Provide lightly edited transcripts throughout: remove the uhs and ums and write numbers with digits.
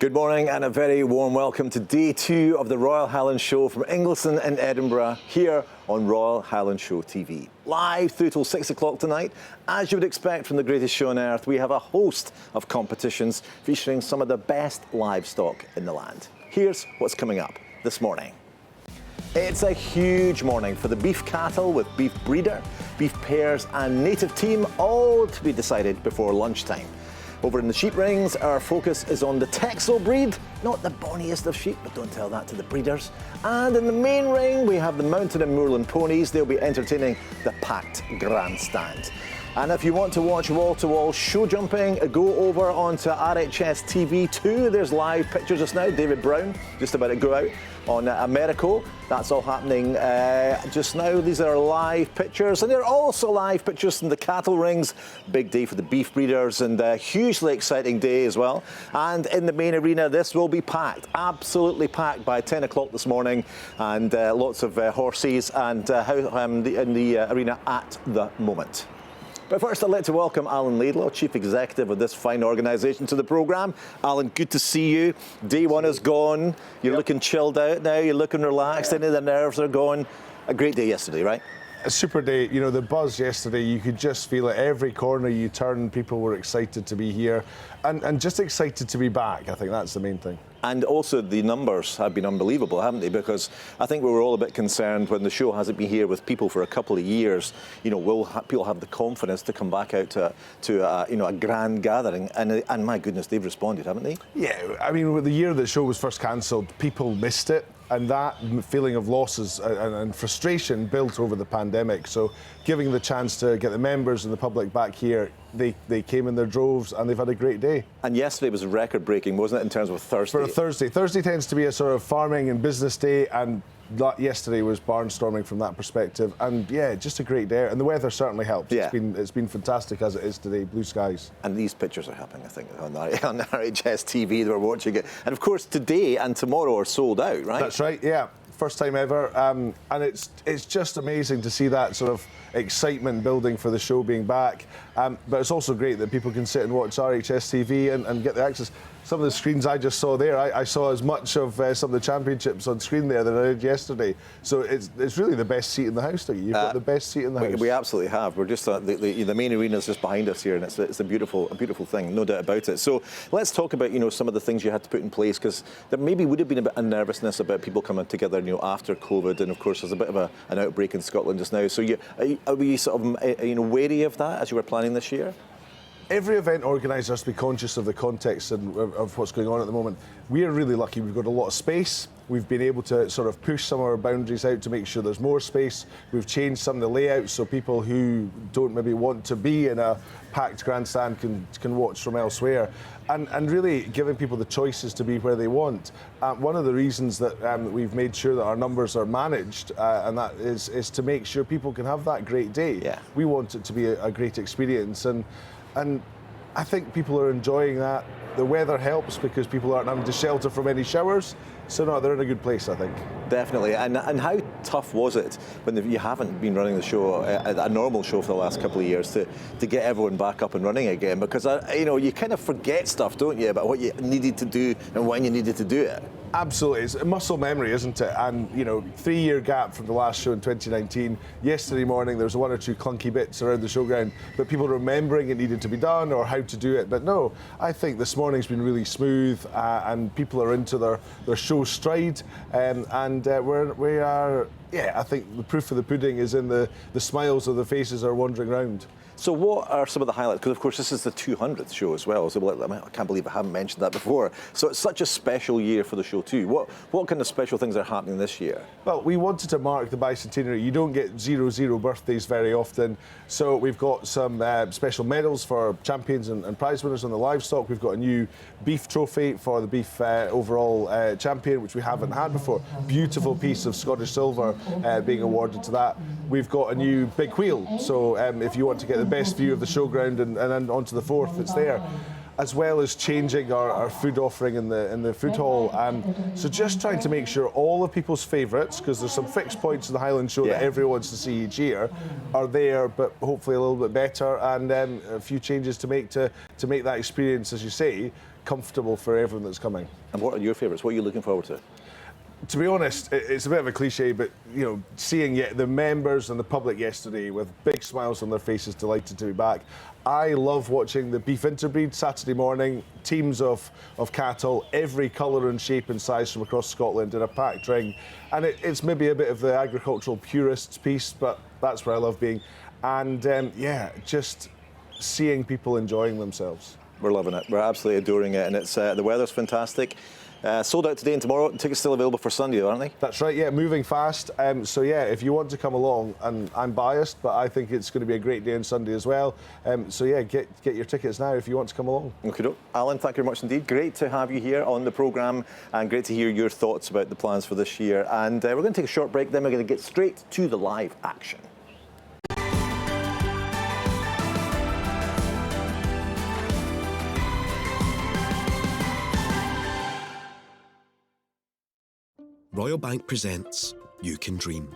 Good morning and a very warm welcome to day 2 of the Royal Highland Show from Ingliston in Edinburgh, here on Royal Highland Show TV. Live through till 6 o'clock tonight. As you would expect from the greatest show on earth, we have a host of competitions featuring some of the best livestock in the land. Here's what's coming up this morning. It's a huge morning for the beef cattle with beef breeder, beef pairs and native team, all to be decided before lunchtime. Over in the sheep rings, our focus is on the TEXEL breed, not the bonniest of sheep, but don't tell that to the breeders. And in the main ring, we have the mountain and moorland ponies. They'll be entertaining the packed grandstand. And if you want to watch wall-to-wall show jumping, go over onto RHS TV 2. There's live pictures just now. David Brown just about to go out on Americo. That's all happening just now. These are live pictures, and they're also live pictures from the cattle rings. Big day for the beef breeders, and a hugely exciting day as well. And in the main arena, this will be packed, absolutely packed by 10 o'clock this morning, and lots of horses and in the arena at the moment. But first, I'd like to welcome Alan Laidlaw, Chief Executive of this fine organisation, to the programme. Alan, good to see you. Day 1 is gone. You're looking chilled out now. You're looking relaxed. Any of the nerves are gone. A great day yesterday, right? A super day. You know, the buzz yesterday, you could just feel it. Every corner you turn, people were excited to be here and just excited to be back. I think that's the main thing. And also the numbers have been unbelievable, haven't they? Because I think we were all a bit concerned when the show hasn't been here with people for a couple of years. You know, will people have the confidence to come back out to you know, a grand gathering? And my goodness, they've responded, haven't they? Yeah, I mean, the year the show was first cancelled, people missed it. And that feeling of losses and frustration built over the pandemic. So giving the chance to get the members and the public back here, they came in their droves and they've had a great day. And yesterday was record-breaking, wasn't it, in terms of Thursday? For a Thursday. Thursday tends to be a sort of farming and business day, and yesterday was barnstorming from that perspective. And yeah, just a great day. And the weather certainly helped. Yeah. It's been fantastic as it is today, blue skies. And these pictures are happening, I think, on RHS TV. They were watching it. And of course, today and tomorrow are sold out, right? That's right, yeah. first time ever, and it's just amazing to see that sort of excitement building for the show being back. But it's also great that people can sit and watch RHS TV and get the access. Some of the screens I just saw there, I saw as much of some of the championships on screen there than I did yesterday. So it's really the best seat in the house, Dougie. You've got the best seat in the house. We absolutely have. We're just the main arena is just behind us here, and it's a beautiful thing, no doubt about it. So let's talk about some of the things you had to put in place, because there maybe would have been a bit of nervousness about people coming together after COVID, and of course there's a bit of an outbreak in Scotland just now. So are you sort of wary of that as you were planning this year? Every event organiser has to be conscious of the context and of what's going on at the moment. We are really lucky. We've got a lot of space. We've been able to sort of push some of our boundaries out to make sure there's more space. We've changed some of the layouts so people who don't maybe want to be in a packed grandstand can watch from elsewhere. And really giving people the choices to be where they want. One of the reasons that we've made sure that our numbers are managed, and that is to make sure people can have that great day. Yeah. We want it to be a great experience. And I think people are enjoying that. The weather helps because people aren't having to shelter from any showers. So no, they're in a good place, I think. Definitely. And how tough was it when you haven't been running the show, a normal show for the last couple of years, to get everyone back up and running again? Because you kind of forget stuff, don't you, about what you needed to do and when you needed to do it. Absolutely, it's muscle memory, isn't it? And 3-year gap from the last show in 2019. Yesterday morning there was one or two clunky bits around the showground, but people remembering it needed to be done or how to do it. But no, I think this morning's been really smooth, and people are into their show stride, and we are. Yeah, I think the proof of the pudding is in the smiles of the faces are wandering around. So what are some of the highlights? Because, of course, this is the 200th show as well. So I can't believe I haven't mentioned that before. So it's such a special year for the show too. What kind of special things are happening this year? Well, we wanted to mark the bicentenary. You don't get 0-0 birthdays very often. So we've got some special medals for champions and prize winners on the livestock. We've got a new beef trophy for the beef overall champion, which we haven't had before. Beautiful piece of Scottish silver being awarded to that. We've got a new big wheel. So if you want to get the best view of the showground and then onto the fourth, it's there, as well as changing our food offering in the food hall. So just trying to make sure all of people's favourites, because there's some fixed points in the Highland show that everyone wants to see each year, are there, but hopefully a little bit better, and a few changes to make that experience, as you say, comfortable for everyone that's coming. And what are your favourites? What are you looking forward to? To be honest, it's a bit of a cliche, but seeing the members and the public yesterday with big smiles on their faces, delighted to be back. I love watching the beef interbreed Saturday morning, teams of cattle, every colour and shape and size from across Scotland in a packed ring. And it's maybe a bit of the agricultural purists piece, but that's where I love being. And just seeing people enjoying themselves. We're loving it. We're absolutely adoring it, and it's the weather's fantastic. Sold out today and tomorrow. Tickets still available for Sunday, aren't they? That's right, yeah, moving fast. So yeah, if you want to come along, and I'm biased, but I think it's going to be a great day on Sunday as well. So yeah, get your tickets now if you want to come along. Okay, Alan, thank you very much indeed. Great to have you here on the programme, and great to hear your thoughts about the plans for this year. And we're going to take a short break, then we're going to get straight to the live action. Royal Bank presents You Can Dream.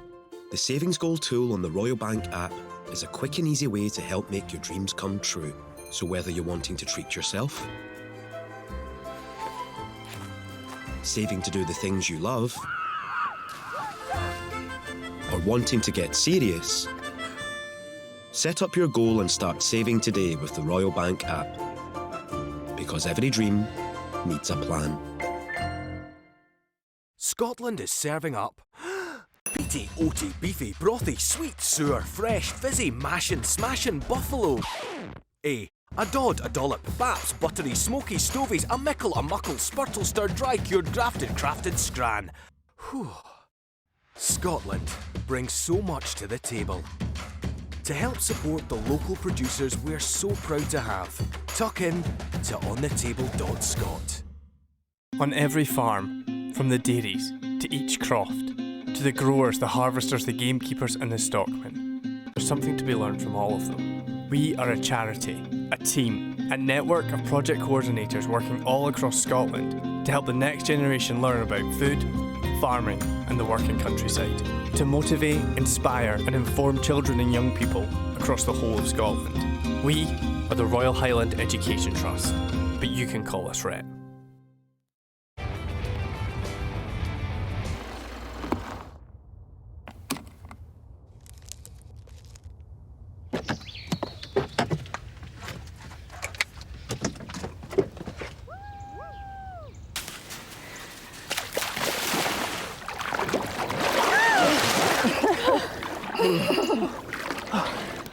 The savings goal tool on the Royal Bank app is a quick and easy way to help make your dreams come true. So whether you're wanting to treat yourself, saving to do the things you love, or wanting to get serious, set up your goal and start saving today with the Royal Bank app. Because every dream needs a plan. Scotland is serving up peaty, oaty, beefy, brothy, sweet, sour, fresh, fizzy, mashin', smashin' buffalo. A dod, a dollop, baps, buttery, smoky, stovies, a mickle, a muckle, spurtle, stirred, dry, cured, drafted, crafted, scran. Whew. Scotland brings so much to the table. To help support the local producers we're so proud to have, tuck in to onthetable.scot. On every farm, from the dairies to each croft, to the growers, the harvesters, the gamekeepers and the stockmen, there's something to be learned from all of them. We are a charity, a team, a network of project coordinators working all across Scotland to help the next generation learn about food, farming and the working countryside, to motivate, inspire and inform children and young people across the whole of Scotland. We are the Royal Highland Education Trust, but you can call us RHET.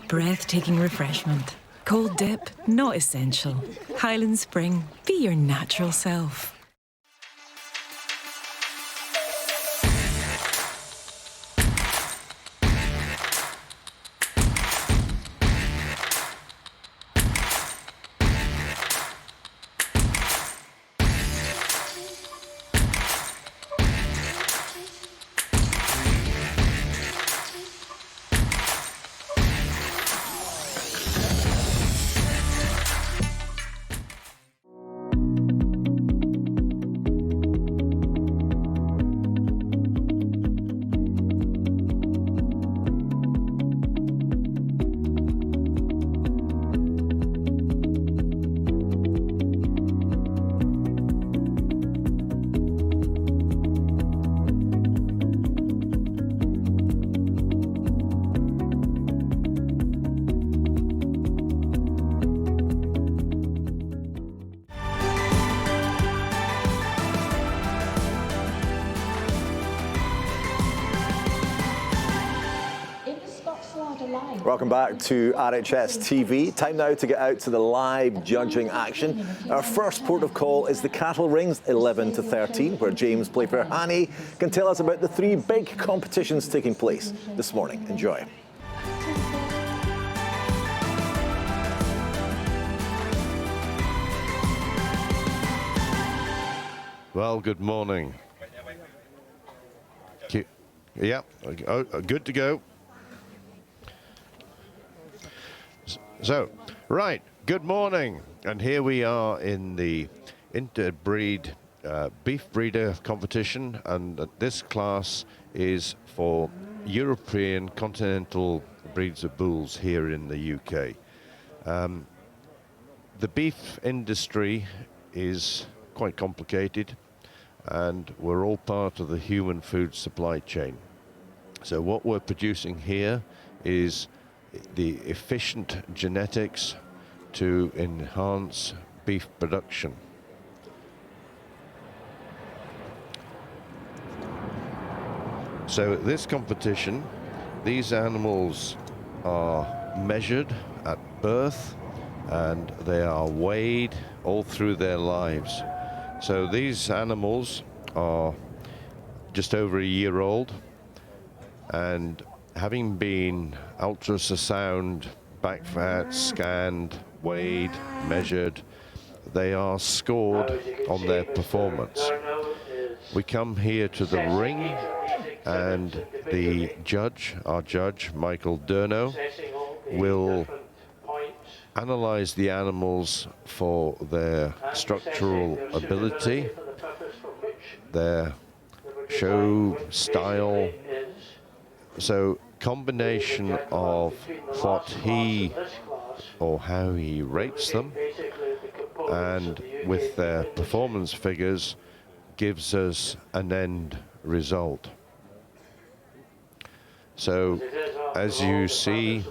Breathtaking refreshment. Cold dip, not essential. Highland Spring, be your natural self. Welcome back to RHS TV. Time now to get out to the live judging action. Our first port of call is the Cattle Rings 11 to 13, where James Playfair Haney can tell us about the three big competitions taking place this morning. Enjoy. Well, good morning. Yeah, good to go. So, right, good morning. And here we are in the interbreed beef breeder competition, and this class is for European continental breeds of bulls here in the UK. The beef industry is quite complicated, and we're all part of the human food supply chain. So what we're producing here is the efficient genetics to enhance beef production. So this competition, these animals are measured at birth and they are weighed all through their lives. So these animals are just over a year old, and having been ultrasound, back fat, scanned, weighed, measured, they are scored on their performance. We come here to the ring, and the judge, our judge, Michael Durno, will analyze the animals for their structural ability, their show style. So combination of what he or how he rates them and with their performance figures gives us an end result. So as you see,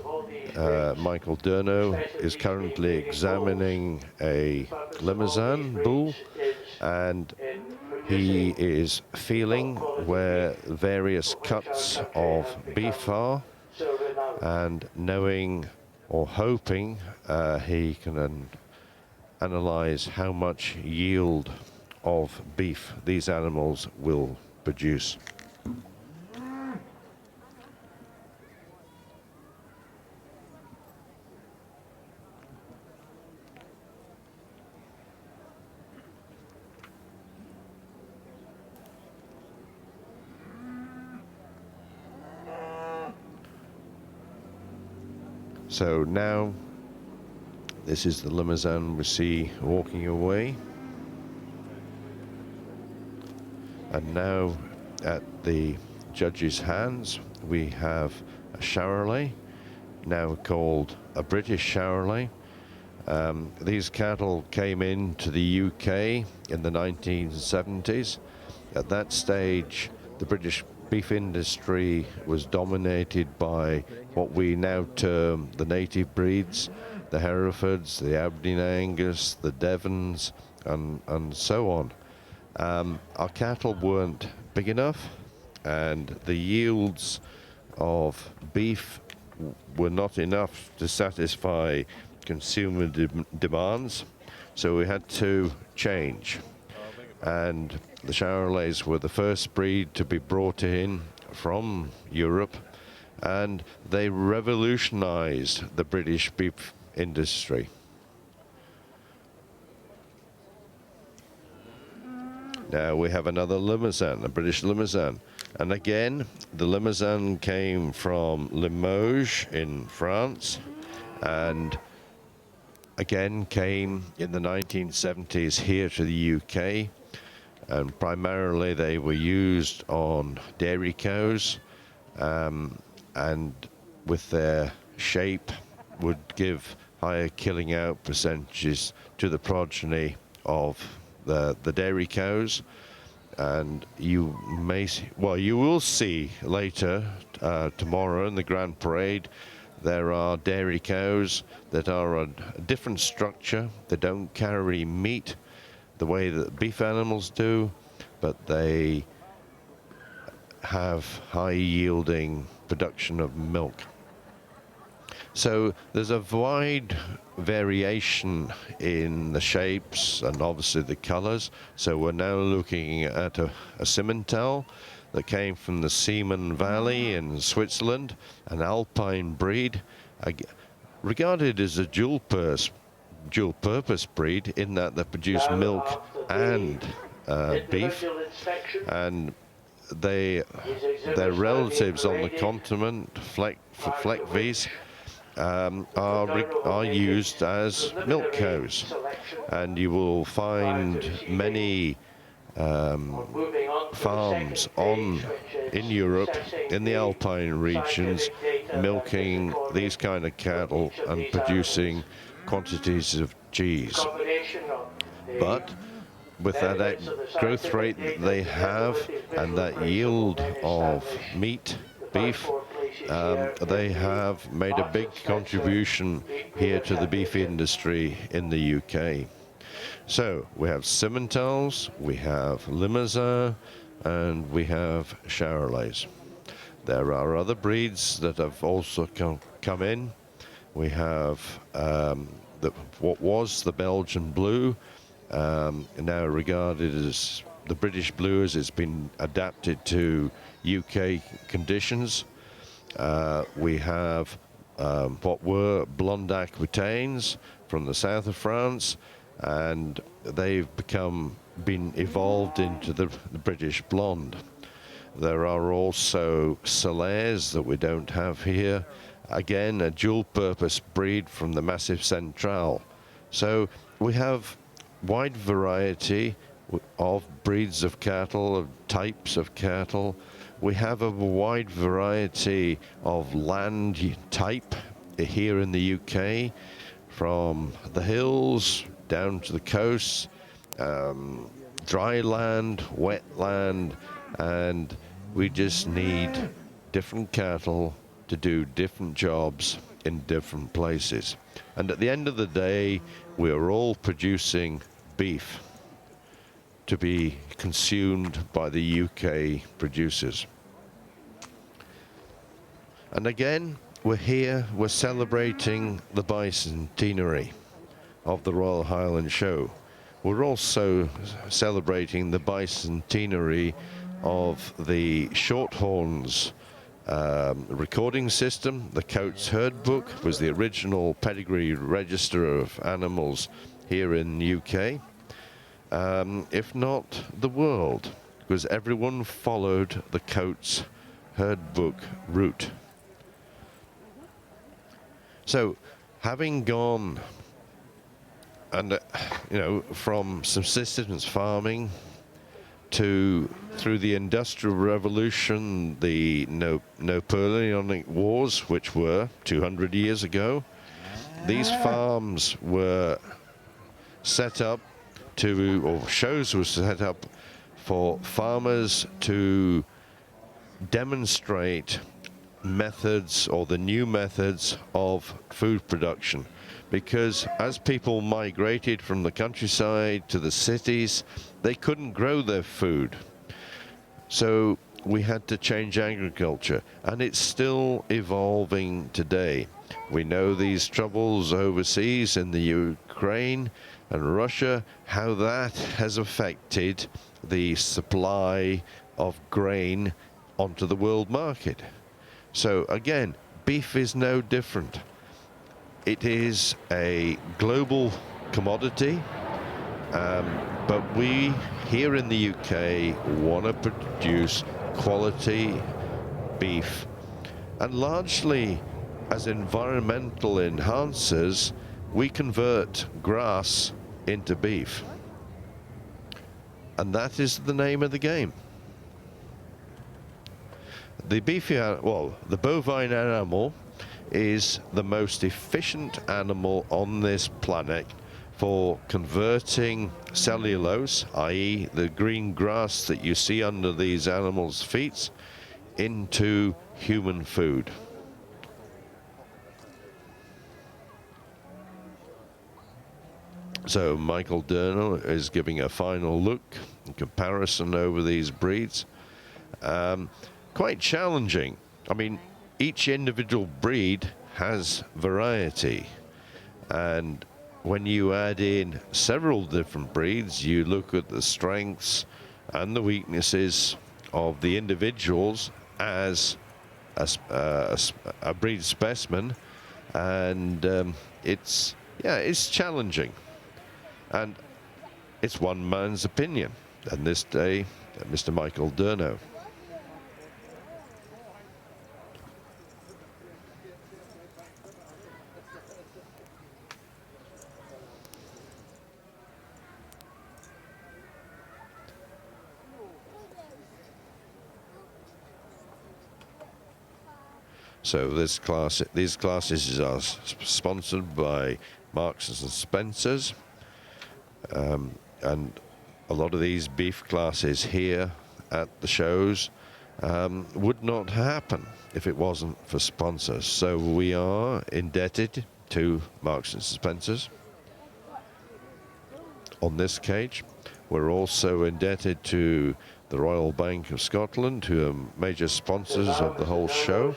Michael Durno is currently examining a Limousin bull, and he is feeling where various cuts of beef are, and knowing or hoping he can analyze how much yield of beef these animals will produce. So now, this is the Limousin we see walking away. And now at the judges' hands, we have a Charolais, now called a British Charolais. These cattle came into the UK in the 1970s. At that stage, the British beef industry was dominated by what we now term the native breeds, the Herefords, the Aberdeen Angus, the Devons, and so on. Our cattle weren't big enough, and the yields of beef were not enough to satisfy consumer demands, so we had to change. And the Charolais were the first breed to be brought in from Europe, and they revolutionized the British beef industry. Now we have another Limousin, a British Limousin. And again, the Limousin came from Limoges in France, and again came in the 1970s here to the UK. And primarily they were used on dairy cows, and with their shape would give higher killing out percentages to the progeny of the dairy cows. And you may, well, you will see later tomorrow in the Grand Parade, there are dairy cows that are a different structure. They don't carry meat the way that beef animals do, but they have high yielding production of milk. So there's a wide variation in the shapes and obviously the colors. So we're now looking at a Simmental that came from the Siemen Valley in Switzerland, an alpine breed, regarded as a dual purpose breed in that they produce milk and beef, and their relatives on the continent, Fleckvies, are used as milk cows, and you will find many farms in Europe, in the alpine regions, milking these kind of cattle and producing quantities of cheese. But with that growth rate that they have and that yield of meat, beef, they have made a big contribution here to the beef industry in the UK. So we have Simmentals, we have Limousin, and we have Charolais. There are other breeds that have also come in. We have what was the Belgian Blue, now regarded as the British Blue, as it's been adapted to UK conditions. We have what were Blonde Aquitaines from the south of France, and they've been evolved into the British Blonde. There are also Salers that we don't have here. Again, a dual-purpose breed from the Massif Central. So we have wide variety of breeds of cattle, of types of cattle. We have a wide variety of land type here in the UK, from the hills down to the coast, dry land, wet land, and we just need different cattle to do different jobs in different places. And at the end of the day, we are all producing beef to be consumed by the UK producers. And again, we're celebrating the bicentenary of the Royal Highland Show. We're also celebrating the bicentenary of the Shorthorns recording system. The Coates Herd Book was the original pedigree register of animals here in the UK, if not the world, because everyone followed the Coates Herd Book route. So, having gone and from subsistence farming through the Industrial Revolution, the Napoleonic Wars, which were 200 years ago. These farms were set up or shows were set up for farmers to demonstrate methods or the new methods of food production. Because as people migrated from the countryside to the cities, they couldn't grow their food. So we had to change agriculture, and it's still evolving today. We know these troubles overseas in the Ukraine and Russia, how that has affected the supply of grain onto the world market. So again, beef is no different. It is a global commodity, but we here in the UK want to produce quality beef, and largely as environmental enhancers, we convert grass into beef, and that is the name of the game. The the bovine animal is the most efficient animal on this planet for converting cellulose, i.e. the green grass that you see under these animals' feet, into human food. So Michael Durno is giving a final look in comparison over these breeds. Quite challenging. I mean, each individual breed has variety, and when you add in several different breeds, you look at the strengths and the weaknesses of the individuals as a breed specimen, and it's challenging, and it's one man's opinion, and this day Mr. Michael Durno. So these classes are sponsored by Marks and Spencers, and a lot of these beef classes here at the shows would not happen if it wasn't for sponsors. So we are indebted to Marks and Spencers on this cage. We're also indebted to the Royal Bank of Scotland, who are major sponsors of the whole show.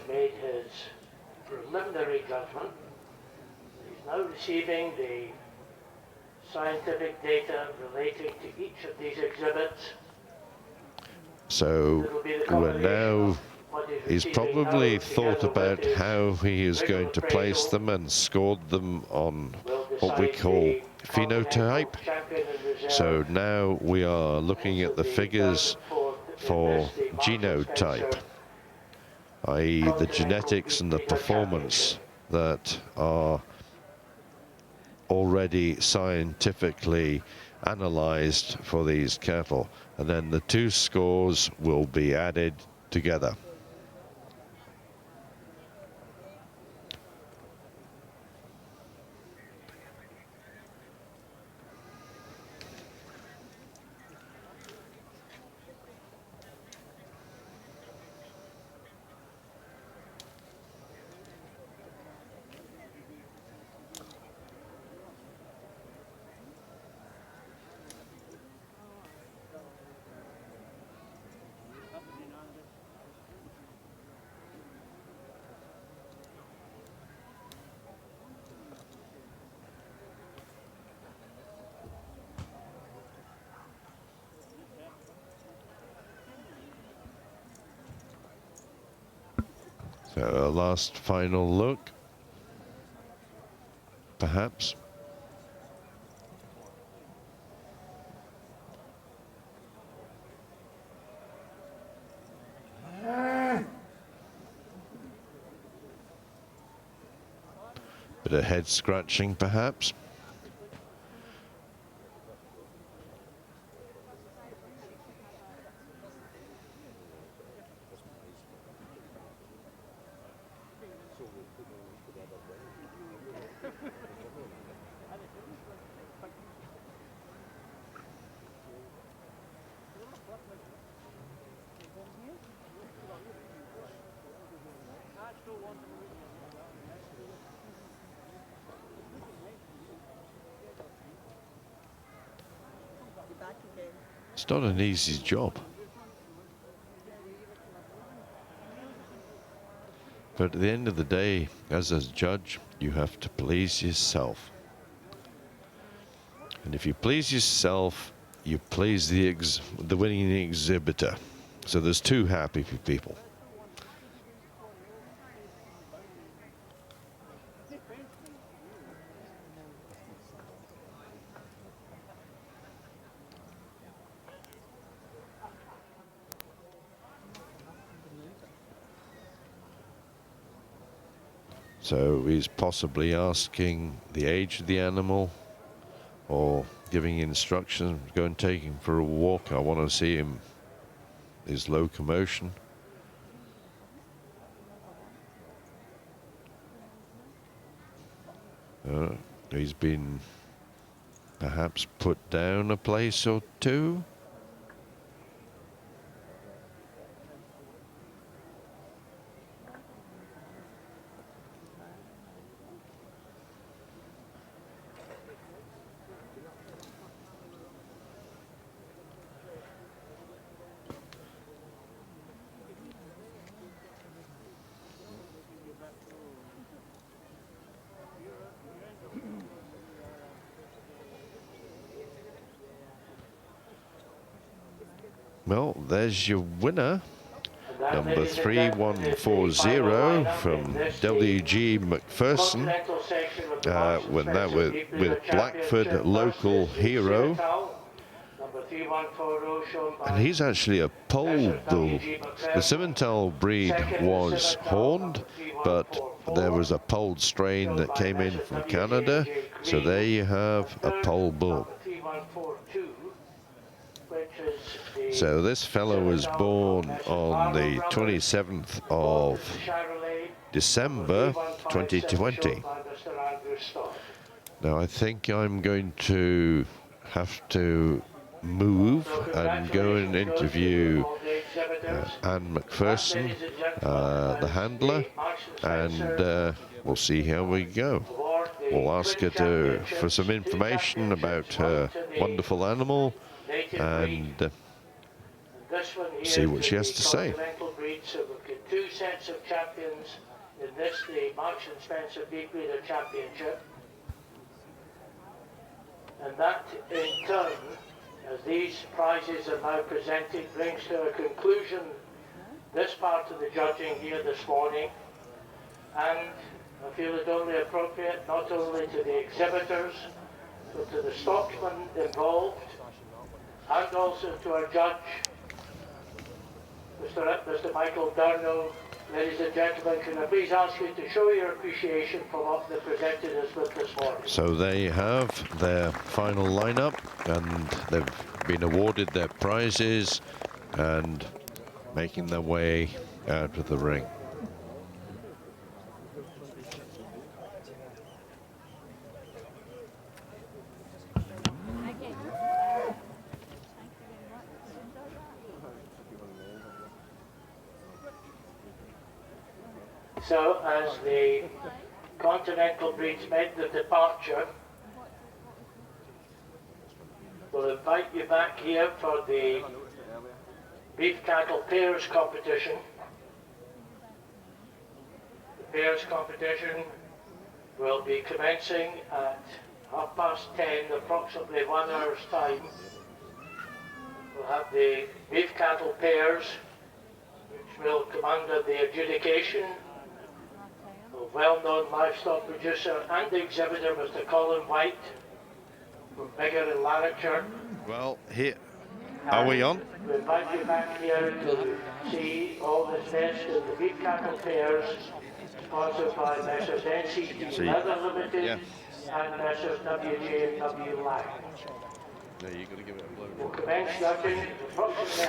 Preliminary judgment. He's now receiving the scientific data relating to each of these exhibits. So we're now, he's probably thought about how he is going to place them and scored them on what we call phenotype. So now we are looking at the figures for genotype, i.e. the genetics and the performance that are already scientifically analyzed for these cattle, and then the two scores will be added together. So a last final look, perhaps. Bit of head scratching, perhaps. It's not an easy job. But at the end of the day, as a judge, you have to please yourself. And if you please yourself, you please the winning exhibitor. So there's two happy people. So he's possibly asking the age of the animal or giving instructions, go and take him for a walk. I want to see him, his locomotion. He's been perhaps put down a place or two. Well, there's your winner, number 3140 from W.G. McPherson, when that with Blackford Local Hero. And he's actually a pole bull. The Simmental breed was horned, but there was a polled strain that came in from Canada. So there you have a pole bull. So this fellow was born on the 27th of December 2020. Now I think I'm going to have to move and go and interview Anne McPherson, the handler, and we'll see how we go. We'll ask her for some information about her wonderful animal and see what she has to say. So we've got two sets of champions in this, the Marks and Spencer Beef Breeder Championship. And that in turn, as these prizes are now presented, brings to a conclusion this part of the judging here this morning. And I feel it only appropriate not only to the exhibitors, but to the stockmen involved, and also to our judge, Mr. Michael Durno. Ladies and gentlemen, can I please ask you to show your appreciation for what they presented us with this morning. So they have their final lineup, and they've been awarded their prizes and making their way out of the ring. So, as the Continental breeds made the departure, we'll invite you back here for the Beef Cattle Pairs competition. The pairs competition will be commencing at 10:30, approximately 1 hour's time. We'll have the Beef Cattle Pairs, which will come under the adjudication of well-known livestock producer and exhibitor Mr. Colin White from Biggar and Lanarkshire. Well, here, are we on? We invite you back here to see all this best in the Beef Cattle Pairs, sponsored by Messrs. NCT Leather Limited and Messrs. WJ&W Lang.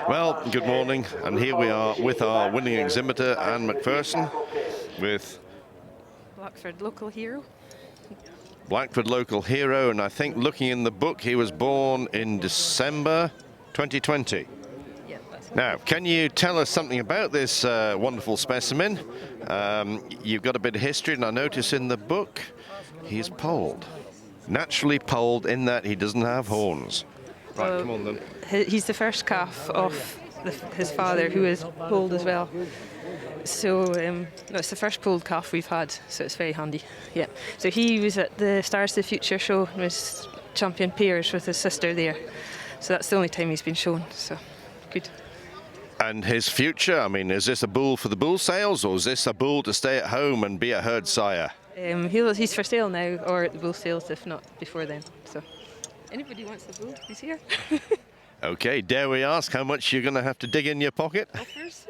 Well, good morning, and here we are with our winning exhibitor, Anne McPherson, with Blackford Local Hero. Blackford Local Hero, and I think looking in the book, he was born in December 2020. Yeah, that's Now, can you tell us something about this wonderful specimen? You've got a bit of history, and I notice in the book he's polled. Naturally polled in that he doesn't have horns. Right, come on then. He's the first calf of his father, who is polled as well. So no, it's the first polled calf we've had, so it's very handy. Yeah. So he was at the Stars of the Future show and was champion pairs with his sister there. So that's the only time he's been shown. So good. And his future, I mean, is this a bull for the bull sales, or is this a bull to stay at home and be a herd sire? He's for sale now, or at the bull sales, if not before then. So anybody wants the bull, he's here. Okay, dare we ask how much you're going to have to dig in your pocket? Offers?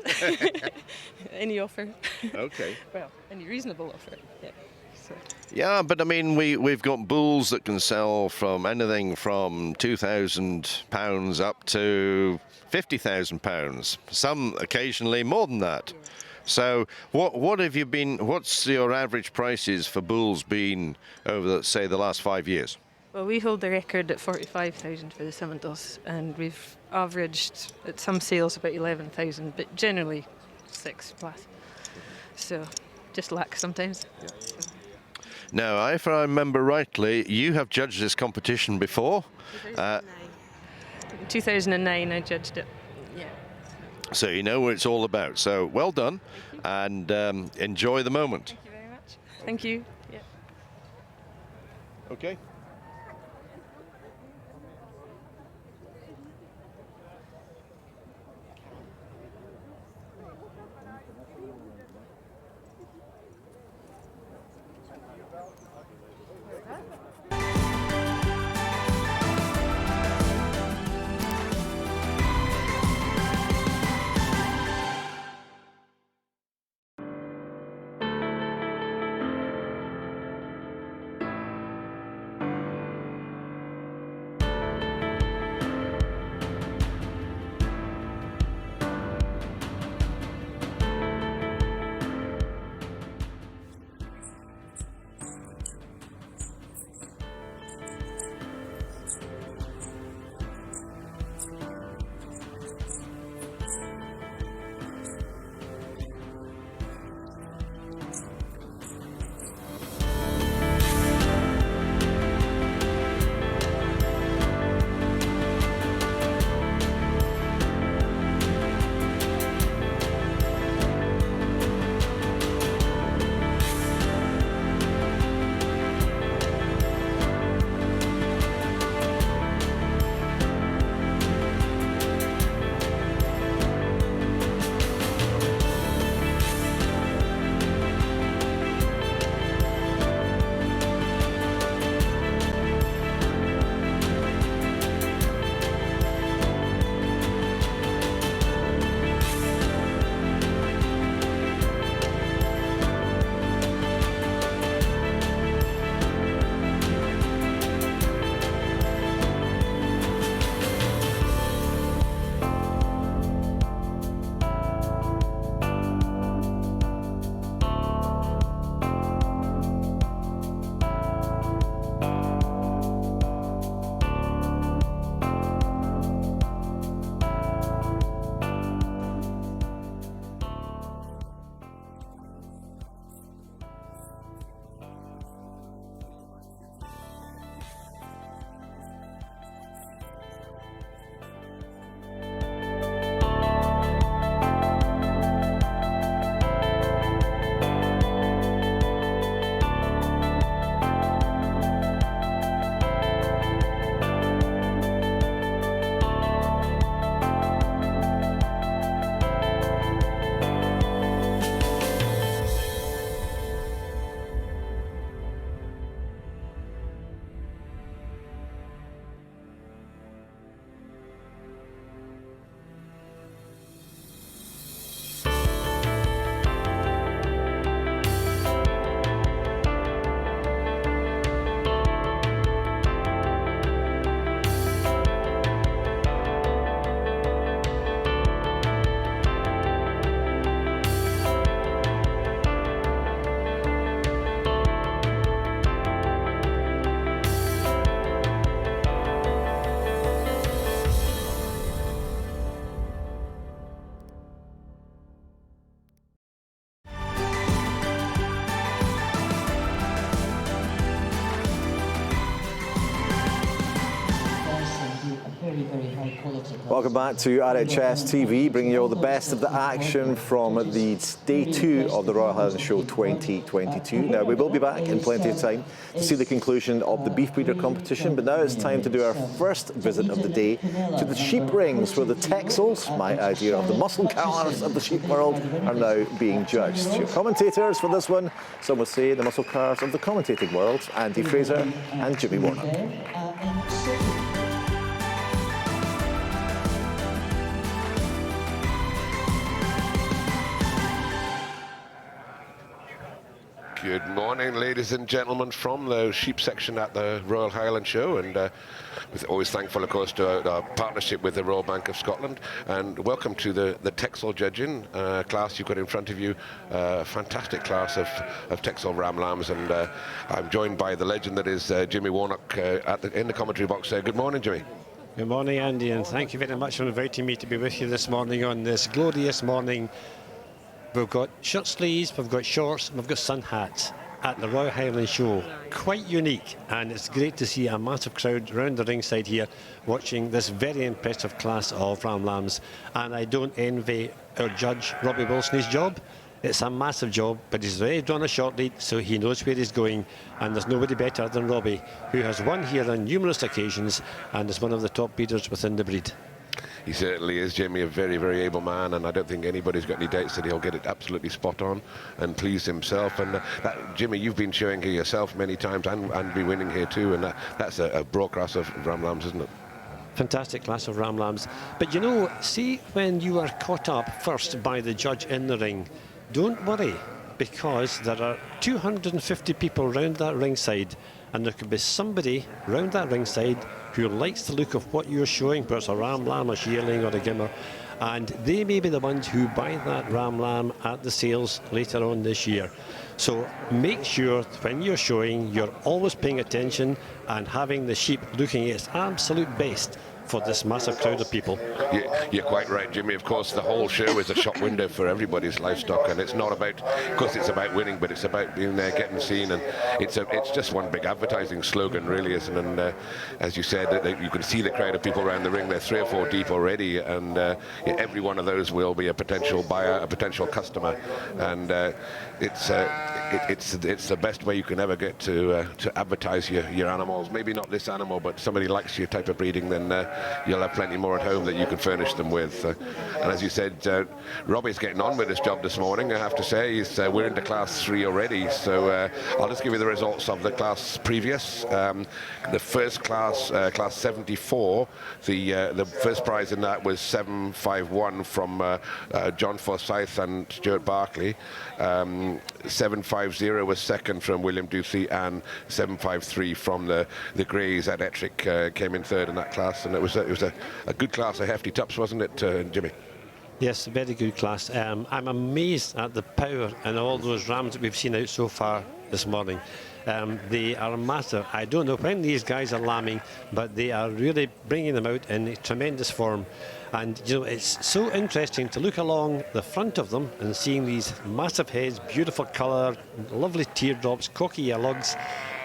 Any offer. Okay. Well, any reasonable offer. Yeah. So. Yeah, but I mean, we've got bulls that can sell from anything from £2,000 up to £50,000. Some occasionally more than that. Yeah. So, what have you been? What's your average prices for bulls been over, say, the last 5 years? Well, we hold the record at 45,000 for the Simmentals, and we've averaged at some sales about 11,000, but generally 6 plus. So, just luck sometimes. Yeah. Now, if I remember rightly, you have judged this competition before. 2009. 2009, I judged it. Yeah. So you know what it's all about. So well done, and enjoy the moment. Thank you very much. Thank you. Yeah. Okay. Welcome back to RHS TV, bringing you all the best of the action from the day 2 of the Royal Highland Show 2022. Now, we will be back in plenty of time to see the conclusion of the beef breeder competition, but now it's time to do our first visit of the day to the sheep rings, where the TEXELs, my idea of the muscle cars of the sheep world, are now being judged. Your commentators for this one, some would say the muscle cars of the commentating world, Andy Fraser and Jimmy Warnock. Good morning, ladies and gentlemen, from the sheep section at the Royal Highland Show, and we're always thankful, of course, to our partnership with the Royal Bank of Scotland. And welcome to the TEXEL judging class you've got in front of you. Fantastic class of TEXEL ram lambs, and I'm joined by the legend that is Jimmy Warnock in the commentary box. Good morning, Jimmy. Good morning, Andy, and thank you very much for inviting me to be with you this morning on this glorious morning. We've got shirt sleeves, we've got shorts, and we've got sun hats at the Royal Highland Show. Quite unique, and it's great to see a massive crowd around the ringside here watching this very impressive class of ram lambs. And I don't envy our judge, Robbie Wilson, his job. It's a massive job, but he's already drawn a short lead, so he knows where he's going. And there's nobody better than Robbie, who has won here on numerous occasions and is one of the top breeders within the breed. He certainly is, Jimmy, a very, very able man, and I don't think anybody's got any doubts that he'll get it absolutely spot on and please himself. And Jimmy, you've been showing here yourself many times and be winning here too, and that's a broad class of ram lambs, isn't it? Fantastic class of ram lambs. But you know, see, when you are caught up first by the judge in the ring, don't worry, because there are 250 people round that ringside, and there could be somebody round that ringside who likes the look of what you're showing, whether it's a ram lamb, a yearling or a gimmer, and they may be the ones who buy that ram lamb at the sales later on this year. So make sure when you're showing, you're always paying attention and having the sheep looking at its absolute best for this massive crowd of people. You're quite right, Jimmy. Of course, the whole show is a shop window for everybody's livestock, and it's not about, of course, it's about winning, but it's about being there, getting seen, and it's just one big advertising slogan, really, isn't it? And as you said, you can see the crowd of people around the ring. They're 3 or 4 deep already, and every one of those will be a potential buyer, a potential customer, and it's the best way you can ever get to advertise your animals. Maybe not this animal, but somebody likes your type of breeding, then you'll have plenty more at home that you can furnish them with. And as you said, Robbie's getting on with his job this morning, I have to say. We're into class 3 already, so I'll just give you the results of the class previous. The first class, class 74, the first prize in that was 751 from John Forsyth and Stuart Barkley. 750 was second from William Duthie, and 753 from the Greys at Ettrick came in third in that class. And it was a good class of hefty tups, wasn't it, Jimmy? Yes, very good class. I'm amazed at the power in all those rams that we've seen out so far this morning. They are massive. I don't know when these guys are lambing, but they are really bringing them out in tremendous form. And you know, it's so interesting to look along the front of them and seeing these massive heads, beautiful colour, lovely teardrops, cocky lugs,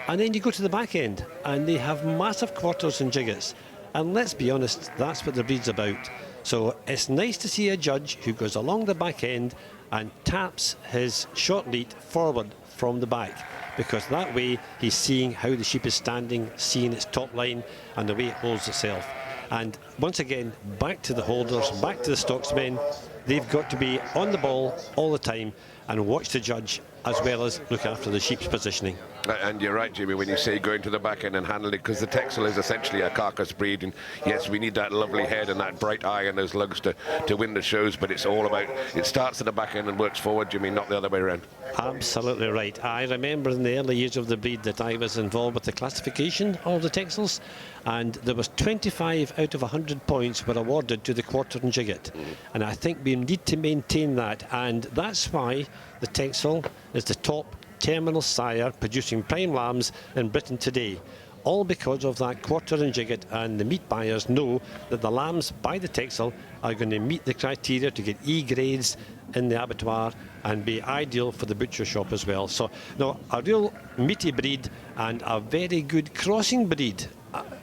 and then you go to the back end and they have massive quarters and jiggets. And let's be honest, that's what the breed's about. So it's nice to see a judge who goes along the back end and taps his short lead forward from the back, because that way he's seeing how the sheep is standing, seeing its top line and the way it holds itself. And once again, back to the holders, back to the stocksmen. They've got to be on the ball all the time and watch the judge, as well as look after the sheep's positioning. And you're right, Jimmy, when you say going to the back end and handling it, because the TEXEL is essentially a carcass breed, and yes, we need that lovely head and that bright eye and those lugs to win the shows, but it's all about, it starts at the back end and works forward, Jimmy, not the other way around. Absolutely right. I remember in the early years of the breed that I was involved with the classification of the TEXELs, and there was 25 out of 100 points were awarded to the quarter and jigget. And I think we need to maintain that, and that's why the TEXEL is the top terminal sire producing prime lambs in Britain today, all because of that quarter and jigget, and the meat buyers know that the lambs by the TEXEL are going to meet the criteria to get E grades in the abattoir and be ideal for the butcher shop as well. So no, a real meaty breed and a very good crossing breed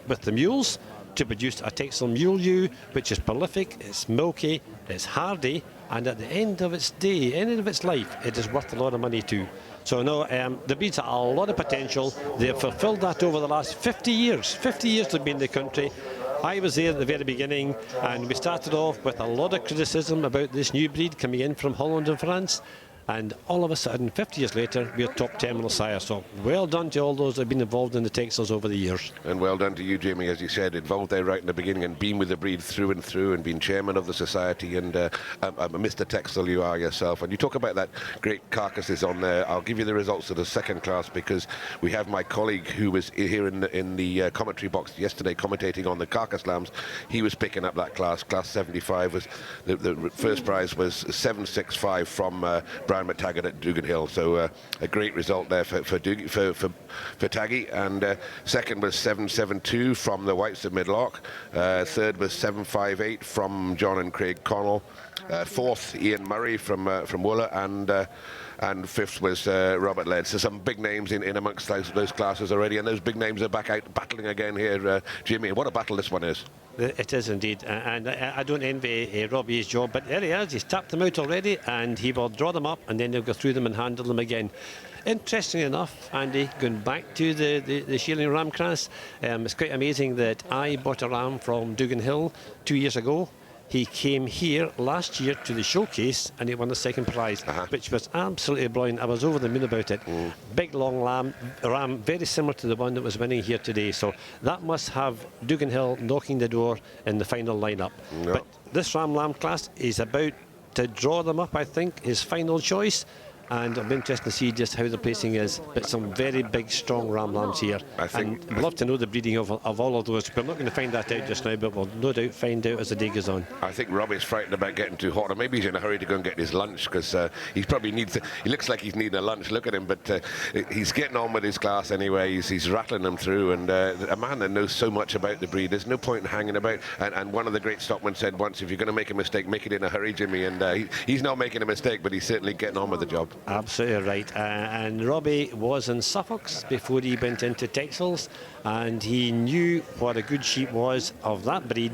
with the mules to produce a TEXEL mule ewe, which is prolific, it's milky, it's hardy, and at the end of its day, end of its life, it is worth a lot of money too. So no, the breeds have a lot of potential. They've fulfilled that over the last 50 years. 50 years they've been in the country. I was there at the very beginning, and we started off with a lot of criticism about this new breed coming in from Holland and France. And all of a sudden, 50 years later, we're top terminal sire. So well done to all those that have been involved in the TEXELs over the years. And well done to you, Jamie, as you said, involved there right in the beginning and been with the breed through and through and been chairman of the society, and Mr. TEXEL you are yourself. And you talk about that great carcasses on there. I'll give you the results of the second class, because we have my colleague who was here in the commentary box yesterday commentating on the carcass lambs. He was picking up that class. Class 75 was the first prize was 765 from Brian McTaggart at Dugan Hill, so a great result there for Taggy. And second was 772 from the Whites of Midlock. Third was 758 from John and Craig Connell. Fourth, Ian Murray from Wooler, and fifth was Robert Led. So some big names in amongst those classes already, and those big names are back out battling again here, Jimmy. What a battle this one is. It is indeed, and I don't envy Robbie's job, but there he is. He's tapped them out already, and he will draw them up, and then he'll go through them and handle them again. Interestingly enough, Andy, going back to the shearing ram class, it's quite amazing that I bought a ram from Dugan Hill 2 years ago. He came here last year to the showcase and he won the second prize, which was absolutely brilliant. I was over the moon about it. Big long ram, very similar to the one that was winning here today. So that must have Dugan Hill knocking the door in the final lineup. Yep. But this ram class is about to draw them up, I think, his final choice. And I'm interested to see just how the placing is. But some very big, strong ram lambs here. And we'd love to know the breeding of all of those. We're not going to find that out just now, but we'll no doubt find out as the day goes on. I think Robbie's frightened about getting too hot, or maybe he's in a hurry to go and get his lunch, because he probably needs. He looks like he's needing a lunch. Look at him, but he's getting on with his class anyway. He's rattling them through, and a man that knows so much about the breed. There's no point in hanging about. And one of the great stockmen said once, if you're going to make a mistake, make it in a hurry, Jimmy. And he's not making a mistake, but he's certainly getting on with the job. Absolutely right. And Robbie was in Suffolk before he went into TEXELs, and he knew what a good sheep was of that breed,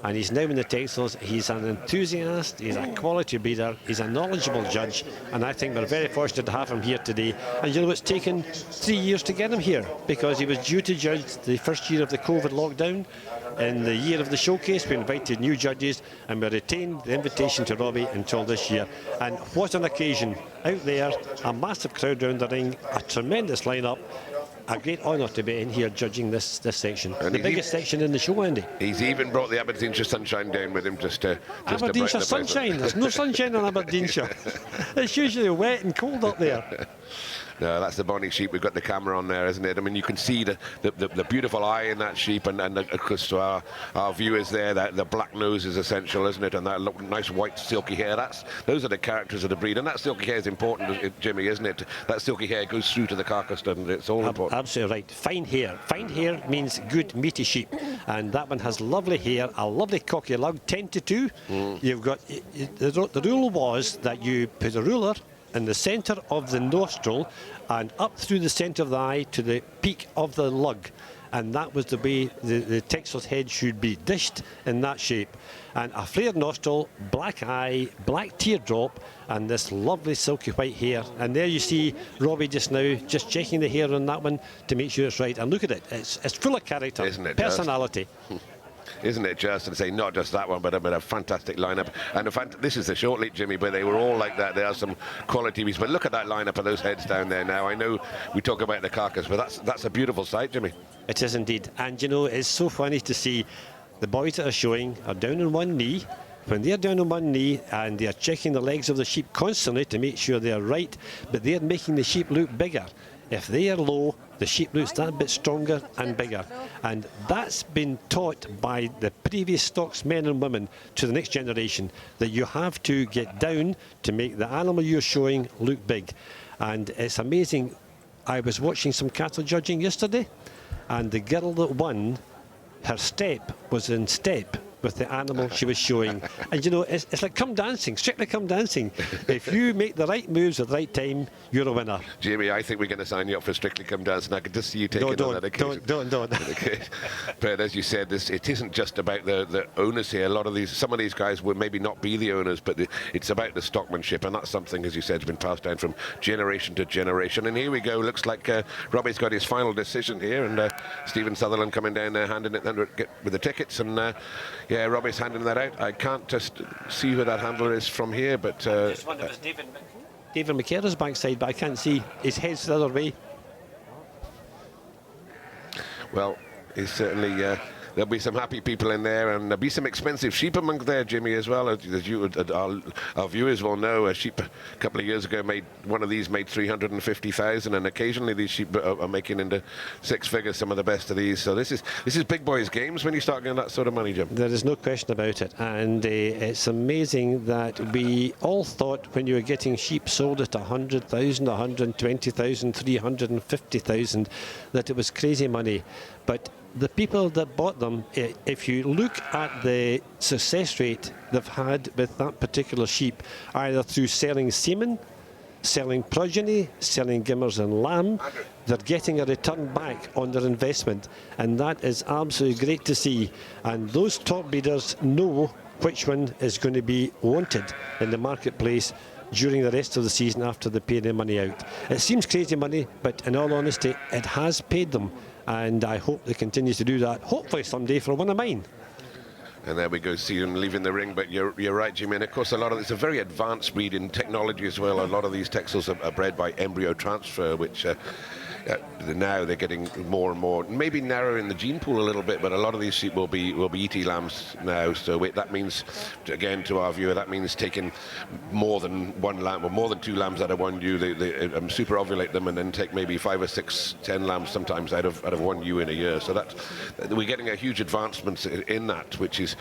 and he's now in the TEXELs. He's an enthusiast, he's a quality breeder, he's a knowledgeable judge, and I think we're very fortunate to have him here today. And you know, it's taken 3 years to get him here, because he was due to judge the first year of the COVID lockdown. In the year of the showcase, we invited new judges, and we retained the invitation to Robbie until this year. And what an occasion. Out there, a massive crowd round the ring, a tremendous lineup. A great honour to be in here judging this section. And the biggest section in the show, Andy. He's even brought the Aberdeenshire sunshine down with him just to Aberdeenshire sunshine? There's no sunshine in Aberdeenshire. It's usually wet and cold up there. No, that's the bonny sheep. We've got the camera on there, isn't it? I mean, you can see the beautiful eye in that sheep, and of course to our viewers there, that the black nose is essential, isn't it? And that nice white silky hair. Those are the characters of the breed, and that silky hair is important, Jimmy, isn't it? That silky hair goes through to the carcass, doesn't it? It's all important. Absolutely right. Fine hair. Fine hair means good meaty sheep, and that one has lovely hair, a lovely cocky lug, 10-2. You've got the rule was that you put a ruler in the centre of the nostril and up through the centre of the eye to the peak of the lug, and that was the way the TEXEL's head should be dished in that shape. And a flared nostril, black eye, black teardrop, and this lovely silky white hair. And there you see Robbie just now just checking the hair on that one to make sure it's right. And look at it, it's full of character, isn't it, personality. Isn't it just, and say not just that one, but a fantastic lineup. And this is the short lead, Jimmy, but they were all like that. There are some quality beasts, but look at that lineup of those heads down there now. I know we talk about the carcass, but that's a beautiful sight, Jimmy. It is indeed. And you know, it's so funny to see the boys that are showing are down on one knee. When they're down on one knee and they're checking the legs of the sheep constantly to make sure they're right, but they're making the sheep look bigger. If they are low, the sheep looks that bit stronger and bigger. And that's been taught by the previous stocks men and women to the next generation, that you have to get down to make the animal you're showing look big. And it's amazing. I was watching some cattle judging yesterday, and the girl that won, her step was in step with the animal she was showing. And you know, it's like come dancing, strictly come dancing. If you make the right moves at the right time, you're a winner. Jamie, I think we're going to sign you up for Strictly Come Dancing. I could just see you taking on that occasion. Don't. But as you said, it isn't just about the owners here. Some of these guys will maybe not be the owners, but it's about the stockmanship, and that's something, as you said, has been passed down from generation to generation. And here we go. Looks like Robbie's got his final decision here, and Stephen Sutherland coming down there, handing it with the tickets, and yeah, Robbie's handing that out. I can't just see who that handler is from here, but just wonder if it's David McKerra's backside, but I can't see. His head's the other way. Well, he's certainly. There'll be some happy people in there, and there'll be some expensive sheep among there, Jimmy, as well. As our viewers will know, a sheep a couple of years ago one of these made 350,000, and occasionally these sheep are making into six figures. Some of the best of these. So this is big boys' games when you start getting that sort of money, Jim. There is no question about it, and it's amazing that we all thought when you were getting sheep sold at 100,000, 120,000, 350,000 that it was crazy money, but the people that bought them, if you look at the success rate they've had with that particular sheep, either through selling semen, selling progeny, selling gimmers and lamb, they're getting a return back on their investment, and that is absolutely great to see. And those top breeders know which one is going to be wanted in the marketplace during the rest of the season after they pay their money out. It seems crazy money, but in all honesty, it has paid them. And I hope they continue to do that, hopefully someday for one of mine. And there we go, see him leaving the ring. But you're right, Jimmy. And of course, it's a very advanced breed in technology as well. A lot of these TEXELs are bred by embryo transfer, which now they're getting more and more, maybe narrowing the gene pool a little bit, but a lot of these sheep will be ET lambs now. So that means, again, to our viewer, that means taking more than one lamb or more than two lambs out of one ewe. They super ovulate them and then take maybe 5 or 6, 10 lambs sometimes out of one ewe in a year. So we're getting a huge advancement in that, which is,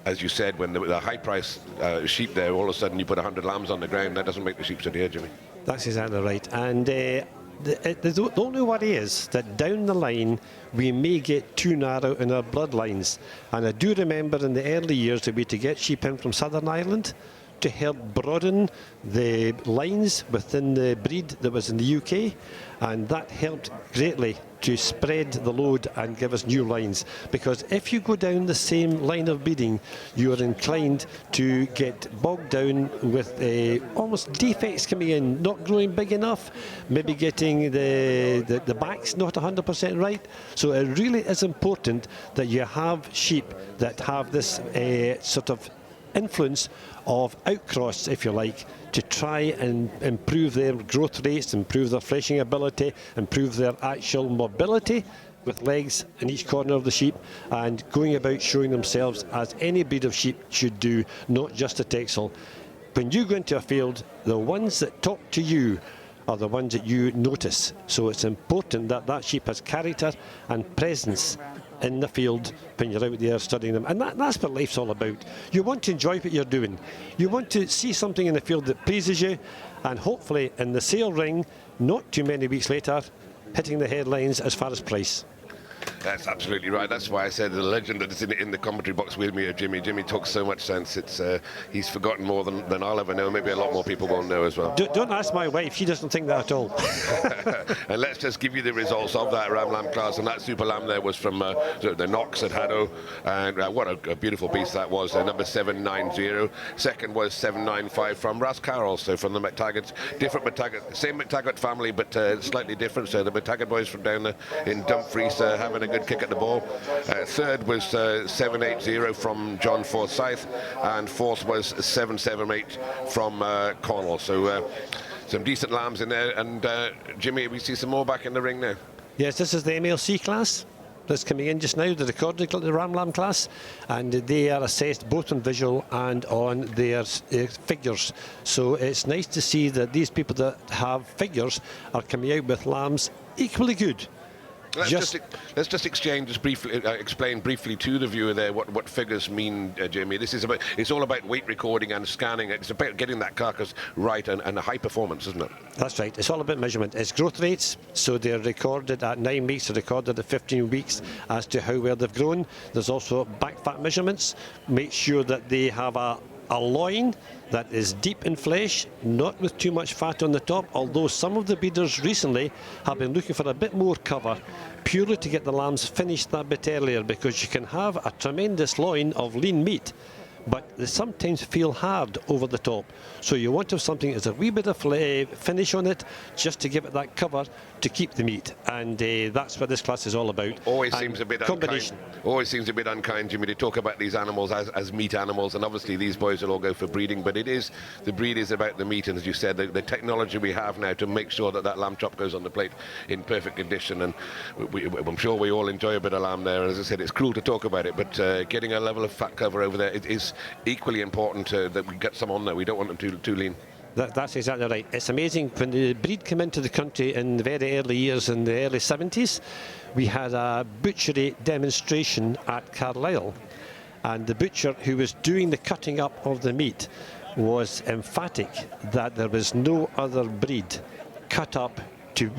as you said, when the high price sheep there, all of a sudden you put 100 lambs on the ground, that doesn't make the sheep so dear, Jimmy. That's exactly right. And the only worry is that down the line we may get too narrow in our bloodlines. And I do remember in the early years that we had to get sheep in from Southern Ireland to help broaden the lines within the breed that was in the UK, and that helped greatly to spread the load and give us new lines. Because if you go down the same line of breeding, you are inclined to get bogged down with almost defects coming in, not growing big enough, maybe getting the backs not 100% right. So it really is important that you have sheep that have this sort of influence of outcross, if you like, to try and improve their growth rates, improve their fleshing ability, improve their actual mobility with legs in each corner of the sheep, and going about showing themselves as any breed of sheep should do, not just a TEXEL. When you go into a field, the ones that talk to you are the ones that you notice. So it's important that that sheep has character and presence in the field when you're out there studying them. And that's what life's all about. You want to enjoy what you're doing. You want to see something in the field that pleases you, and hopefully in the sale ring, not too many weeks later, hitting the headlines as far as price. That's absolutely right. That's why I said the legend that is in the commentary box with me, Jimmy. Jimmy talks so much sense. He's forgotten more than I'll ever know. Maybe a lot more people won't know as well. Don't ask my wife. She doesn't think that at all. And let's just give you the results of that Ram Lamb class. And that super lamb there was from the Knox at Haddo. And what a beautiful piece that was. Number 790. Second was 795 from Rascarroll. So from the McTaggart, different McTaggart, same McTaggart family, but slightly different. So the McTaggart boys from down there in Dumfries having a good kick at the ball. Third was 780 from John Forsyth, and fourth was 778 from Connell. So some decent lambs in there. And Jimmy, we see some more back in the ring now. Yes, this is the MLC class that's coming in just now, the recorded Ram Lamb class, and they are assessed both on visual and on their figures. So it's nice to see that these people that have figures are coming out with lambs equally good. Let's just explain briefly to the viewer there what figures mean, Jamie. This is about, it's all about weight recording and scanning. It's about getting that carcass right and high performance, isn't it? That's right. It's all about measurement. It's growth rates, so they're recorded at 9 weeks, they're recorded at 15 weeks as to how well they've grown. There's also back fat measurements. Make sure that they have a loin that is deep in flesh, not with too much fat on the top, although some of the breeders recently have been looking for a bit more cover, purely to get the lambs finished that bit earlier, because you can have a tremendous loin of lean meat, but they sometimes feel hard over the top. So you want to have something that's a wee bit of finish on it, just to give it that cover to keep the meat, and that's what this class is all about. Always seems a bit unkind. Always seems a bit unkind, Jimmy, to talk about these animals as meat animals, and obviously these boys will all go for breeding, but the breed is about the meat, and as you said, the technology we have now to make sure that lamb chop goes on the plate in perfect condition, and I'm sure we all enjoy a bit of lamb there. As I said, it's cruel to talk about it, but getting a level of fat cover over there, it is equally important that we get some on there. We don't want them too lean. That's exactly right. It's amazing. When the breed came into the country in the very early years, in the early 70s, we had a butchery demonstration at Carlisle, and the butcher who was doing the cutting up of the meat was emphatic that there was no other breed cut up to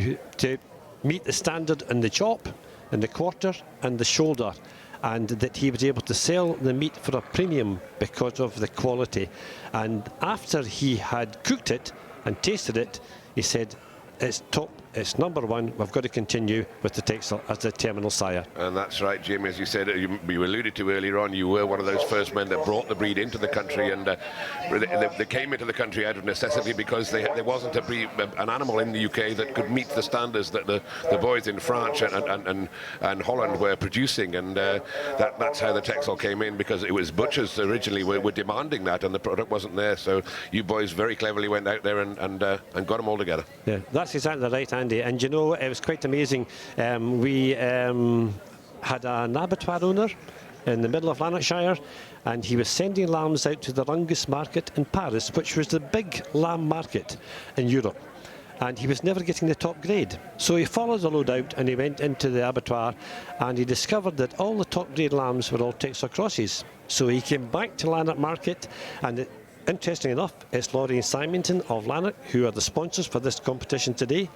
meet the standard in the chop, in the quarter and the shoulder, and that he was able to sell the meat for a premium because of the quality. And after he had cooked it and tasted it, he said, it's top, it's number one, we've got to continue with the TEXEL as the terminal sire. And that's right, Jim, as you said, you alluded to earlier on, you were one of those first men that brought the breed into the country, and they came into the country out of necessity because there wasn't an animal in the UK that could meet the standards that the boys in France and Holland were producing, and that's how the TEXEL came in, because it was butchers originally were demanding that, and the product wasn't there, so you boys very cleverly went out there and got them all together. Yeah, that's exactly right, Andy, and you know, it was quite amazing. We had an abattoir owner in the middle of Lanarkshire, and he was sending lambs out to the Rungus market in Paris, which was the big lamb market in Europe, and he was never getting the top grade. So he followed the load out and he went into the abattoir, and he discovered that all the top grade lambs were all TEXEL crosses. So he came back to Lanark market, and interestingly enough, it's Laurie and Simonton of Lanark who are the sponsors for this competition today.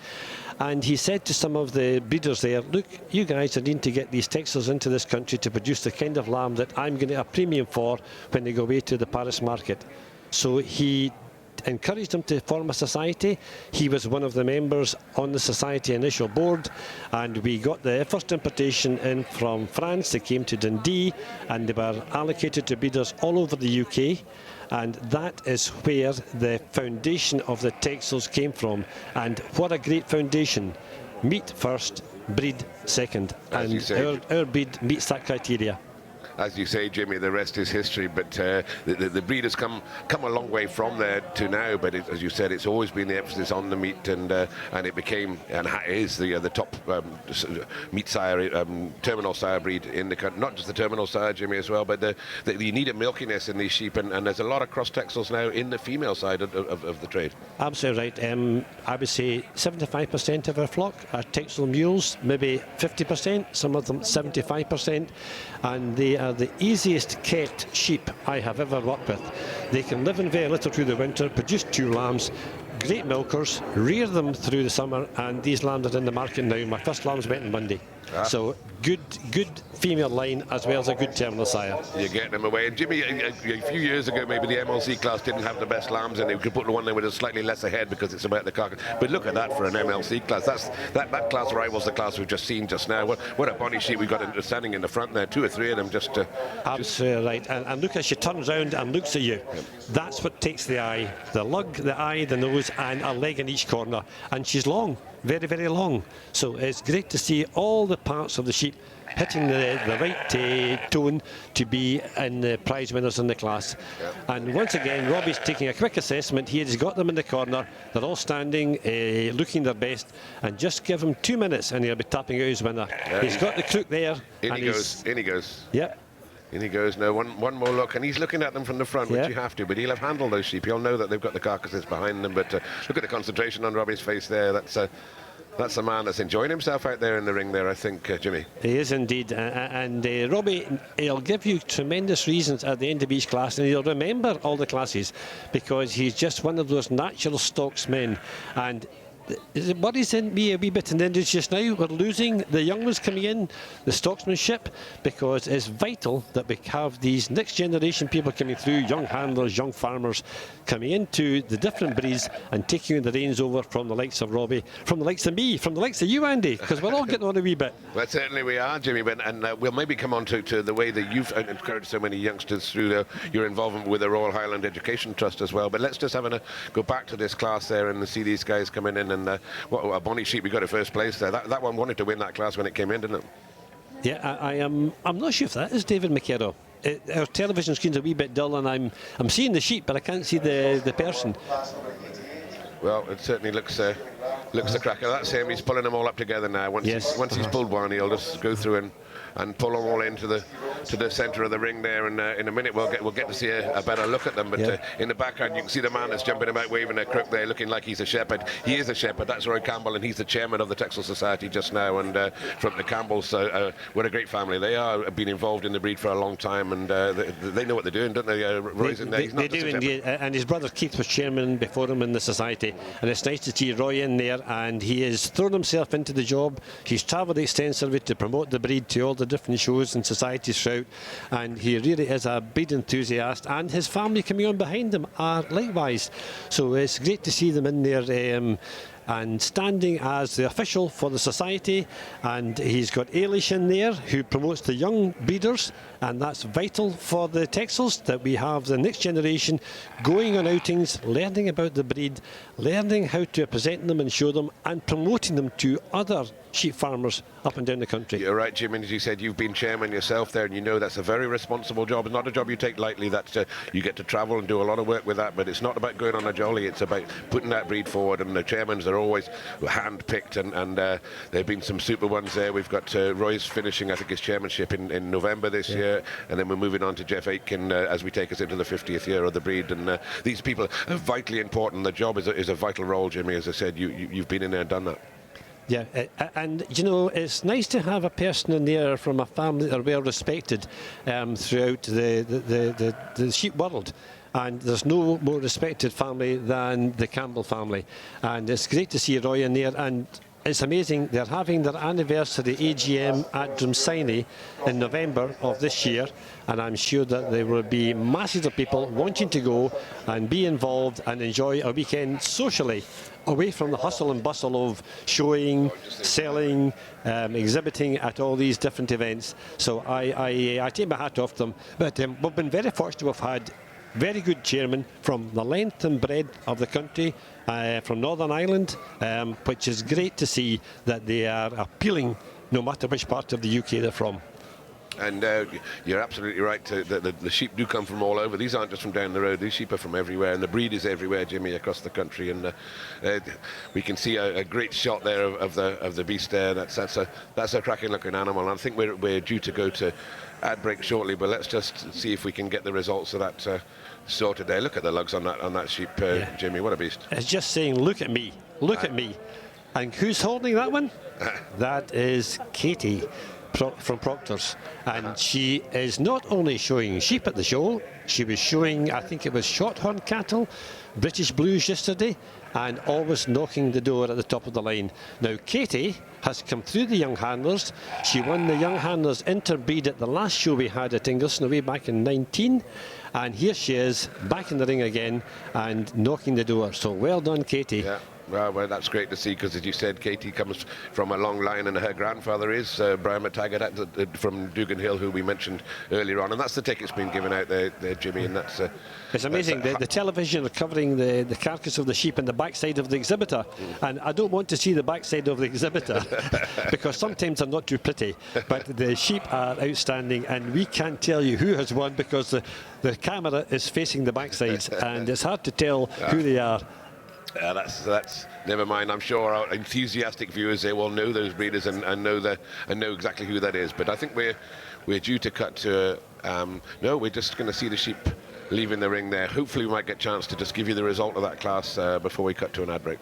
And he said to some of the breeders there, look, you guys are needing to get these TEXELs into this country to produce the kind of lamb that I'm going to have a premium for when they go away to the Paris market. So he encouraged them to form a society. He was one of the members on the society initial board, and we got the first importation in from France. They came to Dundee, and they were allocated to breeders all over the UK. And that is where the foundation of the TEXELs came from. And what a great foundation. Meat first, breed second. And our breed meets that criteria. As you say, Jimmy, the rest is history, but the breed has come a long way from there to now, but as you said, it's always been the emphasis on the meat, and it became, and is the top meat sire, terminal sire breed in the country. Not just the terminal sire, Jimmy, as well, but you need a milkiness in these sheep, and there's a lot of cross TEXELs now in the female side of the trade. Absolutely right. I would say 75% of our flock are TEXEL mules, maybe 50%, some of them 75%, and they are the easiest kept sheep I have ever worked with. They can live in very little through the winter, produce 2 lambs, great milkers, rear them through the summer, and these lambs are in the market now. My first lambs went on Monday. So good female line as well as a good terminal sire. You're getting them away. And Jimmy, a few years ago, maybe the MLC class didn't have the best lambs, and they could put the one there with a slightly less ahead because it's about the carcass. But look at that for an MLC class. That class rivals the class we've just seen just now. What a bonny sheep we've got standing in the front there. 2 or 3 of them just... Absolutely right. And look as she turns around and looks at you. That's what takes the eye. The lug, the eye, the nose, and a leg in each corner. And she's long. Very, very long. So it's great to see all the parts of the sheep hitting the right tone to be in the prize winners in the class. And once again, Robbie's taking a quick assessment. He has got them in the corner. They're all standing, looking their best. And just give him 2 minutes and he'll be tapping out his winner. He's got the crook there. In he goes. Yep. In he goes now, one more look, and he's looking at them from the front, which you have to, but he'll have handled those sheep. He'll know that they've got the carcasses behind them, but look at the concentration on Robbie's face there. That's a man that's enjoying himself out there in the ring there, I think, Jimmy. He is indeed, and Robbie, he'll give you tremendous reasons at the end of each class, and he'll remember all the classes because he's just one of those natural stocksmen. And it worries me a wee bit in the industry just now. We're losing the young ones coming in, the stocksmanship, because it's vital that we have these next generation people coming through, young handlers, young farmers, coming into the different breeds and taking the reins over from the likes of Robbie, from the likes of me, from the likes of you, Andy, because we're all getting on a wee bit. Well, certainly we are, Jimmy, and we'll maybe come on to the way that you've encouraged so many youngsters through your involvement with the Royal Highland Education Trust as well. But let's just go back to this class there and see these guys coming in. And what a bonny sheep we got at first place there. That one wanted to win that class when it came in, didn't it? Yeah, I'm not sure if that is David McKerrow. Our television screen's a wee bit dull, and I'm seeing the sheep, but I can't see the person. Well, it certainly looks a cracker. That's him. He's pulling them all up together now. Once he's pulled one, he'll just go through and pull them all into the centre of the ring there, and in a minute we'll get to see a better look at them. But in the background you can see the man that's jumping about waving a crook there, looking like he's a shepherd. He is a shepherd. That's Roy Campbell, and he's the chairman of the TEXEL Society just now, and from the Campbells. What a great family they are. Been involved in the breed for a long time, and they know what they're doing, don't they? Roy's in there. He's not they do indeed, and his brother Keith was chairman before him in the society, and it's nice to see Roy in there, and he has thrown himself into the job. He's travelled extensively to promote the breed to all the different shows and societies throughout, and he really is a breed enthusiast, and his family coming on behind him are likewise. So it's great to see them in there and standing as the official for the society. And he's got Ailish in there who promotes the young breeders, and that's vital for the TEXELs, that we have the next generation going on outings, learning about the breed, learning how to present them and show them, and promoting them to other sheep farmers up and down the country. You're right, Jim, and as you said, you've been chairman yourself there, and you know that's a very responsible job. It's not a job you take lightly. That's you get to travel and do a lot of work with that, but it's not about going on a jolly. It's about putting that breed forward, and the chairmans are always hand-picked, and there have been some super ones there. We've got Roy's finishing, I think, his chairmanship in November this year, and then we're moving on to Jeff Aitken as we take us into the 50th year of the breed. And these people are vitally important. The job is a vital role, Jimmy. As I said, you've been in there and done that. Yeah, and you know, it's nice to have a person in there from a family that are well respected throughout the sheep world. And there's no more respected family than the Campbell family. And it's great to see Roy in there. And it's amazing, they're having their anniversary AGM at Drumsiny in November of this year, and I'm sure that there will be masses of people wanting to go and be involved and enjoy a weekend socially, away from the hustle and bustle of showing, selling, exhibiting at all these different events. So I take my hat off to them. But we've been very fortunate. We've had very good chairman from the length and breadth of the country, from Northern Ireland, which is great to see that they are appealing no matter which part of the UK they're from. And you're absolutely right. The sheep do come from all over. These aren't just from down the road. These sheep are from everywhere, and the breed is everywhere, Jimmy, across the country. And we can see a great shot there of the beast there. That's a cracking-looking animal. And I think we're due to go to ad break shortly, but let's just see if we can get the results of that sorted there. Look at the lugs on that sheep, Jimmy. What a beast! It's just saying, look at me, look at me. And who's holding that one? That is Katie from Proctor's, and she is not only showing sheep at the show, she was showing, I think it was shorthorn cattle, British Blues yesterday, and always knocking the door at the top of the line. Now Katie has come through the young handlers. She won the young handlers INTERBREED at the last show we had at Ingliston way back in 19, and here she is back in the ring again and knocking the door. So well done, Katie. Yeah. Well, that's great to see, because as you said, Katie comes from a long line, and her grandfather is Brian McTaggart from Dugan Hill, who we mentioned earlier on, and that's the ticket's been given out there, Jimmy, and that's... it's amazing. The television are covering the carcass of the sheep and the backside of the exhibitor, and I don't want to see the backside of the exhibitor because sometimes they're not too pretty, but the sheep are outstanding, and we can't tell you who has won because the camera is facing the backsides, and it's hard to tell who they are. That's never mind. I'm sure our enthusiastic viewers there will know those breeders and know exactly who that is. But I think we're due to cut to no, we're just going to see the sheep leaving the ring there. Hopefully we might get a chance to just give you the result of that class before we cut to an ad break.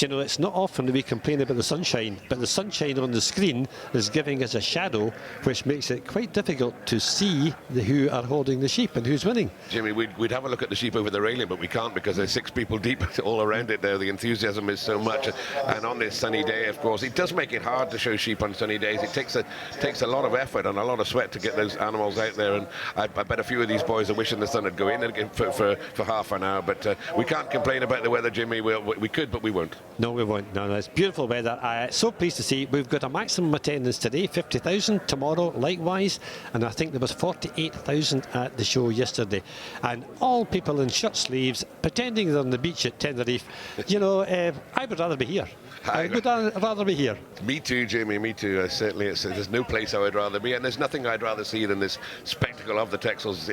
you know, it's not often that we complain about the sunshine, but the sunshine on the screen is giving us a shadow, which makes it quite difficult to see who are holding the sheep and who's winning. Jimmy, we'd have a look at the sheep over the railing, but we can't because there's 6 people deep all around it there. The enthusiasm is so much. And on this sunny day, of course, it does make it hard to show sheep on sunny days. It takes a lot of effort and a lot of sweat to get those animals out there. And I bet a few of these boys are wishing the sun would go in again for half an hour. But we can't complain about the weather, Jimmy. We could, but we won't. No, we won't. No, it's beautiful weather. So pleased to see we've got a maximum attendance today, 50,000. Tomorrow, likewise. And I think there was 48,000 at the show yesterday. And all people in shirt sleeves pretending they're on the beach at Tenerife. You know, I would rather be here. I would rather be here. Me too, Jamie, me too. Certainly, there's no place I would rather be, and there's nothing I'd rather see than this spectacle of the TEXELs,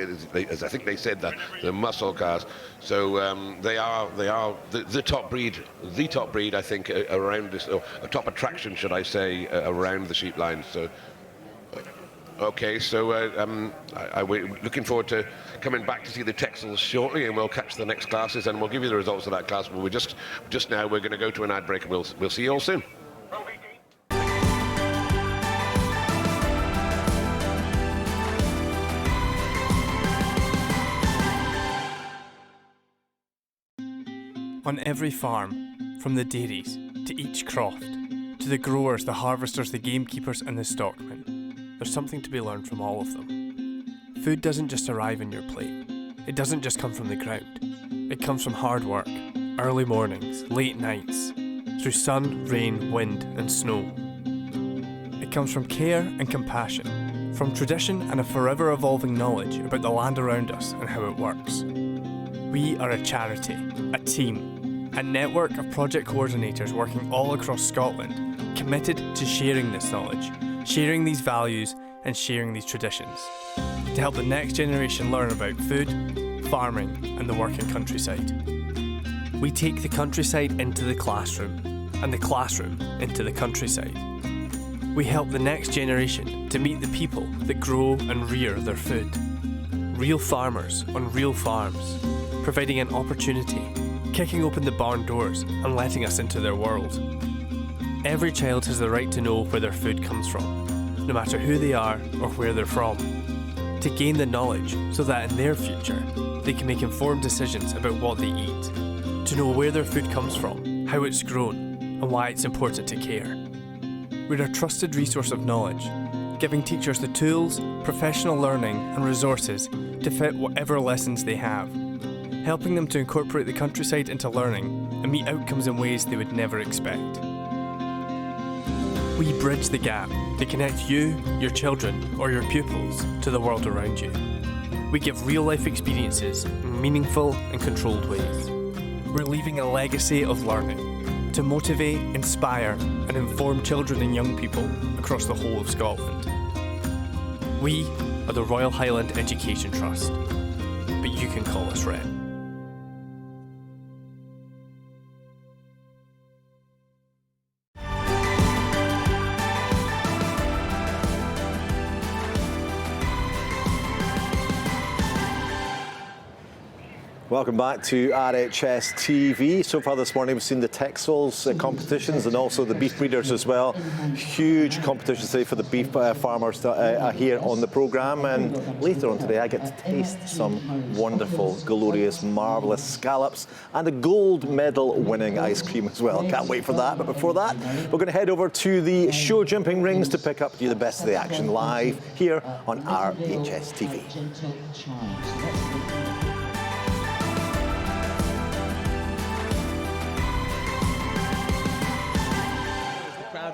as I think they said, the muscle cars. So they are the top breed, I think, around this, or a top attraction, should I say, around the sheep line. So. Okay, so we're looking forward to coming back to see the TEXELs shortly, and we'll catch the next classes, and we'll give you the results of that class. But we're just now we're going to go to an ad break, and we'll see you all soon. On every farm, from the dairies to each croft, to the growers, the harvesters, the gamekeepers and the stockmen, there's something to be learned from all of them. Food doesn't just arrive on your plate. It doesn't just come from the ground. It comes from hard work, early mornings, late nights, through sun, rain, wind and snow. It comes from care and compassion, from tradition and a forever evolving knowledge about the land around us and how it works. We are a charity, a team, a network of project coordinators working all across Scotland, committed to sharing this knowledge, sharing these values and sharing these traditions to help the next generation learn about food, farming and the working countryside. We take the countryside into the classroom and the classroom into the countryside. We help the next generation to meet the people that grow and rear their food. Real farmers on real farms, providing an opportunity, kicking open the barn doors and letting us into their world. Every child has the right to know where their food comes from, no matter who they are or where they're from, to gain the knowledge so that in their future they can make informed decisions about what they eat, to know where their food comes from, how it's grown, and why it's important to care. We're a trusted resource of knowledge, giving teachers the tools, professional learning and resources to fit whatever lessons they have, helping them to incorporate the countryside into learning and meet outcomes in ways they would never expect. We bridge the gap to connect you, your children, or your pupils to the world around you. We give real-life experiences in meaningful and controlled ways. We're leaving a legacy of learning to motivate, inspire, and inform children and young people across the whole of Scotland. We are the Royal Highland Education Trust, but you can call us RHET. Welcome back to RHS TV. So far this morning we've seen the TEXELs competitions and also the beef breeders as well. Huge competition today for the beef farmers here on the programme, and later on today I get to taste some wonderful, glorious, marvellous scallops and a gold medal winning ice cream as well. Can't wait for that, but before that we're going to head over to the show jumping rings to pick up the best of the action live here on RHS TV.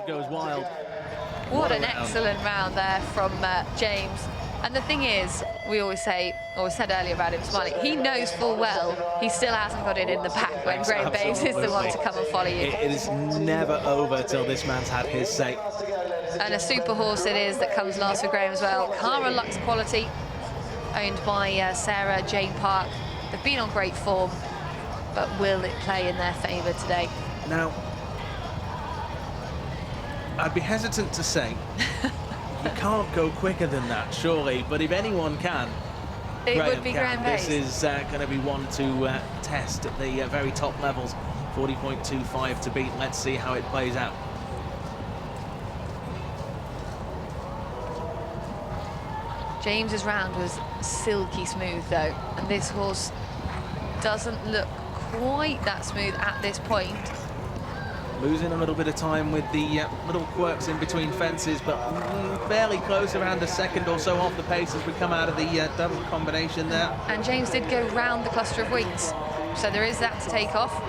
Goes wild. What an excellent round there from James. And the thing is, we always say, or said earlier about him smiling, he knows full well he still hasn't got it in the pack when Graham Baines is the one to come and follow you. It is never over till this man's had his say. And a super horse it is that comes last for Graham as well. Cara Lux Quality, owned by Sarah Jane Park. They've been on great form, but will it play in their favour today? Now, I'd be hesitant to say you can't go quicker than that, surely, but if anyone can, it would be Graham Baines. This is going to be one to test at the very top levels 40.25 to beat. Let's see how it plays out. James's round was silky smooth though, and this horse doesn't look quite that smooth at this point. Losing a little bit of time with the little quirks in between fences, but fairly close, around a second or so off the pace as we come out of the double combination there. And James did go round the cluster of wings, so there is that to take off.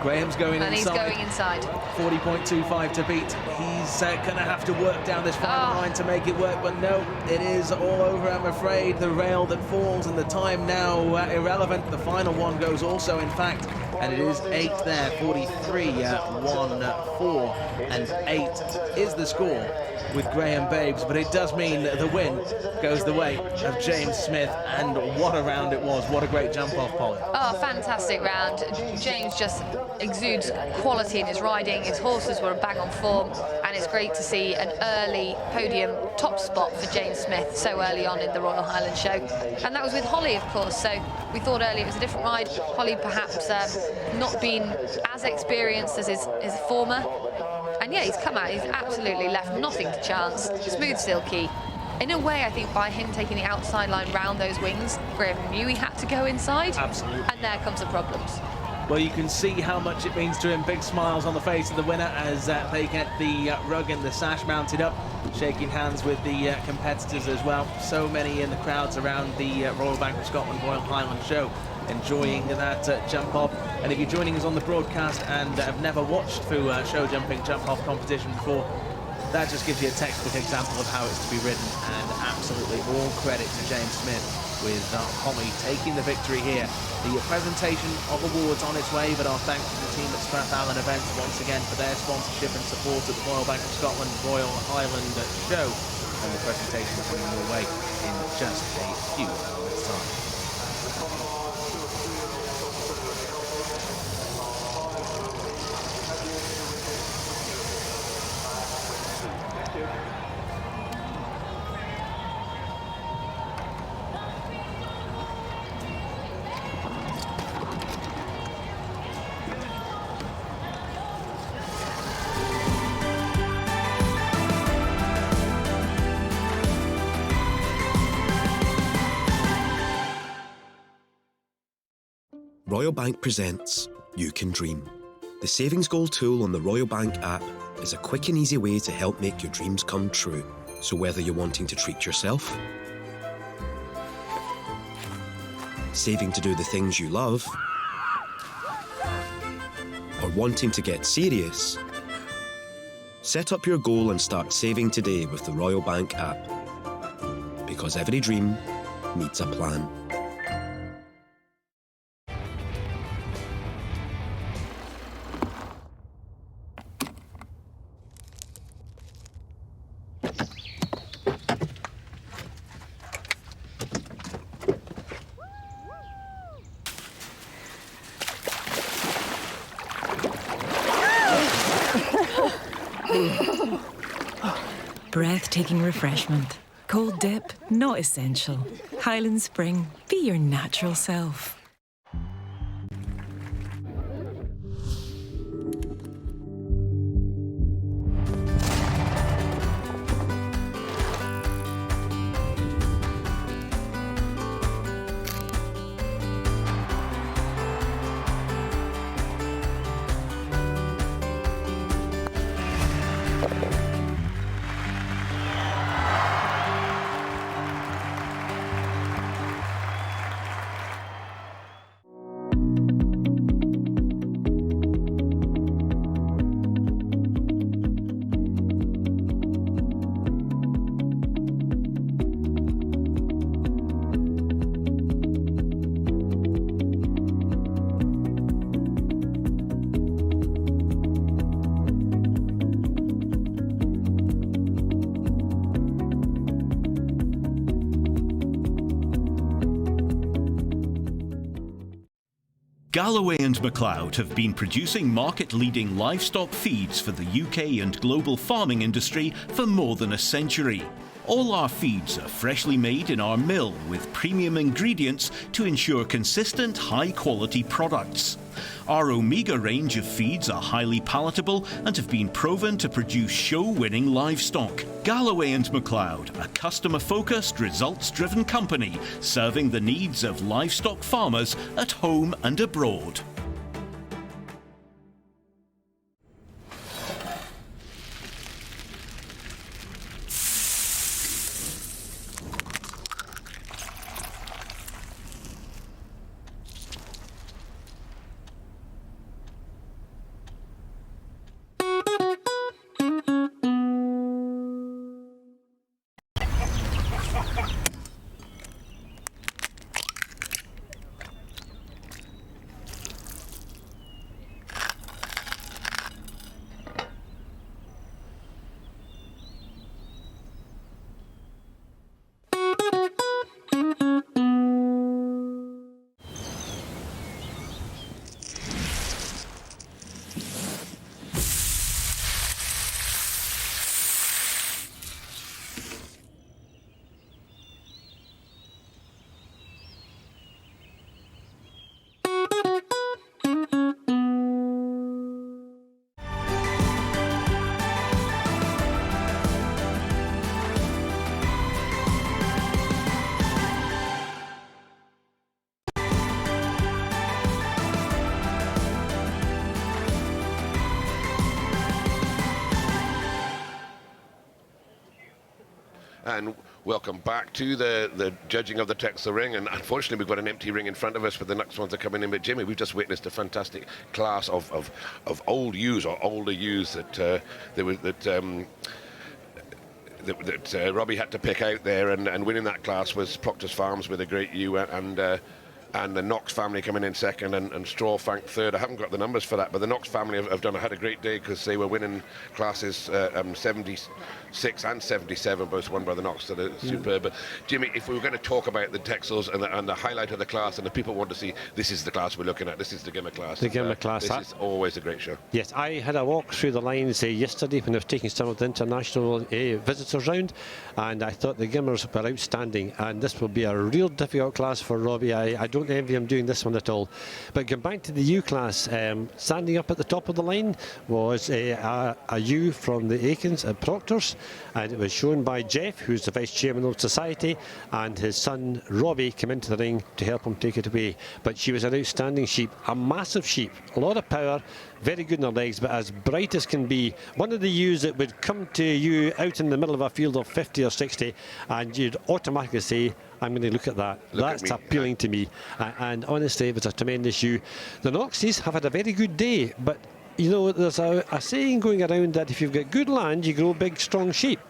Graham's going and inside. And he's going inside. 40.25 to beat. He's going to have to work down this final line to make it work, but no, it is all over, I'm afraid. The rail that falls and the time now irrelevant. The final one goes also, in fact, and it is 8 there. 43, 1, 4, and 8 is the score with Graham Babes, but it does mean that the win goes the way of James Smith, and what a round it was. What a great jump off, Polly. Oh, fantastic round. James just exudes quality in his riding. His horses were a bang on form, and it's great to see an early podium top spot for James Smith so early on in the Royal Highland Show. And that was with Holly, of course, so we thought earlier it was a different ride. Holly perhaps not been as experienced as his former. And yeah, he's come out, he's absolutely left nothing to chance. Smooth, silky. In a way, I think by him taking the outside line round those wings, Graham knew he had to go inside. Absolutely. And there comes the problems. Well, you can see how much it means to him. Big smiles on the face of the winner as they get the rug and the sash mounted up, shaking hands with the competitors as well. So many in the crowds around the Royal Bank of Scotland Royal Highland Show, enjoying that jump off. And if you're joining us on the broadcast and have never watched through show jumping jump off competition before, that just gives you a textbook example of how it's to be ridden, and absolutely all credit to James Smith with Holly taking the victory here. The presentation of awards on its way, but our thanks to the team at Strathallan Events once again for their sponsorship and support at the Royal Bank of Scotland Royal Highland Show, and the presentation is coming your way in just a few moments' time. Royal Bank presents You Can Dream. The savings goal tool on the Royal Bank app is a quick and easy way to help make your dreams come true. So whether you're wanting to treat yourself, saving to do the things you love, or wanting to get serious, set up your goal and start saving today with the Royal Bank app. Because every dream needs a plan. Breathtaking refreshment. Cold dip, not essential. Highland Spring, be your natural self. Galloway and MacLeod have been producing market-leading livestock feeds for the UK and global farming industry for more than a century. All our feeds are freshly made in our mill with premium ingredients to ensure consistent, high-quality products. Our Omega range of feeds are highly palatable and have been proven to produce show-winning livestock. Galloway and MacLeod, a customer-focused, results-driven company serving the needs of livestock farmers at home and abroad. And welcome back to the judging of the TEXEL ring. And unfortunately, we've got an empty ring in front of us for the next ones that are coming in. But Jimmy, we've just witnessed a fantastic class of old ewes or older ewes that Robbie had to pick out there, and winning that class was Proctor's Farms with a great ewe, and the Knox family coming in second, and Strawfank third. I haven't got the numbers for that, but the Knox family have had a great day because they were winning classes 76 and 77, both won by the Knox, so they're superb. But Jimmy, if we were going to talk about the TEXELs and the highlight of the class, and the people want to see, this is the class we're looking at, this is the Gimmer class. The Gimmer class. This is always a great show. Yes, I had a walk through the lines yesterday when I was taking some of the international visitors round, and I thought the Gimmers were outstanding, and this will be a real difficult class for Robbie. I don't envy him doing this one at all. But going back to the U class, standing up at the top of the line was a ewe from the Aikens at Proctor's, and it was shown by Jeff, who's the vice chairman of the society, and his son Robbie came into the ring to help him take it away. But she was an outstanding sheep, a massive sheep, a lot of power, very good in her legs, but as bright as can be. One of the ewes that would come to you out in the middle of a field of 50 or 60, and you'd automatically say, I'm going to look at that. That's appealing to me. And honestly, it was a tremendous ewe. The Knoxes have had a very good day, but you know, there's a saying going around that if you've got good land, you grow big, strong sheep.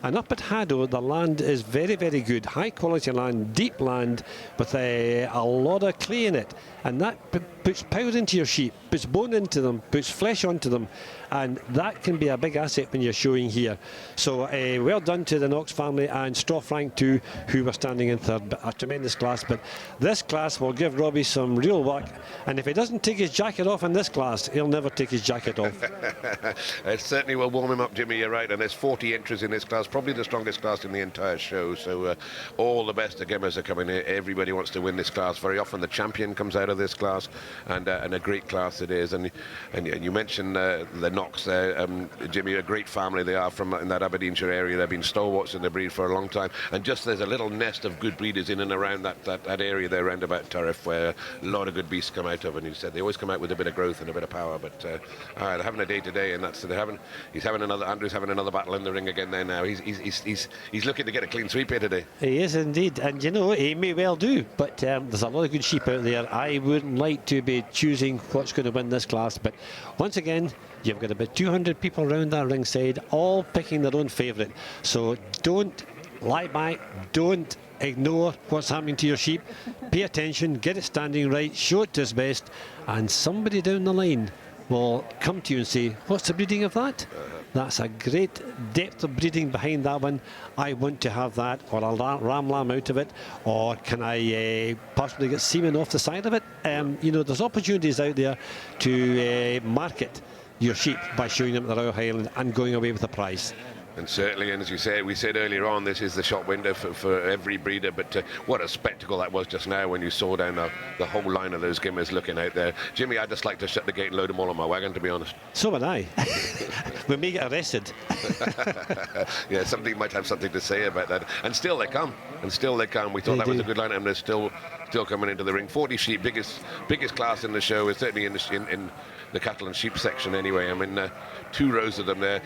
And up at Haddo, the land is very, very good. High quality land, deep land, with a lot of clay in it. And that puts power into your sheep, puts bone into them, puts flesh onto them. And that can be a big asset when you're showing here. So well done to the Knox family and Strawfrank too, who were standing in third. A tremendous class. But this class will give Robbie some real work. And if he doesn't take his jacket off in this class, he'll never take his jacket off. It certainly will warm him up, Jimmy, you're right. And there's 40 entries in this class, probably the strongest class in the entire show. So all the best Gimmers are coming in. Everybody wants to win this class. Very often the champion comes out of this class, and a great class it is. And you mentioned the Knox there, Jimmy, a great family they are from in that Aberdeenshire area. They've been stalwarts in the breed for a long time, and just there's a little nest of good breeders in and around that area there around about Turriff, where a lot of good beasts come out of. And he said they always come out with a bit of growth and a bit of power. But they're having a day today, and Andrew's having another battle in the ring again there now. He's looking to get a clean sweep here today. He is indeed, and you know, he may well do, but there's a lot of good sheep out there. I wouldn't like to be choosing what's going to win this class, but once again, you've got about 200 people around that ringside, all picking their own favourite. So don't lie back, don't ignore what's happening to your sheep. Pay attention, get it standing right, show it to its best, and somebody down the line will come to you and say, what's the breeding of that? That's a great depth of breeding behind that one. I want to have that, or a ram lamb out of it, or can I possibly get semen off the side of it? You know, there's opportunities out there to market your sheep by showing them at the Royal Highland and going away with a prize. And certainly, and as you said, we said earlier on, this is the shop window for every breeder, but what a spectacle that was just now when you saw down the whole line of those skimmers looking out there. Jimmy, I'd just like to shut the gate and load them all on my wagon, to be honest. So would I. We may get arrested. Yeah, somebody might have something to say about that. And still they come. And still they come. We thought that was a good line, and they're still coming into the ring. 40 sheep, biggest class in the show, is certainly in the cattle and sheep section anyway. I mean, 2 rows of them there.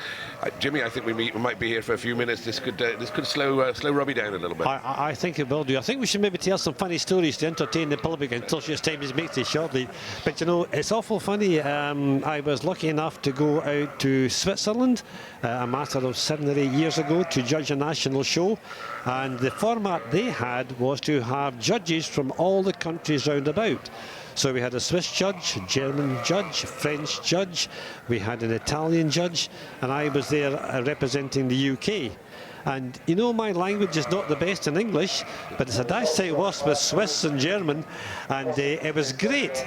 Jimmy, I think we might be here for a few minutes. This could slow Robbie down a little bit. I think it will do. I think we should maybe tell some funny stories to entertain the public until such time as makes it shortly. But you know, it's awful funny. I was lucky enough to go out to Switzerland a matter of 7 or 8 years ago to judge a national show, and the format they had was to have judges from all the countries round about. So we had a Swiss judge, a German judge, a French judge, we had an Italian judge, and I was there representing the UK. And you know, my language is not the best in English, but it's a dash sight worse with Swiss and German, and it was great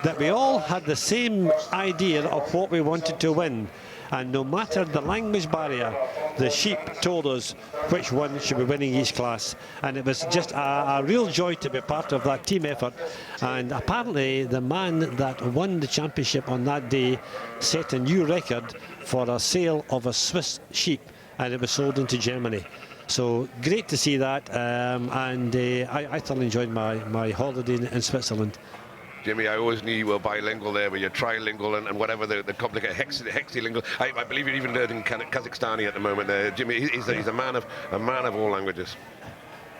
that we all had the same idea of what we wanted to win. And no matter the language barrier, the sheep told us which one should be winning each class. And it was just a real joy to be part of that team effort. And apparently the man that won the championship on that day set a new record for a sale of a Swiss sheep, and it was sold into Germany. So great to see that, and I thoroughly enjoyed my holiday in Switzerland. Jimmy, I always knew you were bilingual there, but you're trilingual and whatever the complicated hexalingual. I believe you're even learning Kazakhstani at the moment there. Jimmy, he's a man of all languages.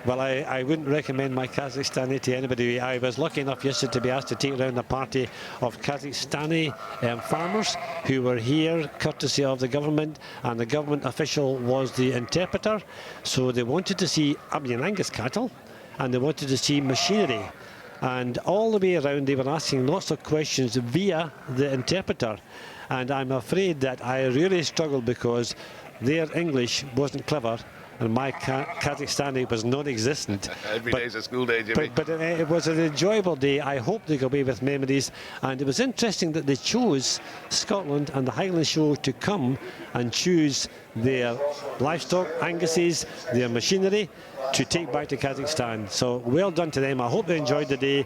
Well, I wouldn't recommend my Kazakhstani to anybody. I was lucky enough yesterday to be asked to take around a party of Kazakhstani farmers who were here courtesy of the government, and the government official was the interpreter. So they wanted to see Aberdeen Angus cattle, and they wanted to see machinery. And all the way around they were asking lots of questions via the interpreter. And I'm afraid that I really struggled because their English wasn't clever and my Kazakhstani was non-existent. Every day's a school day, Jimmy. But it was an enjoyable day. I hope they go away with memories. And it was interesting that they chose Scotland and the Highland Show to come and choose their livestock, Angus's, their machinery, to take back to Kazakhstan. So well done to them. I hope they enjoyed the day.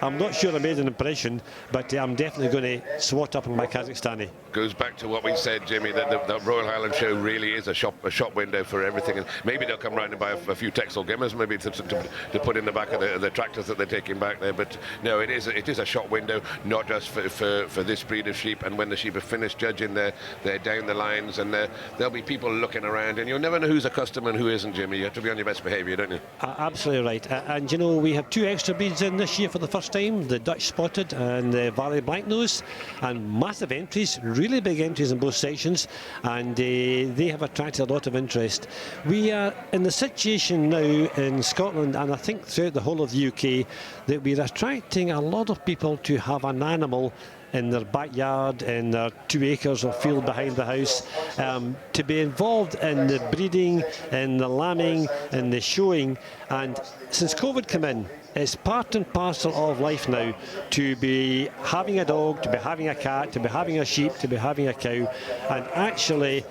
I'm not sure I made an impression, but I'm definitely going to swat up on my Kazakhstani. Goes back to what we said, Jimmy, that the Royal Highland Show really is a shop window for everything. And maybe they'll come round and buy a few TEXEL gimmers, maybe to put in the back of the tractors that they're taking back there. But no, it is a shop window, not just for this breed of sheep. And when the sheep are finished judging, they're down the lines, and there'll be people looking around, and you'll never know who's a customer and who isn't, Jimmy. You have to be on your best behaviour, don't you? Absolutely right. And you know, we have 2 extra breeds in this year for the first time, the Dutch Spotted and the Valley Blacknose, and massive entries, really big entries in both sections, and they have attracted a lot of interest. We are in the situation now in Scotland, and I think throughout the whole of the UK, that we're attracting a lot of people to have an animal in their backyard, in their 2 acres of field behind the house, to be involved in the breeding, in the lambing, in the showing. And since COVID came in, it's part and parcel of life now to be having a dog, to be having a cat, to be having a sheep, to be having a cow, and actually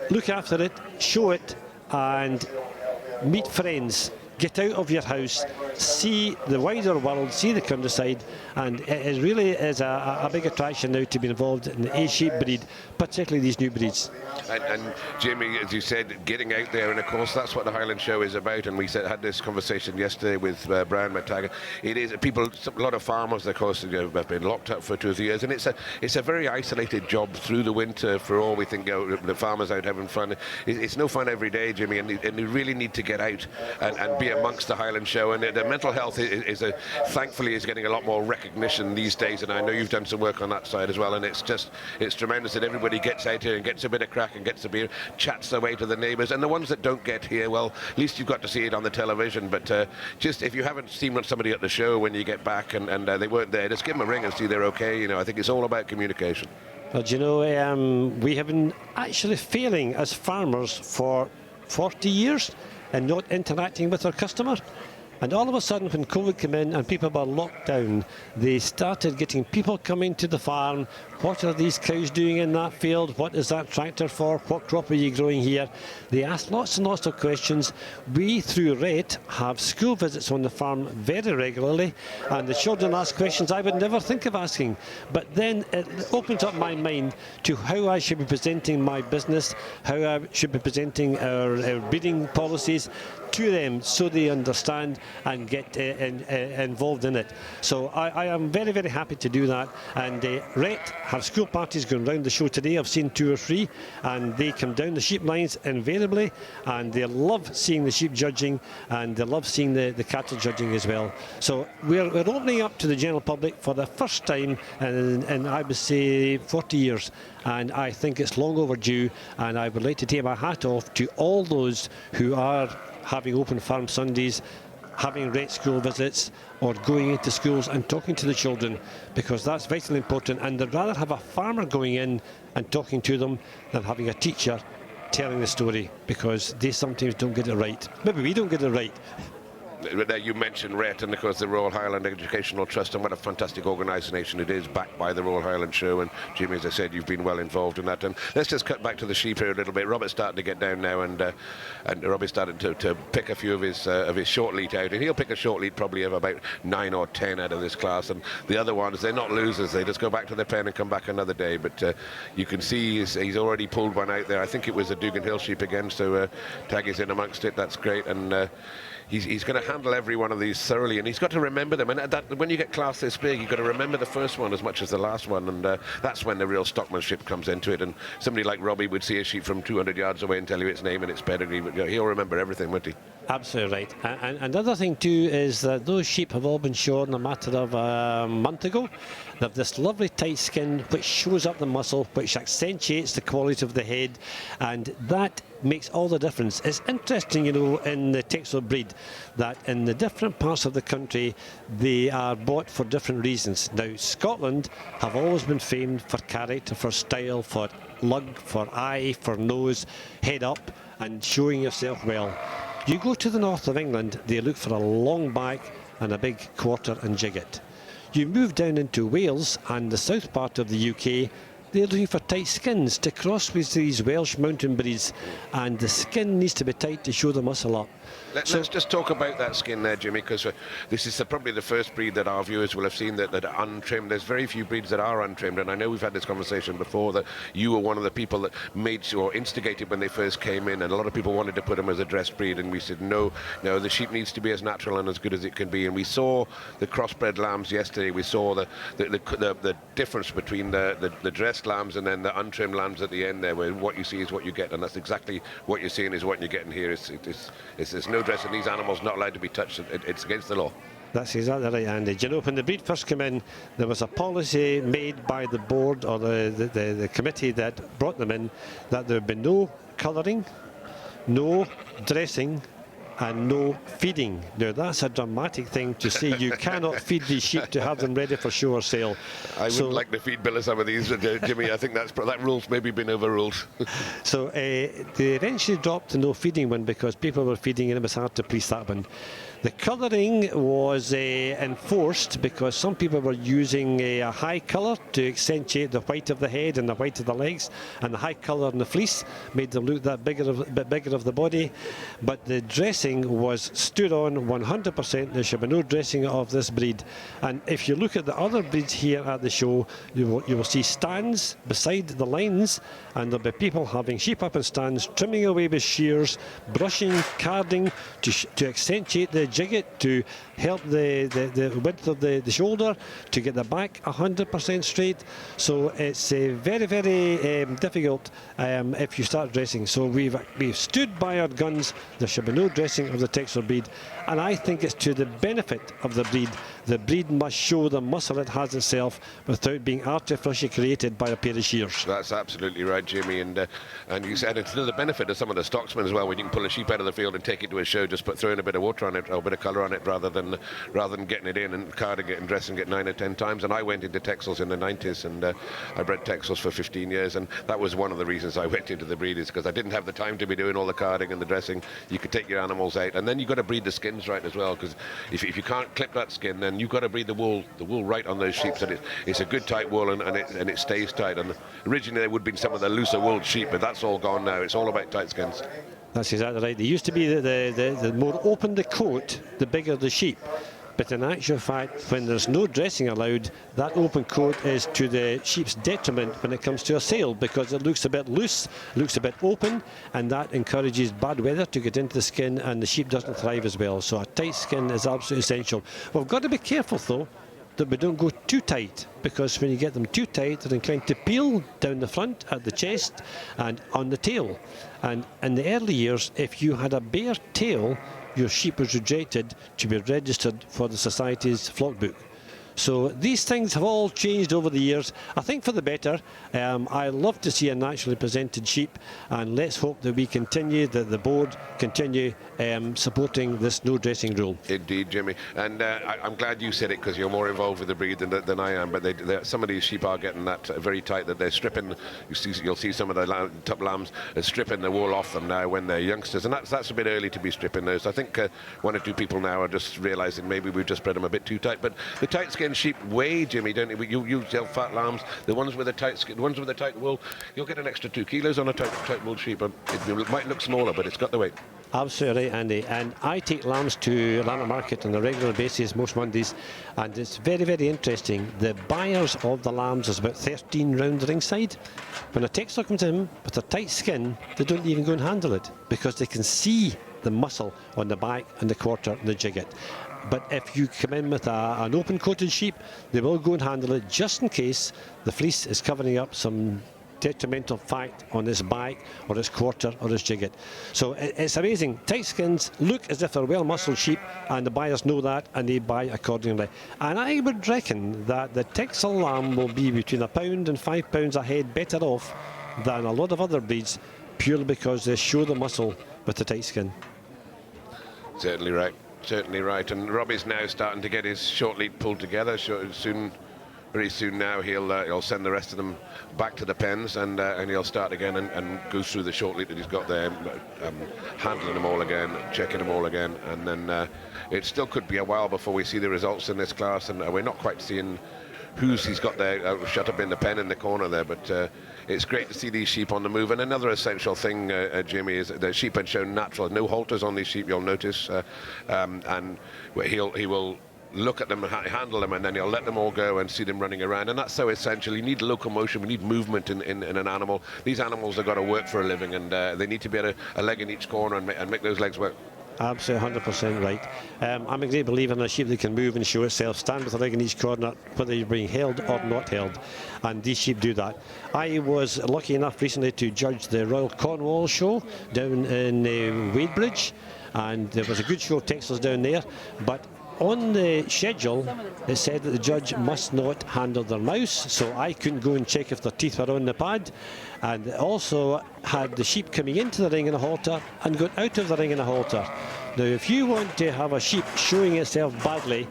look after it, show it, and meet friends. Get out of your house, see the wider world, see the countryside, and it really is a big attraction now to be involved in the A-sheep breed, particularly these new breeds. And Jimmy, as you said, getting out there, and of course that's what the Highland Show is about. And we had this conversation yesterday with Brian McTaggart. It is a lot of farmers, of course, have been locked up for 2 or 3 years, and it's a very isolated job through the winter. For all we think, the farmers out having fun. It's no fun every day, Jimmy, and you really need to get out and be amongst the Highland Show. And the mental health thankfully is getting a lot more recognition these days, and I know you've done some work on that side as well. And it's tremendous that everybody gets out here and gets a bit of crack and gets a beer, chats their way to the neighbours. And the ones that don't get here, well, at least you've got to see it on the television. But just if you haven't seen somebody at the show when you get back and they weren't there, just give them a ring and see they're okay. You know, I think it's all about communication. Well, do you know, we have been actually failing as farmers for 40 years and not interacting with our customer. And all of a sudden, when COVID came in and people were locked down, they started getting people coming to the farm. What are these cows doing in that field? What is that tractor for? What crop are you growing here? They asked lots and lots of questions. We, through RET, have school visits on the farm very regularly, and the children ask questions I would never think of asking. But then it opens up my mind to how I should be presenting my business, how I should be presenting our breeding policies to them so they understand and get involved in it. So I am very, very happy to do that. And RET have school parties going round the show today. I've seen 2 or 3, and they come down the sheep lines invariably, and they love seeing the sheep judging, and they love seeing the cattle judging as well. So we're opening up to the general public for the first time in I would say 40 years. And I think it's long overdue, and I would like to take my hat off to all those who are having open farm Sundays, having RET school visits, or going into schools and talking to the children, because that's vitally important. And they'd rather have a farmer going in and talking to them than having a teacher telling the story, because they sometimes don't get it right. Maybe we don't get it right. You mentioned RET and of course the Royal Highland Educational Trust, and what a fantastic organisation it is, backed by the Royal Highland Show. And Jimmy, as I said, you've been well involved in that. And let's just cut back to the sheep here a little bit. Robert's starting to get down now, and Robbie's starting to pick a few of his short lead out, and he'll pick a short lead probably of about 9 or 10 out of this class. And the other ones, they're not losers, they just go back to their pen and come back another day. But you can see he's already pulled one out there. I think it was a Dugan Hill sheep again, so Taggy's in amongst it. That's great. And he's going to handle every one of these thoroughly, and he's got to remember them. And when you get class this big, you've got to remember the first one as much as the last one, and that's when the real stockmanship comes into it. And somebody like Robbie would see a sheep from 200 yards away and tell you its name and its pedigree, but he'll remember everything, won't he? Absolutely right. And another thing too is that those sheep have all been shorn a matter of a month ago. They have this lovely tight skin which shows up the muscle, which accentuates the quality of the head, and that makes all the difference. It's interesting, you know, in the TEXEL breed, that in the different parts of the country they are bought for different reasons. Now, Scotland have always been famed for character, for style, for lug, for eye, for nose, head up, and showing yourself well. You go to the north of England, they look for a long back and a big quarter and jigget. You move down into Wales and the south part of the UK, they're looking for tight skins to cross with these Welsh mountain breeds, and the skin needs to be tight to show the muscle up. Let's just talk about that skin there, Jimmy, because this is probably the first breed that our viewers will have seen that are untrimmed. There's very few breeds that are untrimmed, and I know we've had this conversation before that you were one of the people that made or instigated when they first came in, and a lot of people wanted to put them as a dressed breed, and we said no, the sheep needs to be as natural and as good as it can be. And we saw the crossbred lambs yesterday. We saw the difference between the dressed lambs and then the untrimmed lambs at the end there, where what you see is what you get, and that's exactly what you're seeing is what you're getting here. There's no dress, and these animals not allowed to be touched. It's against the law. That's exactly right, Andy. You know, when the breed first came in, there was a policy made by the board or the committee that brought them in that there would be no colouring, no dressing, and no feeding. Now that's a dramatic thing to say. You cannot feed these sheep to have them ready for show or sale. I wouldn't like to feed Bill some of these, Jimmy. I think that rule's maybe been overruled. So they eventually dropped the no feeding one because people were feeding and it was hard to police that one. The colouring was enforced because some people were using a high colour to accentuate the white of the head and the white of the legs, and the high colour in the fleece made them look that bit bigger of the body. But the dressing was stood on 100%. There should be no dressing of this breed. And if you look at the other breeds here at the show, you will see stands beside the lines, and there'll be people having sheep up in stands, trimming away with shears, brushing, carding to accentuate the jigget, to help the width of the shoulder, to get the back 100% straight. So it's very, very difficult if you start dressing. So we've stood by our guns. There should be no dressing of the TEXEL breed, and I think it's to the benefit of the breed. The breed must show the muscle it has itself without being artificially created by a pair of shears. That's absolutely right, Jimmy, and you said it's to the benefit of some of the stocksmen as well, when you can pull a sheep out of the field and take it to a show, just throwing a bit of water on it or a bit of colour on it rather than getting it in and carding it and dressing it 9 or 10 times. And I went into TEXELs in the 90s, and I bred TEXELs for 15 years, and that was one of the reasons I went into the breed, is because I didn't have the time to be doing all the carding and the dressing. You could take your animal animals out, and then you've got to breed the skins right as well, because if you can't clip that skin, then you've got to breed the wool right on those sheep, so that it's a good tight wool and it stays tight. And originally there would have been some of the looser wooled sheep, but that's all gone now. It's all about tight skins. That's exactly right. They used to be the more open the coat, the bigger the sheep. But in actual fact, when there's no dressing allowed, that open coat is to the sheep's detriment when it comes to a sale, because it looks a bit loose, looks a bit open, and that encourages bad weather to get into the skin, and the sheep doesn't thrive as well. So a tight skin is absolutely essential. We've got to be careful though that we don't go too tight, because when you get them too tight, they're inclined to peel down the front, at the chest, and on the tail. And in the early years, if you had a bare tail, your sheep was rejected to be registered for the Society's flock book. So these things have all changed over the years, I think for the better. I love to see a naturally presented sheep, and let's hope that we continue, that the board continue supporting this no dressing rule. Indeed, Jimmy. And I'm glad you said it, because you're more involved with the breed than I am, but some of these sheep are getting that very tight that they're stripping. You'll see some of the top lambs stripping the wool off them now when they're youngsters, and that's a bit early to be stripping those. I think one or two people now are just realising maybe we've just bred them a bit too tight, but the tight skin sheep weigh, Jimmy, don't you? You sell fat lambs, the ones with the tight skin, the ones with the tight wool, you'll get an extra 2 kilos on a tight wool sheep. It might look smaller, but it's got the weight. Absolutely right, Andy. And I take lambs to Atlanta Market on a regular basis most Mondays, and it's very, very interesting. The buyers of the lambs is about 13 round the ringside. When a TEXEL comes in with a tight skin, they don't even go and handle it, because they can see the muscle on the back and the quarter and the jigget. But if you come in with an open coated sheep, they will go and handle it, just in case the fleece is covering up some detrimental fact on its back or its quarter or its jigget. So it's amazing. Tight skins look as if they're well muscled sheep, and the buyers know that, and they buy accordingly. And I would reckon that the TEXEL lamb will be between £1 and £5 a head better off than a lot of other breeds, purely because they show the muscle with the tight skin. Certainly right. Certainly right, and Robbie's now starting to get his short lead pulled together. Very soon now he'll send the rest of them back to the pens, and he'll start again and go through the short lead that he's got there, handling them all again, checking them all again, and then it still could be a while before we see the results in this class, and we're not quite seeing who's he's got there shut up in the pen in the corner there, but it's great to see these sheep on the move. And another essential thing, Jimmy, is the sheep had shown natural, no halters on these sheep, you'll notice, and he will look at them and handle them, and then he'll let them all go and see them running around. And that's so essential. You need locomotion, we need movement in an animal. These animals have got to work for a living, and they need to be a leg in each corner and make those legs work. Absolutely 100% right. I'm a great believer in a sheep that can move and show itself, stand with a leg in each corner, whether you're being held or not held, and these sheep do that. I was lucky enough recently to judge the Royal Cornwall show down in Wadebridge, and there was a good show of TEXELs down there, but on the schedule it said that the judge must not handle their mouse, so I couldn't go and check if their teeth were on the pad, and it also had the sheep coming into the ring in a halter and going out of the ring in a halter. Now if you want to have a sheep showing itself badly,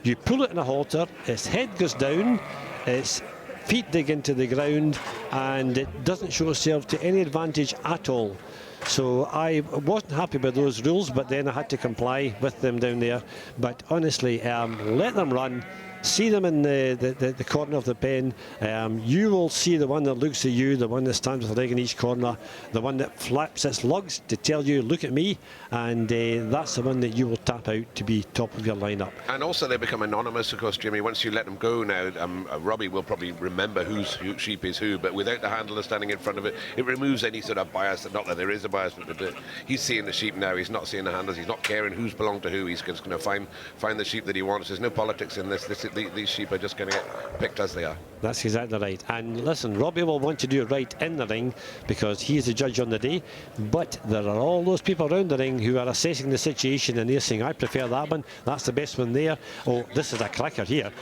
you pull it in a halter, its head goes down, its feet dig into the ground, and it doesn't show itself to any advantage at all. So I wasn't happy with those rules, but then I had to comply with them down there. But honestly, let them run. See them in the corner of the pen. You will see the one that looks at you, the one that stands with a leg in each corner, the one that flaps its lugs to tell you, look at me, and that's the one that you will tap out to be top of your lineup. And also they become anonymous, of course, Jimmy. Once you let them go now, Robbie will probably remember whose sheep is who, but without the handler standing in front of it, it removes any sort of bias. Not that there is a bias, but he's seeing the sheep now, he's not seeing the handlers, he's not caring who's belonged to who, he's just going to find the sheep that he wants. There's no politics in this. These sheep are just going to get picked as they are. That's exactly right. And listen, Robbie will want to do it right in the ring because he is the judge on the day, but there are all those people around the ring who are assessing the situation, and they're saying, I prefer that one, that's the best one there, oh, this is a cracker here.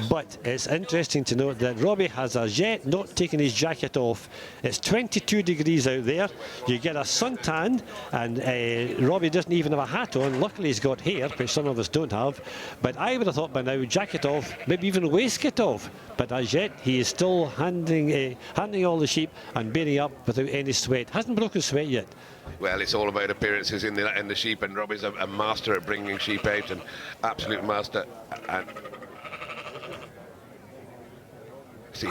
But it's interesting to note that Robbie has as yet not taken his jacket off. It's 22 degrees out there, you get a suntan, and Robbie doesn't even have a hat on. Luckily he's got hair, which some of us don't have, but I would have thought by now, jacket off, of, maybe even a waistcoat of. But as yet, he is still handling all the sheep and bearing up without any sweat. Hasn't broken sweat yet. Well, it's all about appearances in the sheep, and Rob is a master at bringing sheep out, and absolute master. And he's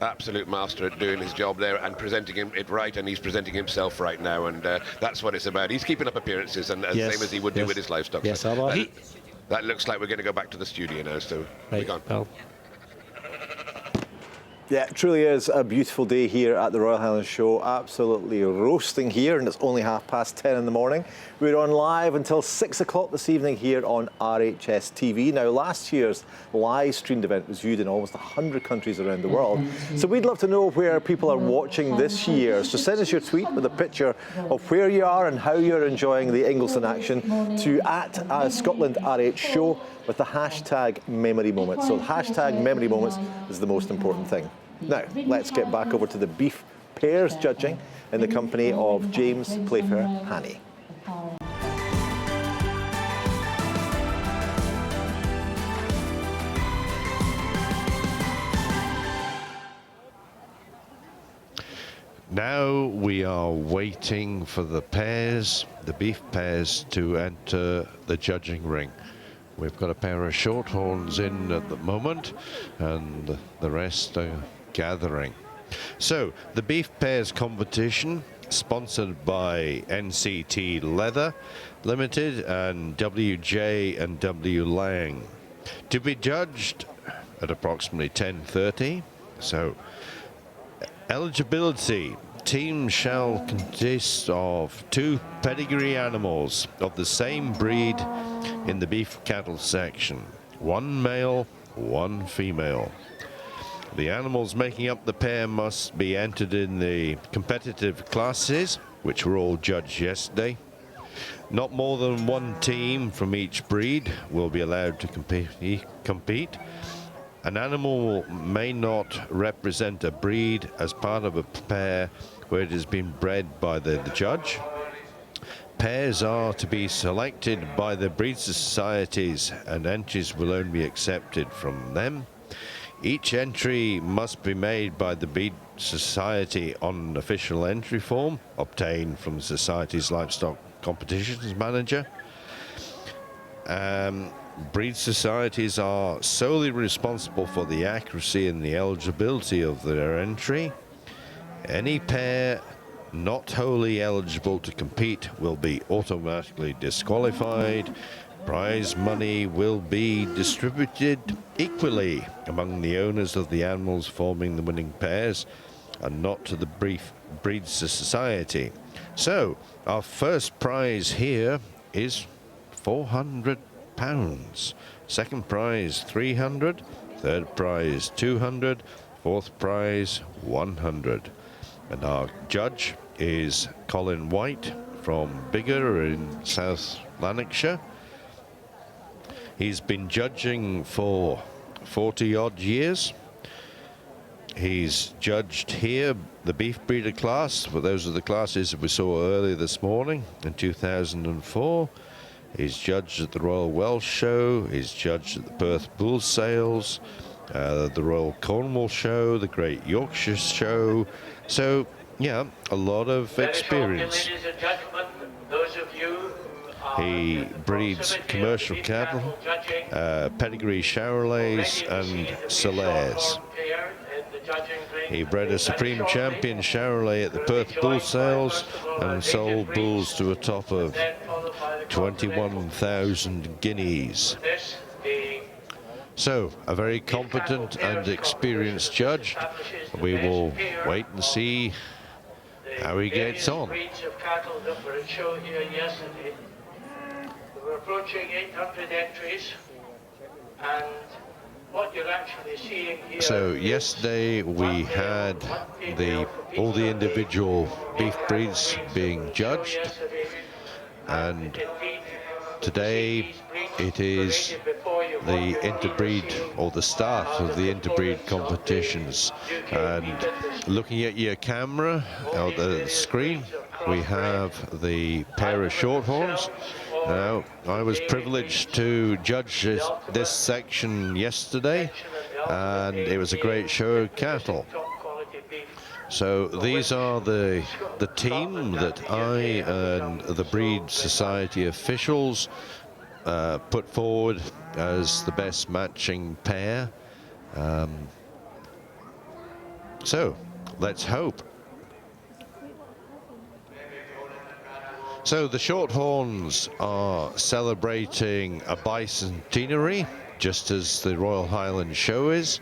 absolute master at doing his job there and presenting it right, and he's presenting himself right now, and that's what it's about. He's keeping up appearances, and Yes, same as he would do with his livestock. Yes, So, that looks like we're going to go back to the studio now, so we're gone. Well. Yeah, it truly is a beautiful day here at the Royal Highland Show. Absolutely roasting here, and it's only 10:30 in the morning. We're on live until 6 o'clock this evening here on RHS TV. Now, last year's live streamed event was viewed in almost 100 countries around the world. So we'd love to know where people are watching this year. So send us your tweet with a picture of where you are and how you're enjoying the Ingleson action to @Scotland RH Show with the hashtag Memory Moments. So hashtag Memory Moments is the most important thing. Now, let's get back over to the beef pairs judging in the company of James Playfair Haney. Now we are waiting for the pairs, the beef pairs, to enter the judging ring. We've got a pair of shorthorns in at the moment, and the rest are gathering. So the beef pairs competition, sponsored by NCT Leather Limited and WJ and W Lang, to be judged at approximately 10:30. So eligibility: teams shall consist of 2 pedigree animals of the same breed in the beef cattle section, 1 male, 1 female. The animals making up the pair must be entered in the competitive classes, which were all judged yesterday. Not more than 1 team from each breed will be allowed to compete. An animal may not represent a breed as part of a pair where it has been bred by the judge. Pairs are to be selected by the breed societies, and entries will only be accepted from them. Each entry must be made by the breed society on an official entry form obtained from the society's livestock competitions manager. Breed societies are solely responsible for the accuracy and the eligibility of their entry. Any pair not wholly eligible to compete will be automatically disqualified. Prize money will be distributed equally among the owners of the animals forming the winning pairs, and not to the breed society. So our first prize here is £400. Second prize 300, third prize 200, fourth prize 100. And our judge is Colin White from Biggar in South Lanarkshire. He's been judging for 40 odd years. He's judged here the beef breeder class, well, those are the classes that we saw earlier this morning in 2004. He's judged at the Royal Welsh Show, he's judged at the Perth Bull Sales, the Royal Cornwall Show, the Great Yorkshire Show. So, yeah, a lot of experience. Ladies and gentlemen, those of you who are he breeds commercial cattle, pedigree Charolais and Solaires. He bred a Supreme Champion Charolais at the Perth Bull Sales and sold bulls to a top of 21,000 guineas. So, a very competent and experienced judge. We will wait and see how he gets on. We're approaching 800 entries, and what you're actually seeing here. So yesterday we had all the individual beef breeds being judged, and today it is the interbreed, or the start of the interbreed competitions. And looking at your camera or the screen, we have the pair of shorthorns. Now, I was privileged to judge this section yesterday, and it was a great show of cattle. So these are the team that I and the Breed Society officials put forward as the best matching pair. So let's hope. So the Shorthorns are celebrating a bicentenary, just as the Royal Highland Show is.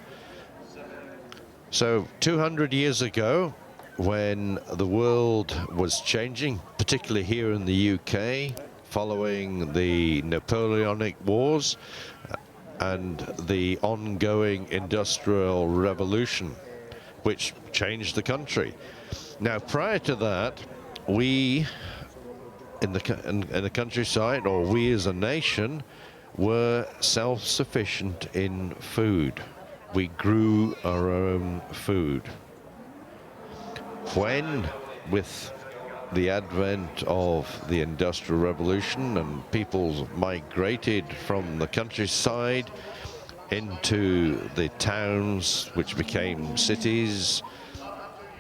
So 200 years ago, when the world was changing, particularly here in the UK, following the Napoleonic Wars and the ongoing Industrial Revolution, which changed the country. Now, prior to that, we in the countryside, or we as a nation, were self-sufficient in food. We grew our own food. When, with the advent of the Industrial Revolution and people migrated from the countryside into the towns, which became cities,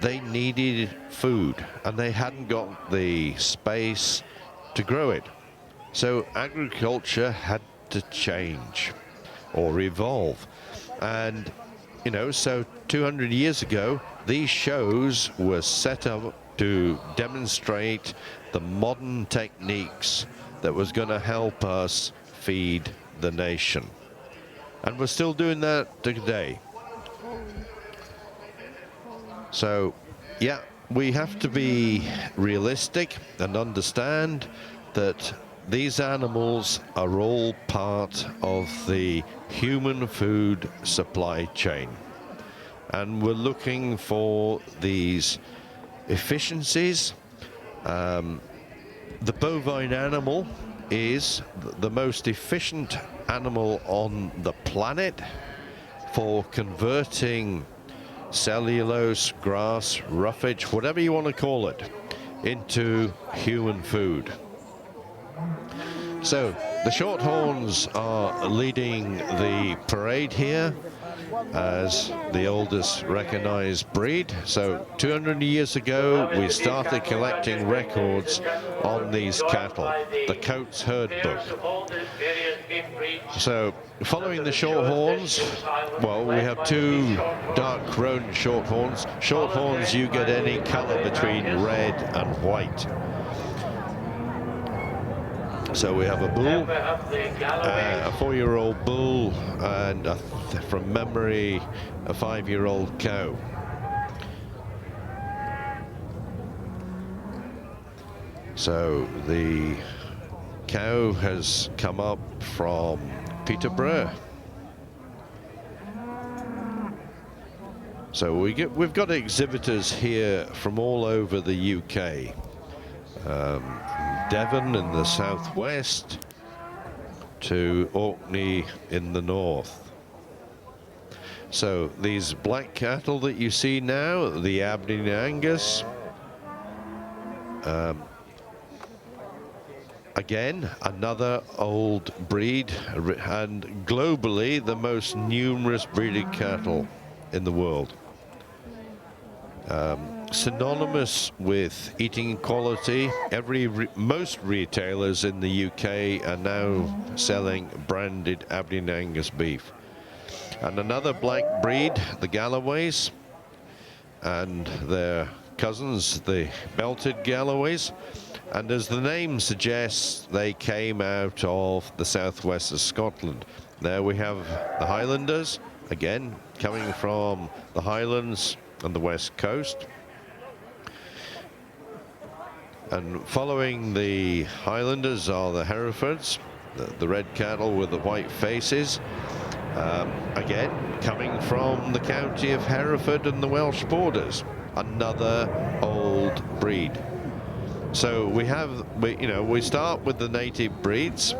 they needed food, and they hadn't got the space to grow it. So agriculture had to change or evolve. And, you know, so 200 years ago, these shows were set up to demonstrate the modern techniques that was going to help us feed the nation. And we're still doing that today. So, yeah, we have to be realistic and understand that these animals are all part of the human food supply chain. And we're looking for these efficiencies. The bovine animal is the most efficient animal on the planet for converting cellulose, grass, roughage, whatever you want to call it, into human food. So the Shorthorns are leading the parade here as the oldest recognized breed. So 200 years ago, we started collecting records on these cattle, the Coates Herd Book. So following the Shorthorns, well, we have two dark crone Shorthorns. Shorthorns, you get any color between red and white. So we have a bull, a 4-year-old bull, and from memory, a 5-year-old cow. So the cow has come up from Peterborough. So we've got exhibitors here from all over the UK. Devon in the southwest to Orkney in the north. So these black cattle that you see now, the Aberdeen Angus, again, another old breed, and globally the most numerous breeded cattle in the world. Synonymous with eating quality. Most retailers in the UK are now selling branded Aberdeen Angus beef. And another black breed, the Galloways, and their cousins, the belted Galloways. And as the name suggests, they came out of the southwest of Scotland. There we have the Highlanders, again, coming from the Highlands and the west coast. And following the Highlanders are the Herefords, the red cattle with the white faces. Again, coming from the county of Hereford and the Welsh borders, another old breed. So we start with the native breeds,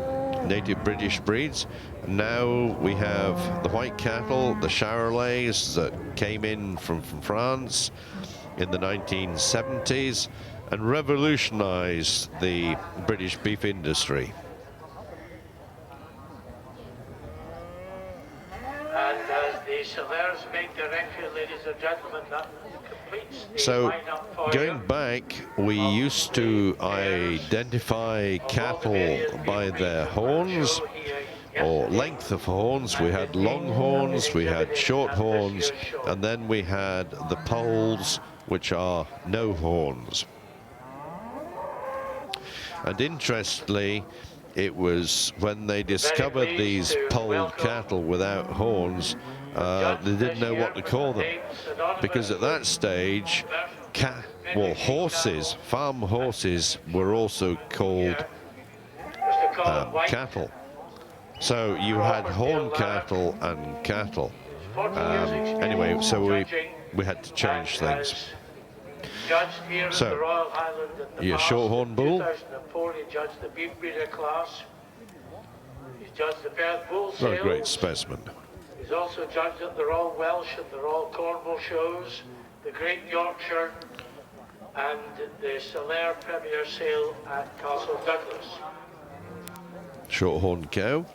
native British breeds. And now we have the white cattle, the Charolais that came in from France in the 1970s and revolutionized the British beef industry. the Solairs make their entry, ladies and gentlemen. That completes the So, lineup for going you. back, we used to identify cattle by their horns or length of horns. We had long horns, we had short horns, and then we had the poles, which are no horns. And interestingly, it was when they discovered these polled cattle without horns, they didn't know what to call them, because at that stage, horses, farm horses, were also called cattle. So you had horn cattle and cattle. Anyway, so we had to change things. So, your shorthorn bull. 2004, he judged the beef breeder class. He's judged the Perth bull sales. What a great specimen. He's also judged at the Royal Welsh and the Royal Cornwall shows, the Great Yorkshire, and the Solaire Premier Sale at Castle Douglas. Shorthorn cow.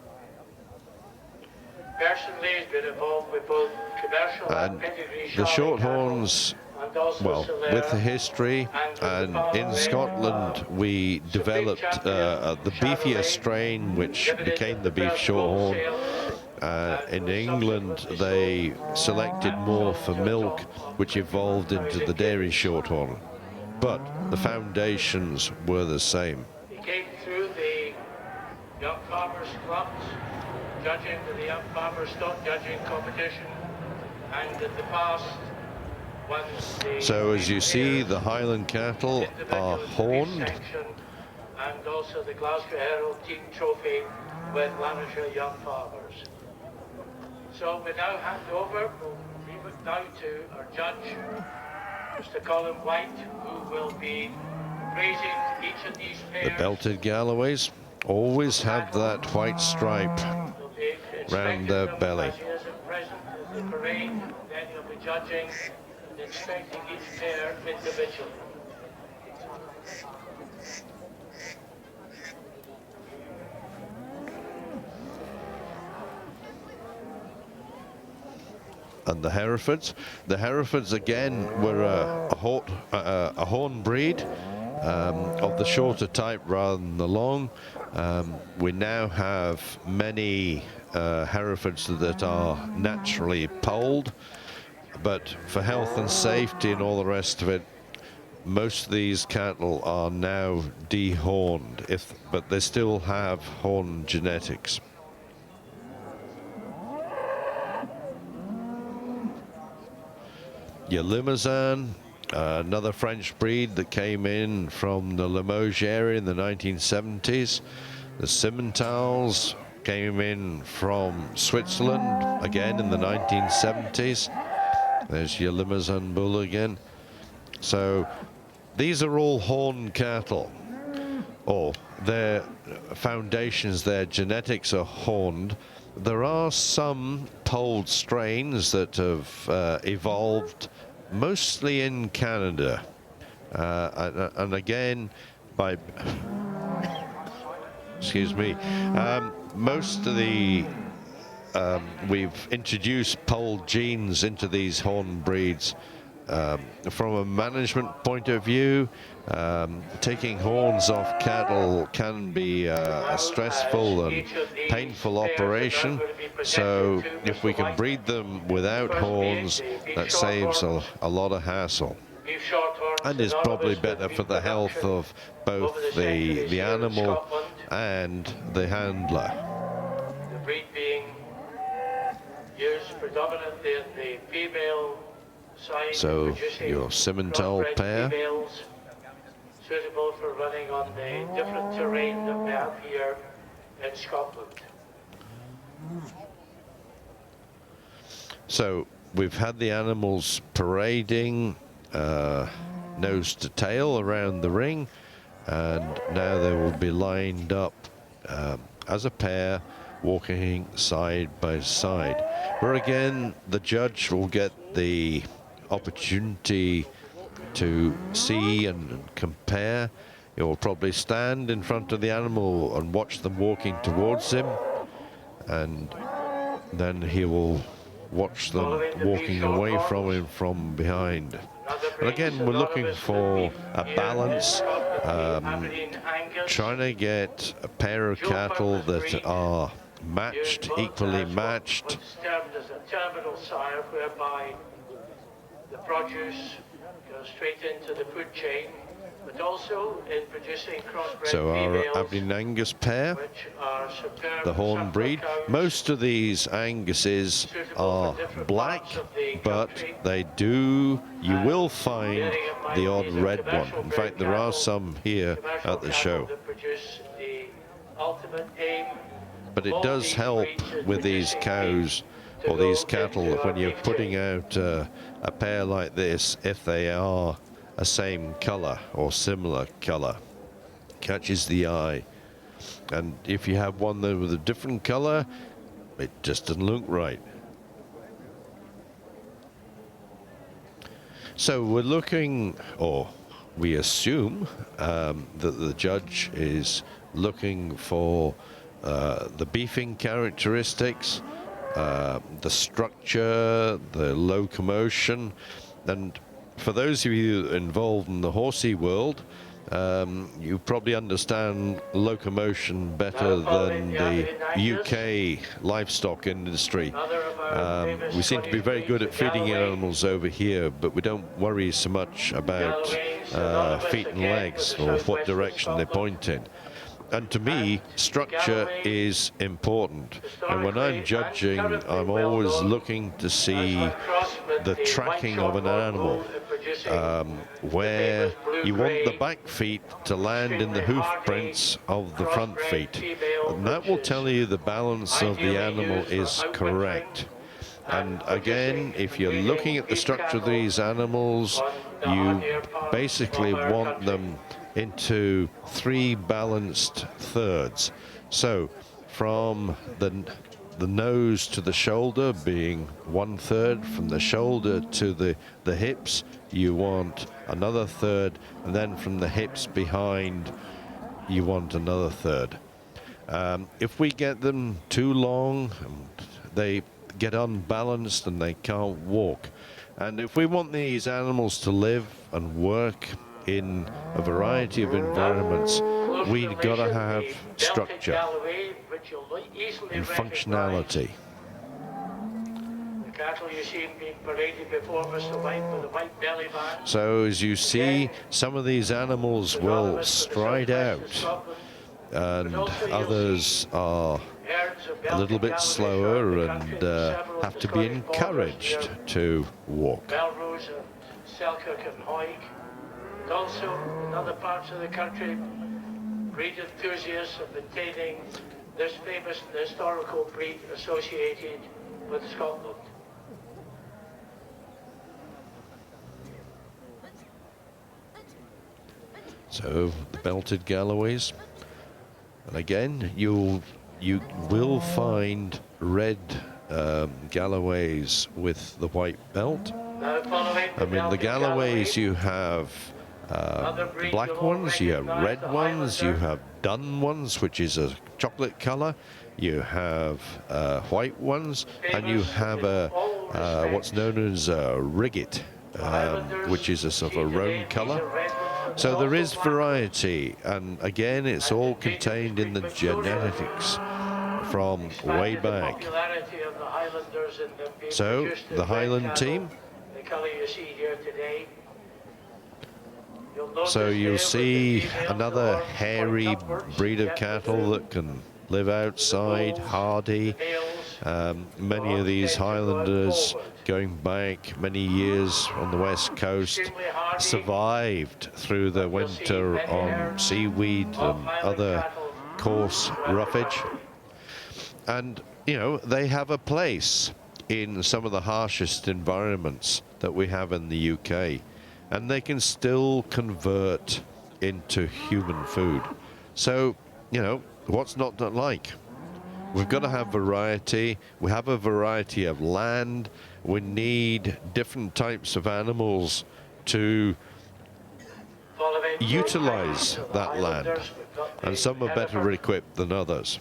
Personally, he's been involved with both commercial and pedigree the shorthorn shorthorns, well, with the history, and in Scotland we developed the beefier strain, which became the beef shorthorn. In England they selected more for milk, which evolved into the dairy shorthorn, but the foundations were the same. He came through the Young Farmers Clubs, judging the Young Farmers Stock Judging Competition, and in the past, so as you see, the Highland cattle are horned. And also the Glasgow Herald Team Trophy with Lanarkshire Young Farmers. So we now hand over, we'll leave it now to our judge, Mr. Colin White, who will be praising each of these pairs. The belted Galloways always have that white stripe round their belly. As he is at present at the parade, then he'll be judging and inspecting each pair individually. And the Herefords again were a horn breed of the shorter type rather than the long. We now have many Herefords that are naturally polled, but for health and safety and all the rest of it, most of these cattle are now dehorned, but they still have horn genetics. Your Limousin, another French breed that came in from the Limoges area in the 1970s. The Simmentals came in from Switzerland, again in the 1970s. There's your Limousin bull again. So these are all horn cattle, or their foundations, their genetics are horned. There are some polled strains that have evolved mostly in Canada, and again by excuse me, most of the we've introduced polled genes into these horn breeds. From a management point of view, taking horns off cattle can be a stressful and painful operation, so if we can breed them without horns, that saves a lot of hassle, and is probably better for the health of both the animal and the handler. The breed being used predominantly in the female side, so your Simmental pair, suitable for running on the different terrain that we have here in Scotland. So we've had the animals parading nose to tail around the ring, and now they will be lined up as a pair, walking side by side, where again the judge will get the opportunity to see and compare. He will probably stand in front of the animal and watch them walking towards him, and then he will watch them walking away from him from behind. And again, we're looking for a balance, trying to get a pair of cattle that are matched, equally matched. What's termed as a terminal sire, whereby the produce goes straight into the food chain, but also in producing crossbred So our females, Aberdeen Angus pair, which are superb the horn breed. cows, Most of these Anguses are black, but they you will find the odd red one. In fact, there are some here at the show. that produce the ultimate aim. But it does help with these cows or these cattle when you're putting out a pair like this, if they are a same color or similar color, catches the eye. And if you have one that with a different color, it just doesn't look right. So we're looking, or we assume that the judge is looking for the beefing characteristics, the structure, the locomotion. And for those of you involved in the horsey world, you probably understand locomotion better than the UK livestock industry. We seem to be very good at feeding animals over here, but we don't worry so much about feet and legs or what direction they point in. And to me, structure is important. And when I'm judging, I'm always looking to see the tracking of an animal, where you want the back feet to land in the hoof prints of the front feet. And that will tell you the balance of the animal is correct. And again, if you're looking at the structure of these animals, you basically want them into 3 balanced thirds. So from the nose to the shoulder being 1/3, from the shoulder to the hips you want another 1/3, and then from the hips behind you want another 1/3. If we get them too long, they get unbalanced and they can't walk. And if we want these animals to live and work in a variety of environments, we've got to have structure and functionality. The cattle you see being paraded before Mr. White with the white belly band. So as you see, some of these animals will stride out, and others are a little bit slower and have to be encouraged to walk. Melrose and Selkirk and Hawick. And also in other parts of the country, breed enthusiasts have been maintaining this famous historical breed associated with Scotland. So the belted Galloways, and again you will find red Galloways with the white belt. I mean, the Galloways, you have black ones, you have red ones, you have dun ones, which is a chocolate color, you have white ones, and you have what's known as a rigget, which is a sort of a roan color. So there is variety, and again, it's all contained in the genetics from way back. So the Highland team. The colour you see here today. So you'll see another hairy breed of cattle that can live outside, hardy. Many of these Highlanders, going back many years on the west coast, survived through the winter on seaweed and other coarse roughage. And, you know, they have a place in some of the harshest environments that we have in the UK. And they can still convert into human food. So, you know, what's not to like? We've got to have variety. We have a variety of land. We need different types of animals to utilize that land. And some are better equipped than others.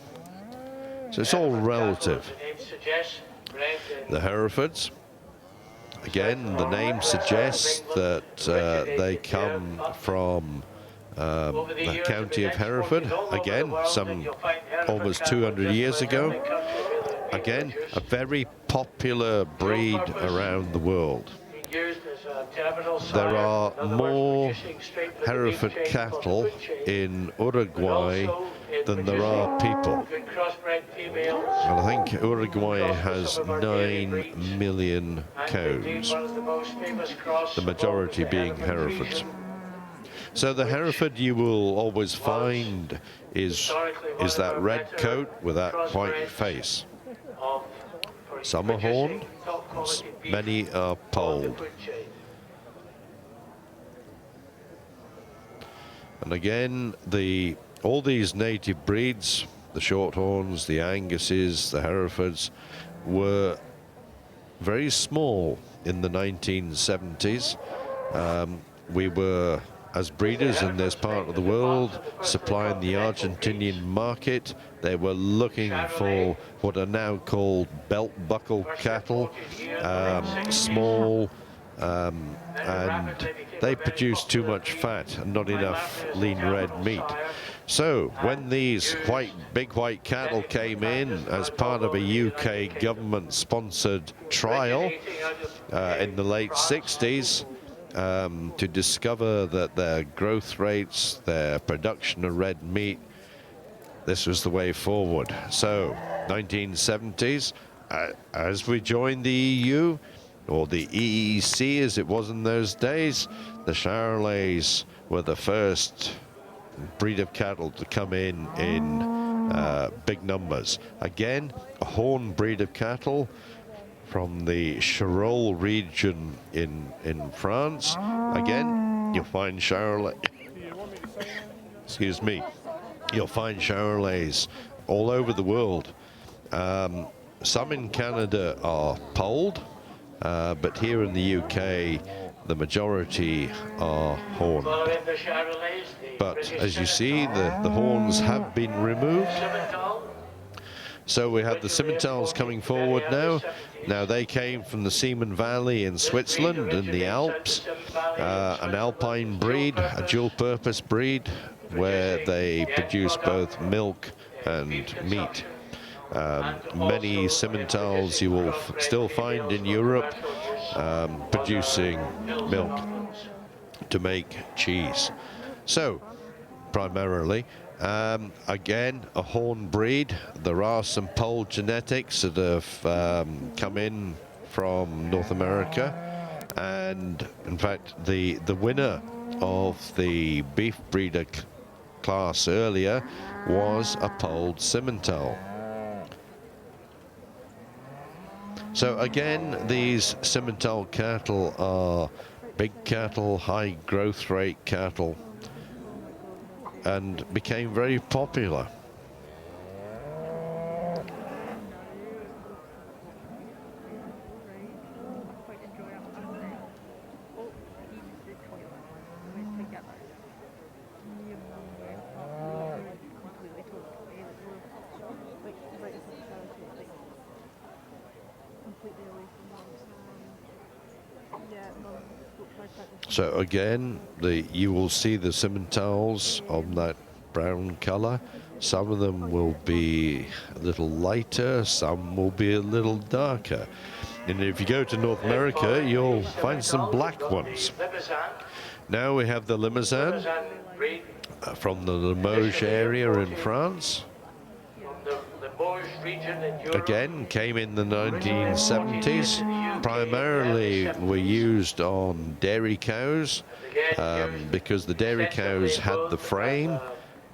So it's all relative. The Herefords, again, the name suggests that they come from the county of Hereford, again, some almost 200 years ago. Again, a very popular breed around the world. There are more Hereford cattle in Uruguay than there are people. And I think Uruguay has 9 million cows, the majority being Herefords. So the Hereford you will always find is that red coat with that white face. Some are horned, many are polled. And again, all these native breeds, the Shorthorns, the Anguses, the Herefords, were very small in the 1970s. We were, as breeders in this part of the world, supplying the Argentinian market. They were looking for what are now called belt buckle cattle, small, and they produce too much fat and not enough lean red meat. So when these big white cattle came in as part of a UK government-sponsored trial in the late 60s, to discover that their growth rates, their production of red meat, this was the way forward. So 1970s, as we joined the EU, or the EEC as it was in those days, the Charolais were the first breed of cattle to come in big numbers. Again, a horn breed of cattle from the Charolais region in France. Again, you'll find Charolais. Excuse me. You'll find Charolais all over the world. Some in Canada are polled, but here in the UK, the majority are horned. But as you see, the horns have been removed. So we have the Simmentals coming forward now. Now they came from the Seaman Valley in Switzerland in the Alps, an alpine breed, a dual-purpose breed, where they produce both milk and meat. Many Simmentals you will still find in Europe producing milk to make cheese. So, primarily, again, a horn breed. There are some polled genetics that have come in from North America, and in fact the winner of the beef breeder class earlier was a polled Simmental. So again, these Simmental cattle are big cattle, high growth rate cattle, and became very popular. So again, you will see the Simmentals on that brown color. Some of them will be a little lighter, some will be a little darker. And if you go to North America, you'll find some black ones. Now we have the Limousin from the Limoges area in France. Again, came in the 1970s. Primarily were used on dairy cows because the dairy cows had the frame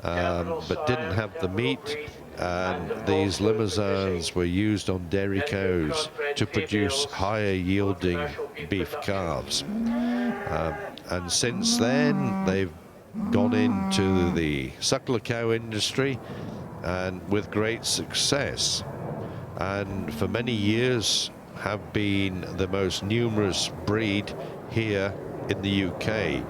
but didn't have the meat, and these Limousins were used on dairy cows to produce higher yielding beef calves. And since then they've gone into the suckler cow industry, and with great success, and for many years have been the most numerous breed here in the UK.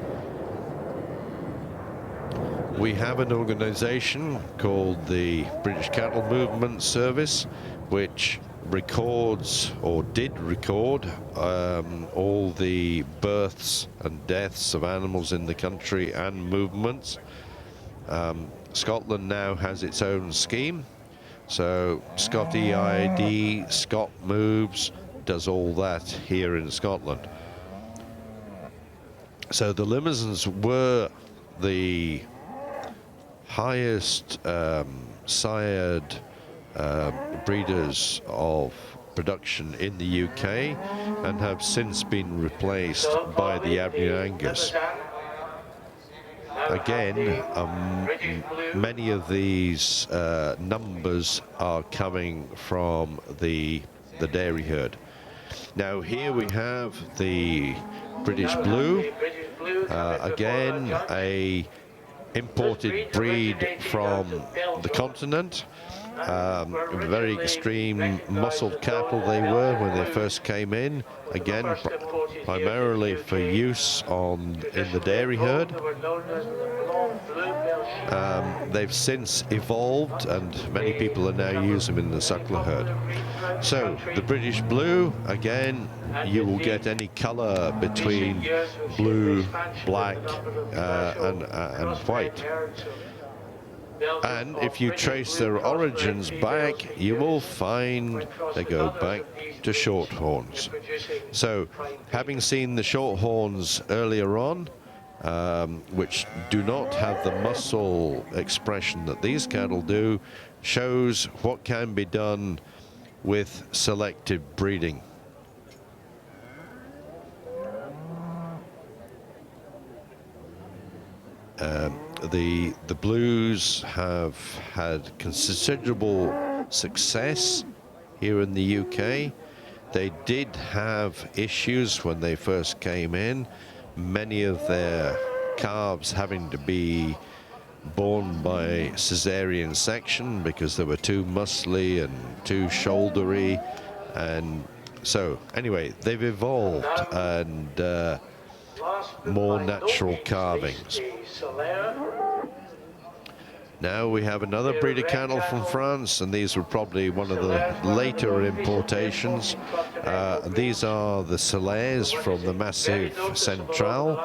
We have an organisation called the British Cattle Movement Service, which records, or did record, all the births and deaths of animals in the country and movements. Scotland now has its own scheme, so Scot EID, Scot Moves, does all that here in Scotland. So the Limousins were the highest sired breeders of production in the UK and have since been replaced by the Aberdeen Angus. Again, many of these numbers are coming from the dairy herd. Now here we have the British Blue, again a imported breed from the continent. Very extreme muscled cattle they were when they first came in, again primarily for use in the dairy herd. They've since evolved and many people are now using them in the suckler herd. So the British Blue, again, you will get any colour between blue, black and white. And if you trace their origins back, you will find they go back to shorthorns. So, having seen the shorthorns earlier on, which do not have the muscle expression that these cattle do, shows what can be done with selective breeding. The Blues have had considerable success here in the UK. They did have issues when they first came in, many of their calves having to be born by cesarean section because they were too muscly and too shouldery, and so anyway they've evolved and more natural calvings. Now we have another breed of cattle from France, and these were probably one of the later importations. These are the Salers from the Massif Central.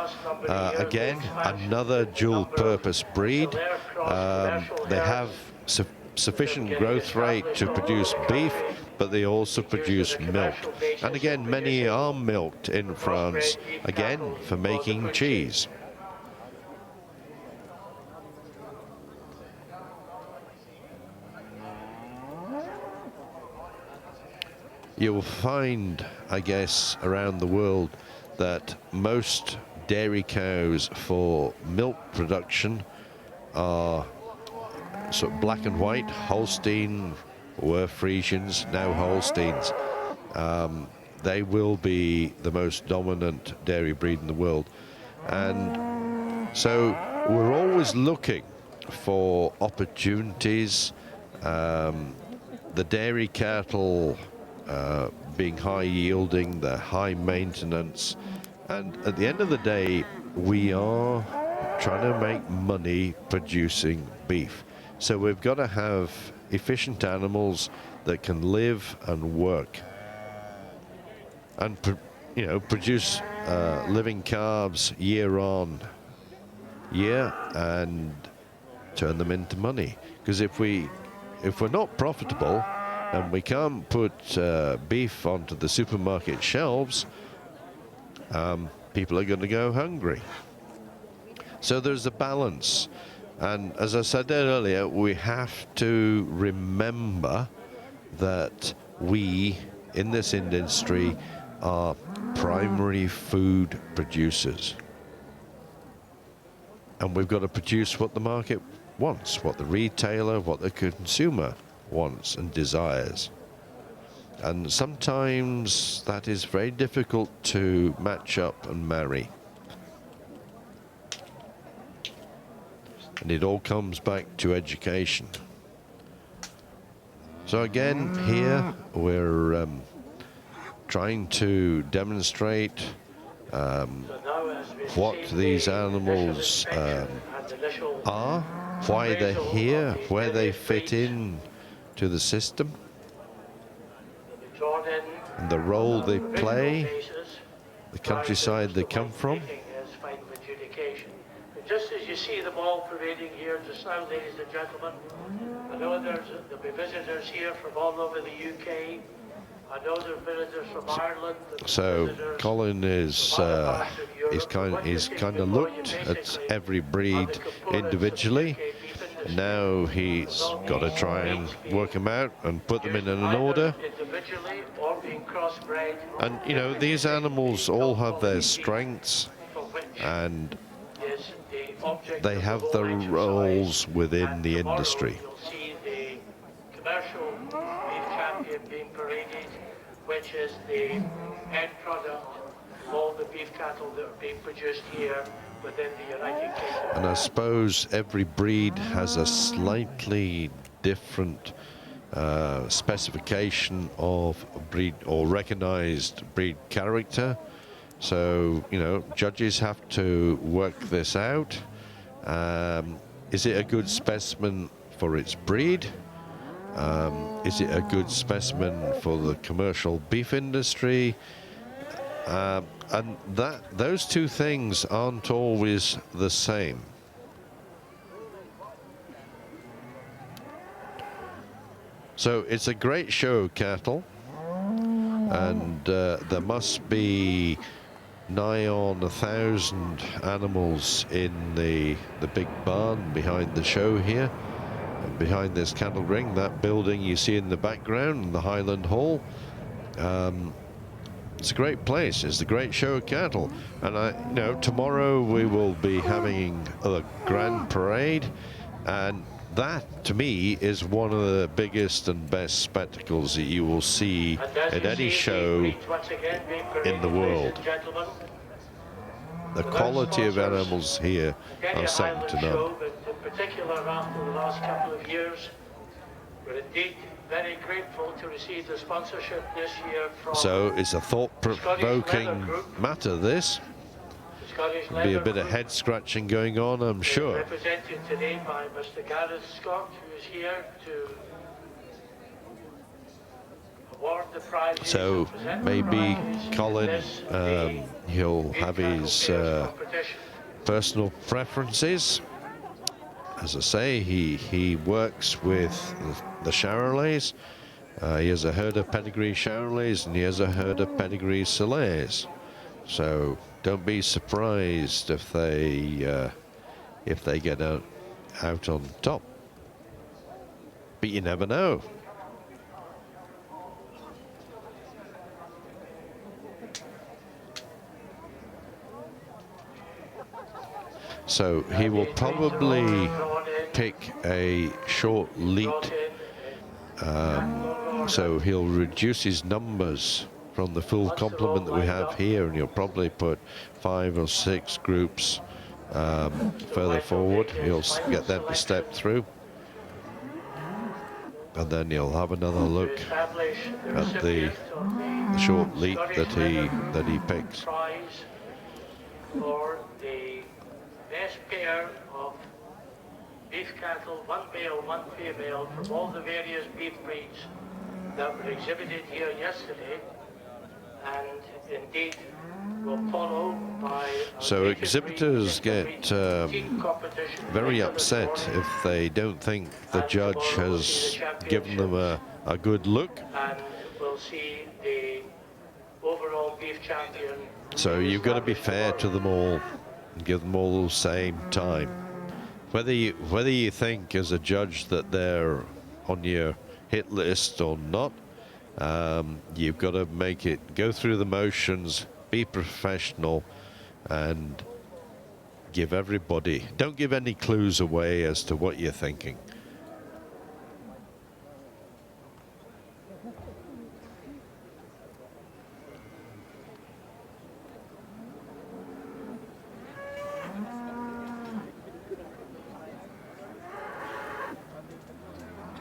Again, another dual-purpose breed. They have sufficient growth rate to produce beef, but they also produce milk. And again, many are milked in France, again, for making cheese. You'll find, I guess, around the world that most dairy cows for milk production are sort of black and white, Holstein, were Friesians, now Holsteins. They will be the most dominant dairy breed in the world. And so we're always looking for opportunities. The dairy cattle being high yielding, they're high maintenance, and at the end of the day we are trying to make money producing beef. So we've got to have efficient animals that can live and work and produce living calves year on year and turn them into money. Because if we're not profitable and we can't put beef onto the supermarket shelves, people are going to go hungry. So there's a balance. And as I said earlier, we have to remember that we, in this industry, are primary food producers. And we've got to produce what the market wants, what the retailer, what the consumer wants and desires. And sometimes that is very difficult to match up and marry. And it all comes back to education. So again, here we're trying to demonstrate what these animals are, why they're here, where they fit in to the system. and the role they play, the countryside they come from. Just as you see them all parading here just now, ladies and gentlemen, I know there'll be visitors here from all over the UK. I know there are visitors from Ireland. So Colin is kind of looked at every breed individually. Now he's got to try and work them out and put them in an order. And you know, these animals all have their strengths, and they have their roles within the industry. You'll see the commercial beef champion being paraded, which is the end product of all the beef cattle that are being produced here within the United Kingdom. And I suppose every breed has a slightly different specification of breed or recognized breed character. So, you know, judges have to work this out. Is it a good specimen for its breed? Is it a good specimen for the commercial beef industry? And those two things aren't always the same. So it's a great show of cattle, and there must be nigh on 1,000 animals in the big barn behind the show here, and behind this cattle ring. That building you see in the background, the Highland Hall, it's a great place. It's a great show of cattle, and you know, tomorrow we will be having a grand parade, and that to me is one of the biggest and best spectacles that you will see at any show in the world. The quality of animals here are second to none. In particular, after the last couple of years, we're indeed very grateful to receive the sponsorship this year from. So it's a thought-provoking matter, this. There'll be a bit of head scratching going on, I'm sure. Represented today by Mr. Gareth Scott, who is here to award the prize. So maybe Colin, he'll have his personal preferences. As I say, he works with the Charolais. He has a herd of pedigree Charolais, and he has a herd of pedigree Soleils. So don't be surprised if they get out on top. But you never know. So he will probably pick a short lead. So he'll reduce his numbers from the full complement that we have here, and he'll probably put 5 or 6 groups further forward. He'll get them to step through, and then he'll have another look at the short lead that he picks. For the best pair of beef cattle, one male, one female, from all the various beef breeds that were exhibited here yesterday, and indeed will follow by. So exhibitors get very upset if they don't think the judge has given them a good look. And we'll see the overall beef champion. So you've got to be fair to them all and give them all the same time. Whether you think as a judge that they're on your hit list or not, you've got to make it go through the motions, be professional, and give everybody, don't give any clues away as to what you're thinking.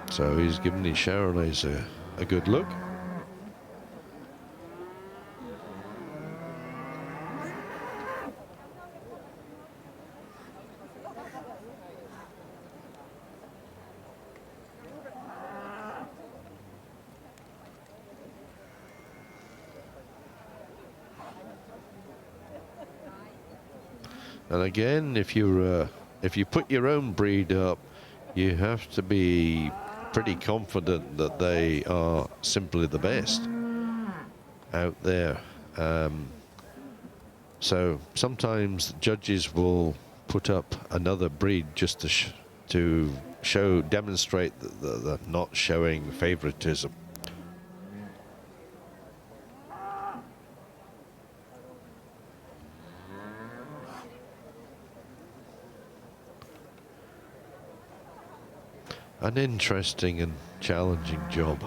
So he's given his Charolais a good look. And again, if you put your own breed up, you have to be pretty confident that they are simply the best out there. So sometimes judges will put up another breed just to demonstrate that they're not showing favoritism. An interesting and challenging job.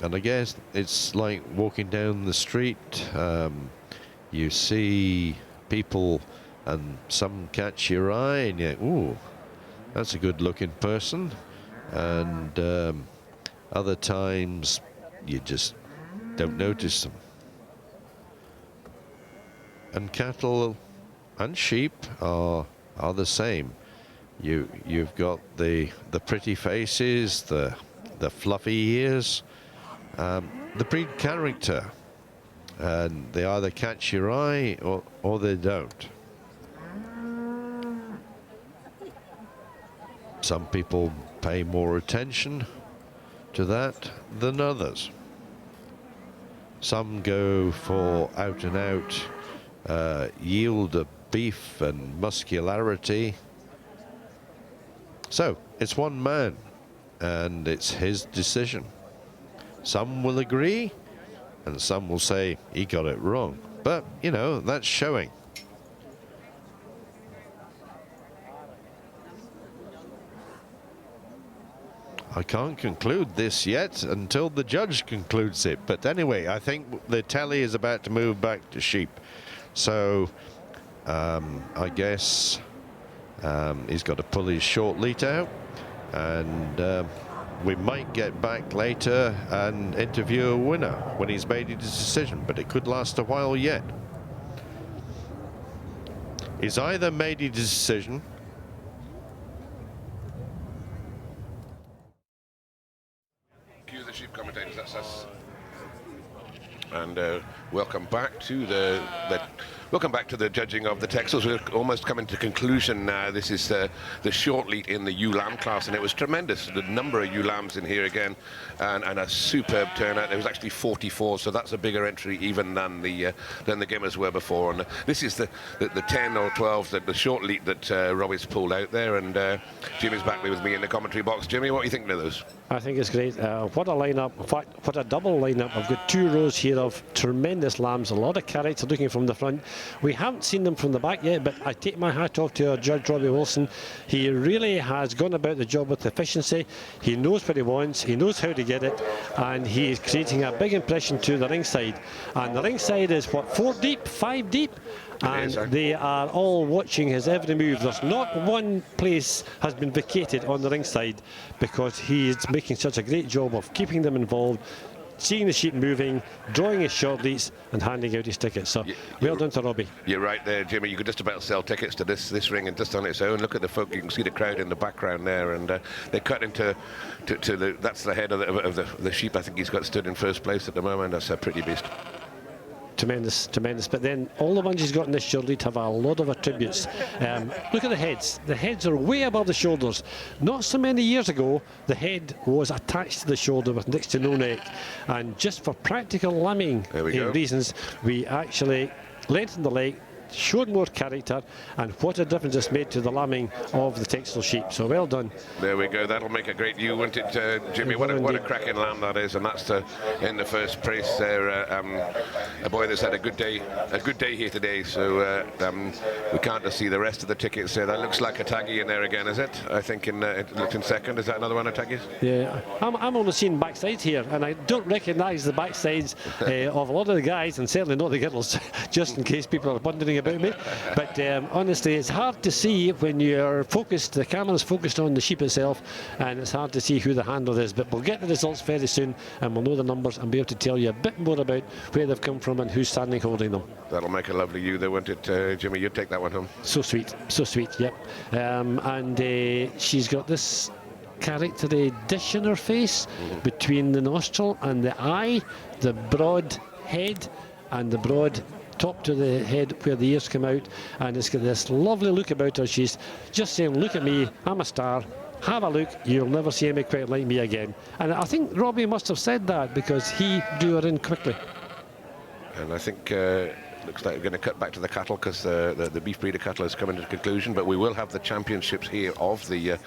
And I guess it's like walking down the street. You see people and some catch your eye and you think, ooh, that's a good looking person. And other times you just don't notice them. And cattle and sheep are the same. You've got the pretty faces, the fluffy ears, the breed character, and they either catch your eye or they don't. Some people pay more attention to that than others. Some go for out and out yield of beef and muscularity. So it's one man and it's his decision. Some will agree and some will say he got it wrong, but you know, that's showing. I can't conclude this yet until the judge concludes it, but anyway, I think the telly is about to move back to sheep. So I guess he's got to pull his short lead out, and we might get back later and interview a winner when he's made his decision, but it could last a while yet. He's either made his decision Cue the sheep commentators, that's us. And welcome back to the judging of the Texels. We're almost coming to conclusion now. This is the short lead in the ewe lamb class, and it was tremendous. The number of ewe lambs in here again, and a superb turnout. There was actually 44, so that's a bigger entry even than the Gimmers were before. And this is the 10 or 12, the short lead that Robbie's pulled out there, and Jimmy's back with me in the commentary box. Jimmy, what are you thinking of those? I think it's great. What a lineup. In fact, what a double lineup. I've got two rows here of tremendous lambs, a lot of character looking from the front. We haven't seen them from the back yet, but I take my hat off to our judge, Robbie Wilson. He really has gone about the job with efficiency. He knows what he wants, he knows how to get it, and he is creating a big impression to the ringside. And the ringside is, what, 4 deep, 5 deep? And they are all watching his every move. There's not one place has been vacated on the ringside, because he is making such a great job of keeping them involved, seeing the sheep moving, drawing his short leads and handing out his tickets. So well done to Robbie. You're right there, Jimmy. You could just about sell tickets to this ring and just on its own. Look at the folk. You can see the crowd in the background there, and they cut into the, that's the head of the sheep. I think he's got stood in first place at the moment. That's a pretty beast. Tremendous, tremendous. But then all the ones he's got in this short lead have a lot of attributes. Look at the heads. The heads are way above the shoulders. Not so many years ago, the head was attached to the shoulder with next to no neck. And just for practical lambing reasons, we actually lengthened the leg, showed more character, and what a difference it's made to the lambing of the Texel sheep. So well done. There we go. That'll make a great view, won't it, Jimmy? What a cracking lamb that is, and that's in the first place there. A boy that's had a good day here today. So we can't just see the rest of the tickets there. That looks like a taggy in there again, is it? I think it looked in second. Is that another one of taggies? Yeah, I'm only seeing backsides here, and I don't recognise the backsides of a lot of the guys, and certainly not the girls, just in case people are wondering about me. But honestly, it's hard to see when you're focused, the camera's focused on the sheep itself, and it's hard to see who the handler is. But we'll get the results very soon, and we'll know the numbers and be able to tell you a bit more about where they've come from and who's standing holding them. That'll make a lovely view there, won't it, Jimmy? You'd take that one home. So sweet, yep. And she's got this character dish in her face between the nostril and the eye, the broad head and the broad top to the head where the ears come out, and it's got this lovely look about her. She's just saying, look at me, I'm a star, have a look, you'll never see me quite like me again. And I think Robbie must have said that because he drew her in quickly. And I think looks like we're going to cut back to the cattle because the beef breeder cattle has come into conclusion, but we will have the championships here of the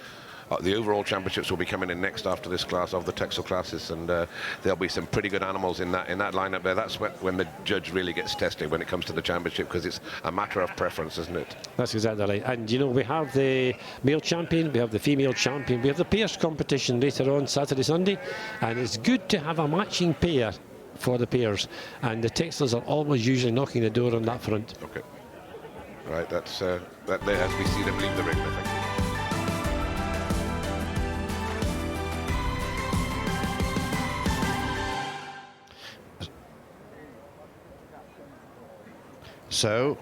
overall championships will be coming in next after this class of the TEXEL classes, and there'll be some pretty good animals in that lineup there. That's when the judge really gets tested when it comes to the championship, because it's a matter of preference, isn't it? That's exactly right. And you know, we have the male champion, we have the female champion, we have the pairs competition later on Saturday, Sunday, and it's good to have a matching pair for the pairs, and the TEXELs are always usually knocking the door on that front. Okay. Right, that's that there as we see them leave the ring, I think. So,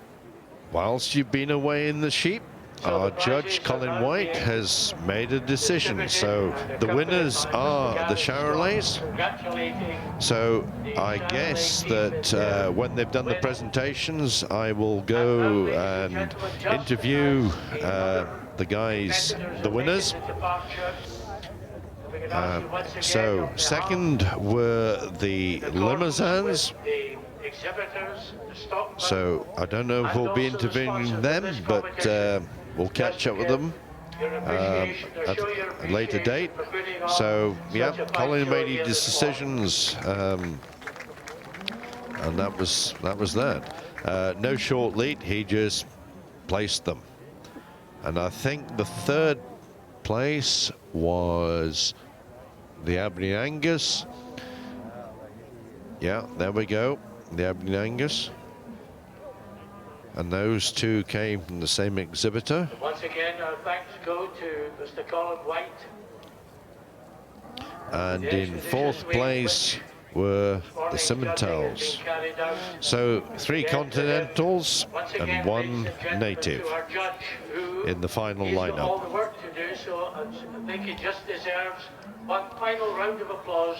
whilst you've been away in the sheep, our judge, Colin White, has made a decision. So, the winners are the Charolais. So, I guess that when they've done the presentations, I will go and interview the guys, the winners. So, second were the Limousins. So I don't know if we'll be interviewing them, but we'll catch up with them at a later date. So yeah, Colin made his decisions, and that was that. No short lead, he just placed them. And I think the third place was the Aberdeen Angus. Yeah, there we go. The Aberdeen Angus, and those two came from the same exhibitor. Once again, our thanks go to Mr. Colin White. And in fourth place were the Simmentals. So 3 continentals and 1 native in the final lineup. All the work to do, so I think he just deserves one final round of applause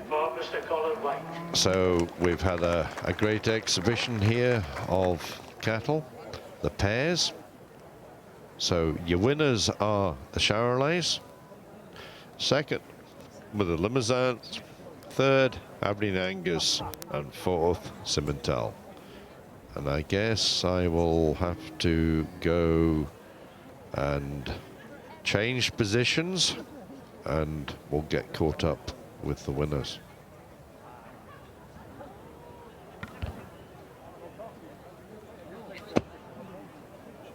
for Mr. Colin White. So we've had a great exhibition here of cattle, the pairs. So your winners are the Charolais, second were the Limousins, third Aberdeen Angus, and fourth Simmental. And I guess I will have to go and change positions, and we'll get caught up with the winners.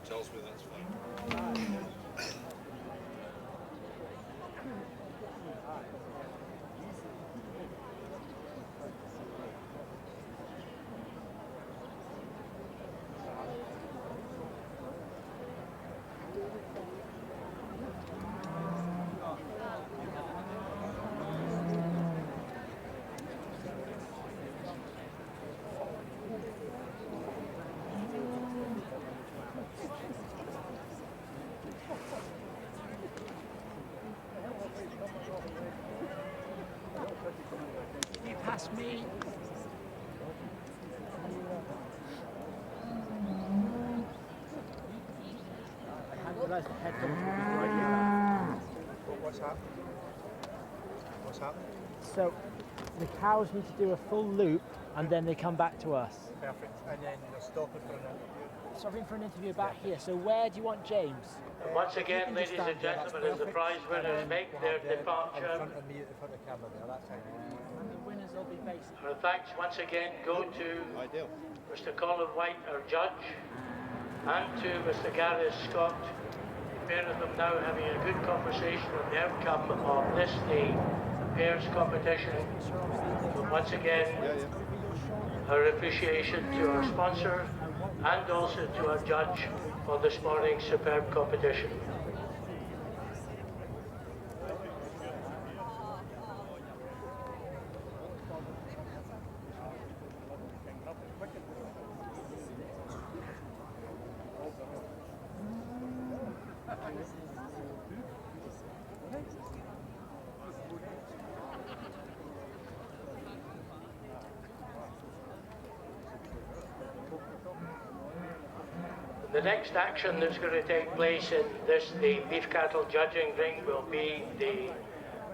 Tells me that's fine. Pass me. I hadn't realised the headphones would be right here. What's happened? What's happened? So the cows need to do a full loop and then they come back to us. Perfect. And then you're stopping for an interview. Stopping for an interview back here. So where do you want James? Once again, ladies and gentlemen, as the prize winners make their departure, In front of me, in front of the camera there, that's it. And the winners will be based. our thanks once again go to Mr. Colin White, our judge, and to Mr. Gareth Scott. The pair of them now having a good conversation on the outcome of this day pairs competition. But once again, our appreciation to our sponsor and also to our judge for this morning's superb competition. The next action that's going to take place in the beef cattle judging ring will be the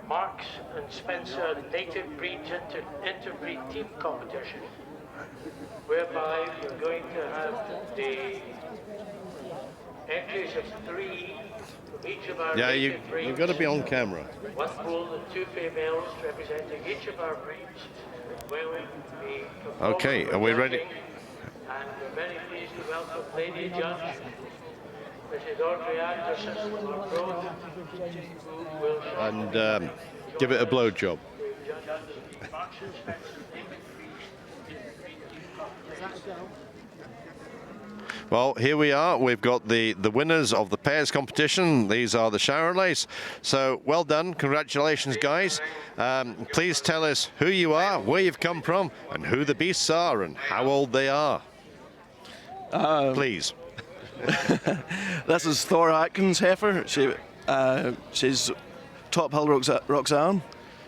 Marks and Spencer Native Breeds Interbreed Team Competition, whereby we're going to have the entries of 3 from each of our native breeds. You've got to be on camera. 1 bull and 2 females representing each of our breeds. Will be Okay, are we ready? and we're very pleased to welcome Lady Judge, Mrs. Audrey Anderson, our pro, who will show And give it a blow job. Well, here we are. We've got the winners of the pairs competition. These are the Charolais. So well done. Congratulations, guys. Please tell us who you are, where you've come from, and who the beasts are, and how old they are. Please. This is Thor Atkins heifer. She's Top Hill Roxanne.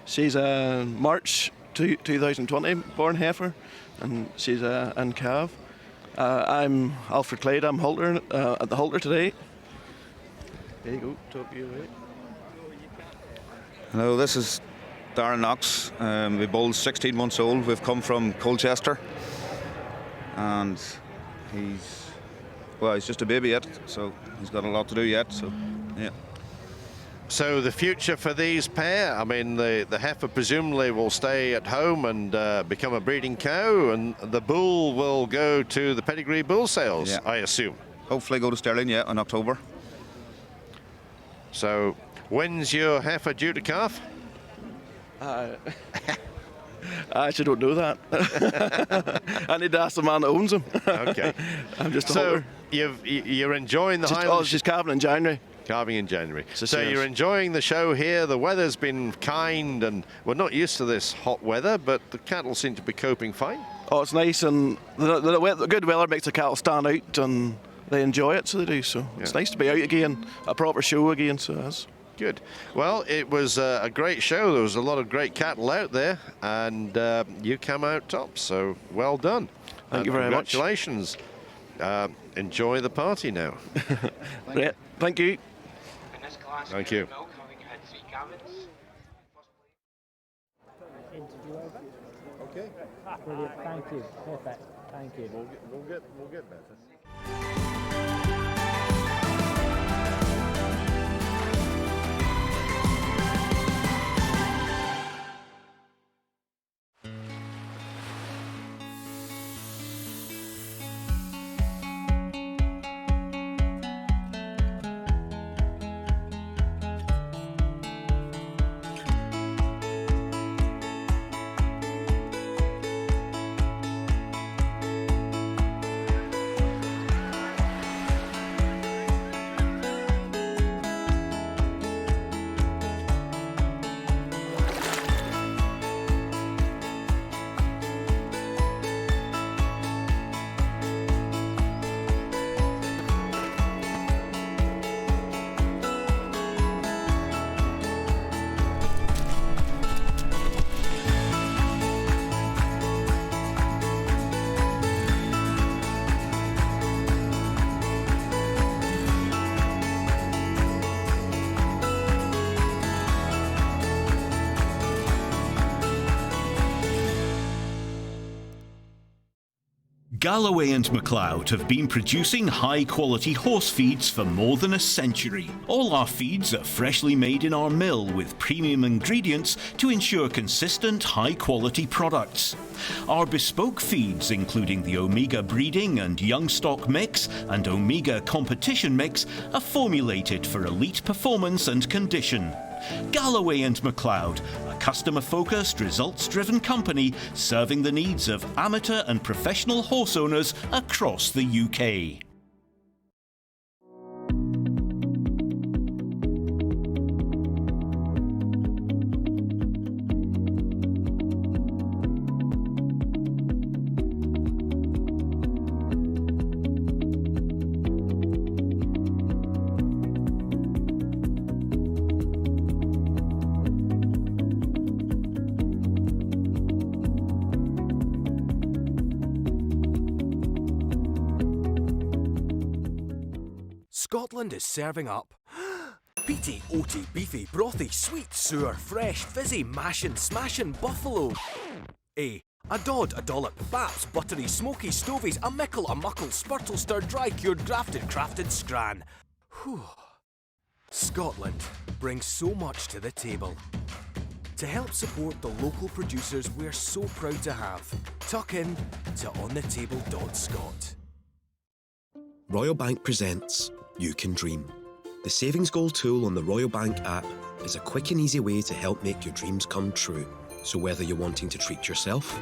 She's a March 2020 born heifer, and she's in calf. I'm Alfred Clade. I'm halter at the halter today. There you go. Talk you away. Hello, this is Darren Knox. We bull's 16 months old. We've come from Colchester, and he's just a baby yet, so he's got a lot to do yet. So, yeah. So the future for these pair, I mean, the heifer presumably will stay at home and become a breeding cow, and the bull will go to the pedigree bull sales, Yeah. I assume. Hopefully go to Sterling, yeah, in October. So when's your heifer due to calf? I actually don't know that. I need to ask the man that owns him. Okay. I'm just a so halter. you're enjoying the Highland. She's calving in January. Calving in January. So yes. you're enjoying the show here. The weather's been kind, and we're not used to this hot weather, but the cattle seem to be coping fine. Oh, it's nice, and the good weather makes the cattle stand out, and they enjoy it, so they do. So it's nice to be out again, a proper show again. So that's good. Well, it was a great show. There was a lot of great cattle out there, and you come out top. So well done. Thank you very much. Congratulations. Enjoy the party now. Great. Thank you. Thank you. Okay. Brilliant. Thank you. Perfect. Thank you. We'll get better. Galloway and MacLeod have been producing high-quality horse feeds for more than a century. All our feeds are freshly made in our mill with premium ingredients to ensure consistent, high-quality products. Our bespoke feeds, including the Omega breeding and young stock mix and Omega competition mix, are formulated for elite performance and condition. Galloway and MacLeod, a customer-focused, results-driven company serving the needs of amateur and professional horse owners across the UK. Scotland is serving up peaty, oaty, beefy, brothy, sweet, sour, fresh, fizzy, mashin', smashin' buffalo. A dod, a dollop, baps, buttery, smoky, stovies, a mickle, a muckle, spurtle, stirred, dry, cured, grafted, crafted, scran. Whew. Scotland brings so much to the table. To help support the local producers we're so proud to have, tuck in to onthetable.scot. Royal Bank presents You Can Dream. The savings goal tool on the Royal Bank app is a quick and easy way to help make your dreams come true. So whether you're wanting to treat yourself,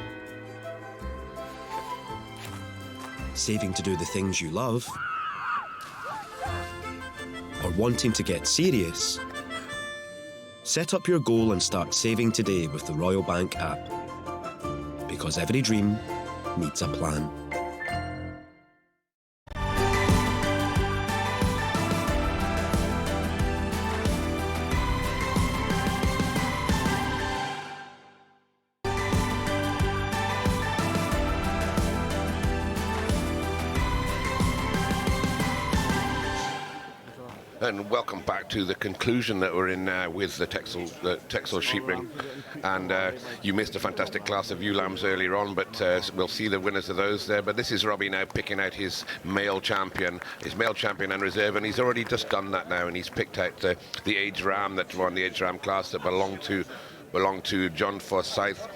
saving to do the things you love, or wanting to get serious, set up your goal and start saving today with the Royal Bank app. Because every dream needs a plan. And welcome back to the conclusion that we're in now with the TEXEL sheep ring. And you missed a fantastic class of ewe lambs earlier on, but we'll see the winners of those there. But this is Robbie now picking out his male champion and reserve, and he's already just done that now, and he's picked out the age ram that won the age ram class that belonged to John Forsyth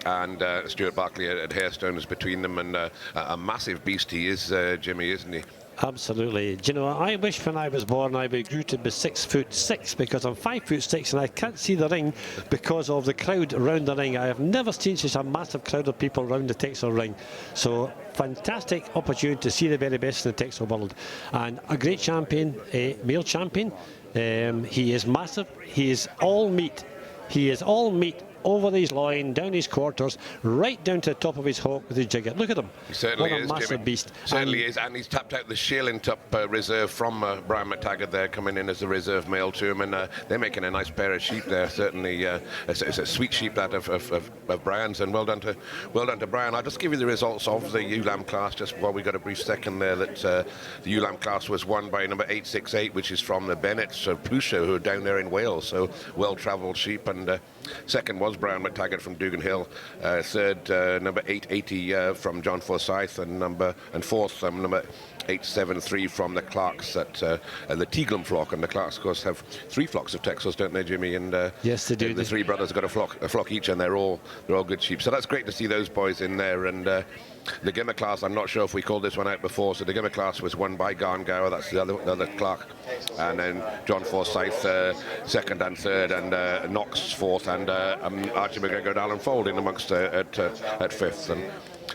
and Stuart Barkley at Hairstone is between them, and a massive beast he is, Jimmy, isn't he? Absolutely. Do you know, I wish when I was born I grew to be 6'6", because I'm 5'6" and I can't see the ring because of the crowd around the ring. I have never seen such a massive crowd of people around the TEXEL ring. So fantastic opportunity to see the very best in the TEXEL world. And a great champion, a male champion. He is massive. He is all meat. He is all meat. Over his loin, down his quarters, right down to the top of his hock with his jigger. Look at him. He certainly what a is, massive Jimmy. beast. Certainly is, and he's tapped out the Shearling Tup reserve from Brian McTaggart there, coming in as a reserve male to him, and they're making a nice pair of sheep there. Certainly, it's a sweet sheep that of Brian's, and well done to Brian. I'll just give you the results of the ewe lamb class just while we got a brief second there. That the ewe lamb class was won by number 868, which is from the Bennetts of Pusha, who are down there in Wales. So well-travelled sheep, and second was Brian McTaggart from Dugan Hill. Third, number 880 from John Forsyth, and fourth, number 873 from the Clarks at the Teaglem flock. And the Clarks, of course, have 3 flocks of Texels, don't they, Jimmy? And yes, they do. The 3 brothers have got a flock each, and they're all good sheep. So that's great to see those boys in there. And the Gimmer class, I'm not sure if we called this one out before. So the Gimmer class was won by Garngower, that's the other Clark, and then John Forsyth second and third, and Knox fourth, and Archie McGregor and Alan Fold in amongst at fifth. And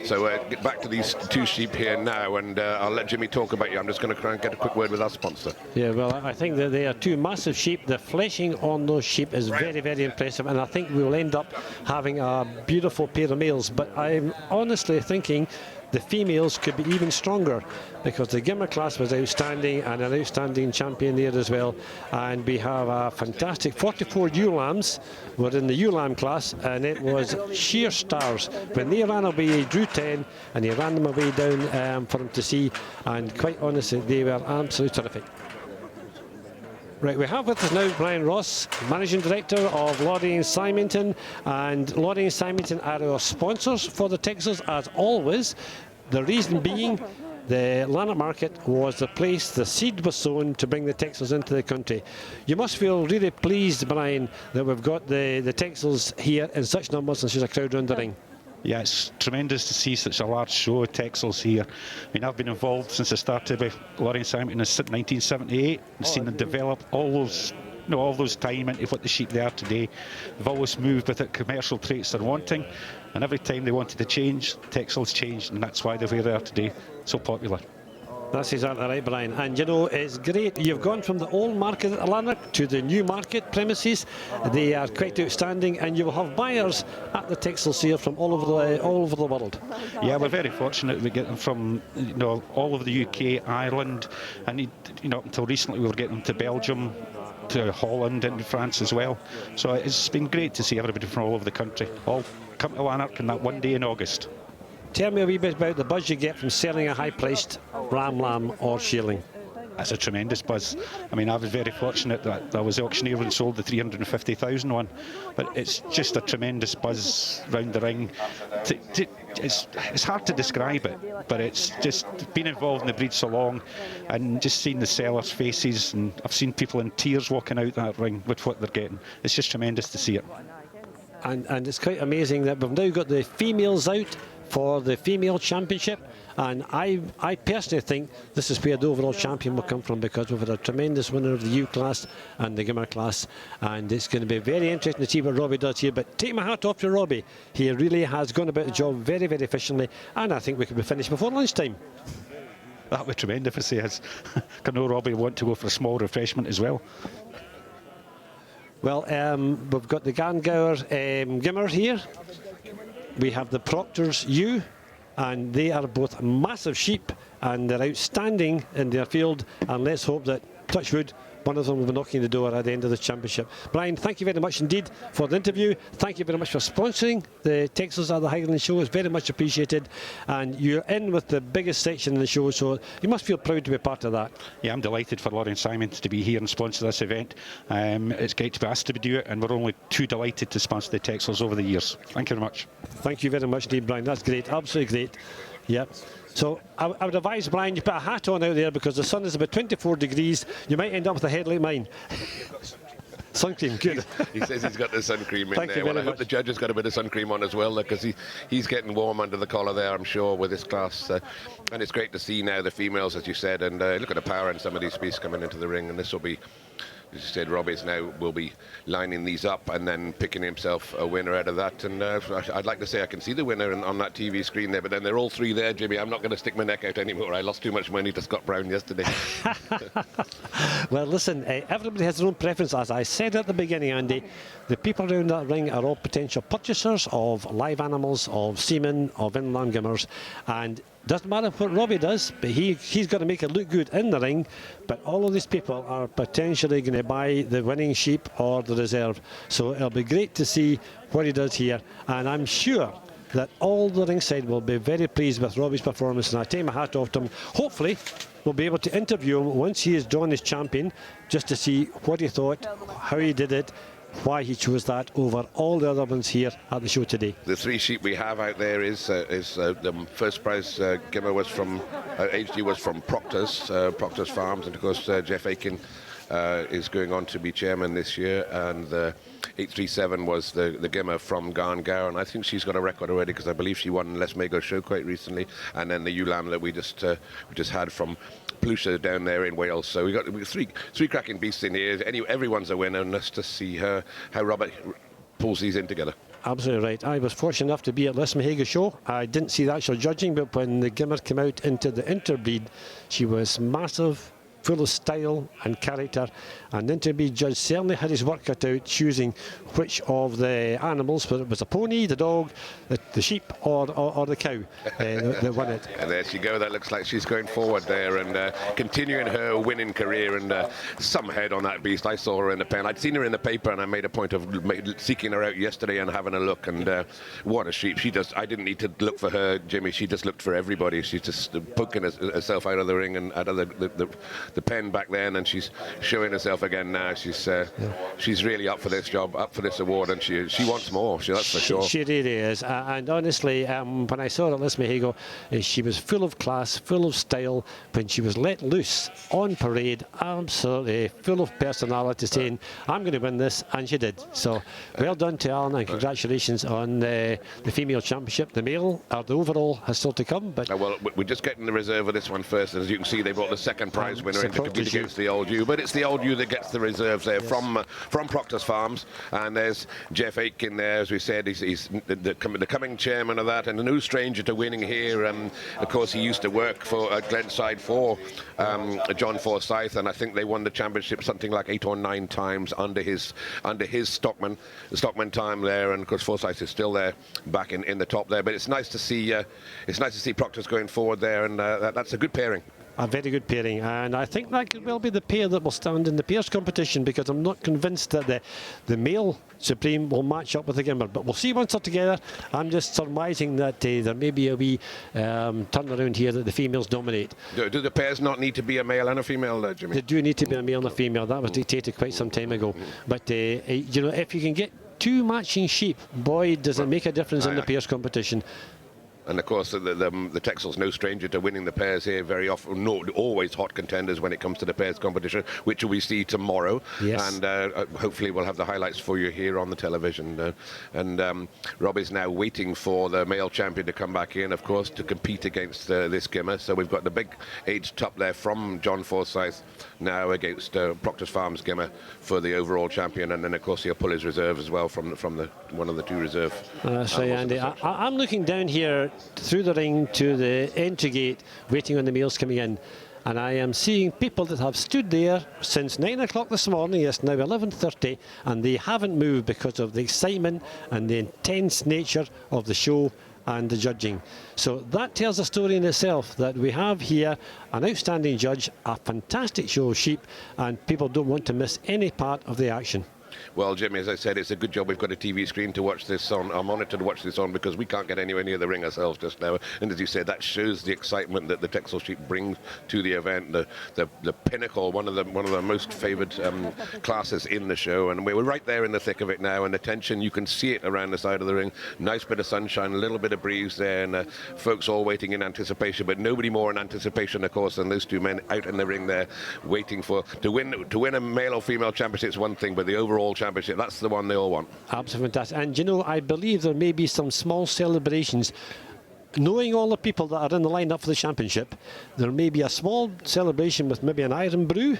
so get back to these 2 sheep here now, and I'll let Jimmy talk about you. I'm just going to try and get a quick word with our sponsor. Yeah, well, I think that they are 2 massive sheep. The fleshing on those sheep is very, very impressive, and I think we'll end up having a beautiful pair of males. But I'm honestly thinking the females could be even stronger, because the Gimmer class was outstanding, and an outstanding champion there as well. And we have a fantastic 44 ewe lambs were in the ewe lamb class, and it was sheer stars. When they ran away, he drew 10, and he ran them away down for them to see, and quite honestly, they were absolutely terrific. Right, we have with us now Brian Ross, Managing Director of Laurie and Symington, and Laurie and Symington are our sponsors for the TEXELs, as always. The reason being, the Lanark market was the place the seed was sown to bring the TEXELs into the country. You must feel really pleased, Brian, that we've got the TEXELs here in such numbers and such a crowd around the ring. Yeah, it's tremendous to see such a large show of TEXELs here. I mean, I've been involved since I started with Laurie and Symington in 1978 and seen them develop all those time into what the sheep they are today. They've always moved with the commercial traits they're wanting, and every time they wanted to change, TEXELs changed, and that's why they're where they are today, so popular. That's exactly right, Brian. And you know, it's great. You've gone from the old market at Lanark to the new market premises. They are quite outstanding, and you will have buyers at the TEXELs here from all over the world. Yeah, we're very fortunate. We get them from all over the UK, Ireland, and until recently we were getting them to Belgium, to Holland and France as well. So it's been great to see everybody from all over the country all come to Lanark on that one day in August. Tell me a wee bit about the buzz you get from selling a high-priced ram, lamb or shearling. It's a tremendous buzz. I mean, I was very fortunate that I was the auctioneer and sold the 350,000 one, but it's just a tremendous buzz round the ring. It's hard to describe it, but it's just been involved in the breed so long, and just seeing the sellers' faces, and I've seen people in tears walking out that ring with what they're getting. It's just tremendous to see it. And it's quite amazing that we've now got the females out for the female championship, and I personally think this is where the overall champion will come from, because we've had a tremendous winner of the U class and the Gimmer class, and it's going to be very interesting to see what Robbie does here. But take my hat off to Robbie. He really has gone about the job very, very efficiently, and I think we could be finished before lunchtime. That would be tremendous if he is. I know Robbie want to go for a small refreshment as well. Well, we've got the Garngower Gimmer here. We have the Proctor's ewe, and they are both massive sheep, and they're outstanding in their field, and let's hope that, touch wood, one of them will be knocking the door at the end of the championship. Brian, thank you very much indeed for the interview. Thank you very much for sponsoring the TEXELs at the Highland show. It's very much appreciated, and you're in with the biggest section in the show, so you must feel proud to be part of that. Yeah, I'm delighted for Laurie and Simon to be here and sponsor this event. It's great to be asked to do it, and we're only too delighted to sponsor the TEXELs over the years. Thank you very much. Thank you very much indeed, Brian. That's great, absolutely great. Yep. So I would advise, Brian, you put a hat on out there, because the sun is about 24 degrees. You might end up with a head like mine. Sun cream, good. He says he's got the sun cream in Thank there. Well, I hope the judge has got a bit of sun cream on as well, because he's getting warm under the collar there, I'm sure, with this class. And it's great to see now the females, as you said, and look at the power in some of these beasts coming into the ring, and this will be, as you said, Robbie's now will be lining these up and then picking himself a winner out of that. And I'd like to say I can see the winner on that TV screen there, but then they're all three there, Jimmy. I'm not going to stick my neck out anymore. I lost too much money to Scott Brown yesterday. Well, listen, everybody has their own preference. As I said at the beginning, Andy, the people around that ring are all potential purchasers of live animals, of semen, of inland gimmers, and doesn't matter what Robbie does, but he's got to make it look good in the ring. But all of these people are potentially going to buy the winning sheep or the reserve. So it'll be great to see what he does here. And I'm sure that all the ringside will be very pleased with Robbie's performance. And I take my hat off to him. Hopefully, we'll be able to interview him once he is drawn as champion, just to see what he thought, how he did it, why he chose that over all the other ones here at the show today. The three sheep we have out there is the first prize Gimmer was from HG was from Proctor's Farms, and of course Jeff Aiken is going on to be chairman this year, and the 837 was the Gimmer from Garngower, and I think she's got a record already, because I believe she won Les Mago show quite recently, and then the ewe lamb that we just had from Plusha down there in Wales. So we've got three cracking beasts in here. Everyone's a winner, and let's just see how Robert pulls these in together. Absolutely right. I was fortunate enough to be at Les Mago show. I didn't see the actual judging, but when the Gimmer came out into the interbreed, she was massive, full of style and character, and the interbreed judge certainly had his work cut out choosing which of the animals, whether it was a pony, the dog, the sheep or the cow that won it. And there she goes. That looks like she's going forward there and continuing her winning career, and some head on that beast. I saw her in the pen. I'd seen her in the paper, and I made a point of seeking her out yesterday and having a look, and what a sheep. I didn't need to look for her, Jimmy. She just looked for everybody. She's just poking herself out of the ring and out of the pen back then, and she's showing herself again now. She's really up for this job, up for this award, and she wants more. That's for sure. She really is. And honestly, when I saw her at Les Mago, she was full of class, full of style. When she was let loose on parade, absolutely full of personality, saying, "I'm going to win this," and she did. So well done to Alan, and congratulations on the female championship. The male, or the overall, has still to come. But well, we're just getting the reserve of this one first. As you can see, they brought the second prize winner in to compete against the old ewe, but it's the old ewe that gets the reserves there. Yes. From Proctor's Farms, and there's Jeff Aiken there, as we said. He's the coming chairman of that, and no stranger to winning here. Of course, he used to work for Glenside for John Forsyth, and I think they won the championship something like 8 or 9 times under his Stockman time there. And of course, Forsyth is still there, back in the top there. But it's nice to see Proctor's going forward there, and that's a good pairing. a very good pairing, and I think that could well be the pair that will stand in the pairs competition, because I'm not convinced that the male Supreme will match up with the Gimmer, but we'll see once they're together. I'm just surmising that there may be a wee turnaround here that the females dominate. Do the pairs not need to be a male and a female, Jimmy? They do need to be a male and a female. That was dictated quite some time ago. But you know, if you can get 2 matching sheep, boy, does it make a difference in the pairs competition. And of course, the TEXEL's no stranger to winning the pairs here. Very often, always hot contenders when it comes to the pairs competition, which we see tomorrow. Yes. And hopefully we'll have the highlights for you here on the television. Rob is now waiting for the male champion to come back in, of course, to compete against this Gimmer. So we've got the big age top there from John Forsyth now against Proctor's Farms Gimmer for the overall champion. And then, of course, he'll pull his reserve as well from one of the 2 reserve. That's right, Andy. I'm looking down here through the ring to the entry gate, waiting on the males coming in, and I am seeing people that have stood there since 9 o'clock this morning. It's now 11:30, and they haven't moved because of the excitement and the intense nature of the show and the judging. So that tells a story in itself, that we have here an outstanding judge, a fantastic show of sheep, and people don't want to miss any part of the action. Well, Jimmy, as I said, it's a good job we've got a TV screen to watch this on, a monitor to watch this on, because we can't get anywhere near the ring ourselves just now. And as you said, that shows the excitement that the TEXEL sheep brings to the event, the pinnacle, one of the most favoured classes in the show. And we're right there in the thick of it now, and the tension, you can see it around the side of the ring. Nice bit of sunshine, a little bit of breeze there, and folks all waiting in anticipation, but nobody more in anticipation, of course, than those 2 men out in the ring there, waiting to win a male or female championship is one thing, but the overall championship, that's the one they all want. Absolutely fantastic. And you know, I believe there may be some small celebrations. Knowing all the people that are in the lineup for the championship, there may be a small celebration with maybe an iron brew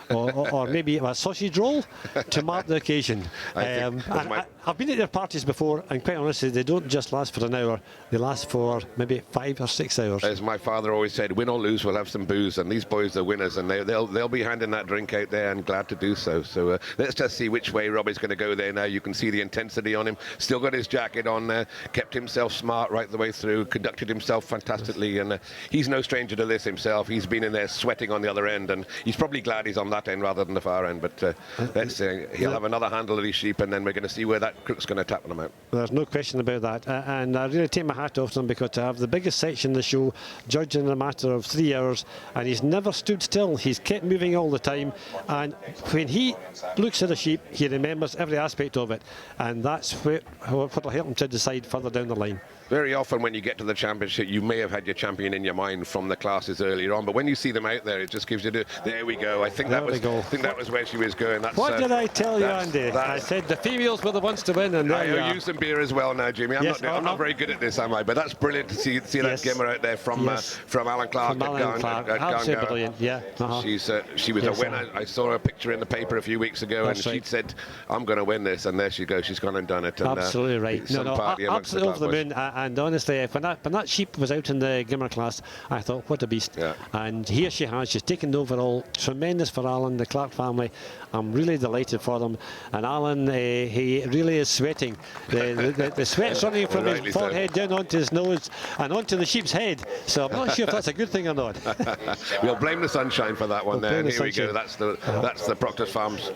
or maybe a sausage roll to mark the occasion. I've been at their parties before, and quite honestly, they don't just last for an hour, they last for maybe 5 or 6 hours. As my father always said, win or lose, we'll have some booze, and these boys are winners, and they'll be handing that drink out there, and glad to do so. So let's just see which way Robbie's going to go there now. You can see the intensity on him, still got his jacket on there, kept himself smart right the way through, conducted himself fantastically, and he's no stranger to this himself. He's been in there sweating on the other end, and he's probably glad he's on that end rather than the far end, but let's see. He'll have another handle of his sheep, and then we're going to see where that crook's going to tap them out. There's no question about that, and I really take my hat off to him, because to have the biggest section of the show judged in a matter of 3 hours, and he's never stood still, he's kept moving all the time, and when he looks at a sheep, he remembers every aspect of it, and that's what will help him to decide further down the line. Very often when you get to the championship, you may have had your champion in your mind from the classes earlier on, but when you see them out there, it just gives you there we go. I think that was where she was going. What did I tell you, Andy? I said the females were the ones to win, and I owe you some beer as well now, Jimmy. I'm not very good at this, am I? But that's brilliant to see that Gimmer out there from Alan Clark. Absolutely brilliant. Yeah. She was a winner. I saw a picture in the paper a few weeks ago, and she'd said, "I'm going to win this," and there she goes. She's gone and done it. And, absolutely right. Absolutely over the moon. And honestly, when that sheep was out in the Gimmer class, I thought, what a beast. Yeah. And here she has, she's taken the overall. Tremendous for Alan, the Clark family. I'm really delighted for them. And Alan, he really is sweating. The sweat's running from his forehead down onto his nose and onto the sheep's head. So I'm not sure if that's a good thing or not. We'll blame the sunshine for that one there. Here we go. That's the Proctor's Farms.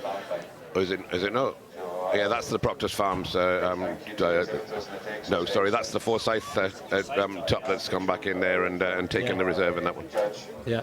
Oh, is it no? Yeah, that's the Proctor's Farms. No, sorry, that's the Forsyth top that's come back in there and taken the reserve in that one. Yeah.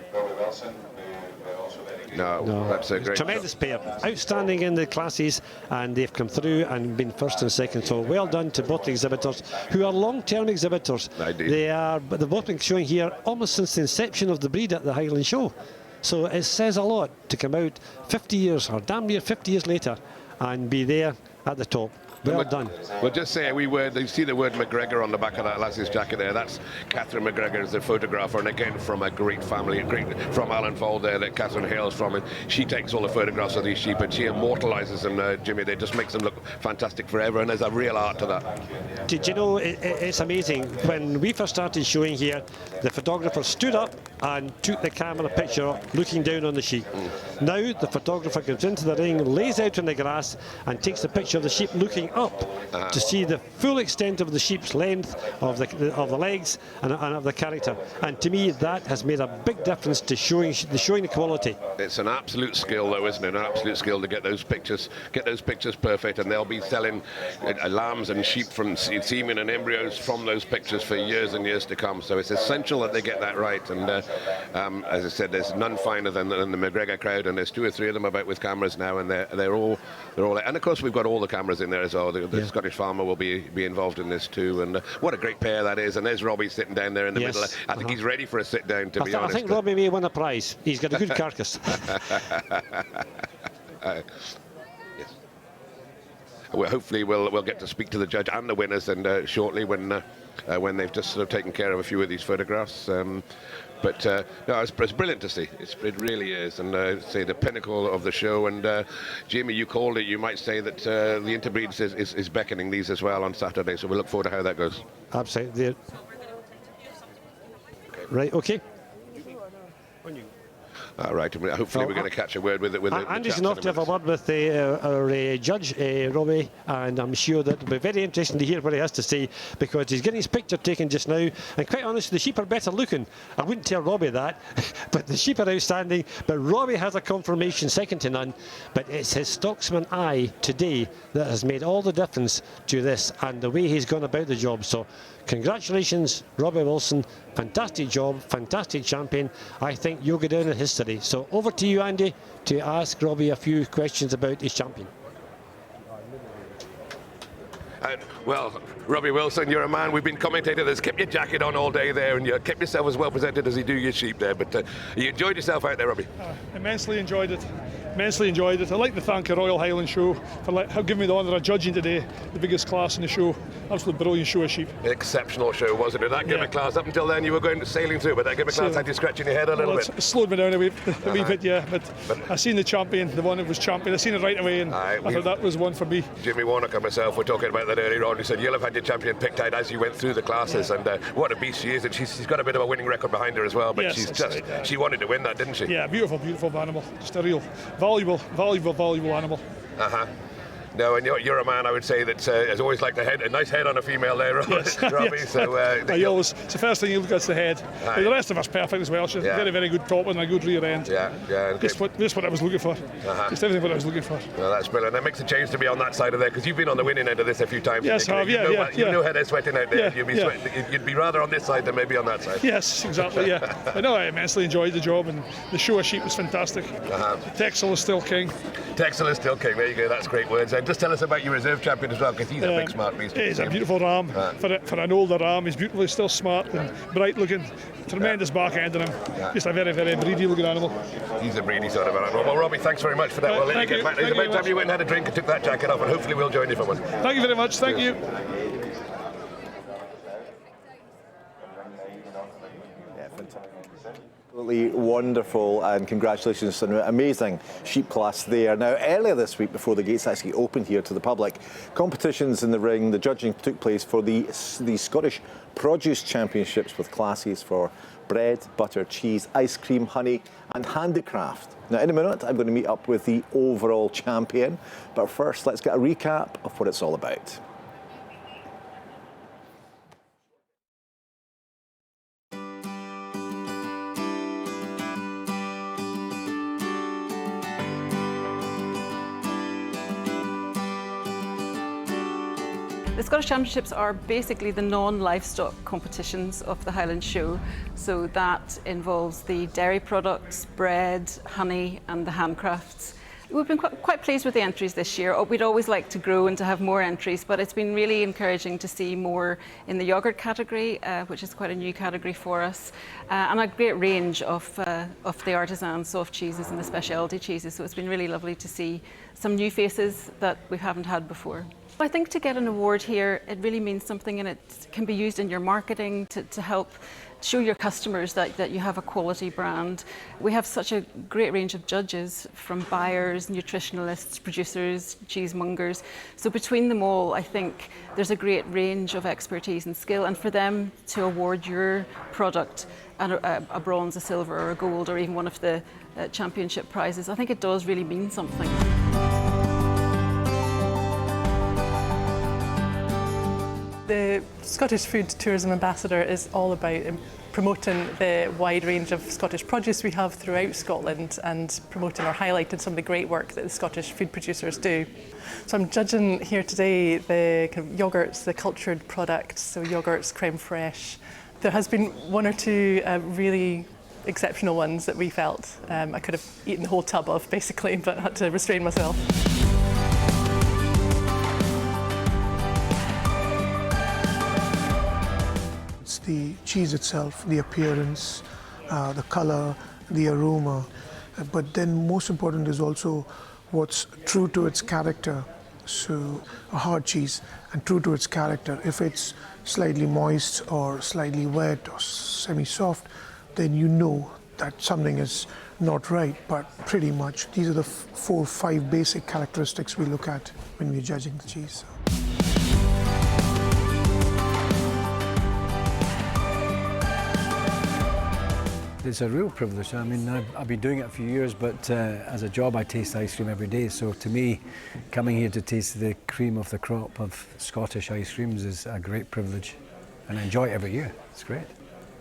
No, that's a great tremendous pair, outstanding in the classes, and they've come through and been first and second. So well done to both the exhibitors, who are long-term exhibitors. They've both been showing here almost since the inception of the breed at the Highland show. So it says a lot to come out 50 years, or damn near 50 years later, and be there at the top. Well done. We'll just say you see the word McGregor on the back of that lass's jacket there. That's Catherine McGregor, is the photographer, and again from a great family, from Alan Fold there that Catherine hails from. And she takes all the photographs of these sheep and she immortalises them, Jimmy. They just makes them look fantastic forever, and there's a real art to that. Did you know, it's amazing. When we first started showing here, the photographer stood up and took the camera picture looking down on the sheep. Now the photographer comes into the ring, lays out on the grass and takes a picture of the sheep looking up to see the full extent of the sheep's length, of the legs and of the character. And to me that has made a big difference to showing the quality. It's an absolute skill though, isn't it? An absolute skill to get those pictures perfect, and they'll be selling lambs and sheep from semen and embryos from those pictures for years and years to come. So it's essential that they get that right. And as I said, there's none finer than the McGregor crowd, and there's 2 or 3 of them about with cameras now, and they're all. And of course we've got all the cameras in there as well. The Scottish farmer will be involved in this too, and what a great pair that is. And there's Robbie sitting down there in the middle. I think he's ready for a sit down. To be honest, I think Robbie may win a prize. He's got a good carcass. Yes. Well, hopefully we'll get to speak to the judge and the winners and shortly when they've just sort of taken care of a few of these photographs. But no, it's brilliant to see. It really is, and say the pinnacle of the show. And Jamie, you called it. You might say that the Interbreeds is beckoning these as well on Saturday. So we look forward to how that goes. Absolutely. Right. Okay. All right, hopefully we're going to catch a word with it. Andy's enough to have a word with our judge, Robbie, and I'm sure that will be very interesting to hear what he has to say, because he's getting his picture taken just now, and quite honestly, the sheep are better looking. I wouldn't tell Robbie that, but the sheep are outstanding, but Robbie has a confirmation second to none, but it's his stocksman eye today that has made all the difference to this and the way he's gone about the job. So congratulations, Robbie Wilson. Fantastic job, fantastic champion. I think you'll go down in history. So over to you, Andy, to ask Robbie a few questions about his champion. Well, Robbie Wilson, you're a man. We've been commentating this. Keep your jacket on all day there, and you kept yourself as well presented as you do your sheep there. But you enjoyed yourself out there, Robbie? Immensely enjoyed it. Immensely enjoyed it. I'd like to thank the Royal Highland Show for giving me the honour of judging today, the biggest class in the show. Absolutely brilliant show of sheep. Exceptional show, wasn't it? That gimmick class, up until then you were going sailing through, but that gimmick class had you scratching your head a little bit. It slowed me down a wee bit, yeah. But I seen the champion, the one that was champion. I seen it right away, and I thought that was one for me. Jimmy Warnock and myself were talking about that earlier on. He said you'll have had your champion picked out as you went through the classes, and what a beast she is, and she's got a bit of a winning record behind her as well. But she wanted to win that, didn't she? Yeah, beautiful animal. Just a real valuable animal. No, and you're a man, I would say, that has always liked a nice head on a female there, yes. Robbie. Yes. So it's the first thing you look at is the head. But the rest of us perfect as well. She's very, very good top and a good rear end. Yeah. Just what I was looking for. Just everything what I was looking for. Well, that's brilliant. That makes a change to be on that side of there, because you've been on the winning end of this a few times. Yes, I have. You know how they're sweating out there. You'd be rather on this side than maybe on that side. Yes, exactly. Yeah. I know. I immensely enjoyed the job, and the show of sheep was fantastic. TEXEL is still king. TEXEL is still king. There you go. That's great words. And just tell us about your reserve champion as well, because he's a big smart beast. He's a beautiful ram. For an older ram, he's beautiful. Still smart and bright looking. Tremendous back end on him. Just a very, very breedy looking animal. He's a breedy sort of animal. Well, Robbie, thanks very much for that. We'll let you get back. It's about time you went and had a drink and took that jacket off, and hopefully we'll join you for one. Thank you very much. Thank you. Absolutely wonderful, and congratulations on an amazing sheep class there. Now, earlier this week, before the gates actually opened here to the public, competitions in the ring, the judging took place for the Scottish Produce Championships with classes for bread, butter, cheese, ice cream, honey and handicraft. Now, in a minute, I'm going to meet up with the overall champion, but first, let's get a recap of what it's all about. The Scottish Championships are basically the non-livestock competitions of the Highland Show. So that involves the dairy products, bread, honey and the handcrafts. We've been quite pleased with the entries this year. We'd always like to grow and to have more entries, but it's been really encouraging to see more in the yoghurt category, which is quite a new category for us, and a great range of the artisan soft cheeses and the specialty cheeses. So it's been really lovely to see some new faces that we haven't had before. I think to get an award here, it really means something, and it can be used in your marketing to help show your customers that you have a quality brand. We have such a great range of judges, from buyers, nutritionalists, producers, cheesemongers. So between them all, I think there's a great range of expertise and skill, and for them to award your product a bronze, a silver or a gold, or even one of the championship prizes, I think it does really mean something. The Scottish Food Tourism Ambassador is all about promoting the wide range of Scottish produce we have throughout Scotland and promoting or highlighting some of the great work that the Scottish food producers do. So I'm judging here today the kind of yogurts, the cultured products, so yogurts, creme fraiche. There has been one or two really exceptional ones that we felt I could have eaten the whole tub of, basically, but had to restrain myself. It's the cheese itself, the appearance, the color, the aroma, but then most important is also what's true to its character. So a hard cheese and true to its character. If it's slightly moist or slightly wet or semi-soft, then you know that something is not right, but pretty much these are the 4 or 5 basic characteristics we look at when we're judging the cheese. It's a real privilege. I mean, I've been doing it a few years, but as a job I taste ice cream every day. So to me, coming here to taste the cream of the crop of Scottish ice creams is a great privilege. And I enjoy it every year. It's great.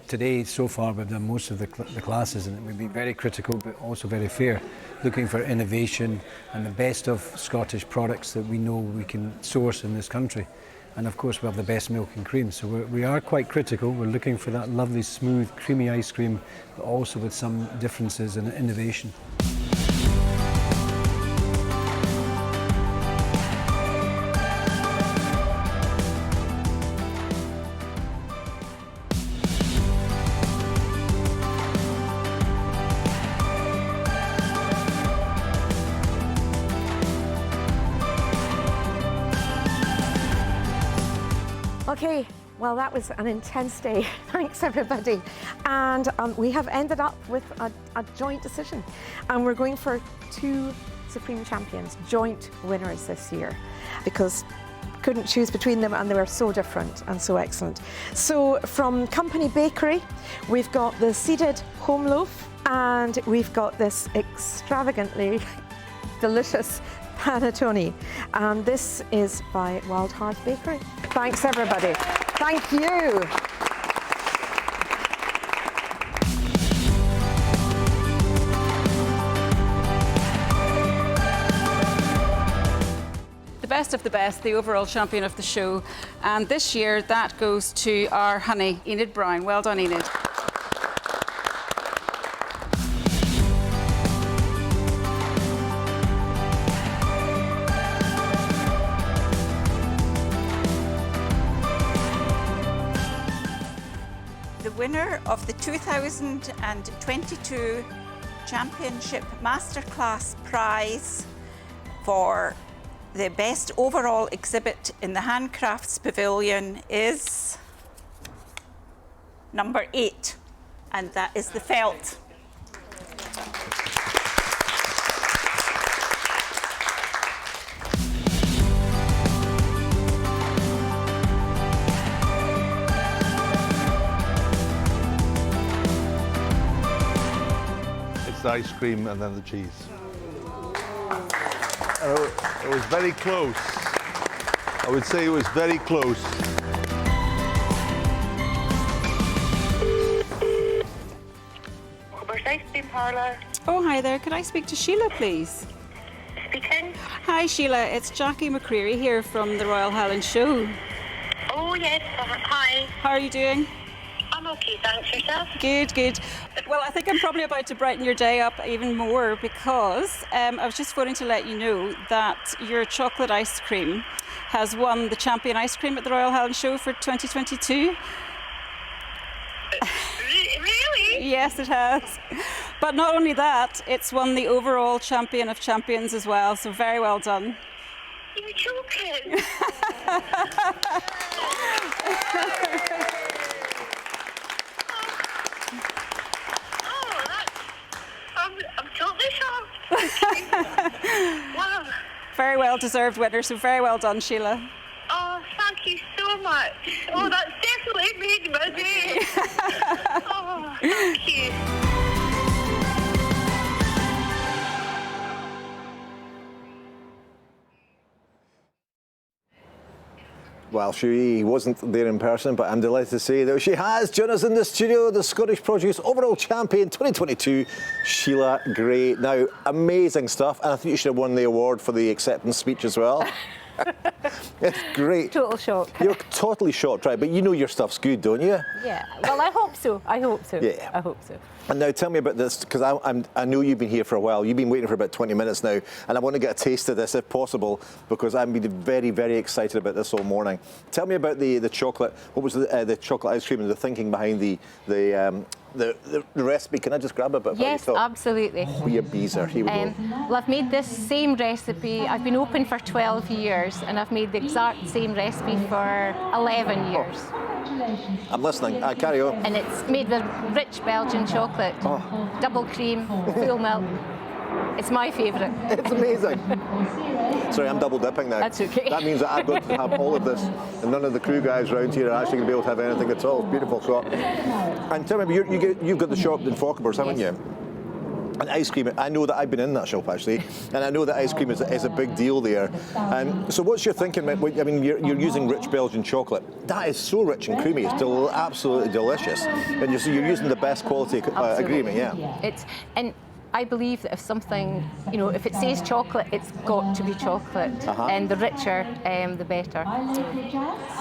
Today, so far, we've done most of the classes, and we've been very critical, but also very fair, looking for innovation and the best of Scottish products that we know we can source in this country. And of course, we have the best milk and cream. So we are quite critical. We're looking for that lovely, smooth, creamy ice cream, but also with some differences and innovation. Okay, well, that was an intense day. Thanks, everybody. And we have ended up with a joint decision. And we're going for 2 Supreme Champions, joint winners this year, because couldn't choose between them, and they were so different and so excellent. So from Company Bakery, we've got the seeded home loaf, and we've got this extravagantly delicious panettone, and this is by Wild Hearth Bakery. Thanks, everybody. Thank you. The best of the best, the overall champion of the show, and this year that goes to our honey, Enid Brown. Well done, Enid. The winner of the 2022 Championship Masterclass Prize for the best overall exhibit in the Handcrafts Pavilion is number 8, and that is the felt. The ice cream and then the cheese. It was very close. I would say it was very close. Ice cream parlour. Oh, hi there. Could I speak to Sheila, please? Speaking. Hi, Sheila. It's Jackie McCreary here from the Royal Highland Show. Oh, yes. Hi. How are you doing? I'm okay, thanks. Yourself? Good, good. Well, I think I'm probably about to brighten your day up even more, because I was just phoning to let you know that your chocolate ice cream has won the champion ice cream at the Royal Highland Show for 2022. Really? Yes, it has. But not only that, it's won the overall champion of champions as well, so very well done. You're joking. I'm totally shocked. Wow. Very well deserved winner, so very well done, Sheila. Oh, thank you so much. Oh, that's definitely made my day. Oh, thank you. Well, she wasn't there in person, but I'm delighted to say that she has joined us in the studio, the Scottish Produce Overall Champion 2022, Sheila Gray. Now, amazing stuff, and I think you should have won the award for the acceptance speech as well. It's great. Total shock. You're totally shocked, right? But you know your stuff's good, don't you? Yeah, well, I hope so. I hope so. Yeah. I hope so. And now tell me about this, because I know you've been here for a while. You've been waiting for about 20 minutes now, and I want to get a taste of this if possible, because I've been very, very excited about this all morning. Tell me about the chocolate. What was the chocolate ice cream and the thinking behind the recipe? Can I just grab a bit of Yes, absolutely. Oh, you beezer. Here we go. Well, I've made this same recipe. I've been open for 12 years, and I've made the exact same recipe for 11 years. I'm listening. Carry on. And it's made with rich Belgian chocolate, double cream, full milk. It's my favourite. It's amazing. Sorry, I'm double dipping now. That's okay. That means that I've got to have all of this, and none of the crew guys around here are actually going to be able to have anything at all. It's beautiful. So, and tell me, you've got the shop in Fochabers, haven't you? And ice cream, I know that I've been in that shop actually, and I know that ice cream is a big deal there. So what's your thinking? I mean, you're using rich Belgian chocolate. That is so rich and creamy. It's absolutely delicious. And you're using the best quality agreement, yeah. And I believe that if something, if it says chocolate, it's got to be chocolate. And the richer, the better.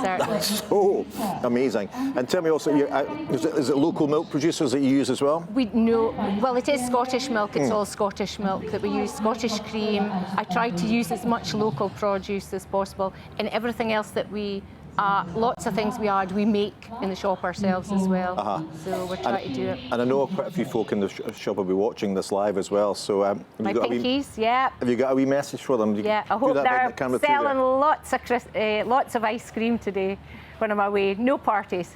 Certainly. That's so amazing. And tell me also, is it local milk producers that you use as well? Well, it is Scottish milk. It's all Scottish milk that we use, Scottish cream. I try to use as much local produce as possible, and everything else that lots of things we make in the shop ourselves as well. So we're trying to do it. And I know quite a few folk in the shop will be watching this live as well. So my pinkies, yeah. Have you got a wee message for them? Yeah, I hope they're selling lots of ice cream today when I'm away. No parties.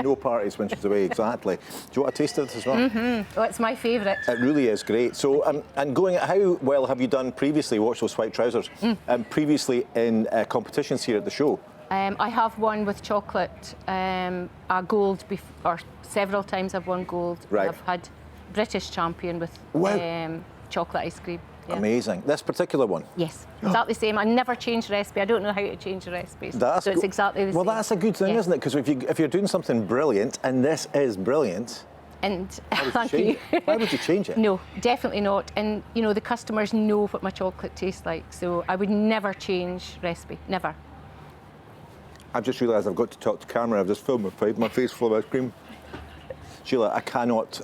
No parties when she's away, exactly. Do you want a taste of this as well? Oh, it's my favourite. It really is great. So, how well have you done previously? Watch those white trousers. Previously in competitions here at the show. I have won with chocolate, a gold, or several times I've won gold. Right. I've had British champion with chocolate ice cream. Yeah. Amazing. This particular one? Yes, exactly the same. I never change recipe. I don't know how to change the recipes. So it's exactly the same. Well, that's a good thing, isn't it? Because if you're doing something brilliant, and this is brilliant, and thank you. Why would you change it? No, definitely not. And the customers know what my chocolate tastes like, so I would never change recipe. Never. I've just realised I've got to talk to camera. I've just filmed my face full of ice cream. Sheila, I cannot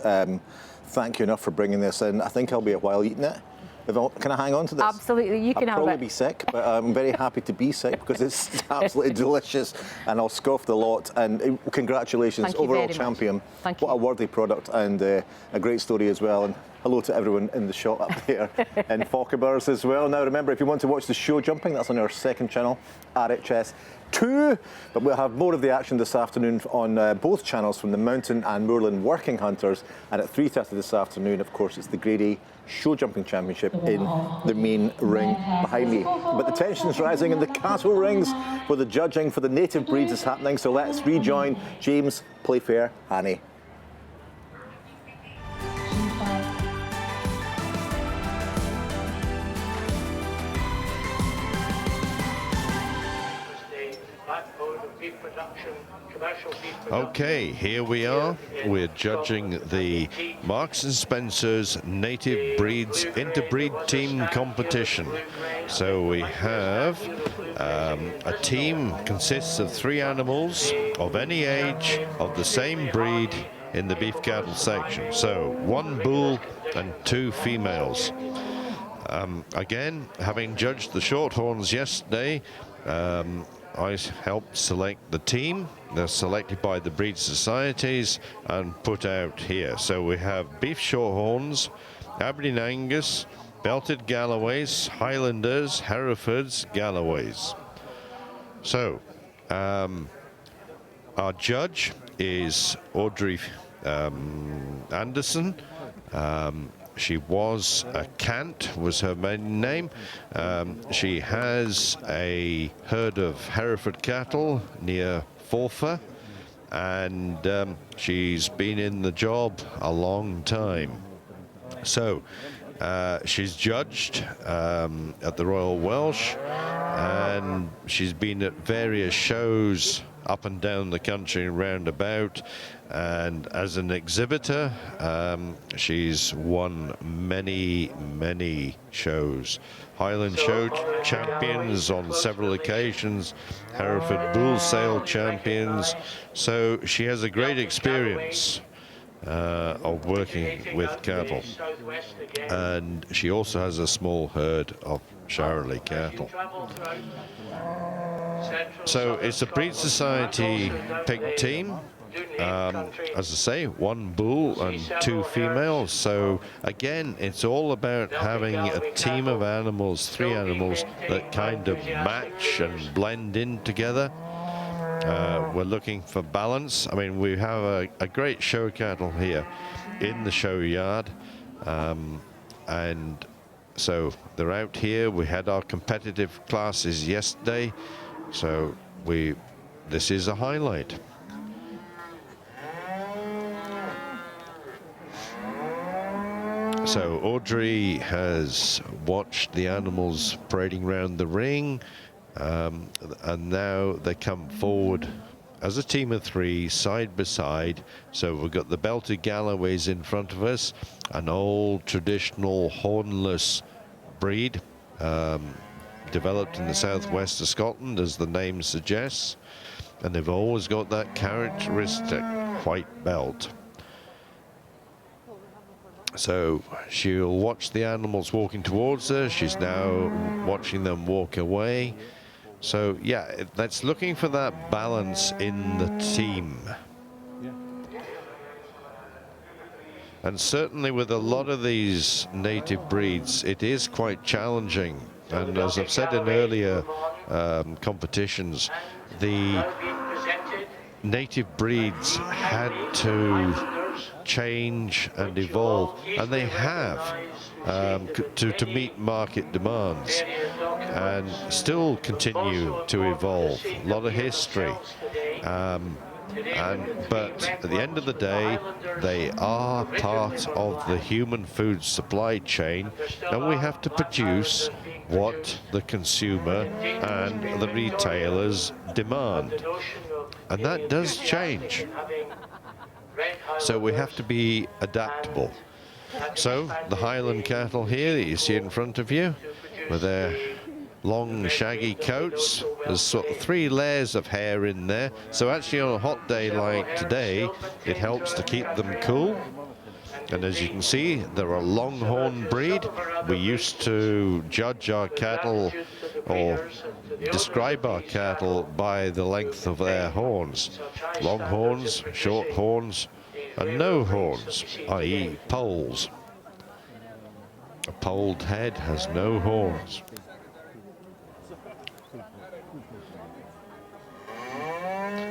thank you enough for bringing this in. I think I'll be a while eating it. Can I hang on to this? Absolutely, you can have it. I'll probably be sick, but I'm very happy to be sick because it's absolutely delicious, and I'll scoff the lot. And congratulations, overall champion. Thank you. What a worthy product, and a great story as well. And hello to everyone in the shop up there in Fochabers as well. Now remember, if you want to watch the show jumping, that's on our second channel, RHS 2. But we'll have more of the action this afternoon on both channels from the Mountain and Moorland Working Hunters. And at 3:30 this afternoon, of course, it's the Grade A Show Jumping Championship in the main ring behind me. But the tension's rising in the cattle rings where the judging for the native breeds is happening. So let's rejoin James Playfair Haney. Okay, here we are. We're judging the Marks & Spencer's Native Breeds Interbreed Team Competition. So we have a team consists of 3 animals of any age of the same breed in the beef cattle section. So 1 bull and 2 females. Again, having judged the Shorthorns yesterday, I helped select the team. They're selected by the breed societies and put out here. So we have beef Shorthorns, Aberdeen Angus, Belted Galloways, Highlanders, Herefords, Galloways. So, our judge is Audrey Anderson. She was a Cant, was her maiden name. She has a herd of Hereford cattle near Forfar, and she's been in the job a long time. So she's judged at the Royal Welsh, and she's been at various shows up and down the country and round about, and as an exhibitor she's won many shows. Highland Show champions on several occasions, Hereford Bull Sale champions, so she has a great experience of working with cattle, and she also has a small herd of Shirley cattle. So it's a Breed Society pig team. As I say, 1 bull and 2 females. So again, it's all about having a team of animals, 3 animals that kind of match and blend in together. We're looking for balance. I mean, we have a great show cattle here in the show yard, and so they're out here. We had our competitive classes yesterday, so this is a highlight. So Audrey has watched the animals parading around the ring, and now they come forward as a team of 3, side by side. So we've got the Belted Galloways in front of us, an old traditional hornless breed, developed in the southwest of Scotland, as the name suggests, and they've always got that characteristic white belt. So she'll watch the animals walking towards her. She's now watching them walk away. So yeah, that's looking for that balance in the team. And certainly with a lot of these native breeds, it is quite challenging. And as I've said in earlier competitions, the native breeds had to change and evolve, and they have to meet market demands, and still continue to evolve. A lot of history, but at the end of the day, they are part of the human food supply chain, and we have to produce what the consumer and the retailers demand, and that does change. So we have to be adaptable. So the Highland cattle here that you see in front of you, with their long shaggy coats, there's sort of 3 layers of hair in there, so actually on a hot day like today it helps to keep them cool. And as you can see, they're a longhorn breed. We used to judge our cattle or describe our cattle by the length of their horns. Long horns, short horns, and no horns, i.e. poles. A polled head has no horns.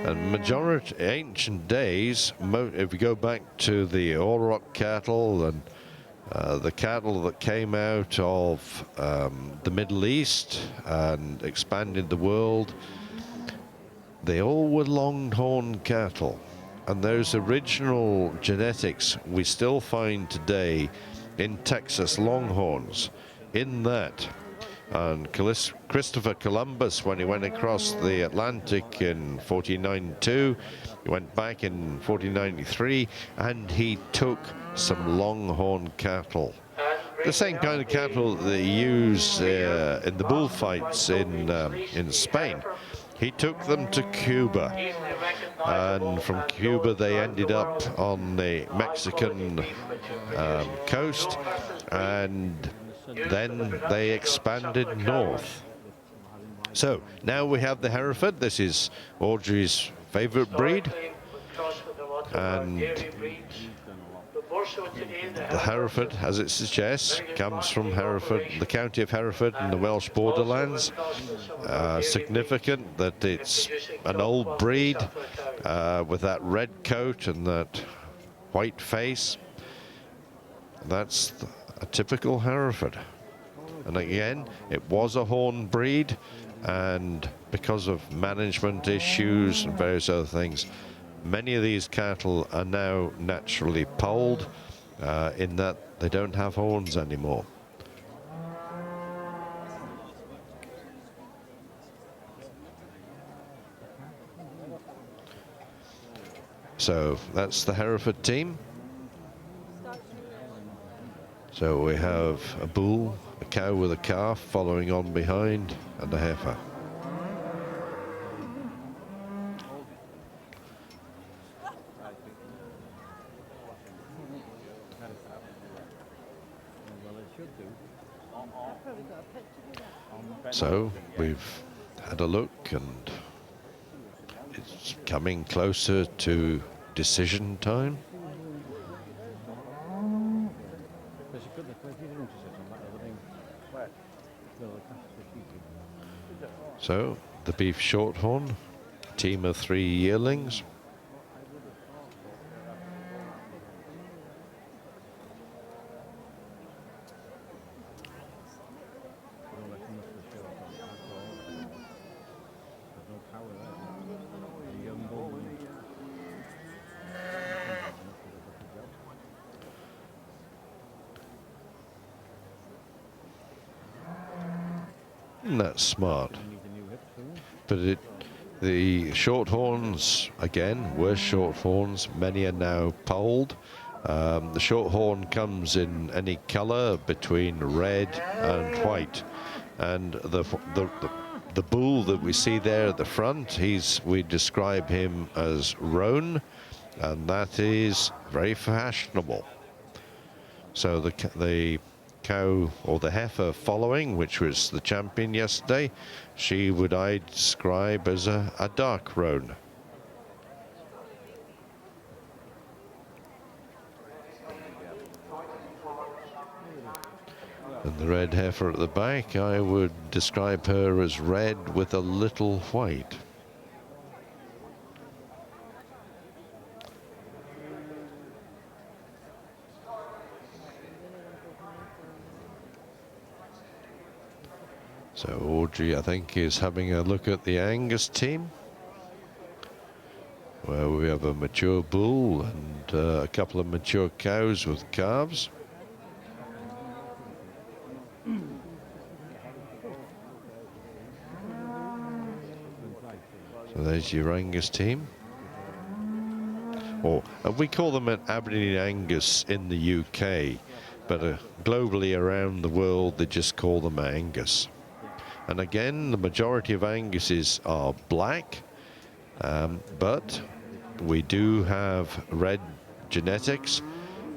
And majority, ancient days, if we go back to the Auroch cattle and the cattle that came out of the Middle East and expanded the world, they all were longhorn cattle. And those original genetics we still find today in Texas Longhorns, in that. And Christopher Columbus, when he went across the Atlantic in 1492, he went back in 1493, and he took some longhorn cattle. The same kind of cattle that they use in the bullfights in Spain. He took them to Cuba, and from Cuba they ended up on the Mexican coast, and then they expanded north. So now we have the Hereford. This is Audrey's favourite breed, and The Hereford, as it suggests, comes from Hereford, the county of Hereford and the Welsh borderlands. Significant that it's an old breed with that red coat and that white face. That's a typical Hereford. And again, it was a horn breed, and because of management issues and various other things, many of these cattle are now naturally polled in that they don't have horns anymore. So that's the Hereford team. So we have a bull, a cow with a calf following on behind, and a heifer. So we've had a look, and it's coming closer to decision time. So the beef shorthorn, team of 3 yearlings. And that's smart. But the shorthorns, again, were shorthorns. Many are now polled. The shorthorn comes in any colour between red and white. And the bull that we see there at the front, we describe him as roan, and that is very fashionable. So the cow or the heifer following, which was the champion yesterday, she would I describe as a dark roan. And the red heifer at the back, I would describe her as red with a little white. So Audrey, I think, is having a look at the Angus team, where we have a mature bull and a couple of mature cows with calves. So there's your Angus team. Or we call them an Aberdeen Angus in the UK, but globally around the world they just call them Angus. And again, the majority of Anguses are black, but we do have red genetics,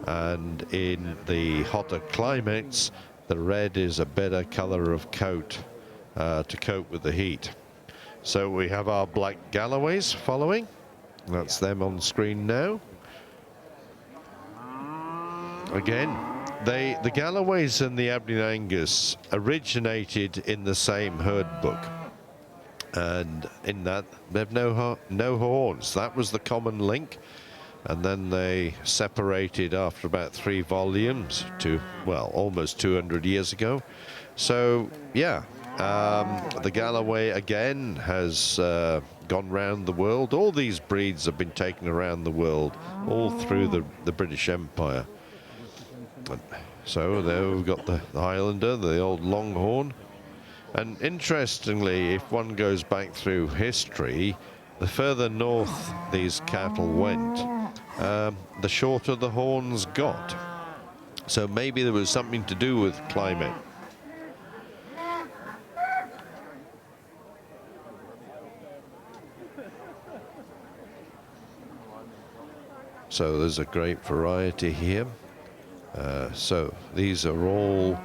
and in the hotter climates, the red is a better colour of coat to cope with the heat. So we have our black Galloways following. That's them on screen now. Again, the Galloways and the Aberdeen Angus originated in the same herd book, and in that they've no horns. That was the common link, and then they separated after about 3 volumes to, well, almost 200 years ago. So yeah, the Galloway again has gone round the world. All these breeds have been taken around the world, all through the British Empire. So there we've got the Highlander, the old Longhorn. And interestingly, if one goes back through history, the further north these cattle went, the shorter the horns got. So maybe there was something to do with climate. So there's a great variety here. So these are all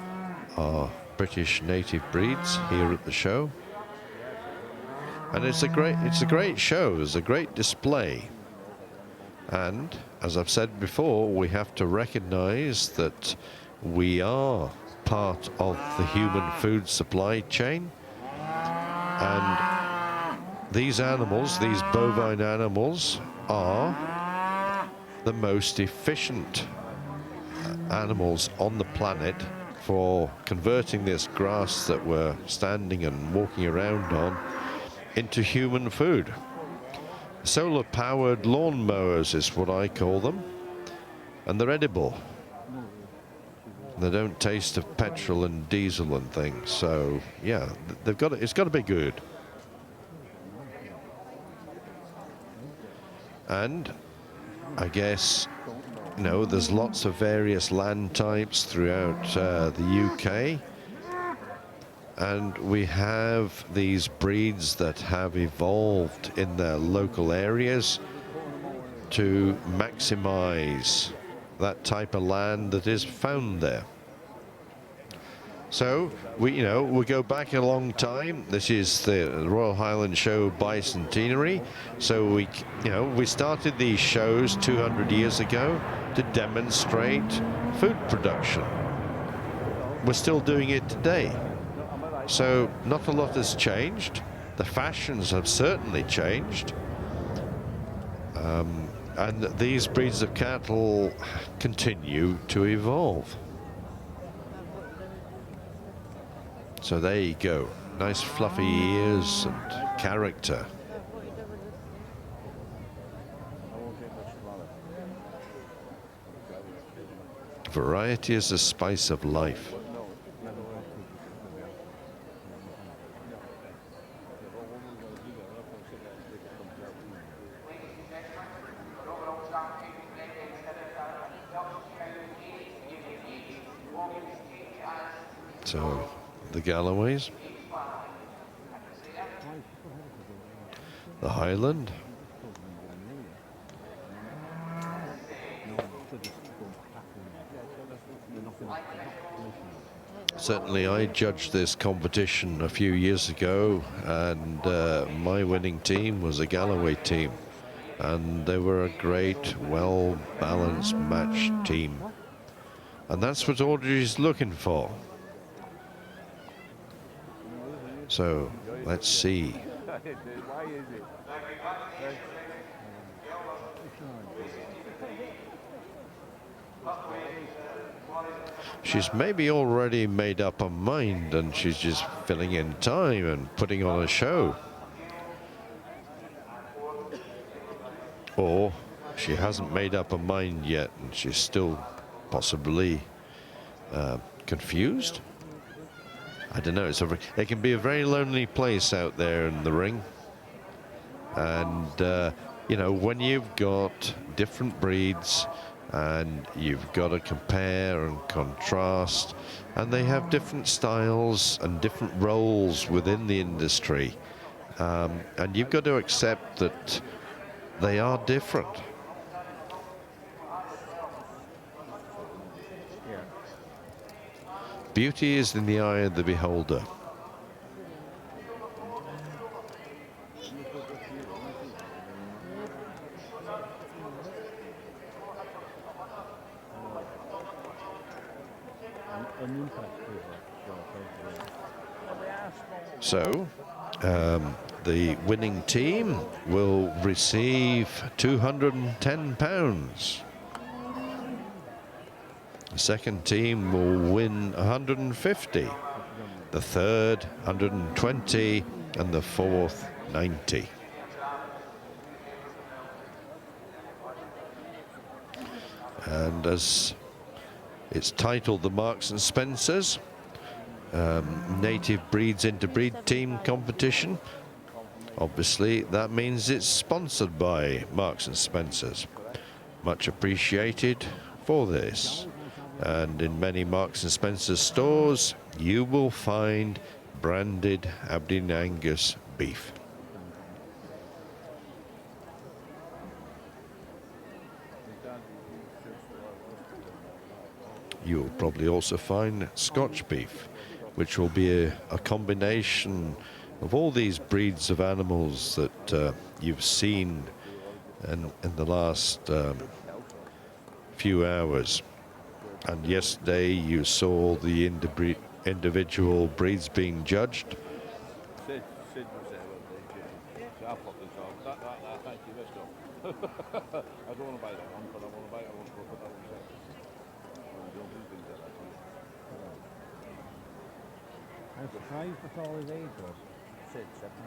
our British native breeds here at the show, and it's a great show. There's a great display, and as I've said before, we have to recognize that we are part of the human food supply chain, and these animals, these bovine animals, are the most efficient animals on the planet for converting this grass that we're standing and walking around on into human food. Solar-powered lawn mowers is what I call them, and they're edible. They don't taste of petrol and diesel and things, so yeah, it's got to be good. And I guess, you know, there's lots of various land types throughout the UK, and we have these breeds that have evolved in their local areas to maximize that type of land that is found there. So we go back a long time. This is the Royal Highland Show bicentenary. So we started these shows 200 years ago to demonstrate food production. We're still doing it today. So not a lot has changed. The fashions have certainly changed. And these breeds of cattle continue to evolve. So there you go. Nice fluffy ears and character. Variety is the spice of life. So, the Galloways, the Highland, certainly I judged this competition a few years ago, and my winning team was a Galloway team, and they were a great, well-balanced, matched team, and that's what Audrey's looking for. So, let's see. She's maybe already made up her mind and she's just filling in time and putting on a show. Or she hasn't made up her mind yet and she's still possibly confused. I don't know. It can be a very lonely place out there in the ring. And, you know, when you've got different breeds and you've got to compare and contrast, and they have different styles and different roles within the industry, and you've got to accept that they are different. Beauty is in the eye of the beholder. So, the winning team will receive £210. The second team will win 150, the third 120, and the fourth 90. And as it's titled, the Marks and Spencers Native Breeds Interbreed Team Competition, obviously that means it's sponsored by Marks and Spencers. Much appreciated for this. And in many Marks and Spencer stores, you will find branded Aberdeen Angus beef. You'll probably also find Scotch beef, which will be a combination of all these breeds of animals that you've seen in the last few hours. And yesterday you saw the individual breeds being judged. Sid was there one day, so I popped this off. That, thank you, let's go. I don't want to buy that one, but I want to buy it. I want to go put that one second. I don't do things like that. How's the prize for all his age, or Sid, 70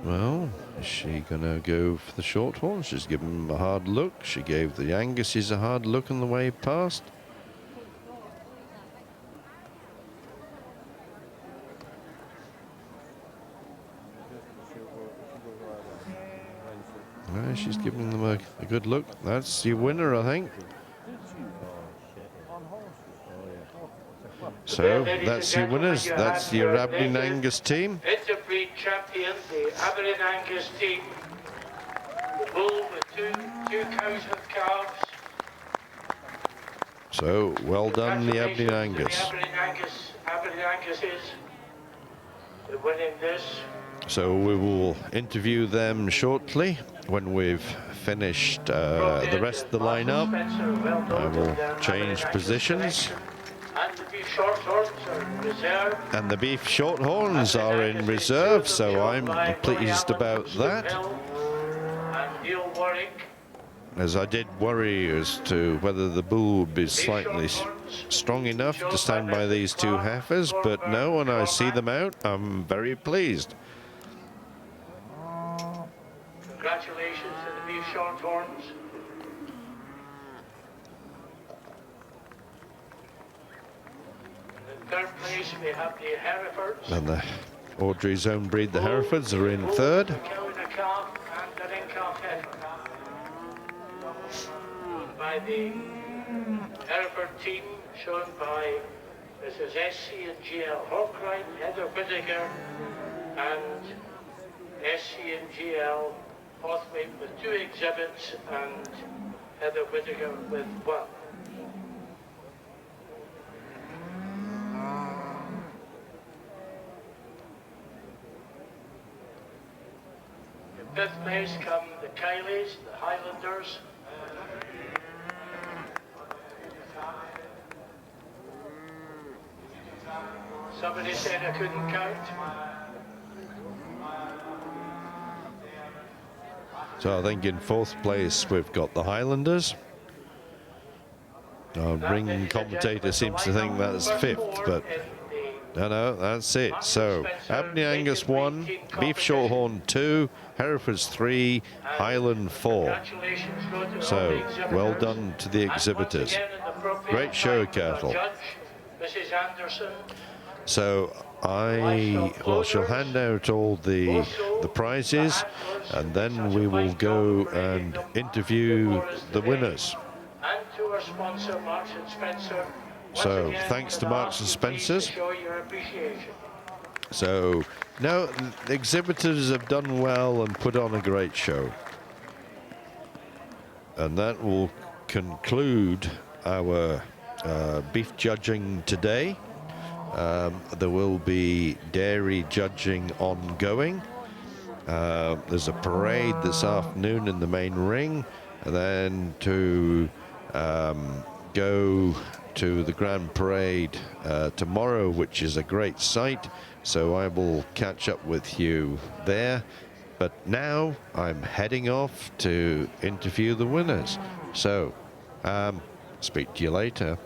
Well, is she going to go for the short horn? She's given him a hard look. She gave the Anguses a hard look on the way past. She's giving them a good look. That's your winner, I think. So that's your winners. That's your Aberdeen Angus team. Interbreed champion, the Aberdeen Angus team. The bull with two cows with calves. So well done, the Aberdeen Angus. Aberdeen Angus is winning this. So we will interview them shortly when we've finished the rest of the lineup. I will change positions. And the beef shorthorns are in reserve. And the beef shorthorns are in reserve, so I'm pleased about that. And Neil Warwick. As I did worry as to whether the bull would be slightly strong enough to stand by these two heifers, but no, when I see them out, I'm very pleased. Congratulations to the beef shorthorns. In third place we have the Herefords. And the Audrey's own breed, the Herefords, are in third. Cow and a calf and the ring-calf heifer. By the Hereford team, shown by Mrs. SC and GL Hawkrine, Heather Whittaker, and SC and GL Hothwaite with 2 exhibits, and Heather Whittaker with 1. In 5th place come the Kylies, the Highlanders. Somebody said I couldn't count. So I think in 4th place we've got the Highlanders. Our ring commentator seems to think that's 5th, but no, that's it. So Aberdeen Angus 1, Beef Shorthorn 2, Herefords 3, Highland 4. So well done to the exhibitors. Great show, cattle. Mrs. Anderson. So she'll hand out all the prizes, and then we will go and interview the winners. And to our sponsor, Marks and Spencer. So thanks to Marks and Spencer's. Show your appreciation. So no, the exhibitors have done well and put on a great show. And that will conclude our beef judging today. There will be dairy judging ongoing. There's a parade this afternoon in the main ring, and then to go to the Grand Parade tomorrow, which is a great sight. So I will catch up with you there. But now I'm heading off to interview the winners. So speak to you later.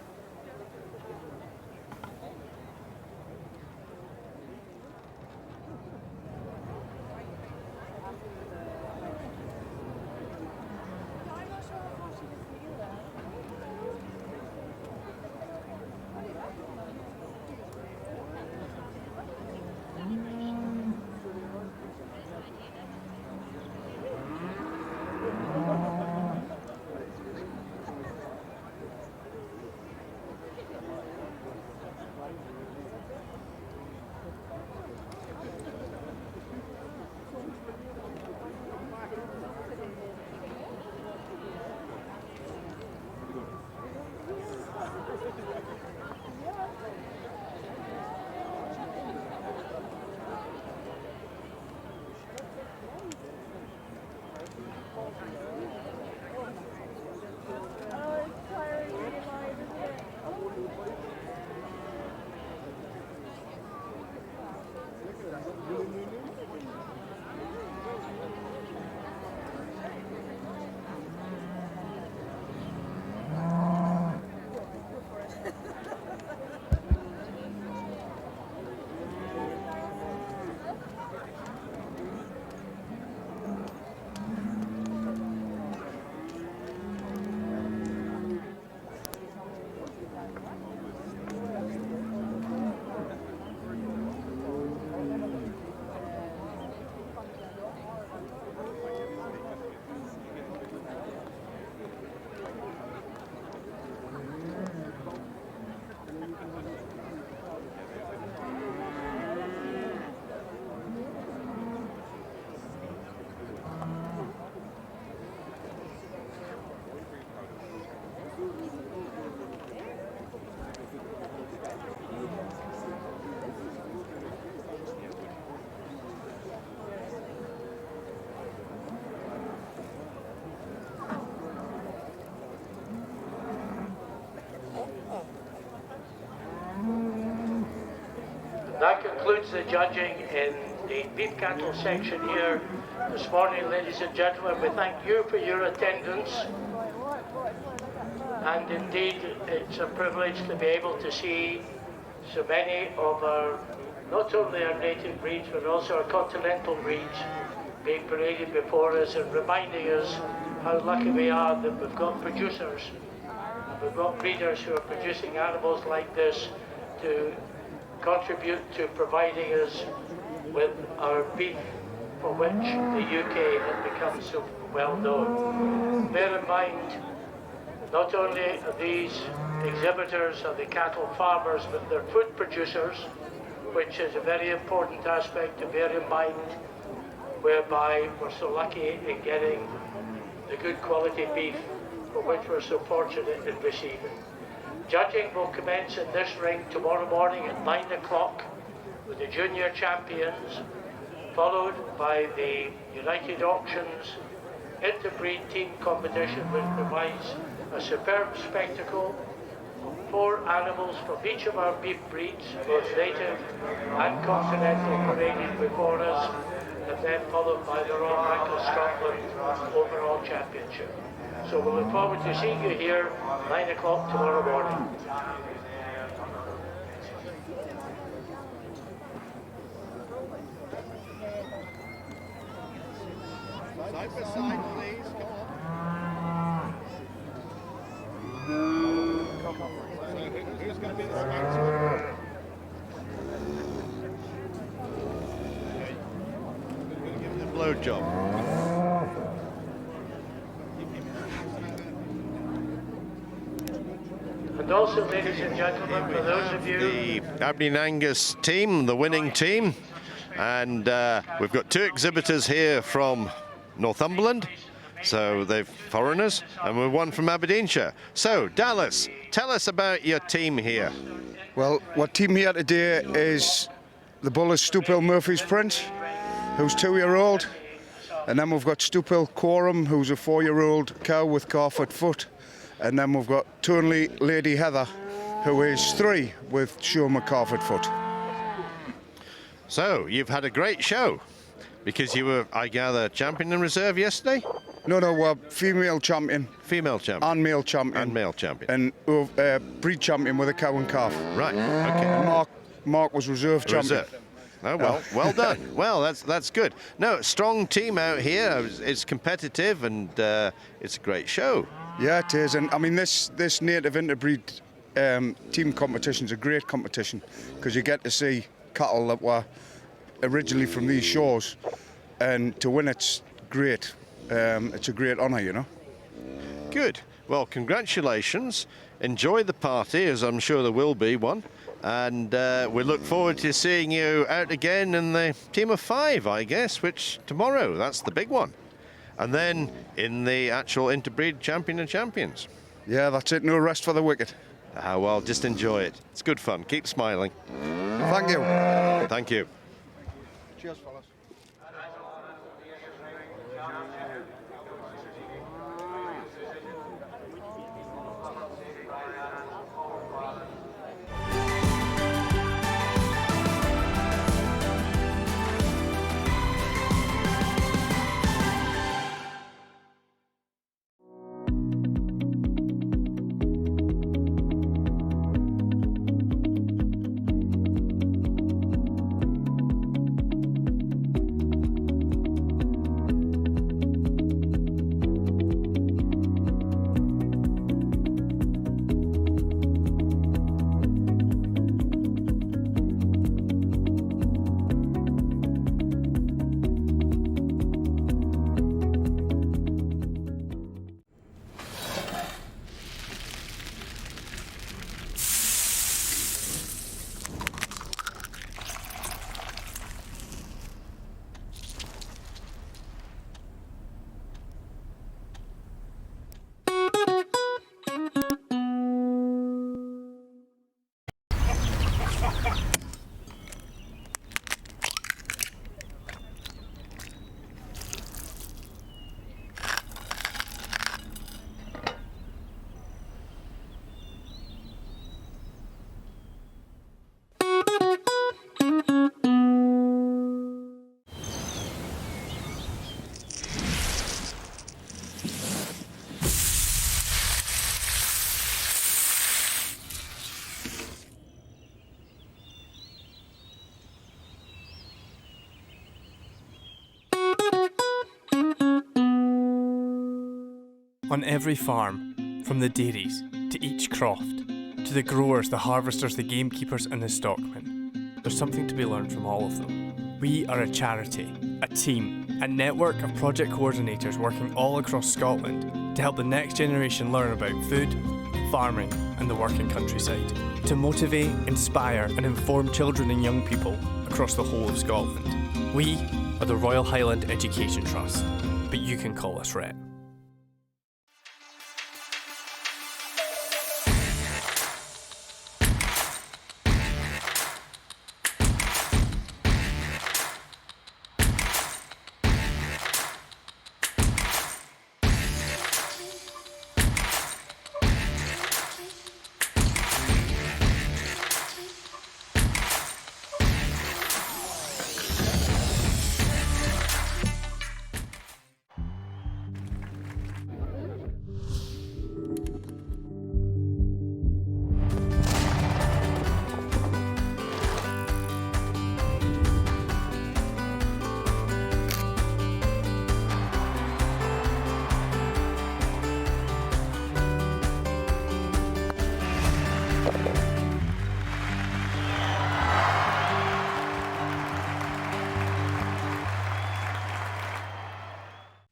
That concludes the judging in the beef cattle section here this morning, ladies and gentlemen. We thank you for your attendance. And indeed, it's a privilege to be able to see so many of our, not only our native breeds, but also our continental breeds being paraded before us and reminding us how lucky we are that we've got producers, we've got breeders who are producing animals like this to contribute to providing us with our beef, for which the UK has become so well known. Bear in mind, not only are these exhibitors are the cattle farmers, but they're food producers, which is a very important aspect to bear in mind, whereby we're so lucky in getting the good quality beef for which we're so fortunate in receiving. Judging will commence in this ring tomorrow morning at 9 o'clock with the junior champions, followed by the United Auctions Interbreed team competition, which provides a superb spectacle of 4 animals from each of our beef breeds, both native and continental, paraded before us, and then followed by the Royal Bank of Scotland overall championship. So we look forward to seeing you here 9 o'clock tomorrow morning. Side by side, please. Come on. So who's going to be the sponsor? Okay. Who's going to give him the blow job? And also, ladies and gentlemen, for those of you... The Aberdeen Angus team, the winning team. And we've got 2 exhibitors here from Northumberland, so they're foreigners, and we're 1 from Aberdeenshire. So, Dallas, tell us about your team here. Well, our team here today is the bull is Stupil Murphy's Prince, who's 2-year-old, and then we've got Stupil Quorum, who's a 4-year-old cow with calf-foot foot, and then we've got Turnley Lady Heather, who is 3 with Shoma calf-foot foot. So, you've had a great show, because you were, I gather, champion in reserve yesterday? No, we're female champion. Female champion. And male champion. And male champion. And breed champion with a cow and calf. Right, okay. Mark was reserve champion. Reserve. Oh, well, well done. Well, that's good. No, strong team out here. It's competitive, and it's a great show. Yeah, it is. And I mean, this native interbreed team competition is a great competition, because you get to see cattle that were originally from these shores, and to win it's great. It's a great honour, you know. Good. Well, congratulations. Enjoy the party, as I'm sure there will be one. And we look forward to seeing you out again in the team of 5, I guess, which tomorrow, that's the big one. And then in the actual interbreed champion and champions. Yeah, that's it. No rest for the wicked. Ah, well, just enjoy it. It's good fun. Keep smiling. Thank you. Thank you. Cheers, fellas. On every farm, from the dairies to each croft, to the growers, the harvesters, the gamekeepers and the stockmen, there's something to be learned from all of them. We are a charity, a team, a network of project coordinators working all across Scotland to help the next generation learn about food, farming and the working countryside, to motivate, inspire and inform children and young people across the whole of Scotland. We are the Royal Highland Education Trust, but you can call us RHET.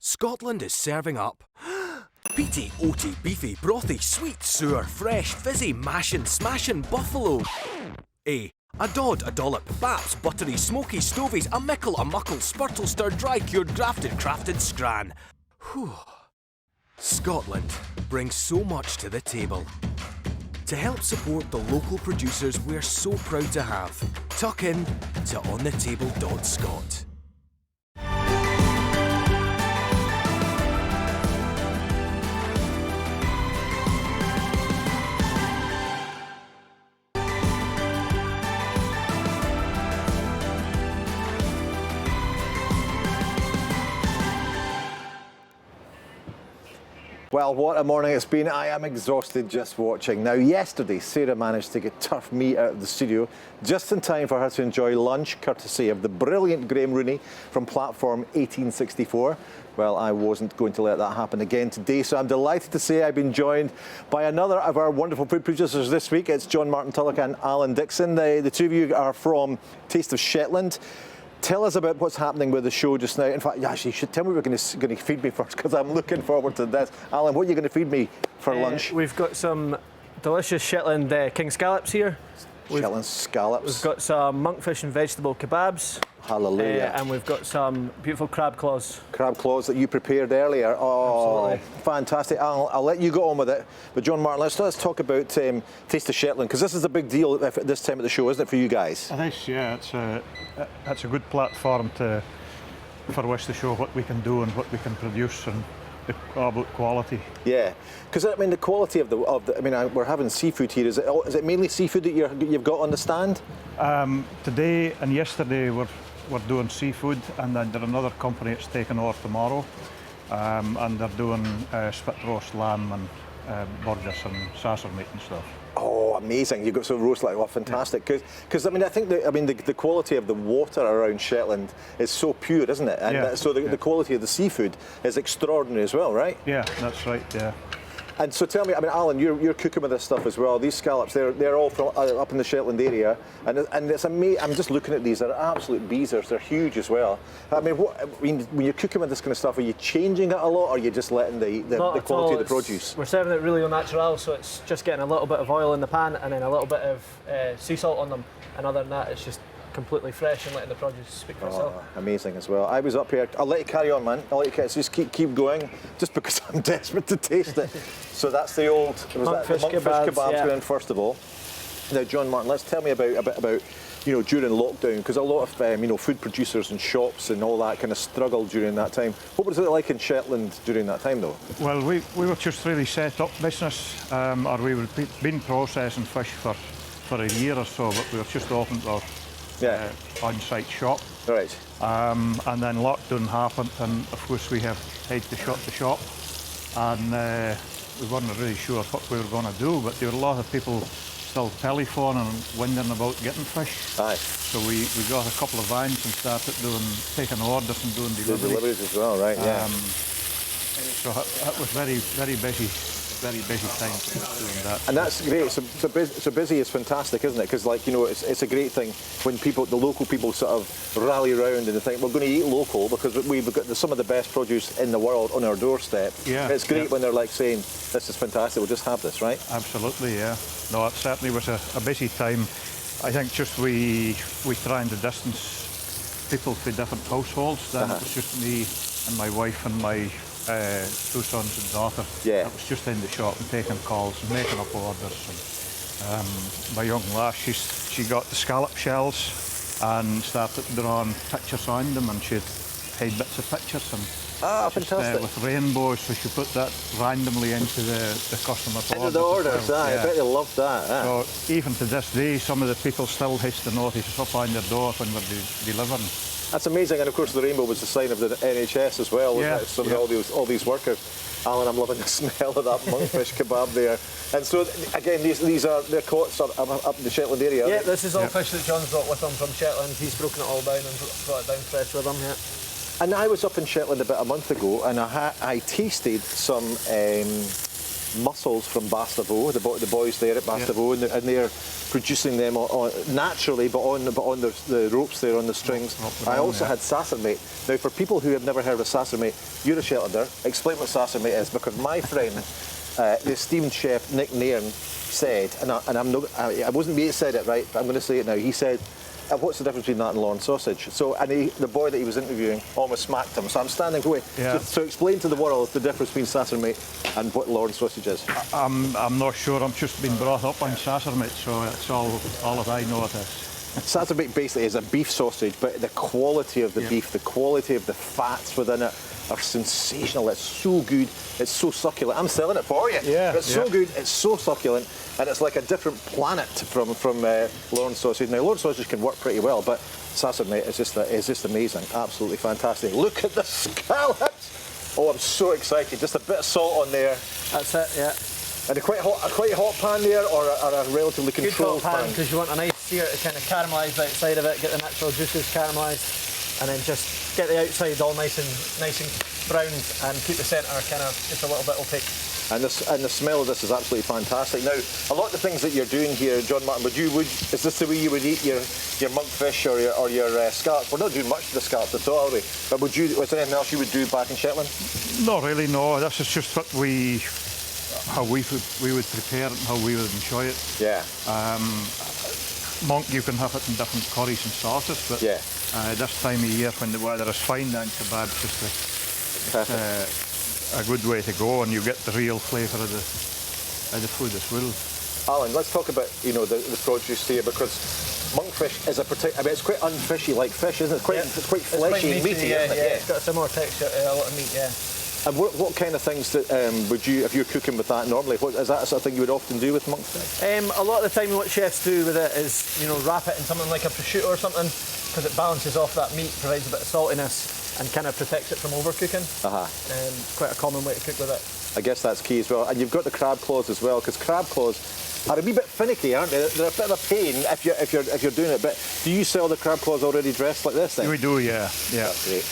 Scotland is serving up peaty, oaty, beefy, brothy, sweet, sour, fresh, fizzy, mashin', smashin' buffalo. A dod, a dollop, baps, buttery, smoky, stovies, a mickle, a muckle, spurtle, stir, dry, cured, grafted, crafted, scran. Whew. Scotland brings so much to the table. To help support the local producers we're so proud to have, tuck in to onthetable.scot. Well, what a morning it's been. I am exhausted just watching. Now, yesterday, Sarah managed to get turf me out of the studio just in time for her to enjoy lunch, courtesy of the brilliant Graham Rooney from platform 1864. Well, I wasn't going to let that happen again today, so I'm delighted to say I've been joined by another of our wonderful food producers this week. It's John Martin Tulloch and Alan Dixon. The two of you are from Taste of Shetland. Tell us about what's happening with the show just now. In fact, actually, you should tell me what you're going to feed me first, because I'm looking forward to this. Alan, what are you going to feed me for lunch? We've got some delicious Shetland king scallops here. Shetland scallops. We've got some monkfish and vegetable kebabs. Hallelujah. And we've got some beautiful crab claws. Crab claws that you prepared earlier. Oh, absolutely. Fantastic. I'll let you go on with it. But John Martin, let's talk about Taste of Shetland, because this is a big deal at this time of the show, isn't it, for you guys? It is, yeah. It's a good platform for us to show what we can do and what we can produce and about quality. Yeah, because I mean the quality of the I mean we're having seafood here. Is it mainly seafood that you've got on the stand? Today and yesterday we're doing seafood, and then there's another company that's taking over tomorrow, and they're doing spit roast lamb and burgers and saucer meat and stuff. Oh, amazing! You've got some roast like fantastic. Because I mean, I think the quality of the water around Shetland is so pure, isn't it? And so the quality of the seafood is extraordinary as well, right? Yeah, that's right. Yeah. And so tell me, I mean, Alan, you're cooking with this stuff as well. These scallops, they're all from up in the Shetland area, and it's amazing. I'm just looking at these; they're absolute beezers. They're huge as well. I mean, when you're cooking with this kind of stuff, are you changing it a lot, or are you just letting the quality of the produce? We're serving it really au natural, so it's just getting a little bit of oil in the pan and then a little bit of sea salt on them, and other than that, it's just completely fresh and letting the produce speak for itself. Amazing as well. I was up here. I'll let you carry on, man. I'll let you just keep going, just because I'm desperate to taste it. So that's the old monkfish kebabs going in first of all. Now, John Martin, let's tell me about during lockdown, because a lot of food producers and shops and all that kind of struggled during that time. What was it like in Shetland during that time, though? Well, we were just really set up business, or we were been processing fish for a year or so, but we were just opened our on-site shop. Right. And then lockdown happened, and of course we had to shut the shop, and we weren't really sure what we were going to do, but there were a lot of people still telephoning and wondering about getting fish. Aye. So we got a couple of vans and started taking orders and doing deliveries. Deliveries as well, right? Yeah. So that was very busy time doing that. And that's great. So busy is fantastic, isn't it? Because, like, you know, it's a great thing when the local people sort of rally around and they think, we're going to eat local because we've got some of the best produce in the world on our doorstep. Yeah, it's great when they're like saying, this is fantastic, we'll just have this, right? Absolutely, yeah. No, it certainly was a busy time. I think just we trying to distance people to different households. Then it was just me and my wife and my 2 sons and daughter. Yeah. It was just in the shop and taking calls and making up orders. And my young lass, she got the scallop shells and started drawing pictures on them, and she'd made bits of pictures and fantastic. With rainbows, so she put that randomly into the customer's orders. Into the orders, I bet they loved that. So even to this day, some of the people still has the notice up on their door when they're delivering. That's amazing, and of course the rainbow was the sign of the NHS as well, wasn't it? So all these workers. Alan, I'm loving the smell of that monkfish kebab there. And so again, they're caught up in the Shetland area. Yeah, this is all fish that John's brought with him from Shetland. He's broken it all down and brought it down fresh with him. Yeah. And I was up in Shetland about a month ago, and I tasted some mussels from Bastavo, the boys there at Bastavo, and they're producing them naturally, but on the ropes there on the strings. I also had sassermate. Now, for people who have never heard of sassermate, you're a Shetlander. Explain what sassermate is, because my friend, the esteemed chef Nick Nairn, said, and I wasn't me that said it right, but I'm going to say it now. He said, what's the difference between that and Lorne sausage? So, and the boy that he was interviewing almost smacked him. So I'm standing away. Yeah. So explain to the world the difference between sassermate and what Lorne sausage is. I'm not sure. I'm just been brought up on sassermate, so it's all that I know it is. Sassermate basically is a beef sausage, but the quality of the beef, the quality of the fats within it are sensational. It's so good. It's so succulent. I'm selling it for you. Yeah. It's so good. It's so succulent, and it's like a different planet from Lorne sausage. Now, Lorne sausage can work pretty well, but sassermate is just amazing. Absolutely fantastic. Look at the scallops. Oh, I'm so excited. Just a bit of salt on there. That's it. Yeah. And a quite hot pan there, or a relatively controlled pan, because you want a nice sear to kind of caramelise the outside of it, get the natural juices caramelised, and then just get the outside all nice and browned, and keep the centre kind of just a little bit opaque. And the smell of this is absolutely fantastic. Now, a lot of the things that you're doing here, John Martin, is this the way you would eat your monkfish or your scallops? We're not doing much to the scallops at all, are we? But was there anything else you would do back in Shetland? Not really, no. This is just what how we would prepare it and how we would enjoy it. Yeah. Monk, you can have it in different curries and sauces, but this time of year when the weather is fine, then kebab's just a good way to go, and you get the real flavour of the food as well. Alan, let's talk about the produce here, because monkfish is it's quite unfishy like fish, isn't it? It's quite fleshy and meaty, isn't it? Yeah, it's got a similar texture, a lot of meat, yeah. And what kind of things would you, if you're cooking with that normally, is that the sort of thing you would often do with monkfish? A lot of the time what chefs do with it is, wrap it in something like a prosciutto or something, because it balances off that meat, provides a bit of saltiness, and kind of protects it from overcooking. Quite a common way to cook with it. I guess that's key as well. And you've got the crab claws as well, because crab claws are a wee bit finicky, aren't they? They're a bit of a pain if you're doing it. But do you sell the crab claws already dressed like this then? We do, yeah. That's great.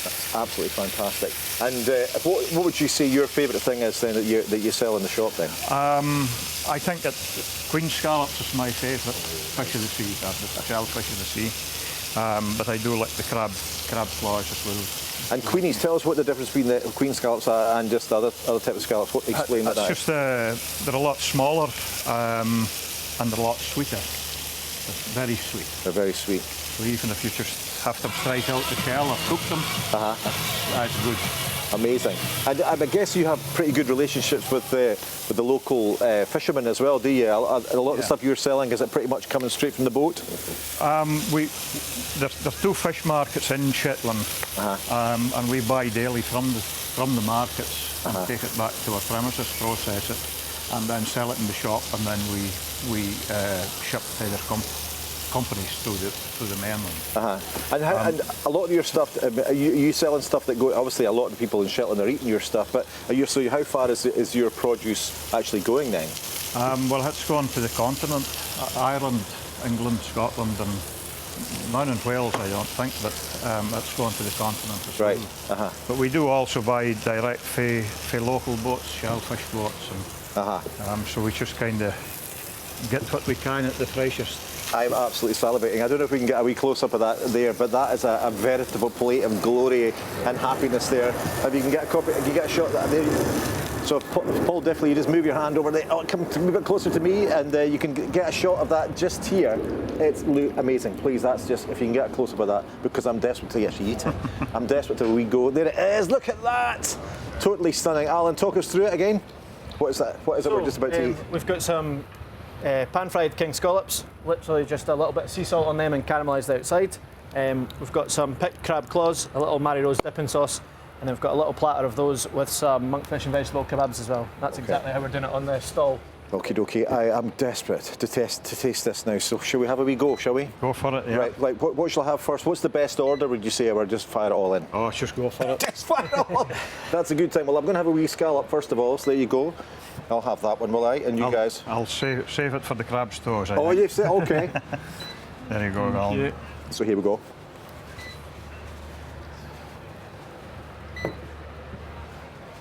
That's absolutely fantastic. And what would you say your favourite thing is then that you sell in the shop then? I think that queen scallops is my favourite fish of the sea, the shellfish of the sea. But I do like the crab claws as well. And queenies, tell us what the difference between the queen scallops and just other type of scallops. Explain that. It's just they're a lot smaller and they're a lot sweeter. They're very sweet. They're very sweet. So even if you just have to strike out the shell or cook them, that's good. Amazing. And I guess you have pretty good relationships with the local fishermen as well, do you? A lot of the stuff you're selling, is it pretty much coming straight from the boat? There's 2 fish markets in Shetland, and we buy daily from the markets and take it back to our premises, process it, and then sell it in the shop, and then we ship to their companies through the mainland. And a lot of your stuff, are you selling stuff that go? Obviously, a lot of the people in Shetland are eating your stuff, but so how far is your produce actually going then? Well, it's gone to the continent: Ireland, England, Scotland, and none in Wales, I don't think, but it's going to the continent as Right. well. But we do also buy direct for local boats, shellfish boats, and so we just kind of get what we can at the freshest. I'm absolutely salivating. I don't know if we can get a wee close-up of that there, but that is a veritable plate of glory and happiness there. If you can get a copy, you can get a shot of that there. So Paul Diffley, you just move your hand over there. Oh, come to move it closer to me, and you can get a shot of that just here. It's amazing. Please, that's just, if you can get a close-up of that, because I'm desperate to actually eat it. I'm desperate till we go. There it is. Look at that. Totally stunning. Alan, talk us through it again. What is that? What is it we're just about to eat? We've got some pan-fried king scallops, literally just a little bit of sea salt on them and caramelised outside. We've got some picked crab claws, a little Mary Rose dipping sauce, and then we've got a little platter of those with some monkfish and vegetable kebabs as well. That's exactly how we're doing it on the stall. Okie dokie, I am desperate to taste this now, so shall we have a wee go, shall we? Go for it, yeah. Right, like, what shall I have first? What's the best order, would you say, or just fire it all in? Oh, just go for it. Just fire it all in. That's a good time. Well, I'm going to have a wee scallop first of all, so there you go. I'll have that one, will I? And you guys? I'll save it for the crab's toes. Oh, you've said, okay. There you go, Alan. So here we go.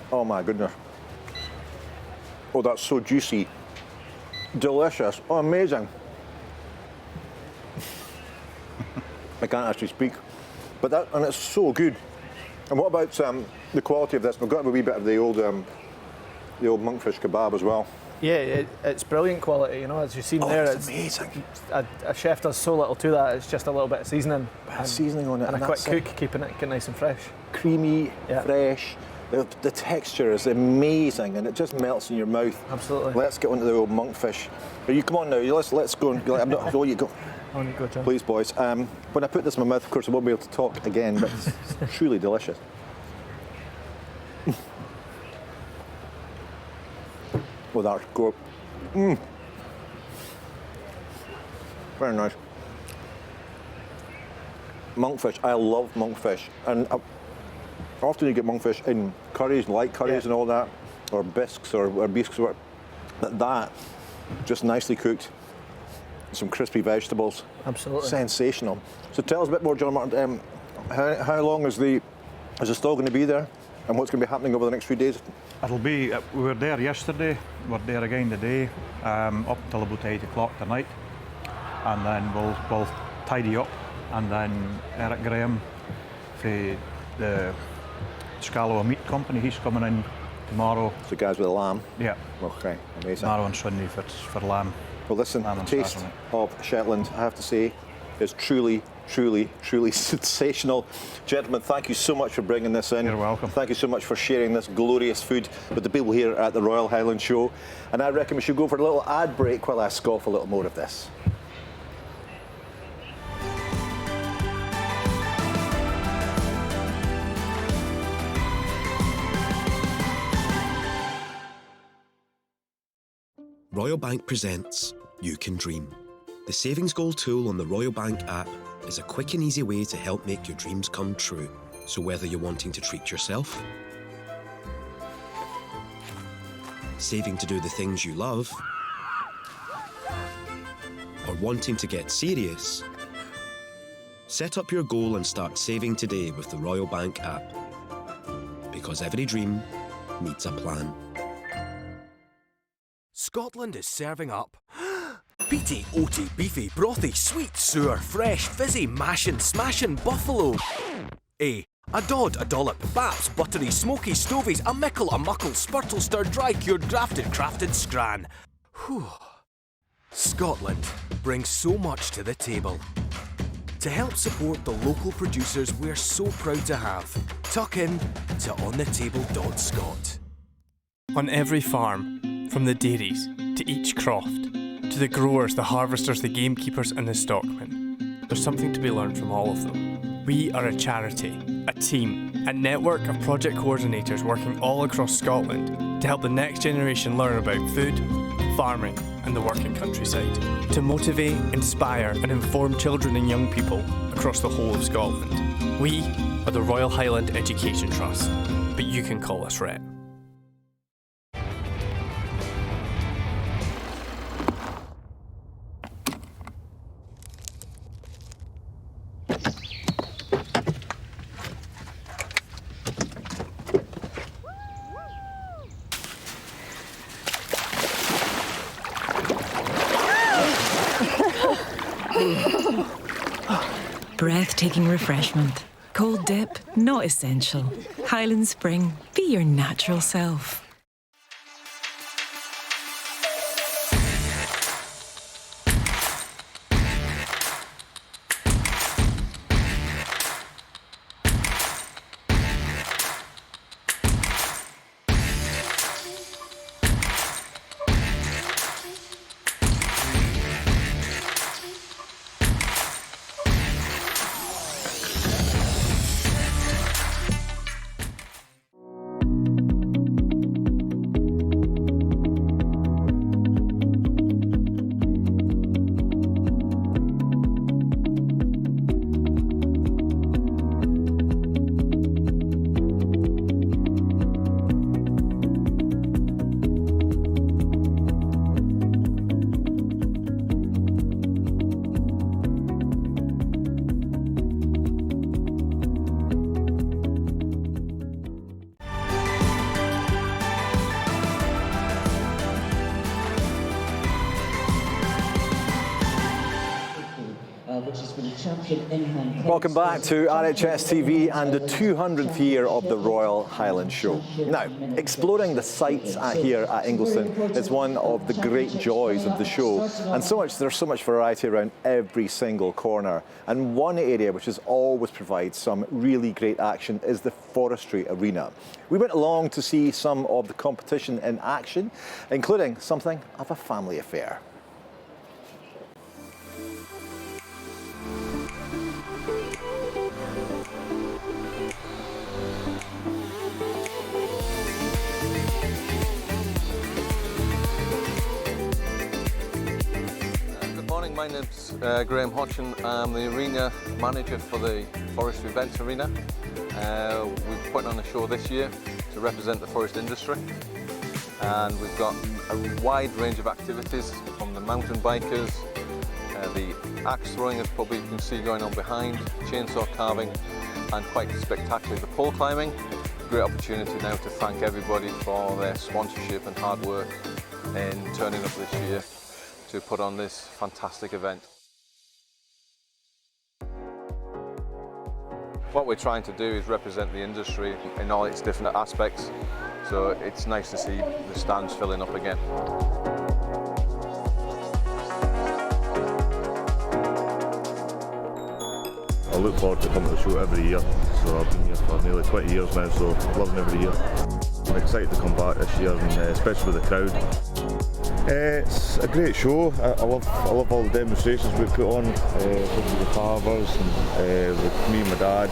Oh my goodness. Oh, that's so juicy. Delicious. Oh, amazing. I can't actually speak. But that, and it's so good. And what about the quality of this? We've got a wee bit of the old monkfish kebab as well. Yeah, it's brilliant quality, you know, as you've seen there. It's amazing. A chef does so little to that, it's just a little bit of seasoning. Seasoning on it. And a quick cook, keeping it nice and fresh. Creamy, fresh. The texture is amazing, and it just melts in your mouth. Absolutely. Let's get on to the old monkfish. You come on now. Let's go. I'm not. Oh, you go. On you go, John. Please, boys. When I put this in my mouth, of course, I won't be able to talk again, but it's truly delicious. Oh, that's good. Very nice. Monkfish. I love monkfish, and often you get monkfish in curries, light curries and all that, or bisques or bisques. But that, just nicely cooked, some crispy vegetables. Absolutely. Sensational. So tell us a bit more, John Martin. How long is the stall going to be there, and what's going to be happening over the next few days? It'll be, we were there yesterday, we're there again today, up till about 8 o'clock tonight, and then we'll tidy up, and then Eric Graham for the Scallow Meat Company, he's coming in tomorrow. The guys with the lamb? Yeah. Okay, amazing. Tomorrow and Sunday for lamb. Well, listen, the taste of Shetland, I have to say, is truly sensational. Gentlemen, thank you so much for bringing this in. You're welcome. Thank you so much for sharing this glorious food with the people here at the Royal Highland Show. And I reckon we should go for a little ad break while I scoff a little more of this. Royal Bank presents You Can Dream. The savings goal tool on the Royal Bank app is a quick and easy way to help make your dreams come true. So whether you're wanting to treat yourself, saving to do the things you love, or wanting to get serious, set up your goal and start saving today with the Royal Bank app. Because every dream needs a plan. Scotland is serving up peaty, oaty, beefy, brothy, sweet, sour, fresh, fizzy, mashin', smashin' buffalo. A dod, a dollop, baps, buttery, smoky, stovies, a mickle, a muckle, spurtle, stir, dry, cured, grafted, crafted, scran. Whew. Scotland brings so much to the table. To help support the local producers we're so proud to have, tuck in to onthetable.scot. On every farm, from the dairies to each croft, to the growers, the harvesters, the gamekeepers and the stockmen, there's something to be learned from all of them. We are a charity, a team, a network of project coordinators working all across Scotland to help the next generation learn about food, farming and the working countryside, to motivate, inspire and inform children and young people across the whole of Scotland. We are the Royal Highland Education Trust, but you can call us RHET. breathtaking refreshment. Cold dip, not essential. Highland Spring, be your natural self. Welcome back to RHS TV and the 200th year of the Royal Highland Show. Now, exploring the sights here at Ingliston is one of the great joys of the show, and there's so much variety around every single corner. And one area which has always provided some really great action is the forestry arena. We went along to see some of the competition in action, including something of a family affair. My name's Graham Hodgson. I'm the arena manager for the Forestry Events Arena. We've put on a show this year to represent the forest industry, and we've got a wide range of activities from the mountain bikers, the axe throwing as probably you can see going on behind, chainsaw carving, and quite spectacularly the pole climbing. Great opportunity now to thank everybody for their sponsorship and hard work in turning up this year to put on this fantastic event. What we're trying to do is represent the industry in all its different aspects, so it's nice to see the stands filling up again. I look forward to coming to the show every year, so I've been here for nearly 20 years now, so loving every year. I'm excited to come back this year, and especially with the crowd. It's a great show. I love all the demonstrations we put on, with the carvers, and with me and my dad.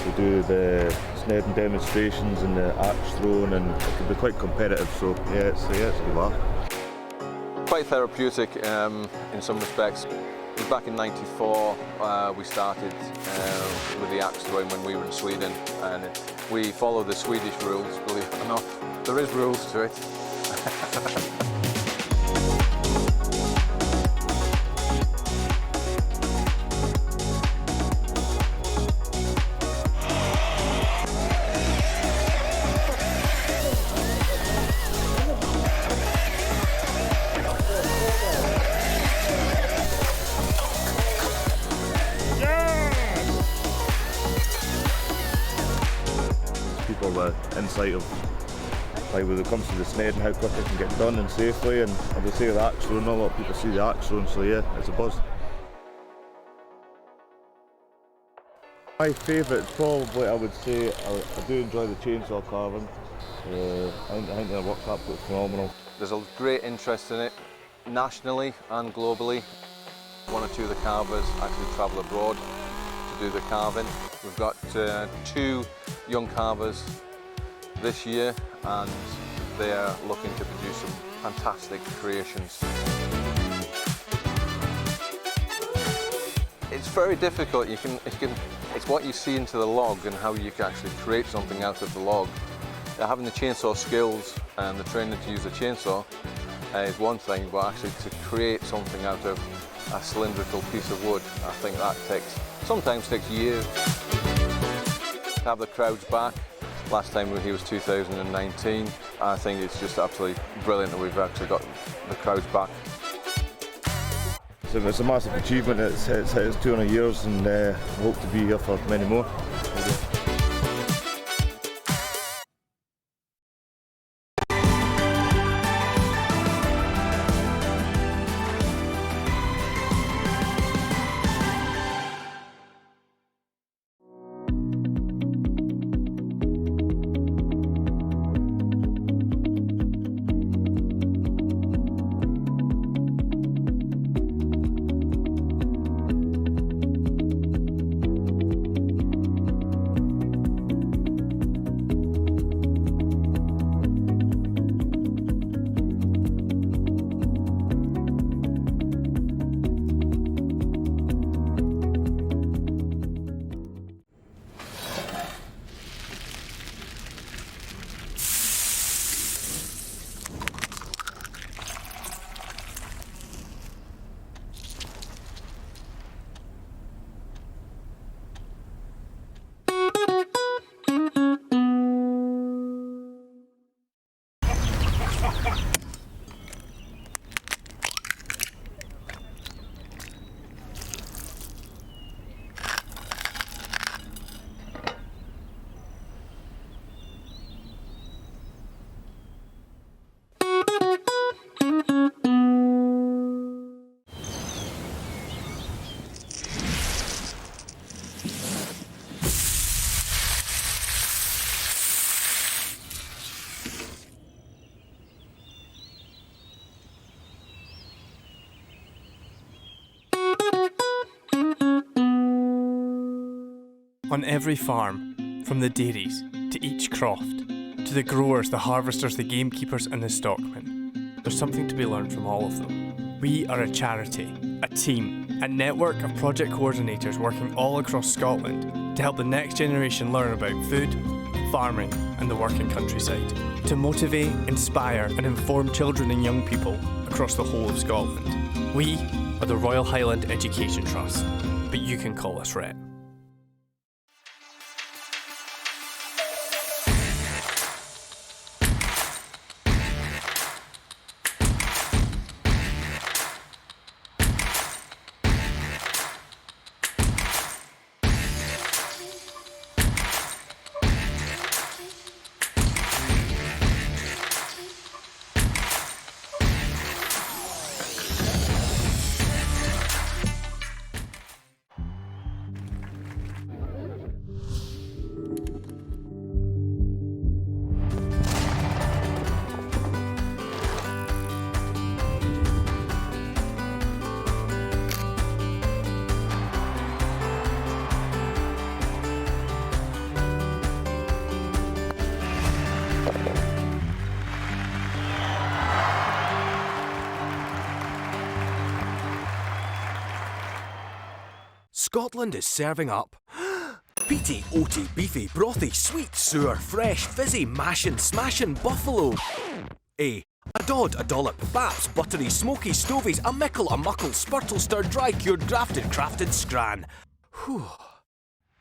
We do the snedding demonstrations and the axe throwing, and it can be quite competitive, so yeah, it's a good laugh. Quite therapeutic in some respects. Back in '94 we started with the axe throwing when we were in Sweden, and we follow the Swedish rules, believe it or not. There is rules to it. The insight of, like, when it comes to the snedding, how quick it can get done and safely, and as I say, with the axe throwing, a lot of people see the axe throwing, so yeah, it's a buzz. My favourite, probably, I would say, I do enjoy the chainsaw carving. I think their work's absolutely phenomenal. There's a great interest in it, nationally and globally. One or two of the carvers actually travel abroad to do the carving. We've got 2 young carvers this year, and they're looking to produce some fantastic creations. It's very difficult. It's what you see into the log and how you can actually create something out of the log. Having the chainsaw skills and the training to use a chainsaw is one thing, but actually to create something out of a cylindrical piece of wood, I think that sometimes takes years. To have the crowds back. Last time we were here was 2019. I think it's just absolutely brilliant that we've actually got the crowds back. So it's a massive achievement. It's hit its 200 years and I hope to be here for many more. On every farm, from the dairies to each croft, to the growers, the harvesters, the gamekeepers and the stockmen, there's something to be learned from all of them. We are a charity, a team, a network of project coordinators working all across Scotland to help the next generation learn about food, farming and the working countryside, to motivate, inspire and inform children and young people across the whole of Scotland. We are the Royal Highland Education Trust, but you can call us RHET. Scotland is serving up peaty, oaty, beefy, brothy, sweet, sour, fresh, fizzy, mashin', smashin' buffalo. A dod, a dollop, baps, buttery, smoky, stovies, a mickle, a muckle, spurtle, stir, dry, cured, grafted, crafted, scran. Whew.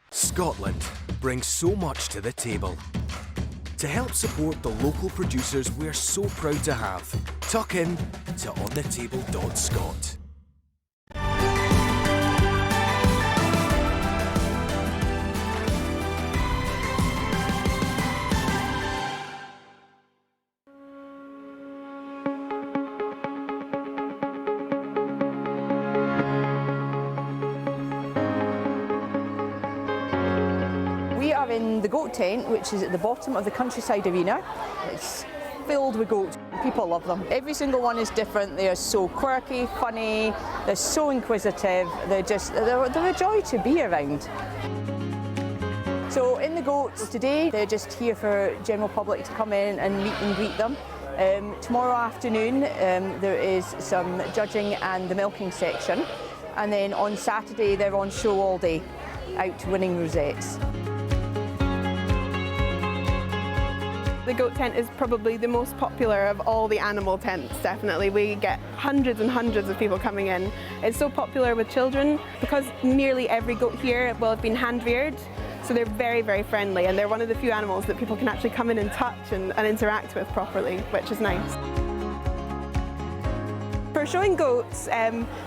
Scotland brings so much to the table. To help support the local producers we're so proud to have, tuck in to onthetable.scot. We are in the goat tent, which is at the bottom of the countryside arena. It's filled with goats. People love them. Every single one is different. They are so quirky, funny, they're so inquisitive, they're a joy to be around. So in the goats today, they're just here for general public to come in and meet and greet them. Tomorrow afternoon there is some judging and the milking section, and then on Saturday they're on show all day, out winning rosettes. The goat tent is probably the most popular of all the animal tents, definitely. We get hundreds and hundreds of people coming in. It's so popular with children because nearly every goat here will have been hand-reared, so they're very, very friendly, and they're one of the few animals that people can actually come in and touch and interact with properly, which is nice. For showing goats,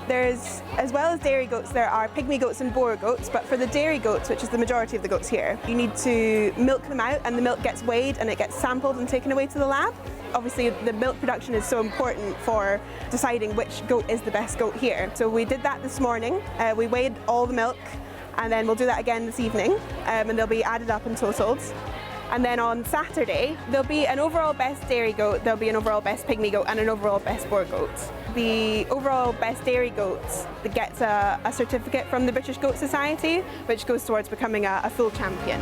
there's, as well as dairy goats, there are pygmy goats and Boer goats, but for the dairy goats, which is the majority of the goats here, you need to milk them out, and the milk gets weighed and it gets sampled and taken away to the lab. Obviously, the milk production is so important for deciding which goat is the best goat here. So we did that this morning. We weighed all the milk, and then we'll do that again this evening, and they'll be added up and totaled. And then on Saturday, there'll be an overall best dairy goat, there'll be an overall best pygmy goat, and an overall best Boer goat. The overall best dairy goat gets a certificate from the British Goat Society, which goes towards becoming a full champion.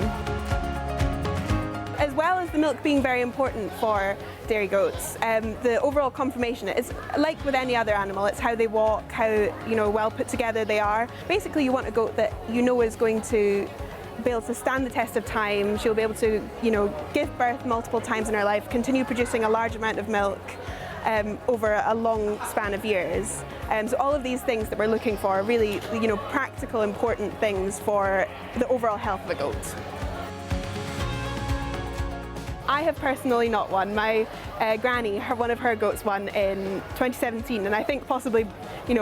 As well as the milk being very important for dairy goats, the overall conformation is like with any other animal. It's how they walk, how well put together they are. Basically, you want a goat that is going to be able to stand the test of time. She'll be able to, give birth multiple times in her life, continue producing a large amount of milk over a long span of years. So all of these things that we're looking for are really, practical, important things for the overall health of a goat. I have personally not won. My granny, one of her goats won in 2017, and I think possibly,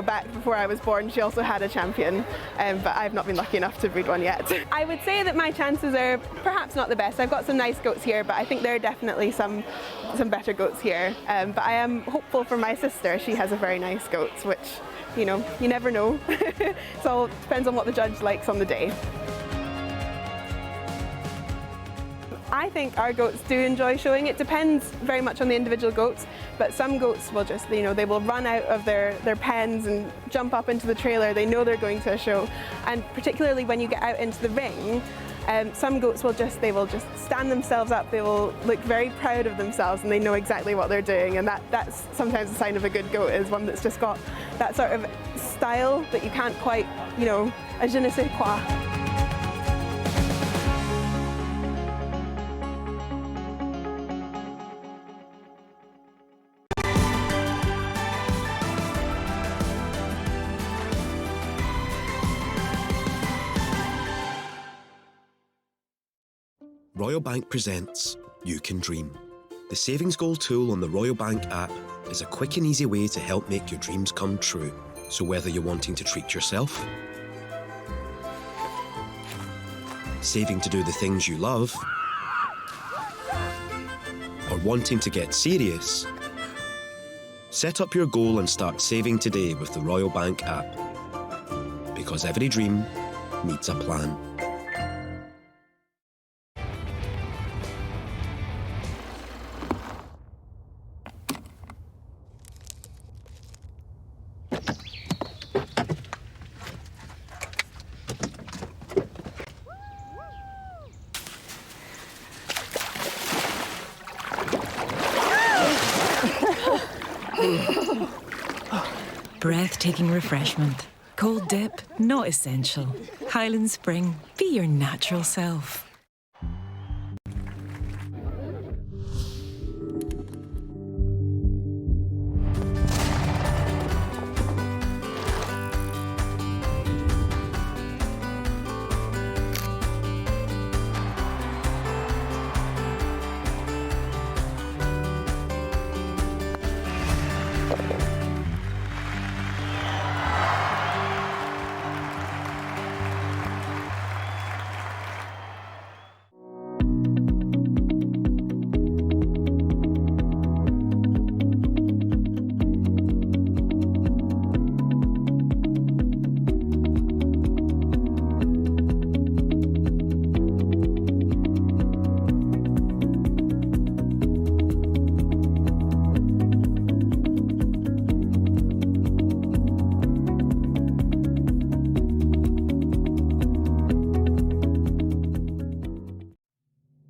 back before I was born, she also had a champion, but I've not been lucky enough to breed one yet. I would say that my chances are perhaps not the best. I've got some nice goats here, but I think there are definitely some better goats here. But I am hopeful for my sister. She has a very nice goat, which, you never know. It all depends on what the judge likes on the day. I think our goats do enjoy showing. It depends very much on the individual goats, but some goats will just, they will run out of their pens and jump up into the trailer. They know they're going to a show. And particularly when you get out into the ring, some goats will just stand themselves up. They will look very proud of themselves, and they know exactly what they're doing. And that's sometimes a sign of a good goat, is one that's just got that sort of style that you can't quite, a je ne sais quoi. Royal Bank presents You Can Dream. The savings goal tool on the Royal Bank app is a quick and easy way to help make your dreams come true. So whether you're wanting to treat yourself, saving to do the things you love, or wanting to get serious, set up your goal and start saving today with the Royal Bank app. Because every dream needs a plan. Breathtaking refreshment. Cold dip, not essential. Highland Spring, be your natural self.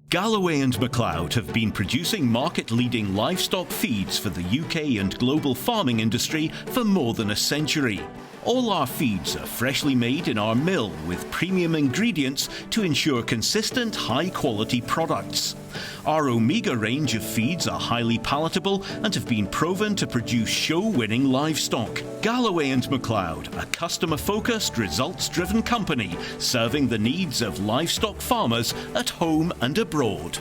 Galloway and MacLeod have been producing market-leading livestock feeds for the UK and global farming industry for more than a century. All our feeds are freshly made in our mill with premium ingredients to ensure consistent, high-quality products. Our Omega range of feeds are highly palatable and have been proven to produce show-winning livestock. Galloway and MacLeod, a customer-focused, results-driven company serving the needs of livestock farmers at home and abroad.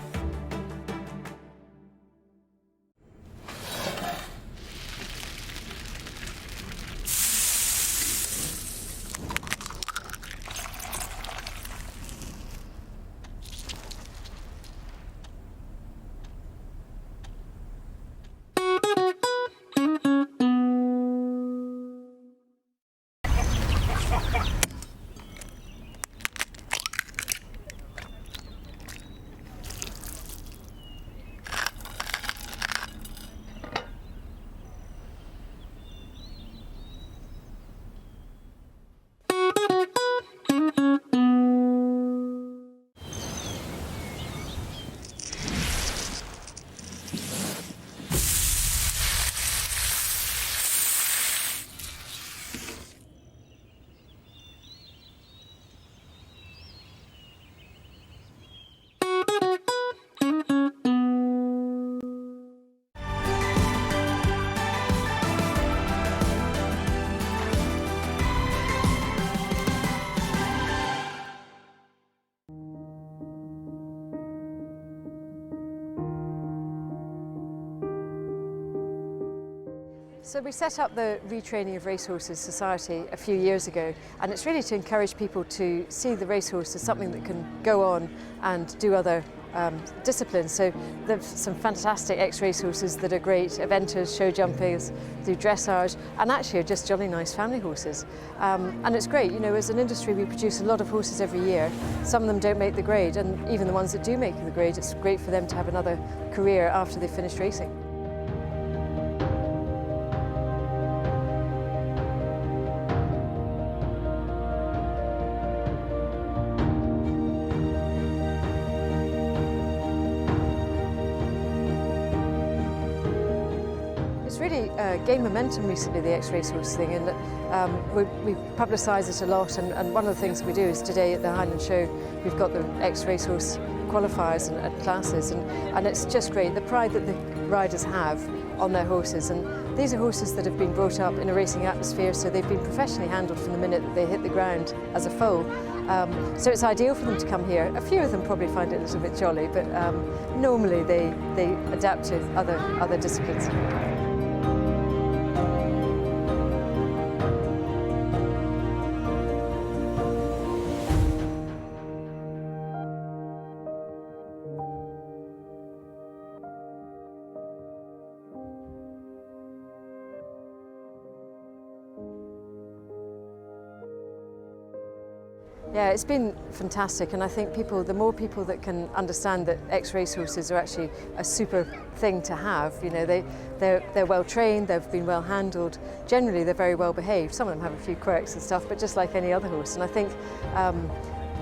So we set up the Retraining of Racehorses Society a few years ago, and it's really to encourage people to see the racehorse as something that can go on and do other disciplines. So there's some fantastic ex-racehorses that are great eventers, show jumpers, do dressage, and actually are just jolly nice family horses. And it's great, you know, as an industry we produce a lot of horses every year. Some of them don't make the grade, and even the ones that do make the grade, it's great for them to have another career after they've finished racing. It's really gained momentum recently, the ex-racehorse thing, and we publicise it a lot, and one of the things we do is today at the Highland Show we've got the ex-racehorse qualifiers and classes, and it's just great, the pride that the riders have on their horses. And these are horses that have been brought up in a racing atmosphere, so they've been professionally handled from the minute that they hit the ground as a foal. So it's ideal for them to come here. A few of them probably find it a little bit jolly, but normally they adapt to other disciplines. Yeah, it's been fantastic, and I think the more people that can understand that ex-racehorses are actually a super thing to have, you know, they're well trained, they've been well handled, generally they're very well behaved. Some of them have a few quirks and stuff, but just like any other horse. And I think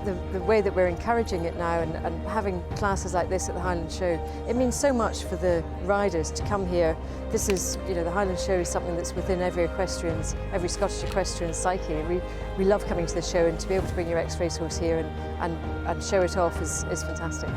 the way that we're encouraging it now and having classes like this at the Highland Show, it means so much for the riders to come here. This is, you know, the Highland Show is something that's within every Scottish equestrian's psyche. We love coming to the show, and to be able to bring your ex-racehorse here and show it off is fantastic.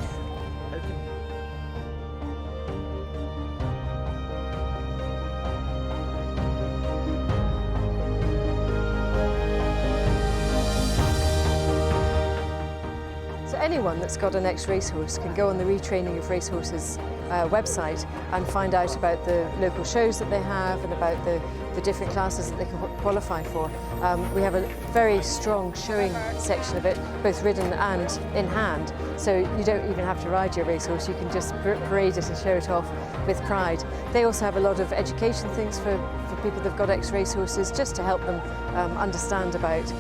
Anyone that's got an ex-racehorse can go on the Retraining of Racehorses website and find out about the local shows that they have and about the different classes that they can qualify for. We have a very strong showing section of it, both ridden and in hand, so you don't even have to ride your racehorse, you can just parade it and show it off with pride. They also have a lot of education things for people that have got ex-racehorses, just to help them understand about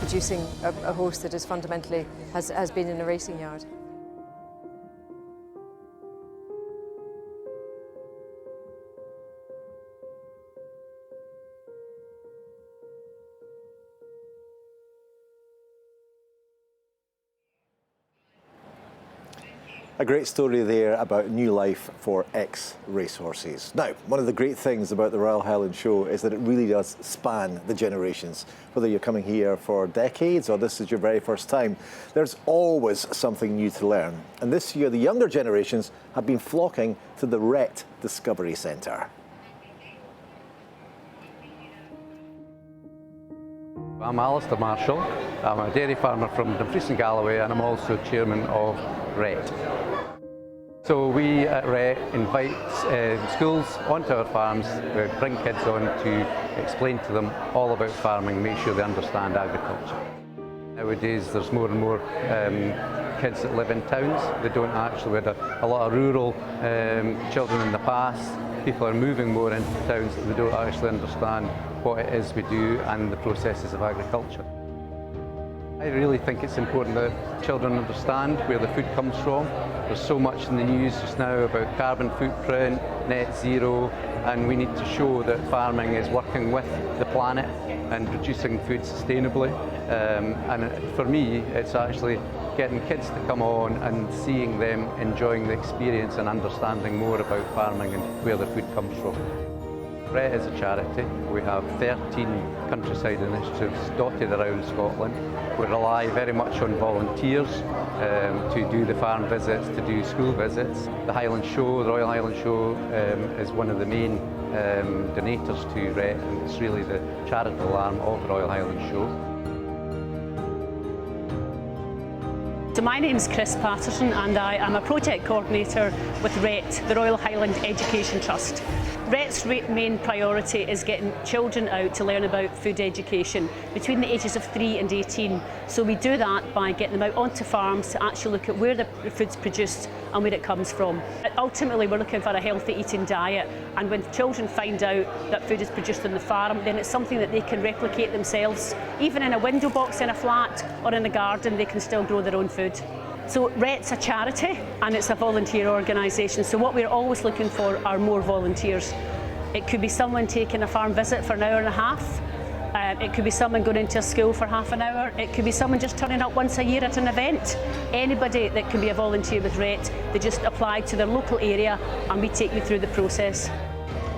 producing a horse that is fundamentally has been in a racing yard. A great story there about new life for ex-racehorses. Now, one of the great things about the Royal Highland Show is that it really does span the generations. Whether you're coming here for decades or this is your very first time, there's always something new to learn. And this year, the younger generations have been flocking to the RHS Discovery Centre. I'm Alistair Marshall. I'm a dairy farmer from Dumfries and Galloway, and I'm also chairman of RHS. So we at RHS invite schools onto our farms, we bring kids on to explain to them all about farming, make sure they understand agriculture. Nowadays there's more and more kids that live in towns. They don't actually, we had a lot of rural children in the past. People are moving more into towns that they don't actually understand what it is we do and the processes of agriculture. I really think it's important that children understand where the food comes from. There's so much in the news just now about carbon footprint, net zero, and we need to show that farming is working with the planet and producing food sustainably. And for me, it's actually getting kids to come on and seeing them enjoying the experience and understanding more about farming and where the food comes from. RHS is a charity. We have 13 countryside initiatives dotted around Scotland. We rely very much on volunteers to do the farm visits, to do school visits. The Highland Show, the Royal Highland Show, is one of the main donators to RHS, and it's really the charitable arm of the Royal Highland Show. So my name is Chris Patterson, and I am a project coordinator with RHS, the Royal Highland Education Trust. RET's main priority is getting children out to learn about food education between the ages of 3 and 18. So we do that by getting them out onto farms to actually look at where the food's produced and where it comes from. Ultimately, we're looking for a healthy eating diet, and when children find out that food is produced on the farm, then it's something that they can replicate themselves. Even in a window box in a flat or in a garden, they can still grow their own food. So RET's a charity and it's a volunteer organisation, so what we're always looking for are more volunteers. It could be someone taking a farm visit for an hour and a half, it could be someone going into a school for half an hour, it could be someone just turning up once a year at an event. Anybody that can be a volunteer with RET, they just apply to their local area and we take you through the process.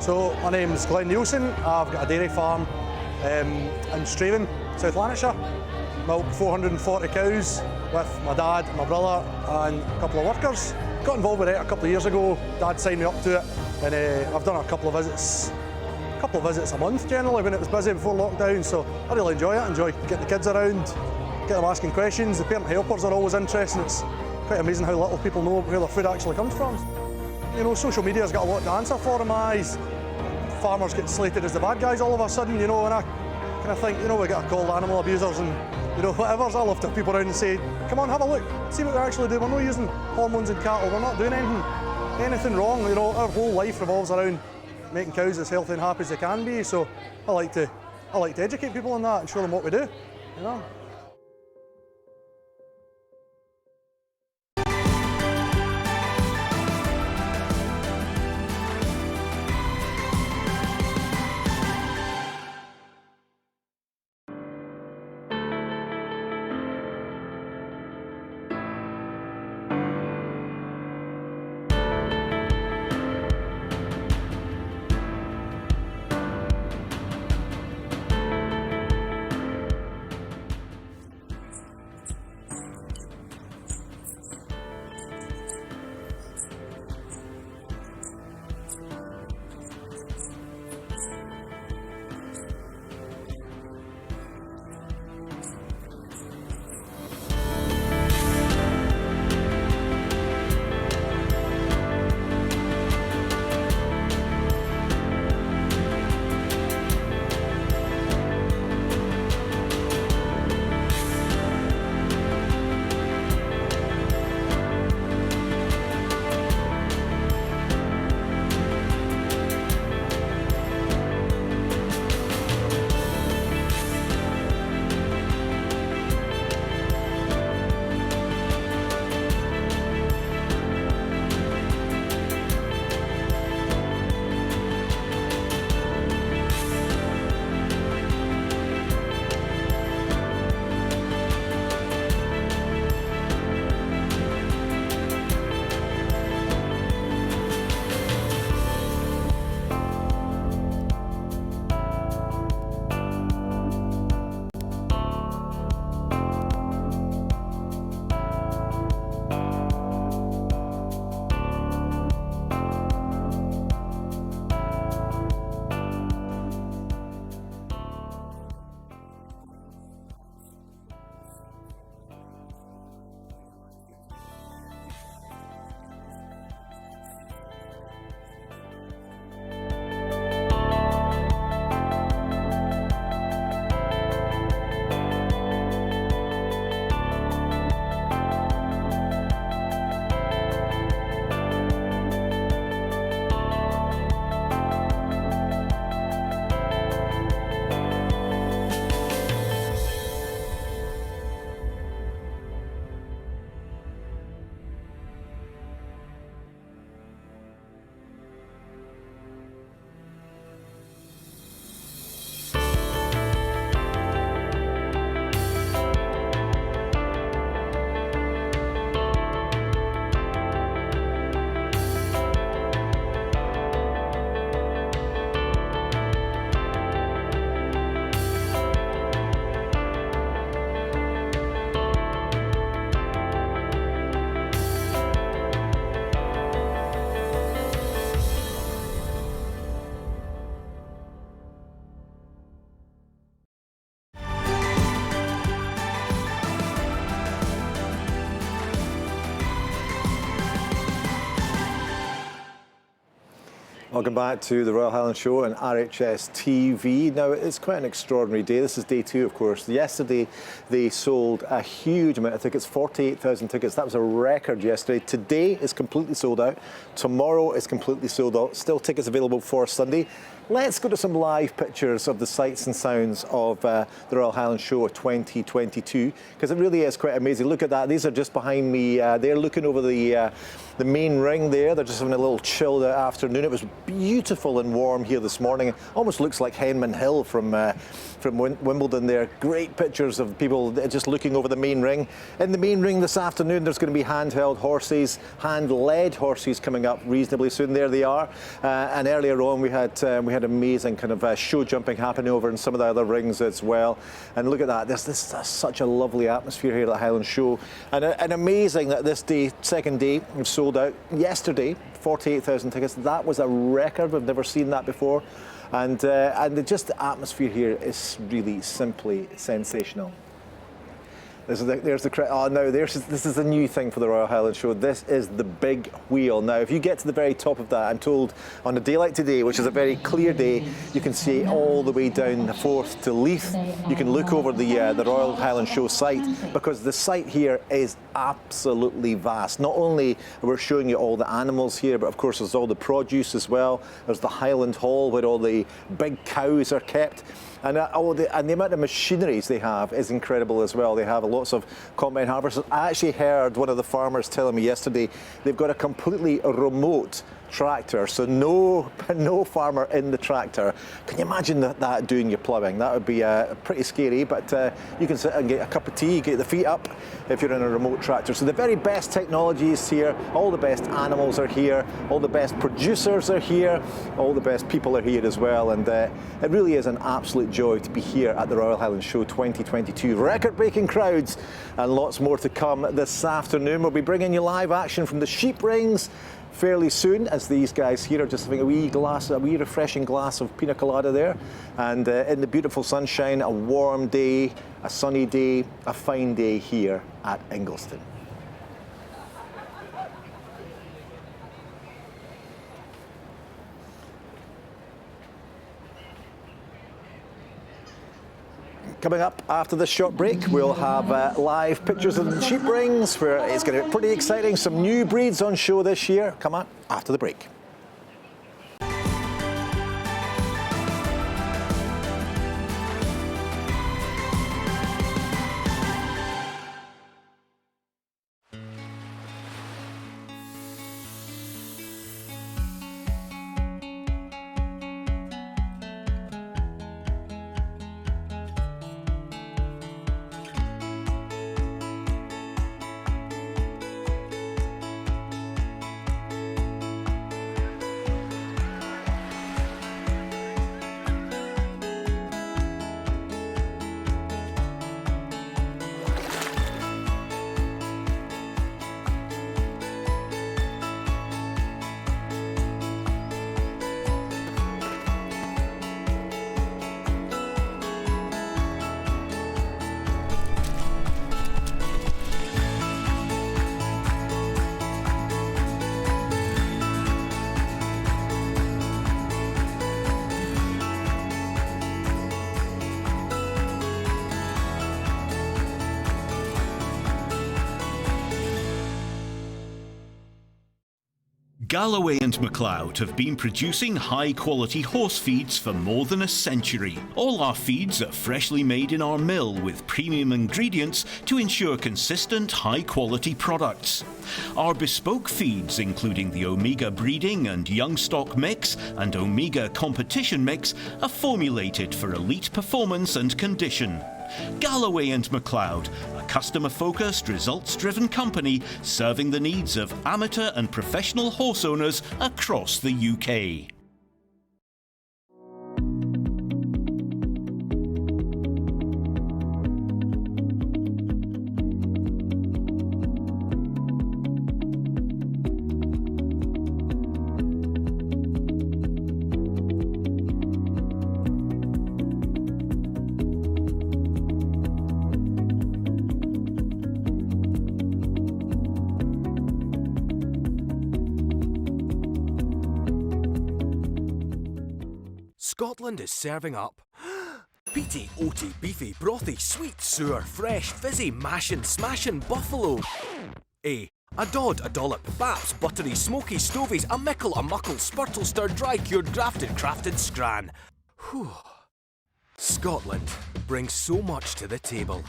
So my name's Glenn Nielsen, I've got a dairy farm in Straven, South Lanarkshire. Milk 440 cows with my dad, my brother and a couple of workers. Got involved with it a couple of years ago. Dad signed me up to it and I've done a couple of visits a month generally when it was busy before lockdown, so I really enjoy it. I enjoy getting the kids around, get them asking questions. The parent helpers are always interesting. It's quite amazing how little people know where their food actually comes from. You know, social media's got a lot to answer for in my eyes. Farmers get slated as the bad guys all of a sudden, you know, and I kind of think, you know, we get called animal abusers and, you know, whatever. So I love to have people around and say, come on, have a look, see what we're actually doing. We're not using hormones in cattle, we're not doing anything wrong. You know, our whole life revolves around making cows as healthy and happy as they can be. So I like to educate people on that and show them what we do, you know. Welcome back to the Royal Highland Show and RHS TV. Now, it's quite an extraordinary day. This is day 2, of course. Yesterday, they sold a huge amount of tickets, 48,000 tickets. That was a record yesterday. Today is completely sold out. Tomorrow is completely sold out. Still tickets available for Sunday. Let's go to some live pictures of the sights and sounds of the Royal Highland Show 2022, because it really is quite amazing. Look at that. These are just behind me. They're looking over the main ring there. They're just having a little chilled out afternoon. It was beautiful and warm here this morning. It almost looks like Henman Hill from Wimbledon there. Great pictures of people just looking over the main ring. In the main ring this afternoon, there's going to be handheld horses, hand-led horses coming up reasonably soon. There they are. And earlier on, we had amazing kind of show jumping happening over in some of the other rings as well. And look at that. This is such a lovely atmosphere here at the Highland Show. And amazing that this day, second day, we've sold out. Yesterday, 48,000 tickets. That was a record. We've never seen that before. And just the atmosphere here is really simply sensational. There's the crowd. Oh no, this is a new thing for the Royal Highland Show. This is the big wheel. Now, if you get to the very top of that, I'm told on a day like today, which is a very clear day, you can see all the way down the Forth to Leith. You can look over the Royal Highland Show site, because the site here is absolutely vast. Not only we're showing you all the animals here, but of course there's all the produce as well. There's the Highland Hall where all the big cows are kept. And the amount of machineries they have is incredible as well. They have lots of combine harvesters. I actually heard one of the farmers telling me yesterday they've got a completely remote tractor, so no farmer in the tractor. Can you imagine that doing your ploughing? That would be pretty scary, but you can sit and get a cup of tea, get the feet up if you're in a remote tractor. So the very best technology is here, all the best animals are here, all the best producers are here, all the best people are here as well, and it really is an absolute joy to be here at the Royal Highland Show 2022. Record-breaking crowds and lots more to come this afternoon. We'll be bringing you live action from the sheep rings fairly soon, as these guys here are just having a wee refreshing glass of pina colada there, and in the beautiful sunshine, a warm day, a sunny day, a fine day here at Ingliston. Coming up after this short break, we'll have live pictures of the sheep rings, where it's going to be pretty exciting. Some new breeds on show this year. Come on, after the break. Galloway and MacLeod have been producing high-quality horse feeds for more than a century. All our feeds are freshly made in our mill with premium ingredients to ensure consistent, high-quality products. Our bespoke feeds, including the Omega breeding and young stock mix and Omega competition mix, are formulated for elite performance and condition. Galloway and MacLeod, a customer-focused, results-driven company serving the needs of amateur and professional horse owners across the UK. Scotland is serving up peaty, oaty, beefy, brothy, sweet, sour, fresh, fizzy, mashin', smashin' buffalo. A dod, a dollop, baps, buttery, smoky, stovies, a mickle, a muckle, spurtle, stir, dry, cured, grafted, crafted, scran. Whew. Scotland brings so much to the table.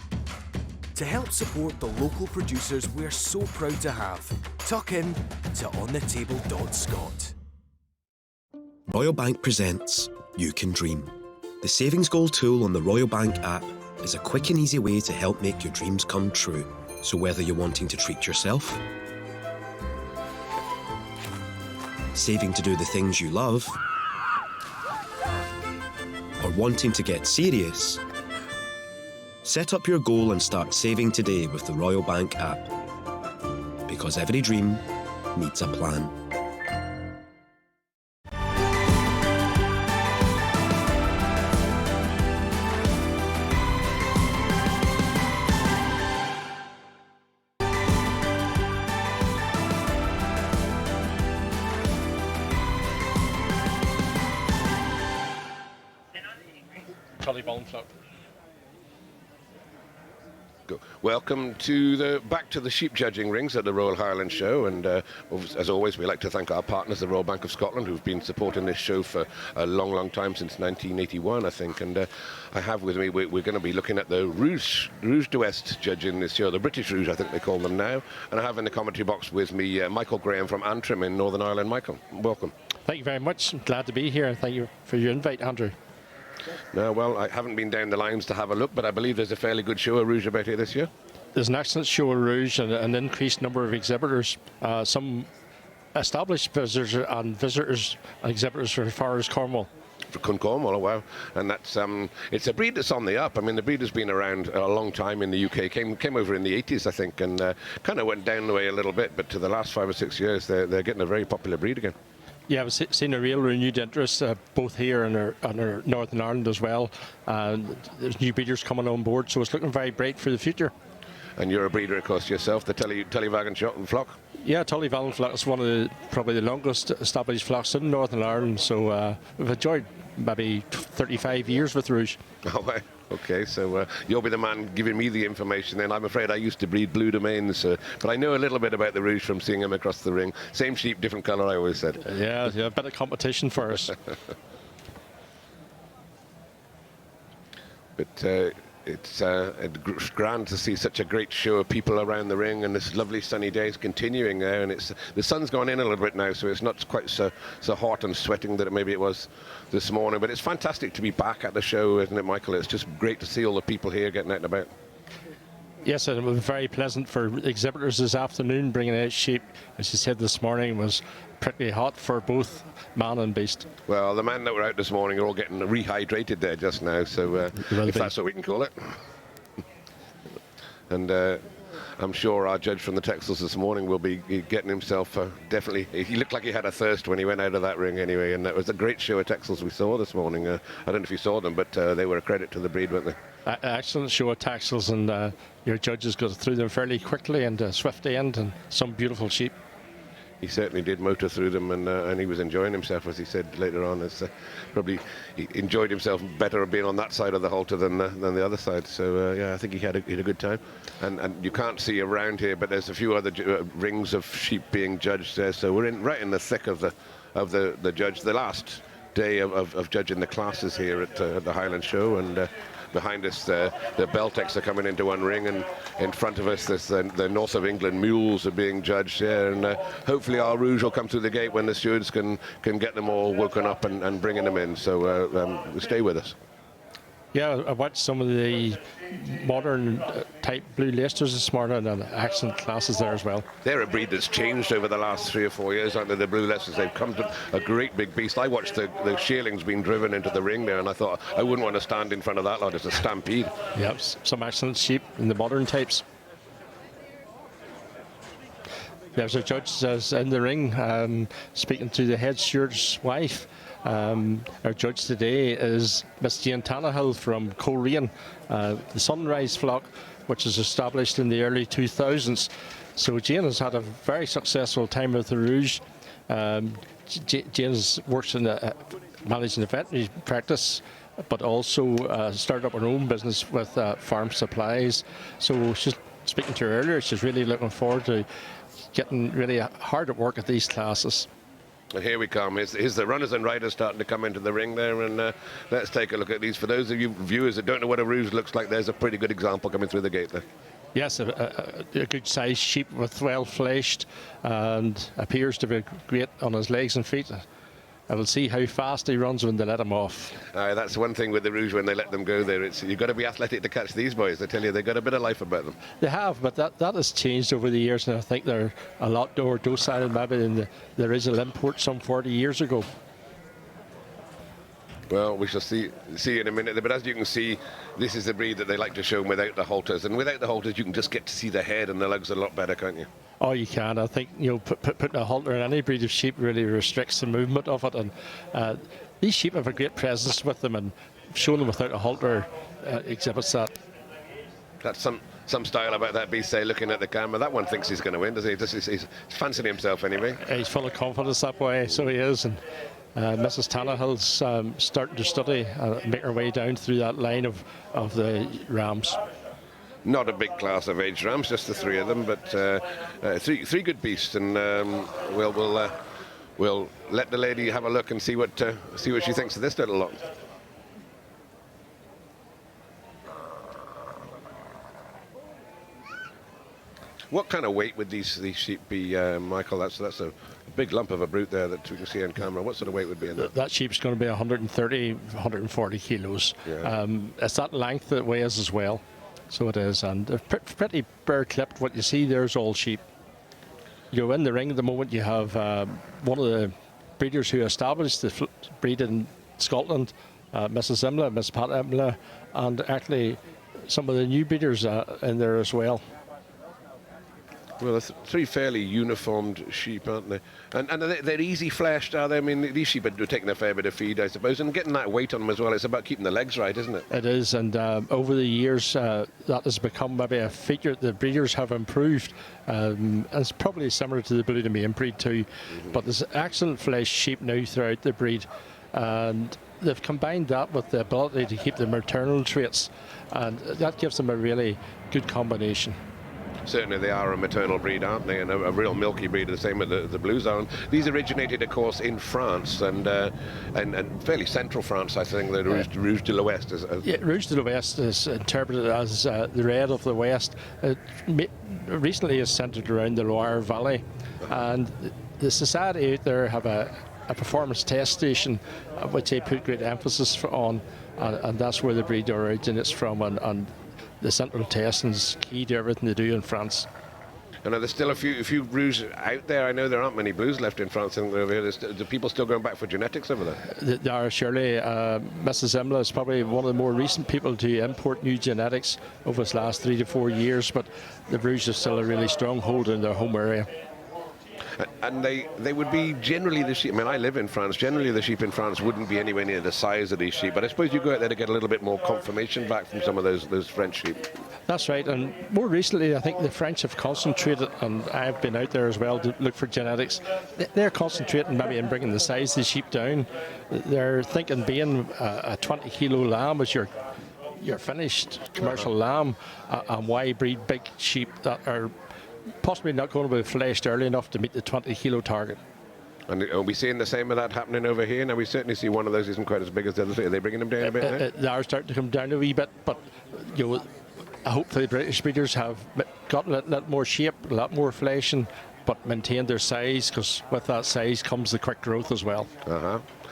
To help support the local producers we're so proud to have, tuck in to onthetable.scot. Royal Bank presents You Can Dream. The savings goal tool on the Royal Bank app is a quick and easy way to help make your dreams come true. So whether you're wanting to treat yourself, saving to do the things you love, or wanting to get serious, set up your goal and start saving today with the Royal Bank app. Because every dream needs a plan. Welcome to back to the sheep judging rings at the Royal Highland Show, and as always we like to thank our partners, the Royal Bank of Scotland, who've been supporting this show for a long time, since 1981 I think, and I have with me, we're going to be looking at the Rouge d'Ouest judging this year, the British Rouge I think they call them now, and I have in the commentary box with me Michael Graham from Antrim in Northern Ireland. Michael, welcome. Thank you very much, I'm glad to be here, and thank you for your invite, Andrew. No, well, I haven't been down the lines to have a look, but I believe there's a fairly good show of Rouge about here this year. There's an excellent show of Rouge and an increased number of exhibitors. Some established visitors and exhibitors from as far as Cornwall. From Cornwall, oh wow. And that's it's a breed that's on the up. I mean, the breed has been around a long time in the UK. Came over in the 80s, I think, and kind of went down the way a little bit. But to the last 5 or 6 years, they're getting a very popular breed again. Yeah, I've seen a real renewed interest both here and our Northern Ireland as well. There's new breeders coming on board, so it's looking very bright for the future. And you're a breeder, of course, yourself, the Tullyvagan flock? Yeah, Tullyvagan flock is one of probably the longest established flocks in Northern Ireland, so we've enjoyed maybe 35 years with Rouge. Oh, right. Okay, so you'll be the man giving me the information then. I'm afraid I used to breed Blue Domains, but I know a little bit about the Rouge from seeing him across the ring. Same sheep, different colour, I always said. Yeah, a bit of competition for us. But it's grand to see such a great show of people around the ring, and this lovely sunny day is continuing there, and the sun's gone in a little bit now, so it's not quite so hot and sweating that maybe it was this morning. But it's fantastic to be back at the show, isn't it, Michael? It's just great to see all the people here getting out and about. Yes, and it was very pleasant for exhibitors this afternoon bringing out sheep. As you said this morning, was pretty hot for both man and beast. Well, the men that were out this morning are all getting rehydrated there just now, so if that's what we can call it. And I'm sure our judge from the TEXELs this morning will be getting himself definitely. He looked like he had a thirst when he went out of that ring anyway, and it was a great show of TEXELs we saw this morning. I don't know if you saw them, but they were a credit to the breed, weren't they? Excellent show of TEXELs, and your judges got through them fairly quickly and a swift end, and some beautiful sheep. He certainly did motor through them, and he was enjoying himself, as he said later on. It's probably he enjoyed himself better being on that side of the halter than the other side. So yeah, I think he had a good time. And you can't see around here, but there's a few other rings of sheep being judged there. So we're right in the thick of the judge, the last day of judging the classes here at the Highland Show, and. Behind us, the Beltecs are coming into one ring, and in front of us, there's the North of England mules are being judged here, and hopefully our Rouge will come through the gate when the stewards can get them all woken up and bringing them in. So stay with us. Yeah, I watched some of the modern type blue Leicesters this morning, and excellent classes there as well. They're a breed that's changed over the last 3 or 4 years, aren't they, the blue Leicesters? They've come to a great big beast. I watched the shearlings being driven into the ring there, and I thought I wouldn't want to stand in front of that lot. It's a stampede. Yep, some excellent sheep in the modern types. There's a judge in the ring speaking to the head steward's wife. Our judge today is Miss Jane Tannehill from Coleraine, the Sunrise flock, which was established in the early 2000s. So Jane has had a very successful time with the Rouge. Jane works in managing the veterinary practice, but also started up her own business with farm supplies. So she's speaking to her earlier, she's really looking forward to getting really hard at work at these classes. And here we come. Here's the runners and riders starting to come into the ring there, and let's take a look at these. For those of you viewers that don't know what a rouge looks like, there's a pretty good example coming through the gate there. Yes, a good sized sheep with well fleshed and appears to be great on his legs and feet. And we'll see how fast he runs when they let him off. That's one thing with the rouge when they let them go there. You've got to be athletic to catch these boys. I tell you, they've got a bit of life about them. They have, but that has changed over the years, and I think they're a lot more docile maybe than the original import some 40 years ago. Well, we shall see in a minute. But as you can see, this is the breed that they like to show them without the halters. And without the halters, you can just get to see the head and the legs a lot better, can't you? Oh, you can. I think, you know, putting a halter in any breed of sheep really restricts the movement of it. And these sheep have a great presence with them, and showing them without a halter exhibits that. That's some style about that beast, say, looking at the camera. That one thinks he's going to win, does he? He's fancying himself anyway. He's full of confidence that way, so he is. And Mrs. Tannehill's starting to study and make her way down through that line of the rams. Not a big class of age rams, just the three of them, but three good beasts, and we'll let the lady have a look and see what she thinks of this little lot. What kind of weight would these sheep be, Michael? That's a big lump of a brute there that we can see on camera. What sort of weight would be in that? That sheep's going to be 130, 140 kilos. Yeah. It's that length that weighs as well. So it is, and they're pretty bare clipped. What you see there's all sheep. You go in the ring at the moment, you have one of the breeders who established the breed in Scotland, Mrs. Imla, Miss Pat Imla, and actually some of the new breeders in there as well. Well, they're three fairly uniformed sheep, aren't they? And they're easy fleshed, are they? I mean, these sheep are taking a fair bit of feed, I suppose, and getting that weight on them as well. It's about keeping the legs right, isn't it? It is, and over the years, that has become maybe a feature. The breeders have improved. And it's probably similar to the Blue Domain breed too. But there's excellent fleshed sheep now throughout the breed, and they've combined that with the ability to keep the maternal traits, and that gives them a really good combination. Certainly they are a maternal breed, aren't they? And a real milky breed, the same with the Blues are. These originated, of course, in France and fairly central France, I think. The Rouge de l'Ouest is. Yeah, Rouge de l'Ouest is interpreted as the red of the West. Recently is centred around the Loire Valley, and the society out there have a performance test station which they put great emphasis on, and that's where the breed originates from, and the central testing is key to everything they do in France. And there's still a few Rouges out there. I know there aren't many Blues left in France. Do people still going back for genetics over there? There are, surely. Mrs. Imla is probably one of the more recent people to import new genetics over the last 3 to 4 years, but the Rouge is still a really strong hold in their home area. And they would be generally the sheep. I mean, I live in France. Generally, the sheep in France wouldn't be anywhere near the size of these sheep. But I suppose you go out there to get a little bit more confirmation back from some of those French sheep. That's right. And more recently, I think the French have concentrated, and I've been out there as well to look for genetics. They're concentrating maybe in bringing the size of the sheep down. They're thinking being a 20-kilo lamb is your finished commercial lamb, and why breed big sheep that are possibly not going to be fleshed early enough to meet the 20-kilo target. And are we seeing the same of that happening over here? Now, we certainly see one of those isn't quite as big as the other three. Are they bringing them down a bit now? They are starting to come down a wee bit, but you know, hopefully the British breeders have got a lot more shape, a lot more fleshing, but maintained their size, because with that size comes the quick growth as well.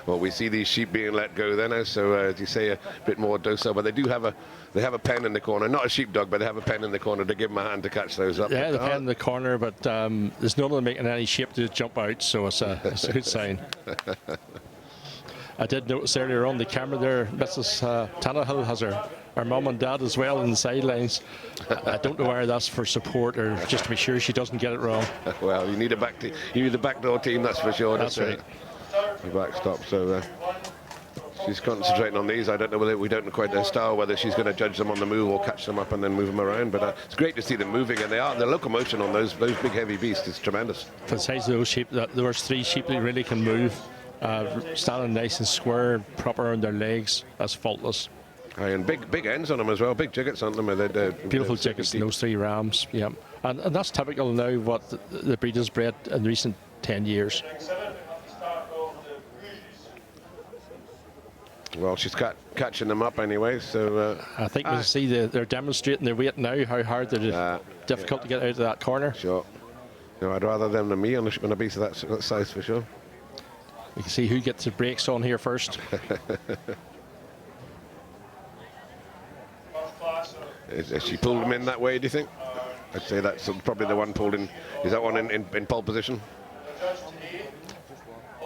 Well, we see these sheep being let go then, so as you say, a bit more docile. But they have a pen in the corner, not a sheepdog, but they have a pen in the corner to give them a hand to catch those up. Yeah, the pen in the corner, but there's none of them making any shape to jump out, so it's a good sign. I did notice earlier on the camera there, Mrs. Tannehill has her mum and dad as well in the sidelines. I don't know whether that's for support or just to be sure she doesn't get it wrong. Well, you need a backdoor team, that's for sure. That's right. The backstop, so she's concentrating on these. I don't know whether we don't know quite their style, whether she's going to judge them on the move or catch them up and then move them around. But it's great to see them moving, and the locomotion on those big heavy beasts is tremendous. For the size of those sheep, there was 3 sheep that really can move. standing nice and square, proper on their legs. That's faultless. Aye, and big ends on them as well, big jiggets on them. Beautiful jiggets in those 3 rams, yeah. And that's typical now what the breed has bred in recent 10 years. Well, she's catching them up anyway, so... I think we'll see they're demonstrating their weight now, how hard it is difficult to get out of that corner. Sure. No, I'd rather them than me on a beast of that size for sure. We can see who gets the brakes on here first. Has she pulled him in that way, do you think? I'd say that's probably the one pulled in. Is that one in pole position?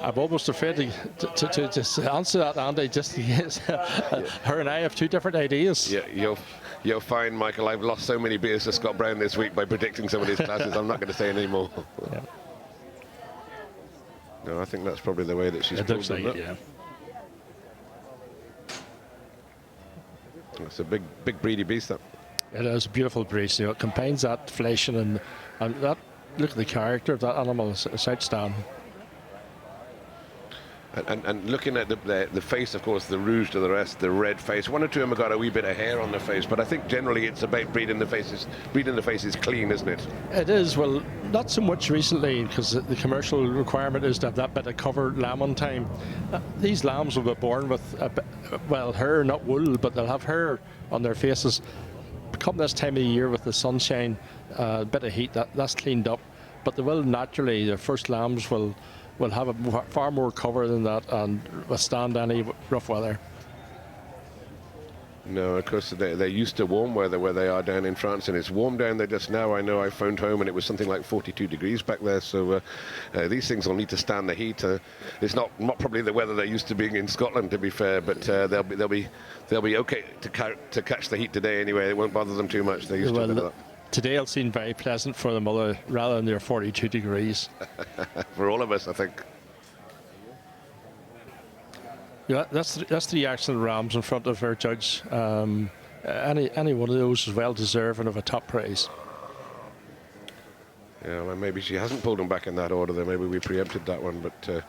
I'm almost afraid to just answer that, Andy, just because her and I have 2 different ideas. Yeah, you'll find, Michael, I've lost so many beers to Scott Brown this week by predicting some of these classes. I'm not going to say any more. Yeah. No, I think that's probably the way that she's pulled them up. Yeah. It's a big breedy beast, that. It is a beautiful breed. You know, it combines that fleshing and that. Look at the character of that animal. It's outstanding. And looking at the face, of course, the rouge to the rest, the red face. 1 or 2 of them have got a wee bit of hair on their face, but I think generally it's about breeding the faces. Breeding the face is clean, isn't it? It is. Well, not so much recently, because the commercial requirement is to have that bit of covered lamb on time. These lambs will be born with, hair, not wool, but they'll have hair on their faces. Come this time of the year with the sunshine, a bit of heat, that's cleaned up. But they will naturally, the first lambs will have a far more cover than that and withstand any rough weather. No, of course, they're used to warm weather where they are down in France, and it's warm down there just now. I know I phoned home and it was something like 42 degrees back there, so these things will need to stand the heat. It's not probably the weather they're used to being in Scotland, to be fair, but they'll be okay to catch the heat today anyway. It won't bother them too much. They're used to that. Today will seem very pleasant for the mother rather than their 42 degrees. For all of us, I think. Yeah, that's the excellent rams in front of her judge. Any one of those is well deserving of a top prize. Yeah, well, maybe she hasn't pulled them back in that order. Then maybe we preempted that one, but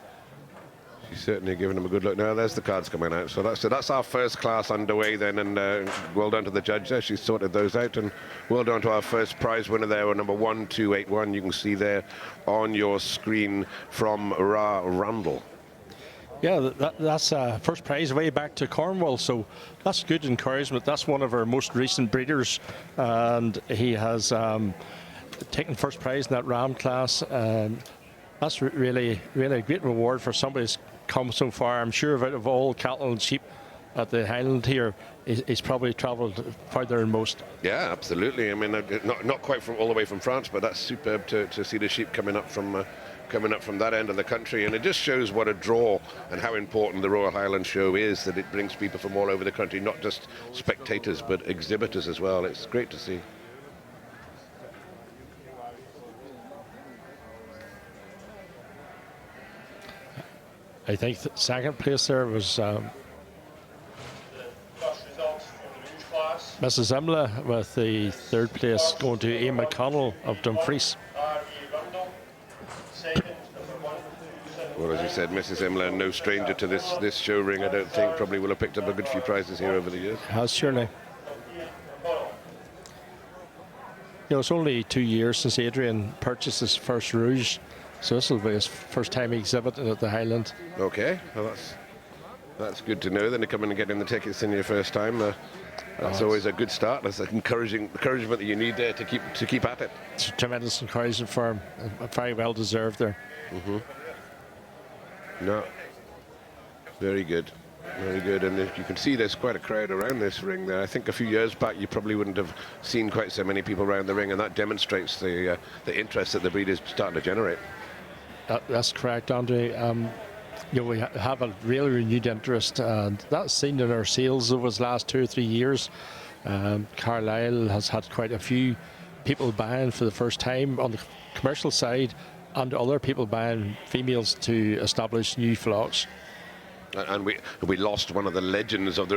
she's certainly given them a good look. Now there's the cards coming out. So that's our first class underway then, and well done to the judge there. She's sorted those out, and well done to our first prize winner there, number 1281. You can see there on your screen from Randall. Yeah, that's first prize way back to Cornwall, so that's good encouragement. That's one of our most recent breeders, and he has taken first prize in that ram class. That's really a great reward for somebody who's come so far. I'm sure out of all cattle and sheep at the Highland here, he's probably travelled farther than most. Yeah, absolutely. I mean, not quite all the way from France, but that's superb to see the sheep coming up from that end of the country, and it just shows what a draw and how important the Royal Highland Show is, that it brings people from all over the country, not just spectators but exhibitors as well. It's great to see. I think the second place there was Mrs. Imla, with the third place going to A. McConnell of Dumfries. Well, as you said, Mrs. Imla, no stranger to this show ring, I don't think. Probably will have picked up a good few prizes here over the years. Has, surely. You know, it's only 2 years since Adrian purchased his first Rouge, so this will be his first time exhibiting at the Highland. Okay, well that's good to know. Then to come in and get in the tickets in your first time, that's always a good start. That's an encouragement that you need there to keep at it. It's a tremendous encouragement for him. Very well deserved there. Mm-hmm. No, very good. Very good, and you can see there's quite a crowd around this ring there. I think a few years back you probably wouldn't have seen quite so many people around the ring, and that demonstrates the interest that the breed is starting to generate. That's correct, Andre. You know, we have a really renewed interest, and that's seen in our sales over the last 2 or 3 years. Carlisle has had quite a few people buying for the first time on the commercial side, and other people buying females to establish new flocks. And we lost one of the legends of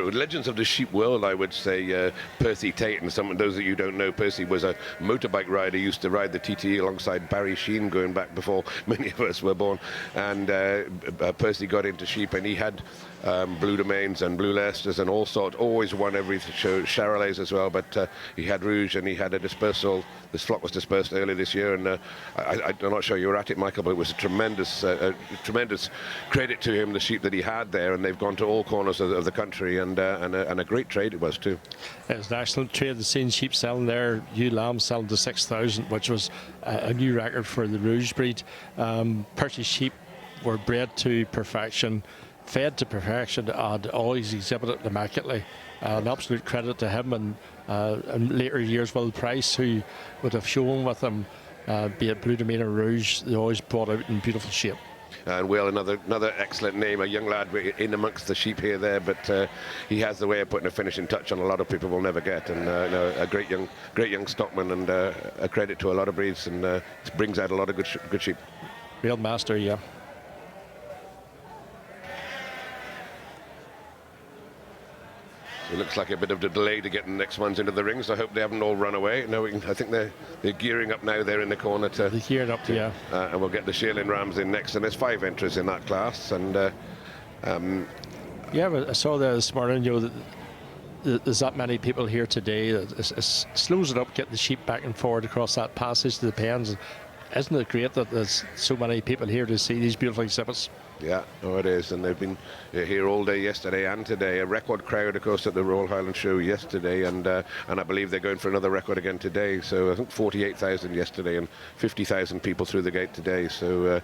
the sheep world, I would say, Percy Tate. And some of those that you don't know, Percy was a motorbike rider. He used to ride the TTE alongside Barry Sheen, going back before many of us were born. And Percy got into sheep, and he had Blue Domains and Blue Leicesters and all sorts. Always won every show, Charolais as well. But he had Rouge, and he had a dispersal. This flock was dispersed earlier this year, and I'm not sure you were at it, Michael, but it was a tremendous credit to him, the sheep that he had there, and they've gone to all corners of the country, and a great trade it was too. It was an excellent trade. The seen sheep selling there, ewe lambs selling to 6,000, which was a new record for the Rouge breed. Percy sheep were bred to perfection, fed to perfection, and always exhibited immaculately. An absolute credit to him, and in later years Will Price, who would have shown with him, be it Blue Domain or Rouge, they always brought out in beautiful shape. And Will, another excellent name, a young lad in amongst the sheep here there, but he has the way of putting a finishing touch on a lot of people will never get, and a great young stockman, and a credit to a lot of breeds, and brings out a lot of good sheep. Real master, yeah. It looks like a bit of a delay to get the next ones into the rings. I hope they haven't all run away. No, I think they're gearing up now. They're in the corner to. They're gearing up, yeah. And we'll get the Shearling Rams in next, and there's 5 entries in that class. And yeah, but I saw there this morning, that there's that many people here today. It slows it up, get the sheep back and forward across that passage to the pens. Isn't it great that there's so many people here to see these beautiful exhibits? Yeah, oh, it is, and they've been here all day yesterday and today. A record crowd, of course, at the Royal Highland Show yesterday, and I believe they're going for another record again today. So I think 48,000 yesterday and 50,000 people through the gate today. So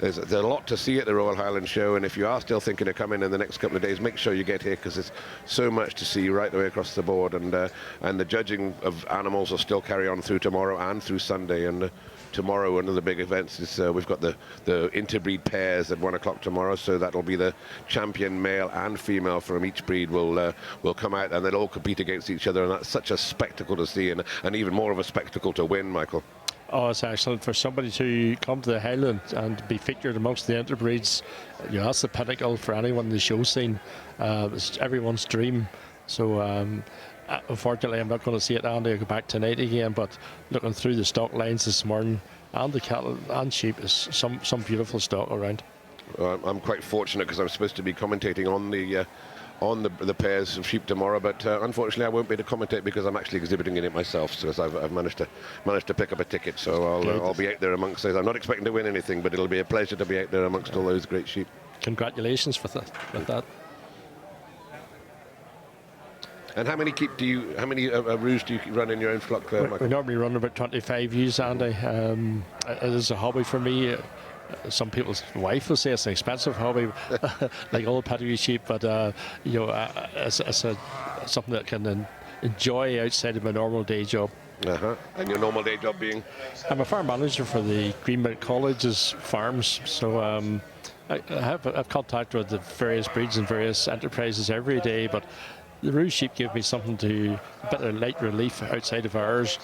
there's a lot to see at the Royal Highland Show, and if you are still thinking of coming in the next couple of days, make sure you get here, because there's so much to see right the way across the board, and the judging of animals will still carry on through tomorrow and through Sunday. And tomorrow, one of the big events is we've got the interbreed pairs at 1 o'clock tomorrow, so that'll be the champion male and female from each breed will come out, and they'll all compete against each other, and that's such a spectacle to see, and even more of a spectacle to win, Michael. Oh, it's excellent for somebody to come to the Highland and be featured amongst the interbreeds. That's the pinnacle for anyone in the show scene. It's everyone's dream. So unfortunately, I'm not going to see it, Andy. I'll go back tonight again, but looking through the stock lines this morning, and the cattle and sheep, is some beautiful stock around. I'm quite fortunate, because I'm supposed to be commentating on the pairs of sheep tomorrow, but unfortunately I won't be able to commentate, because I'm actually exhibiting in it myself, because I've managed to pick up a ticket, so I'll be out there amongst those. I'm not expecting to win anything, but it'll be a pleasure to be out there amongst all those great sheep. Congratulations with that. And how many Rouge do you run in your own flock there, Michael? We normally run about 25 ewes, Andy. It is a hobby for me. Some people's wife will say it's an expensive hobby, like all pedigree sheep, but it's something that I can enjoy outside of my normal day job. And your normal day job being? I'm a farm manager for the Greenmount College's farms, so I've contact with the various breeds and various enterprises every day, but the Rouge sheep give me something a bit of light relief outside of hours.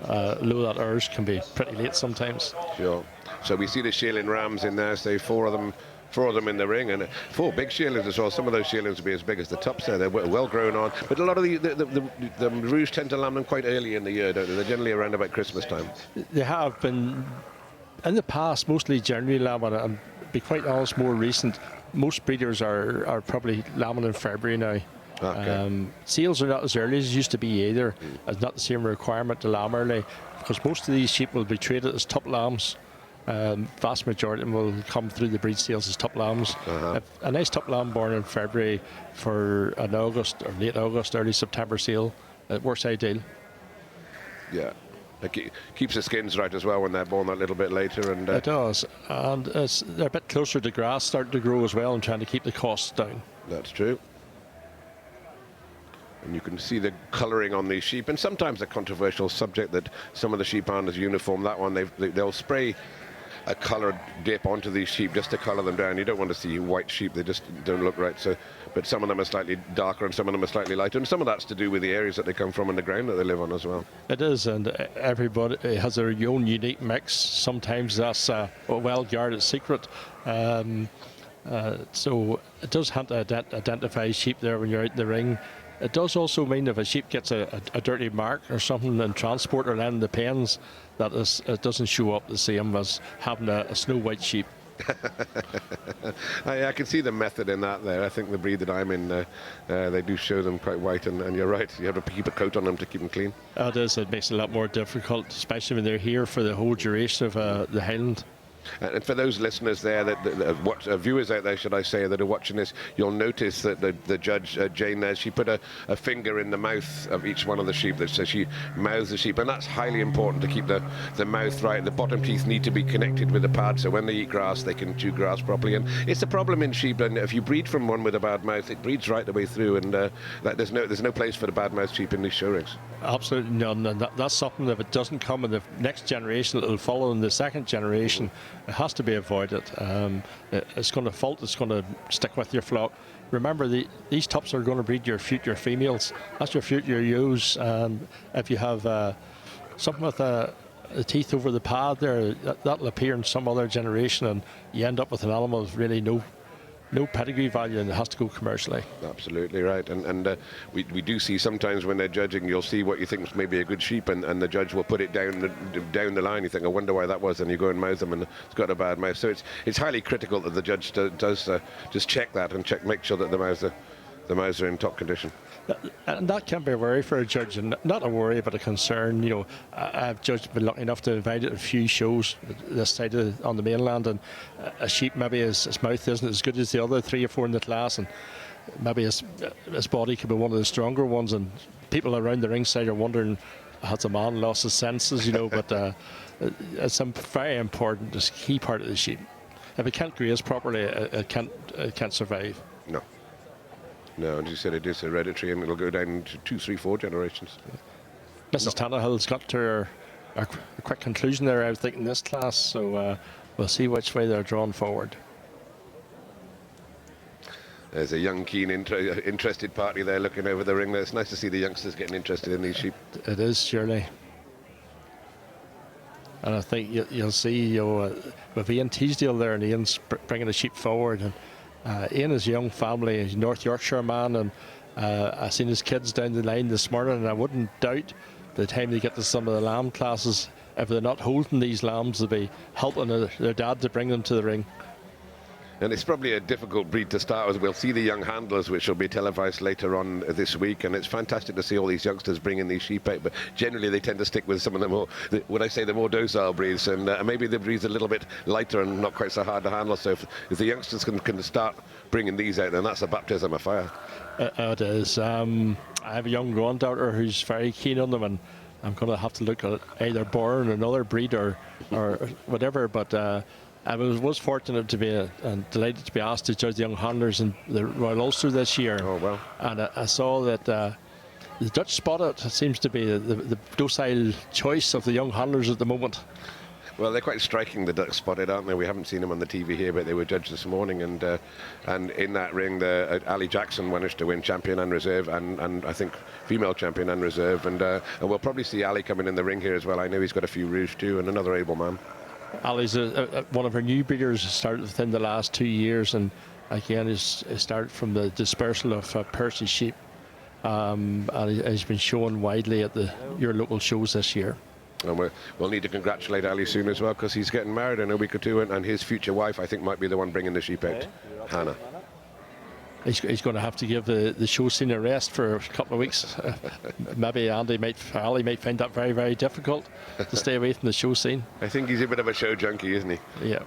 Although that hours can be pretty late sometimes. Sure. So we see the Shearling Rams in there, say 4 of them in the ring, and 4 big Shearlings as well. Some of those Shearlings will be as big as the tops there. They're well grown on, but a lot of the Rouge tend to lamb them quite early in the year, don't they? They're generally around about Christmas time. They have been in the past, mostly January lambing, and be quite honest, more recent. Most breeders are probably lambing in February now. Okay. Seals are not as early as used to be either. It's not the same requirement to lamb early, because most of these sheep will be traded as top lambs. Vast majority of them will come through the breed sales as top lambs. A nice top lamb born in February for an August or late August, early September sale, it works ideal. Yeah. It keeps the skins right as well when they're born that little bit later. And it does, and they're a bit closer to grass, starting to grow as well, and trying to keep the costs down. That's true. And you can see the colouring on these sheep, and sometimes a controversial subject that some of the sheep aren't as uniform. That one, they'll spray a coloured dip onto these sheep just to colour them down. You don't want to see white sheep; they just don't look right. So, but some of them are slightly darker, and some of them are slightly lighter, and some of that's to do with the areas that they come from and the ground that they live on as well. It is, and everybody has their own unique mix. Sometimes that's a well-guarded secret. So it does have to identify sheep there when you're out in the ring. It does also mean if a sheep gets a dirty mark or something in transport or then the pens, that it doesn't show up the same as having a snow white sheep. I can see the method in that there. I think the breed that I'm in, they do show them quite white, and you're right, you have to keep a coat on them to keep them clean. It is. It makes it a lot more difficult, especially when they're here for the whole duration of the Highland. And for those listeners there, viewers out there, should I say, that are watching this, you'll notice that the judge, Jane there, she put a finger in the mouth of each one of the sheep. So she mouths the sheep, and that's highly important to keep the mouth right. The bottom teeth need to be connected with the pad, so when they eat grass, they can chew grass properly. And it's a problem in sheep, and if you breed from one with a bad mouth, it breeds right the way through, and there's no place for the bad mouth sheep in these show rings. Absolutely none, and that's something, if it doesn't come in the next generation, it'll follow in the second generation. It has to be avoided. It's going to fault, it's going to stick with your flock. Remember, these tups are going to breed your future females. That's your future ewes. And if you have something with the teeth over the pad there, that'll appear in some other generation, and you end up with an animal with really no pedigree value, and it has to go commercially. Absolutely right, and we do see sometimes when they're judging, you'll see what you think is maybe a good sheep, and the judge will put it down the line. You think, I wonder why that was, and you go and mouth them, and it's got a bad mouth. So it's highly critical that the judge does just check that and make sure that the mouths are in top condition. And that can be a worry for a judge, and not a worry but a concern. You know, I've been lucky enough to invite a few shows this side on the mainland, and a sheep maybe his mouth isn't as good as the other 3 or 4 in the class, and maybe his body could be one of the stronger ones, and people around the ringside are wondering, has the man lost his senses? You know, but it's a very important, it's a key part of the sheep. If it can't graze properly, it can't survive. No, as you said, it is hereditary, and it'll go down to 2, 3, 4 generations. Mrs. Tannehill's got to a quick conclusion there, I think, in this class, so we'll see which way they're drawn forward. There's a young, keen, interested party there looking over the ring there. It's nice to see the youngsters getting interested in these sheep. It is, surely. And I think you'll see with Ian Teasdale there, and Ian's bringing the sheep forward. And Ian is a young family, he's a North Yorkshire man, and I've seen his kids down the line this morning, and I wouldn't doubt by the time they get to some of the lamb classes, if they're not holding these lambs, they'll be helping their dad to bring them to the ring. And it's probably a difficult breed to start with. We'll see the young handlers, which will be televised later on this week, and it's fantastic to see all these youngsters bringing these sheep out, but generally they tend to stick with some of the more, when I say the more docile breeds, and maybe the breed's a little bit lighter and not quite so hard to handle, so if the youngsters can start bringing these out, then that's a baptism of fire. It is. I have a young granddaughter who's very keen on them, and I'm going to have to look at either born another breed or whatever, but I was fortunate to be and delighted to be asked to judge the young handlers in the Royal Ulster this year. Oh, well. And I saw that the Dutch Spotted seems to be the docile choice of the young handlers at the moment. Well, they're quite striking, the Dutch Spotted, aren't they? We haven't seen them on the TV here, but they were judged this morning, and in that ring, Ali Jackson managed to win champion and reserve, and I think female champion and reserve, and we'll probably see Ali coming in the ring here as well. I know he's got a few Rouge too, and another able man. Ali's one of her new breeders, started within the last 2 years, and again is started from the dispersal of Percy sheep, and he's been shown widely at your local shows this year. And we'll need to congratulate Ali soon as well, because he's getting married in a week or two, and his future wife, I think, might be the one bringing the sheep out, Hannah. He's going to have to give the show scene a rest for a couple of weeks. Maybe Ali might find that very, very difficult to stay away from the show scene. I think he's a bit of a show junkie, isn't he? Yeah.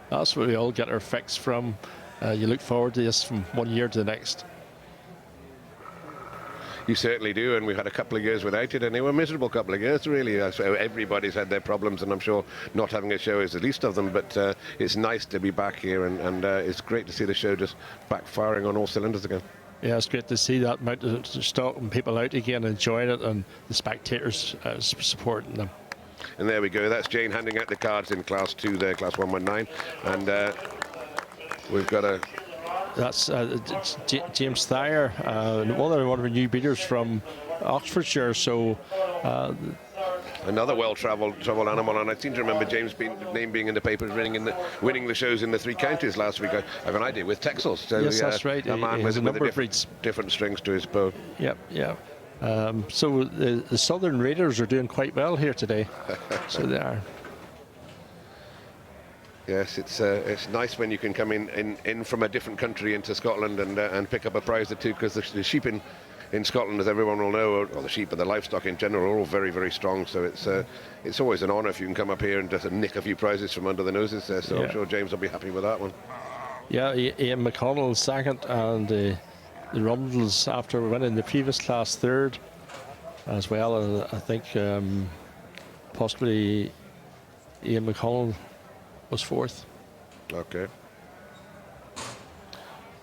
That's where we all get our fix from. You look forward to this from one year to the next. You certainly do, and we've had a couple of years without it, and they were a miserable couple of years, really. So everybody's had their problems, and I'm sure not having a show is the least of them, but it's nice to be back here, and it's great to see the show just backfiring on all cylinders again. Yeah, it's great to see that amount of stock and people out again enjoying it, and the spectators supporting them. And there we go, that's Jane handing out the cards in Class 2 there, Class 119, and we've got a... That's James Thayer, one of our new breeders from Oxfordshire. So another well-travelled animal, and I seem to remember James' name being in the papers, winning the shows in the 3 counties last week. I have an idea with TEXEL. So, yes, that's right. A man with different strings to his bow. Yep, yeah. So the Southern Raiders are doing quite well here today. So they are. Yes, it's nice when you can come in from a different country into Scotland and pick up a prize or two, because the sheep in Scotland, as everyone will know, or the sheep and the livestock in general, are all very, very strong. So it's always an honour if you can come up here and just nick a few prizes from under the noses there. So yeah. I'm sure James will be happy with that one. Yeah, Ian McConnell second, and the Rumbles, after winning the previous class, third as well. And I think possibly Ian McConnell was fourth. Okay.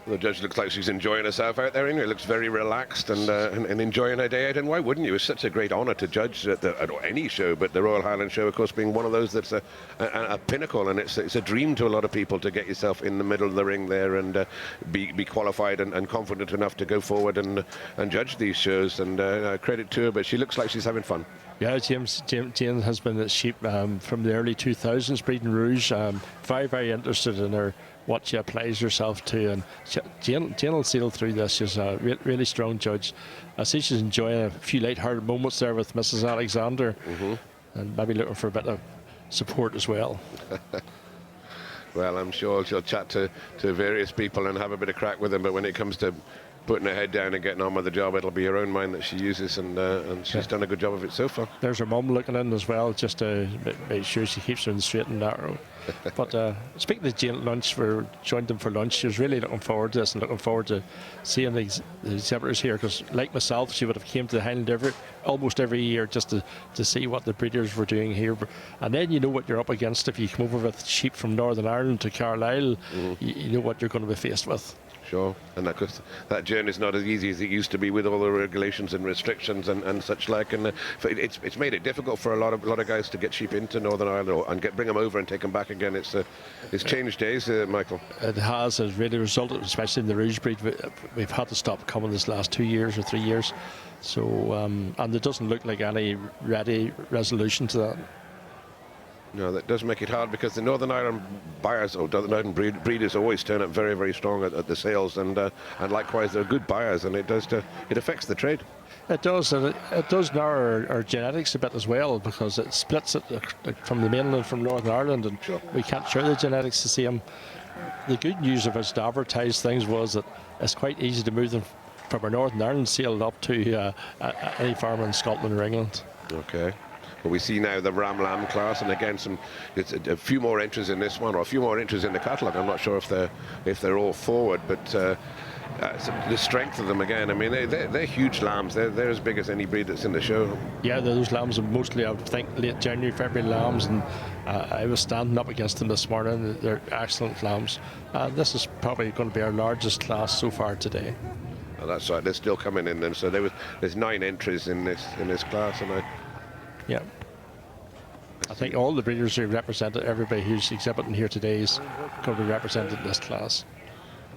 The judge looks like she's enjoying herself out there. It looks very relaxed and enjoying her day out. And why wouldn't you? It's such a great honour to judge at any show, but the Royal Highland Show, of course, being one of those that's a pinnacle, and it's a dream to a lot of people to get yourself in the middle of the ring there and be qualified and confident enough to go forward and judge these shows. And credit to her, but she looks like she's having fun. Yeah, James has been at sheep from the early 2000s, breeding Rouge. Very, very interested in her, what she applies herself to, and Jane will sail through this. She's a really strong judge. I see she's enjoying a few light-hearted moments there with Mrs. Alexander, and maybe looking for a bit of support as well. Well, I'm sure she'll chat to various people and have a bit of crack with them, but when it comes to putting her head down and getting on with the job, it'll be her own mind that she uses, and she's done a good job of it so far. There's her mum looking in as well, just to make sure she keeps her in the straight and narrow. But speaking to Jane at lunch, we joined them for lunch. She was really looking forward to this and looking forward to seeing the exhibitors here, because like myself, she would have came to the Highland almost every year just to see what the breeders were doing here. And then you know what you're up against if you come over with sheep from Northern Ireland to Carlisle. You know what you're going to be faced with. Sure, and that journey's not as easy as it used to be with all the regulations and restrictions and such like, and it's made it difficult for a lot of guys to get sheep into Northern Ireland and bring them over and take them back again. It's changed days, Michael. It has really resulted, especially in the Rouge breed. We've had to stop coming this last 2 years or 3 years, so and there doesn't look like any ready resolution to that. No, that does make it hard, because the Northern Ireland buyers or Northern Ireland breeders always turn up very, very strong at the sales, and likewise they're good buyers, and it affects the trade. It does, and it does now our genetics a bit as well, because it splits it from the mainland, from Northern Ireland, and we can't share the genetics the same. The good news of us to advertise things was that it's quite easy to move them from our Northern Ireland sale up to any farm in Scotland or England. Okay. Well, we see now the Ram Lamb class, and again it's a few more entries in this one, or a few more entries in the catalogue. I'm not sure if they're all forward, but the strength of them again. I mean, they're huge lambs. They're as big as any breed that's in the show. Yeah, those lambs are mostly, I would think, late January, February lambs, and I was standing up against them this morning. They're excellent lambs. This is probably going to be our largest class so far today. Oh, that's right. They're still coming in then. So there's 9 entries in this class, and yeah. I think all the breeders who represented, everybody who's exhibiting here today is going to be represented in this class.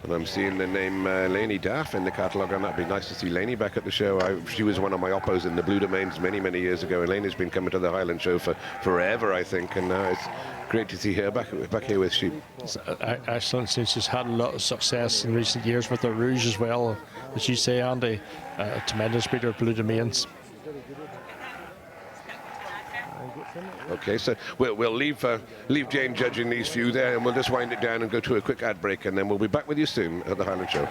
And I'm seeing the name Lainey Daff in the catalogue, and that'd be nice to see Lainey back at the show. She was one of my oppos in the Blue Domains many, many years ago, and Lainey's been coming to the Highland Show for forever, I think, and now it's great to see her back here with sheep. It's excellent, since she's had a lot of success in recent years with the Rouge as well. As you say, Andy, a tremendous breeder of Blue Domains. Okay, so we'll leave Jane judging these few there, and we'll just wind it down and go to a quick ad break, and then we'll be back with you soon at the Highland Show.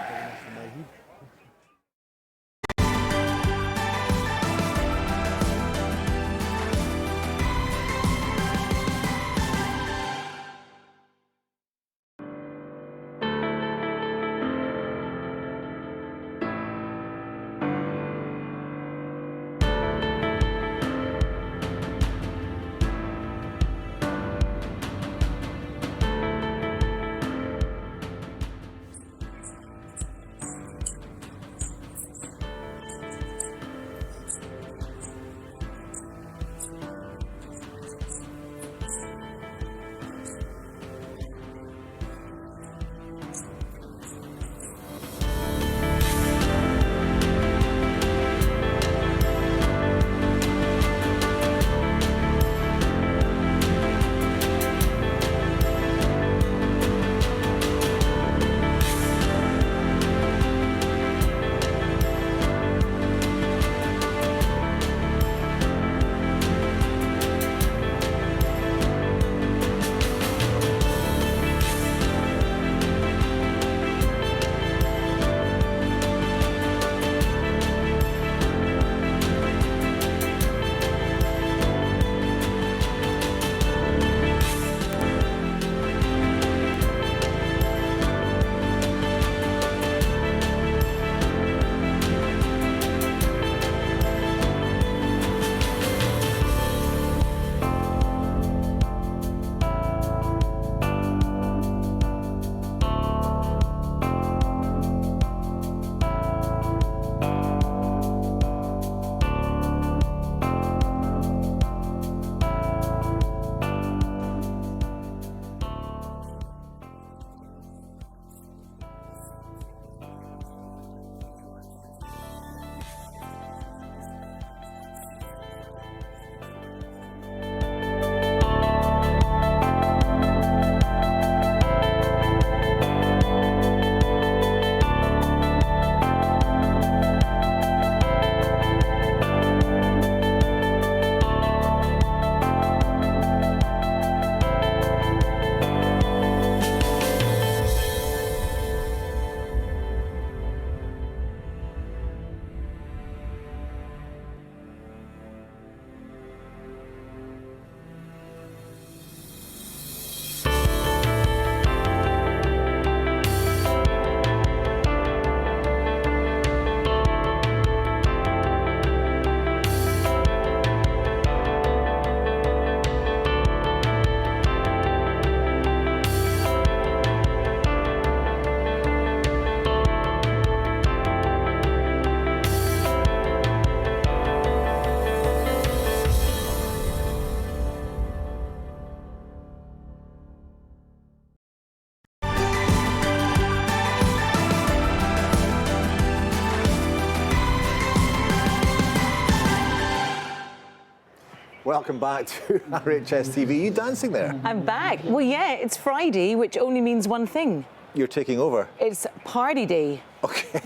Welcome back to RHS TV. You dancing there? I'm back. Well, yeah, it's Friday, which only means one thing. You're taking over. It's party day. Okay.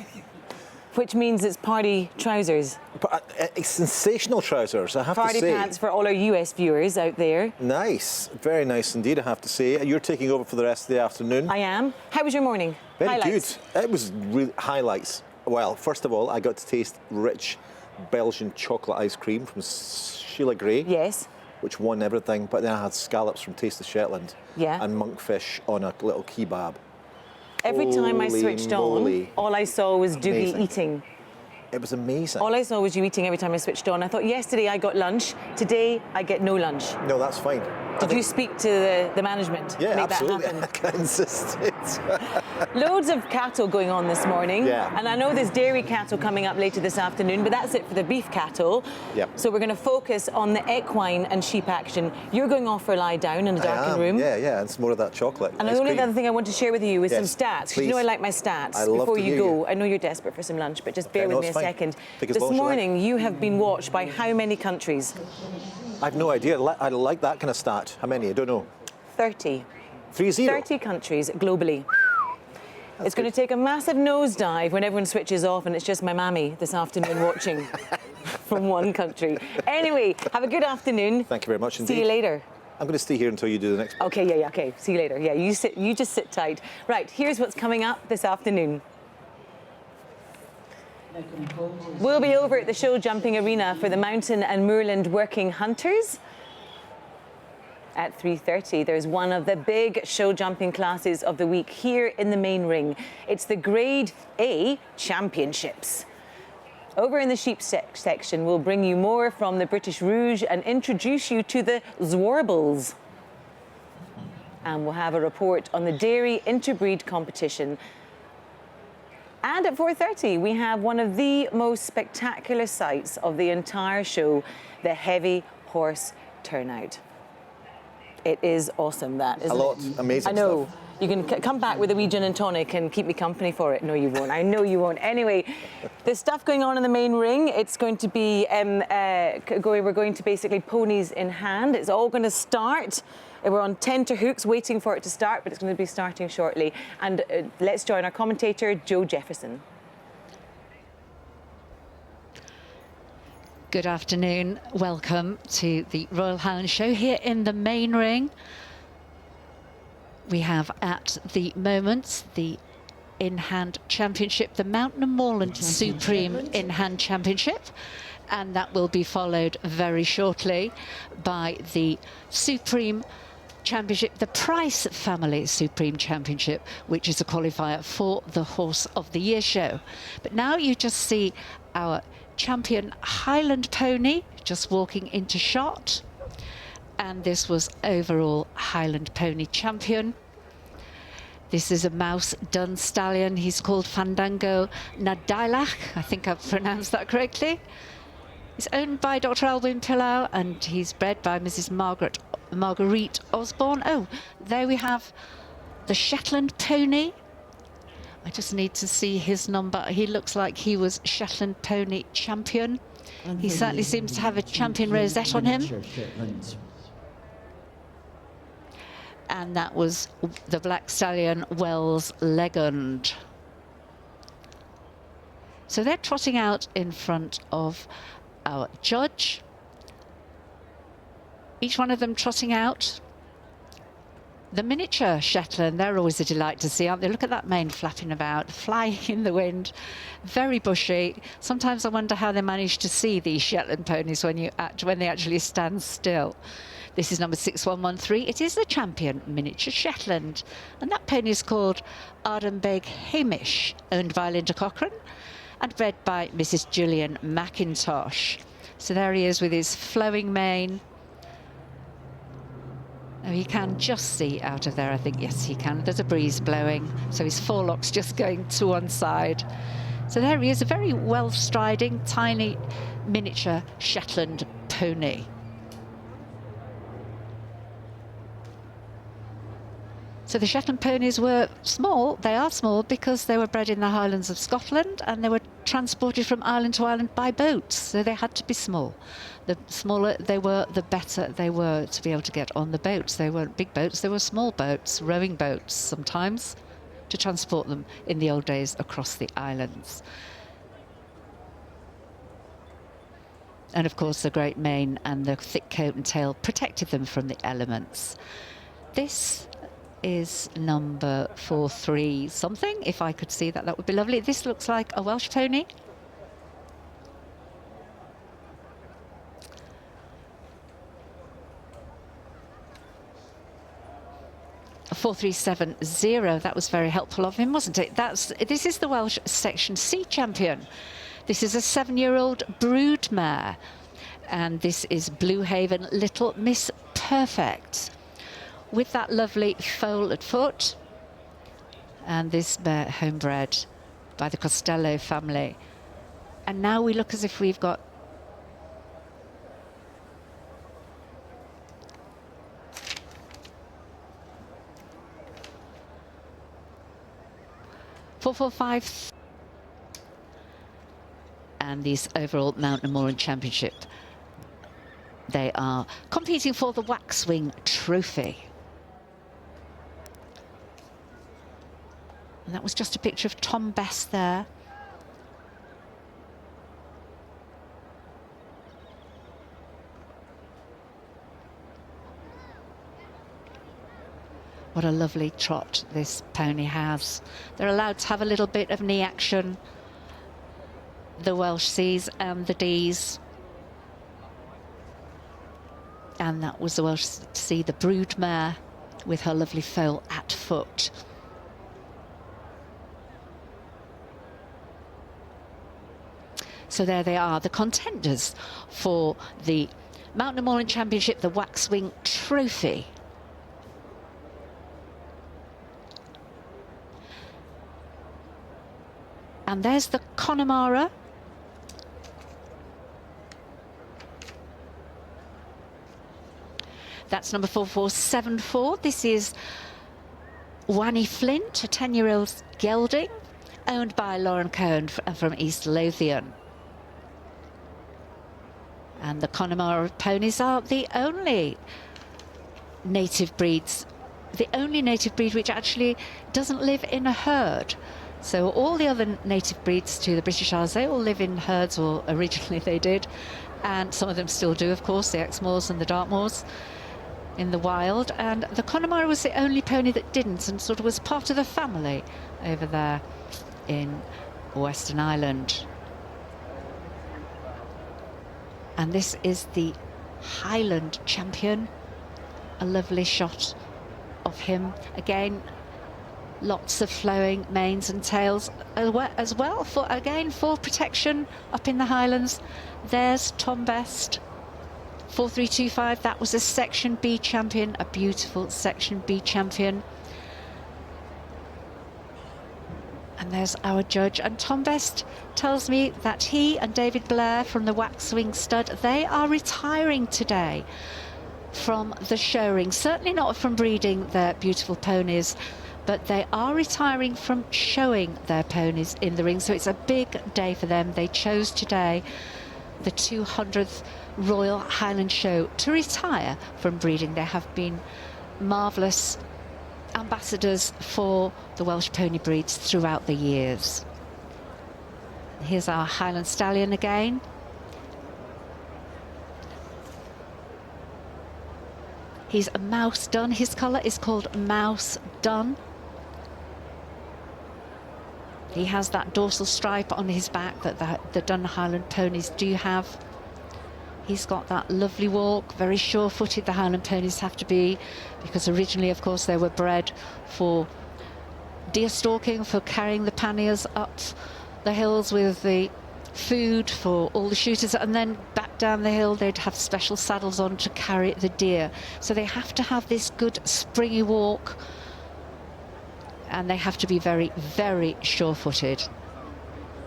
Which means it's party trousers. Sensational trousers, I have to say. Party pants for all our US viewers out there. Nice. Very nice indeed, I have to say. You're taking over for the rest of the afternoon. I am. How was your morning? Very Highlights. good. It was really highlights. Well, first of all, I got to taste rich Belgian chocolate ice cream from Sheila Gray. Yes. Which won everything, but then I had scallops from Taste of Shetland. Yeah. And monkfish on a little kebab. Every time I switched on, all I saw was Doogie eating. It was amazing. All I saw was you eating every time I switched on. I thought, yesterday I got lunch, today I get no lunch. No, that's fine. Did you speak to the management? Yeah, make absolutely. That happen? I insisted. Loads of cattle going on this morning. Yeah. And I know there's dairy cattle coming up later this afternoon, but that's it for the beef cattle. Yep. So we're going to focus on the equine and sheep action. You're going off for a lie down in a darkened room. Yeah, yeah, it's more of that chocolate. And the only other thing I want to share with you is some stats. Because you know I please. like my stats. I love Before to you hear go, you. I know you're desperate for some lunch, but just bear no, with me it's a fine. second. Take as This long as you like. morning you have been watched by how many countries? I've no idea. I like that kind of stat. How many? I don't know. 30. 30? 30 countries globally. It's going to take a massive nosedive when everyone switches off and it's just my mammy this afternoon watching from one country. Anyway, have a good afternoon. Thank you very much indeed. See you later. I'm going to stay here until you do the next. Okay, yeah, okay. See you later. Yeah, you just sit tight. Right, here's what's coming up this afternoon. We'll be over at the show jumping arena for the mountain and moorland working hunters. At 3:30, there's one of the big show jumping classes of the week here in the main ring. It's the Grade A Championships. Over in the sheep section, we'll bring you more from the British Rouge and introduce you to the ZWARBLES. And we'll have a report on the dairy interbreed competition. And at 4:30, we have one of the most spectacular sights of the entire show, the heavy horse turnout. It is awesome, that, isn't it? A lot, amazing I know. stuff. You can come back with a wee gin and tonic and keep me company for it. No, you won't. I know you won't. Anyway, there's stuff going on in the main ring. It's going to be, we're going to basically ponies in hand. It's all going to start. We're on tenterhooks waiting for it to start, but it's going to be starting shortly. And let's join our commentator, Joe Jefferson. Good afternoon. Welcome to the Royal Highland Show here in the main ring. We have at the moment the in-hand championship, the Mountain and Moorland Supreme in-hand championship, and that will be followed very shortly by the Supreme Championship, the Price Family Supreme Championship, which is a qualifier for the Horse of the Year show. But now you just see our champion Highland pony just walking into shot, and this was overall Highland pony champion. This is a mouse dun stallion. He's called Fandango Nadailach. I think I've pronounced that correctly. He's owned by Dr. Alwyn Pillau, and he's bred by Mrs. Marguerite Osborne. Oh, there we have the Shetland pony. I just need to see his number. He looks like he was Shetland pony champion. He certainly seems to have a champion rosette on him. And that was the Black Stallion Wells Legend. So they're trotting out in front of our judge. Each one of them trotting out. The miniature Shetland, they're always a delight to see, aren't they? Look at that mane flapping about, flying in the wind, very bushy. Sometimes I wonder how they manage to see these Shetland ponies when they actually stand still. This is number 6113. It is the champion miniature Shetland, and that pony is called Ardenbeg Hamish, owned by Linda Cochrane and bred by Mrs. Gillian McIntosh. So there he is with his flowing mane. Oh, he can just see out of there, I think. Yes, he can. There's a breeze blowing, so his forelocks just going to one side. So there he is, a very well-striding, tiny, miniature Shetland pony. So the Shetland ponies were small. They are small because they were bred in the Highlands of Scotland, and they were transported from island to island by boats, so they had to be small. The smaller they were, the better they were to be able to get on the boats. They weren't big boats, they were small boats, rowing boats sometimes, to transport them in the old days across the islands. And of course the great mane and the thick coat and tail protected them from the elements. This is number 43 something. If I could see that, that would be lovely. This looks like a Welsh pony. A 4370, that was very helpful of him, wasn't it? This is the Welsh Section C champion. This is a 7-year-old brood mare, and this is Blue Haven Little Miss Perfect, with that lovely foal at foot. And this mare homebred by the Costello family. And now we look as if we've got .445. And this overall Mountain Moorland Championship. They are competing for the Waxwing Trophy. And that was just a picture of Tom Best there. What a lovely trot this pony has. They're allowed to have a little bit of knee action, the Welsh Cs and the Ds. And that was the Welsh C, the brood mare, with her lovely foal at foot. So there they are, the contenders for the Mountain Moorland Championship, the Waxwing Trophy. And there's the Connemara. That's number 4474. This is Wanny Flint, a 10-year-old gelding, owned by Lauren Cohen from East Lothian. And the Connemara ponies are the only native breeds, the only native breed which actually doesn't live in a herd. So all the other native breeds to the British Isles, they all live in herds, or originally they did, and some of them still do, of course, the Exmoors and the Dartmoors in the wild. And the Connemara was the only pony that didn't, and sort of was part of the family over there in Western Island. And this is the Highland champion. A lovely shot of him. Again, lots of flowing manes and tails as well for, again, for protection up in the Highlands. There's Tom Best, 4325. That was a Section B champion, a beautiful Section B champion. And there's our judge. And Tom Best tells me that he and David Blair from the Waxwing Stud, they are retiring today from the show ring. Certainly not from breeding their beautiful ponies, but they are retiring from showing their ponies in the ring. So it's a big day for them. They chose today, the 200th Royal Highland Show, to retire from breeding. They have been marvellous ambassadors for the Welsh pony breeds throughout the years. Here's our Highland stallion again. He's a mouse dun. His colour is called mouse dun. He has that dorsal stripe on his back that the Dun Highland ponies do have. He's got that lovely walk, very sure-footed the Highland ponies have to be, because originally, of course, they were bred for deer stalking, for carrying the panniers up the hills with the food for all the shooters, and then back down the hill they'd have special saddles on to carry the deer. So they have to have this good springy walk, and they have to be very, very sure-footed.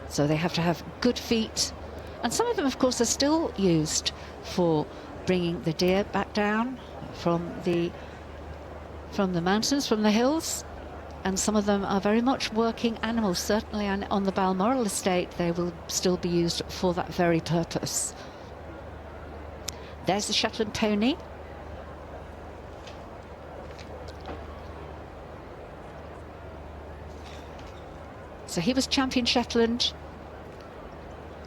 So they have to have good feet. And some of them, of course, are still used for bringing the deer back down from the mountains, from the hills. and some of them are very much working animals. Certainly on the Balmoral estate, they will still be used for that very purpose. There's the Shetland pony. So he was champion Shetland.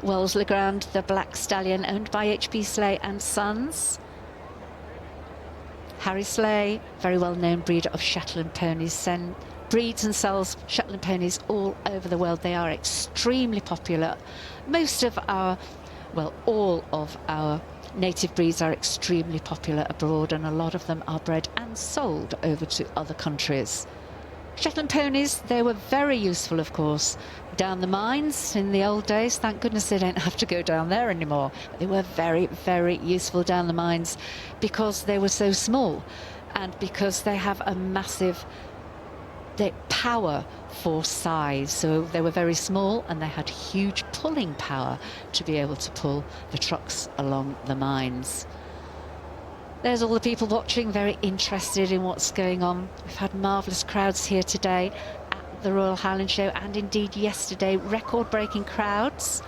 Wells Legrand, the black stallion owned by H.B. Sleigh and Sons. Harry Sleigh, very well-known breeder of Shetland ponies, breeds and sells Shetland ponies all over the world. They are extremely popular. Most of our, well, all of our native breeds are extremely popular abroad, and a lot of them are bred and sold over to other countries. Shetland ponies, they were very useful, of course, down the mines in the old days. Thank goodness they don't have to go down there anymore. But they were very, very useful down the mines because they were so small and because they have a massive power for size. So they were very small and they had huge pulling power to be able to pull the trucks along the mines. There's all the people watching, very interested in what's going on. We've had marvellous crowds here today at the Royal Highland Show, and indeed yesterday, record-breaking crowds.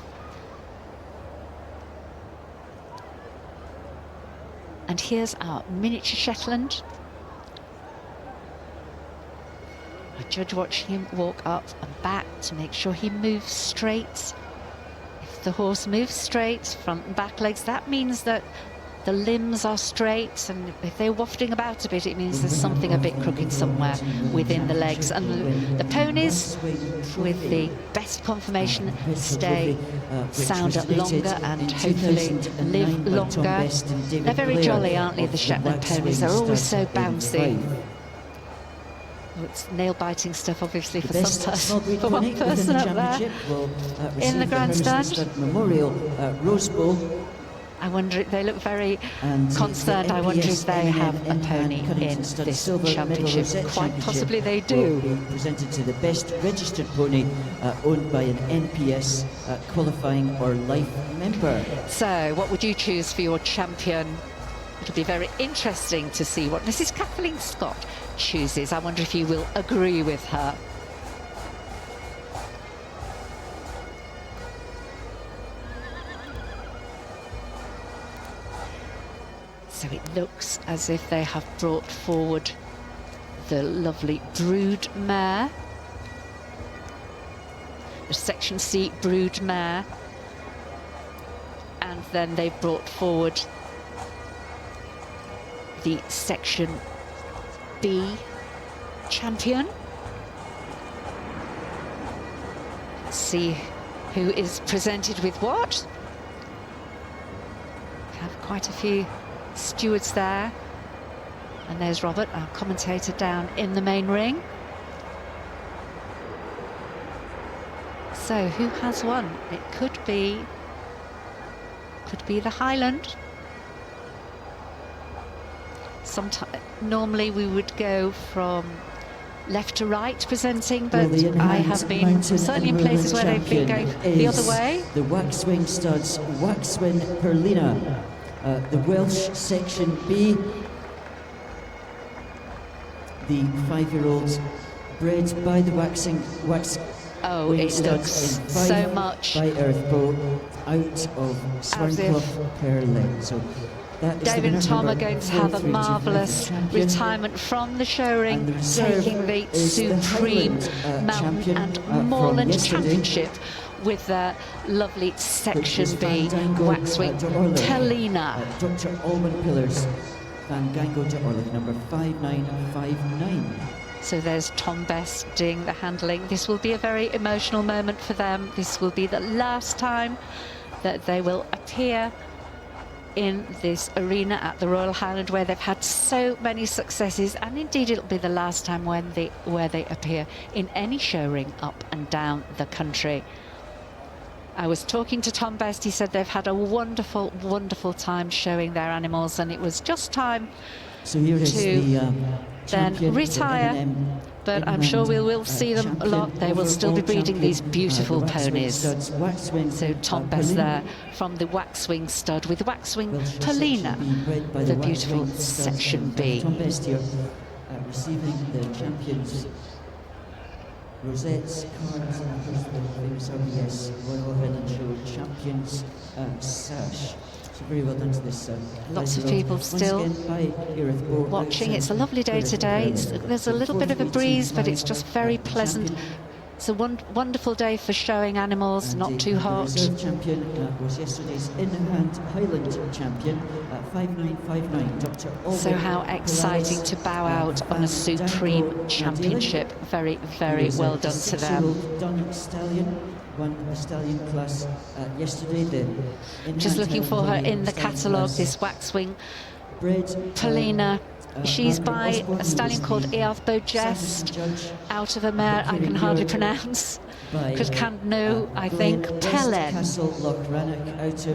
And here's our miniature Shetland. A judge watching him walk up and back to make sure he moves straight. If the horse moves straight, front and back legs, that means that the limbs are straight, and if they're wafting about a bit, it means there's something a bit crooked somewhere within the legs. And the ponies, with the best conformation, stay sounder longer and hopefully live longer. They're very jolly, aren't they, the Shetland ponies? They're always so bouncy. Oh, it's nail-biting stuff, obviously, for one person up there in the grandstand. Memorial Rose Bowl. I wonder, they look very concerned. I wonder if they have a pony in this championship. Quite possibly they do. Presented to the best registered pony owned by an NPS qualifying or life member. So, what would you choose for your champion? It'll be very interesting to see what Mrs. Kathleen Scott chooses. I wonder if you will agree with her. So it looks as if they have brought forward the lovely brood mare, the Section C brood mare, and then they've brought forward the Section B champion. Let's see who is presented with what. We have quite a few stewards there, and there's Robert, our commentator, down in the main ring. So who has won? It could be the Highland. Normally we would go from left to right presenting, but I have been certainly in places where they've been going the other way. The Waxwing Studs, Waxwing Perlina. The Welsh Section B, the 5-year-olds bred by the Waxwing Studs so much by Earthbow out of Swernclough Perlin. So David and Tom are going to have a marvellous retirement from the showing, taking the Supreme Mountain and Moorland Championship with their lovely Section B Waxwing Telina. Dr. Almond Pillars, Van Gango to Orlick, number 5959. So there's Tom Best doing the handling. This will be a very emotional moment for them. This will be the last time that they will appear in this arena at the Royal Highland, where they've had so many successes, and indeed it'll be the last time where they appear in any show ring up and down the country. I was talking to Tom Best. He said they've had a wonderful, wonderful time showing their animals, and it was just time so here is to then retire. But I'm sure we will see them a lot. They will still be breeding these beautiful ponies. So Tom Best there from the Waxwing Stud with Waxwing Perlina, the beautiful Section B. Tom Best here receiving the champions rosettes, cards, and of course the famous RBS Royal Highland Show Champions sash. So very well done to this. Lots of people still watching. It's a lovely day today. There's a little bit of a breeze, but it's just very pleasant. It's a wonderful day for showing animals, not too hot. The reserve champion was yesterday's in-hand Highland champion, 5959, Dr. So how exciting to bow out on a supreme championship. Very, very well done to them. Dun Stallion won the stallion class yesterday. Just looking for her in the catalogue, this waxwing. Paulina. She's by a stallion called Earth Bogest, out of a mare I can hardly pronounce. Kudkandno, I think, Pelen.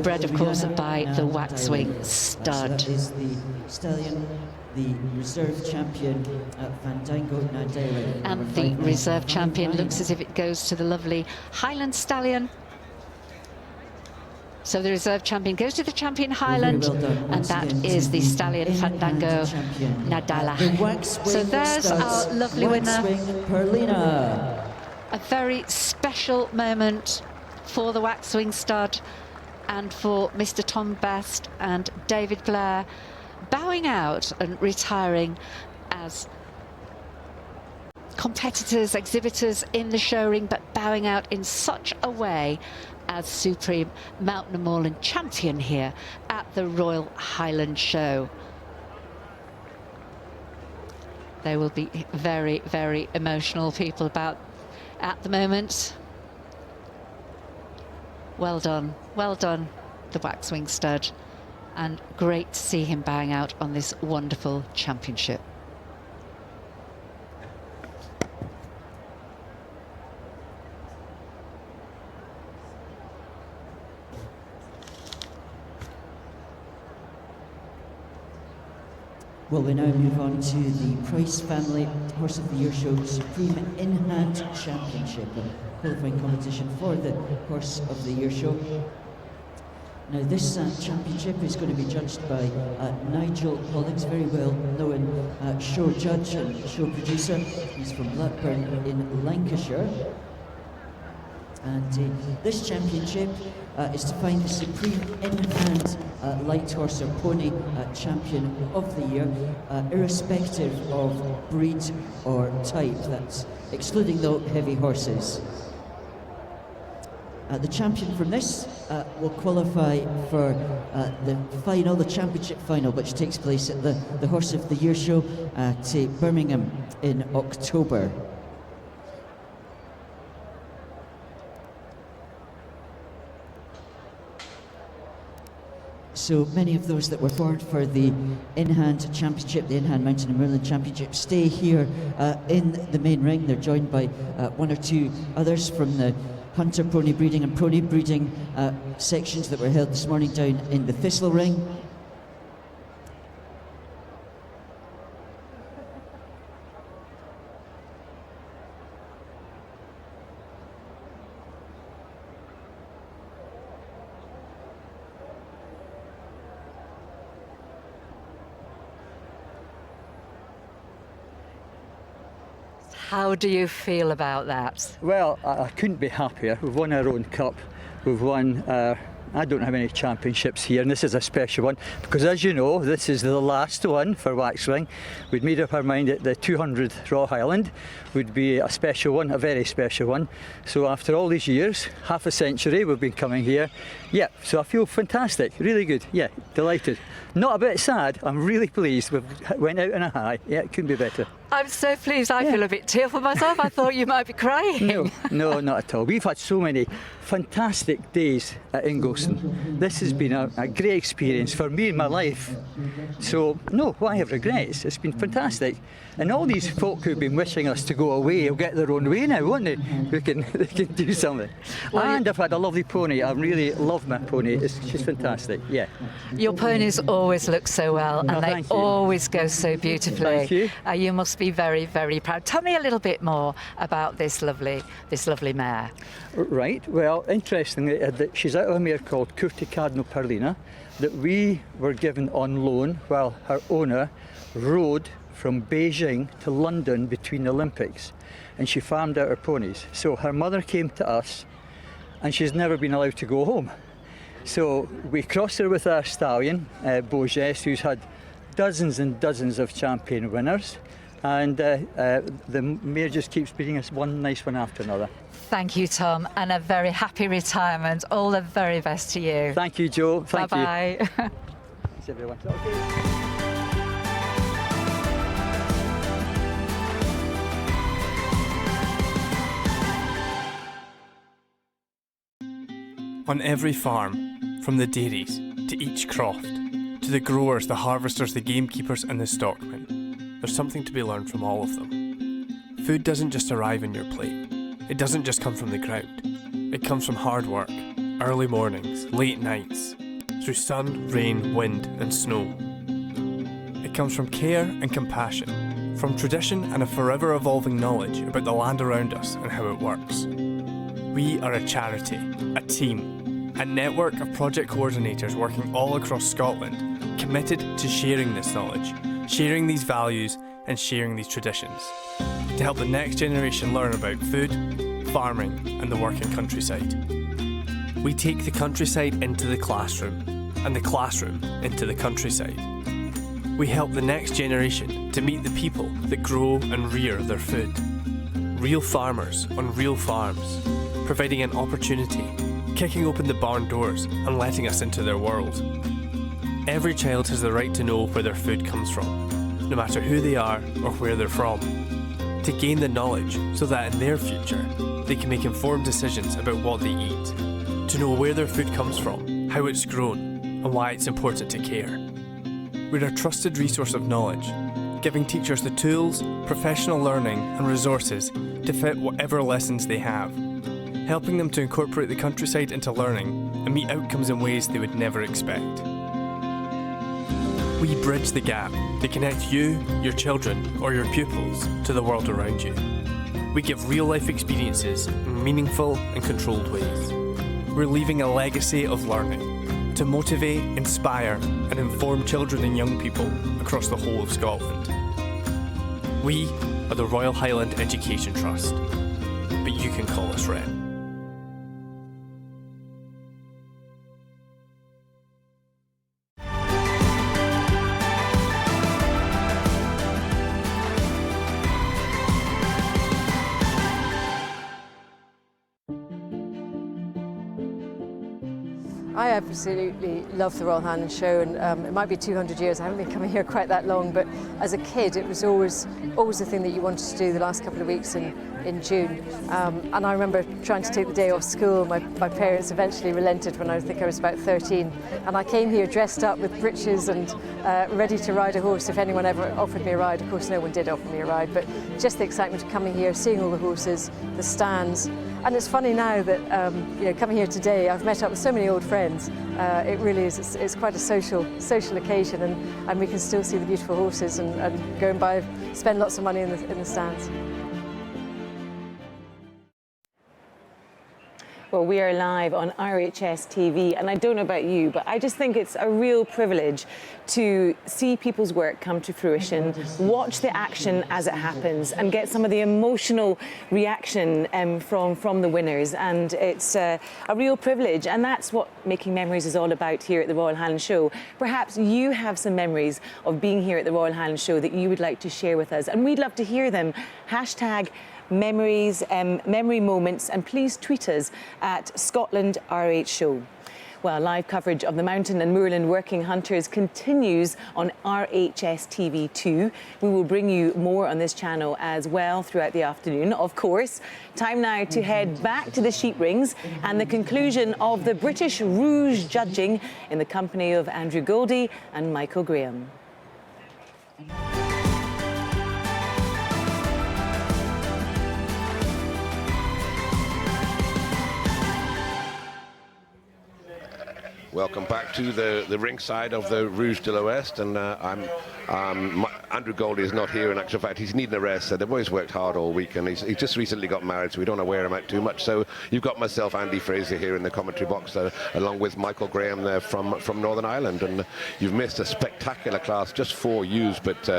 Bred, of course, by the Waxwing Stud. That is the stallion, the reserve champion, Fandango Nadella. And the reserve champion looks as if it goes to the lovely Highland stallion. So the reserve champion goes to the champion Highland, and that is the stallion Fandango Nadella. So there's our lovely winner. A very special moment for the Waxwing Stud and for Mr. Tom Best and David Blair, bowing out and retiring as competitors, exhibitors in the show ring, but bowing out in such a way as Supreme Mountain and Moorland champion here at the Royal Highland Show. There will be very, very emotional people about at the moment. Well done, the Waxwing Stud, and great to see him bowing out on this wonderful championship. Well, we now move on to the Price Family Horse of the Year Show Supreme In-Hand Championship, a qualifying competition for the Horse of the Year Show. Now, this championship is going to be judged by Nigel Hollings, very well known show judge and show producer. He's from Blackburn in Lancashire. And this championship is to find the Supreme In-Hand Light Horse or Pony Champion of the Year, irrespective of breed or type. That's excluding the heavy horses. The champion from this will qualify for the final, the championship final, which takes place at the Horse of the Year show at Birmingham in October. So many of those that were forward for the in-hand championship, the in-hand Mountain and Moorland Championship, stay here in the main ring. They're joined by one or two others from the hunter pony breeding and pony breeding sections that were held this morning down in the TEXEL ring. How do you feel about that? Well, I couldn't be happier. We've won our own cup. We've won, I don't have any championships here, and this is a special one because, as you know, this is the last one for Waxwing. We'd made up our mind that the 200th Royal Highland would be a special one, a very special one. So after all these years, half a century, we've been coming here. Yeah, so I feel fantastic, really good. Yeah, delighted. Not a bit sad. I'm really pleased. We went out on a high. Yeah, it couldn't be better. I'm so pleased. I feel a bit tearful myself. I thought you might be crying. No, not at all. We've had so many fantastic days at Ingolston. This has been a great experience for me in my life. So, no, why have regrets? It's been fantastic. And all these folk who've been wishing us to go away will get their own way now, won't they? They can do something. Well, and I've had a lovely pony. I really love my pony. She's fantastic, yeah. Your ponies always look so well, and they always go so beautifully. Thank you. You must be very, very proud. Tell me a little bit more about this lovely mare. Right, well, interestingly, she's out of a mare called Cardinal Paulina that we were given on loan while her owner rode from Beijing to London between the Olympics, and she farmed out her ponies. So her mother came to us, and she's never been allowed to go home. So we crossed her with our stallion, Beaugest, who's had dozens and dozens of champion winners, and the mare just keeps beating us one nice one after another. Thank you, Tom, and a very happy retirement. All the very best to you. Thank you, Jo. Thank you. Bye-bye. Thanks, everyone. On every farm, from the dairies to each croft, to the growers, the harvesters, the gamekeepers and the stockmen, there's something to be learned from all of them. Food doesn't just arrive on your plate. It doesn't just come from the ground. It comes from hard work, early mornings, late nights, through sun, rain, wind and snow. It comes from care and compassion, from tradition and a forever evolving knowledge about the land around us and how it works. We are a charity, a team, a network of project coordinators working all across Scotland, committed to sharing this knowledge, sharing these values and sharing these traditions, to help the next generation learn about food, farming and the working countryside. We take the countryside into the classroom and the classroom into the countryside. We help the next generation to meet the people that grow and rear their food. Real farmers on real farms, providing an opportunity, kicking open the barn doors and letting us into their world. Every child has the right to know where their food comes from, no matter who they are or where they're from, to gain the knowledge so that in their future they can make informed decisions about what they eat, to know where their food comes from, how it's grown, and why it's important to care. We're a trusted resource of knowledge, giving teachers the tools, professional learning and resources to fit whatever lessons they have, helping them to incorporate the countryside into learning and meet outcomes in ways they would never expect. We bridge the gap to connect you, your children or your pupils to the world around you. We give real-life experiences in meaningful and controlled ways. We're leaving a legacy of learning to motivate, inspire and inform children and young people across the whole of Scotland. We are the Royal Highland Education Trust, but you can call us RHS. I absolutely love the Royal Highland Show, and it might be 200 years. I haven't been coming here quite that long, but as a kid, it was always the thing that you wanted to do the last couple of weeks in June. And I remember trying to take the day off school. My parents eventually relented when I think I was about 13, and I came here dressed up with breeches and ready to ride a horse if anyone ever offered me a ride. Of course, no one did offer me a ride, but just the excitement of coming here, seeing all the horses, the stands. And it's funny now that coming here today, I've met up with so many old friends. It really is, it's quite a social occasion, and we can still see the beautiful horses and go and spend lots of money in the stands. Well, we are live on RHS TV, and I don't know about you, but I just think it's a real privilege to see people's work come to fruition, watch the action as it happens, and get some of the emotional reaction from the winners. And it's a real privilege, and that's what Making Memories is all about here at the Royal Highland Show. Perhaps you have some memories of being here at the Royal Highland Show that you would like to share with us, and we'd love to hear them. Hashtag memories, memory moments, and please tweet us at Scotland RH Show. Well, live coverage of the mountain and moorland working hunters continues on RHS TV 2. We will bring you more on this channel as well throughout the afternoon, of course. Time now to head back to the sheep rings and the conclusion of the British Rouge judging in the company of Andrew Goldie and Michael Graham. Welcome back to the ringside of the Rouge de l'Ouest, and Andrew Goldie is not here. In actual fact, he's needing a rest. So the boys worked hard all week, and he's just recently got married, so we don't want to wear him out too much. So you've got myself, Andy Fraser, here in the commentary box, along with Michael Graham there from Northern Ireland, and you've missed a spectacular class, just 4 U's, but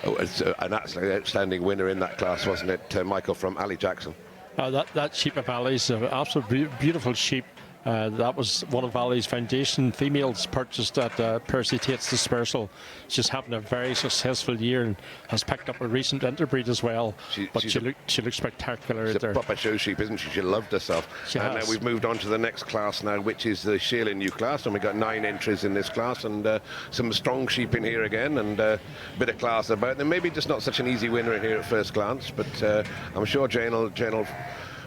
it's an absolutely outstanding winner in that class, wasn't it, Michael, from Ali Jackson? That sheep of Ali's, an absolutely beautiful sheep. That was one of Ali's foundation females purchased at Percy Tate's dispersal. She's having a very successful year and has picked up a recent interbreed as well. She looks spectacular. She's a proper show sheep, isn't she? She loved herself. Now we've moved on to the next class now, which is the Shaolin New class, and we've got 9 entries in this class, and some strong sheep in here again, and a bit of class about them. Maybe just not such an easy winner here at first glance, but I'm sure Jane will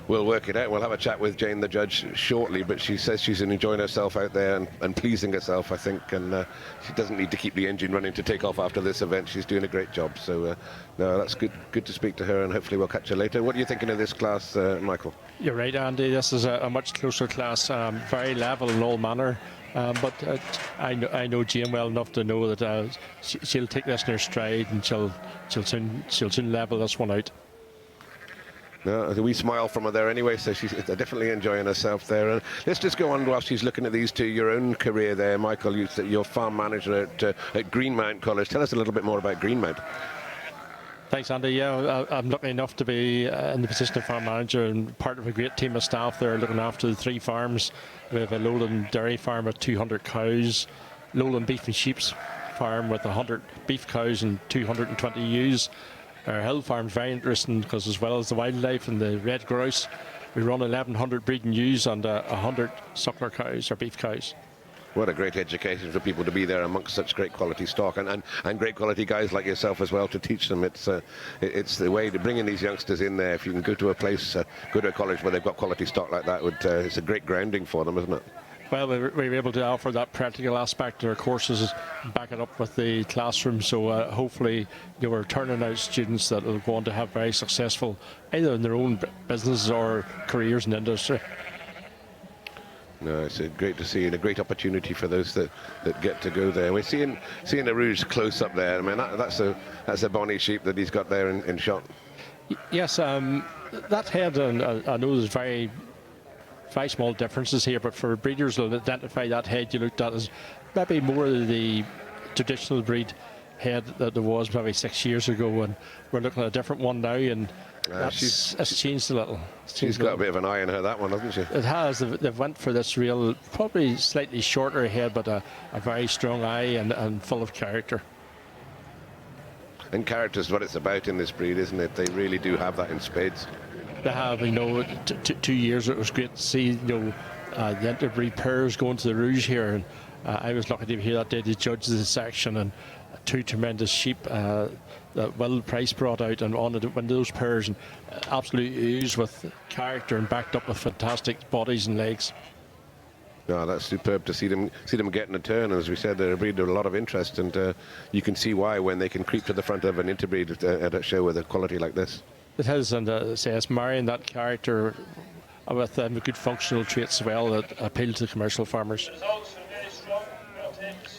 we'll work it out. We'll have a chat with Jane, the judge, shortly, but she says she's enjoying herself out there and pleasing herself, I think, and she doesn't need to keep the engine running to take off after this event. She's doing a great job, so no, that's good to speak to her, and hopefully we'll catch her later. What are you thinking of this class, Michael? You're right, Andy. This is a much closer class, very level in all manner. But I know Jane well enough to know that she'll take this in her stride, and she'll soon level this one out. No, a wee smile from her there anyway, so she's definitely enjoying herself there. Let's just go on while she's looking at these two. Your own career there, Michael, you're farm manager at Greenmount College. Tell us a little bit more about Greenmount. Thanks, Andy. Yeah, I'm lucky enough to be in the position of farm manager and part of a great team of staff there looking after the 3 farms. We have a Lowland dairy farm with 200 cows, Lowland beef and sheep's farm with 100 beef cows and 220 ewes. Our hill farm's very interesting because, as well as the wildlife and the red grouse, we run 1,100 breeding ewes and 100 suckler cows or beef cows. What a great education for people to be there amongst such great quality stock and great quality guys like yourself as well to teach them. It's the way to bring in these youngsters in there. If you can go to a place, go to a college where they've got quality stock like that, it's a great grounding for them, isn't it? Well, we were able to offer that practical aspect to our courses, back it up with the classroom, so hopefully we're turning out students that will go on to have very successful, either in their own businesses or careers in industry. No, it's great to see, and a great opportunity for those that get to go there. We're seeing the Rouge close up there. I mean, that's a bonny sheep that he's got there in shot. Yes, that head, and I know there's very small differences here, but for breeders will identify that head you looked at as maybe more of the traditional breed head that there was maybe 6 years ago, and we're looking at a different one now, and it's changed a little. She's got a bit of an eye in her, that one, hasn't she? It has. They've went for this real, probably slightly shorter head, but a very strong eye and full of character. And character is what it's about in this breed, isn't it? They really do have that in spades. They have, 2 years. It was great to see, the interbreed pairs going to the Rouge here, and I was lucky to be here that day to judge the section, and 2 tremendous sheep that Will Price brought out and on to win those pairs, and absolute ooze with character and backed up with fantastic bodies and legs. No, that's superb to see them getting a turn. As we said, they're a breed with a lot of interest, and you can see why when they can creep to the front of an interbreed at a show with a quality like this. It has, and it's marrying that character with good functional traits as well that appeal to commercial farmers.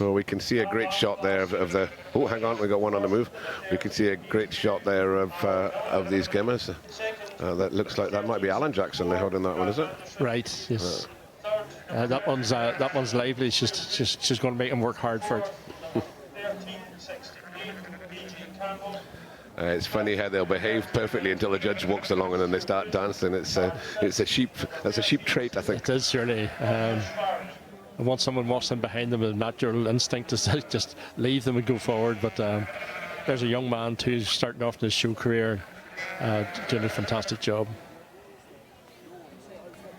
Well, we can see a great shot there of the. Oh, hang on, we got one on the move. We can see a great shot there of these skimmers. That looks like that might be Alan Jackson they're holding that one, is it? Right. Yes. That one's lively. She's going to make him work hard for it. It's funny how they'll behave perfectly until the judge walks along and then they start dancing. It's a sheep. That's a sheep trait, I think. It is, surely. Once someone walks in behind them, a natural instinct is to just leave them and go forward. But there's a young man too starting off in his show career, doing a fantastic job.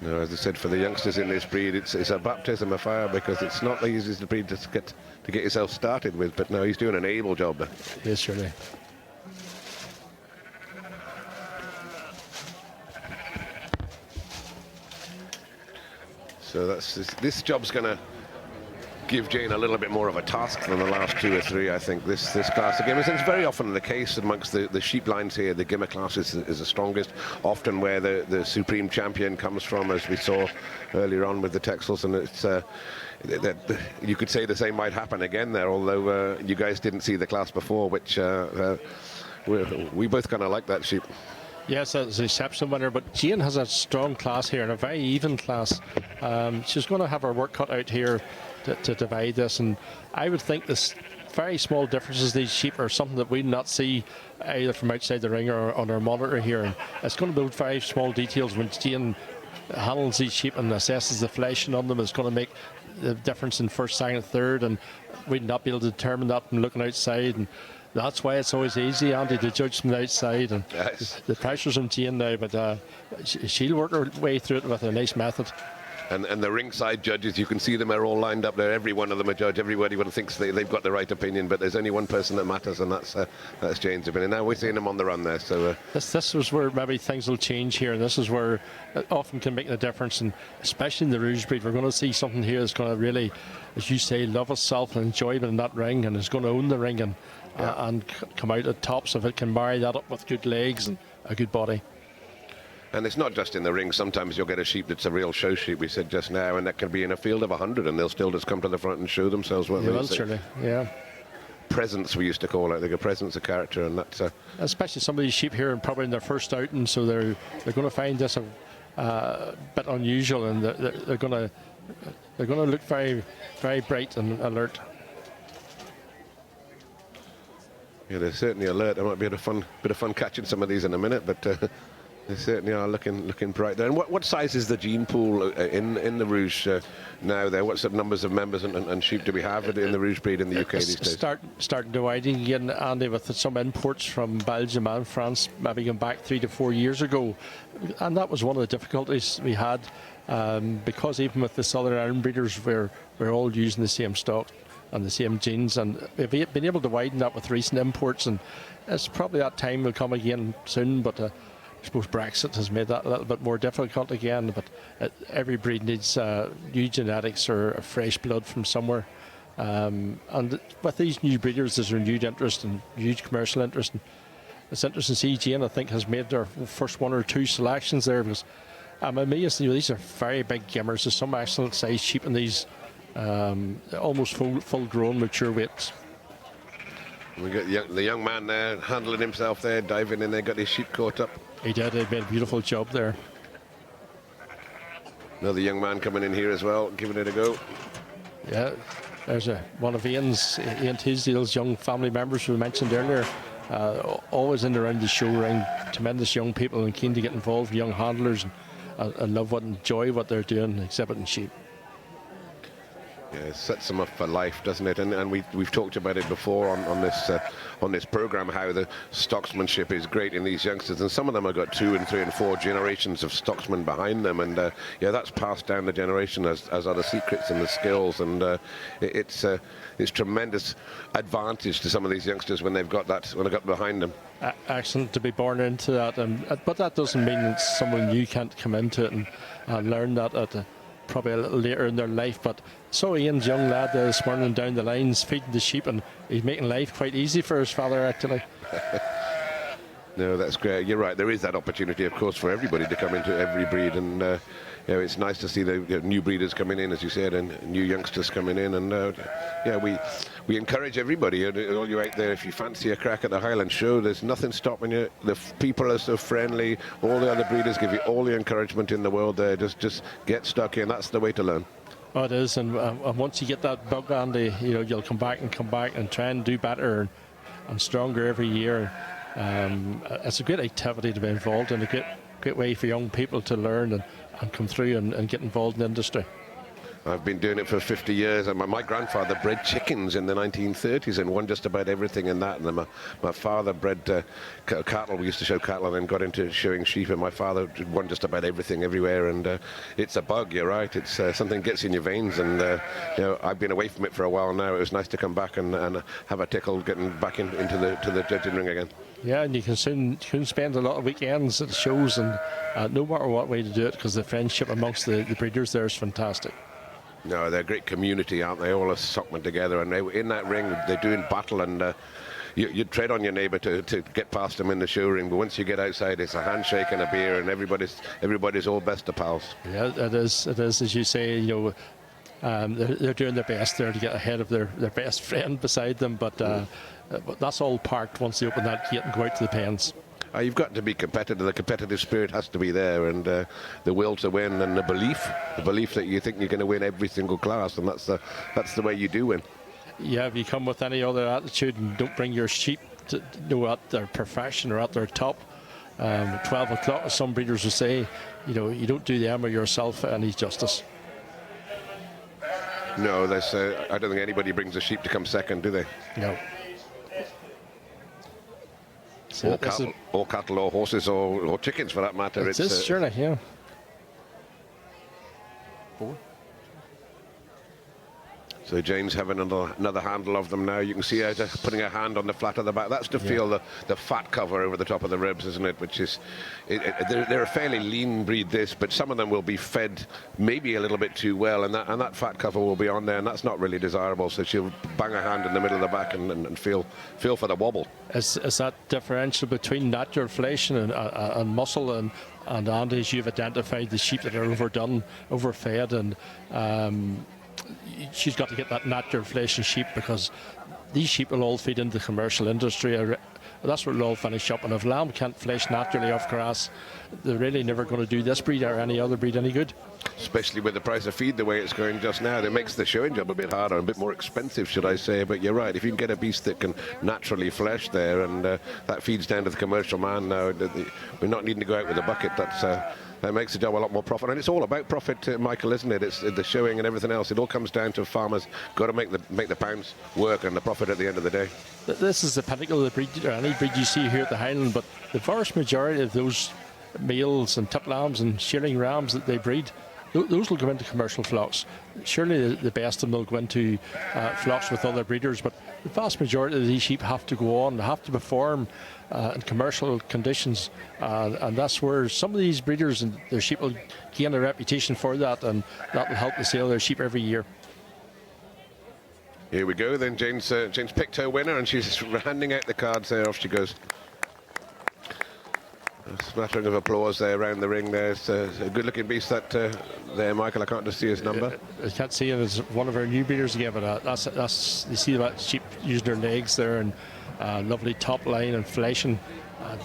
No, as I said, for the youngsters in this breed, it's a baptism of fire, because it's not the easiest breed to get yourself started with. But no, he's doing an able job. Yes, surely. So this job's going to give Jane a little bit more of a task than the last 2 or 3. I think this class of Gimmer, it's very often the case amongst the sheep lines here, the Gimmer class is the strongest, often where the supreme champion comes from, as we saw earlier on with the TEXELs, and it's you could say the same might happen again there, although you guys didn't see the class before, which we both kind of like that sheep. Yes, that's an exceptional winner, but Jane has a strong class here and a very even class. She's going to have her work cut out here to divide this, and I would think this very small differences, these sheep, are something that we'll not see either from outside the ring or on our monitor here, and it's going to build very small details when Jane handles these sheep and assesses the fleshing on them. It's going to make the difference in first, second, third, and we'd not be able to determine that from looking outside, and that's why it's always easy, Andy, to judge from the outside, and yes. The pressure's on Jane now, but she'll work her way through it with a nice method. And the ringside judges, you can see them are all lined up there. Every one of them a judge. Everybody thinks they've got the right opinion, but there's only one person that matters, and that's Jane's opinion. Now we're seeing them on the run there. So this is where maybe things will change here. This is where it often can make a difference, and especially in the Rouge breed, we're going to see something here that's going to really, as you say, love itself and enjoy it in that ring, and is going to own the ring and come out at tops if it can marry that up with good legs and a good body. And it's not just in the ring. Sometimes you'll get a sheep that's a real show sheep, we said just now, and that can be in a field of 100, and they'll still just come to the front and show themselves. Well, surely, yeah. Presence, we used to call it. They got presence of character, and that's especially some of these sheep here, and probably in their first outing, so they're going to find this a bit unusual, and they're going to look very, very bright and alert. Yeah, they're certainly alert. There might be a bit of fun catching some of these in a minute, but they certainly are looking bright there. And what size is the gene pool in the Rouge now there? What sort of numbers of members and sheep do we have in the Rouge breed in the UK these days? Starting dividing again, Andy, with some imports from Belgium and France, maybe going back 3 to 4 years ago. And that was one of the difficulties we had, because even with the Southern Ireland breeders, we're all using the same stock and the same genes, and we've been able to widen that with recent imports, and it's probably that time will come again soon, but I suppose Brexit has made that a little bit more difficult again, but every breed needs new genetics or fresh blood from somewhere, and with these new breeders there's renewed interest and huge commercial interest, and it's interesting to see Jane, I think, has made their first 1 or 2 selections there, because I'm amazed, these are very big gimmers. There's some excellent size sheep in these, almost full grown mature weights. We got the young man there handling himself there, diving in there, got his sheep caught up. He did, he made a beautiful job there. Another young man coming in here as well, giving it a go. Yeah, there's one of Ian Tisdale's young family members we mentioned earlier, always in and around the show ring, tremendous young people and keen to get involved, young handlers, and love and enjoy what they're doing, exhibiting sheep. Yeah, it sets them up for life, doesn't it? And we've talked about it before on this program, how the stocksmanship is great in these youngsters, and some of them have got 2 and 3 and 4 generations of stocksmen behind them, and yeah, that's passed down the generation as are the secrets and the skills, and it's tremendous advantage to some of these youngsters when they've got behind them. Excellent to be born into that, but that doesn't mean that someone new can't come into it and learn that at probably a little later in their life. But so Ian's young lad there this morning down the lines feeding the sheep, and he's making life quite easy for his father, actually. No, that's great. You're right. There is that opportunity, of course, for everybody to come into every breed, and you know, it's nice to see the new breeders coming in, as you said, and new youngsters coming in, and yeah, we encourage everybody, all you out there, if you fancy a crack at the Highland show, there's nothing stopping you. The people are so friendly. All the other breeders give you all the encouragement in the world there. Just get stuck in. That's the way to learn. Oh, it is, and once you get that bug, Andy, you know, you'll come back and try and do better and stronger every year. It's a great activity to be involved in, a great way for young people to learn and come through and get involved in the industry. I've been doing it for 50 years, and my grandfather bred chickens in the 1930s and won just about everything in that. And then my father bred cattle. We used to show cattle, and then got into showing sheep, and my father won just about everything everywhere. And it's a bug, you're right. It's something gets in your veins, and you know, I've been away from it for a while now. It was nice to come back and have a tickle getting back into the judging ring again. Yeah, and you can soon spend a lot of weekends at the shows, and no matter what way to do it, because the friendship amongst the breeders there is fantastic. No, they're a great community, aren't they? All are stockmen together, and in that ring, they're doing battle, and you tread on your neighbour to get past them in the show ring, but once you get outside, it's a handshake and a beer, and everybody's all best of pals. Yeah, it is, as you say, you know, they're doing their best there to get ahead of their best friend beside them, but that's all parked once they open that gate and go out to the pens. You've got to be competitive. The competitive spirit has to be there, and the will to win, and the belief that you think you're going to win every single class, and that's the way you do win. Yeah, if you come with any other attitude and don't bring your sheep to know at their perfection or at their top, 12 o'clock, as some breeders will say, you know, you don't do them or yourself any justice. No, I don't think anybody brings a sheep to come second, do they? No. So or cattle or horses or chickens for that matter. It is, surely, yeah. So Jane's having another handle of them now. You can see her just putting her hand on the flat of the back. That's to feel the fat cover over the top of the ribs, isn't it? Which is, they're a fairly lean breed, this, but some of them will be fed maybe a little bit too well, and that fat cover will be on there, and that's not really desirable. So she'll bang her hand in the middle of the back and feel for the wobble. Is that differential between natural flesh and muscle and Andy, as you've identified the sheep that are overdone, overfed, and she's got to get that natural flesh and sheep, because these sheep will all feed into the commercial industry. That's where it'll all finish up. And if lamb can't flesh naturally off grass, they're really never going to do this breed or any other breed any good. Especially with the price of feed the way it's going just now, it makes the showing job a bit harder and a bit more expensive, should I say. But you're right, if you can get a beast that can naturally flesh there, and that feeds down to the commercial man now, we're not needing to go out with a bucket. That makes the job a lot more profit, and it's all about profit, Michael, isn't it? It's the showing and everything else. It all comes down to farmers got to make the pounds work and the profit at the end of the day. This is the pinnacle of the breed, or any breed you see here at the Highland, but the vast majority of those males and tip lambs and shearing rams that they breed, those will go into commercial flocks. Surely the best of them will go into flocks with other breeders, but the vast majority of these sheep have to go on, have to perform in commercial conditions, and that's where some of these breeders and their sheep will gain a reputation for that, and that will help the sale of their sheep every year. Here we go then. Jane's picked her winner, and she's handing out the cards there. Off she goes. A smattering of applause there around the ring. There's a good-looking beast there, Michael. I can't just see his number. I can't see it as one of our new breeders again, but that's you see that sheep using their legs there, and lovely top line and flesh, and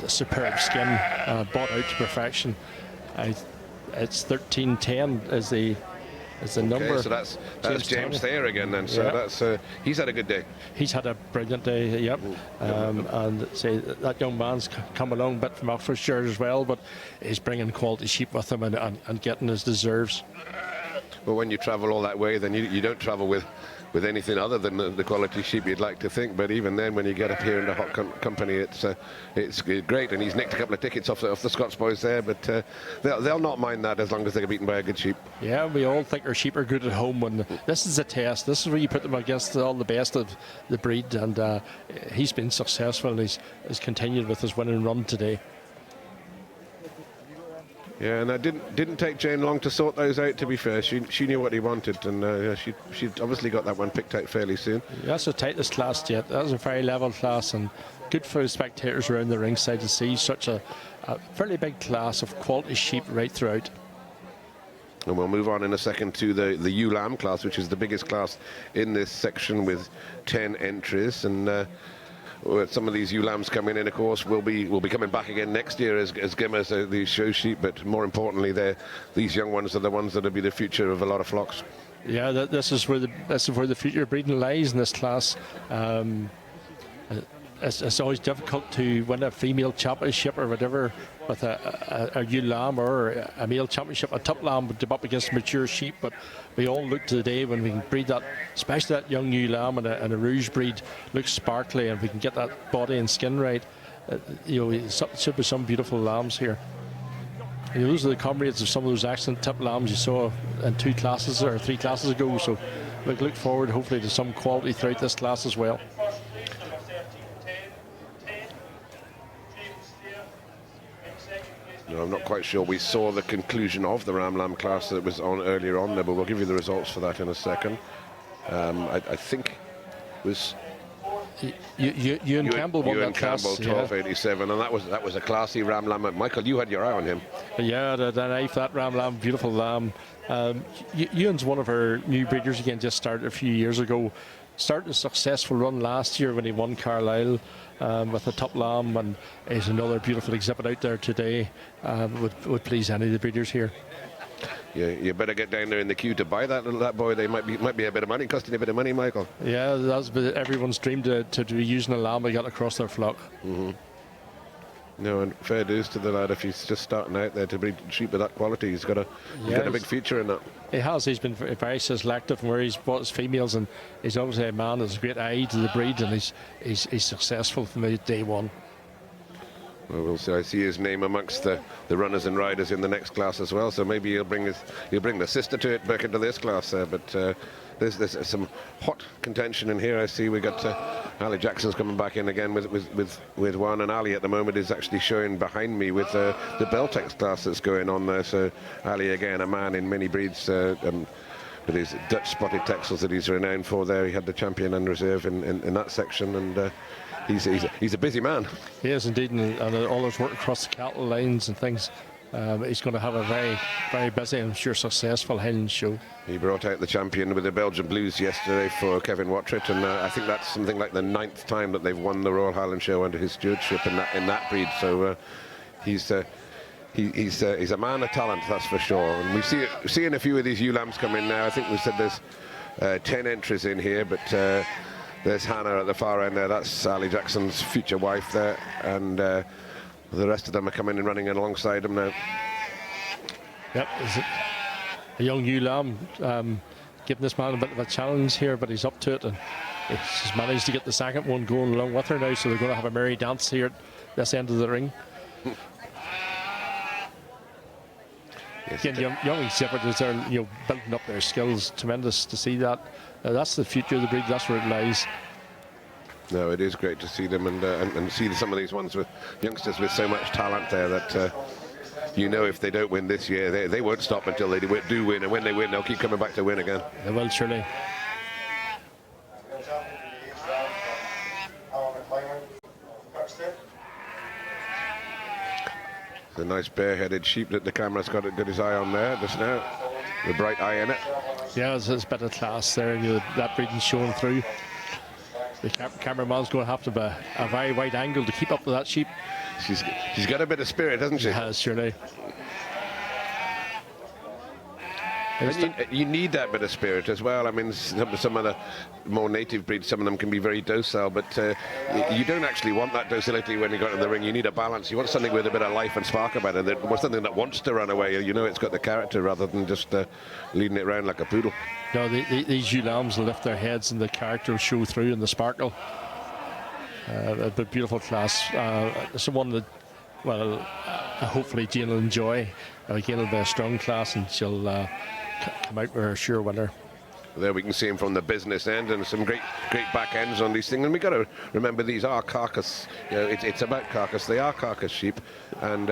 superb skin, bought out to perfection. It's 1310 is the number. Okay, so that's James there again then. So that's he's had a good day. He's had a brilliant day. Yep. And say that young man's come along a bit from Oxfordshire as well, but he's bringing quality sheep with him and getting his deserves. Well, when you travel all that way, then you don't travel with anything other than the quality sheep you'd like to think. But even then, when you get up here in the hot company, it's great. And he's nicked a couple of tickets off the Scots boys there, but they'll not mind that as long as they get beaten by a good sheep. Yeah, we all think our sheep are good at home. When this is a test, this is where you put them against all the best of the breed, and he's been successful, and he's continued with his winning run today. Yeah, and that didn't take Jane long to sort those out, to be fair. She knew what he wanted, and she obviously got that one picked out fairly soon. Yeah, that's the tightest class yet. That was a very level class, and good for the spectators around the ringside to see such a fairly big class of quality sheep right throughout. And we'll move on in a second to the ewe lamb class, which is the biggest class in this section with 10 entries, and some of these ewe lambs coming in, of course, will be coming back again next year as gimmers, these show sheep. But more importantly, these young ones are the ones that will be the future of a lot of flocks. Yeah, this is where the future breeding lies in this class. It's always difficult to win a female championship or whatever with a ewe lamb, or a male championship. A top lamb would up against mature sheep, but we all look to the day when we can breed that, especially that young ewe lamb and a rouge breed, looks sparkly, and we can get that body and skin right. Should be some beautiful lambs here. Those are the comrades of some of those excellent tip lambs you saw in 2 classes or 3 classes ago. So we look forward, hopefully, to some quality throughout this class as well. No, I'm not quite sure. We saw the conclusion of the Ram Lam class that was on earlier on there, but we'll give you the results for that in a second. I think it was Ewan Campbell won that class. 1287, and that was a classy Ram Lam. Michael, you had your eye on him. Yeah, that Ram Lam, beautiful lamb. Ewan's one of our new breeders again, just started a few years ago. Started a successful run last year when he won Carlisle with the top lamb, and is another beautiful exhibit out there today. Would please any of the breeders here. Yeah, you better get down there in the queue to buy that boy. They might be a bit of money, costing a bit of money, Michael. Yeah, that's everyone's dream to be using a lamb they got across their flock. Mm-hmm. No, and fair dues to the lad if he's just starting out there to breed sheep of that quality. He's got a big future in that. He has. He's been very selective in where he's bought his females, and he's obviously a man that's a great eye to the breed, and he's successful from day one. Well, we'll see. I see his name amongst the runners and riders in the next class as well. So maybe he'll bring the sister to it back into this class. But there's some hot contention in here. I see we got Ali Jackson's coming back in again with one, and Ali at the moment is actually showing behind me with the Beltex class that's going on there. So Ali again, a man in many breeds. With his Dutch spotted Texels that he's renowned for there. He had the champion and reserve in that section, and he's a busy man. He is indeed, and all his work across the cattle lines and things. He's going to have a very, very busy and I'm sure successful Highland show. He brought out the champion with the Belgian Blues yesterday for Kevin Wattrit, and I think that's something like the 9th time that they've won the Royal Highland Show under his stewardship in that breed. So he's a man of talent, that's for sure. And we're seeing a few of these ewe lambs come in now. I think we said there's 10 entries in here, but there's Hannah at the far end there. That's Ali Jackson's future wife there, and the rest of them are coming and running in alongside him now. Yep, a young ewe lamb, giving this man a bit of a challenge here, but he's up to it, and he's managed to get the second one going along with her now, so they're going to have a merry dance here at this end of the ring. Again, young exhibitors are building up their skills. Tremendous to see that. That's the future of the breed. That's where it lies. No, it is great to see them and see some of these ones with youngsters with so much talent there that if they don't win this year, they won't stop until they do win, and when they win, they'll keep coming back to win again. They will, surely. The nice bare-headed sheep that the camera's got his eye on there just now, the bright eye in it. Yeah, it's a bit of class there, and that breeding showing through. The cameraman's going to have to have a very wide angle to keep up with that sheep. She's got a bit of spirit, hasn't she? She has, surely. And you need that bit of spirit as well. I mean, some of the more native breeds, some of them can be very docile, but you don't actually want that docility when you go in the ring. You need a balance. You want something with a bit of life and spark about it. Something that wants to run away. It's got the character rather than just leading it around like a poodle. No, these ewe lambs lift their heads and the character show through in the sparkle. A beautiful class. Someone that, hopefully Jane will enjoy. Again, it'll be a strong class, and she'll come out with her sure winner. There we can see him from the business end, and some great back ends on these things. And we got to remember these are carcass. It's about carcass. They are carcass sheep, and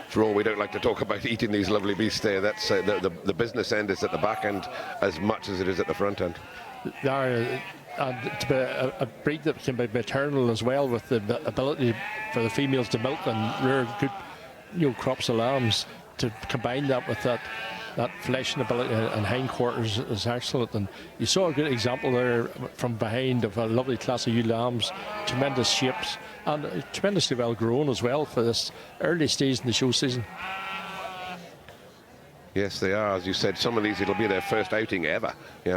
for all we don't like to talk about eating these lovely beasts there, that's the business end is at the back end as much as it is at the front end. They are to be a breed that can be maternal as well, with the ability for the females to milk and rear good crops of lambs. To combine that with that fleshing ability and hindquarters is excellent. And you saw a good example there from behind of a lovely class of ewe lambs, tremendous shapes, and tremendously well grown as well for this early stage in the show season. Yes, they are. As you said, some of these, it'll be their first outing ever.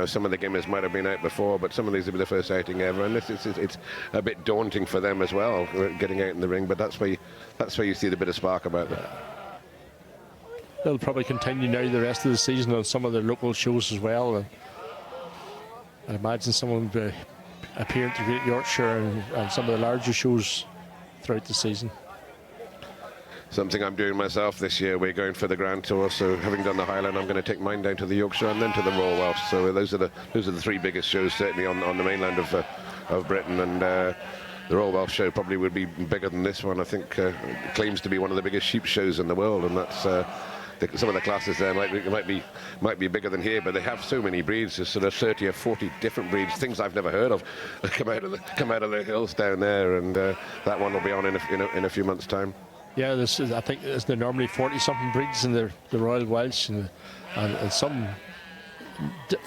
Some of the gamers might have been out before, but some of these will be their first outing ever, and it's a bit daunting for them as well, getting out in the ring. But that's where you see the bit of spark about them. They'll probably continue now the rest of the season on some of their local shows as well. And I imagine someone will be appearing to Great Yorkshire and some of the larger shows throughout the season. Something I'm doing myself this year. We're going for the Grand Tour, so having done the Highland, I'm going to take mine down to the Yorkshire and then to the Royal Welsh. So those are the three biggest shows certainly on the mainland of Britain, and Royal Welsh Show probably would be bigger than this one. I think claims to be one of the biggest sheep shows in the world, and that's some of the classes there might be bigger than here. But they have so many breeds. There's sort of 30 or 40 different breeds, things I've never heard of, come out of the hills down there, and that one will be on in a few months' time. Yeah, I think there's normally 40-something breeds in the Royal Welsh, and some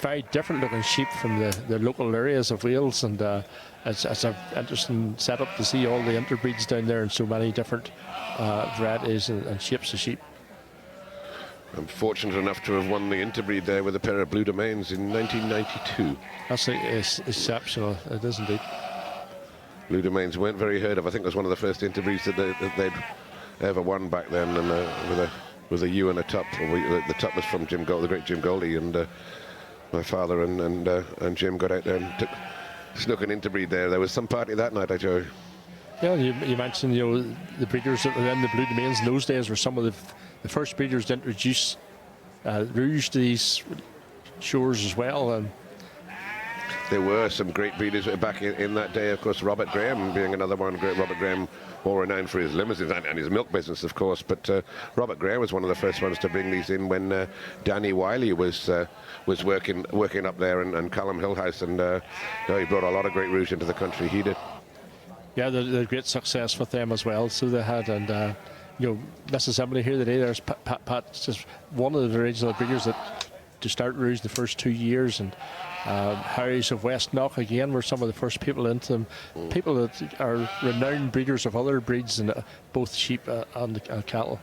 very different looking sheep from the local areas of Wales, and it's an interesting setup to see all the interbreeds down there and so many different varieties and shapes of sheep. I'm fortunate enough to have won the interbreed there with a pair of Blue Domains in 1992. That's exceptional, it is indeed. Blue Domains weren't very heard of. I think it was one of the first interbreeds that they'd ever won back then, and with a ewe and a tup. The tup was from Jim Gold, the great Jim Goldie, and my father and Jim got out there and snuck an interbreed there. There was some party that night, Joe. Yeah, you mentioned the breeders that were in the Blue Domains in those days were some of the first breeders to introduce ROUGE to these shores as well. There were some great breeders back in that day. Of course, Robert Graham being another one. Great Robert Graham, all renowned for his limousines and his milk business, of course. But Robert Graham was one of the first ones to bring these in when Danny Wiley was working up there, and Callum Hillhouse, and he brought a lot of great ROUGE into the country. He did. Yeah, they had great success with them as well. So they had, and Mrs. Emily here today. There's Pat, just one of the original breeders that to start ROUGE the first 2 years, and Harry's of West Knock again were some of the first people into them. People that are renowned breeders of other breeds, and both sheep and cattle.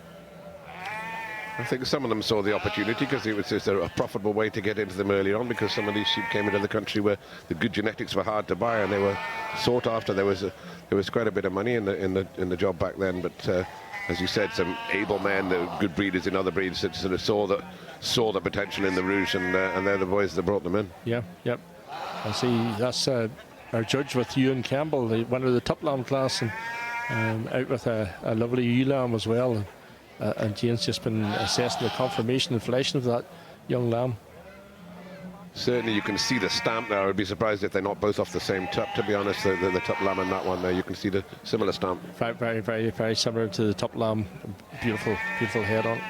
I think some of them saw the opportunity because it was just a profitable way to get into them early on, because some of these sheep came into the country where the good genetics were hard to buy and they were sought after. There was quite a bit of money in the job back then, but as you said, some able men, the good breeders in other breeds that sort of saw the potential in the ROUGE, and they're the boys that brought them in. Yeah, yep. I see that's our judge with Ewan Campbell, the winner of the top lamb class, and out with a lovely ewe lamb as well. And Jane's just been assessing the conformation and fleshing of that young lamb. Certainly you can see the stamp there. I would be surprised if they're not both off the same tup, to be honest, the tup lamb and that one there. You can see the similar stamp. Very, very, very, very similar to the top lamb. Beautiful, beautiful head on it.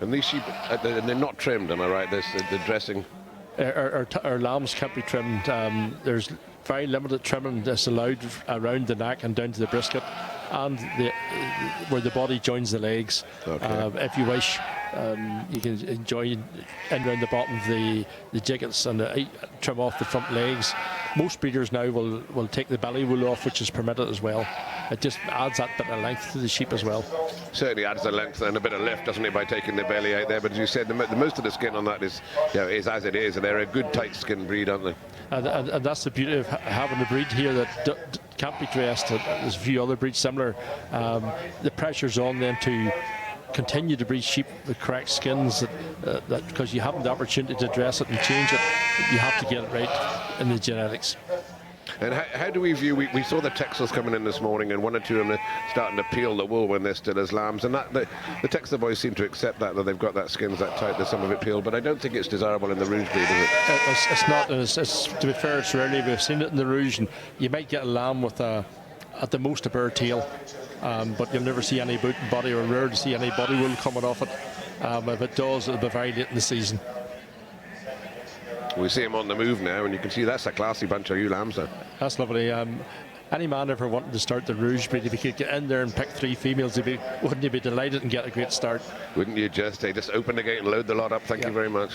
And these sheep, they're not trimmed, am I right? The dressing. Our lambs can't be trimmed. There's very limited trimming that's allowed around the neck and down to the brisket, and where the body joins the legs. Okay. If you wish, you can enjoy in around the bottom of the jiggets and trim off the front legs. Most breeders now will take the belly wool off, which is permitted as well. It just adds that bit of length to the sheep as well. Certainly adds the length and a bit of lift, doesn't it, by taking the belly out there? But as you said, the most of the skin on that is as it is, and they're a good tight skin breed, aren't they? And that's the beauty of having a breed here that can't be dressed. There's a few other breeds similar. The pressure's on them to continue to breed sheep with correct skins, that because you haven't the opportunity to dress it and change it, you have to get it right in the genetics. And how do we view, we saw the TEXELs coming in this morning, and one or two of them are starting to peel the wool when they're still as lambs, and the TEXEL boys seem to accept that they've got that skin's that tight, there's some of it peeled, but I don't think it's desirable in the ROUGE breed, is it? It's not, and it's, to be fair, it's rarely. We've seen it in the ROUGE, and you might get a lamb with at the most a bare tail, but you'll never see any boot and body, or rare to see any body wool coming off it. If it does, it'll be very late in the season. We see him on the move now, and you can see that's a classy bunch of ewe lambs there. That's lovely. Any man ever wanting to start the ROUGE breed, if he could get in there and pick 3 females, wouldn't he be delighted and get a great start? Wouldn't you just? They just open the gate and load the lot up. Thank you very much.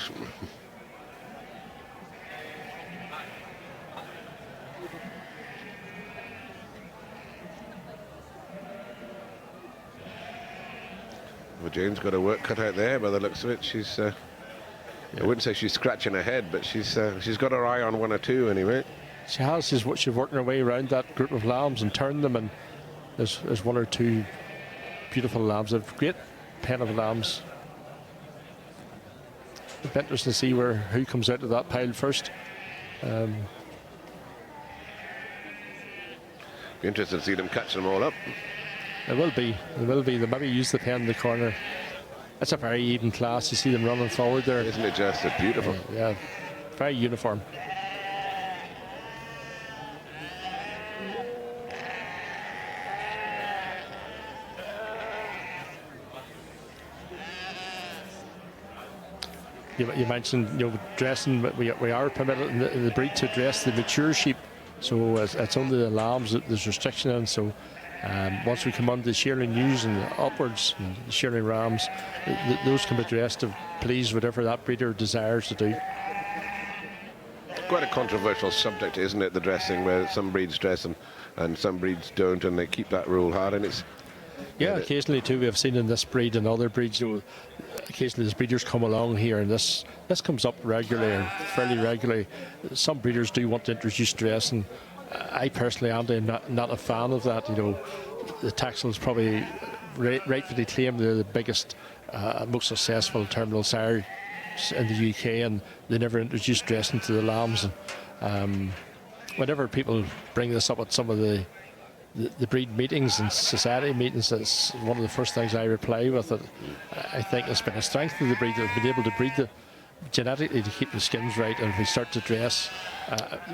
Well, Jane's got her work cut out there by the looks of it. She's I wouldn't say she's scratching her head, but she's got her eye on 1 or 2 anyway. She has. She's working her way around that group of lambs and turned them, and there's 1 or 2 beautiful lambs. A great pen of lambs. It'll be interesting to see who comes out of that pile first. Be interested to see them catch them all up. It will be. They maybe use the pen in the corner. it's a very even class. You see them running forward there. Isn't it just beautiful? Yeah, very uniform. You mentioned, dressing. We are permitted in the breed to dress the mature sheep, so it's only the lambs that there's restriction in. So once we come on to the shearling ewes and upwards, and the shearling rams, those can be dressed to please whatever that breeder desires to do. Quite a controversial subject, isn't it? The dressing, where some breeds dress and some breeds don't, and they keep that rule hard. And it's occasionally too. We have seen in this breed and other breeds, occasionally there's breeders come along here, and this comes up regularly, or fairly regularly. Some breeders do want to introduce dressing. I personally am not a fan of that. The TEXELs probably rightfully claim they're the biggest, most successful terminal sire in the UK, and they never introduced dressing to the lambs. And whenever people bring this up at some of the breed meetings and society meetings, that's one of the first things I reply with. That I think it's been a strength of the breed that have been able to breed genetically to keep the skins right, and if we start to dress,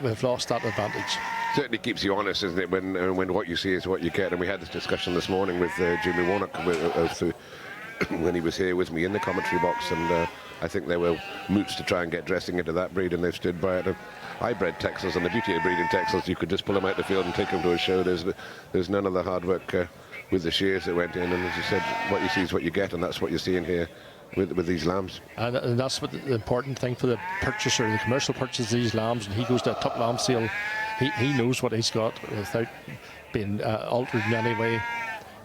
we've lost that advantage. Certainly keeps you honest, isn't it, when what you see is what you get. And we had this discussion this morning with Jimmy Warnock when he was here with me in the commentary box, and I think there were moots to try and get dressing into that breed, and they've stood by it. I bred TEXELs, and the beauty of breeding TEXELs, you could just pull them out the field and take them to a show. There's none of the hard work with the shears that went in, and as you said, what you see is what you get, and that's what you're seeing here with these lambs. And that's what the important thing for the purchaser, the commercial purchase of these lambs, and he goes to a top lamb sale, he knows what he's got without being altered in any way.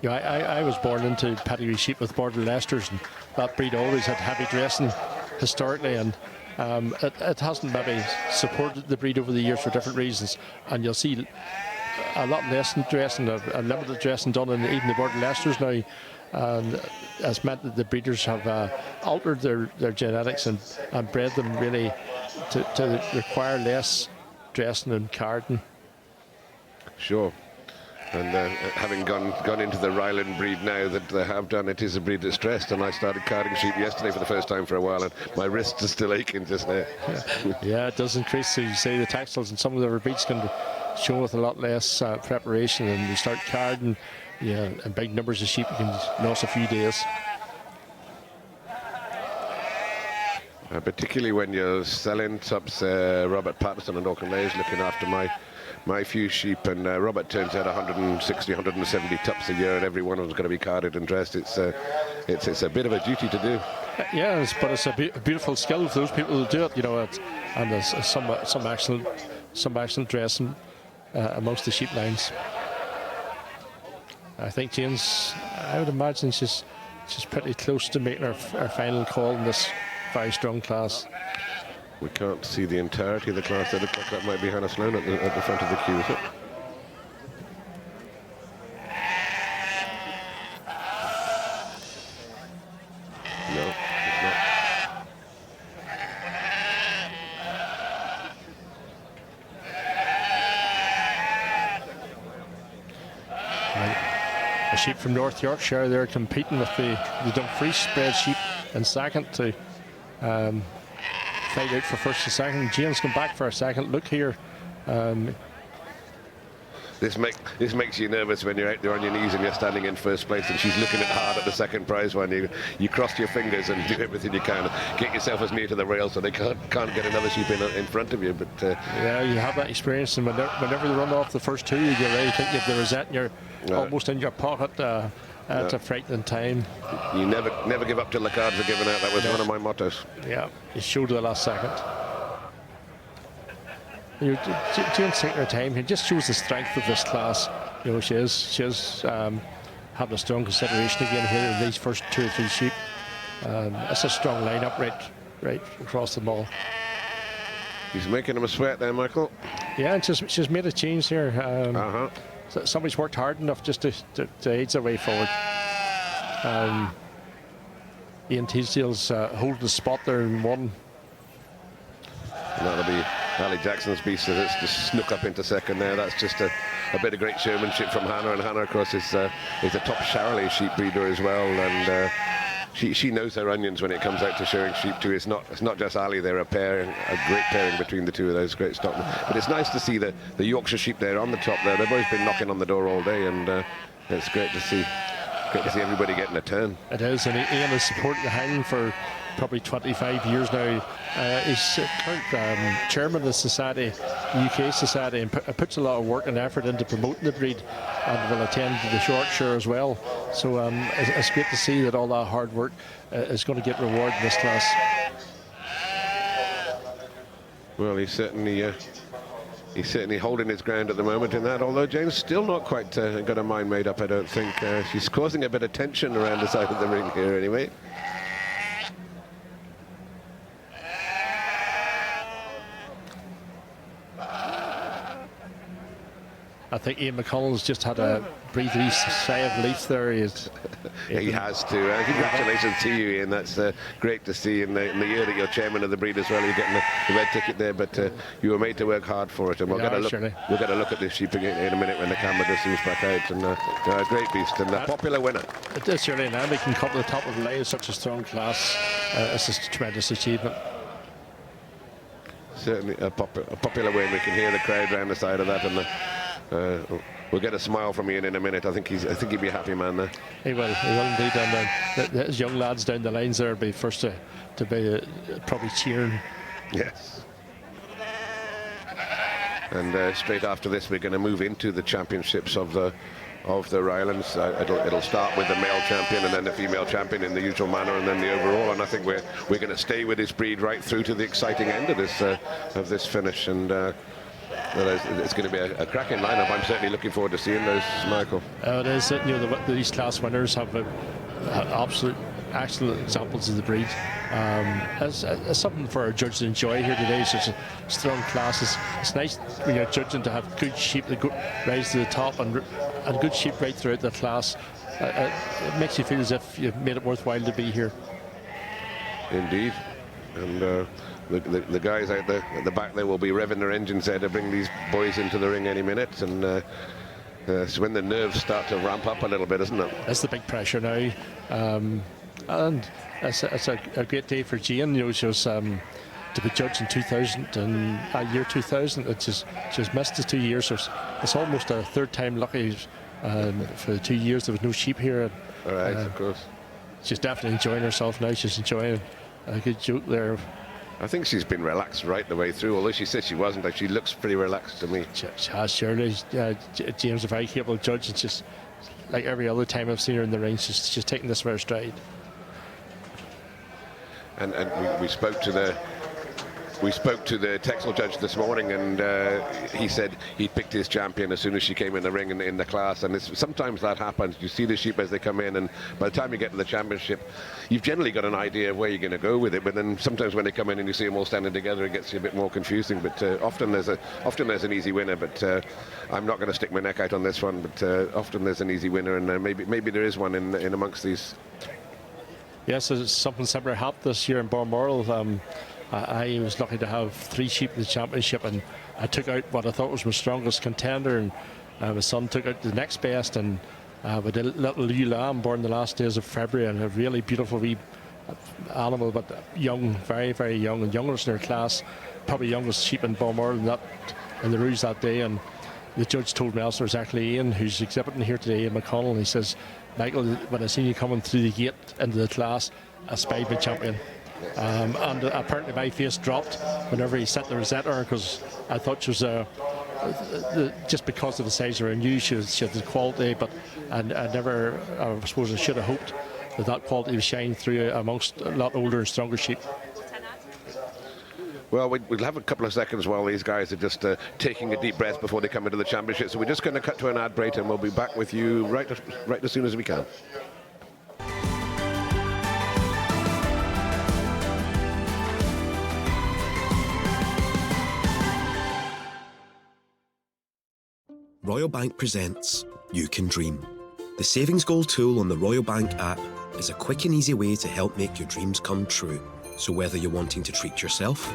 I was born into pedigree sheep with border Leicesters, and that breed always had heavy dressing historically, and it hasn't maybe supported the breed over the years for different reasons, and you'll see a lot less dressing, a limited dressing done in even the border Leicesters now, and has meant that the breeders have altered their genetics and bred them really to require less dressing and carding. Sure. And having gone into the Highland breed now that they have done, it is a breed that's dressed, and I started carding sheep yesterday for the first time for a while, and my wrists are still aching just now. Yeah, it does increase. So you say the TEXELs and some of the other breeds can show with a lot less preparation, and you start carding, and big numbers of sheep, you can lose a few days. Particularly when you're selling subs, Robert Patterson and Auchinleigh is looking after my few sheep, and Robert turns out 160, 170 tups a year, and every one of them's going to be carded and dressed. It's a bit of a duty to do. Yeah, but it's a beautiful skill for those people who do it, and there's some excellent dressing amongst the sheep lines. I think Jane's, I would imagine she's pretty close to making her final call in this very strong class. We can't see the entirety of the class. It looks like that might be Hannah Sloan at the front of the queue, is it? No, it's not. A sheep from North Yorkshire, they're competing with the Dumfries bred sheep in second to fight out for first and second. Jane's come back for a second look here. This makes you nervous when you're out there on your knees and you're standing in first place, and she's looking hard at the second prize one. You cross your fingers and do everything you can, get yourself as near to the rail so they can't get another sheep in front of you. But yeah, you have that experience, and whenever they run off the first two, you really think you have the rosette and you're almost in your pocket. It's a frightening time. You never give up till the cards are given out. That was one of my mottos. Yeah, you showed the last second. Jane's taking her time. It just shows the strength of this class. She is having a strong consideration again here in these first 2 or 3 sheep. It's a strong lineup right across the ball. He's making him a sweat there, Michael. Yeah, and she's made a change here. So somebody's worked hard enough just to aid their way forward. Ian Teasdale's holding the spot there in 1. And that'll be Ali Jackson's beast that's just snuck up into second there. That's just a bit of great showmanship from Hannah, and Hannah, of course, is a top Charolais sheep breeder as well, and she knows her onions when it comes out to showing sheep too. It's not just Ali, they're a great pairing between the two of those great stockmen. But it's nice to see the Yorkshire sheep there on the top there. They've always been knocking on the door all day, and it's great to see. Great to see everybody getting a turn. It is, and Ian has supported the Highland for probably 25 years now. He's current chairman of the society, the UK society, and puts a lot of work and effort into promoting the breed, and will attend to the Shropshire as well. So it's great to see that all that hard work is going to get rewarded in this class. Well, he's certainly holding his ground at the moment in that, although Jane's still not quite got her mind made up, I don't think. She's causing a bit of tension around the side of the ring here anyway. I think Ian McConnell's just had a breathe sigh of relief there. He has to. Congratulations to you, Ian. That's great to see in the year that you're chairman of the breed as well. You're getting the red ticket there, but you were made to work hard for it. And we'll get a look at this sheep again in a minute when the camera just zooms back out. And a great beast and a popular winner. It is surely, and they can come to the top of the line in such a strong class. It's a tremendous achievement. Certainly a popular win. We can hear the crowd round the side of that, and we'll get a smile from Ian in a minute. I think he'd be a happy man there. He will indeed. And his young lads down the lines there will be first to be probably cheering. Yes. And straight after this, we're going to move into the championships of the Highlands. It'll start with the male champion and then the female champion in the usual manner, and then the overall. And I think we're going to stay with this breed right through to the exciting end of this finish. And it's going to be a cracking lineup. I'm certainly looking forward to seeing those, Michael. It is. These class winners have absolute excellent examples of the breed. It's something for our judges to enjoy here today. Such a strong class. It's nice when you're judging to have good sheep that rise to the top and good sheep right throughout the class. It makes you feel as if you've made it worthwhile to be here. Indeed. And the guys out there at the back there will be revving their engines there to bring these boys into the ring any minute, and it's when the nerves start to ramp up a little bit, isn't it? That's the big pressure now, and it's a great day for Jane. She was to be judged in 2000 and year 2000. She's missed the 2 years, so it's almost a third time lucky. For the 2 years there was no sheep here. All right, of course. She's definitely enjoying herself now. She's enjoying a good joke there. I think she's been relaxed right the way through, although she said she wasn't. She looks pretty relaxed to me. She has, surely. James, a very capable judge. It's just like every other time I've seen her in the ring, she's taking this for her stride. And we spoke to the TEXEL judge this morning, and he said he picked his champion as soon as she came in the ring in the class. And sometimes that happens. You see the sheep as they come in, and by the time you get to the championship, you've generally got an idea of where you're going to go with it. But then sometimes when they come in and you see them all standing together, it gets you a bit more confusing. But often there's an easy winner. But I'm not going to stick my neck out on this one. But often there's an easy winner, and maybe there is one in amongst these. Yes, there's something similar happened this year in Balmoral. I was lucky to have 3 sheep in the championship, and I took out what I thought was my strongest contender, and my son took out the next best, and with a little ewe lamb born the last days of February, and a really beautiful wee animal, but young, very, very young, and youngest in her class, probably youngest sheep in Balmoral in the ROUGE that day. And the judge told me also it was actually Ian, who's exhibiting here today, Ian McConnell, and he says, Michael, when I seen you coming through the gate into the class, I spied my champion. And apparently my face dropped whenever he set the Rosetta on, because I thought she was just because of the size of her ewe, she had the quality, but I suppose I should have hoped that quality was shining through amongst a lot older and stronger sheep. Well, we'll have a couple of seconds while these guys are just taking a deep breath before they come into the championship. So we're just going to cut to an ad break, and we'll be back with you right as soon as we can. Royal Bank presents You Can Dream. The savings goal tool on the Royal Bank app is a quick and easy way to help make your dreams come true. So whether you're wanting to treat yourself,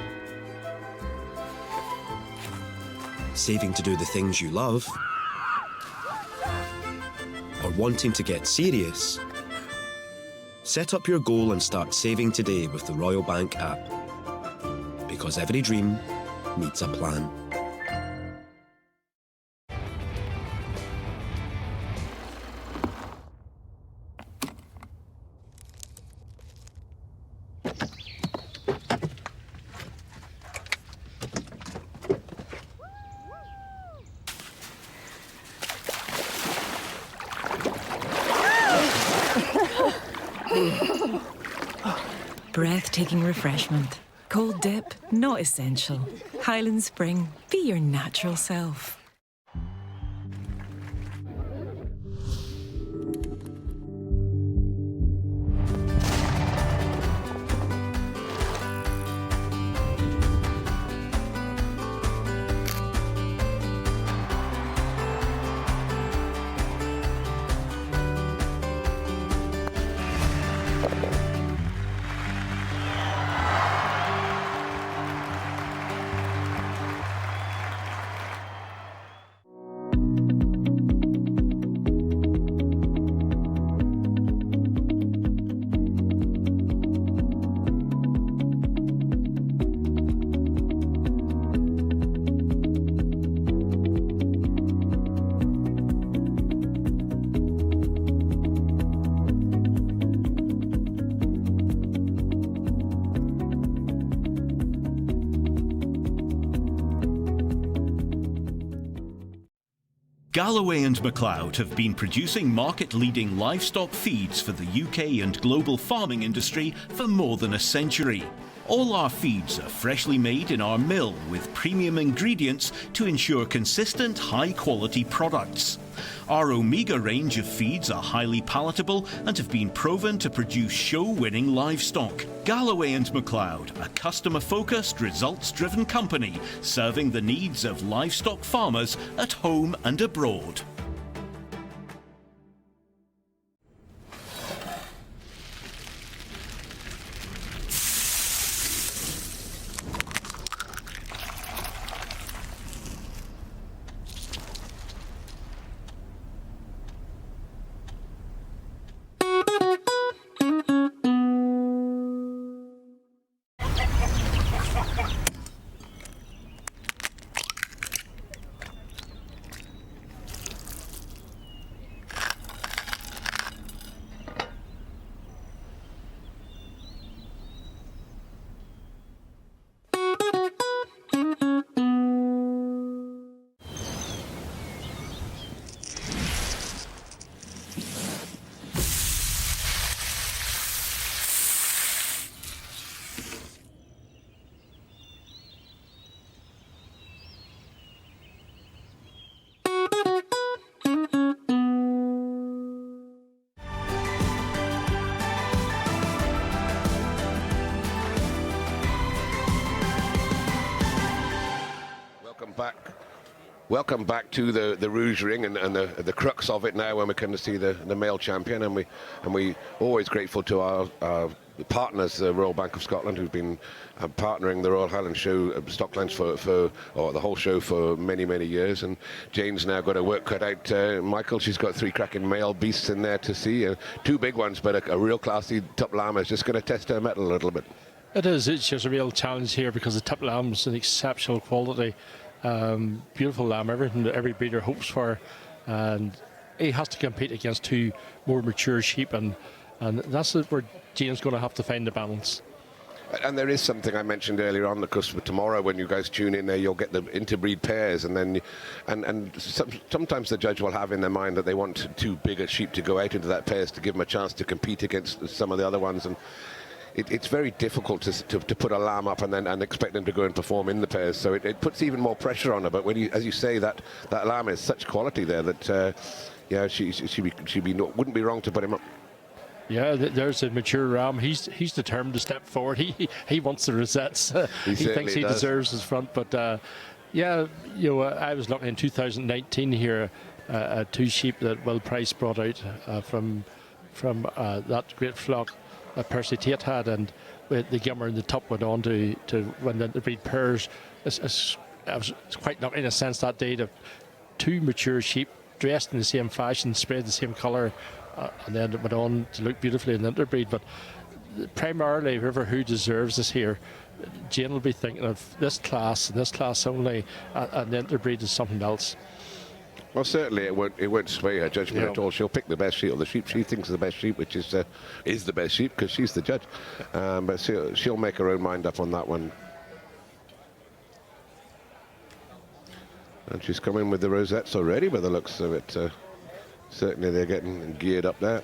saving to do the things you love, or wanting to get serious, Set up your goal and start saving today with the Royal Bank app. Because every dream needs a plan. Breathtaking refreshment. Cold dip, not essential. Highland Spring, be your natural self. Galloway and MacLeod have been producing market-leading livestock feeds for the UK and global farming industry for more than a century. All our feeds are freshly made in our mill with premium ingredients to ensure consistent, high-quality products. Our Omega range of feeds are highly palatable and have been proven to produce show-winning livestock. Galloway and MacLeod, a customer-focused, results-driven company serving the needs of livestock farmers at home and abroad. Welcome back to the Rouge ring and the crux of it now when we can see the male champion, and we always grateful to our partners, the Royal Bank of Scotland, who've been partnering the Royal Highland Show Stocklands for the whole show for many years. And Jane's now got her work cut out. Michael, she's got 3 cracking male beasts in there to see, 2 big ones, but a real classy top lamb is just going to test her mettle a little bit. It is. It's just a real challenge here because the top lamb's an exceptional quality. Beautiful lamb, everything that every breeder hopes for, and he has to compete against 2 more mature sheep, and that's where Jane's going to have to find the balance. And there is something I mentioned earlier on, because for tomorrow when you guys tune in there, you'll get the interbreed pairs, and then sometimes the judge will have in their mind that they want 2 bigger sheep to go out into that pairs to give them a chance to compete against some of the other ones, and it's very difficult to put a lamb up and expect them to go and perform in the pairs. So it puts even more pressure on her. But when as you say, that lamb is such quality there that wouldn't be wrong to put him up. Yeah, there's a mature ram. He's determined to step forward. He wants the rosettes. He thinks he deserves his front. But yeah, I was looking in 2019 here at 2 sheep that Will Price brought out from that great flock that Percy Tate had, and the gimmer in the top went on to when the breed pairs. I was quite lucky in a sense that day to 2 mature sheep dressed in the same fashion, sprayed the same colour, and then it went on to look beautifully in Interbreed. But primarily, who deserves this here, Jane will be thinking of this class and this class only, and the Interbreed is something else. Well, certainly it won't sway her judgment at all. She'll pick the best sheep, or the sheep she thinks is the best sheep, which is the best sheep because she's the judge. But she'll make her own mind up on that one. And she's coming with the rosettes already by the looks of it. Certainly they're getting geared up there.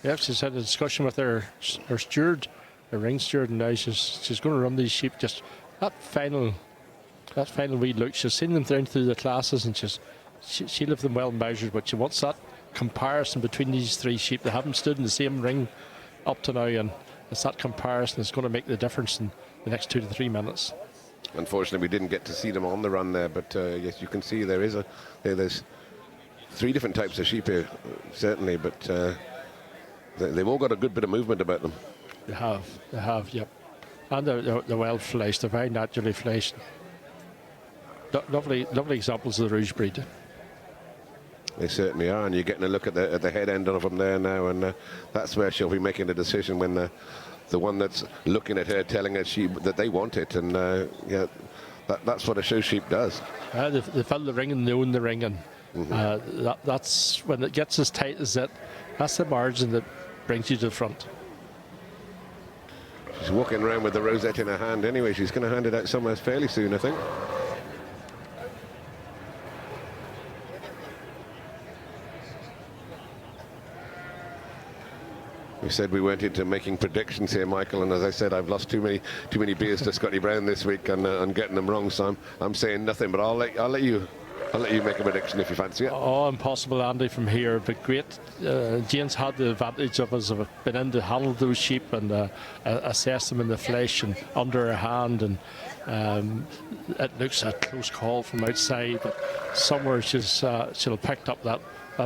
Yeah, she's had a discussion with her steward, her ring steward, and now she's going to run these sheep. Just that final wee look. She's seen them down through the classes, and she'll have them well measured. But she wants that comparison between these three sheep. They haven't stood in the same ring up to now, and it's that comparison that's going to make the difference in the next 2 to 3 minutes. Unfortunately, we didn't get to see them on the run there, but yes, you can see there's 3 different types of sheep here, certainly, but they've all got a good bit of movement about them. They have, yep. And they're well fleshed, they're very naturally fleshed. Lovely examples of the Rouge breed. They certainly are, and you're getting a look at the head end of them there now, and that's where she'll be making the decision when the one that's looking at her telling her that they want it, and yeah, that's what a show sheep does. They feel the ring and they own the ring, and that's when it gets as tight as that. That's the margin that brings you to the front. She's walking around with the rosette in her hand anyway. She's going to hand it out somewhere fairly soon, I think. We said we weren't into making predictions here, Michael, and as I said, I've lost too many beers to Scotty Brown this week and getting them wrong, so I'm saying nothing, but I'll let you make a prediction if you fancy it. Oh, impossible, Andy, from here, but great. Jane's had the advantage of us have been in to handle those sheep and assess them in the flesh and under her hand, and it looks a close call from outside, but somewhere she'll have picked up that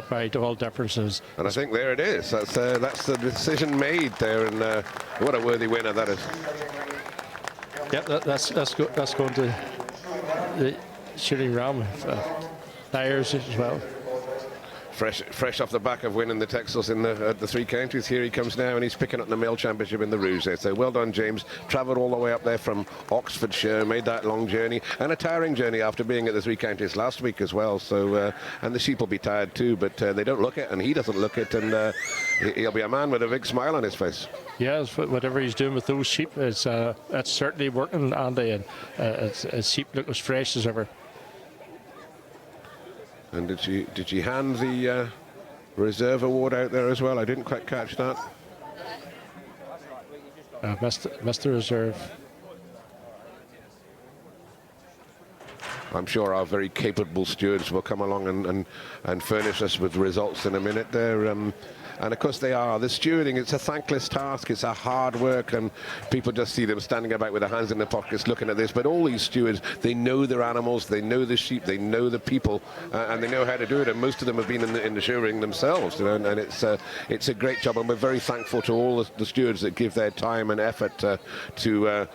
very dull differences. And I think there it is. That's the decision made there, and what a worthy winner that is. Yep, that's going to the shooting ram. Tires as well. Fresh off the back of winning the TEXELs in the 3 counties, here he comes now, and he's picking up the male championship in the Rouge there. So well done, James. Travelled all the way up there from Oxfordshire, made that long journey, and a tiring journey after being at the 3 counties last week as well. So and the sheep will be tired too, but they don't look it, and he doesn't look it, and he'll be a man with a big smile on his face. Yeah, whatever he's doing with those sheep is certainly working, Andy, and his sheep look as fresh as ever. And did she hand the reserve award out there as well? I didn't quite catch that. Mr. Reserve. I'm sure our very capable stewards will come along and furnish us with results in a minute there. And of course they are. The stewarding, it's a thankless task, it's a hard work, and people just see them standing about with their hands in their pockets looking at this. But all these stewards, they know their animals, they know the sheep, they know the people, and they know how to do it. And most of them have been in the show ring themselves, you know, and it's a great job. And we're very thankful to all the stewards that give their time and effort to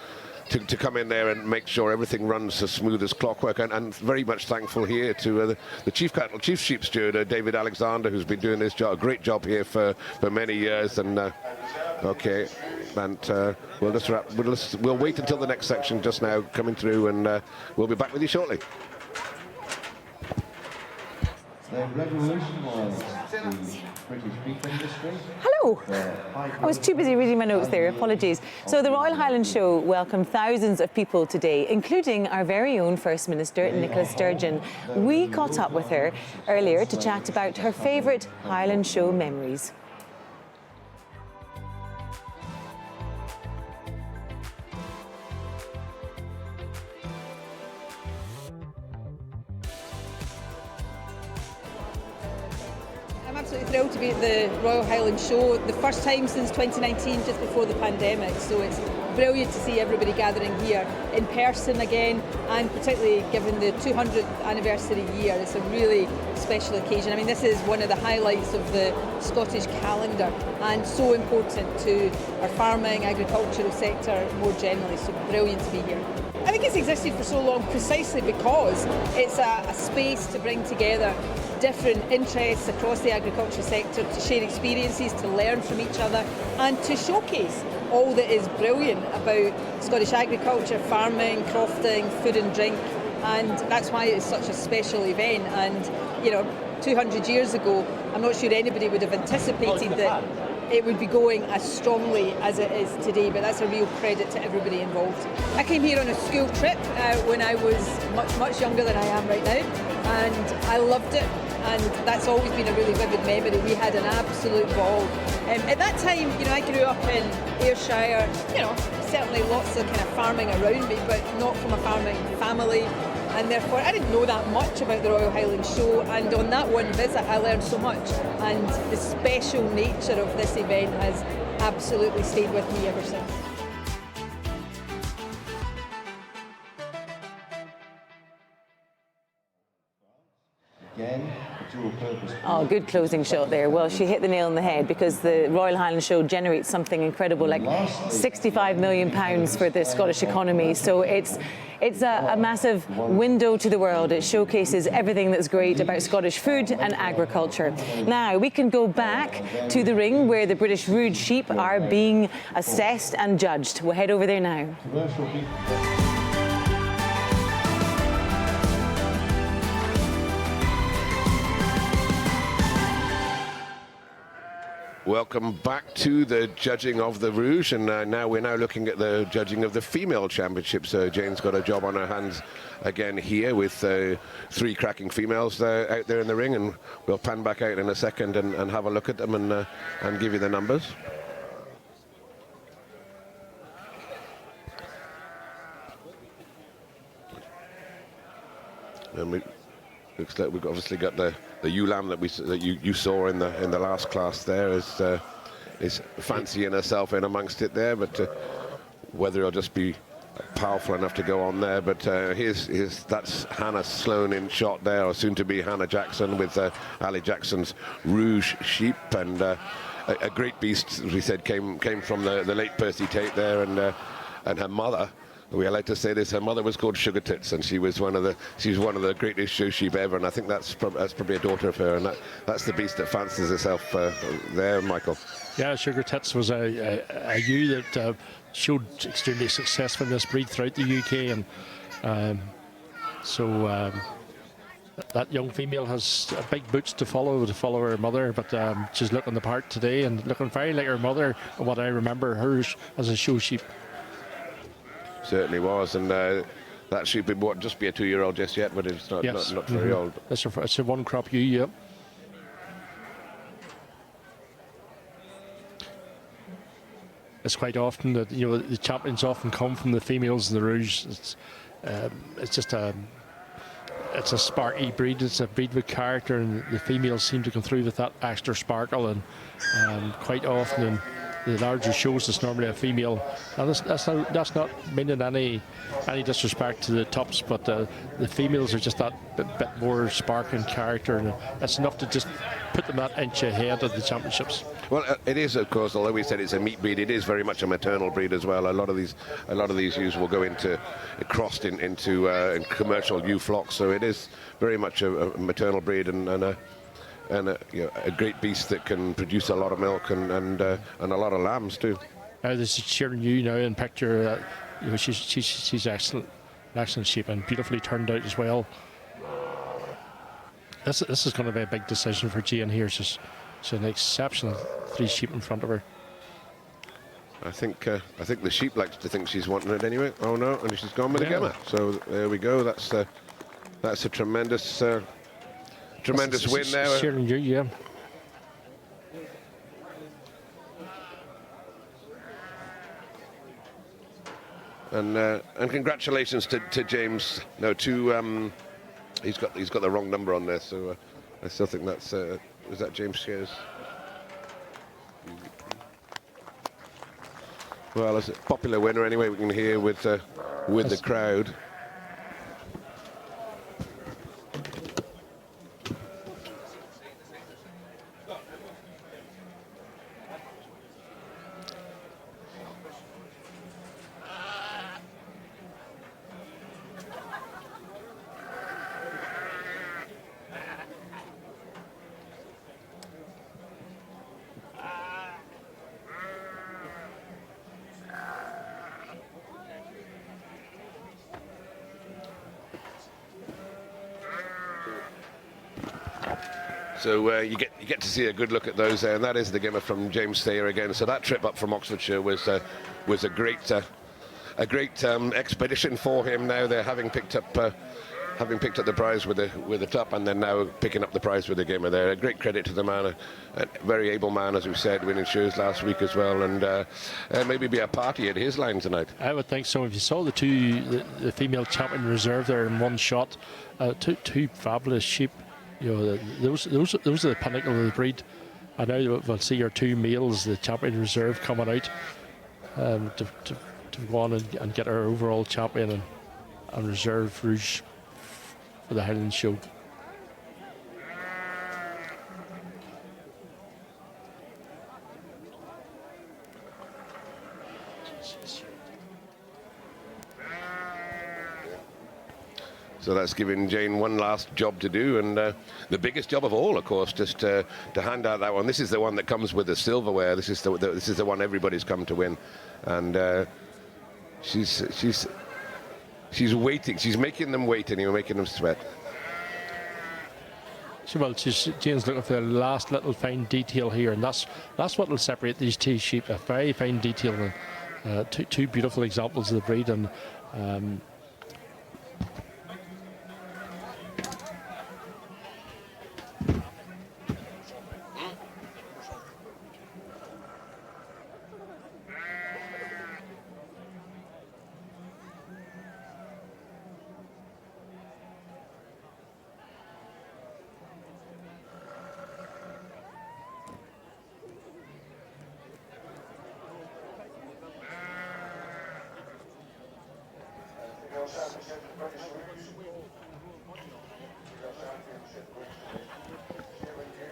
come in there and make sure everything runs as smooth as clockwork, and very much thankful here to the chief sheep steward, David Alexander, who's been doing this job, a great job here for many years. And okay, and we'll just wrap. We'll wait until the next section just now coming through, and we'll be back with you shortly. The revolution was the British beef industry. Hello. I was too busy reading my notes there, apologies. So the Royal Highland Show welcomed thousands of people today, including our very own First Minister, Nicola Sturgeon. We caught up with her earlier to chat about her favourite Highland Show memories. I'm absolutely thrilled to be at the Royal Highland Show. The first time since 2019, just before the pandemic. So it's brilliant to see everybody gathering here in person again, and particularly given the 200th anniversary year, it's a really special occasion. I mean, this is one of the highlights of the Scottish calendar and so important to our farming, agricultural sector more generally, so brilliant to be here. I think it's existed for so long precisely because it's a space to bring together different interests across the agriculture sector, to share experiences, to learn from each other, and to showcase all that is brilliant about Scottish agriculture, farming, crofting, food and drink, and that's why it's such a special event. And you know, 200 years ago, I'm not sure anybody would have anticipated that it would be going as strongly as it is today, but that's a real credit to everybody involved. I came here on a school trip when I was much younger than I am right now, and I loved it, and that's always been a really vivid memory. We had an absolute ball. At that time, you know, I grew up in Ayrshire, you know, certainly lots of kind of farming around me, but not from a farming family. And therefore I didn't know that much about the Royal Highland Show, and on that one visit I learned so much, and the special nature of this event has absolutely stayed with me ever since. Again, dual purpose. Oh, good closing shot there. Well, she hit the nail on the head, because the Royal Highland Show generates something incredible, like £65 million for the Scottish economy. So it's a massive window to the world. It showcases everything that's great about Scottish food and agriculture. Now, we can go back to the ring where the British ROUGE sheep are being assessed and judged. We'll head over there now. Welcome back to the judging of the ROUGE, and now we're looking at the judging of the female championships. Jane's got a job on her hands again here with 3 cracking females out there in the ring, and we'll pan back out in a second and have a look at them and give you the numbers. And looks like we've obviously got the ewe lamb that you saw in the last class there is fancying herself in amongst it there, but whether it'll just be powerful enough to go on there. But that's Hannah Sloan in shot there, or soon to be Hannah Jackson, with Ali Jackson's ROUGE sheep, and a great beast, as we said, came from the late Percy Tate there, and her mother. We like to say this. Her mother was called Sugar Tits, and she was one of the greatest show sheep ever. And I think that's probably a daughter of her, and that's the beast that fancies herself there, Michael. Yeah, Sugar Tits was a ewe that showed extremely successful in this breed throughout the UK, and so that young female has big boots to follow her mother. But she's looking the part today, and looking very like her mother, what I remember hers as a show sheep. Certainly was, and that sheep would just be a 2-year-old just yet, but it's not very old. It's a one crop ewe, yeah. It's quite often that the champions often come from the females in the ROUGE. It's just it's a sparky breed. It's a breed with character, and the females seem to come through with that extra sparkle, and quite often in the larger shows it's normally a female, and that's not meaning any disrespect to the tops, but the females are just that bit more spark and character, and it's enough to just put them that inch ahead of the championships. Well, it is, of course, although we said it's a meat breed, it is very much a maternal breed as well. A lot of these ewes will go into crossed into commercial ewe flocks, so it is very much a maternal breed, and a great beast that can produce a lot of milk and a lot of lambs too. This is Sharon Ewe now in picture. She's excellent sheep, and beautifully turned out as well. This is going to be a big decision for Jane here. She's an exceptional 3 sheep in front of her. I think the sheep likes to think she's wanting it anyway. Oh no, and she's gone with a Gemma. So there we go. That's a tremendous win there. Sharon Ewe, yeah. And congratulations to James. No, he's got the wrong number on there, so I still think that's Was that James Shear's? Well, it's a popular winner anyway. We can hear with the crowd. So you get to see a good look at those there, and that is the gimmer from James Thayer again. So that trip up from Oxfordshire was a great expedition for him. Now they're having picked up the prize with the top, and then now picking up the prize with the gimmer there. A great credit to the man, a very able man, as we said, winning shows last week as well, and maybe be a party at his line tonight. I would think so. If you saw the female champion reserve there in one shot, two fabulous sheep. You know, those are the pinnacle of the breed. And now we'll see your two males, the champion reserve, coming out to go on and get our overall champion and reserve Rouge for the Highland show. So that's giving Jane one last job to do, and the biggest job of all, of course, just to hand out that one. This is the one that comes with the silverware. This is the one everybody's come to win, and she's waiting. She's making them wait, and you're making them sweat. Well, Jane's looking for the last little fine detail here, and that's what will separate these two sheep. A very fine detail, and two beautiful examples of the breed, and.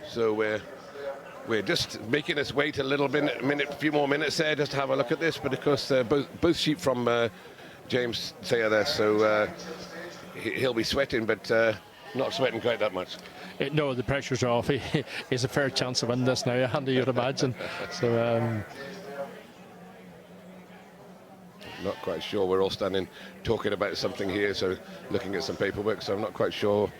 So we're just making us wait a few more minutes there just to have a look at this. But of course, both sheep from James Thayer there, so he'll be sweating, but not sweating quite that much. No, the pressure's off. He has a fair chance of winning this now, Andy, you'd imagine. So. Not quite sure. We're all standing talking about something here, so looking at some paperwork, so I'm not quite sure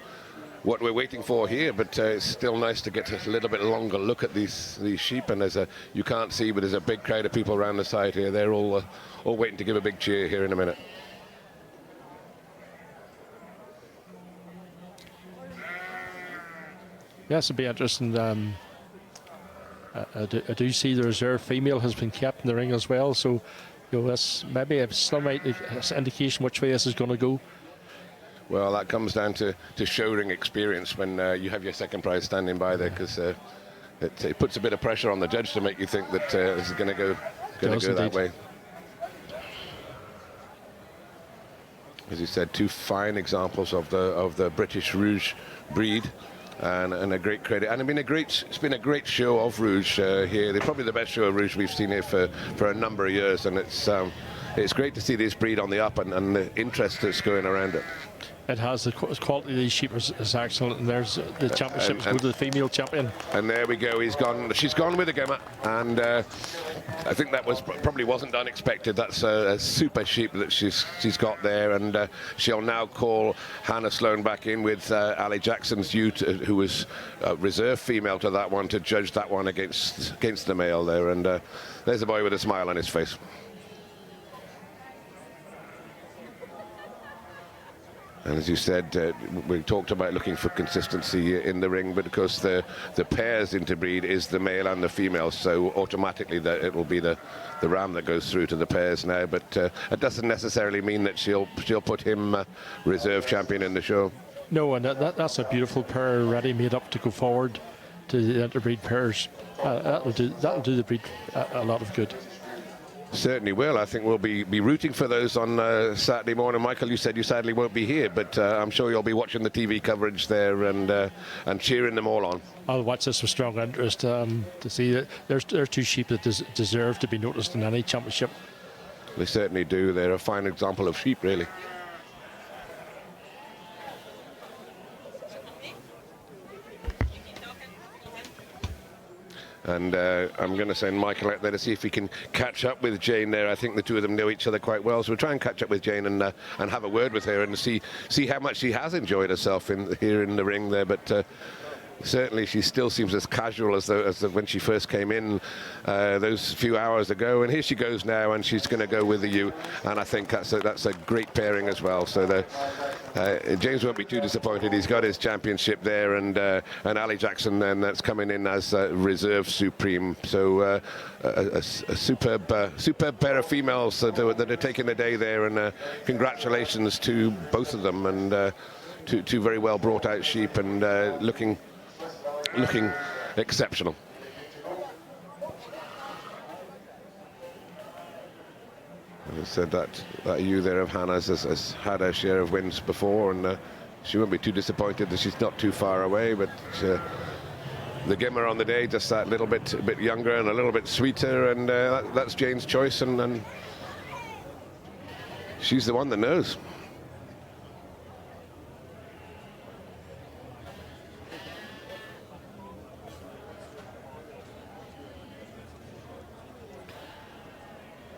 what we're waiting for here, but it's still nice to get a little bit longer look at these sheep. And you can't see, but there's a big crowd of people around the side here. They're all waiting to give a big cheer here in a minute. Yes, it'll be interesting. I do see the reserve female has been kept in the ring as well, so you know, that's maybe a slight indication which way this is going to go. Well, that comes down to show ring experience when you have your second prize standing by there, because it puts a bit of pressure on the judge to make you think that this is going to go that way. As you said, two fine examples of the British Rouge breed, and a great credit. And it's been a great show of Rouge here. They're probably the best show of Rouge we've seen here for a number of years, and it's great to see this breed on the up and the interest that's going around it. It has. The quality of these sheep is excellent, and there's the championships go to the female champion. And there we go. She's gone with a gimmer, and I think that probably wasn't unexpected. That's a super sheep that she's got there, and she'll now call Hannah Sloan back in with Ali Jackson's ute, who was reserve female to that one, to judge that one against the male there. And there's a boy with a smile on his face. And as you said, we talked about looking for consistency in the ring, but of course the pairs interbreed is the male and the female, so automatically it will be the ram that goes through to the pairs now. But it doesn't necessarily mean that she'll put him reserve champion in the show. No, and that's a beautiful pair ready made up to go forward. the interbreed pairs. That'll do the breed a lot of good. Certainly will. I think we'll be rooting for those on Saturday morning. Michael, you said you sadly won't be here, but I'm sure you'll be watching the TV coverage there and cheering them all on. I'll watch this with strong interest to see that there's two sheep that deserve to be noticed in any championship. They certainly do. They're a fine example of sheep, really. And I'm going to send Michael out there to see if he can catch up with Jane there. I think the two of them know each other quite well, so we'll try and catch up with Jane and have a word with her and see how much she has enjoyed herself here in the ring there. But certainly she still seems as casual as when she first came in those few hours ago. And here she goes now, and she's going to go with the ewe. And I think that's a great pairing as well. So James won't be too disappointed. He's got his championship there, and Ali Jackson then that's coming in as reserve supreme. So a superb pair of females that are taking the day there, and congratulations to both of them, and two very well brought out sheep, and looking exceptional. As I said, that ewe there of Hannah's has had her share of wins before, and she won't be too disappointed that she's not too far away. But the gimmer on the day, just that little bit younger and a little bit sweeter, and that's Jane's choice, and she's the one that knows.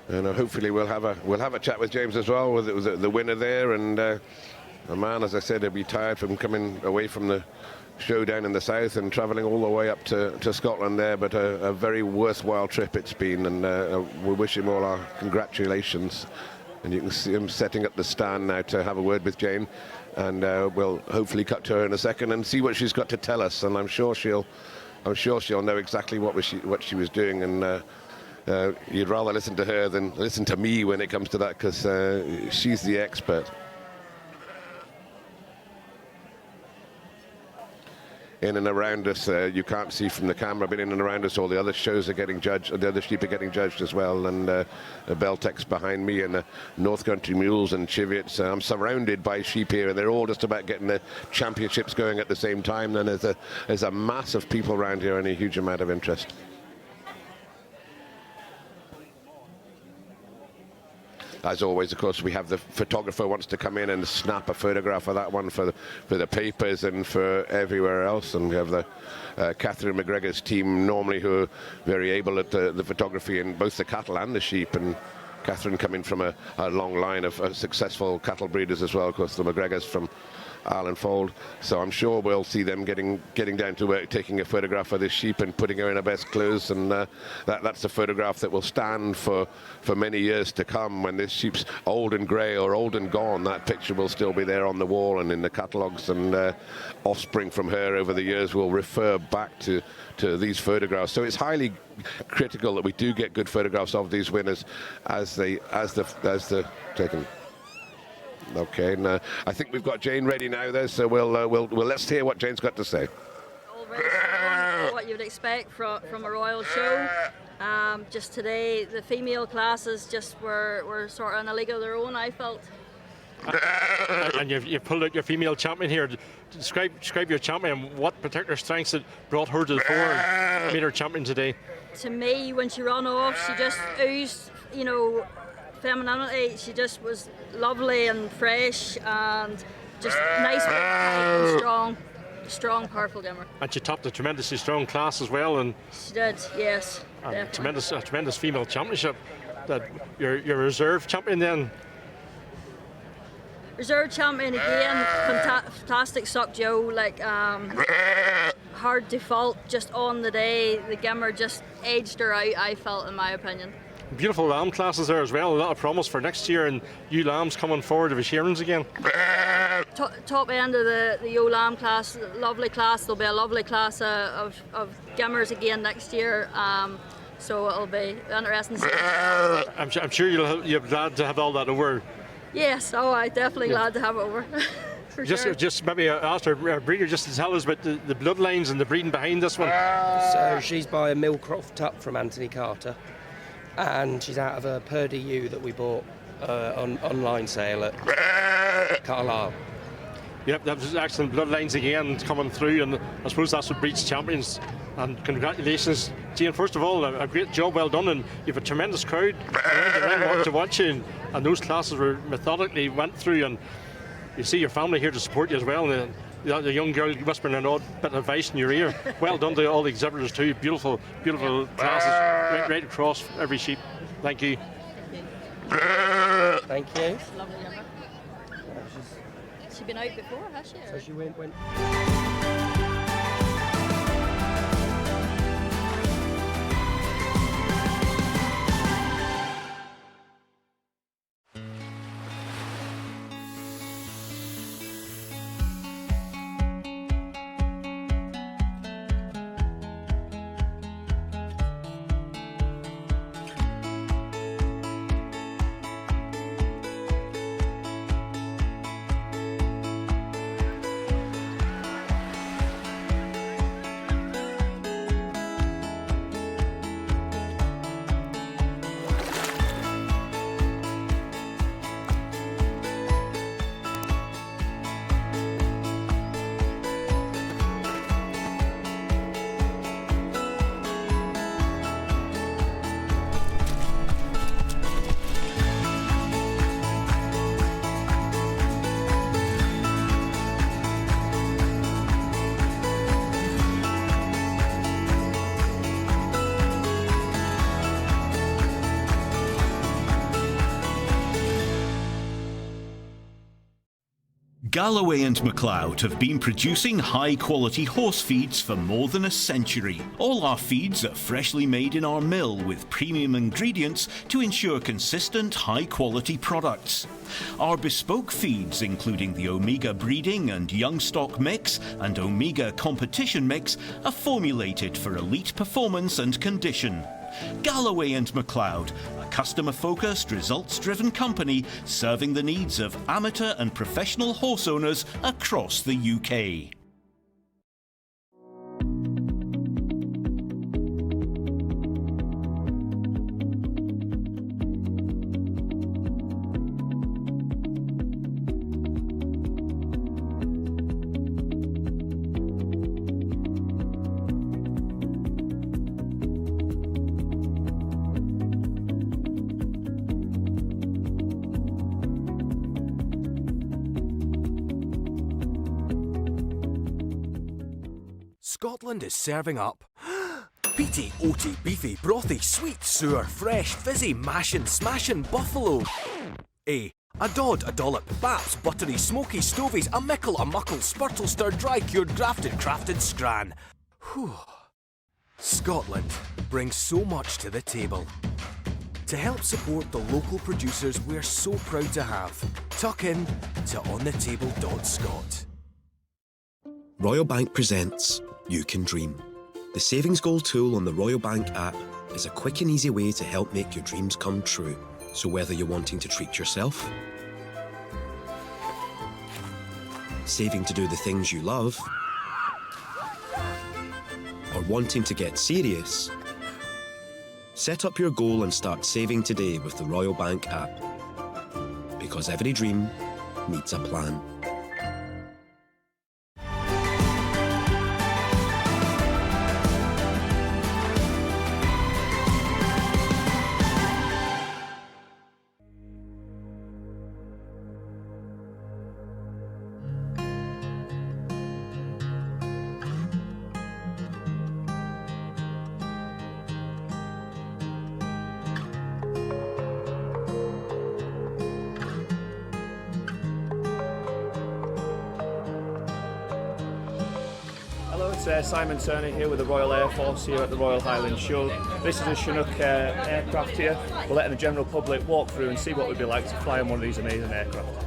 And hopefully we'll have a chat with James as well, with the winner there, and a man, as I said, he'll be tired from coming away from the show down in the south and travelling all the way up to Scotland there, but a very worthwhile trip it's been, and we wish him all our congratulations. And you can see him setting up the stand now to have a word with Jane, and we'll hopefully cut to her in a second and see what she's got to tell us. And I'm sure she'll know exactly what she was doing, and you'd rather listen to her than listen to me when it comes to that, because she's the expert. In and around us, you can't see from the camera, but in and around us all the other shows are getting judged, the other sheep are getting judged as well, and Beltex behind me, and the North Country Mules and Chivets. I'm surrounded by sheep here, and they're all just about getting the championships going at the same time, and there's a mass of people around here and a huge amount of interest. As always, of course, we have the photographer wants to come in and snap a photograph of that one for the papers and for everywhere else. And we have the Catherine McGregor's team, normally, who are very able at the photography in both the cattle and the sheep. And Catherine coming from a long line of successful cattle breeders as well, of course, the McGregors from Ireland Fold. So I'm sure we'll see them getting down to work, taking a photograph of this sheep and putting her in her best clothes, and that's a photograph that will stand for many years to come. When this sheep's old and grey or old and gone, that picture will still be there on the wall and in the catalogues, and offspring from her over the years will refer back to these photographs. So it's highly critical that we do get good photographs of these winners as they're taken. Okay, and I think we've got Jane ready now there, so we'll let's hear what Jane's got to say. What you would expect from a royal show. Just today, the female classes just were sort of in a league of their own, I felt. And you've pulled out your female champion here. Describe your champion. What particular strengths that brought her to the fore and made her champion today? To me, when she ran off, she just oozed, femininity. She just was lovely and fresh and just nice, big, tight and strong, powerful gimmer. And she topped a tremendously strong class as well. And she did, yes. A tremendous female championship. That your reserve champion then. Reserve champion again, fantastic suck Joe, hard default just on the day. The gimmer just edged her out, I felt, in my opinion. Beautiful lamb classes there as well, a lot of promise for next year, and you lambs coming forward of shearings again. Top end of the yo lamb class, lovely class. There'll be a lovely class of gimmers again next year, so it'll be interesting to see. I'm sure you're glad to have all that over. Yes, I'm definitely glad to have it over. for sure. Just maybe ask our breeder just to tell us about the bloodlines and the breeding behind this one. So she's by a Millcroft Tup from Anthony Carter, and she's out of a Purdy ewe that we bought on online sale at Carlisle. Yep, that was excellent bloodlines again coming through, and I suppose that's what breeds champions. And congratulations, Jane. First of all, a great job, well done, and you have a tremendous crowd around to watch you, and those classes were methodically went through, and you see your family here to support you as well. And the young girl whispering an odd bit of advice in your ear. Well done to all the exhibitors too. Beautiful, beautiful classes right across every sheep. Thank you. Thank you. Lovely, Emma. She's been out before, has she? So she went. Galloway and MacLeod have been producing high-quality horse feeds for more than a century. All our feeds are freshly made in our mill with premium ingredients to ensure consistent, high-quality products. Our bespoke feeds, including the Omega breeding and young stock mix and Omega competition mix, are formulated for elite performance and condition. Galloway and MacLeod, a customer-focused, results-driven company serving the needs of amateur and professional horse owners across the UK. Scotland is serving up peaty, oaty, beefy, brothy, sweet, sour, fresh, fizzy, mashin', smashin' buffalo. A dod, a dollop, baps, buttery, smoky, stovies, a mickle, a muckle, spurtle, stir, dry, cured, grafted, crafted, scran. Whew. Scotland brings so much to the table. To help support the local producers we're so proud to have, tuck in to onthetable.scot. Royal Bank presents You Can Dream. The savings goal tool on the Royal Bank app is a quick and easy way to help make your dreams come true. So whether you're wanting to treat yourself, saving to do the things you love, or wanting to get serious, set up your goal and start saving today with the Royal Bank app. Because every dream needs a plan. Simon Turner here with the Royal Air Force here at the Royal Highland Show. This is a Chinook aircraft here. We're letting the general public walk through and see what it would be like to fly on one of these amazing aircraft.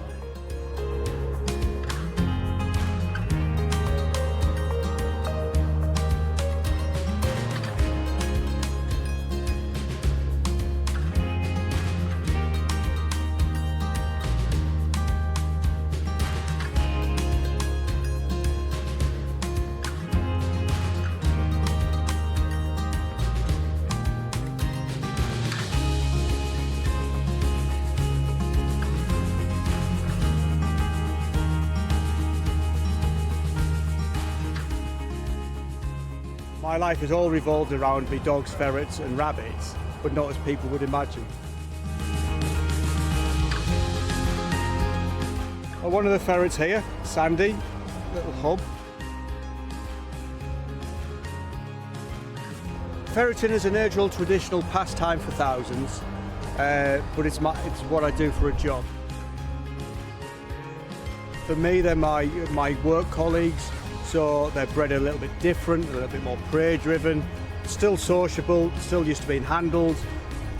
My life has all revolved around me dogs, ferrets and rabbits, but not as people would imagine. Well, one of the ferrets here, Sandy, little hub. Ferreting is an age-old traditional pastime for thousands, but it's what I do for a job. For me, they're my work colleagues, so they're bred a little bit different, a little bit more prey-driven, still sociable, still used to being handled,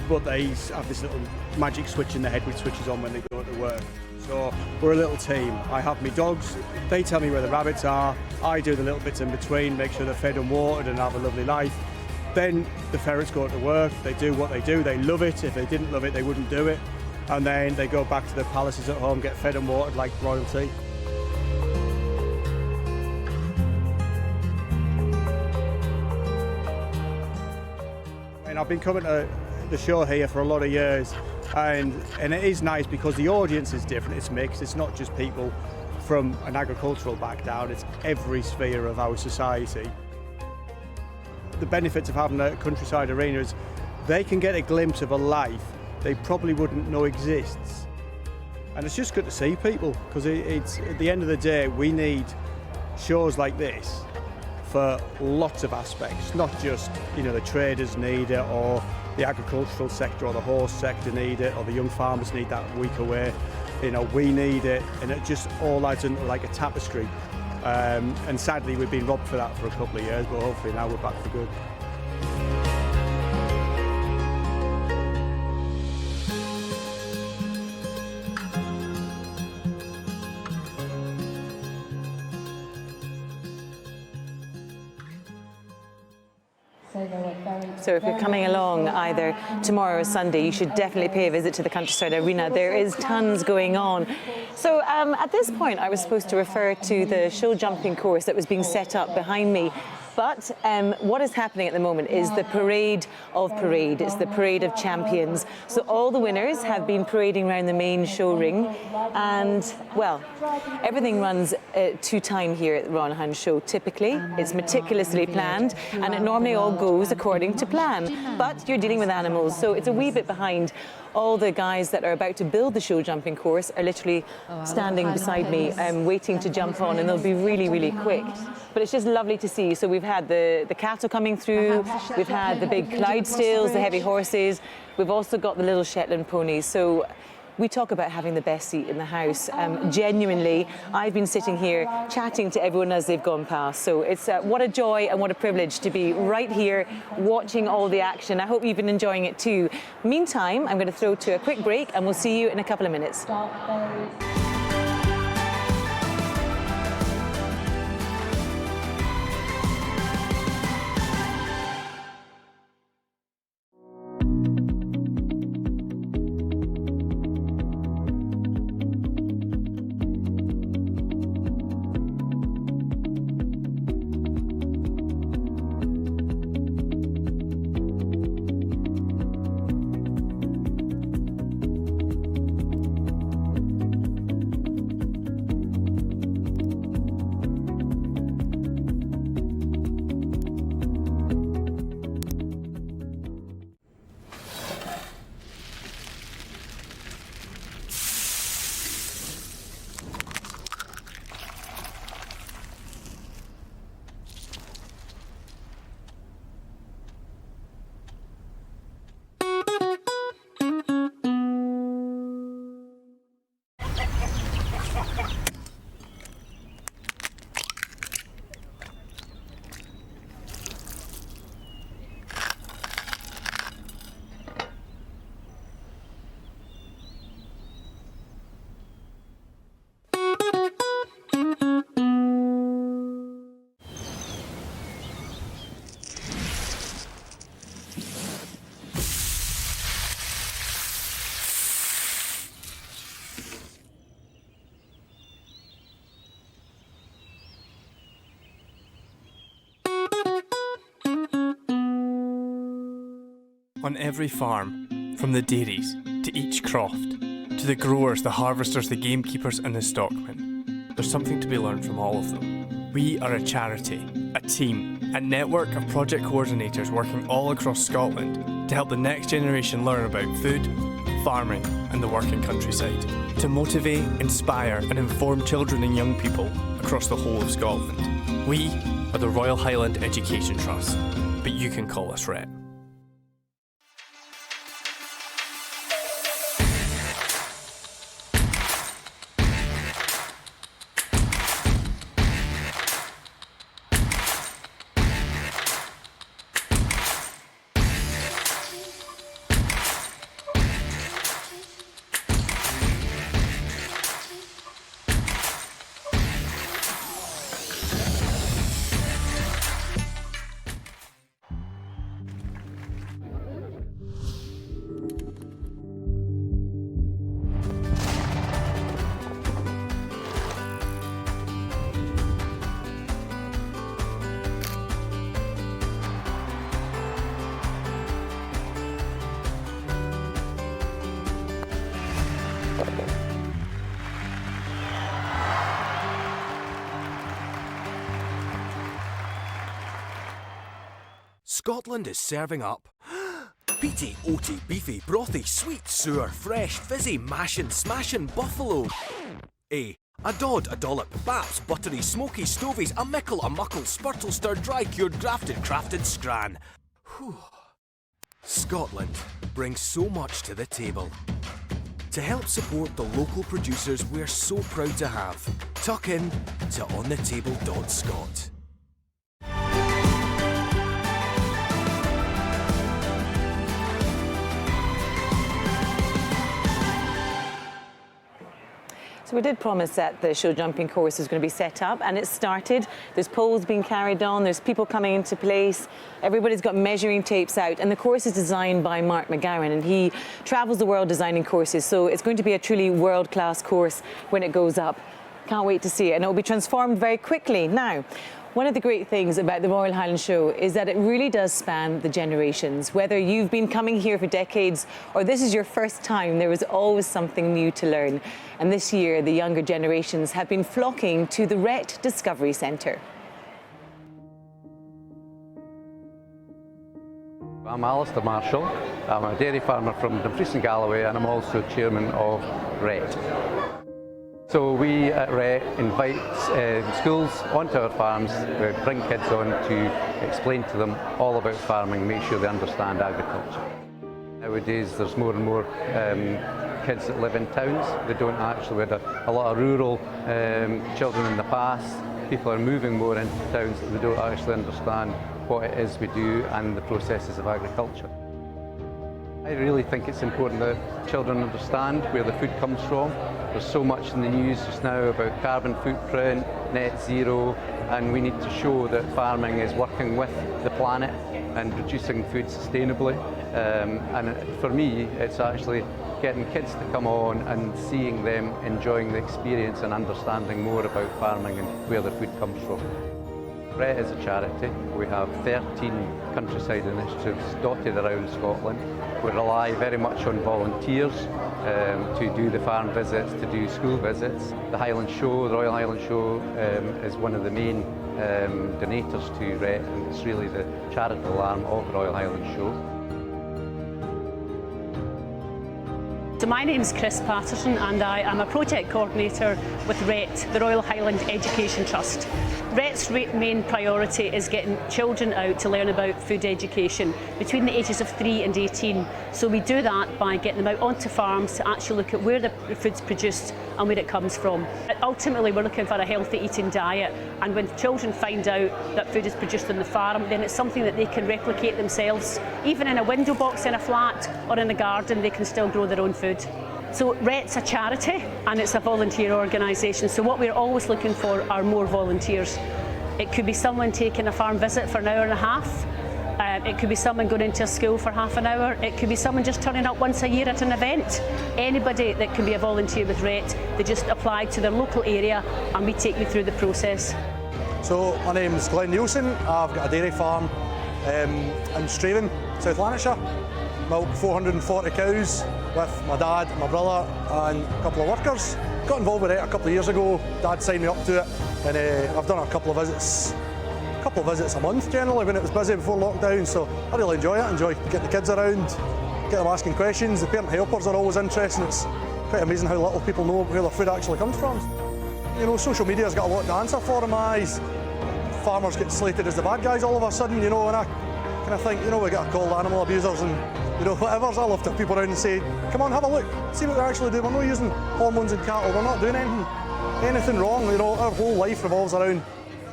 but they have this little magic switch in their head which switches on when they go to work. So we're a little team. I have my dogs, they tell me where the rabbits are, I do the little bits in between, make sure they're fed and watered and have a lovely life. Then the ferrets go to work, they do what they do, they love it. If they didn't love it, they wouldn't do it. And then they go back to their palaces at home, get fed and watered like royalty. And I've been coming to the show here for a lot of years, and it is nice because the audience is different, it's mixed, it's not just people from an agricultural background, it's every sphere of our society. The benefits of having a countryside arena is they can get a glimpse of a life they probably wouldn't know exists. And it's just good to see people, because it's at the end of the day we need shows like this for lots of aspects, not just, you know, the traders need it, or the agricultural sector or the horse sector need it, or the young farmers need that week away. You know, we need it, and it just all adds into like a tapestry. And sadly we've been robbed for that for a couple of years, but hopefully now we're back for good. So if you're coming along either tomorrow or Sunday, you should definitely pay a visit to the Countryside Arena. There is tons going on. So at this point, I was supposed to refer to the show jumping course that was being set up behind me. But what is happening at the moment is the parade of parade. It's the parade of champions. So all the winners have been parading around the main show ring. And, well, everything runs to time here at the Royal Hound Show. Typically, it's meticulously planned, and it normally all goes according to plan. But you're dealing with animals, so it's a wee bit behind. All the guys that are about to build the show jumping course are literally standing beside me, waiting to jump on, and they'll be really, really quick. But it's just lovely to see. So we've had the cattle coming through, we've had the big Clydesdales, the heavy horses, we've also got the little Shetland ponies. So we talk about having the best seat in the house. Genuinely, I've been sitting here chatting to everyone as they've gone past. So it's what a joy and what a privilege to be right here watching all the action. I hope you've been enjoying it too. Meantime, I'm going to throw to a quick break and we'll see you in a couple of minutes. On every farm, from the dairies to each croft, to the growers, the harvesters, the gamekeepers and the stockmen, there's something to be learned from all of them. We are a charity, a team, a network of project coordinators working all across Scotland to help the next generation learn about food, farming and the working countryside, to motivate, inspire and inform children and young people across the whole of Scotland. We are the Royal Highland Education Trust, but you can call us RHET. Scotland is serving up peaty, oaty, beefy, brothy, sweet, sour, fresh, fizzy, mashin', smashin' buffalo. A dod, a dollop, baps, buttery, smoky, stovies, a mickle, a muckle, spurtle, stir, dry, cured, grafted, crafted, scran. Whew. Scotland brings so much to the table. To help support the local producers we're so proud to have, tuck in to onthetable.scot. So we did promise that the show jumping course was going to be set up, and it's started. There's poles being carried on, there's people coming into place, everybody's got measuring tapes out, and the course is designed by Mark McGowan, and he travels the world designing courses, so it's going to be a truly world-class course when it goes up. Can't wait to see it, and it will be transformed very quickly. Now, one of the great things about the Royal Highland Show is that it really does span the generations. Whether you've been coming here for decades or this is your first time, there is always something new to learn. And this year, the younger generations have been flocking to the RHET Discovery Centre. I'm Alistair Marshall. I'm a dairy farmer from Dumfries and Galloway, and I'm also chairman of RHET. So we at RHET invite schools onto our farms, we bring kids on to explain to them all about farming, make sure they understand agriculture. Nowadays there's more and more kids that live in towns. They don't actually, we had a lot of rural children in the past. People are moving more into towns that they don't actually understand what it is we do and the processes of agriculture. I really think it's important that children understand where the food comes from. There's so much in the news just now about carbon footprint, net zero, and we need to show that farming is working with the planet and producing food sustainably. And for me, it's actually getting kids to come on and seeing them enjoying the experience and understanding more about farming and where the food comes from. RHET is a charity. We have 13 countryside initiatives dotted around Scotland. We rely very much on volunteers to do the farm visits, to do school visits. The Highland Show, the Royal Highland Show, is one of the main donators to RHET, and it's really the charitable arm of the Royal Highland Show. So my name is Chris Patterson, and I am a project coordinator with RHET, the Royal Highland Education Trust. RHET's main priority is getting children out to learn about food education between the ages of 3 and 18. So we do that by getting them out onto farms to actually look at where the food's produced and where it comes from. Ultimately, we're looking for a healthy eating diet, and when children find out that food is produced on the farm, then it's something that they can replicate themselves. Even in a window box in a flat or in a garden, they can still grow their own food. So RHET's a charity and it's a volunteer organisation, so what we're always looking for are more volunteers. It could be someone taking a farm visit for an hour and a half, it could be someone going into a school for half an hour, it could be someone just turning up once a year at an event. Anybody that can be a volunteer with RHET, they just apply to their local area and we take you through the process. So my name is Glenn Nielsen. I've got a dairy farm in Straven, South Lanarkshire. Milk 440 cows with my dad, my brother and a couple of workers. Got involved with it a couple of years ago. Dad signed me up to it, and I've done a couple of visits a couple of visits a month generally when it was busy before lockdown, so I really enjoy it. I enjoy getting the kids around, get them asking questions. The parent helpers are always interesting. It's quite amazing how little people know where their food actually comes from. You know, social media's got a lot to answer for in my eyes. Farmers get slated as the bad guys all of a sudden, you know, and I kind of think, you know, we get a call animal abusers and, you know, whatever. So I love to have people around and say, come on, have a look, see what we're actually doing. We're not using hormones in cattle, we're not doing anything wrong. You know, our whole life revolves around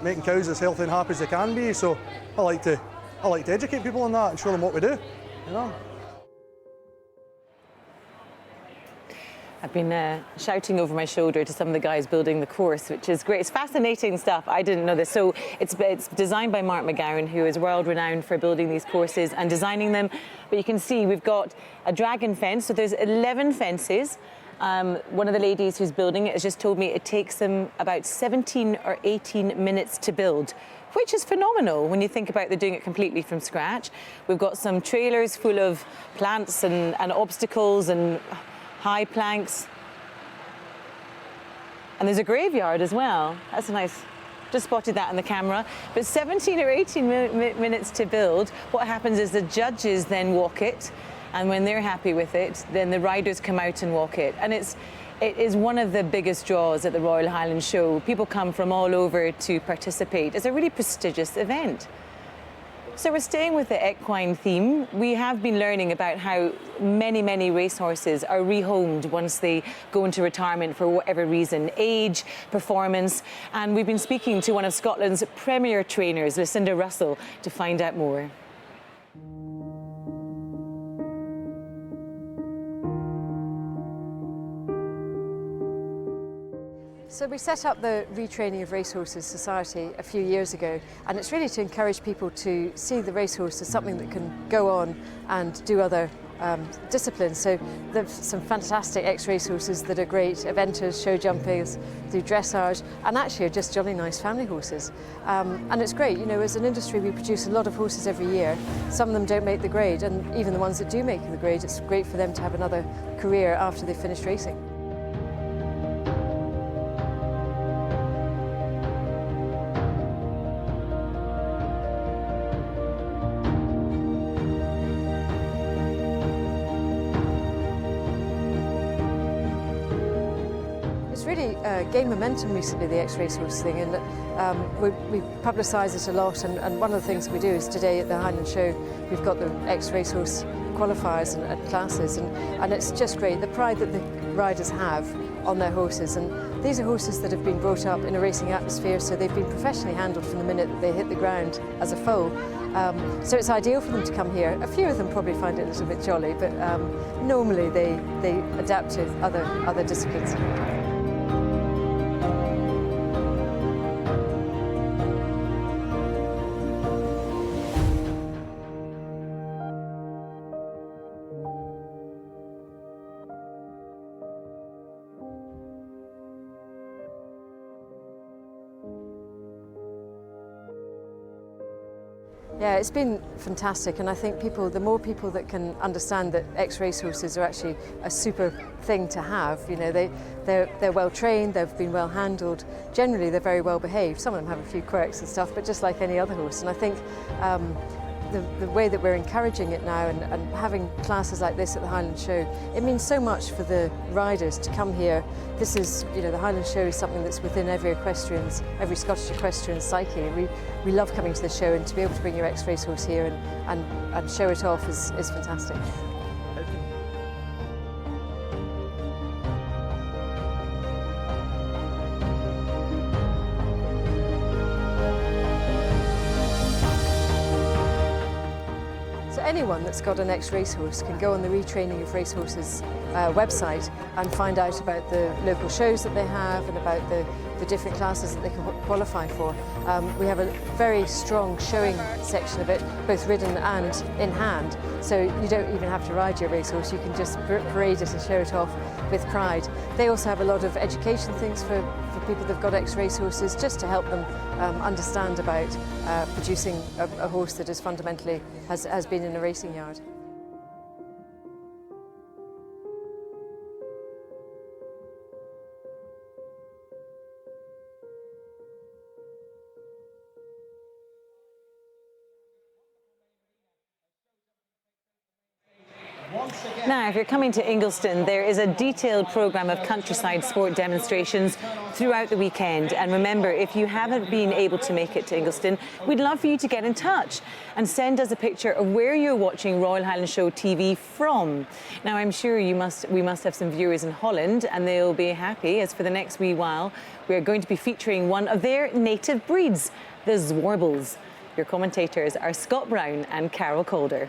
making cows as healthy and happy as they can be. So I like to educate people on that and show them what we do, you know. I've been shouting over my shoulder to some of the guys building the course, which is great. It's fascinating stuff. I didn't know this. So it's designed by Mark McGowan, who is world renowned for building these courses and designing them. But you can see we've got a dragon fence. So there's 11 fences. One of the ladies who's building it has just told me it takes them about 17 or 18 minutes to build, which is phenomenal when you think about they're doing it completely from scratch. We've got some trailers full of plants and obstacles and high planks. And there's a graveyard as well. That's nice. Just spotted that on the camera. But 17 or 18 minutes to build. What happens is the judges then walk it, and when they're happy with it, then the riders come out and walk it. And it is one of the biggest draws at the Royal Highland Show. People come from all over to participate. It's a really prestigious event. So we're staying with the equine theme. We have been learning about how many racehorses are rehomed once they go into retirement for whatever reason, age, performance. And we've been speaking to one of Scotland's premier trainers, Lucinda Russell, to find out more. So we set up the Retraining of Racehorses Society a few years ago, and it's really to encourage people to see the racehorse as something that can go on and do other disciplines. So there's some fantastic ex-racehorses that are great eventers, show jumpers, do dressage, and actually are just jolly nice family horses. And it's great, you know, as an industry we produce a lot of horses every year. Some of them don't make the grade, and even the ones that do make the grade, it's great for them to have another career after they've finished racing. Gained momentum recently, the ex-racehorse thing, and we publicise it a lot, and one of the things we do is today at the Highland Show we've got the ex-racehorse qualifiers and classes, and it's just great, the pride that the riders have on their horses. And these are horses that have been brought up in a racing atmosphere, so they've been professionally handled from the minute that they hit the ground as a foal. So it's ideal for them to come here. A few of them probably find it a little bit jolly, but normally they adapt to other disciplines. Yeah, it's been fantastic, and I think the more people that can understand that ex-racehorses are actually a super thing to have, you know, they're well trained, they've been well handled, generally they're very well behaved. Some of them have a few quirks and stuff, but just like any other horse. And I think the way that we're encouraging it now and having classes like this at the Highland Show, it means so much for the riders to come here. This is, you know, the Highland Show is something that's within every Scottish equestrian's psyche. We love coming to the show, and to be able to bring your ex-racehorse here and show it off is fantastic. Anyone that's got an ex-racehorse can go on the Retraining of Racehorses website and find out about the local shows that they have and about the different classes that they can qualify for. We have a very strong showing section of it, both ridden and in hand, so you don't even have to ride your racehorse, you can just parade it and show it off with pride. They also have a lot of education things for people that've got ex-racehorses, just to help them understand about producing a horse that is fundamentally has been in a racing yard. Now, if you're coming to Ingliston, there is a detailed programme of countryside sport demonstrations throughout the weekend. And remember, if you haven't been able to make it to Ingliston, we'd love for you to get in touch and send us a picture of where you're watching Royal Highland Show TV from. Now, I'm sure we must have some viewers in Holland, and they'll be happy, as for the next wee while, we're going to be featuring one of their native breeds, the ZWARBLES. Your commentators are Scott Brown and Carol Calder.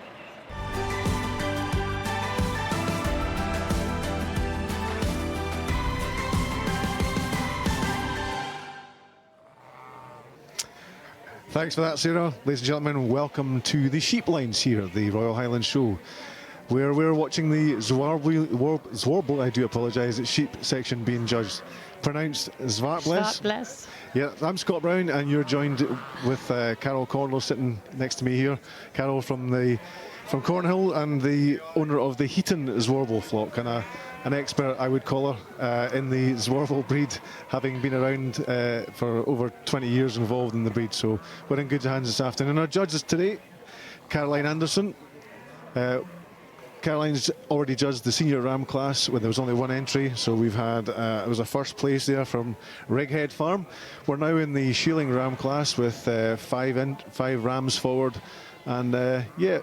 Thanks for that, Sarah. Ladies and gentlemen, welcome to the sheep lines here at the Royal Highland Show, where we're watching the ZWARBLE, I do apologise, sheep section being judged. Pronounced ZWARBLES. ZWARBLES. Yeah, I'm Scott Brown, and you're joined with Carol Calder sitting next to me here. Carol from Cornhill, and the owner of the Heaton ZWARBLE flock, and an expert, I would call her, in the ZWARBLE breed, having been around for over 20 years involved in the breed. So we're in good hands this afternoon. Our judges today, Caroline Anderson. Caroline's already judged the senior ram class when there was only one entry, so we've had it was a first place there from Reghead Farm. We're now in the shealing ram class with five rams forward, and yeah,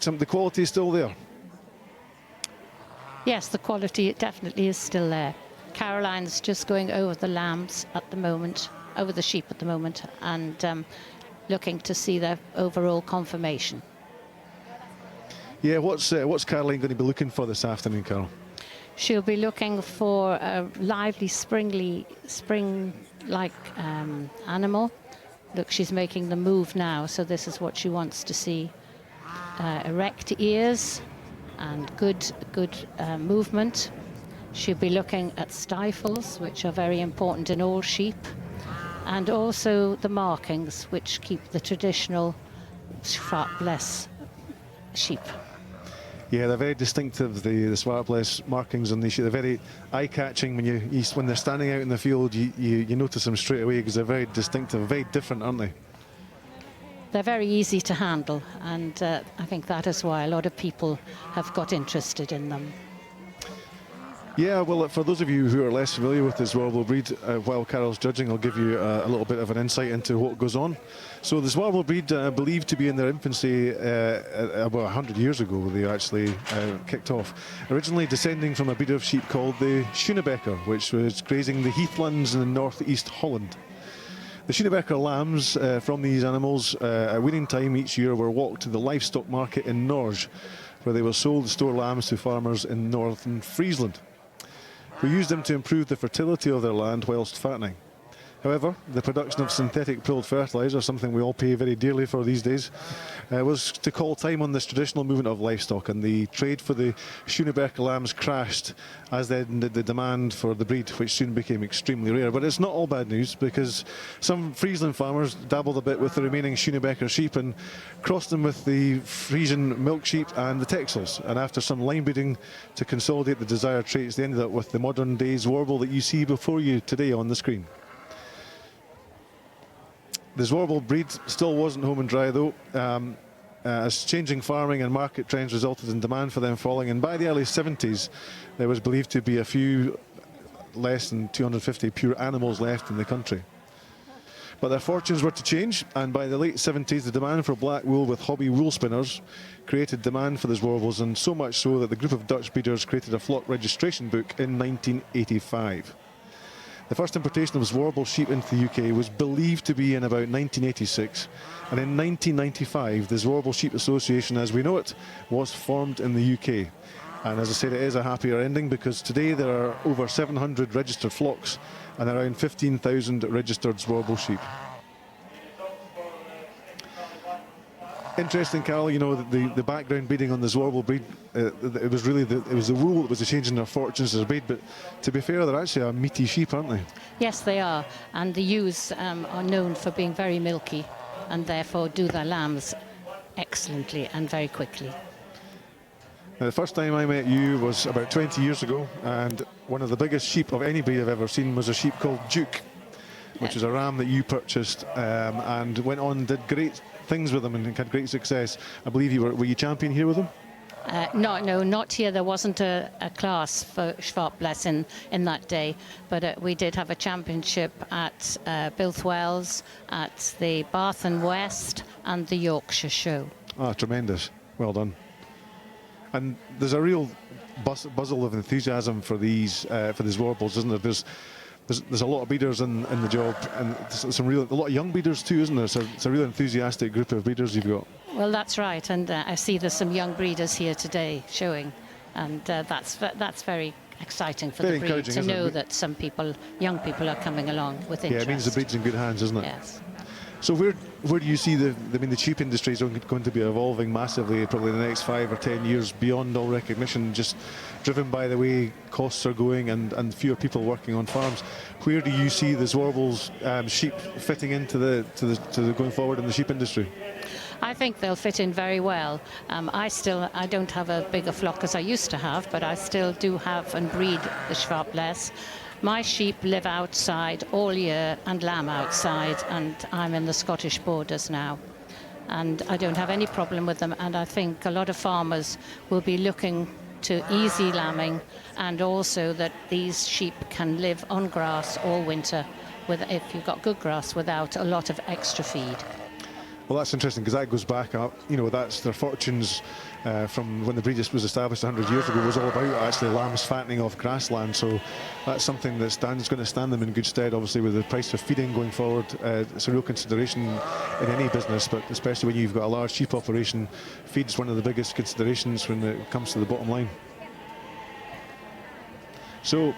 the quality is still there. Yes, the quality definitely is still there. Caroline's just going over the lambs at the moment, over the sheep at the moment, and looking to see their overall confirmation. Yeah, what's Caroline going to be looking for this afternoon, Carol? She'll be looking for a lively, spring-like animal. Look, she's making the move now, so this is what she wants to see. Erect ears and good movement. She'll be looking at stifles, which are very important in all sheep, and also the markings, which keep the traditional ZWARBLES sheep. Yeah, they're very distinctive, the ZWARBLES markings on the sheep. They're very eye-catching when they're standing out in the field. You notice them straight away because they're very distinctive, very different, aren't they? They're very easy to handle, and I think that is why a lot of people have got interested in them. Yeah, well, for those of you who are less familiar with the ZWARBLE breed, while Carol's judging, I'll give you a little bit of an insight into what goes on. So the ZWARBLE breed, believed to be in their infancy about 100 years ago, they actually kicked off. Originally descending from a breed of sheep called the Schoenebeker, which was grazing the heathlands in north-east Holland. The Schoenebeker lambs from these animals at weaning time each year were walked to the livestock market in Norge, where they were sold as store lambs to farmers in northern Friesland, who used them to improve the fertility of their land whilst fattening. However, the production of synthetic pooled fertiliser, something we all pay very dearly for these days, was to call time on this traditional movement of livestock, and the trade for the Schoenebeker lambs crashed, as then did the demand for the breed, which soon became extremely rare. But it's not all bad news, because some Friesland farmers dabbled a bit with the remaining Schoenebeker sheep and crossed them with the Frisian milk sheep and the TEXELs. And after some line breeding to consolidate the desired traits, they ended up with the modern day ZWARBLE that you see before you today on the screen. The ZWARBLE breed still wasn't home and dry, though, as changing farming and market trends resulted in demand for them falling, and by the early 70s there was believed to be a few less than 250 pure animals left in the country. But their fortunes were to change, and by the late 70s the demand for black wool with hobby wool spinners created demand for the ZWARBLES, and so much so that the group of Dutch breeders created a flock registration book in 1985. The first importation of ZWARBLE sheep into the UK was believed to be in about 1986, and in 1995 the ZWARBLE Sheep Association as we know it was formed in the UK. And as I said, it is a happier ending, because today there are over 700 registered flocks and around 15,000 registered ZWARBLE sheep. Interesting, Carol, you know, the background breeding on the ZWARBLE breed, it was really the wool that was the change in their fortunes as a breed, but to be fair, they're actually a meaty sheep, aren't they? Yes, they are, and the ewes are known for being very milky, and therefore do their lambs excellently and very quickly. Now, the first time I met you was about 20 years ago, and one of the biggest sheep of any breed I've ever seen was a sheep called Duke, which is a ram that you purchased and went on and did great things with them and had great success. I believe were you champion here with them? No, not here. There wasn't a class for ZWARBLES in that day, but we did have a championship at Bilthwells, at the Bath and West, and the Yorkshire Show. Ah, tremendous. Well done. And there's a real buzzle of enthusiasm for these warbles, isn't there? There's a lot of breeders in the job, and a lot of young breeders too, isn't there? So it's a real enthusiastic group of breeders you've got. Well, that's right, and I see there's some young breeders here today showing, and that's very exciting for the breed to know that some young people are coming along with interest. Yeah, it means the breed's in good hands, isn't it? Yes. So where do you see the sheep industry is going to be evolving massively probably in the next 5 or 10 years beyond all recognition, just driven by the way costs are going and fewer people working on farms? Where do you see the ZWARBLES sheep fitting into the going forward in the sheep industry? I think they'll fit in very well. I don't have a bigger flock as I used to have, but I still do have and breed the ZWARBLES. My sheep live outside all year and lamb outside, and I'm in the Scottish borders now. And I don't have any problem with them, and I think a lot of farmers will be looking to easy lambing, and also that these sheep can live on grass all winter if you've got good grass without a lot of extra feed. Well, that's interesting because that goes back up, that's their fortunes from when the breed was established 100 years ago was all about actually lambs fattening off grassland. So that's something that's going to stand them in good stead, obviously, with the price of feeding going forward. It's a real consideration in any business, but especially when you've got a large sheep operation, feed's one of the biggest considerations when it comes to the bottom line. So,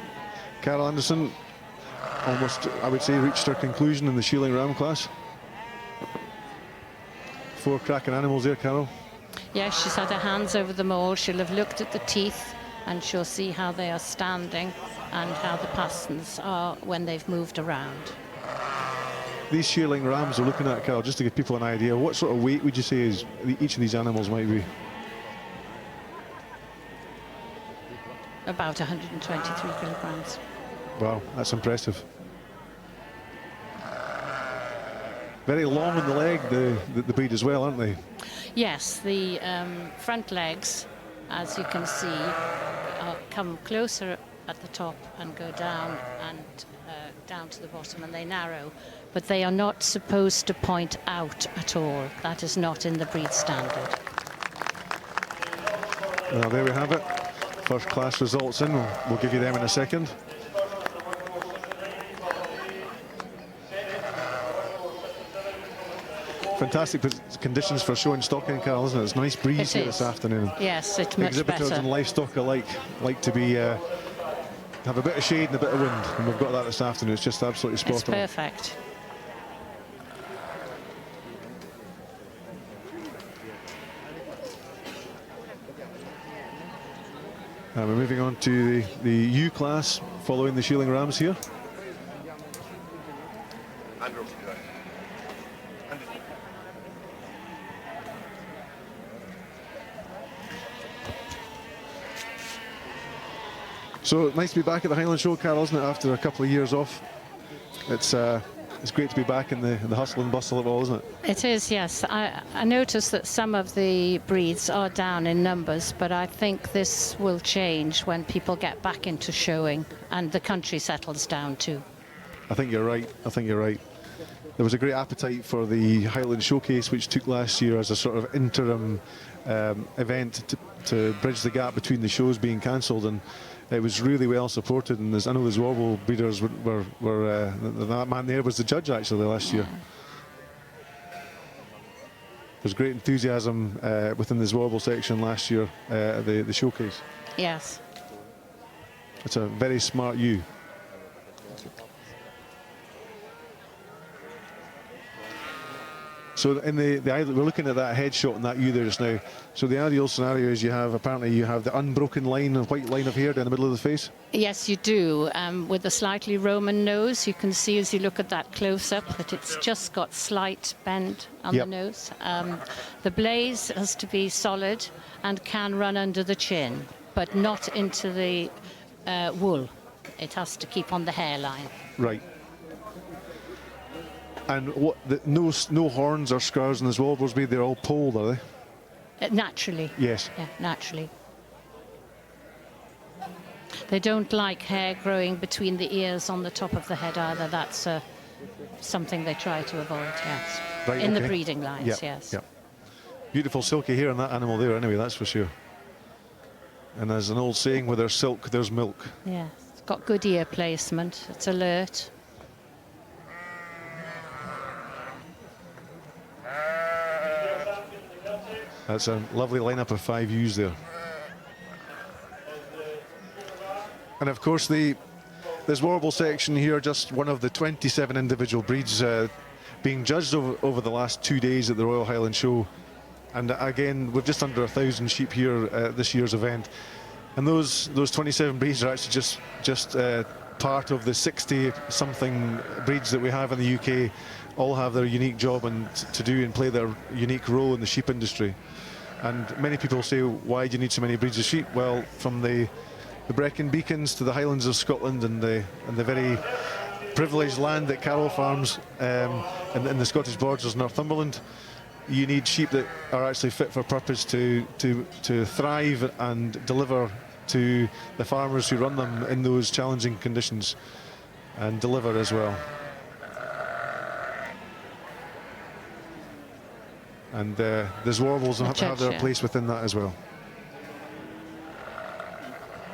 Carol Anderson almost, I would say, reached her conclusion in the shearling ram class. 4 cracking animals there, Carol. Yes, she's had her hands over them all. She'll have looked at the teeth and she'll see how they are standing and how the pastons are when they've moved around. These shearling rams we're looking at, Carol, just to give people an idea, what sort of weight would you say is each of these animals might be? About 123 kilograms. Wow, that's impressive. Very long in the leg, the breed as well, aren't they? Yes, the front legs, as you can see, come closer at the top and go down and down to the bottom, and they narrow. But they are not supposed to point out at all. That is not in the breed standard. Well, there we have it. First class results in. We'll give you them in a second. Fantastic conditions for showing stock in, Carol, isn't it? It's a nice breeze here this afternoon. Yes, it's much Exhibitors better. and livestock alike like to be have a bit of shade and a bit of wind, and we've got that this afternoon. It's just absolutely spot on. It's perfect. We're moving on to the U class, following the shearling rams here. So nice to be back at the Highland Show, Carol, isn't it? After a couple of years off, it's great to be back in the hustle and bustle of it all, isn't it? It is, yes. I noticed that some of the breeds are down in numbers, but I think this will change when people get back into showing and the country settles down too. I think you're right. I think you're right. There was a great appetite for the Highland Showcase, which took last year as a sort of interim event to bridge the gap between the shows being cancelled, and it was really well supported. And I know the ZWARBLE breeders that man there was the judge actually last year. There's great enthusiasm within the ZWARBLE section last year at the showcase. Yes. It's a very smart ewe. So in the we're looking at that headshot and that ewe there just now. So the ideal scenario is you have the unbroken line, a white line of hair down the middle of the face. Yes, you do. With a slightly Roman nose, you can see as you look at that close-up that it's just got slight bend on the nose. The blaze has to be solid and can run under the chin, but not into the wool. It has to keep on the hairline. Right. And what? No horns or scars in the ZWARBLES breed. They're all polled, are they? Naturally. Yes. Yeah, naturally. They don't like hair growing between the ears on the top of the head either. That's something they try to avoid, yes. Right, in okay. the breeding lines, Yeah, yes. yeah. Beautiful silky hair on that animal there anyway, that's for sure. And there's an old saying, where there's silk, there's milk. Yeah, it's got good ear placement. It's alert. That's a lovely lineup of 5 ewes there. And of course this warble section here, just one of the 27 individual breeds being judged over the last 2 days at the Royal Highland Show. And again, we've just under 1,000 sheep here at this year's event. And those 27 breeds are actually just part of the 60-something breeds that we have in the UK. All have their unique job to do and play their unique role in the sheep industry. And many people say, why do you need so many breeds of sheep? Well, from the Brecon Beacons to the Highlands of Scotland and the very privileged land that Carroll farms in the Scottish Borders, Northumberland, you need sheep that are actually fit for purpose to thrive and deliver to the farmers who run them in those challenging conditions, and deliver as well. And the ZWARBLES have their place within that as well.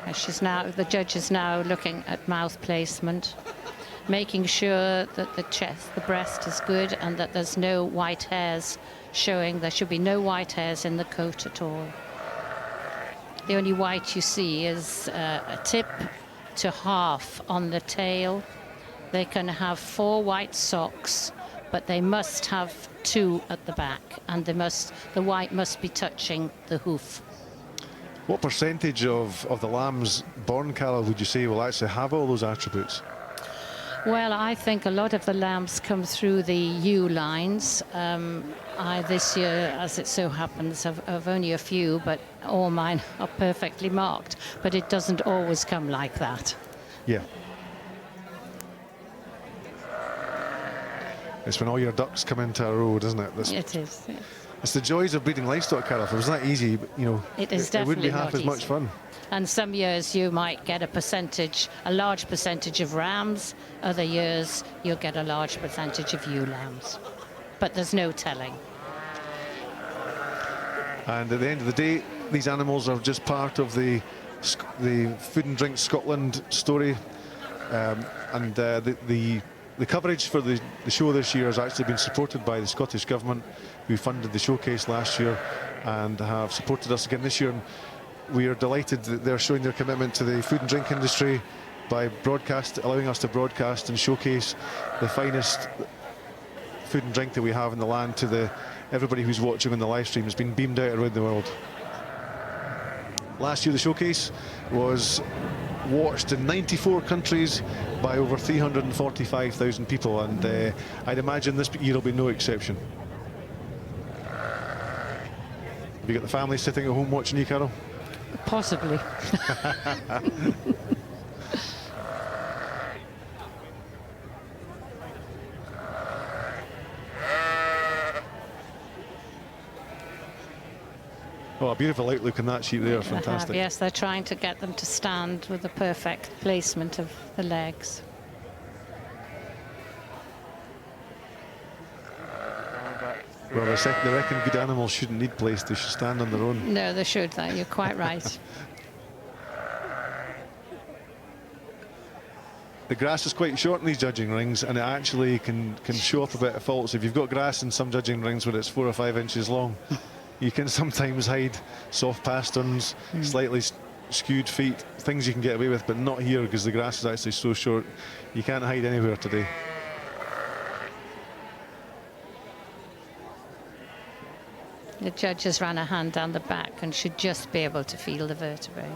The judge is now looking at mouth placement, making sure that the breast is good and that there's no white hairs showing. There should be no white hairs in the coat at all. The only white you see is a tip to half on the tail. They can have 4 white socks, but they must have 2 at the back, and the white must be touching the hoof. What percentage of the lambs born, Carol, would you say will actually have all those attributes? Well, I think a lot of the lambs come through the ewe lines. I this year, as it so happens, have only a few, but all mine are perfectly marked. But it doesn't always come like that. Yeah. It's when all your ducks come into a row, isn't it? It is. Yeah. It's the joys of breeding livestock, Carol. If it was that easy, you know, it wouldn't be half as much fun. And some years you might get a large percentage of rams. Other years you'll get a large percentage of ewe lambs. But there's no telling. And at the end of the day, these animals are just part of the Food and Drink Scotland story. The coverage for the show this year has actually been supported by the Scottish Government, who funded the showcase last year and have supported us again this year. And we are delighted that they're showing their commitment to the food and drink industry by allowing us to broadcast and showcase the finest food and drink that we have in the land to everybody who's watching on the live stream. Has been beamed out around the world. Last year the showcase was watched in 94 countries by over 345,000 people, and I'd imagine this year will be no exception. Have you got the family sitting at home watching you, Carol? Possibly. Oh, a beautiful outlook in that sheep there, fantastic. Yes, they're trying to get them to stand with the perfect placement of the legs. Well, they reckon good animals shouldn't need place, they should stand on their own. No, they should, you're quite right. The grass is quite short in these judging rings, and it actually can show up a bit of faults. If you've got grass in some judging rings where it's 4 or 5 inches long, you can sometimes hide soft pasterns, slightly skewed feet, things you can get away with, but not here because the grass is actually so short. You can't hide anywhere today. The judge has run a hand down the back and should just be able to feel the vertebrae.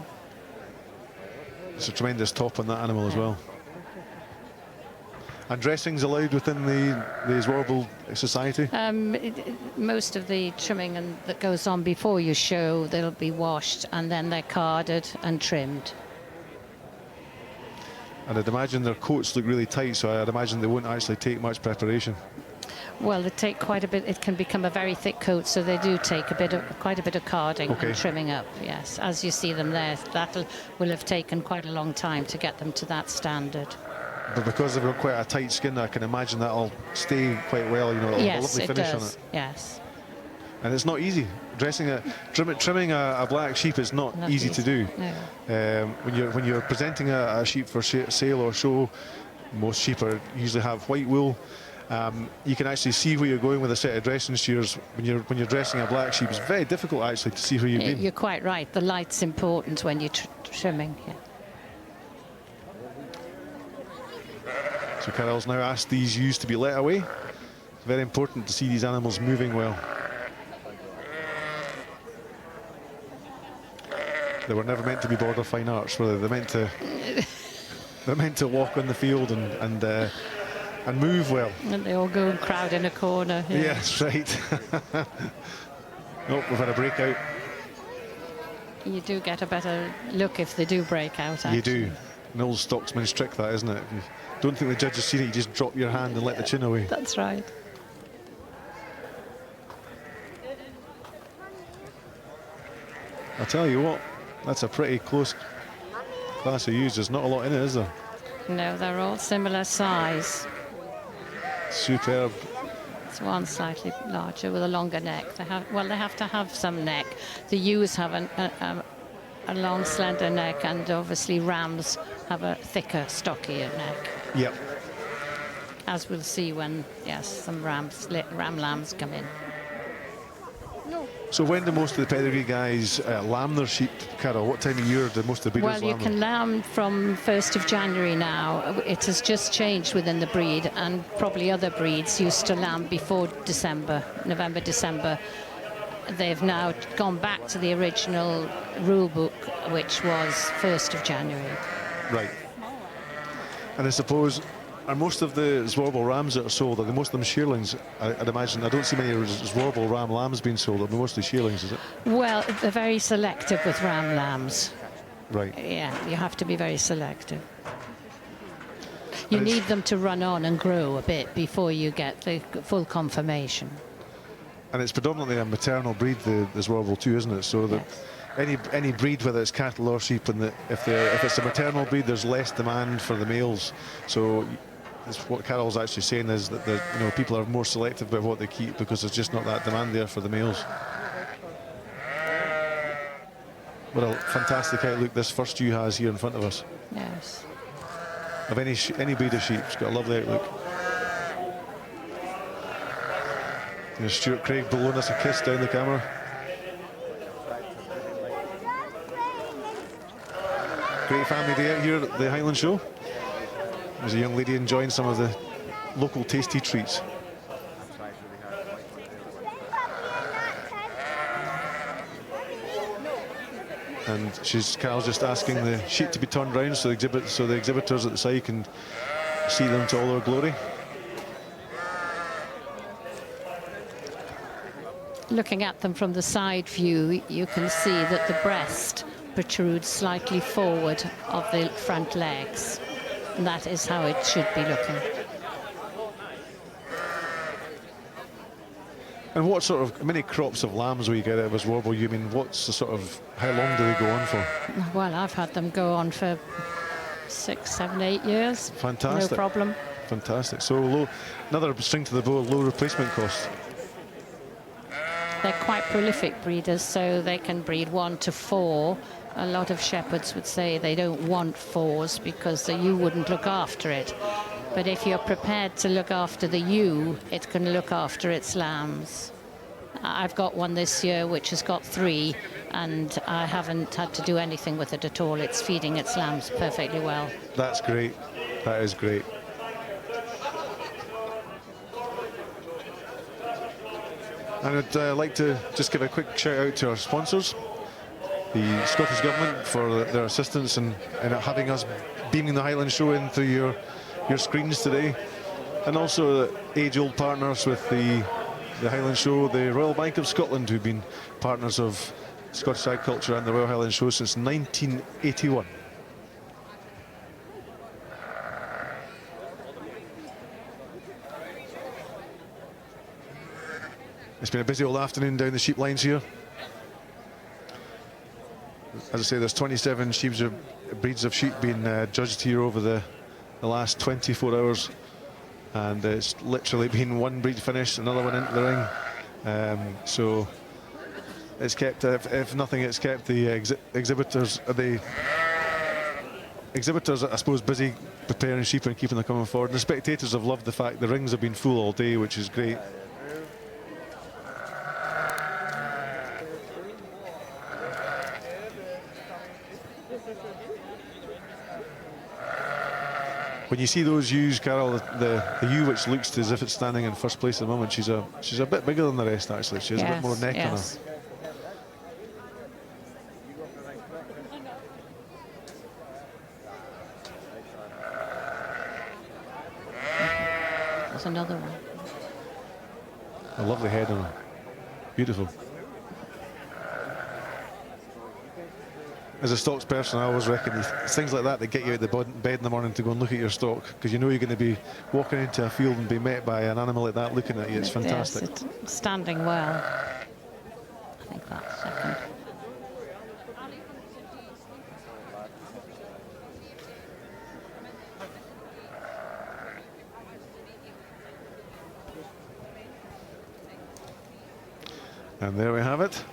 It's a tremendous top on that animal as well. And dressings allowed within the ZWARBLE Society? Most of the trimming that goes on before you show, they'll be washed and then they're carded and trimmed. And I'd imagine their coats look really tight, so I'd imagine they won't actually take much preparation. Well, they take quite a bit. It can become a very thick coat, so they do take quite a bit of carding and trimming up. Yes, as you see them there, that will have taken quite a long time to get them to that standard. But because they've got quite a tight skin, I can imagine that'll stay quite well. You know, it'll have a lovely finish on it. Yes. And it's not easy. Trimming a black sheep is not easy to do. No. When you're presenting a sheep for sale or show, most sheep usually have white wool. You can actually see where you're going with a set of dressing shears. When you're dressing a black sheep, it's very difficult actually to see where you've been. You're quite right. The light's important when you're trimming. Yeah. So Carol's now asked these ewes to be let away. It's very important to see these animals moving well. They were never meant to be border fine arts, were they? They're meant to walk on the field and move well. And they all go and crowd in a corner. Yeah. Yes, right. Oh, we've had a breakout. You do get a better look if they do break out, actually. You do. An old stocksman's trick, that, isn't it? You don't think the judge has seen it, you just drop your hand and let the chin away. That's right. I'll tell you what, that's a pretty close class of ewes. There's not a lot in it, is there? No, they're all similar size. Superb. It's one slightly larger with a longer neck. They have to have some neck. The ewes have a long, slender neck, and obviously rams have a thicker, stockier neck. Yep. As we'll see when, yes, some ram lambs come in. So when do most of the pedigree guys lamb their sheep, Carol? What time of year do most of the breeders Well, you lamb can them? lamb from 1st of January now. It has just changed within the breed, and probably other breeds used to lamb before December, November, December. They've now gone back to the original rule book, which was 1st of January. Right. And I suppose, are most of the Zwarble rams that are sold, are most of them shearlings? I'd imagine. I don't see many Zwarble ram lambs being sold. They're mostly shearlings, is it? Well, they're very selective with ram lambs. Right. Yeah, you have to be very selective. You need them to run on and grow a bit before you get the full confirmation. And it's predominantly a maternal breed, the Zwarble too, isn't it? So that any breed, whether it's cattle or sheep, and if it's a maternal breed, there's less demand for the males. So that's what Carol's actually saying, is that people are more selective about what they keep because there's just not that demand there for the males. What a fantastic outlook this first ewe has here in front of us. Yes. Of any breed of sheep, it's got a lovely outlook. There's Stuart Craig blowing us a kiss down the camera. Great family day out here at the Highland Show. There's a young lady enjoying some of the local tasty treats. And Carol's just asking the sheep to be turned round so the exhibitors at the side can see them to all their glory. Looking at them from the side view, you can see that the breast protrudes slightly forward of the front legs. And that is how it should be looking. And what sort of, many crops of lambs will you get out of a Zwarble? You mean, what's the sort of, how long do they go on for? Well, I've had them go on for 6, 7, 8 years. Fantastic. No problem. Fantastic. So another string to the bow, low replacement cost. They're quite prolific breeders, so they can breed 1 to 4. A lot of shepherds would say they don't want 4s because the ewe wouldn't look after it. But if you're prepared to look after the ewe, it can look after its lambs. I've got one this year which has got 3, and I haven't had to do anything with it at all. It's feeding its lambs perfectly well. That's great. That is great. And I'd like to just give a quick shout out to our sponsors, the Scottish Government, for their assistance in having us beaming the Highland Show in through your screens today, and also the age-old partners with the Highland Show, the Royal Bank of Scotland, who've been partners of Scottish agriculture and the Royal Highland Show since 1981. It's been a busy old afternoon down the sheep lines here. As I say, there's 27 breeds of sheep being judged here over the last 24 hours. And it's literally been one breed finished, another one into the ring. So it's kept, if nothing, it's kept the exhibitors, I suppose, busy preparing sheep and keeping them coming forward. And the spectators have loved the fact the rings have been full all day, which is great. When you see those ewes, Carol, the ewe which looks as if it's standing in first place at the moment, she's a bit bigger than the rest actually. She has a bit more neck on her. There's another one. A lovely head on her. Beautiful. As a stocks person, I always reckon it's things like that that get you out of the bed in the morning to go and look at your stock, because you know you're going to be walking into a field and be met by an animal like that looking at you. It's fantastic. Yes, it's standing well. I think that's second. And there we have it.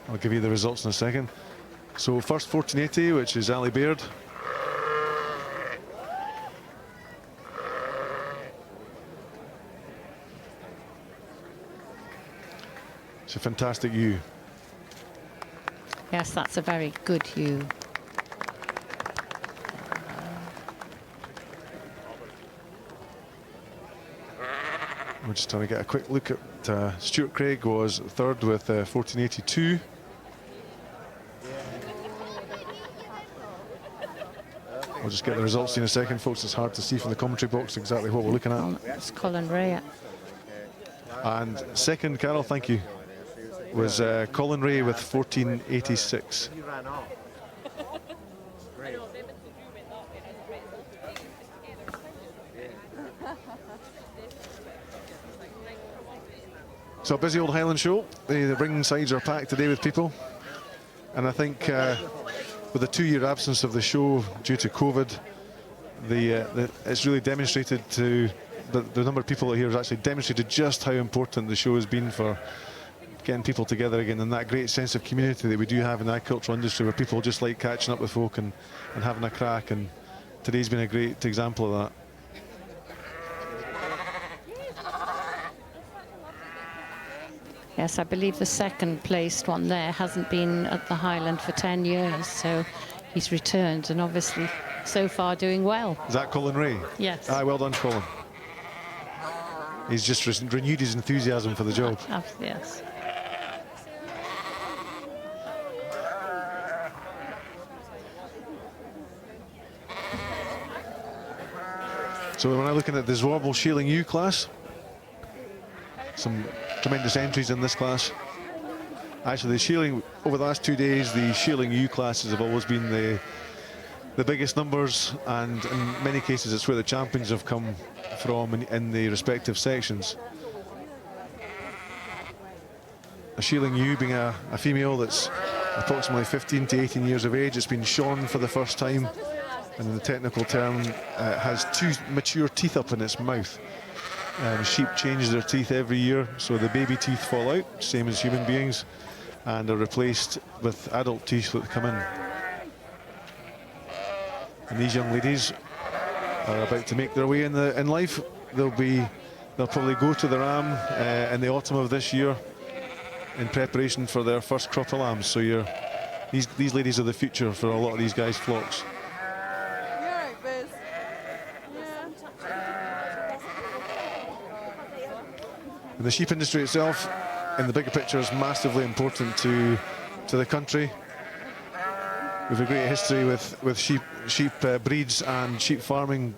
I'll give you the results in a second. So first 1480, which is Ali Baird. It's a fantastic ewe. Yes, that's a very good ewe. We're just trying to get a quick look at Stuart Craig was third with 1482. We'll just get the results in a second, folks. It's hard to see from the commentary box exactly what we're looking at. It's Colin Ray. And second, Carol, thank you, was Colin Ray with 1486. So a busy old Highland show. The ring sides are packed today with people. And I think with the 2-year absence of the show due to COVID, it's really demonstrated to, the number of people here has actually demonstrated just how important the show has been for getting people together again, and that great sense of community that we do have in the agricultural industry, where people just like catching up with folk and having a crack, and today's been a great example of that. Yes, I believe the second placed one there hasn't been at the Highland for 10 years, so he's returned and obviously so far doing well. Is that Colin Ray? Yes. Well done, Colin. He's just renewed his enthusiasm for the job. Yes. So we're now looking at the ZWARBLES Shealing U class. Some tremendous entries in this class. Actually, the shealing, over the last 2 days, the shealing U classes have always been the biggest numbers, and in many cases it's where the champions have come from in the respective sections. A shealing ewe being a female that's approximately 15 to 18 years of age. It's been shorn for the first time, and in the technical term, has 2 mature teeth up in its mouth. Sheep change their teeth every year, so the baby teeth fall out, same as human beings, and are replaced with adult teeth that come in. And these young ladies are about to make their way in life. They'll probably go to the ram in the autumn of this year in preparation for their first crop of lambs. So these ladies are the future for a lot of these guys' flocks. And the sheep industry itself, in the bigger picture, is massively important to the country. We have a great history with sheep breeds and sheep farming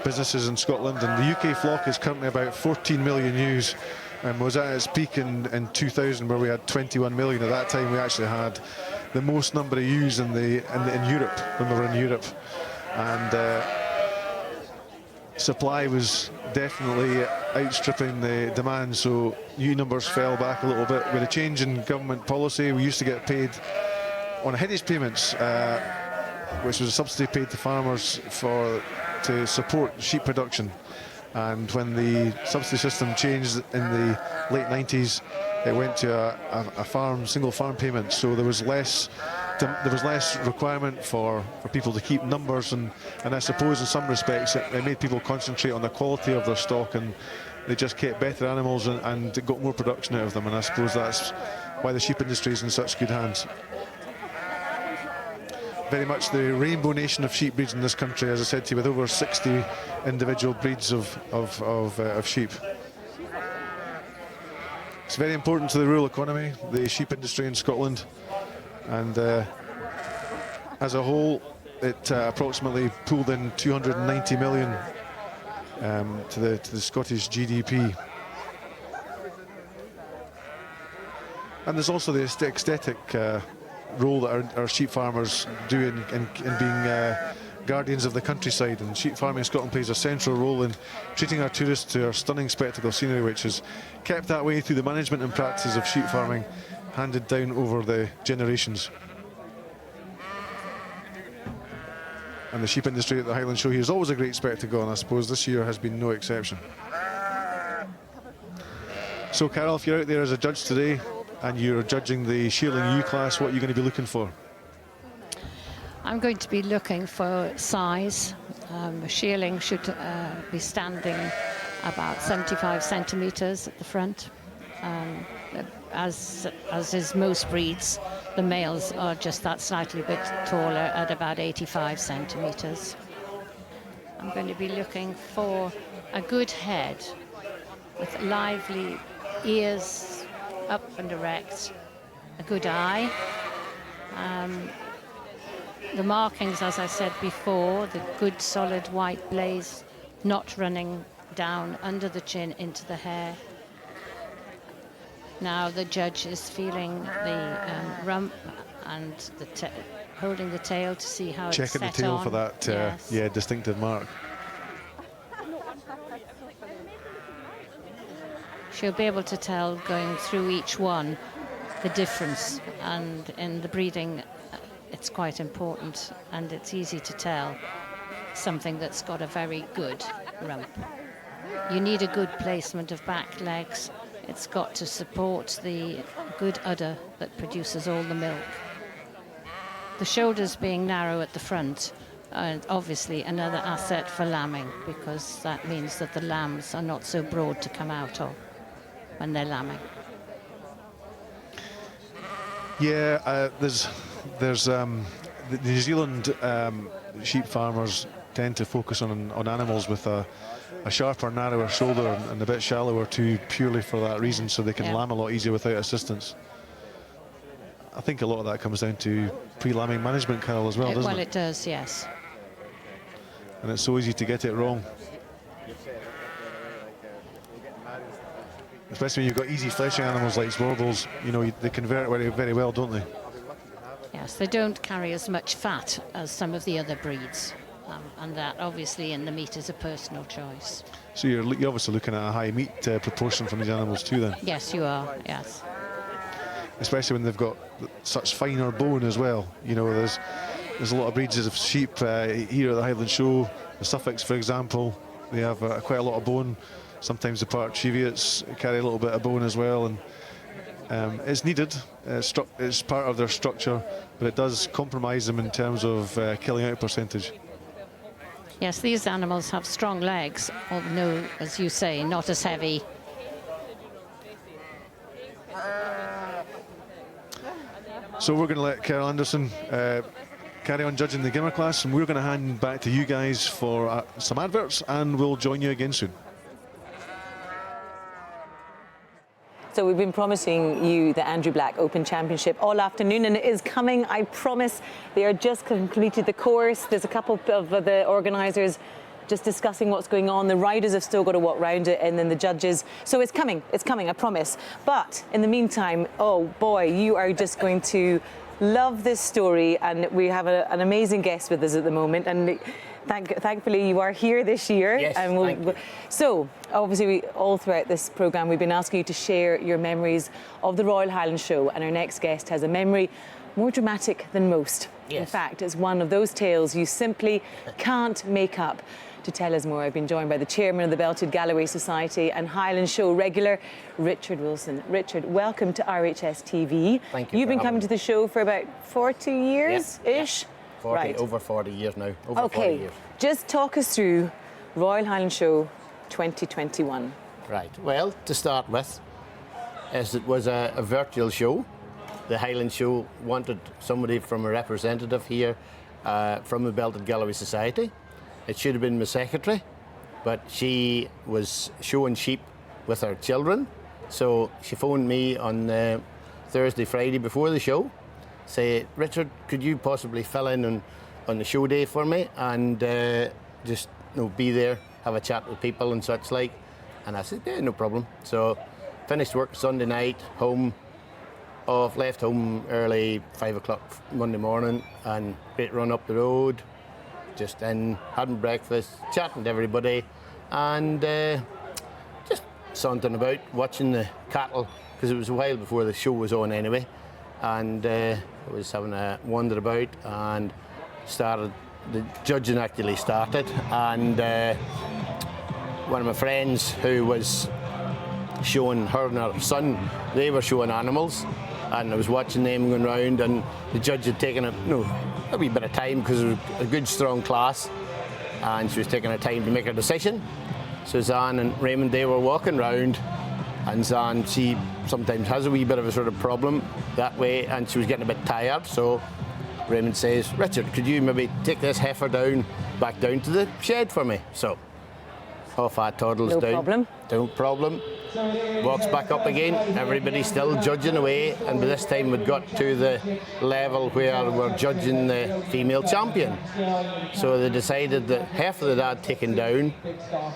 businesses in Scotland, and the UK flock is currently about 14 million ewes, and was at its peak in 2000, where we had 21 million. At that time, we actually had the most number of ewes in Europe when we were in Europe, and supply was definitely outstripping the demand, so ewe numbers fell back a little bit. With a change in government policy, we used to get paid on headage payments, which was a subsidy paid to farmers to support sheep production. And when the subsidy system changed in the late 90s, it went to a single farm payment. So there was less requirement for people to keep numbers, and I suppose in some respects it made people concentrate on the quality of their stock, and they just kept better animals and got more production out of them. And I suppose that's why the sheep industry is in such good hands. Very much the rainbow nation of sheep breeds in this country, as I said to you, with over 60 individual breeds of sheep. It's very important to the rural economy, the sheep industry in Scotland, and as a whole it approximately pulled in 290 million to the Scottish GDP. And there's also the aesthetic role that our sheep farmers do in being guardians of the countryside, and sheep farming in Scotland plays a central role in treating our tourists to our stunning spectacle scenery, which is kept that way through the management and practices of sheep farming handed down over the generations. And the sheep industry at the Highland Show here is always a great spectacle, and I suppose this year has been no exception. So Carol, if you're out there as a judge today and you're judging the shearling ewe class, what are you going to be looking for? I'm going to be looking for size. Shearling should be standing about 75 centimetres at the front. As is most breeds, the males are just that slightly bit taller at about 85 centimetres. I'm going to be looking for a good head with lively ears up and erect, a good eye. The markings, as I said before, the good solid white blaze, not running down under the chin into the hair. Now the judge is feeling the rump and holding the tail to see how it's set on. Checking the tail for that yes. Distinctive mark. She'll be able to tell, going through each one, the difference, and in the breeding it's quite important, and it's easy to tell something that's got a very good rump. You need a good placement of back legs. It's got to support the good udder that produces all the milk. The shoulders being narrow at the front are obviously another asset for lambing, because that means that the lambs are not so broad to come out of when they're lambing. Yeah, there's the New Zealand sheep farmers tend to focus on animals with a sharper, narrower shoulder and a bit shallower too, purely for that reason, so they can lamb a lot easier without assistance. I think a lot of that comes down to pre-lambing management, Carol, as well, doesn't it? Well, it does, yes. And it's so easy to get it wrong. Especially when you've got easy fleshing animals like ZWARBLES, you know, they convert very, very well, don't they? Yes, they don't carry as much fat as some of the other breeds, and that obviously in the meat is a personal choice. So you're obviously looking at a high meat proportion from these animals too, then? Yes, you are, yes. Especially when they've got such finer bone as well. You know, there's a lot of breeds of sheep here at the Highland Show. The Suffolks, for example, they have quite a lot of bone. Sometimes the part Cheviots carry a little bit of bone as well, and it's needed. It's part of their structure, but it does compromise them in terms of killing out percentage. Yes, these animals have strong legs, although, as you say, not as heavy. So we're going to let Carol Anderson carry on judging the Gimmer class, and we're going to hand back to you guys for some adverts, and we'll join you again soon. So we've been promising you the Andrew Black Open Championship all afternoon, and it is coming, I promise. They are just completed the course. There's a couple of the organisers just discussing what's going on. The riders have still got to walk round it, and then the judges. So it's coming, I promise. But in the meantime, oh boy, you are just going to love this story, and we have an amazing guest with us at the moment, and thankfully you are here this year. Yes, and so obviously all throughout this programme we've been asking you to share your memories of the Royal Highland Show, and our next guest has a memory more dramatic than most. Yes. In fact, it's one of those tales you simply can't make up. To tell us more, I've been joined by the chairman of the Belted Galloway Society and Highland Show regular, Richard Wilson. Richard, welcome to RHS TV. Thank you. You've been coming to the show for about 40 years-ish? Yeah. Right. Over 40 years now. Over 40 years. Just talk us through Royal Highland Show 2021. Right. Well, to start with, as it was a virtual show, the Highland Show wanted somebody from a representative here from the Belted Galloway Society. It should have been my secretary, but she was showing sheep with her children. So she phoned me on Thursday, Friday before the show, say, Richard, could you possibly fill in on the show day for me and just be there, have a chat with people and such like. And I said, yeah, no problem. So finished work Sunday night, left home early, 5 o'clock Monday morning, and great run up the road. Just in, having breakfast, chatting to everybody, and just sauntering about, watching the cattle, because it was a while before the show was on anyway. And I was having a wander about, and the judging actually started. And one of my friends who was showing her and her son, they were showing animals, and I was watching them going round, and the judge had taken a wee bit of time because it was a good strong class, and she was taking her time to make her decision. So Zan and Raymond, they were walking round, and Zan, she sometimes has a wee bit of a sort of problem that way, and she was getting a bit tired. So Raymond says, Richard, could you maybe take this heifer back down to the shed for me? So off I toddles down. No problem. Walks back up again, everybody's still judging away, and by this time we'd got to the level where we're judging the female champion. So they decided that heifer that I'd taken down,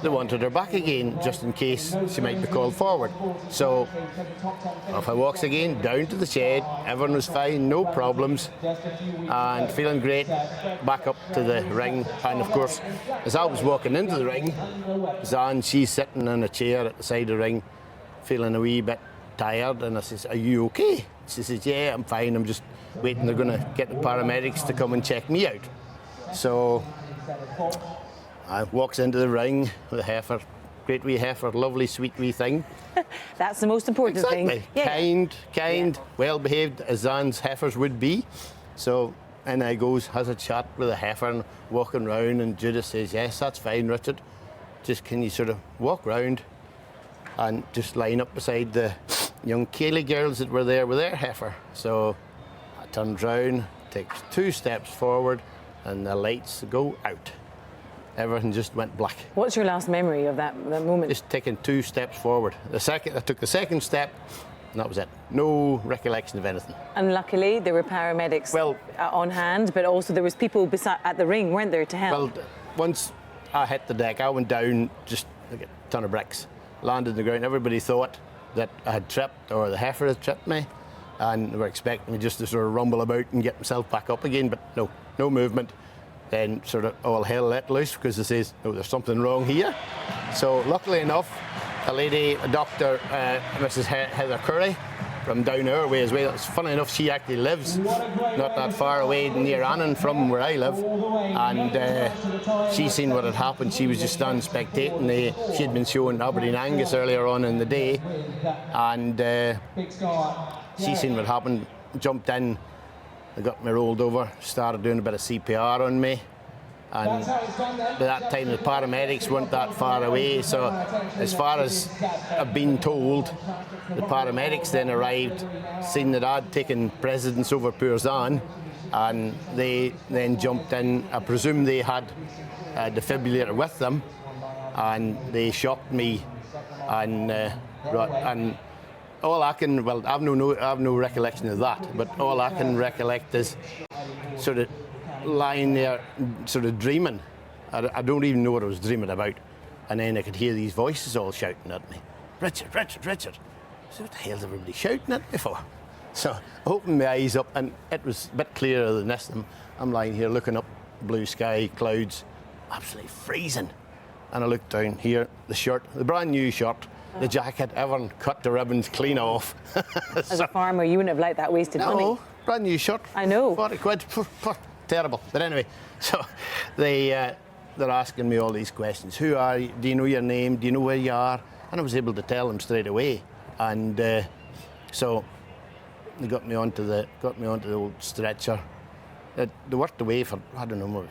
they wanted her back again, just in case she might be called forward. So off I walks again, down to the shed, everyone was fine, no problems, and feeling great, back up to the ring. And of course, as I was walking into the ring, Zan, she's sitting in a chair at the side of the ring, feeling a wee bit tired, and I says, are you okay? She says, yeah, I'm fine, I'm just waiting, they're going to get the paramedics to come and check me out. So I walks into the ring with a heifer, great wee heifer, lovely sweet wee thing. That's the most important thing. Yeah. Kind, well behaved as Zan's heifers would be. So in I goes, has a chat with the heifer and walking round, and Judith says, yes, that's fine, Richard. Just can you sort of walk round and just line up beside the young Cayley girls that were there with their heifer. So I turned round, takes 2 steps forward, and the lights go out. Everything just went black. What's your last memory of that moment? Just taking 2 steps forward. I took the second step, and that was it. No recollection of anything. And luckily there were paramedics on hand, but also there was people at the ring, weren't there, to help? Well, once I hit the deck, I went down just like a ton of bricks. Landed on the ground. Everybody thought that I had tripped or the heifer had tripped me, and they were expecting me just to sort of rumble about and get myself back up again, but no movement. Then sort of all hell let loose because they says, no, there's something wrong here. So luckily enough, a doctor, Mrs. Heather Curry, from down our way as well. It's funny enough, she actually lives not that far away near Annan from where I live, and she seen what had happened. She was just standing spectating. She had been showing Aberdeen Angus earlier on in the day, and she seen what happened, jumped in, they got me rolled over, started doing a bit of CPR on me. And by that time the paramedics weren't that far away, so as far as I've been told, the paramedics then arrived, seen that I'd taken precedence over poor Zan, and they then jumped in. I presume they had a defibrillator with them, and they shocked me, and all I can, well, I've no recollection of that, but all I can recollect is sort of lying there sort of dreaming. I don't even know what I was dreaming about. And then I could hear these voices all shouting at me. Richard, Richard, Richard. So what the hell's everybody shouting at me for? So I opened my eyes up, and it was a bit clearer than this. I'm lying here looking up, blue sky, clouds, absolutely freezing. And I looked down here, the shirt, the brand new shirt, the jacket, everyone cut the ribbons clean off. As a farmer, you wouldn't have liked that wasted money. No, brand new shirt. I know. 40 quid, terrible. But anyway, so they're asking me all these questions. Who are you? Do you know your name? Do you know where you are? And I was able to tell them straight away. And so they got me onto the old stretcher. They worked away for, I don't know,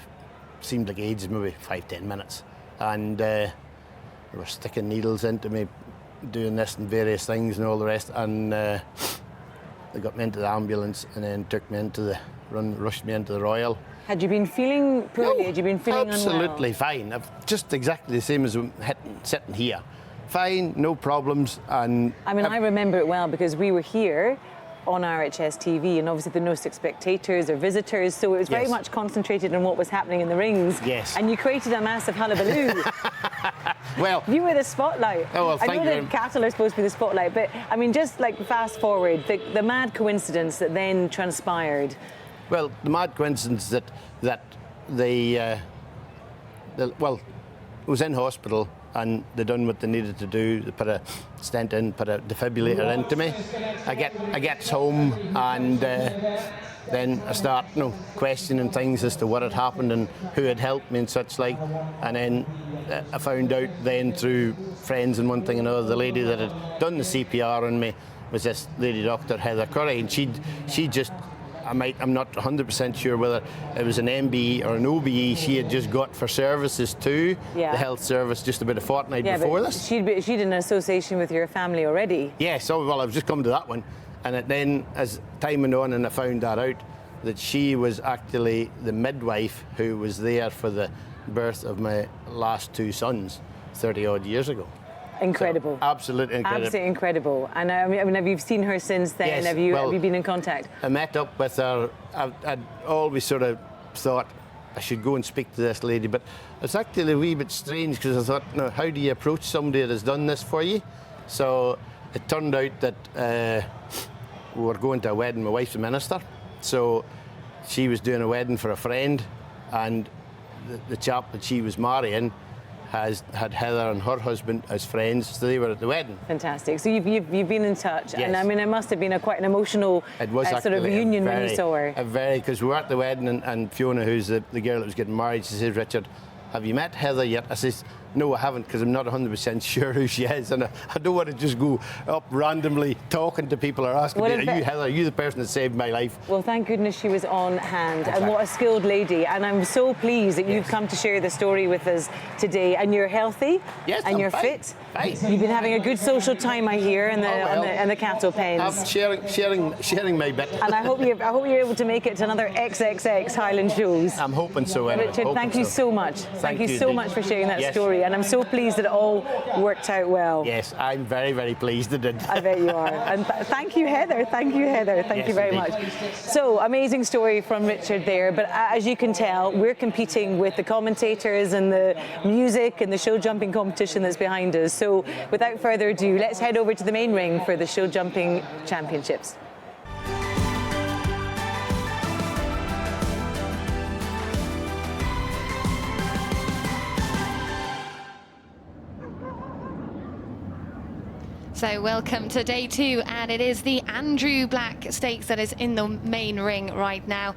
seemed like ages, maybe 5-10 minutes. And they were sticking needles into me, doing this and various things and all the rest. And they got me into the ambulance and then took me into rushed me into the Royal. Had you been feeling poorly? Had you been feeling absolutely unwell? Fine. Just exactly the same as I'm sitting here. Fine, no problems. And I mean, I remember it well because we were here on RHS TV, and obviously there were no spectators or visitors, so it was very much concentrated on what was happening in the rings. Yes. And you created a massive hullabaloo. Well, you were the spotlight. Oh, well, I know that cattle are supposed to be the spotlight, but I mean, just like fast forward, the mad coincidence that then transpired. Well, the mad coincidence that they was in hospital and they done what they needed to do. They put a stent in, put a defibrillator into me. I get home and then I start questioning things as to what had happened and who had helped me and such like. And then I found out then through friends and one thing and another, the lady that had done the CPR on me was this lady, Dr. Heather Curry, and she just, I'm not 100% sure whether it was an MBE or an OBE she had just got for services to the health service just about a fortnight before this. She'd in an association with your family already. Yeah, so well, I've just come to that one. And then as time went on and I found that out, that she was actually the midwife who was there for the birth of my last two sons 30 odd years ago. Incredible. So, absolutely incredible. Absolutely incredible. And I mean, have you seen her since then? Yes, have you been in contact? I met up with her. I'd always sort of thought I should go and speak to this lady, but it's actually a wee bit strange because I thought, how do you approach somebody that has done this for you? So it turned out that we were going to a wedding. My wife's a minister, so she was doing a wedding for a friend, and the chap that she was marrying had Heather and her husband as friends, so they were at the wedding. Fantastic. So you've been in touch, yes. And I mean, it must have been quite an emotional sort of reunion when you saw her. Because we were at the wedding, and Fiona, who's the girl that was getting married, she says, "Richard, have you met Heather yet?" I says, "No, I haven't, because I'm not 100% sure who she is, and I don't want to just go up randomly talking to people or asking, are you Heather? Are you the person that saved my life?" Well, thank goodness she was on hand, exactly. And what a skilled lady. And I'm so pleased that you've come to share the story with us today, and you're healthy, and you're fit. Fine. You've been having a good social time, I hear, in the cattle pens. I'm sharing my bit. And I hope you're able to make it to another XXX Highland shows. I'm hoping so. Richard, thank you so much. Thank you so much for sharing that story, and I'm so pleased that it all worked out well. Yes, I'm very, very pleased it did. I bet you are. And thank you, Heather. Thank you, Heather. Thank you very much. So, amazing story from Richard there, but as you can tell, we're competing with the commentators and the music and the show jumping competition that's behind us. So, without further ado, let's head over to the main ring for the show jumping championships. So welcome to day 2, and it is the Andrew Black Stakes that is in the main ring right now.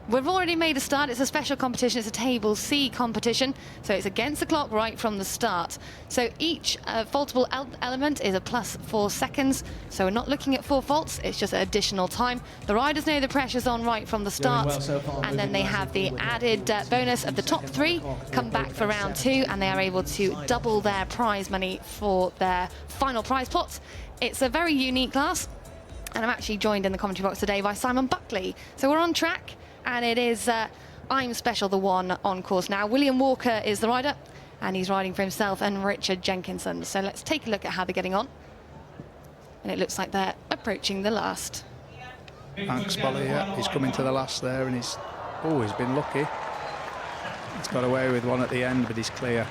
We've already made a start. It's a special competition. It's a table C competition, so it's against the clock right from the start. So each faultable element is a plus 4 seconds, so we're not looking at 4 faults, it's just additional time. The riders know the pressure's on right from the start, and then they have the added bonus of the top 3 come back for round 2, and they are able to double their prize money for their final prize pot. It's a very unique class, and I'm actually joined in the commentary box today by Simon Buckley. So we're on track. And it is I'm Special, the one on course now. William Walker is the rider, and he's riding for himself and Richard Jenkinson. So let's take a look at how they're getting on. And it looks like they're approaching the last. Hank Spolly, yeah, he's coming to the last there, and he's been lucky. He's got away with one at the end, but he's clear.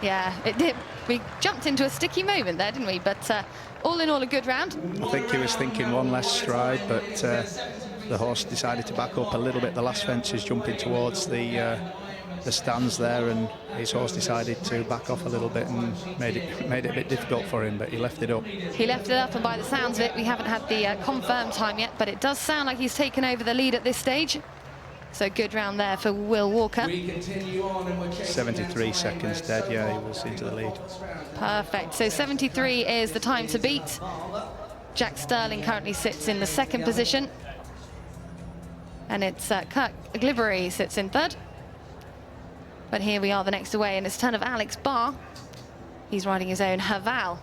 Yeah, it did. We jumped into a sticky moment there, didn't we? But all in all, a good round. I think he was thinking one less stride, but the horse decided to back up a little bit. The last fence is jumping towards the stands there, and his horse decided to back off a little bit and made it a bit difficult for him, but he left it up. He left it up, and by the sounds of it, we haven't had the confirmed time yet, but it does sound like he's taken over the lead at this stage. So good round there for Will Walker. 73 seconds dead, yeah, he was into the lead. Perfect. So 73 is the time to beat. Jack Sterling currently sits in the second position. And it's Kirk Glibbery sits in third. But here we are the next away, and it's turn of Alex Barr. He's riding his own Haval.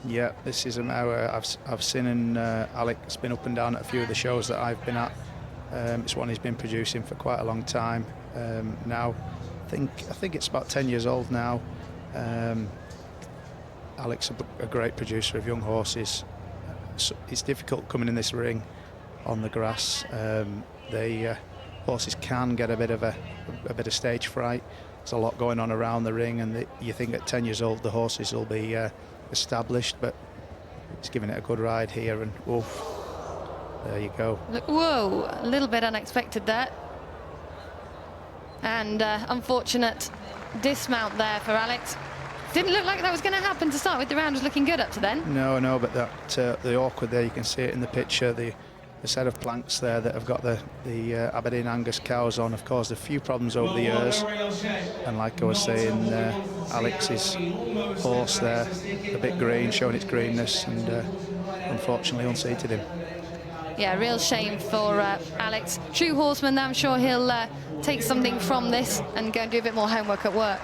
Yeah, this is a mare I've seen, and Alex been up and down at a few of the shows that I've been at. It's one he's been producing for quite a long time now. I think it's about 10 years old now. Alex, a great producer of young horses. It's difficult coming in this ring on the grass. Horses can get a bit of stage fright. There's a lot going on around the ring, and you think at 10 years old the horses will be established, but he's giving it a good ride here, and woof. There you go. Look, whoa, a little bit unexpected there. And unfortunate dismount there for Alex. Didn't look like that was going to happen to start with. The round was looking good up to then. No, but the awkward there, you can see it in the picture, the set of planks there that have got the Aberdeen Angus cows on have caused a few problems over the years. And like I was saying, Alex's horse there, a bit green, showing its greenness, and unfortunately unseated him. Yeah, real shame for Alex. True horseman, though. I'm sure he'll take something from this and go and do a bit more homework at work.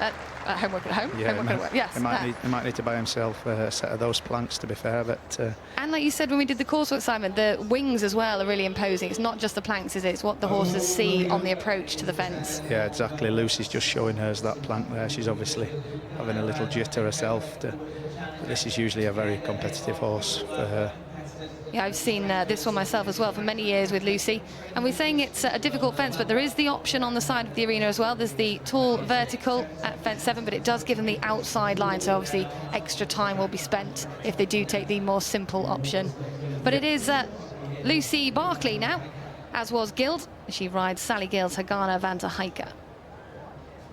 Homework at home? Yeah, homework at work, yes. He might need to buy himself a set of those planks, to be fair. But and like you said when we did the coursework, Simon, the wings as well are really imposing. It's not just the planks, is it? It's what the horses see on the approach to the fence. Yeah, exactly. Lucy's just showing hers that plank there. She's obviously having a little jitter herself. This is usually a very competitive horse for her. Yeah, I've seen this one myself as well for many years with Lucy. And we're saying it's a difficult fence, but there is the option on the side of the arena as well. There's the tall vertical at fence 7, but it does give them the outside line, so obviously extra time will be spent if they do take the more simple option. But it is Lucy Barclay now, as was Guild. She rides Sally Gill's Hagana Vanta Hiker.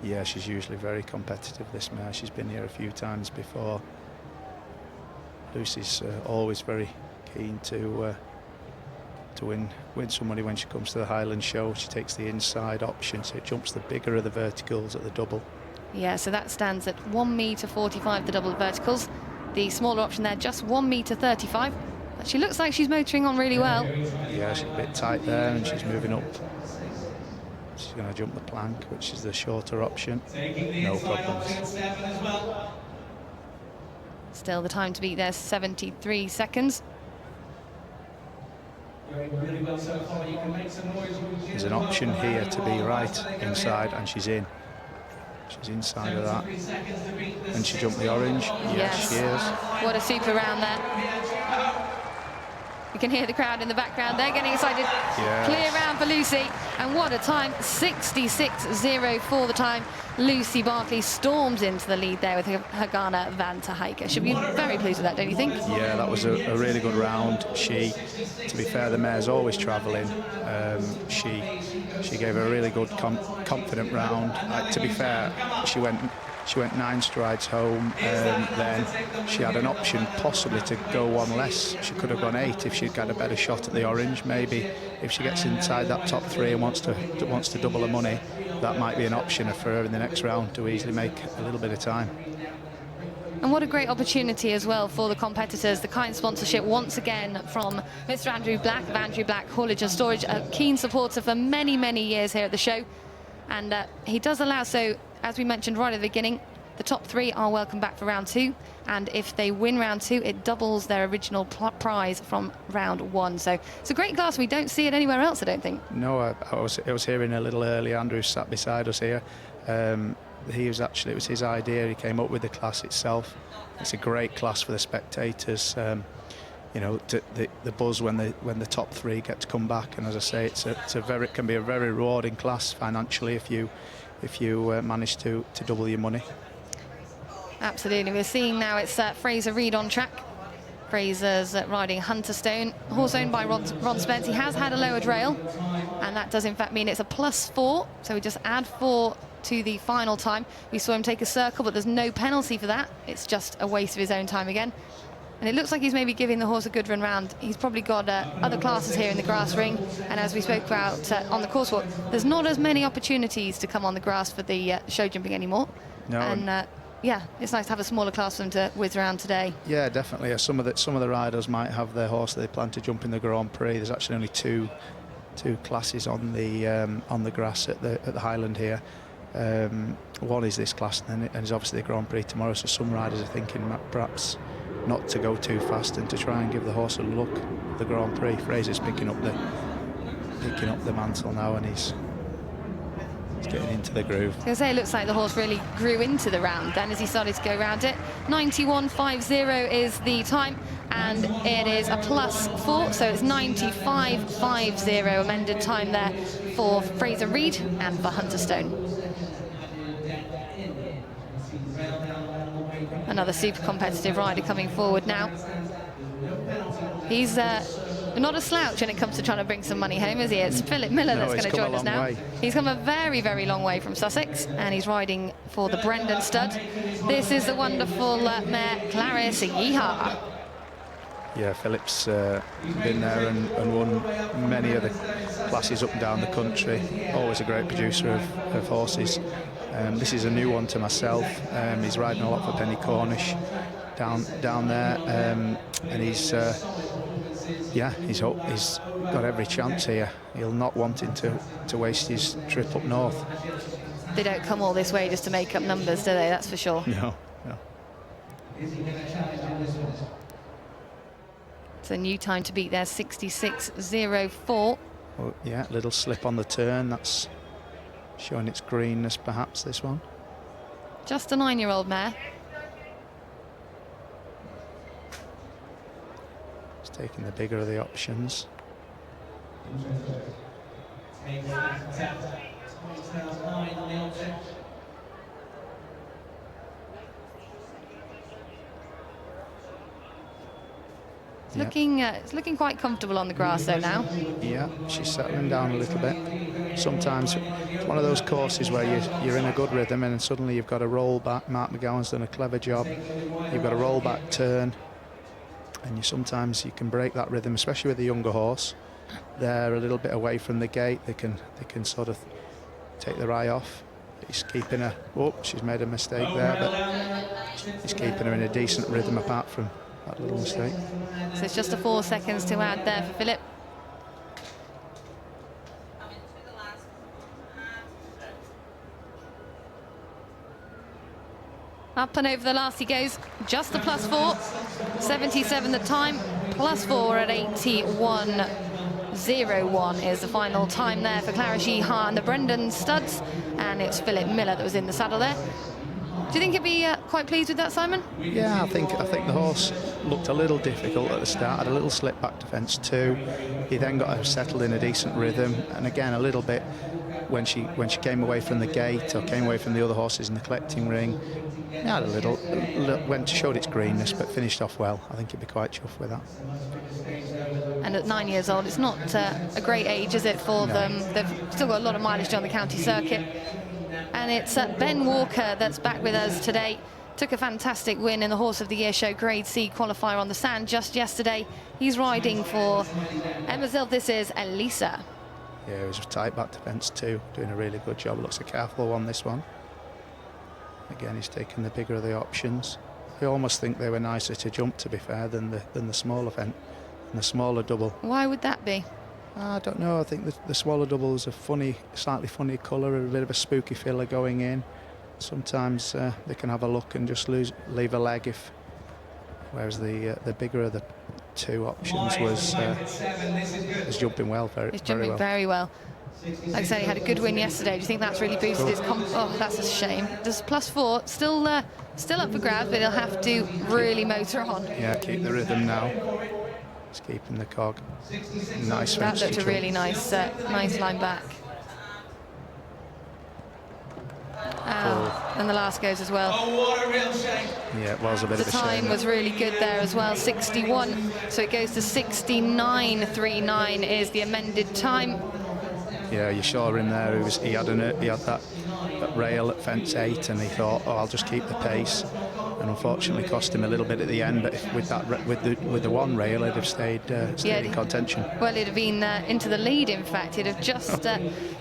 Yeah, she's usually very competitive, this mare. She's been here a few times before. Lucy's always very keen to win some money when she comes to the Highland show. She takes the inside option, so it jumps the bigger of the verticals at the double. Yeah, so that stands at 1m45, the double verticals. The smaller option there, just 1m35. But she looks like she's motoring on really well. Yeah, she's a bit tight there, and she's moving up. She's going to jump the plank, which is the shorter option. No problems. Still the time to beat there, 73 seconds. There's an option here to be right inside, and she's in. She's inside of that. And she jumped the orange. Yes, she is. What a super round there. You can hear the crowd in the background. They're getting excited. Yes. Clear round for Lucy. And what a time. 66.04 the time. Lucy Barclay storms into the lead there with Hagana Vanta Hiker. Should be very pleased with that, don't you think? Yeah, that was a really good round. She, to be fair, the mare's always travelling. She gave a really good, confident round. To be fair, she went 9 strides home, then she had an option possibly to go one less. She could have gone 8 if she'd got a better shot at the orange. Maybe if she gets inside that top 3 and wants to double her money, that might be an option for her in the next round to easily make a little bit of time. And what a great opportunity as well for the competitors. The kind sponsorship once again from Mr. Andrew Black of Andrew Black Haulage and Storage, a keen supporter for many, many years here at the show. And he does allow, so as we mentioned right at the beginning, the top 3 are welcome back for round 2, and if they win round 2, it doubles their original prize from round 1. So it's a great class. We don't see it anywhere else, I don't think. No, I was hearing a little earlier. Andrew sat beside us here. It was his idea. He came up with the class itself. It's a great class for the spectators. You know, the buzz when the top 3 get to come back, and as I say, it can be a very rewarding class financially if you manage to double your money. Absolutely. We're seeing now it's Fraser Reid on track. Fraser's riding Hunterstone, horse owned by Ron Spence. He has had a lowered rail, and that does in fact mean it's a +4. So we just add 4 to the final time. We saw him take a circle, but there's no penalty for that. It's just a waste of his own time again. And it looks like he's maybe giving the horse a good run round. He's probably got other classes here in the grass ring. And as we spoke about on the course walk, there's not as many opportunities to come on the grass for the show jumping anymore. No. And yeah, it's nice to have a smaller class for them to whiz around today. Yeah, definitely. Some of the riders might have their horse they plan to jump in the Grand Prix. There's actually only two classes on the grass at the Highland here. One is this class, and it's obviously the Grand Prix tomorrow. So some riders are thinking perhaps not to go too fast and to try and give the horse a look at the Grand Prix. Fraser's picking up the mantle now, and he's getting into the groove. I was going to say, it looks like the horse really grew into the round then as he started to go around it. 91.50 is the time, and it is a +4, so it's 95.50 amended time there for Fraser Reid and for Hunterstone. Another super competitive rider coming forward now. He's not a slouch when it comes to trying to bring some money home, is he? It's Philip Miller that's going to join us now. He's come a very, very long way from Sussex, and he's riding for the Brendan stud. This is the wonderful mare, Clarice Yeehaw. Yeah, Philip's been there and won many other classes up and down the country. Always a great producer of horses. This is a new one to myself. He's riding a lot for Penny Cornish down there, and he's got every chance here. He'll not wanting to waste his trip up north. They don't come all this way just to make up numbers, do they? That's for sure. No. It's a new time to beat there, 66.04. Well, yeah, little slip on the turn. That's showing its greenness, perhaps, this one. Just a 9-year-old mare. It's taking the bigger of the options. It's looking quite comfortable on the grass though now. Yeah, she's settling down a little bit. Sometimes it's one of those courses where you're in a good rhythm and then suddenly you've got a roll back. Mark McGowan's done a clever job. You've got a roll back turn, and sometimes you can break that rhythm, especially with a younger horse. They're a little bit away from the gate. They can sort of take their eye off. He's keeping her. Oh, she's made a mistake there, but he's keeping her in a decent rhythm apart from that little mistake. So it's just a 4 seconds to add there for Philip. Up and over the last he goes, just the +4, 77 the time, +4 at 81.01 is the final time there for Clarice Yeehaw and the Brendan studs, and it's Philip Miller that was in the saddle there. Do you think he'd be quite pleased with that, Simon? Yeah, I think the horse looked a little difficult at the start, had a little slip back to fence 2. He then got her settled in a decent rhythm, and again a little bit when she came away from the gate or came away from the other horses in the collecting ring. It had a little showed its greenness, but finished off well. I think he'd be quite chuffed with that. And at 9 years old, it's not a great age, is it, for them? They've still got a lot of mileage on the county circuit. And it's Ben Walker that's back with us today. Took a fantastic win in the Horse of the Year show Grade C qualifier on the sand just yesterday. He's riding for Emma Zild. This is Elisa. Yeah, he was tight back to fence 2, doing a really good job. Looks a careful one, this one. Again, he's taking the bigger of the options. I almost think they were nicer to jump, to be fair, than the smaller fence, and the smaller double. Why would that be? I don't know. I think the smaller double is a slightly funny colour, a bit of a spooky filler going in. Sometimes they can have a look and just leave a leg whereas the bigger of the 2 options was jumping well, very well. Very well. Like I say, he had a good win yesterday. Do you think that's really boosted his Oh, that's a shame. Does +4 still up for grabs, but he'll have to really motor on. Yeah, keep the rhythm now. It's keeping the cog. Nice. That looked a really nice line back. and the last goes as well. Yeah, it was a bit of a shame. The time was really good there as well, 61. So it goes to 69.39 is the amended time. Yeah, you saw him there. He had that rail at fence 8, and he thought, oh, I'll just keep the pace. And unfortunately cost him a little bit at the end, but with the one rail, he'd have stayed in contention. Well, it'd have been into the lead, in fact. He'd have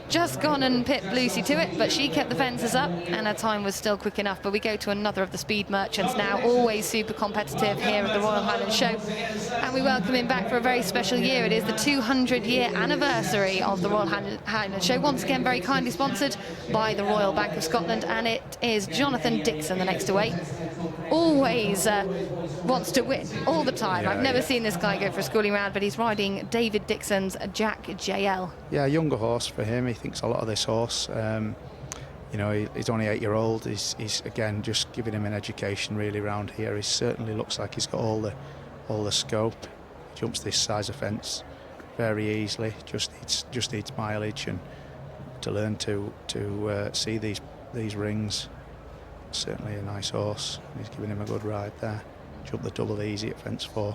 just gone and pipped Lucy to it, but she kept the fences up, and her time was still quick enough. But we go to another of the speed merchants now, always super competitive here at the Royal Highland Show. And we welcome him back for a very special year. It is the 200-year anniversary of the Royal Highland Show. Once again, very kindly sponsored by the Royal Bank of Scotland, and it is Jonathan Dixon, the next away. Always wants to win all the time. I've never seen this guy go for a schooling round, but he's riding David Dixon's Jack JL. Yeah, a younger horse for him. He thinks a lot of this horse. You know, he's only 8-year-old. He's again just giving him an education really round here. He certainly looks like he's got all the scope. He jumps this size of fence very easily. Just needs mileage and to learn to see these rings. Certainly a nice horse. He's giving him a good ride there. Jumped the double easy at fence 4.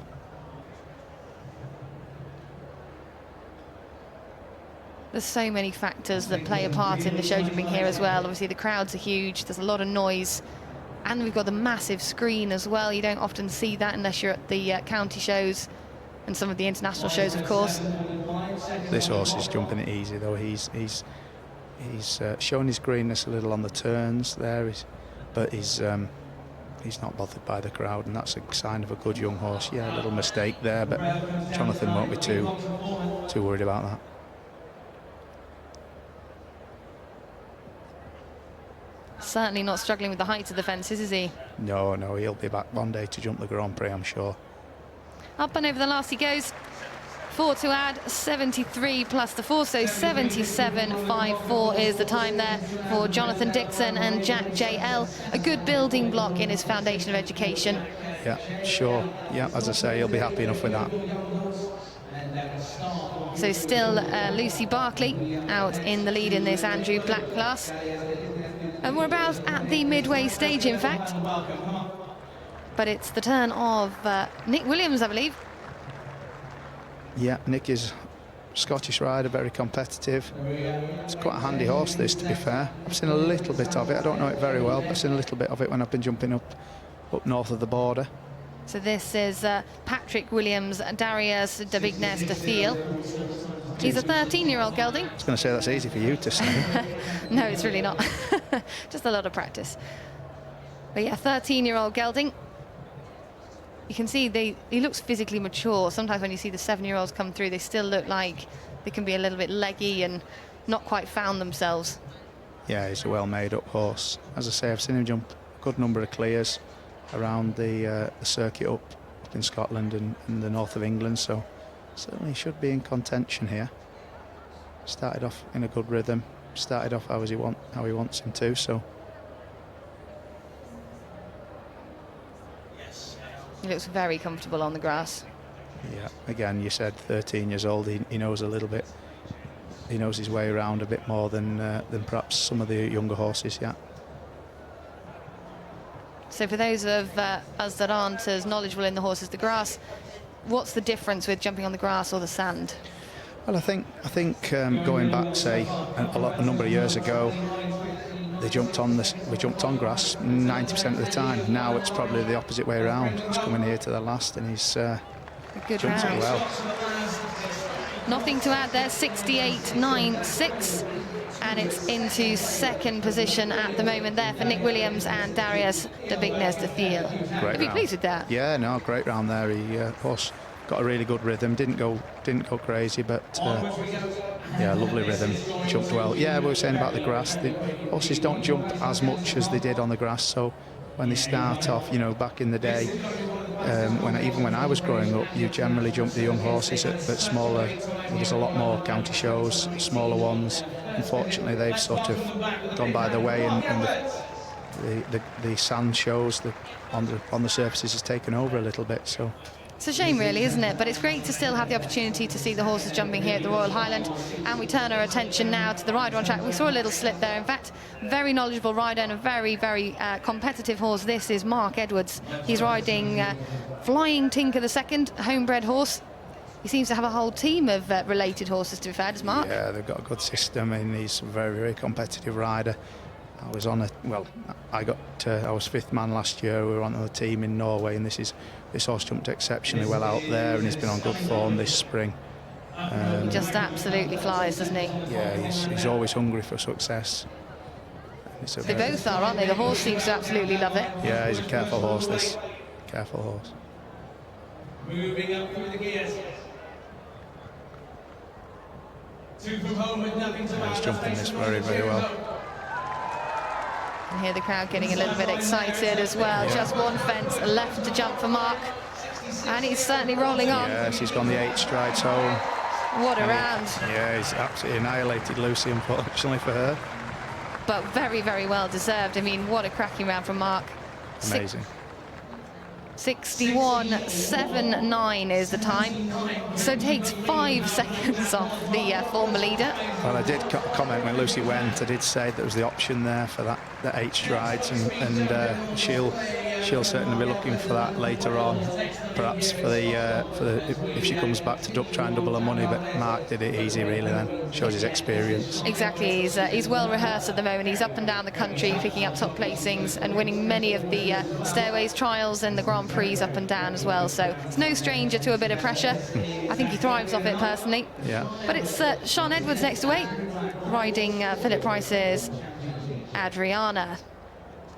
There's so many factors that play a part in the show jumping here as well. Obviously the crowds are huge, there's a lot of noise, and we've got the massive screen as well. You don't often see that unless you're at the county shows and some of the international shows, of course. This horse is jumping it easy though. He's showing his greenness a little on the turns there, but he's not bothered by the crowd, and that's a sign of a good young horse. Yeah, a little mistake there, but Jonathan won't be too worried about that. Certainly not struggling with the height of the fences, is he? No, he'll be back one day to jump the Grand Prix, I'm sure. Up and over the last he goes. 4 to add, 73 plus the 4, so 77.54 is the time there for Jonathan Dixon and Jack JL. A good building block in his foundation of education. Yeah, sure. Yeah, as I say, he'll be happy enough with that. So still Lucy Barclay out in the lead in this Andrew Black class. And we're about at the midway stage, in fact. But it's the turn of Nick Williams, I believe. Yeah, Nick is a Scottish rider, very competitive. It's quite a handy horse, this, to be fair. I've seen a little bit of it. I don't know it very well, but I've seen a little bit of it when I've been jumping up north of the border. So this is Patrick Williams, Darius de Vignes de Thiel. He's a 13-year-old gelding. I was going to say that's easy for you to say. No, it's really not. Just a lot of practice. But yeah, 13-year-old gelding. You can see he looks physically mature. Sometimes when you see the 7-year-olds come through, they still look like they can be a little bit leggy and not quite found themselves. Yeah, he's a well-made-up horse. As I say, I've seen him jump a good number of clears around the circuit up in Scotland and in the north of England, so certainly should be in contention here. Started off in a good rhythm. Started off how he wants him to. So. He looks very comfortable on the grass. Yeah, again, you said 13 years old. He knows a little bit. He knows his way around a bit more than perhaps some of the younger horses. Yeah. So for those of us that aren't as knowledgeable in the horse as the grass, what's the difference with jumping on the grass or the sand? Well, I think going back, say, a number of years ago, we jumped on grass 90% of the time. Now it's probably the opposite way around. He's coming here to the last, and he's jumped it well. Nothing to add there. 68.96, and it's into second position at the moment there for Nick Williams and Darius de Vignes de Thiel. Great. Are you pleased with that? Yeah, no, great round there. He horse got a really good rhythm. Didn't go crazy, but yeah, lovely rhythm. Jumped well. Yeah, we were saying about the grass. The horses don't jump as much as they did on the grass. So when they start off, you know, back in the day, even when I was growing up, you generally jumped the young horses at smaller. There's a lot more county shows, smaller ones. Unfortunately, they've sort of gone by the way, and the sand shows on the surfaces has taken over a little bit. So. It's a shame, really, isn't it? But it's great to still have the opportunity to see the horses jumping here at the Royal Highland. And we turn our attention now to the rider on track. We saw a little slip there. In fact, very knowledgeable rider and a very, very competitive horse. This is Mark Edwards. He's riding Flying Tinker II, homebred horse. He seems to have a whole team of related horses, to be fair, does Mark? Yeah, they've got a good system, and he's a very, very competitive rider. I was on I was 5th man last year. We were on the team in Norway, and this horse jumped exceptionally well out there, and he's been on good form this spring. He just absolutely flies, doesn't he? Yeah, he's always hungry for success. They both are, aren't they? The horse seems to absolutely love it. Yeah, he's a careful horse, this. Careful horse. Moving up through the gears. Two from home with nothing to He's jumping this very, very well. And here the crowd getting a little bit excited as well. Yeah. Just one fence left to jump for Mark. And he's certainly rolling on. Yes, he's gone the 8 strides home. What a round. Yeah, he's absolutely annihilated Lucy, unfortunately for her. But very, very well deserved. I mean, what a cracking round from Mark. Amazing. 61.79 is the time. So it takes 5 seconds off the former leader. Well, I did comment when Lucy went. I did say there was the option there for that 8 strides, and she'll certainly be looking for that later on, perhaps for the if she comes back to try and double her money. But Mark did it easy, really. Then shows his experience. Exactly, he's well rehearsed at the moment. He's up and down the country, picking up top placings and winning many of the Stairways trials and the Grand Prix up and down as well. So it's no stranger to a bit of pressure. I think he thrives off it personally. Yeah. But it's Sean Edwards next away, riding Philip Price's Adriana.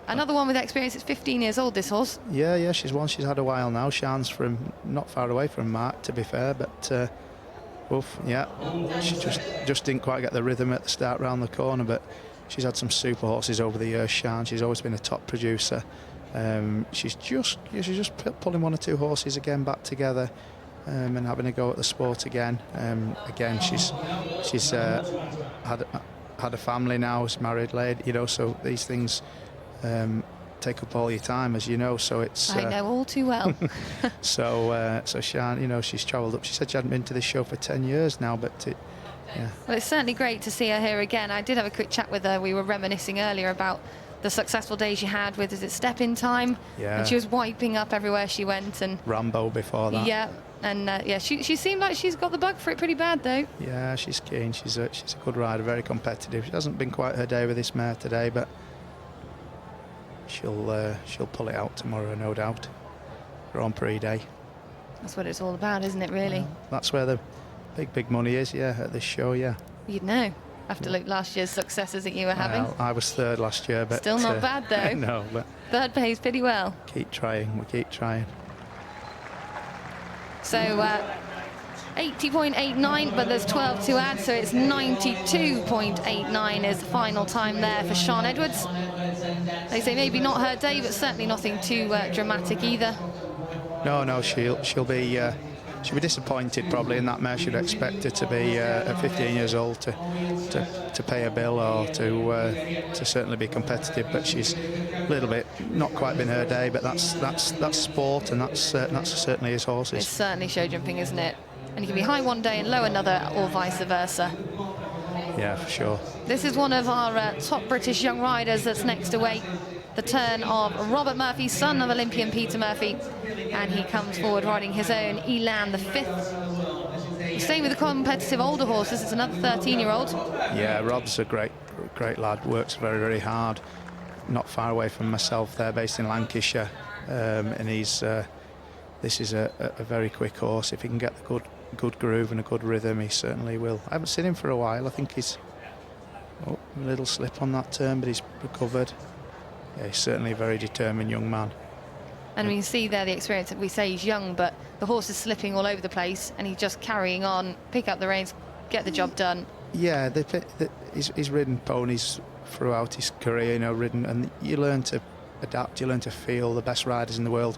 Another one with experience. It's 15 years old, this horse. Yeah, she's had a while now. Sean's from not far away from Mark, to be fair, but she just didn't quite get the rhythm at the start round the corner, but she's had some super horses over the years, Sean. She's always been a top producer. She's just pulling 1 or 2 horses again back together, and having a go at the sport again. Again, she's had a family now, is married lady, so these things take up all your time, as you know. So it's I know all too well. so Sian, she's travelled up. She said she hadn't been to this show for 10 years now, but yeah. Well, it's certainly great to see her here again. I did have a quick chat with her. We were reminiscing earlier about the successful day she had with, is it Step in Time? Yeah. And she was wiping up everywhere she went. And Rambo before that. Yeah, and she seemed like she's got the bug for it pretty bad, though. Yeah, she's keen. She's a good rider, very competitive. She hasn't been quite her day with this mare today, but she'll pull it out tomorrow, no doubt. Grand Prix day. That's what it's all about, isn't it, really? That's where the big money is, yeah, at this show, yeah. You'd know, after last year's successes that you were having. I was 3rd last year, but still not bad, though. No, but 3rd pays pretty well. We keep trying. So 80.89, but there's 12 to add, so it's 92.89 is the final time there for Sean Edwards. They say maybe not her day, but certainly nothing too dramatic either. No, she'll be disappointed probably in that mare. She'd expect her to be at 15 years old to pay a bill or to certainly be competitive. But she's a little bit not quite been her day. But that's sport, and that's certainly his horses. It's certainly show jumping, isn't it? And you can be high one day and low another, or vice versa. Yeah, for sure. This is one of our top British young riders that's next away. The turn of Robert Murphy, son of Olympian Peter Murphy, and he comes forward riding his own Elan the 5th. Staying with the competitive older horses, it's another 13-year-old. Yeah, Rob's a great lad, works very, very hard. Not far away from myself there, based in Lancashire, and he's this is a very quick horse. If he can get the good groove and a good rhythm, he certainly will. I haven't seen him for a while. I think he's a little slip on that turn, but he's recovered. Yeah, he's certainly a very determined young man. And we can see there the experience. We say he's young, but the horse is slipping all over the place, and he's just carrying on, pick up the reins, get the job done. Yeah, he's ridden ponies throughout his career, ridden, and you learn to adapt, you learn to feel. The best riders in the world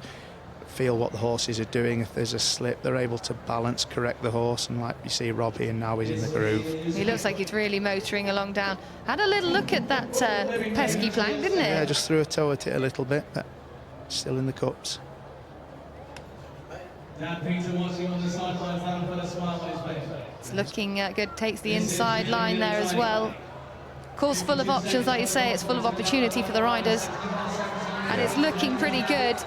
feel what the horses are doing. If there's a slip, they're able to balance, correct the horse, and like you see Rob here now, he's in the groove. He looks like he's really motoring along down. Had a little look at that pesky plank, didn't it? Yeah, just threw a toe at it a little bit, but still in the cups. Dan Peter watching on the sidelines, that'll put a smile on his face. It's looking good, takes the inside line there as well. Course full of options, like you say, it's full of opportunity for the riders. And it's looking pretty good.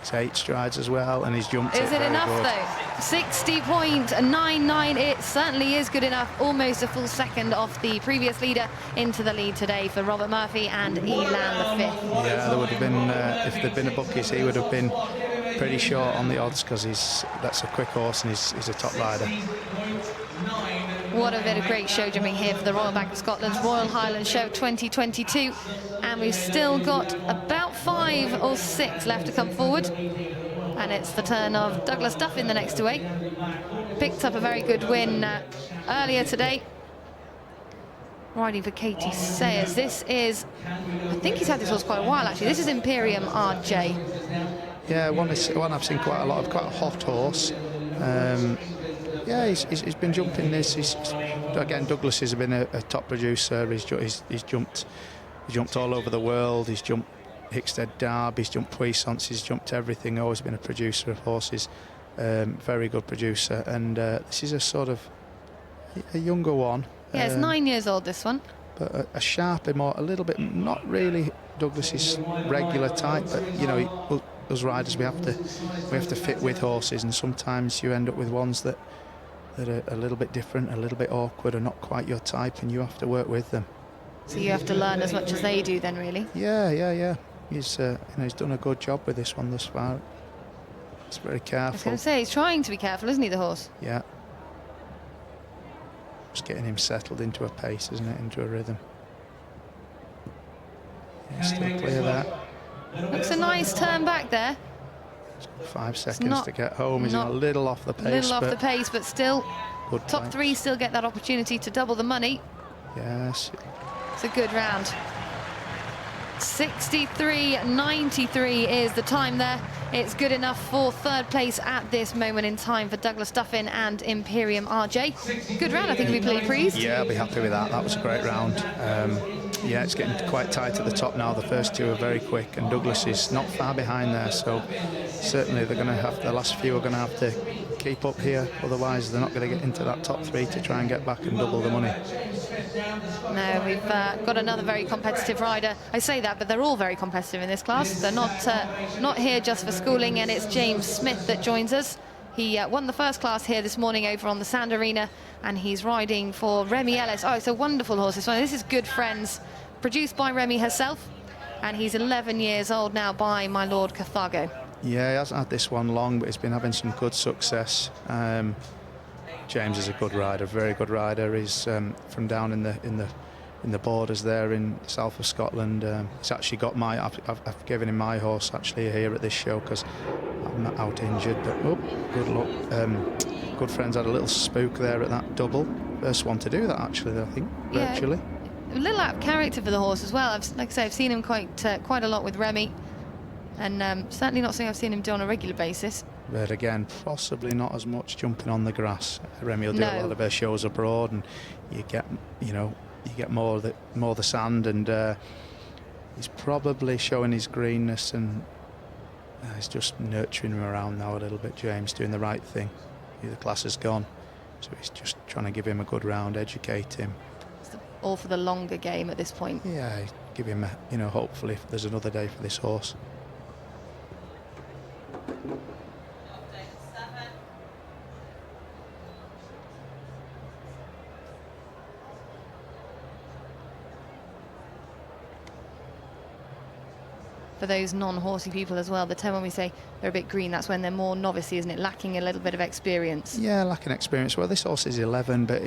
It's 8 strides as well, and he's jumped Is it enough though? 60.99, it certainly is good enough. Almost a full second off the previous leader into the lead today for Robert Murphy and Elan the 5th. Yeah, there would have been, if there'd been a bookies, he would have been pretty short on the odds because that's a quick horse and he's a top rider. What a bit of great show jumping here for the Royal Bank of Scotland's Royal Highland Show 2022. And we've still got about 5 or 6 left to come forward. And it's the turn of Douglas Duffin, the next to wait. Picked up a very good win earlier today. Riding for Katie Sayers. This is, I think he's had this horse quite a while actually. This is Imperium RJ. Yeah, one I've seen quite a lot of, quite a hot horse. Yeah, he's been jumping this. Again, Douglas has been a top producer. He's jumped all over the world. He's jumped Hickstead Derby, he's jumped Puissance, he's jumped everything. Always been a producer of horses. Very good producer. And this is a sort of a younger one. Yeah, it's 9 years old, this one. But a sharper, a little bit, not really Douglas's regular type, but you know, us riders, we have to fit with horses, and sometimes you end up with ones that are a little bit different, a little bit awkward, or not quite your type, and you have to work with them. So you have to learn as much as they do then, really? Yeah. He's he's done a good job with this one thus far. He's very careful. I was going to say, he's trying to be careful, isn't he, the horse? Yeah. Just getting him settled into a pace, isn't it, into a rhythm. Yeah, still clear there. Looks a nice turn back there. 5 seconds to get home. He's a little off the pace. A little off the pace, but still, top points. 3 still get that opportunity to double the money. Yes. It's a good round. 63.93 is the time there. It's good enough for 3rd place at this moment in time for Douglas Duffin and Imperium RJ. Good round, I think we'll be pretty pleased. Yeah, I'll be happy with that. That was a great round. Yeah, it's getting quite tight at the top now. The first 2 are very quick, and Douglas is not far behind there, so certainly they're going to have, the last few are going to have to keep up here, otherwise they're not going to get into that top 3 to try and get back and double the money. No, we've got another very competitive rider. I say that, but they're all very competitive in this class. They're not here just for schooling, and it's James Smith that joins us. He won the first class here this morning over on the Sand Arena, and he's riding for Remy Ellis. Oh, it's a wonderful horse, this one. This is Good Friends, produced by Remy herself, and he's 11 years old now by my Lord Carthago. Yeah, he hasn't had this one long, but he's been having some good success. James is a good rider, very good rider. He's from down in the borders there in the south of Scotland. He's actually got I've given him my horse actually here at this show because I'm not out injured. But good luck. Good Friends had a little spook there at that double. First one to do that actually, I think, virtually. A little out of character for the horse as well. Like I say, I've seen him quite a lot with Remy, and certainly not something I've seen him do on a regular basis. But again, possibly not as much jumping on the grass. Remy will do a lot of her shows abroad, and you get more of the sand, and he's probably showing his greenness, and he's just nurturing him around now a little bit. James doing the right thing. The class is gone, so he's just trying to give him a good round, educate him. It's all for the longer game at this point. Yeah, give him hopefully there's another day for this horse. For those non-horsey people as well, the term when we say they're a bit green, that's when they're more novice, isn't it? Lacking a little bit of experience. Yeah, lacking experience. Well, this horse is 11, but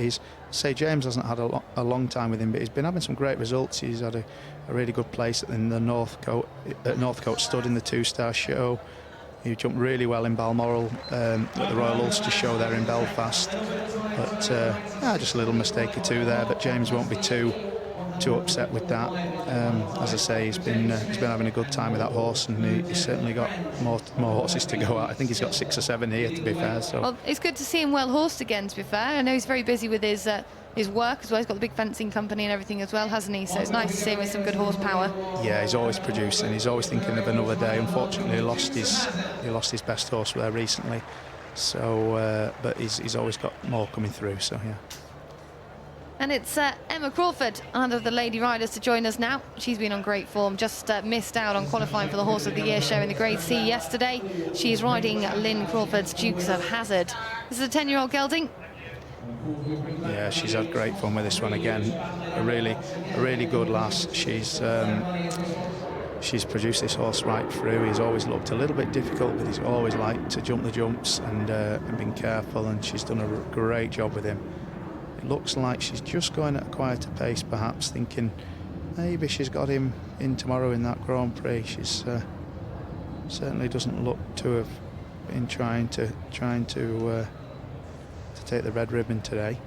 James hasn't had a long time with him, but he's been having some great results. He's had a really good place in the Northcote Stud in the 2-star show. He jumped really well in Balmoral at the Royal Ulster show there in Belfast. But just a little mistake or two there, but James won't be too too upset with that. As I say, he's been having a good time with that horse, and he's certainly got more horses to go at. I think he's got 6 or 7 here, to be fair. So. Well, it's good to see him well horsed again, to be fair. I know he's very busy with his work as well. He's got the big fencing company and everything as well, hasn't he? So it's nice to see him with some good horsepower. Yeah, he's always producing. He's always thinking of another day. Unfortunately, he lost his best horse there recently. So, but he's always got more coming through. So yeah. And it's Emma Crawford, another of the lady riders, to join us now. She's been on great form, just missed out on qualifying for the Horse of the Year show in the Grade C yesterday. She's riding Lynn Crawford's Dukes of Hazzard. This is a 10-year-old gelding. Yeah, she's had great fun with this one again. A really good lass. She's produced this horse right through. He's always looked a little bit difficult, but he's always liked to jump the jumps and been careful, and she's done a great job with him. It looks like she's just going at a quieter pace, perhaps thinking maybe she's got him in tomorrow in that Grand Prix. She's certainly doesn't look to have been trying to take the red ribbon today.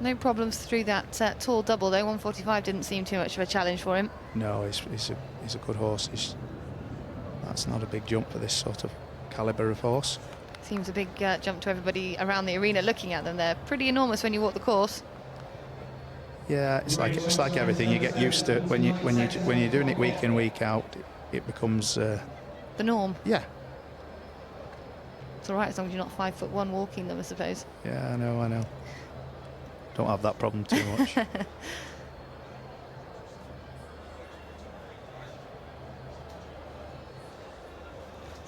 No problems through that tall double though. 145 didn't seem too much of a challenge for him. No, he's a good horse. That's not a big jump for this sort of calibre of horse. Seems a big jump to everybody around the arena looking at them. They're pretty enormous when you walk the course. Yeah, it's like everything. You get used to it when you're doing it week in, week out. It becomes the norm. Yeah. It's all right as long as you're not 5'1" walking them, I suppose. Yeah, I know. Don't have that problem too much.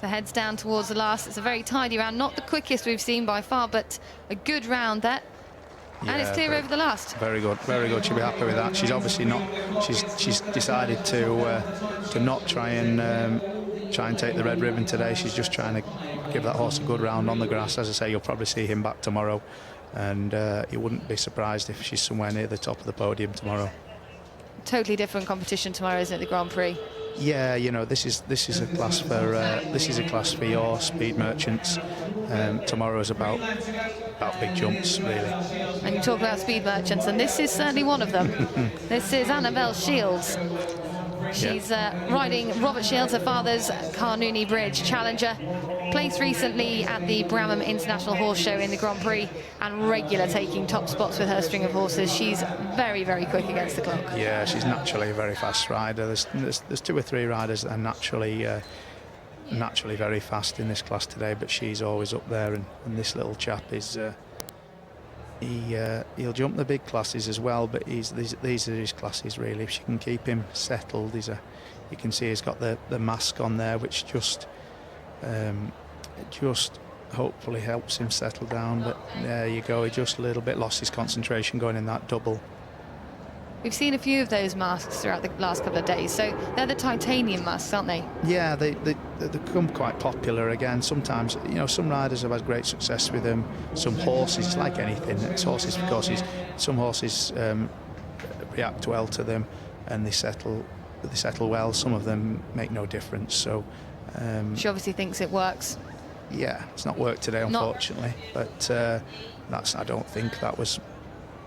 So heads down towards the last. It's a very tidy round, not the quickest we've seen by far, but a good round there. And it's clear over the last. Very good. She'll be happy with that. She's obviously not. She's decided to not try and take the red ribbon today. She's just trying to give that horse a good round on the grass. As I say, you'll probably see him back tomorrow, and you wouldn't be surprised if she's somewhere near the top of the podium tomorrow. Totally different competition tomorrow, isn't it? The Grand Prix. Yeah, you know, this is a class for your speed merchants. Tomorrow is about big jumps, really. And you talk about speed merchants, and this is certainly one of them. This is Annabelle Shields. She's riding Robert Shields, her father's Carnooney Bridge Challenger. Placed recently at the Bramham International Horse Show in the Grand Prix, and regular taking top spots with her string of horses. She's very, very quick against the clock. Yeah, she's naturally a very fast rider. There's 2 or 3 riders that are naturally very fast in this class today, but she's always up there, and this little chap is he'll jump the big classes as well, but these are his classes really. If she can keep him settled, you can see he's got the mask on there, which just hopefully helps him settle down. But there you go, he just a little bit lost his concentration going in that double. We've seen a few of those masks throughout the last couple of days, so they're the titanium masks, aren't they? Yeah, they become quite popular again. Sometimes, you know, some riders have had great success with them. Some horses, like anything, it's horses for courses. Some horses react well to them, and they settle well. Some of them make no difference. So she obviously thinks it works. Yeah, it's not worked today, unfortunately. But I don't think that was.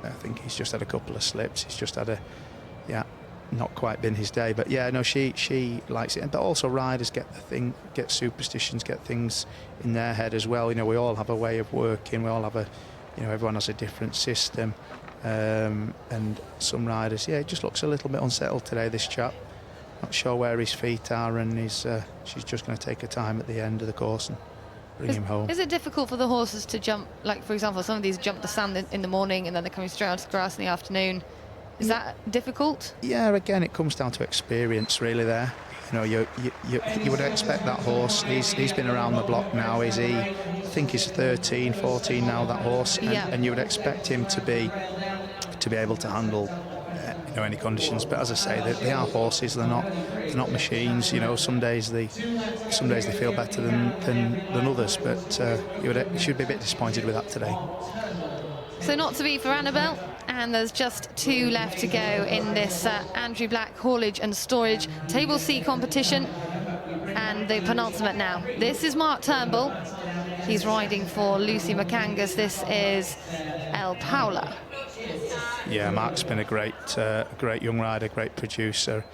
I think he's just had a couple of slips. He's just had not quite been his day. But yeah, no, she likes it. But also riders get superstitions, get things in their head as well. You know, we all have a way of working. We all have everyone has a different system. And some riders, it just looks a little bit unsettled today, this chap. Not sure where his feet are, and she's just going to take her time at the end of the course and bring him home. Is it difficult for the horses to jump, like for example, some of these jump the sand in the morning and then they're coming straight onto the grass in the afternoon? Is that difficult? Yeah, again, it comes down to experience really there. You know, you would expect that horse, he's been around the block now, is he? I think he's 13, 14 now, that horse, and you would expect him to be able to handle any conditions. But as I say, they are horses. They're not machines. You know, some days they feel better than others. But you should be a bit disappointed with that today. So not to be for Annabelle, and there's just 2 left to go in this Andrew Black haulage and storage Table C competition, and the penultimate now. This is Mark Turnbull. He's riding for Lucy McAngus. This is El Paula. Yeah, Mark's been a great young rider, great producer.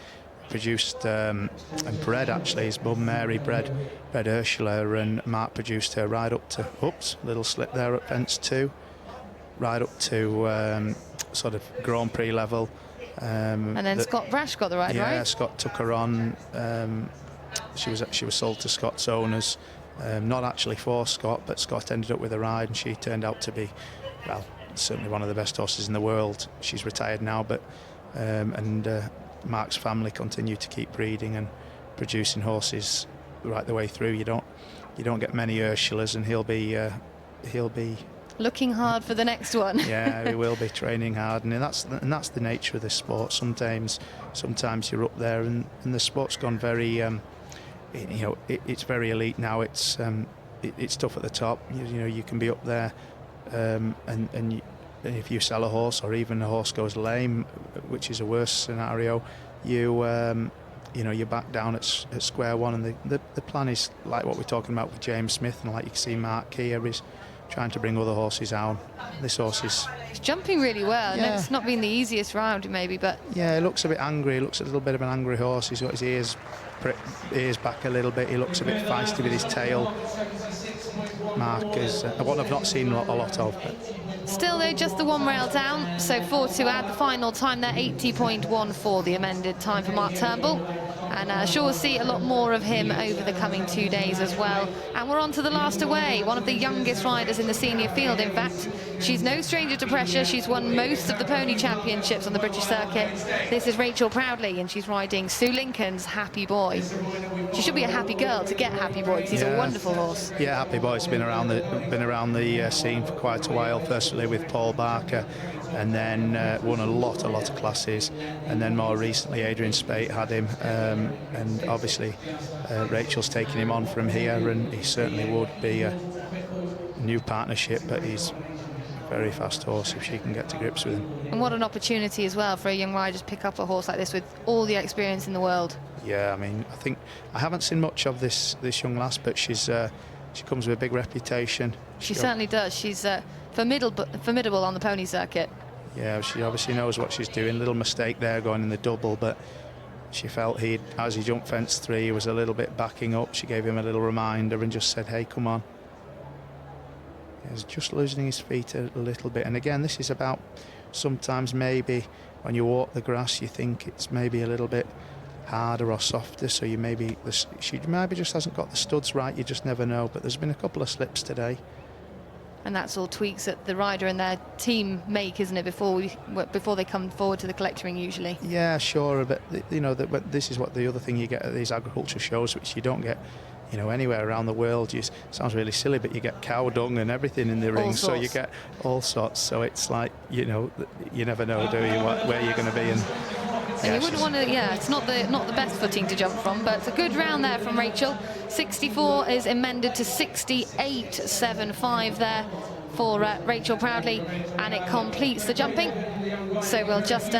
Produced and bred, actually, his mum Mary bred Ursula, and Mark produced her right up to, oops, little slip there at fence 2, right up to sort of Grand Prix level. And then Scott Brash got the ride, right? Yeah, Scott took her on. She was sold to Scott's owners, not actually for Scott, but Scott ended up with a ride, and she turned out to be, well, certainly one of the best horses in the world. She's retired now, but Mark's family continue to keep breeding and producing horses right the way through. You don't get many Ursulas, and he'll be looking hard for the next one. Yeah, he will be training hard, and that's the nature of this sport. Sometimes you're up there, and the sport's gone very, it's very elite now. It's tough at the top. You can be up there, and if you sell a horse, or even a horse goes lame, which is a worse scenario, you're back down at square one. And the plan is like what we're talking about with James Smith, and like you can see Mark here is trying to bring other horses out. This horse is jumping really well. Yeah. And it's not been the easiest round, maybe, but yeah, he looks a bit angry. He looks a little bit of an angry horse. He's got his ears back a little bit. He looks a bit feisty with his tail. Mark is one I've not seen a lot of. But still, though, just the one rail down. So 4 to add the final time there, 80.14, the amended time for Mark Turnbull. And sure we'll see a lot more of him over the coming 2 days as well. And we're on to the last away, one of the youngest riders in the senior field. In fact, she's no stranger to pressure. She's won most of the pony championships on the British circuit. This is Rachel Proudley, and she's riding Sue Lincoln's Happy Boy. She should be a happy girl to get Happy Boy, because he's a wonderful horse. Yeah, Happy Boy's been around the scene for quite a while. Firstly with Paul Barker, and then won a lot of classes, and then more recently Adrian Spate had him, and obviously Rachel's taking him on from here, and he certainly would be a new partnership, but he's a very fast horse if she can get to grips with him. And what an opportunity as well for a young rider to pick up a horse like this with all the experience in the world. Yeah, I mean, I think I haven't seen much of this young lass, but she comes with a big reputation. She certainly does. She's formidable on the pony circuit. Yeah, she obviously knows what she's doing. Little mistake there going in the double, but she felt as he jumped fence 3, he was a little bit backing up. She gave him a little reminder and just said, hey, come on. He's just losing his feet a little bit. And again, this is about sometimes maybe when you walk the grass, you think it's maybe a little bit harder or softer, so she maybe just hasn't got the studs right. You just never know, but there's been a couple of slips today. And that's all tweaks that the rider and their team make, isn't it, before they come forward to the collector ring usually? Yeah, sure, but but this is what the other thing you get at these agriculture shows, which you don't get anywhere around the world. Sounds really silly, but you get cow dung and everything in the ring, so you get all sorts. So it's like, you never know, do you, where you're going to be. And you wouldn't want to, it's not the best footing to jump from, but it's a good round there from Rachel. 64 is amended to 68.75 there for Rachel Proudley, and it completes the jumping. So we'll just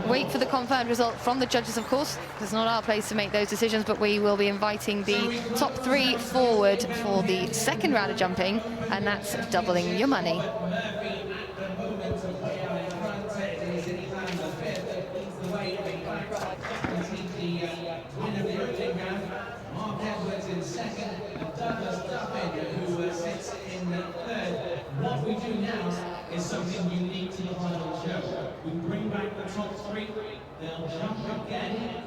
wait for the confirmed result from the judges, of course, because it's not our place to make those decisions, but we will be inviting the top 3 forward for the second round of jumping, and that's doubling your money. What we do now is something unique to the final show. We bring back the top 3, they'll jump again,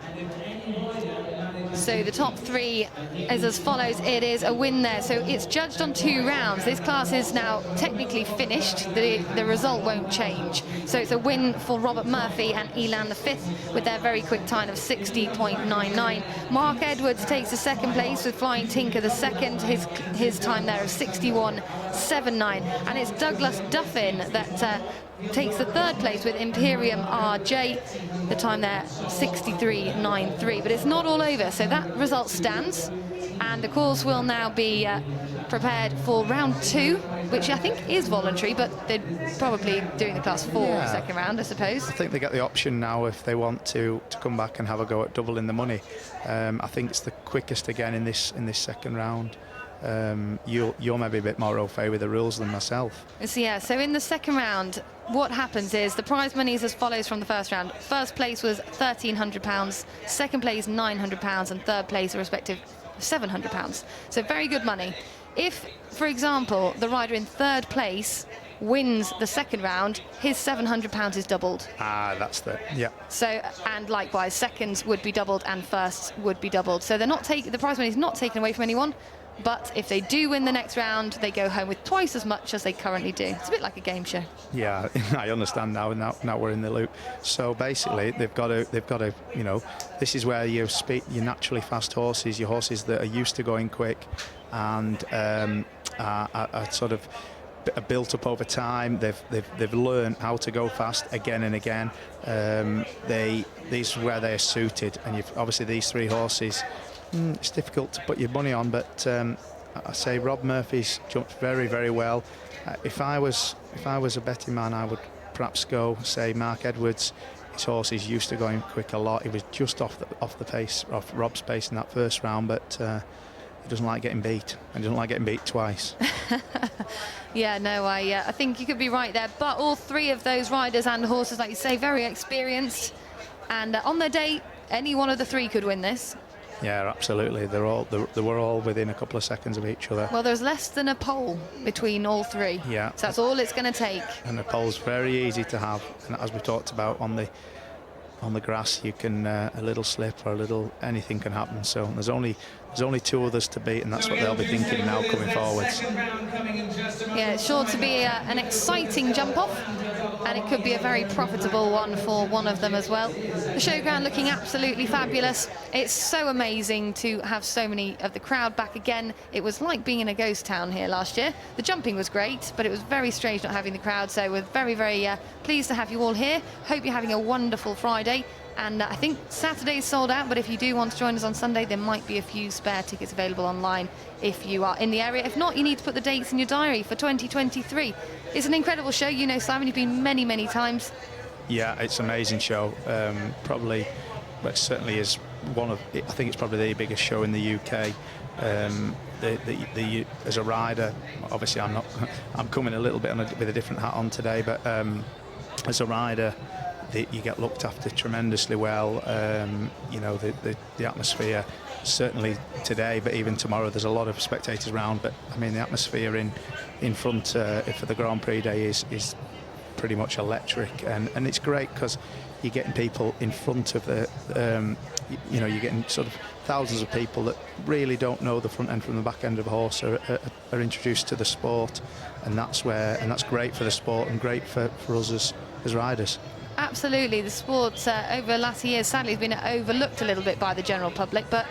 and if any rider manages... So the top 3 is as follows. It is a win there. So it's judged on 2 rounds. This class is now technically finished. The result won't change. So it's a win for Robert Murphy and Elan the 5th with their very quick time of 60.99. Mark Edwards takes the 2nd place with Flying Tinker the 2nd. His time there of 61.79. And it's Douglas Duffin that takes the 3rd place with Imperium RJ, the time there 63.93. But it's not all over, so that result stands, and the course will now be prepared for round 2, which I think is voluntary, but they're probably doing the class 4 second round, I suppose. I think they get the option now if they want to come back and have a go at doubling the money. I think it's the quickest again in this second round. you're maybe a bit more au fait with the rules than myself. So yeah, so in the second round, what happens is the prize money is as follows from the first round. First place was £1,300, second place £900, and third place a respective £700. So very good money. If, for example, the rider in third place wins the second round, his £700 is doubled. Ah, that's the, yeah. So, and likewise, seconds would be doubled and firsts would be doubled. So they're not taking, the prize money is not taken away from anyone, but if they do win the next round, they go home with twice as much as they currently do. It's a bit like a game show. Yeah, I understand now, and now we're in the loop. So basically, they've got to, you know, this is where your naturally fast horses, your horses that are used to going quick, and are sort of built up over time. They've learned how to go fast again and again. These are where they're suited, and obviously these three horses. It's difficult to put your money on, but I say Rob Murphy's jumped very, very well. If I was a betting man, I would perhaps go say Mark Edwards. His horse is used to going quick a lot. He was just off the pace, off Rob's pace in that first round, but he doesn't like getting beat, and he doesn't like getting beat twice. Yeah, no, I think you could be right there. But all three of those riders and horses, like you say, very experienced, and on their day, any one of the three could win this. Yeah, absolutely. They were all within a couple of seconds of each other. Well, there's less than a pole between all three. Yeah. So that's all it's going to take. And the pole's very easy to have. And as we talked about on the grass, you can a little slip or a little anything can happen. So there's only two others to beat, and that's what they'll be thinking now coming forwards. Yeah, it's sure to be an exciting jump off, and it could be a very profitable one for one of them as well. The showground looking absolutely fabulous. It's so amazing to have so many of the crowd back again. It was like being in a ghost town here last year. The jumping was great, but it was very strange not having the crowd, so we're very, very pleased to have you all here. Hope you're having a wonderful Friday. And I think Saturday's sold out, but if you do want to join us on Sunday, there might be a few spare tickets available online if you are in the area. If not, you need to put the dates in your diary for 2023. It's an incredible show. You know, Simon, you've been many, many times. Yeah, it's an amazing show. Probably, but it certainly is one of, I think it's probably the biggest show in the UK. As a rider, obviously I'm coming a little bit with a different hat on today, but as a rider, you get looked after tremendously well. You know, the atmosphere, certainly today, but even tomorrow, there's a lot of spectators around. But I mean, the atmosphere in front for the Grand Prix day is pretty much electric, and it's great because you're getting people in front of the, you know, you're getting sort of thousands of people that really don't know the front end from the back end of a horse are introduced to the sport, and that's great for the sport and great for us as riders. Absolutely. The sport over the last years sadly has been overlooked a little bit by the general public, but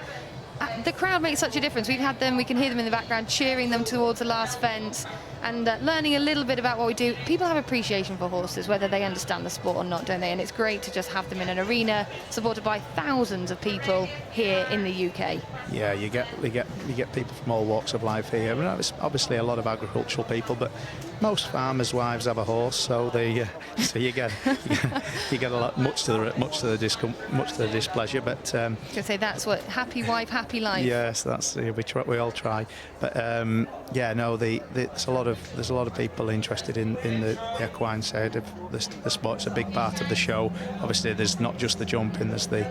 the crowd makes such a difference. We've had them, we can hear them in the background cheering them towards the last fence, and learning a little bit about what we do. People have appreciation for horses, whether they understand the sport or not, don't they? And it's great to just have them in an arena supported by thousands of people here in the UK. Yeah, you get people from all walks of life here. I mean, it's obviously a lot of agricultural people, but most farmers' wives have a horse, so so you get a lot, much to the displeasure. But I was say that's what happy wife, happy life. Yes, that's we all try. But yeah, no, there's a lot of people interested in the equine side of the sport. It's a big part of the show. Obviously, there's not just the jumping. There's the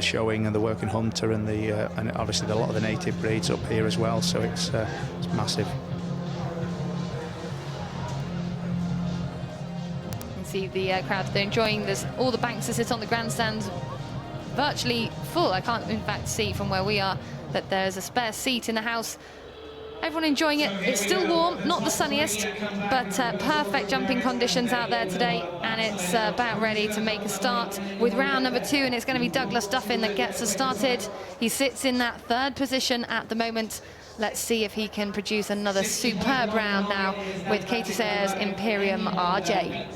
showing and the working hunter and and obviously a lot of the native breeds up here as well. So it's massive. See the crowd, they're enjoying this. All the banks that sit on the grandstands virtually full. I can't in fact see from where we are that there's a spare seat in the house. Everyone enjoying it. It's still warm, not the sunniest, but perfect jumping conditions out there today, and it's about ready to make a start with round number 2, and it's going to be Douglas Duffin that gets us started. He sits in that third position at the moment. Let's see if he can produce another superb round now with Katie Sayers' Imperium RJ.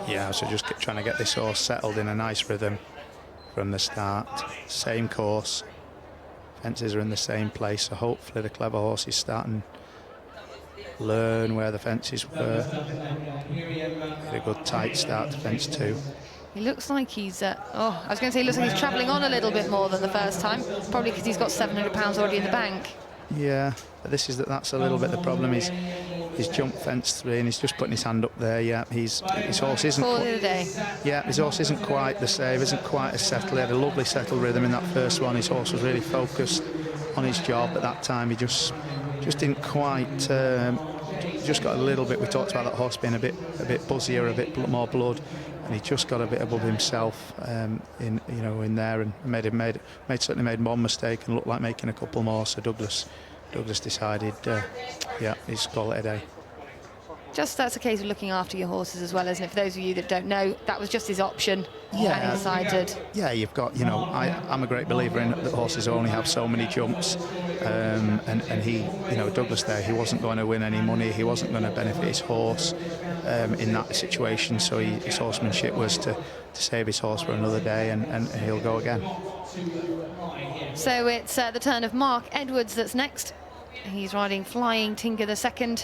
Yeah, so just trying to get this horse settled in a nice rhythm from the start. Same course, fences are in the same place, so hopefully the clever horse is starting to learn where the fences were. Get a good tight start to fence 2. He looks like he's, I was going to say he looks like he's travelling on a little bit more than the first time, probably because he's got £700 already in the bank. Yeah, but that's a little bit the problem. He's jumped fence 3 and he's just putting his hand up there. Yeah, his horse isn't. Yeah, his horse isn't quite the same, isn't quite as settled. He had a lovely settled rhythm in that first one. His horse was really focused on his job. At that time, he just didn't quite. Just got a little bit. We talked about that horse being a bit buzzier, a bit more blood, and he just got a bit above himself in there, and certainly made one mistake and looked like making a couple more. So Douglas decided, yeah, he's called it a day. That's a case of looking after your horses as well, isn't it? For those of you that don't know, that was just his option. Yeah, and he decided. Yeah, you've got, I'm a great believer in that horses only have so many jumps, and he, Douglas there, he wasn't going to win any money, he wasn't going to benefit his horse in that situation, so his horsemanship was to save his horse for another day, and he'll go again. So it's the turn of Mark Edwards that's next. He's riding Flying Tinker II.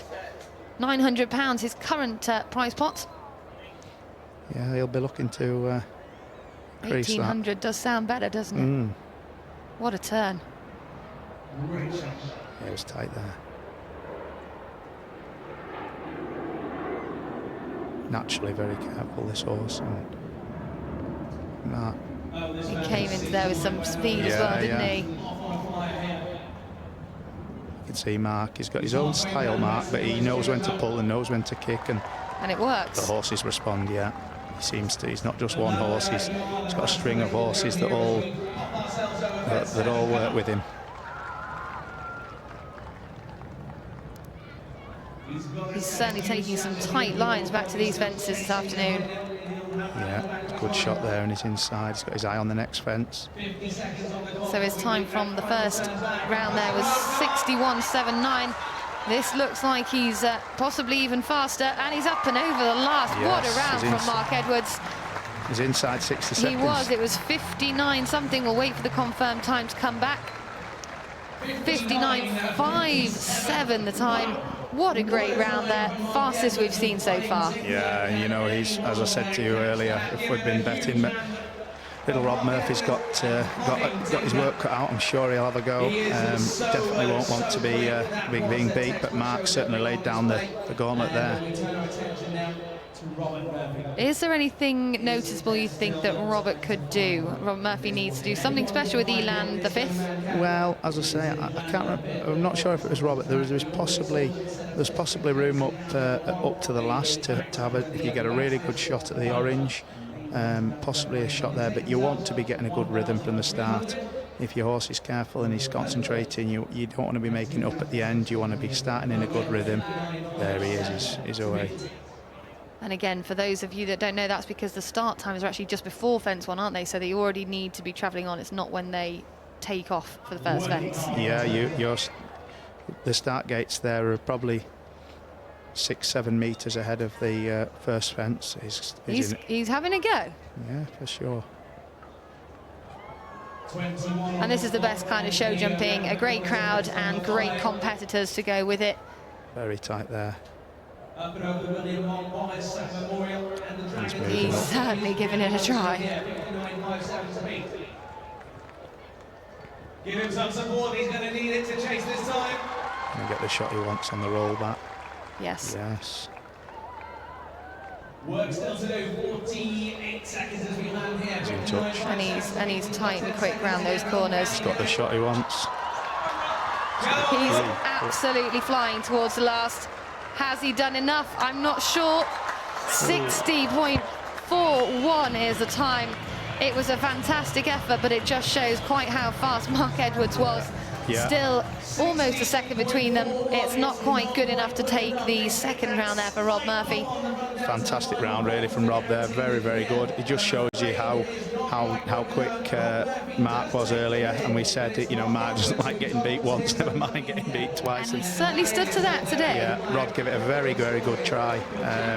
£900 his current prize pot. Yeah, he'll be looking to increase 1,800 does sound better, doesn't it? What a turn. Yeah, it was tight there. Naturally very careful, this horse. And Mark. He came into there with some speed as well, didn't he? You can see Mark, he's got his own style, Mark, but he knows when to pull and knows when to kick, and it works. The horses respond, yeah. He seems to, he's not just one horse, he's got a string of horses that all work with him. He's certainly taking some tight lines back to these fences this afternoon. Yeah, good shot there, and he's inside. He's got his eye on the next fence. So his time from the first round there was 61.79. This looks like he's possibly even faster, and he's up and over the last. Yes, what a round from Mark Edwards. He's inside 60 seconds. He was. It was 59 something. We'll wait for the confirmed time to come back. 59.57 the time. What a great round there. Fastest we've seen so far. Yeah, he's, as I said to you earlier, if we'd been betting, little Rob Murphy's got his work cut out. I'm sure he'll have a go. Definitely won't want to be being beat, but Mark certainly laid down the gauntlet there. Is there anything noticeable you think that Robert could do? Robert Murphy needs to do something special with Eland the 5th? Well, as I say, I can't remember, I'm not sure if it was Robert. There's possibly room up to the last to have if you get a really good shot at the orange, possibly a shot there, but you want to be getting a good rhythm from the start. If your horse is careful and he's concentrating, you don't want to be making it up at the end. You want to be starting in a good rhythm. There he is, he's away. And again, for those of you that don't know, that's because the start times are actually just before fence 1, aren't they? So they already need to be travelling on. It's not when they take off for the first fence. Yeah, the start gates there are probably 6-7 metres ahead of the first fence. He's having a go. Yeah, for sure. And this is the best kind of show jumping. A great crowd and great competitors to go with it. Very tight there. He's certainly giving it a try. Give him some support, he's going to need it to chase this time. Can get the shot he wants on the roll back. Yes. Yes. Work still to do, 48 seconds as we land here. He's in touch. And he's tight and quick round those corners. He's got the shot he wants. He's absolutely flying towards the last. Has he done enough? I'm not sure. 60.41 is the time. It was a fantastic effort, but it just shows quite how fast Mark Edwards was. Yeah. Still almost a second between them. It's not quite good enough to take the second round there for Rob Murphy. Fantastic round really from Rob there, very, very good. It just shows you how quick Mark was earlier, and we said that, Mark doesn't like getting beat once, never mind getting beat twice. And he certainly stood to that today. Yeah, Rob gave it a very, very good try.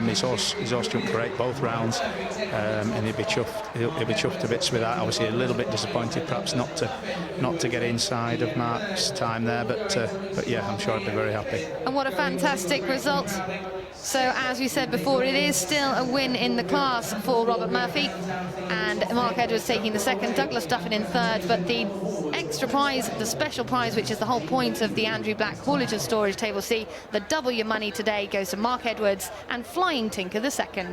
His horse jumped great both rounds, and he'll be chuffed to bits with that. Obviously a little bit disappointed perhaps not to get inside of Mark's time there, but yeah, I'm sure I'd be very happy. And what a fantastic result. So as we said before, it is still a win in the class for Robert Murphy, and Mark Edwards taking the second, Douglas Duffin in third, but the extra prize, the special prize, which is the whole point of the Andrew Black Haulage and Storage Table C. The double your money today goes to Mark Edwards and Flying Tinker II.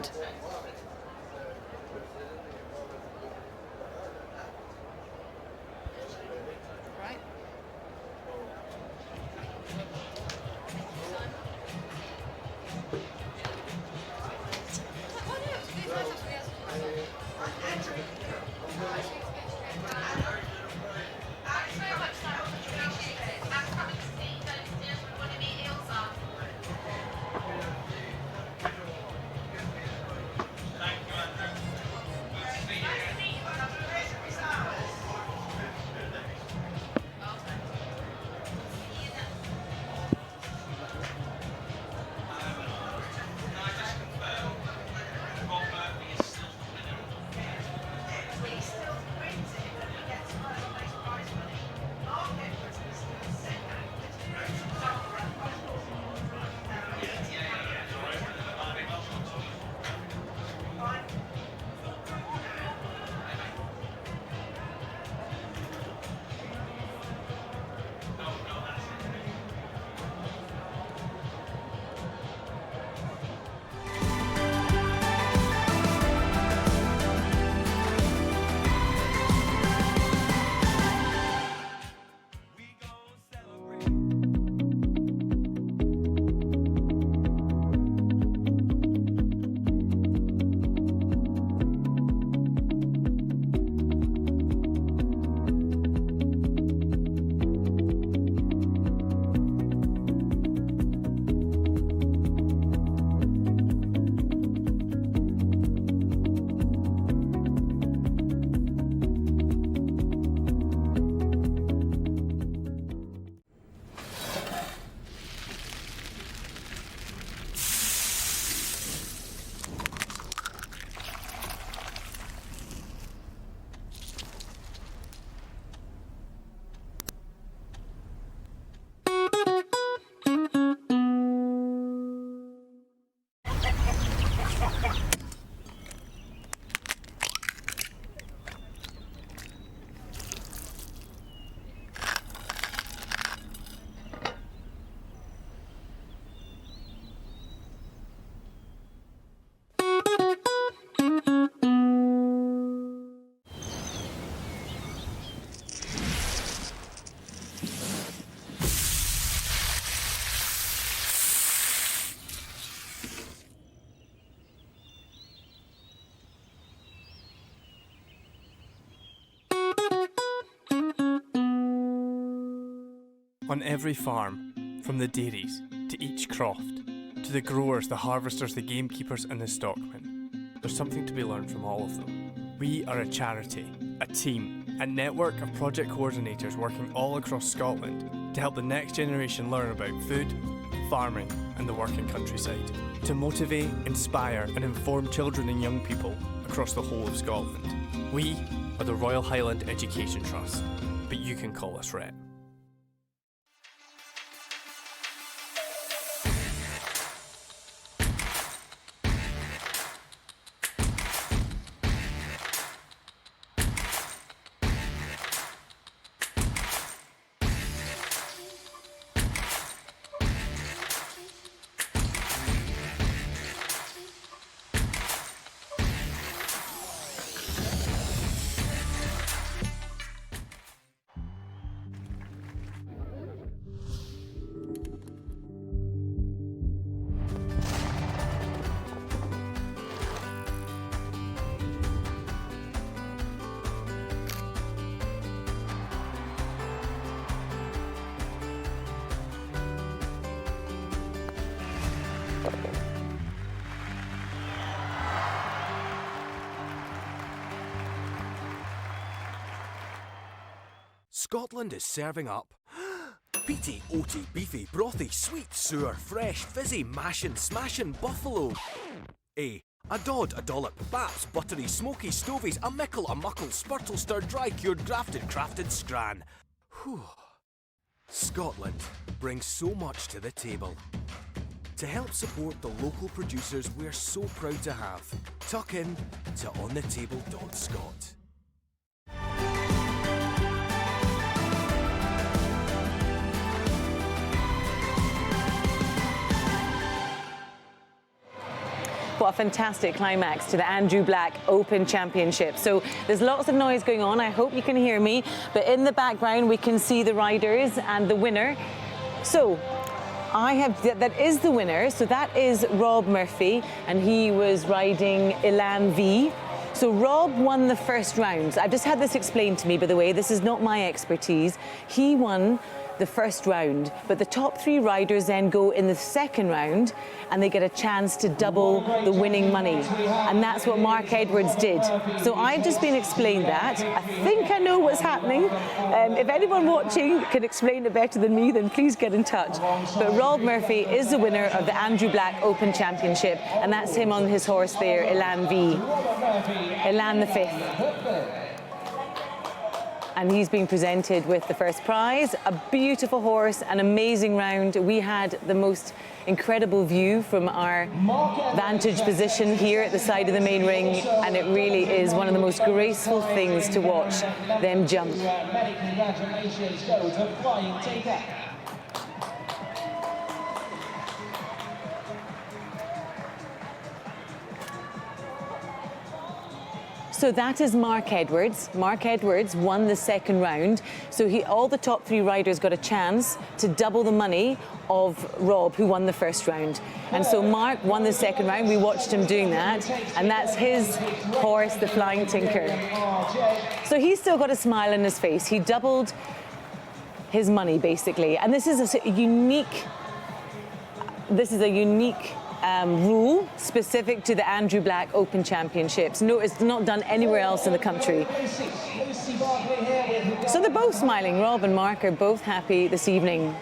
On every farm, from the dairies to each croft, to the growers, the harvesters, the gamekeepers and the stockmen, there's something to be learned from all of them. We are a charity, a team, a network of project coordinators working all across Scotland to help the next generation learn about food, farming and the working countryside, to motivate, inspire and inform children and young people across the whole of Scotland. We are the Royal Highland Education Trust, but you can call us RHS. Scotland is serving up peaty, oaty, beefy, brothy, sweet, sour, fresh, fizzy, mashin', smashin' buffalo. A dod, a dollop, baps, buttery, smoky, stovies, a mickle, a muckle, spurtle, stirred, dry, cured, grafted, crafted, scran. Whew. Scotland brings so much to the table. To help support the local producers we're so proud to have, tuck in to onthetable.scot. What a fantastic climax to the Andrew Black Open Championship. So there's lots of noise going on. I hope you can hear me. But in the background, we can see the riders and the winner. So that is the winner. So that is Rob Murphy, and he was riding Elan V. So Rob won the first round. I've just had this explained to me, by the way. This is not my expertise. He won the first round, but the top 3 riders then go in the second round and they get a chance to double the winning money. And that's what Mark Edwards did. So I've just been explained that. I think I know what's happening. If anyone watching can explain it better than me, then please get in touch. But Rob Murphy is the winner of the Andrew Black Open Championship, and that's him on his horse there, Elan V. Elan the 5th. And he's been presented with the first prize. A beautiful horse, an amazing round. We had the most incredible view from our vantage position here at the side of the main ring, and it really is one of the most graceful things to watch them jump. Many congratulations go to Flying Taker. So that is Mark Edwards. Mark Edwards won the second round. So all the top 3 riders got a chance to double the money of Rob, who won the first round. And so Mark won the second round. We watched him doing that. And that's his horse, the Flying Tinker. So he's still got a smile on his face. He doubled his money, basically. And this is a unique rule specific to the Andrew Black Open Championships. No, it's not done anywhere else in the country. So they're both smiling. Rob and Mark are both happy this evening.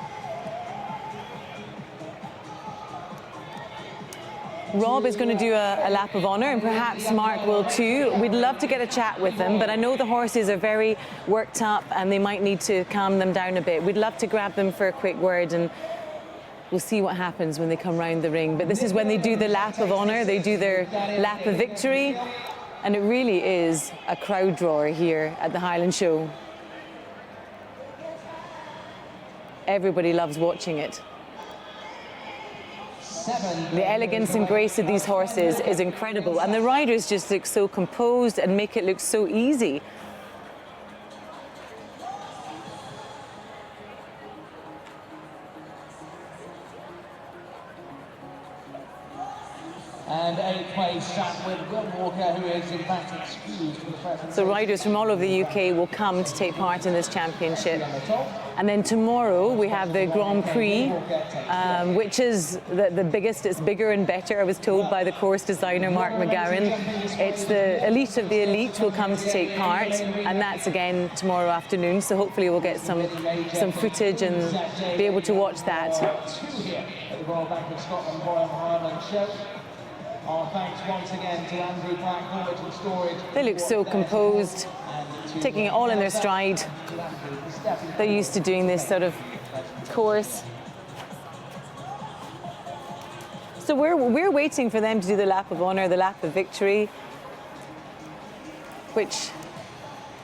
Rob is going to do a lap of honour, and perhaps Mark will too. We'd love to get a chat with them, but I know the horses are very worked up and they might need to calm them down a bit. We'd love to grab them for a quick word, and we'll see what happens when they come round the ring. But this is when they do the lap of honour, they do their lap of victory, and it really is a crowd drawer here at the Highland Show. Everybody loves watching it. The elegance and grace of these horses is incredible, and the riders just look so composed and make it look so easy. And 8th place sat with Will Walker, who is in fact excused for the present. So riders from all over the UK will come to take part in this championship. And then tomorrow we have the Grand Prix, which is the biggest. It's bigger and better, I was told by the course designer Mark McGowan. It's the elite of the elite will come to take part, and that's again tomorrow afternoon. So hopefully we'll get some footage and be able to watch that. The Royal Bank of Scotland Royal Highland Show. Our thanks once again to Andrew Black, Haulage and Storage. They look so composed, taking it all in their stride. They're used to doing this sort of course. So we're waiting for them to do the lap of honour, the lap of victory, which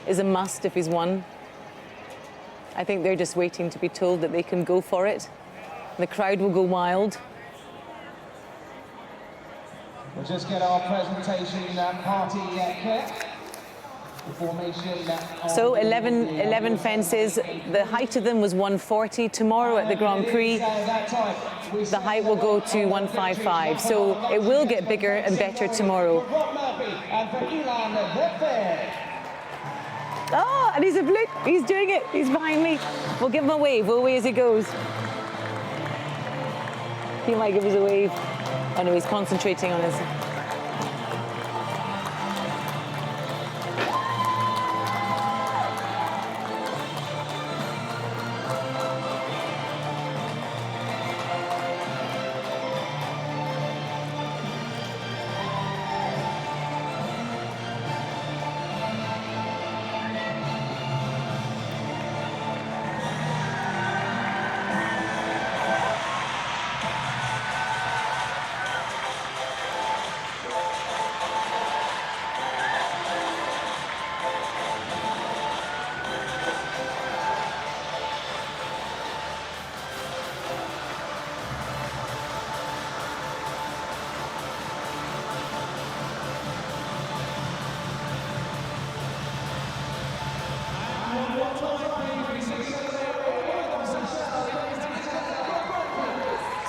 is a must if he's won. I think they're just waiting to be told that they can go for it. The crowd will go wild. We'll just get our presentation party clear. The formation. So 11 fences. The height of them was 140. Tomorrow at the Grand Prix, the height will go to 155. So it will get bigger and better tomorrow. Oh, and he's doing it. He's behind me. We'll give him a wave. We'll wave as he goes. He might give us a wave. Oh no, he's concentrating on his...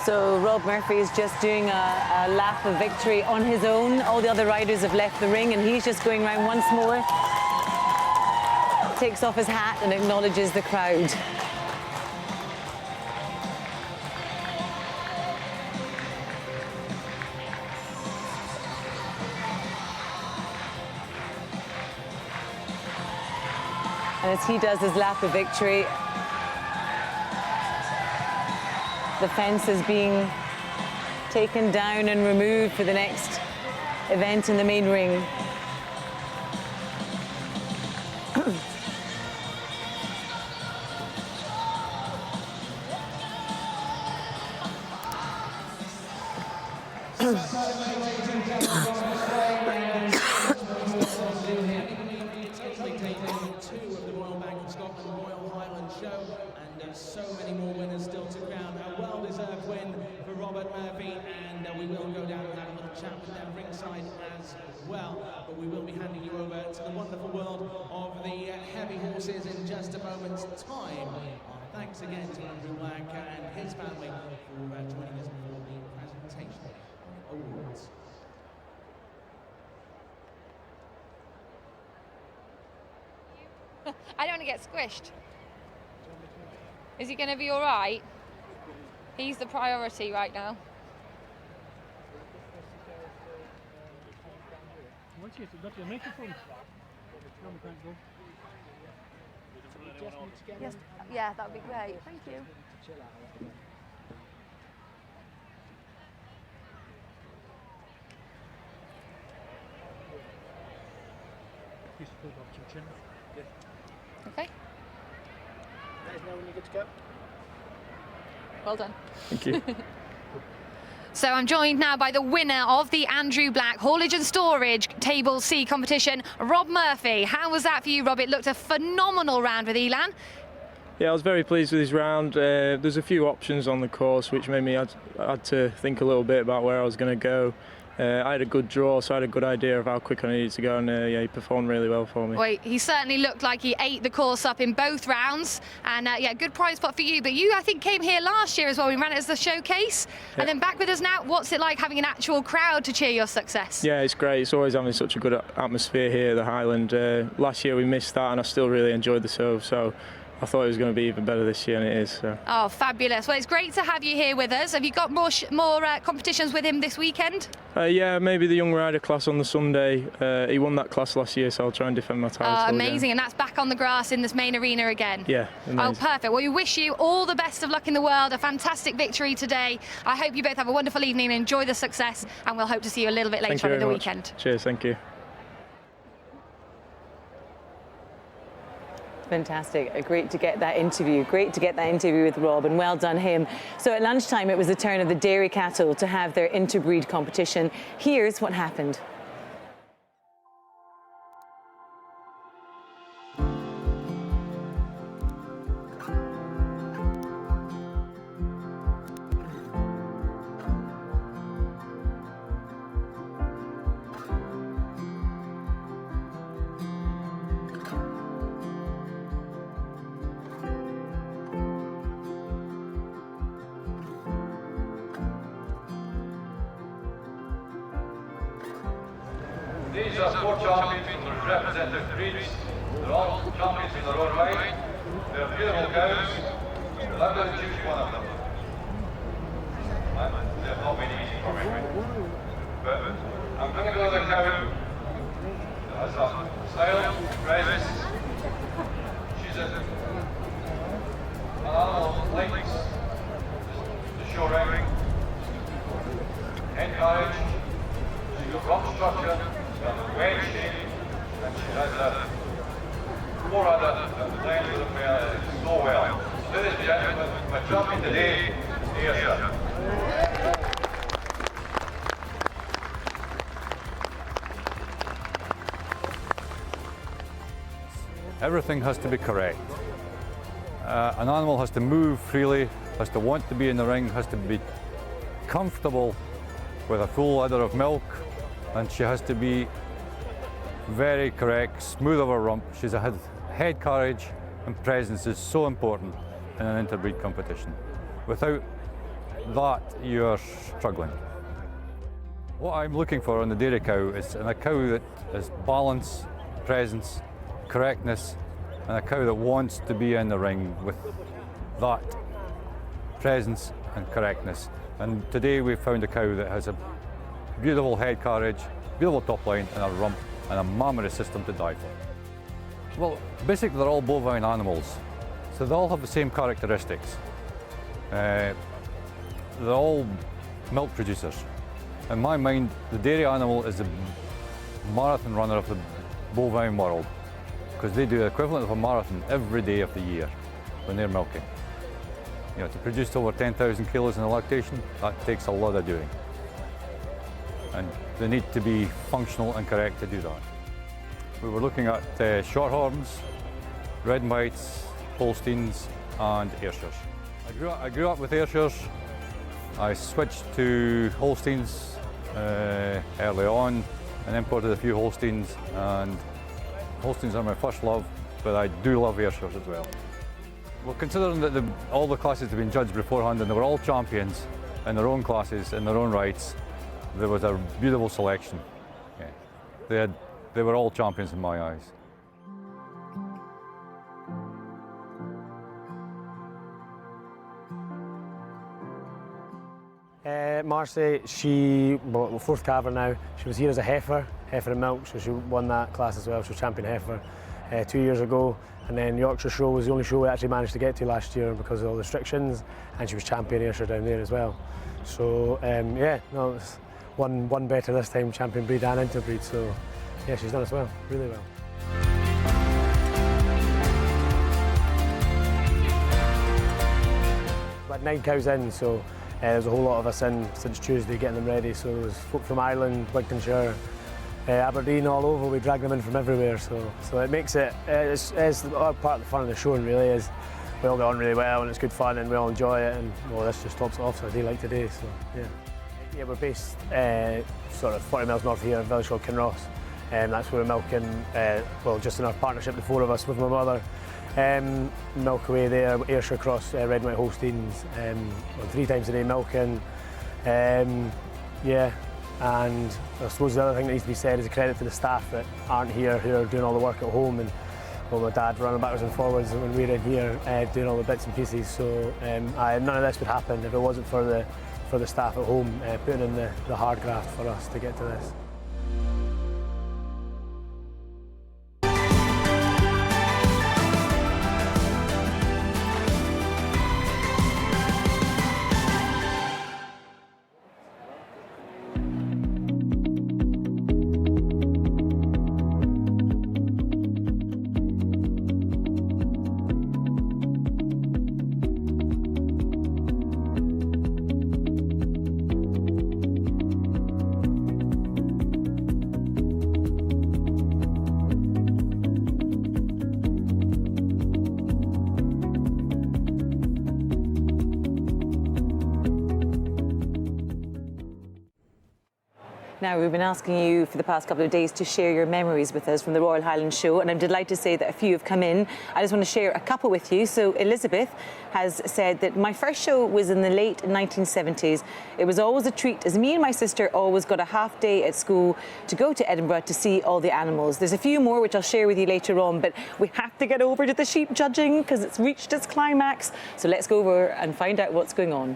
So Rob Murphy is just doing a lap of victory on his own. All the other riders have left the ring and he's just going round once more. Takes off his hat and acknowledges the crowd. And as he does his lap of victory, the fence is being taken down and removed for the next event in the main ring. So many more winners still to crown. A well-deserved win for Robert Murphy, and we will go down and have a little chat with them ringside as well. But we will be handing you over to the wonderful world of the heavy horses in just a moment's time. Thanks again to Andrew Black and his family for joining us for the presentation of awards. I don't want to get squished. Is he going to be all right? He's the priority right now. Yes, yeah, that would be great. Thank you. Okay. When you get to go. Well done. Thank you. So I'm joined now by the winner of the Andrew Black Haulage and Storage Table C competition, Rob Murphy. How was that for you, Rob? It looked a phenomenal round with Elan. Yeah, I was very pleased with his round. There's a few options on the course which made me had to think a little bit about where I was going to go. I had a good draw, so I had a good idea of how quick I needed to go, and yeah, he performed really well for me. Well, he certainly looked like he ate the course up in both rounds, and yeah, good prize spot for you. But you, I think, came here last year as well. We ran it as the showcase, and then back with us now. What's it like having an actual crowd to cheer your success? Yeah, it's great. It's always having such a good atmosphere here at the Highland. Last year we missed that, and I still really enjoyed the show, so I thought it was going to be even better this year, and it is. So. Oh, fabulous. Well, it's great to have you here with us. Have you got more competitions with him this weekend? Yeah, maybe the young rider class on the Sunday. He won that class last year, so I'll try and defend my title. Oh, amazing. Again. And that's back on the grass in this main arena again. Yeah, amazing. Oh, perfect. Well, we wish you all the best of luck in the world. A fantastic victory today. I hope you both have a wonderful evening and enjoy the success, and we'll hope to see you a little bit later on in the weekend. Cheers, thank you. Fantastic. Great to get that interview. Great to get that interview with Rob, and well done him. So at lunchtime, it was the turn of the dairy cattle to have their interbreed competition. Here's what happened. These are 4 champions from the representative breeds. They're all champions in their own right. They're beautiful cows, but I'm going to choose one of them. They've not been easy for me. But I'm going to go with a cow that has a style, presence. She's an animal that likes the show ring, head carriage. She's got rock structure. She's got a wedge shape, and she has a forerunner that blends with them so well. So ladies and gentlemen, my champion today, here, sir. Everything has to be correct. An animal has to move freely, has to want to be in the ring, has to be comfortable with a full udder of milk, and she has to be very correct, smooth of her rump. She's a head carriage, and presence is so important in an interbreed competition. Without that, you're struggling. What I'm looking for on the dairy cow is a cow that has balance, presence, correctness, and a cow that wants to be in the ring with that presence and correctness. And today we've found a cow that has a beautiful head carriage, beautiful top line, and a rump, and a mammary system to die for. Well, basically they're all bovine animals, so they all have the same characteristics. They're all milk producers. In my mind, the dairy animal is the marathon runner of the bovine world, because they do the equivalent of a marathon every day of the year when they're milking. You know, to produce over 10,000 kilos in a lactation, that takes a lot of doing. And they need to be functional and correct to do that. We were looking at shorthorns, red and whites, Holsteins and Ayrshires. I grew up with Ayrshires. I switched to Holsteins early on and imported a few Holsteins, and Holsteins are my first love, but I do love Ayrshires as well. Well, considering that all the classes have been judged beforehand and they were all champions in their own classes, in their own rights, there was a beautiful selection. Yeah. They were all champions in my eyes. Marcy, well, fourth calver now. She was here as a heifer and milk, so she won that class as well. She was champion heifer 2 years ago. And then Yorkshire Show was the only show we actually managed to get to last year because of all the restrictions, and she was champion Ayrshire down there as well. So yeah, no, it was one better this time, champion breed and interbreed. So yeah, she's done as well, really well. We had 9 cows in, so there's a whole lot of us in since Tuesday getting them ready. So there was folk from Ireland, Wigtonshire, Aberdeen, all over. We drag them in from everywhere, so it makes it's part of the fun of the show, and really is. We all get on really well, and it's good fun, and we all enjoy it. And well, this just tops it off for a day like today. So yeah, we're based sort of 40 miles north here, in a village called Kinross, and that's where we're milking. Well, just in our partnership, the 4 of us with my mother. Milk away there, Ayrshire Cross, red and white Holsteins, 3 times a day milking. Yeah. And I suppose the other thing that needs to be said is a credit to the staff that aren't here, who are doing all the work at home, and well, my dad running backwards and forwards when we're in here doing all the bits and pieces. So none of this would happen if it wasn't for the staff at home putting in the hard graft for us to get to this. Now, we've been asking you for the past couple of days to share your memories with us from the Royal Highland Show, and I'm delighted to say that a few have come in. I just want to share a couple with you. So Elizabeth has said that my first show was in the late 1970s. It was always a treat, as me and my sister always got a half day at school to go to Edinburgh to see all the animals. There's a few more which I'll share with you later on, but we have to get over to the sheep judging because it's reached its climax. So let's go over and find out what's going on.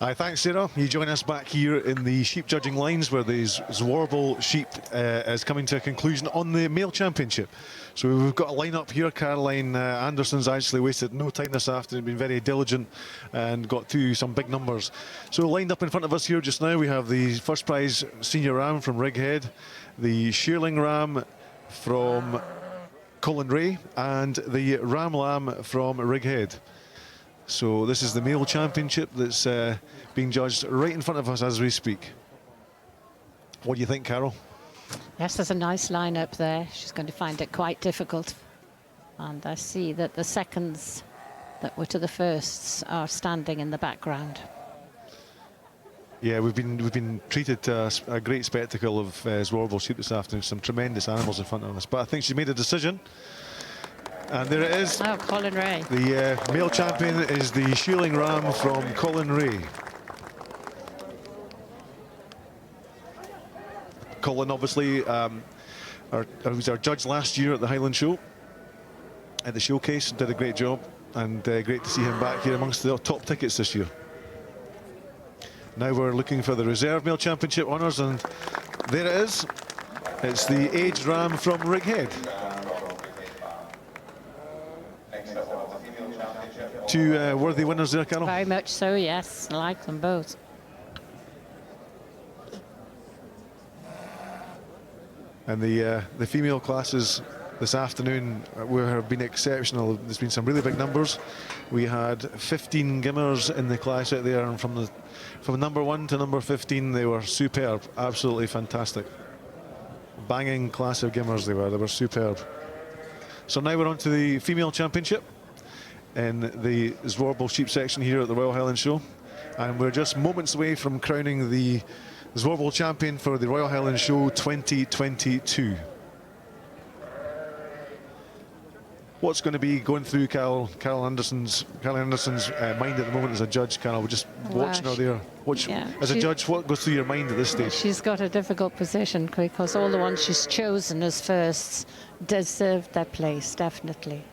Hi, thanks Sarah. You join us back here in the sheep judging lines where the Zwarble sheep is coming to a conclusion on the male championship. So we've got a line-up here. Caroline Anderson's actually wasted no time this afternoon, been very diligent and got to some big numbers. So lined up in front of us here just now, we have the first prize senior ram from Righead, the shearling ram from Colin Ray, and the ram lamb from Righead. So this is the male championship that's being judged right in front of us as we speak. What do you think, Carol? Yes, there's a nice lineup there. She's going to find it quite difficult. And I see that the seconds that were to the firsts are standing in the background. Yeah, we've been treated to a great spectacle of Zwarble sheep this afternoon. Some tremendous animals in front of us. But I think she's made a decision. And there it is. Oh, Colin Ray. The male champion is the shearling ram from Colin Ray. Colin, obviously, was our judge last year at the Highland Show, at the showcase, did a great job, and great to see him back here amongst the top tickets this year. Now we're looking for the reserve male championship honours, and there it is. It's the aged ram from Righead. Two worthy winners there, Carol. Very much so, yes. I like them both. And the female classes this afternoon have been exceptional. There's been some really big numbers. We had 15 gimmers in the class out there, and from number 1 to number 15, they were superb, absolutely fantastic. Banging class of gimmers they were superb. So now we're on to the female championship in the ZWARBLES sheep section here at the Royal Highland Show, and we're just moments away from crowning the ZWARBLE champion for the Royal Highland Show 2022. What's going to be going through Carol Anderson's mind at the moment as a judge, Carol? We're just watching her there. As a judge, what goes through your mind at this stage? She's got a difficult position because all the ones she's chosen as firsts deserve their place, definitely.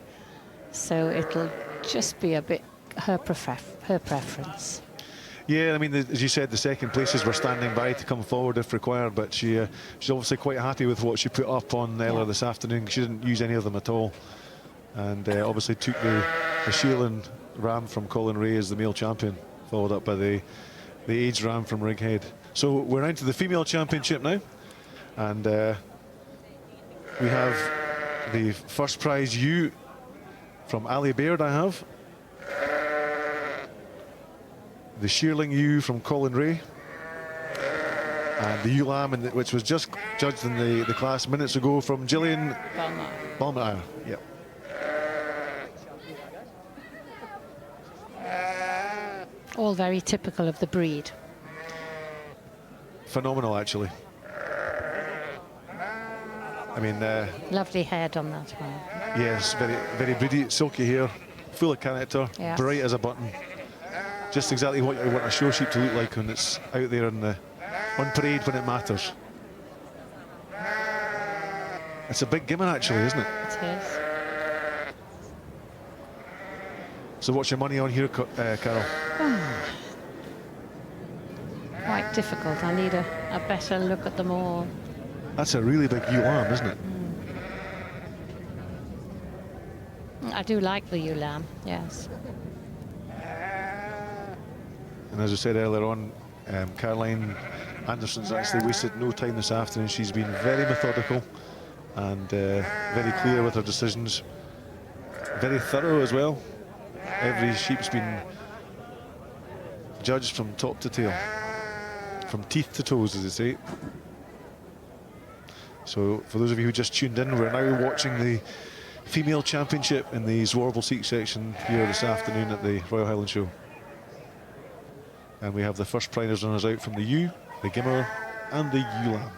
So it'll just be a bit her preference. Yeah, I mean, as you said, the second places were standing by to come forward if required, but she's obviously quite happy with what she put up on earlier this afternoon. She didn't use any of them at all, and obviously took the shearling ram from Colin Ray as the male champion, followed up by the aged ram from Righead. So we're into the female championship now, and we have the first prize ewe from Ali Baird. I have the shearling ewe from Colin Ray, and the ewe lamb, which was just judged in the class minutes ago, from Gillian Balmire. Yep. All very typical of the breed. Phenomenal, actually. I mean, lovely head on that one. Yes, very breedy, silky hair, full of character, bright as a button. Just exactly what you want a show sheep to look like when it's out there on parade when it matters. It's a big gimmer, actually, isn't it? It is. So what's your money on here, Carol? Quite difficult. I need a better look at them all. That's a really big ewe lamb, isn't it? I do like the ewe lamb, yes. And as I said earlier on, Caroline Anderson's actually wasted no time this afternoon. She's been very methodical and very clear with her decisions. Very thorough as well. Every sheep's been judged from top to tail, from teeth to toes, as they say. So for those of you who just tuned in, we're now watching the female championship in the ZWARBLES seat section here this afternoon at the Royal Highland Show. And we have the first prize runners out from the ewe, the gimmer, and the ewe lamb.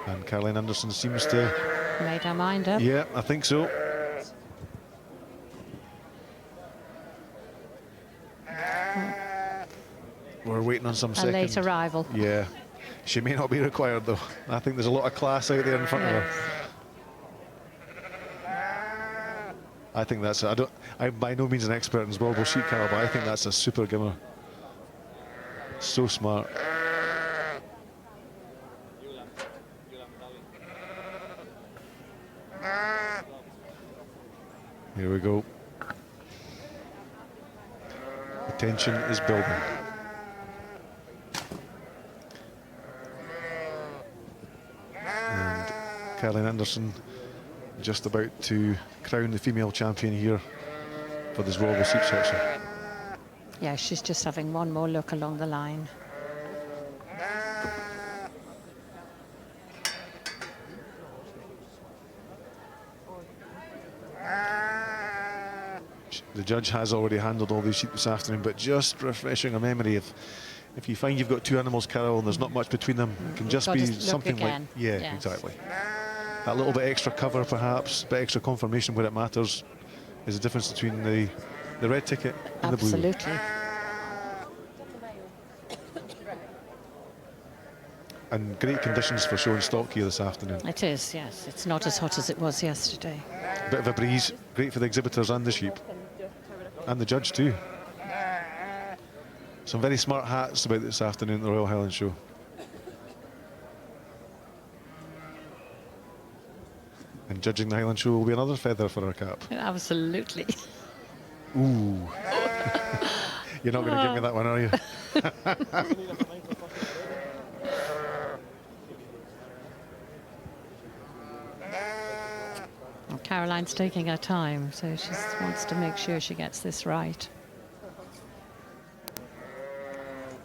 And Caroline Anderson seems to... made her mind up. Yeah, I think so. We're waiting on some second. A late arrival. Yeah. She may not be required, though. I think there's a lot of class out there in front of her. I think that's... I'm by no means an expert in ZWARBLES sheep, Carol, but I think that's a super gimmer. So smart. Here we go. The tension is building. And Caroline Anderson just about to crown the female champion here for this ZWARBLES sheep section. Yeah, she's just having one more look along the line. The judge has already handled all these sheep this afternoon, but just refreshing a memory, if you find you've got two animals, Carol, and there's not much between them, it can just be something like... Yeah, exactly. that little bit extra cover perhaps, a bit extra confirmation where it matters is the difference between the red ticket and the blue. Absolutely. And great conditions for showing stock here this afternoon. It is, yes. It's not as hot as it was yesterday. Bit of a breeze, great for the exhibitors and the sheep. And the judge too. Some very smart hats about this afternoon at the Royal Highland Show. And judging the Highland Show will be another feather for our cap. Absolutely. Ooh. You're not going to give me that one, are you? Well, Caroline's taking her time, so she wants to make sure she gets this right.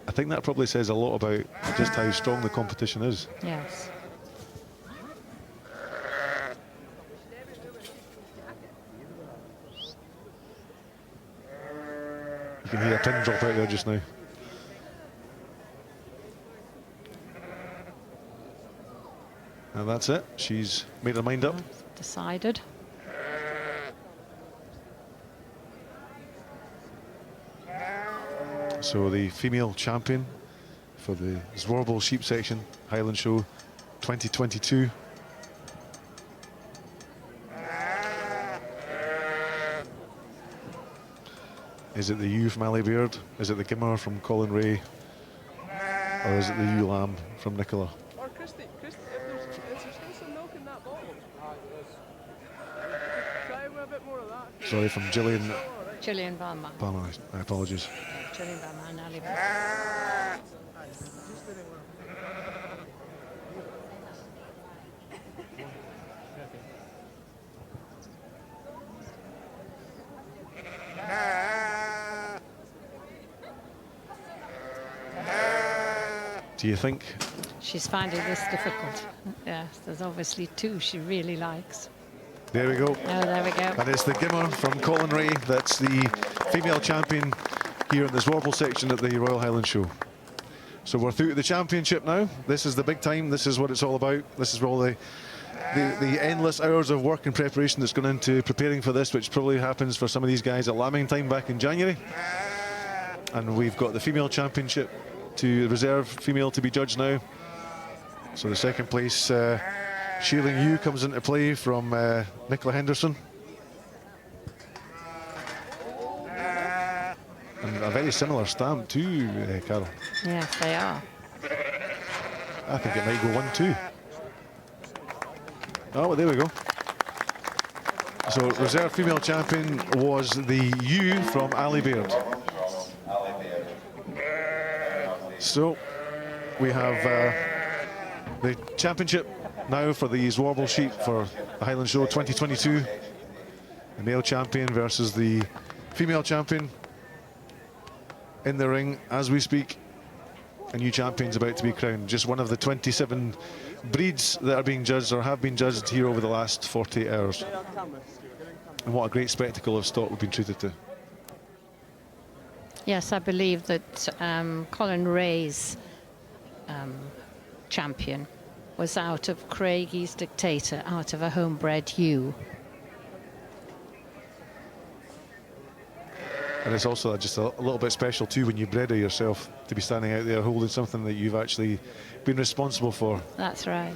I think that probably says a lot about just how strong the competition is. Yes. You can hear a pin drop out there just now. And that's it. She's made her mind up. Decided. So the female champion for the ZWARBLES sheep section, Highland Show 2022. Is it the ewe from Ali Baird? Is it the Gimmer from Colin Ray? Or is it the ewe lamb from Nicola? Or Christy, if there's still some milk in that bottle, try a bit more of that. Sorry, from Gillian. Gillian Balmer. Balmer, my apologies. Gillian Balmer and Ali Baird. Do you think? She's finding this difficult. Yes, there's obviously two she really likes. There we go. Oh, there we go. And it's the Gimmer from Colin Ray. That's the female champion here in the ZWARBLES section at the Royal Highland Show. So we're through to the championship now. This is the big time. This is what it's all about. This is where all the endless hours of work and preparation that's gone into preparing for this, which probably happens for some of these guys at lambing time back in January. And we've got the female championship to reserve female to be judged now. So the second place shearing ewe comes into play from Nicola Henderson. And a very similar stamp too, Carol. Yes, they are. I think it might go 1-2. Oh, well, there we go. So reserve female champion was the ewe from Ali Baird. So we have the championship now for the ZWARBLES sheep for the Highland Show 2022. The male champion versus the female champion in the ring as we speak. A new champion's about to be crowned. Just one of the 27 breeds that are being judged or have been judged here over the last 48 hours. And what a great spectacle of stock we've been treated to. Yes, I believe that Colin Ray's champion was out of Craigie's Dictator, out of a homebred ewe. And it's also just a little bit special too when you bred her yourself, to be standing out there holding something that you've actually been responsible for. That's right.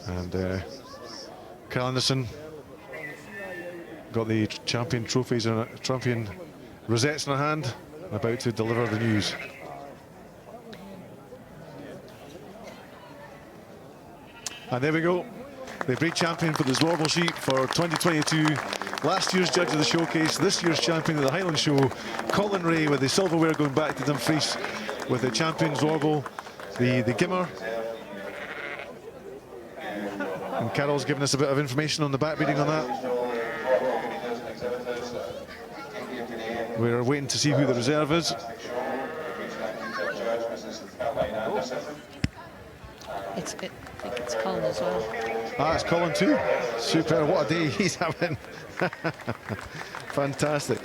And Carol Anderson got the champion trophies and champion rosettes in her hand, about to deliver the news. And there we go, the breed champion for the ZWARBLES sheep for 2022. Last year's judge of the showcase, this year's champion of the Highland Show, Colin Ray, with the silverware going back to Dumfries, with the champion ZWARBLE, the Gimmer. And Carol's given us a bit of information on the back reading on that. We're waiting to see who the reserve is. It's good. I think it's Colin as well. Ah, it's Colin too. Super, what a day he's having. Fantastic.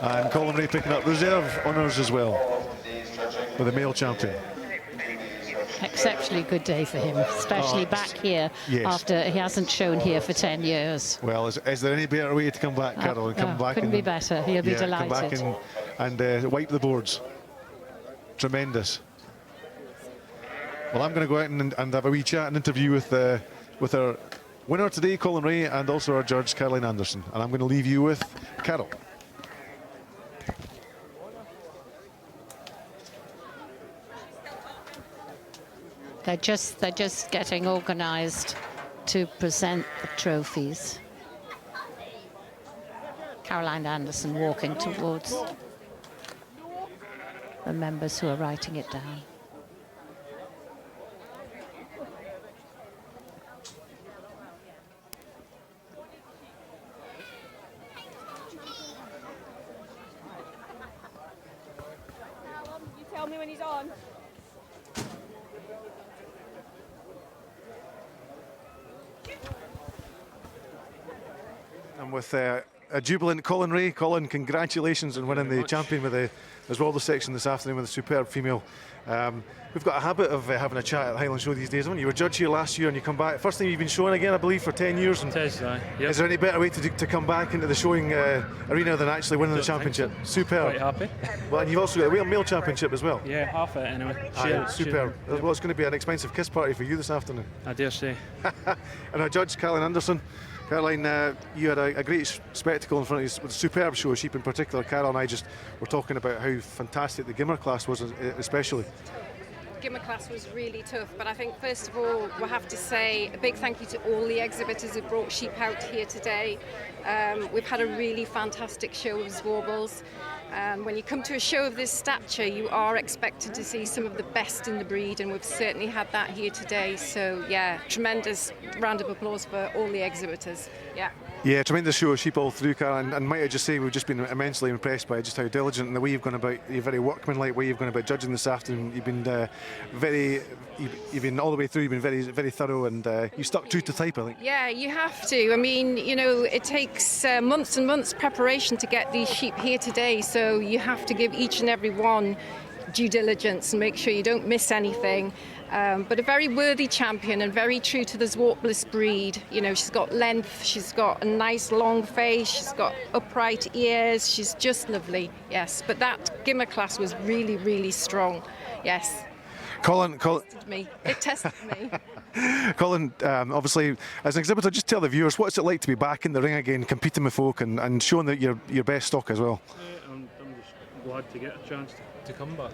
And Colin Ray picking up reserve honours as well with the male champion. Exceptionally good day for him, especially back here after he hasn't shown here for 10 years. Well, is there any better way to come back, Carol? And come back couldn't be better. He'll be delighted. Come back and wipe the boards. Tremendous. Well, I'm going to go out and have a wee chat and interview with our winner today, Colin Ray, and also our judge, Caroline Anderson. And I'm going to leave you with Carol. They're just getting organised to present the trophies. Caroline Anderson walking towards the members who are writing it down. You tell me when he's on. And with a jubilant Colin Ray. Colin, congratulations on winning the champion with the ZWARBLES section this afternoon with a superb female. We've got a habit of having a chat at Highland Show these days, haven't you? You were judge here last year and you come back. First time you've been showing again, I believe, for 10 years. And yep. Is there any better way to come back into the showing arena than actually winning the championship? Superb. Quite happy. Well, and you've also got a male championship as well. Yeah, half it anyway. Superb. Well, it's going to be an expensive kiss party for you this afternoon. I dare say. And our judge, Caroline Anderson. Caroline, you had a great spectacle in front of you with a superb show of sheep in particular. Carol and I just were talking about how fantastic the Gimmer class was, especially. Gimmer class was really tough, but I think first of all we'll have to say a big thank you to all the exhibitors who brought sheep out here today. We've had a really fantastic show of ZWARBLES. When you come to a show of this stature, you are expected to see some of the best in the breed, and we've certainly had that here today. So yeah, tremendous round of applause for all the exhibitors. Yeah, tremendous show of sheep all through, Carol, and might I just say we've just been immensely impressed by just how diligent and the way you've gone about, your very workmanlike way you've gone about judging this afternoon. You've been you've been all the way through, you've been very, very thorough, and you stuck true to type, I think. Yeah, you have to. I mean, you know, it takes months and months preparation to get these sheep here today, so you have to give each and every one due diligence and make sure you don't miss anything. But a very worthy champion and very true to the ZWARBLES breed. You know, she's got length, she's got a nice long face, she's got upright ears, she's just lovely, yes. But that Gimmer class was really, really strong, yes. Colin. It tested me. Colin, obviously, as an exhibitor, just tell the viewers, what's it like to be back in the ring again, competing with folk and showing that your best stock as well? I'm just glad to get a chance to come back.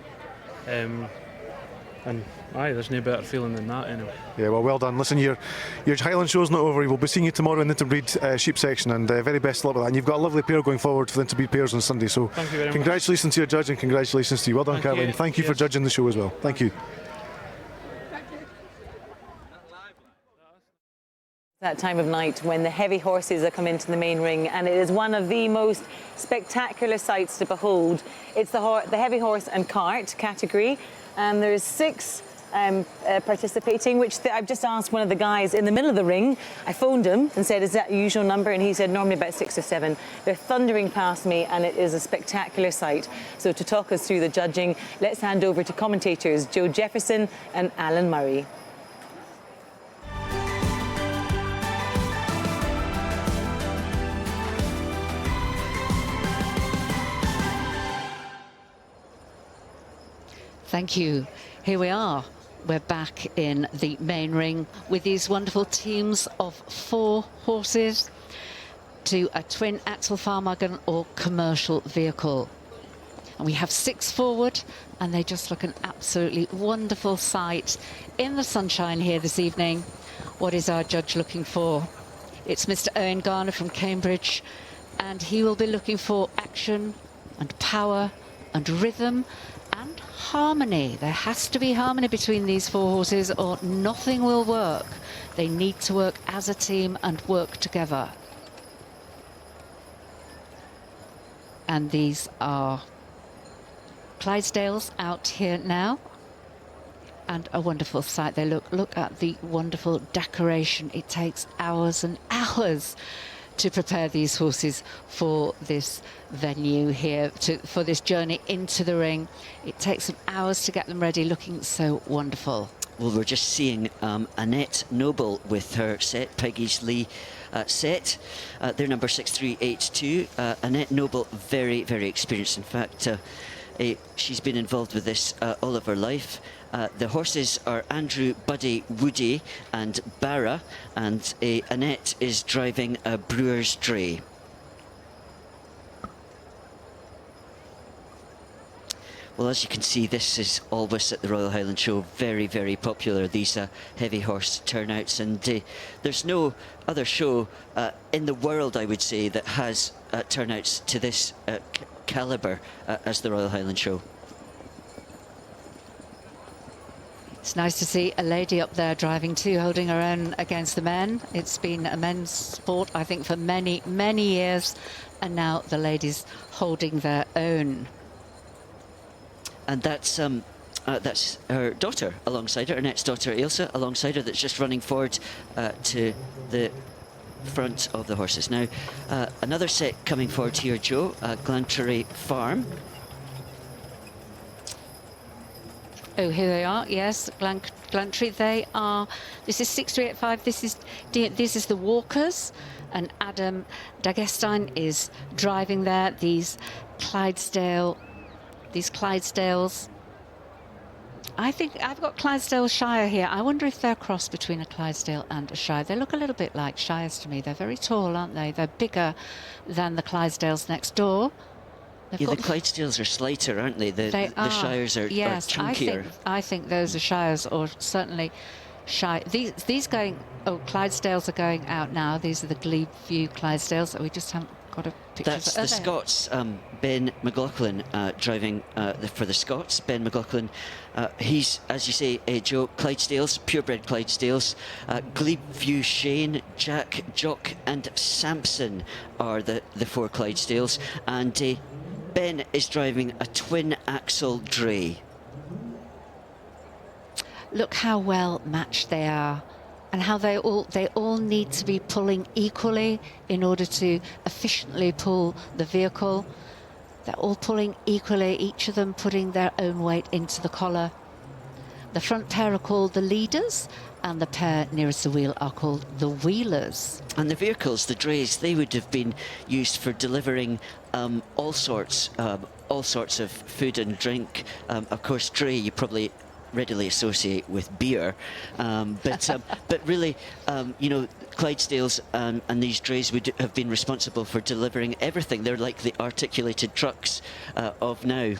And there's no better feeling than that anyway. Yeah, well done. Listen, your Highland show's not over. We'll be seeing you tomorrow in the Interbreed sheep section, and very best of luck with that. And you've got a lovely pair going forward for the Interbreed pairs on Sunday. So thank you very much. Congratulations to your judge and congratulations to you. Well done, Caroline. Thank you for judging the show as well. Thank you. That time of night when the heavy horses are come into the main ring, and it is one of the most spectacular sights to behold. It's the heavy horse and cart category, and there's 6 participating, which I've just asked one of the guys in the middle of the ring. I phoned him and said, is that your usual number? And he said normally about 6 or 7. They're thundering past me, and it is a spectacular sight. So to talk us through the judging, let's hand over to commentators Joe Jefferson and Alan Murray. Thank you. Here we are. We're back in the main ring with these wonderful teams of 4 horses to a twin axle farm wagon or commercial vehicle. And we have 6 forward, and they just look an absolutely wonderful sight in the sunshine here this evening. What is our judge looking for? It's Mr. Owen Garner from Cambridge, and he will be looking for action and power and rhythm and harmony. There has to be harmony between these 4 horses or nothing will work. They need to work as a team and work together. And these are Clydesdales out here now. And a wonderful sight. They look at the wonderful decoration. It takes hours and hours to prepare these horses for this venue here, for this journey into the ring. It takes some hours to get them ready, looking so wonderful. Well, we're just seeing Annette Noble with her set, Peggy's Lee set. They're number 6382. Annette Noble, very, very experienced. In fact, she's been involved with this all of her life. The horses are Andrew, Buddy, Woody and Barra, and Annette is driving a Brewer's Dray. Well, as you can see, this is always at the Royal Highland Show very, very popular, these heavy horse turnouts, and there's no other show in the world, I would say, that has turnouts to this calibre as the Royal Highland Show. It's nice to see a lady up there driving too, holding her own against the men. It's been a men's sport, I think, for many, many years, and now the ladies holding their own. And that's her daughter alongside her, Annette's daughter Ailsa alongside her, that's just running forward to the front of the horses. Now, another set coming forward here, Joe, Glantry Farm. Oh, here they are. Yes, Glantry. They are. This is 6385. This is the Walkers, and Adam Dagestein is driving there. These Clydesdales. I think I've got Clydesdale Shire here. I wonder if they're a cross between a Clydesdale and a Shire. They look a little bit like Shires to me. They're very tall, aren't they? They're bigger than the Clydesdales next door. Yeah, the Clydesdales are slighter, aren't they? The Shires are, yes, are chunkier. I think those are Shires, or certainly Shire. These going, Clydesdales are going out now. These are the Glebe View Clydesdales that we just haven't got a picture of. That's the Scots, Ben McLaughlin driving for the Scots. Ben McLaughlin, he's, as you say, Joe, Clydesdales, purebred Clydesdales. Glebe View Shane, Jack, Jock and Samson are the 4 Clydesdales. And Ben is driving a twin axle dray. Look how well matched they are, and how they all need to be pulling equally in order to efficiently pull the vehicle. They're all pulling equally, each of them putting their own weight into the collar. The front pair are called the leaders, and the pair nearest the wheel are called the wheelers. And the vehicles, the drays, they would have been used for delivering all sorts of food and drink. Of course, dray you probably readily associate with beer, but really, you know, Clydesdales and these drays would have been responsible for delivering everything. They're like the articulated trucks of now.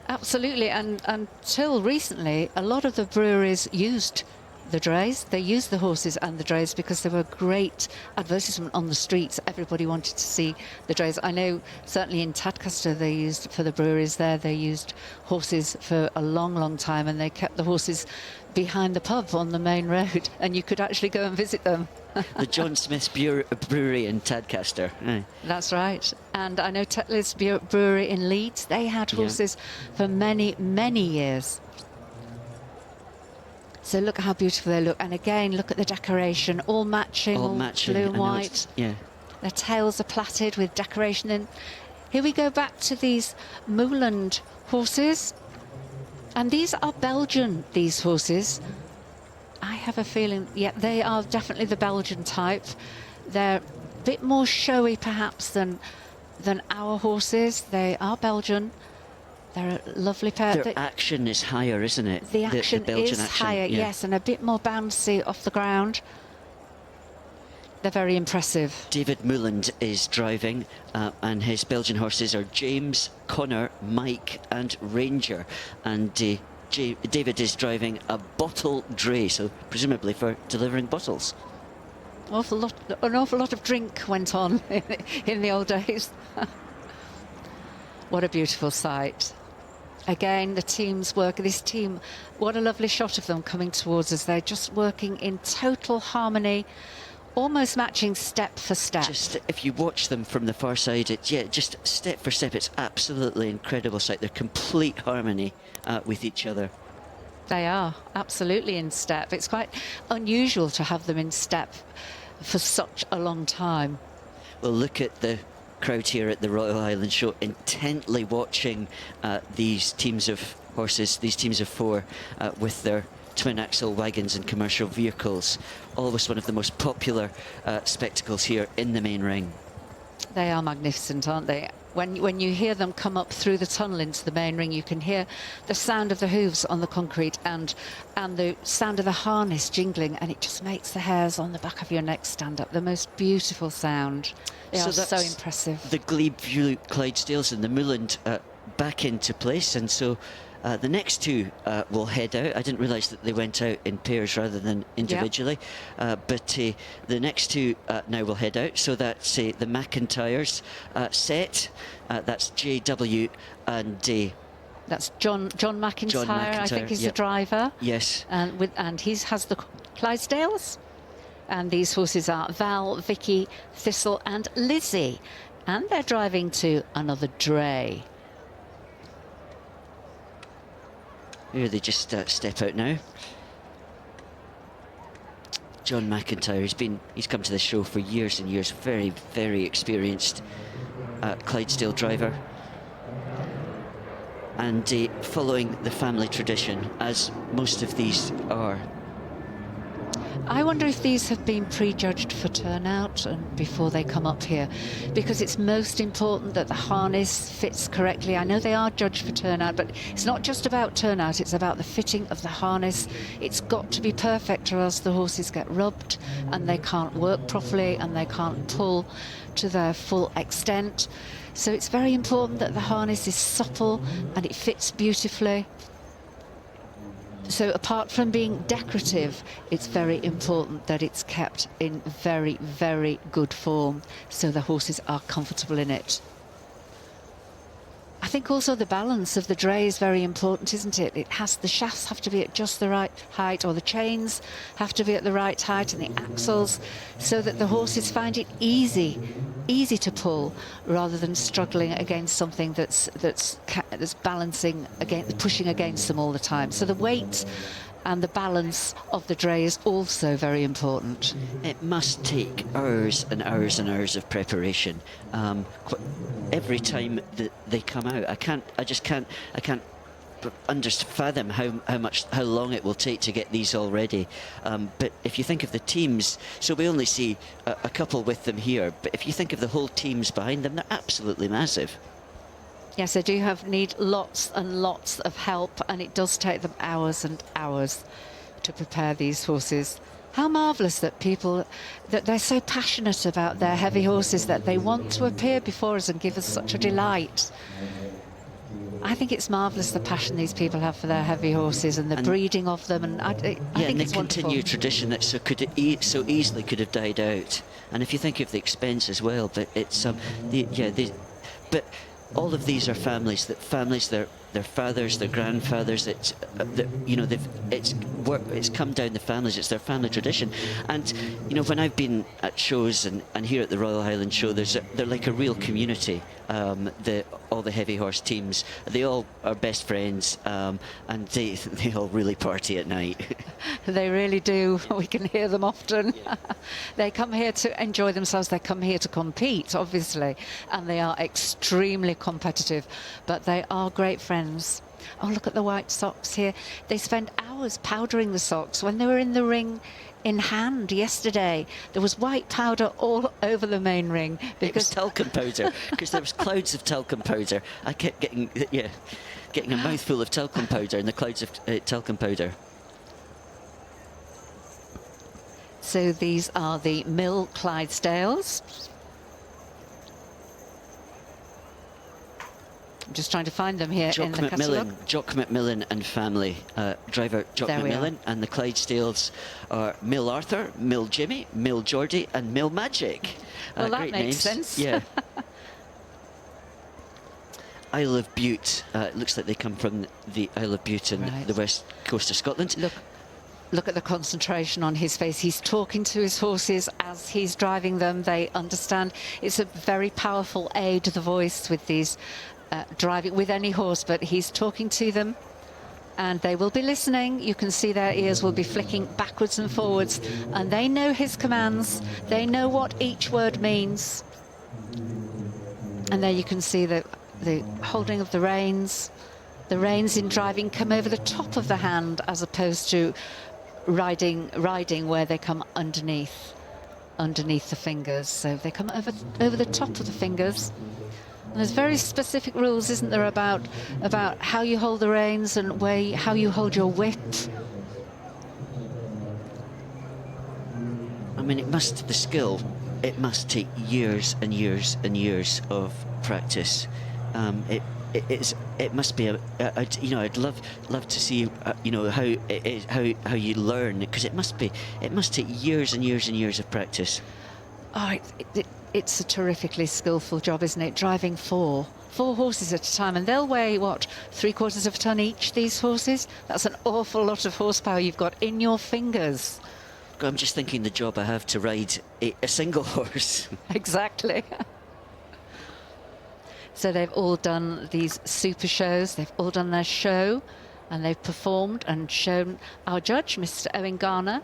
Absolutely, and until recently, a lot of the breweries used the drays. They used the horses and the drays because they were great advertisement on the streets. Everybody wanted to see the drays. I know certainly in Tadcaster they used, for the breweries there, they used horses for a long, long time, and they kept the horses behind the pub on the main road, and you could actually go and visit them. The John Smith's Brewery in Tadcaster. Aye. That's right. And I know Tetley's Brewery in Leeds, they had horses for many, many years. So look at how beautiful they look. And again, look at the decoration, all matching, all blue and white. Yeah. Their tails are plaited with decoration. And here we go back to these Moorland horses. And these are Belgian, these horses. I have a feeling, yeah, they are definitely the Belgian type. They're a bit more showy, perhaps, than our horses. They are Belgian. They're a lovely pair. Their action is higher, isn't it? The action Belgian is action, higher, yes, and a bit more bouncy off the ground. They're very impressive. David Mooland is driving, and his Belgian horses are James, Connor, Mike and Ranger. And David is driving a bottle dray, so presumably for delivering bottles. An awful lot of drink went on in the old days. What a beautiful sight. again, the team's work. This team, what a lovely shot of them coming towards us. They're just working in total harmony, almost matching step for step. Just if you watch them from the far side, it's just step for step. It's absolutely incredible sight. They're complete harmony with each other. They are absolutely in step. It's quite unusual to have them in step for such a long time. Well, look at the crowd here at the Royal Highland Show, intently watching these teams of horses, these teams of 4 with their twin axle wagons and commercial vehicles. Always one of the most popular spectacles here in the main ring. They are magnificent, aren't they? When you hear them come up through the tunnel into the main ring, you can hear the sound of the hooves on the concrete and the sound of the harness jingling, and it just makes the hairs on the back of your neck stand up. The most beautiful sound. They are so impressive. The Glebe View Clydesdales and the Moorland back into place, and so the next 2 will head out. I didn't realise that they went out in pairs rather than individually, but the next 2 now will head out. So that's the McIntyres set. That's JW and that's John McIntyre. I think he's the driver. Yes, and he has the Clydesdales. And these horses are Val, Vicky, Thistle and Lizzie. And they're driving to another dray. Here they just step out now. John McIntyre, he's come to the show for years and years. Very, very experienced Clydesdale driver. And following the family tradition, as most of these are. I wonder if these have been prejudged for turnout and before they come up here, because it's most important that the harness fits correctly. I know they are judged for turnout, but it's not just about turnout, it's about the fitting of the harness. It's got to be perfect, or else the horses get rubbed and they can't work properly and they can't pull to their full extent. So it's very important that the harness is supple and it fits beautifully. So apart from being decorative, it's very important that it's kept in very, very good form so the horses are comfortable in it. I think also the balance of the dray is very important, isn't it? The shafts have to be at just the right height, or the chains have to be at the right height, and the axles, so that the horses find it easy to pull, rather than struggling against something that's balancing against, pushing against them all the time. So the weight and the balance of the dray is also very important. It must take hours and hours and hours of preparation. Every time that they come out, I can't fathom how long it will take to get these all ready. But if you think of the teams, so we only see a couple with them here, but if you think of the whole teams behind them, they're absolutely massive. Yes, they do need lots and lots of help, and it does take them hours and hours to prepare these horses. How marvellous that they're so passionate about their heavy horses that they want to appear before us and give us such a delight. I think it's marvellous the passion these people have for their heavy horses and the breeding of them, and I think it's wonderful. Continued tradition that so easily could have died out. And if you think of the expense as well, but it's but all of these are families, their fathers, their grandfathers. It's come down the families. It's their family tradition. And when I've been at shows and here at the Royal Highland Show, they're like a real community. All the heavy horse teams, they all are best friends, and they all really party at night. They really do. We can hear them often. They come here to enjoy themselves. They come here to compete, obviously, and they are extremely competitive, but they are great friends. Oh, look at the white socks here. They spend hours powdering the socks. When they were in the ring in hand yesterday, there was white powder all over the main ring. It was talcum powder, because there was clouds of talcum powder. I kept getting a mouthful of talcum powder and the clouds of talcum powder. So these are the Mill Clydesdales. I'm just trying to find them here in the catalogue. Jock McMillan and family. Driver Jock McMillan, and the Clydesdales are Mill Arthur, Mill Jimmy, Mill Geordie and Mill Magic. Well, that great makes names. sense. Yeah. Isle of Bute. It looks like they come from the Isle of Bute in the west coast of Scotland. Look at the concentration on his face. He's talking to his horses as he's driving them. They understand. It's a very powerful aid, the voice, with these driving with any horse, but he's talking to them and they will be listening. You can see their ears will be flicking backwards and forwards, and they know his commands. They know what each word means. And there you can see the holding of the reins. The reins in driving come over the top of the hand as opposed to riding where they come underneath the fingers. So they come over the top of the fingers. And there's very specific rules, isn't there, about how you hold the reins and how you hold your whip. I mean, the skill, it must take years and years and years of practice. It must be you know, I'd love to see you know, how it is, how you learn, because it must take years and years and years of practice. Oh, it's a terrifically skillful job, isn't it? Driving four horses at a time, and they'll weigh what, 3/4 of a ton each, these horses. That's an awful lot of horsepower you've got in your fingers. I'm just thinking the job I have to ride a single horse. Exactly. So they've all done these super shows, they've all done their show, and they've performed and shown our judge, Mr. Owen Garner,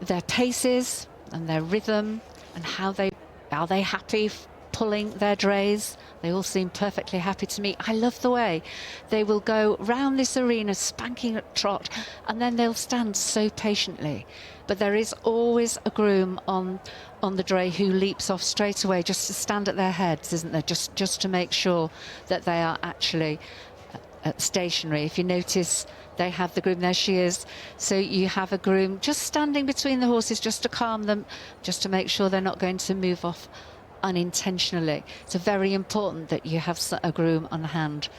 their paces and their rhythm, and are they happy pulling their drays? They all seem perfectly happy to me. I love the way they will go round this arena spanking at trot, and then they'll stand so patiently. But there is always a groom on the dray who leaps off straight away just to stand at their heads, isn't there? Just to make sure that they are actually stationary. If you notice, they have the groom, there she is. So you have a groom just standing between the horses just to calm them, just to make sure they're not going to move off unintentionally. It's very important that you have a groom on hand.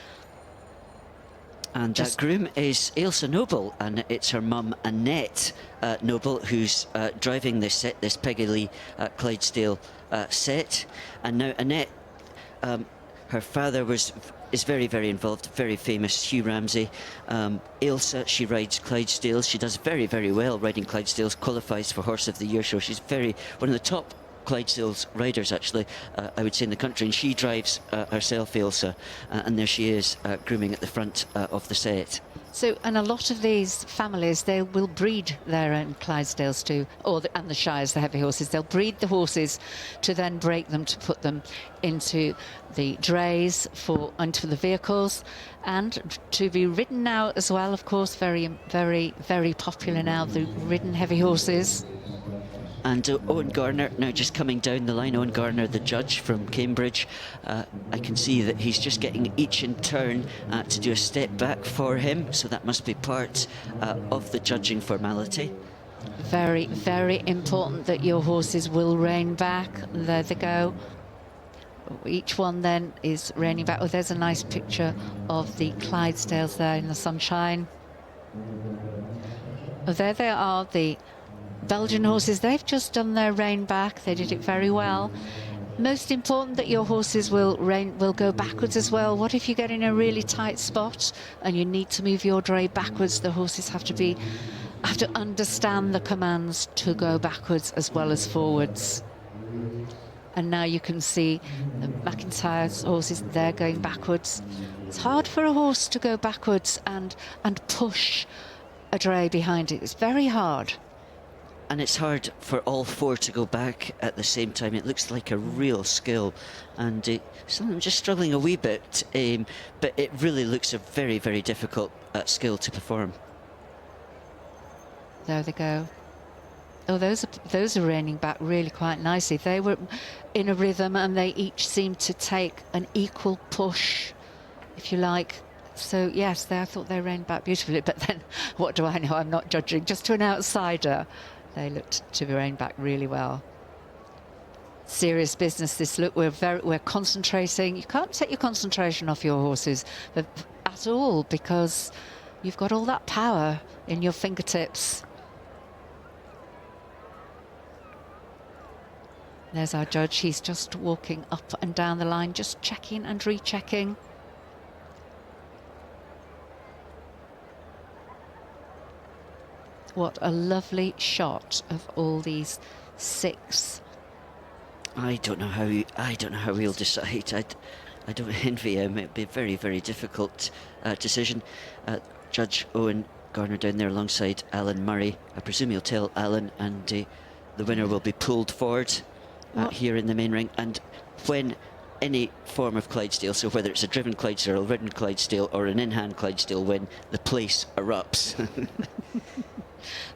And that groom is Ailsa Noble, and it's her mum Annette Noble who's driving this Peggy Clydesdale set. And now Annette, her father is very, very involved, very famous, Hugh Ramsay. Ailsa, she rides Clydesdales. She does very, very well riding Clydesdales, qualifies for Horse of the Year, so she's one of the top Clydesdales riders, actually, I would say, in the country, and she drives herself, Ailsa, and there she is grooming at the front of the set. So, and a lot of these families, they will breed their own Clydesdales too, and the Shires, the heavy horses. They'll breed the horses to then break them, to put them into the drays onto the vehicles, and to be ridden now as well, of course, very, very, very popular now, the ridden heavy horses. And Owen Garner now just coming down the line. Owen Garner, the judge from Cambridge. I can see that he's just getting each in turn to do a step back for him, so that must be part of the judging formality. Very, very important that your horses will rein back. There they go. Each one then is reining back. Oh, there's a nice picture of the Clydesdales there in the sunshine. Oh, there they are, the Belgian horses. They've just done their rein back. They did it very well. Most important that your horses will go backwards as well. What if you get in a really tight spot and you need to move your dray backwards? The horses have to understand the commands to go backwards as well as forwards. And now you can see the McIntyre's horses, they're going backwards. It's hard for a horse to go backwards and push a dray behind it. It's very hard. And it's hard for all four to go back at the same time. It looks like a real skill, and some of them just struggling a wee bit, but it really looks a very, very difficult skill to perform. There they go. Oh, those are reining back really quite nicely. They were in a rhythm, and they each seemed to take an equal push, if you like. So yes, I thought they reined back beautifully. But then, what do I know? I'm not judging. Just to an outsider, they looked to be reined back really well. Serious business, this. Look, we're concentrating. You can't take your concentration off your horses at all, because you've got all that power in your fingertips. There's our judge. He's just walking up and down the line, just checking and rechecking. What a lovely shot of all these 6. I don't know how we'll decide. I don't envy him. It'd be a very, very difficult decision. Judge Owen Garner down there alongside Alan Murray. I presume he'll tell Alan, and the winner will be pulled forward here in the main ring. And when any form of Clydesdale, so whether it's a driven Clydesdale, a ridden Clydesdale, or an in-hand Clydesdale win, the place erupts.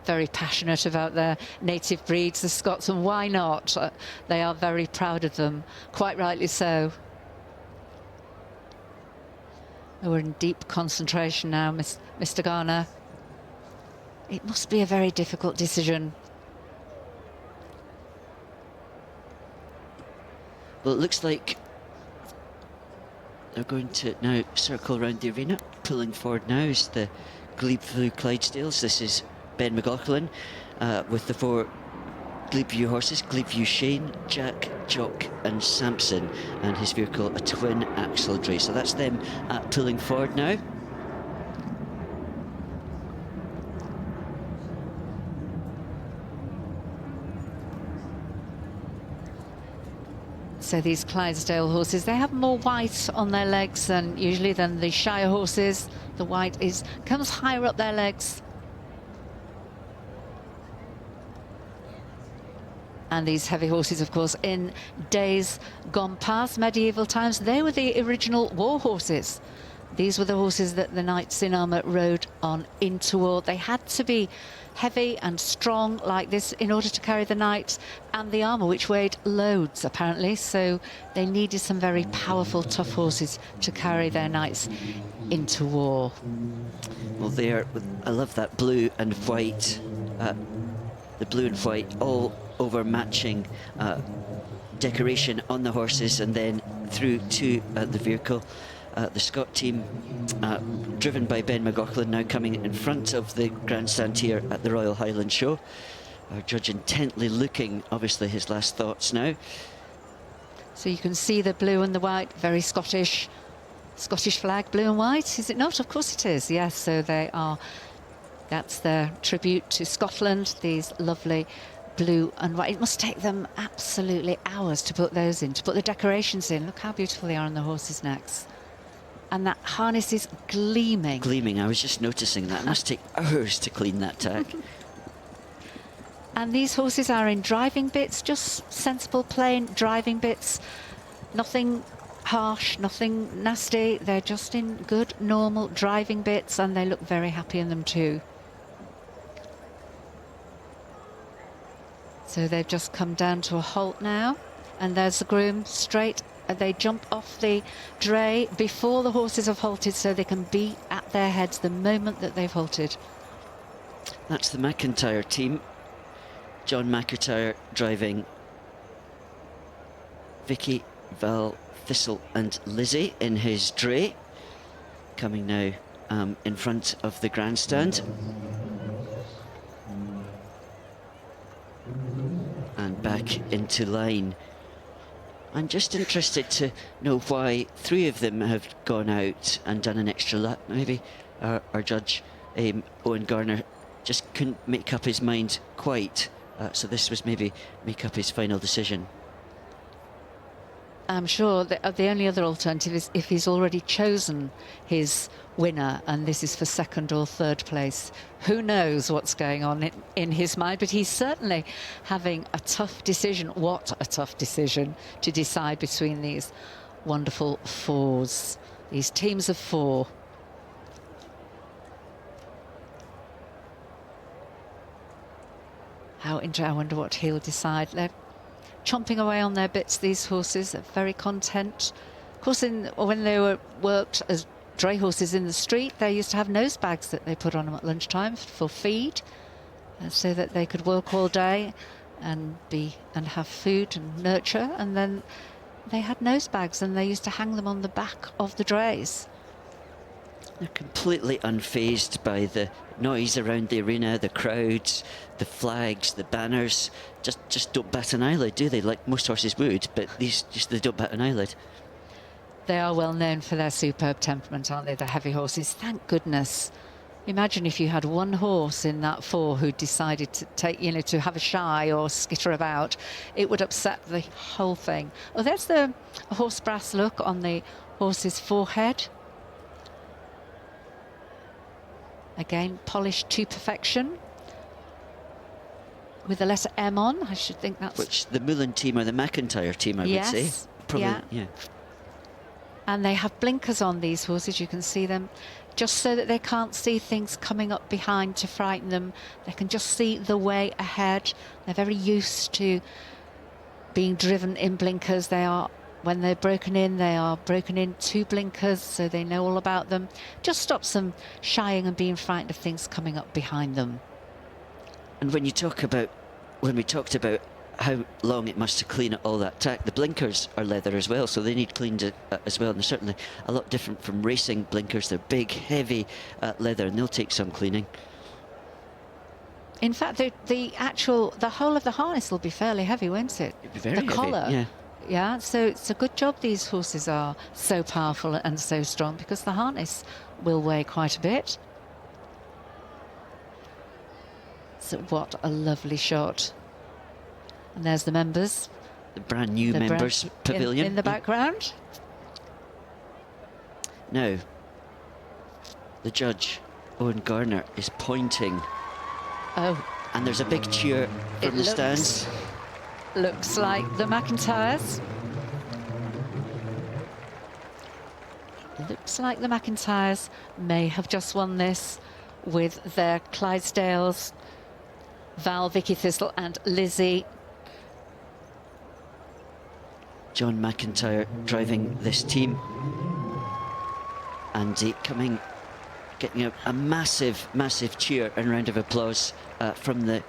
Very passionate about their native breeds, the Scots, and why not? They are very proud of them, quite rightly so. We're in deep concentration now, Mr. Garner. It must be a very difficult decision. Well, it looks like they're going to now circle around the arena. Pulling forward now is the Glebe View Clydesdales. This is Ben McLaughlin with the 4 Glebe View horses: Glebe View Shane, Jack, Jock and Samson, and his vehicle a twin axle dray. So that's them pulling forward now. So these Clydesdale horses, they have more white on their legs than usually than the Shire horses. The white comes higher up their legs. And these heavy horses, of course, in days gone past, medieval times, they were the original war horses. These were the horses that the knights in armour rode on into war. They had to be heavy and strong like this in order to carry the knights and the armour, which weighed loads, apparently. So they needed some very powerful, tough horses to carry their knights into war. Well, I love that blue and white, the blue and white all over matching decoration on the horses and then through to the vehicle. The Scott team, driven by Ben McLaughlin, now coming in front of the grandstand here at the Royal Highland Show. Our judge intently looking, obviously, his last thoughts now. So you can see the blue and the white, very Scottish flag, blue and white, is it not? Of course it is, yes. So they are, that's their tribute to Scotland, these lovely blue and white. It must take them absolutely hours to put those in, to put the decorations in. Look how beautiful they are on the horses' necks. And that harness is gleaming. Gleaming, I was just noticing that. It must take hours to clean that tack. And these horses are in driving bits, just sensible, plain driving bits. Nothing harsh, nothing nasty. They're just in good, normal driving bits, and they look very happy in them too. So they've just come down to a halt now, and there's the groom straight. They jump off the dray before the horses have halted, so they can be at their heads the moment that they've halted. That's the McIntyre team. John McIntyre driving Vicky, Val, Thistle and Lizzie in his dray. Coming now in front of the grandstand. And back into line. I'm just interested to know why 3 of them have gone out and done an extra lap. Maybe our judge, Owen Garner, just couldn't make up his mind quite. So this was maybe make up his final decision. I'm sure that the only other alternative is if he's already chosen his winner and this is for 2nd or 3rd place. Who knows what's going on in his mind, but he's certainly having a tough decision. What a tough decision to decide between these wonderful 4s, these teams of 4. I wonder what he'll decide. They're chomping away on their bits, these horses. They're very content. Of course, when they were worked as dray horses in the street, they used to have nose bags that they put on them at lunchtime for feed, so that they could work all day and have food and nurture. And then they had nose bags, and they used to hang them on the back of the drays. They're completely unfazed by the noise around the arena, the crowds, the flags, the banners. Just don't bat an eyelid, do they? Like most horses would, but these they don't bat an eyelid. They are well known for their superb temperament, aren't they, the heavy horses? Thank goodness Imagine if you had one horse in that 4 who decided to take, you know, to have a shy or skitter about. It would upset the whole thing. Oh, there's the horse brass look on the horse's forehead. Again, polished to perfection. With the letter M on, I should think that's... Which the Mullen team or the McIntyre team, I would say. Probably, yeah. And they have blinkers on, these horses, you can see them, just so that they can't see things coming up behind to frighten them. They can just see the way ahead. They're very used to being driven in blinkers. They are, when they're broken in, they are broken in to blinkers, so they know all about them. Just stops them shying and being frightened of things coming up behind them. And when we talked about how long it must to clean all that tack, the blinkers are leather as well, so they need cleaned as well, and they're certainly a lot different from racing blinkers. They're big, heavy leather, and they'll take some cleaning. In fact, the whole of the harness will be fairly heavy, won't it? It'd be very the heavy, collar. yeah. Yeah, so it's a good job these horses are so powerful and so strong, because the harness will weigh quite a bit. So what a lovely shot. And there's the members. The brand new members pavilion. In the background. Now, the judge, Owen Garner, is pointing. Oh. And there's a big cheer from the stands. Looks like the McIntyres. Looks like the McIntyres may have just won this with their Clydesdales, Val, Vicky Thistle and Lizzie. John McIntyre driving this team. Andy getting a massive, massive cheer and round of applause from the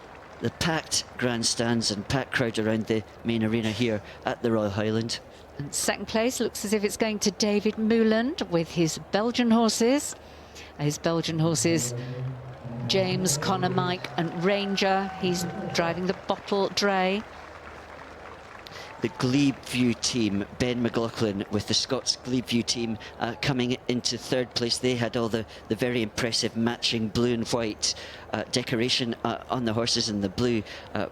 packed grandstands and packed crowd around the main arena here at the Royal Highland. And second place looks as if it's going to David Mouland with his Belgian horses. His Belgian horses, James, Connor, Mike and Ranger. He's driving the Bottle Dray. The Glebeview team, Ben McLaughlin with the Scots Glebeview team coming into third place. They had all the very impressive matching blue and white decoration on the horses in the blue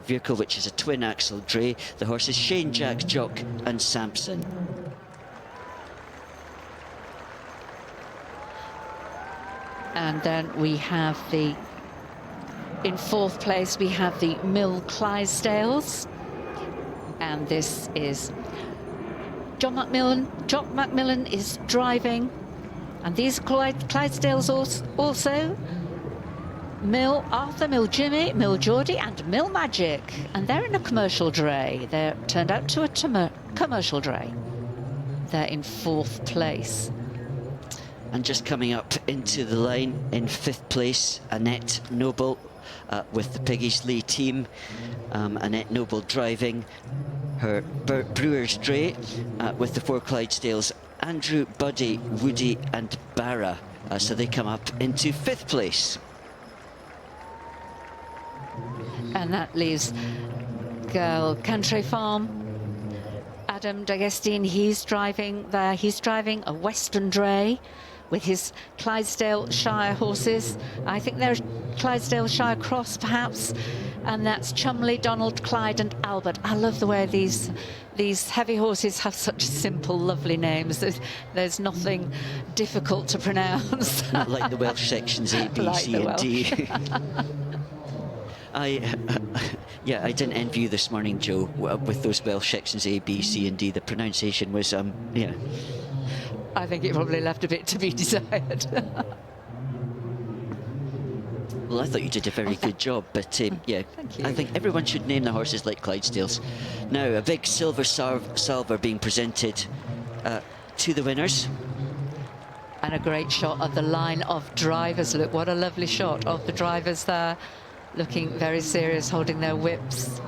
vehicle, which is a twin axle dray. The horses Shane, Jack, Jock and Sampson. And then we have in fourth place we have the Mill Clydesdales. And this is John Macmillan. Jock Macmillan is driving. And these Clydesdales also. Mill Arthur, Mill Jimmy, Mill Geordie and Mill Magic. And they're in a commercial dray. They're turned out to a commercial dray. They're in fourth place. And just coming up into the line in fifth place, Annette Noble with the Piggies Lee team. Annette Noble driving her Brewer's Dray with the 4 Clydesdales, Andrew, Buddy, Woody and Barra. So they come up into fifth place. And that leaves Girl Country Farm. Adam D'Agostine, he's driving there. He's driving a Western Dray with his Clydesdale Shire horses. I think they're Clydesdale Shire Cross, perhaps. And that's Chumley, Donald, Clyde and Albert. I love the way these heavy horses have such simple, lovely names. There's nothing difficult to pronounce. Not like the Welsh sections A, B, like C and D. Yeah, I didn't envy you this morning, Joe, with those Welsh sections A, B, C and D. The pronunciation was, yeah. I think it probably left a bit to be desired. Well, I thought you did a very good job, but yeah, I think everyone should name the horses like Clydesdales. Now, a big silver salver being presented to the winners. And a great shot of the line of drivers. Look, what a lovely shot of the drivers there, looking very serious, holding their whips.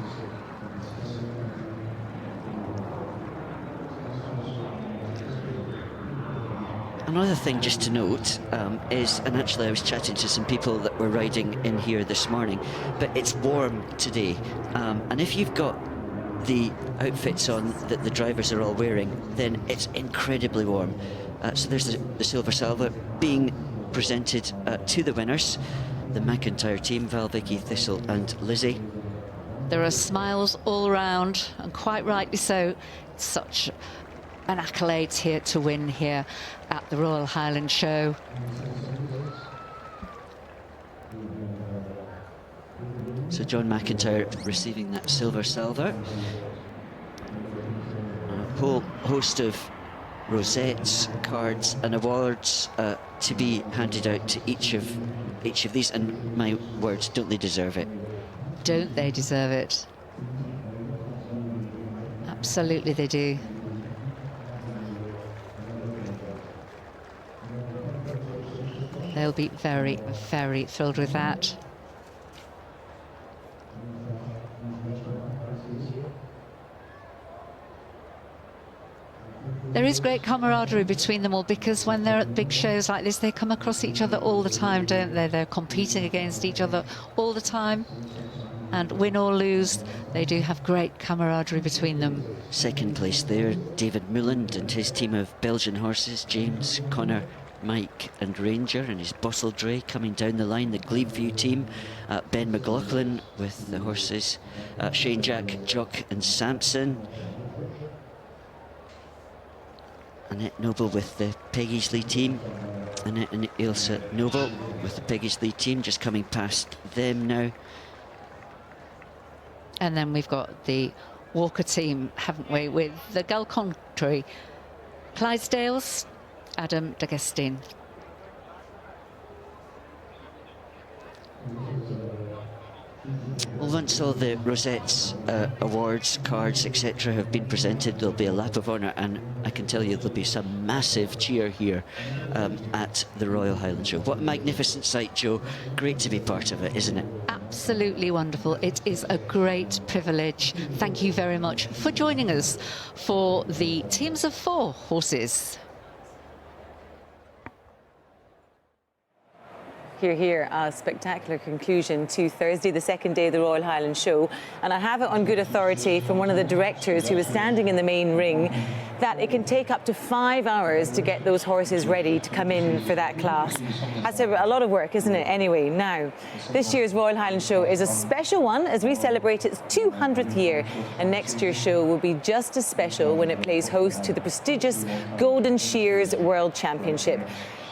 Another thing just to note is, and actually I was chatting to some people that were riding in here this morning, but it's warm today. And if you've got the outfits on that the drivers are all wearing, then it's incredibly warm. So there's the silver salver being presented to the winners, the McIntyre team, Val, Vicky, Thistle and Lizzie. There are smiles all round, and quite rightly so. Such an accolade here to win here at the Royal Highland Show. So John McIntyre receiving that silver salver. A whole host of rosettes, cards and awards to be handed out to each of these, and my words, don't they deserve it? Don't they deserve it? Absolutely they do. They'll be very, very thrilled with that. There is great camaraderie between them all, because when they're at big shows like this, they come across each other all the time, don't they? They're competing against each other all the time. And win or lose, they do have great camaraderie between them. Second place there, David Mulland and his team of Belgian horses, James, Connor, Mike and Ranger and his Bustledre coming down the line. The Glebeview team, Ben McLaughlin with the horses, Shane Jack, Jock and Sampson. Annette Noble with the Peggy's Lee team. Annette and Ailsa Noble with the Peggy's Lee team, just coming past them now. And then we've got the Walker team, haven't we, with the Galcontree, Clydesdales, Adam D'Agostine. Well, once all the rosettes, awards, cards, etc. have been presented, there'll be a lap of honour, and I can tell you there'll be some massive cheer here at the Royal Highland Show. What a magnificent sight, Joe. Great to be part of it, isn't it? Absolutely wonderful. It is a great privilege. Thank you very much for joining us for the teams of 4 horses. Here, a spectacular conclusion to Thursday, the second day of the Royal Highland Show. And I have it on good authority from one of the directors who was standing in the main ring that it can take up to 5 hours to get those horses ready to come in for that class. That's a lot of work, isn't it? Anyway, now, this year's Royal Highland Show is a special one as we celebrate its 200th year. And next year's show will be just as special when it plays host to the prestigious Golden Shears World Championship.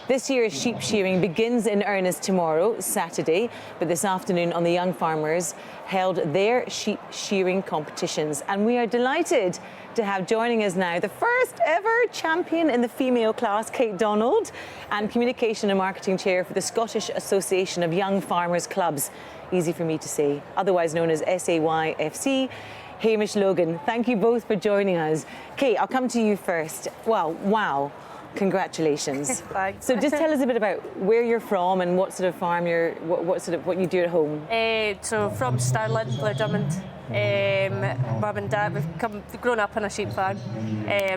This year's sheep shearing begins in earnest tomorrow, Saturday, but this afternoon on the Young Farmers held their sheep shearing competitions. And we are delighted to have joining us now the first ever champion in the female class, Kate Donald, and Communication and Marketing Chair for the Scottish Association of Young Farmers Clubs, easy for me to say, otherwise known as SAYFC, Hamish Logan. Thank you both for joining us. Kate, I'll come to you first. Well, wow. Congratulations. Thanks. So just tell us a bit about where you're from and what sort of farm what you do at home. So from Stirling, Blair Drummond. Mum and Dad, we've grown up on a sheep farm.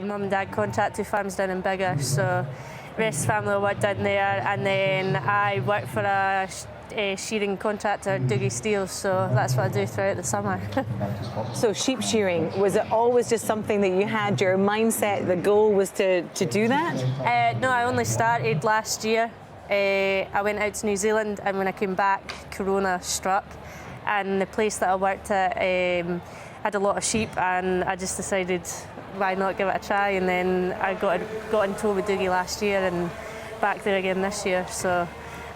Mum and Dad contracted farms down in Biggar, so rest of the family worked down there, and then I worked for a shearing contractor, Dougie Steele, so that's what I do throughout the summer. So sheep shearing, was it always just something that you had your mindset, the goal was to do that? No, I only started last year. I went out to New Zealand, and when I came back, Corona struck, and the place that I worked at had a lot of sheep, and I just decided why not give it a try, and then I got in tow with Dougie last year and back there again this year, so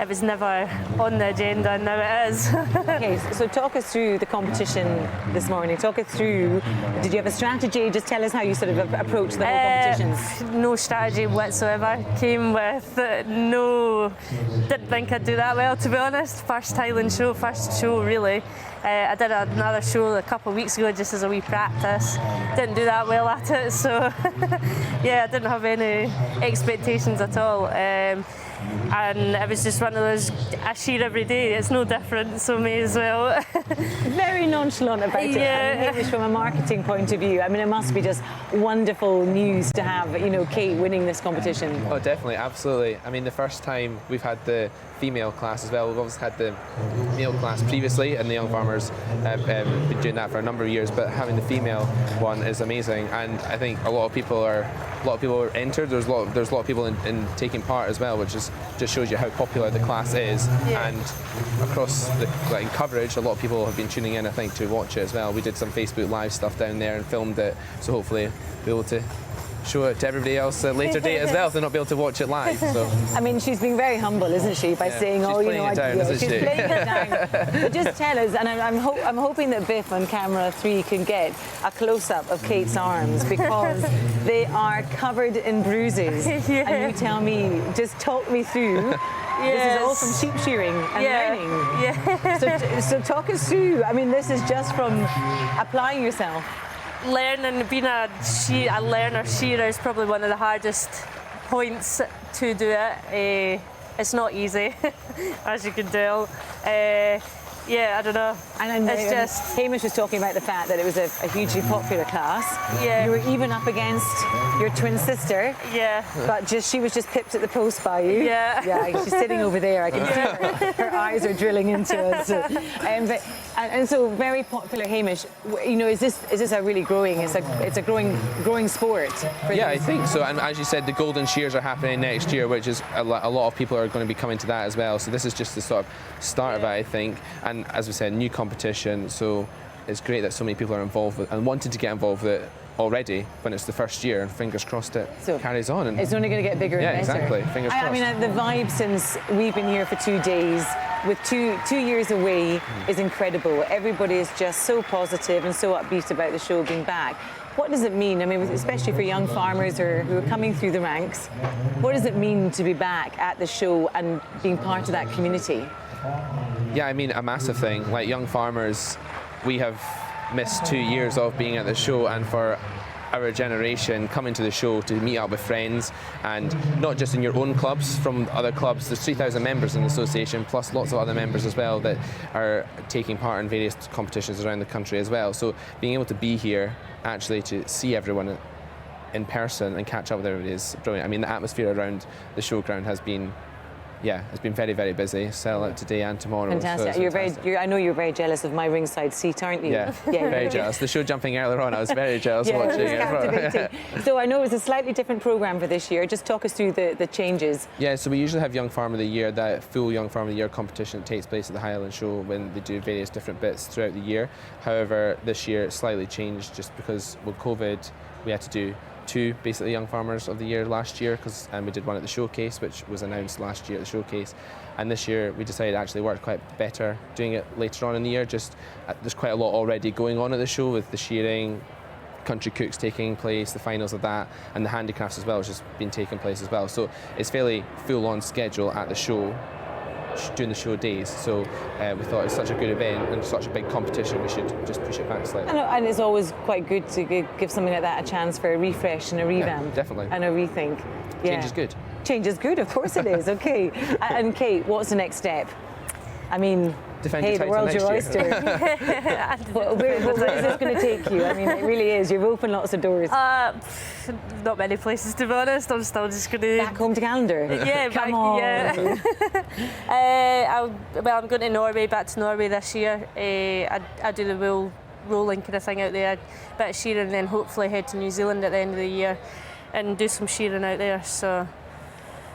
it was never on the agenda, and now it is. Okay, so talk us through the competition this morning. Talk us through, did you have a strategy? Just tell us how you sort of approached the whole competition. No strategy whatsoever. Came with didn't think I'd do that well, to be honest. First Highland show, first show really. I did another show a couple of weeks ago just as a wee practice. Didn't do that well at it, so yeah, I didn't have any expectations at all. And it was just one of those, I shear every day, it's no different, so may as well. Very nonchalant about it. Yeah. And from a marketing point of view, I mean, it must be just wonderful news to have, Kate winning this competition. Oh, definitely, absolutely. I mean, the first time we've had the female class as well. We've obviously had the male class previously, and the Young Farmers have been doing that for a number of years, but having the female one is amazing, and I think a lot of people are entered. There's a lot of people in taking part as well, which is just shows you how popular the class is. And across the coverage, a lot of people have been tuning in, I think, to watch it as well. We did some Facebook Live stuff down there and filmed it, so hopefully be able to show it to everybody else at a later date as well if they're not be able to watch it live. So. I mean, she's being very humble, isn't she, by saying, she's playing it down, isn't she's she? playing it down. But just tell us, and I'm hoping that Biff on camera 3 can get a close-up of Kate's arms, because they are covered in bruises. And you tell me, just talk me through. This is all from sheep shearing and learning. So talk us through. I mean, this is just from applying yourself. Learning, being a learner shearer is probably one of the hardest points to do it. It's not easy, as you can tell. Yeah, I don't know. And it's just... Hamish was talking about the fact that it was a hugely popular class. Yeah. You were even up against your twin sister. Yeah. But she was just pipped at the post by you. Yeah. Yeah, she's sitting over there. I can see her. Her eyes are drilling into us. And so very popular, Hamish. You know, is this a really growing? It's a growing sport. Yeah, I think so. And as you said, the Golden Shears are happening next year, which is a lot of people are going to be coming to that as well. So this is just the sort of start of it, I think. And as we said, new competition, so it's great that so many people are involved with and wanted to get involved with it already when it's the first year, and fingers crossed it carries on. And it's only going to get bigger and better. Yeah, exactly. Fingers crossed. I mean, the vibe since we've been here for 2 days, with two years away, is incredible. Everybody is just so positive and so upbeat about the show being back. What does it mean? I mean, especially for young farmers who are coming through the ranks, what does it mean to be back at the show and being part of that community? Yeah, I mean, a massive thing. Like young farmers, we have missed 2 years of being at the show, and for our generation coming to the show to meet up with friends, and not just in your own clubs, from other clubs. There's 3,000 members in the association, plus lots of other members as well that are taking part in various competitions around the country as well. So being able to be here, actually to see everyone in person and catch up with everybody is brilliant. I mean, the atmosphere around the showground has been, it's been very, very busy. Sell out today and tomorrow. Fantastic. So I know you're very jealous of my ringside seat, aren't you? Yeah, very jealous. The show jumping earlier on, I was very jealous watching it. Captivating. So I know it was a slightly different programme for this year. Just talk us through the changes. Yeah, so we usually have Young Farm of the Year, that full Young Farm of the Year competition that takes place at the Highland show when they do various different bits throughout the year. However, this year it slightly changed just because with COVID we had to do 2 basically Young Farmers of the Year last year, because we did one at the showcase, which was announced last year at the showcase, and this year we decided it actually worked quite better doing it later on in the year. Just there's quite a lot already going on at the show with the shearing, country cooks taking place, the finals of that, and the handicrafts as well, which has been taking place as well. So it's fairly full-on schedule at the show during the show days, so we thought it was such a good event and such a big competition, we should just push it back slightly. And it's always quite good to give something like that a chance for a refresh and a revamp. Yeah, definitely. And a rethink. Yeah. Change is good. Change is good, of course it is. Okay. And Kate, what's the next step? I mean, defend hey, the world's your oyster. Where is this going to take you? I mean, it really is. You've opened lots of doors. Not many places, to be honest. I'm still just going to... Back home to Calendar? Yeah, Come on. Yeah. I'm going to Norway, back to Norway this year. I do the rolling kind of thing out there, a bit of shearing, and then hopefully head to New Zealand at the end of the year and do some shearing out there. So.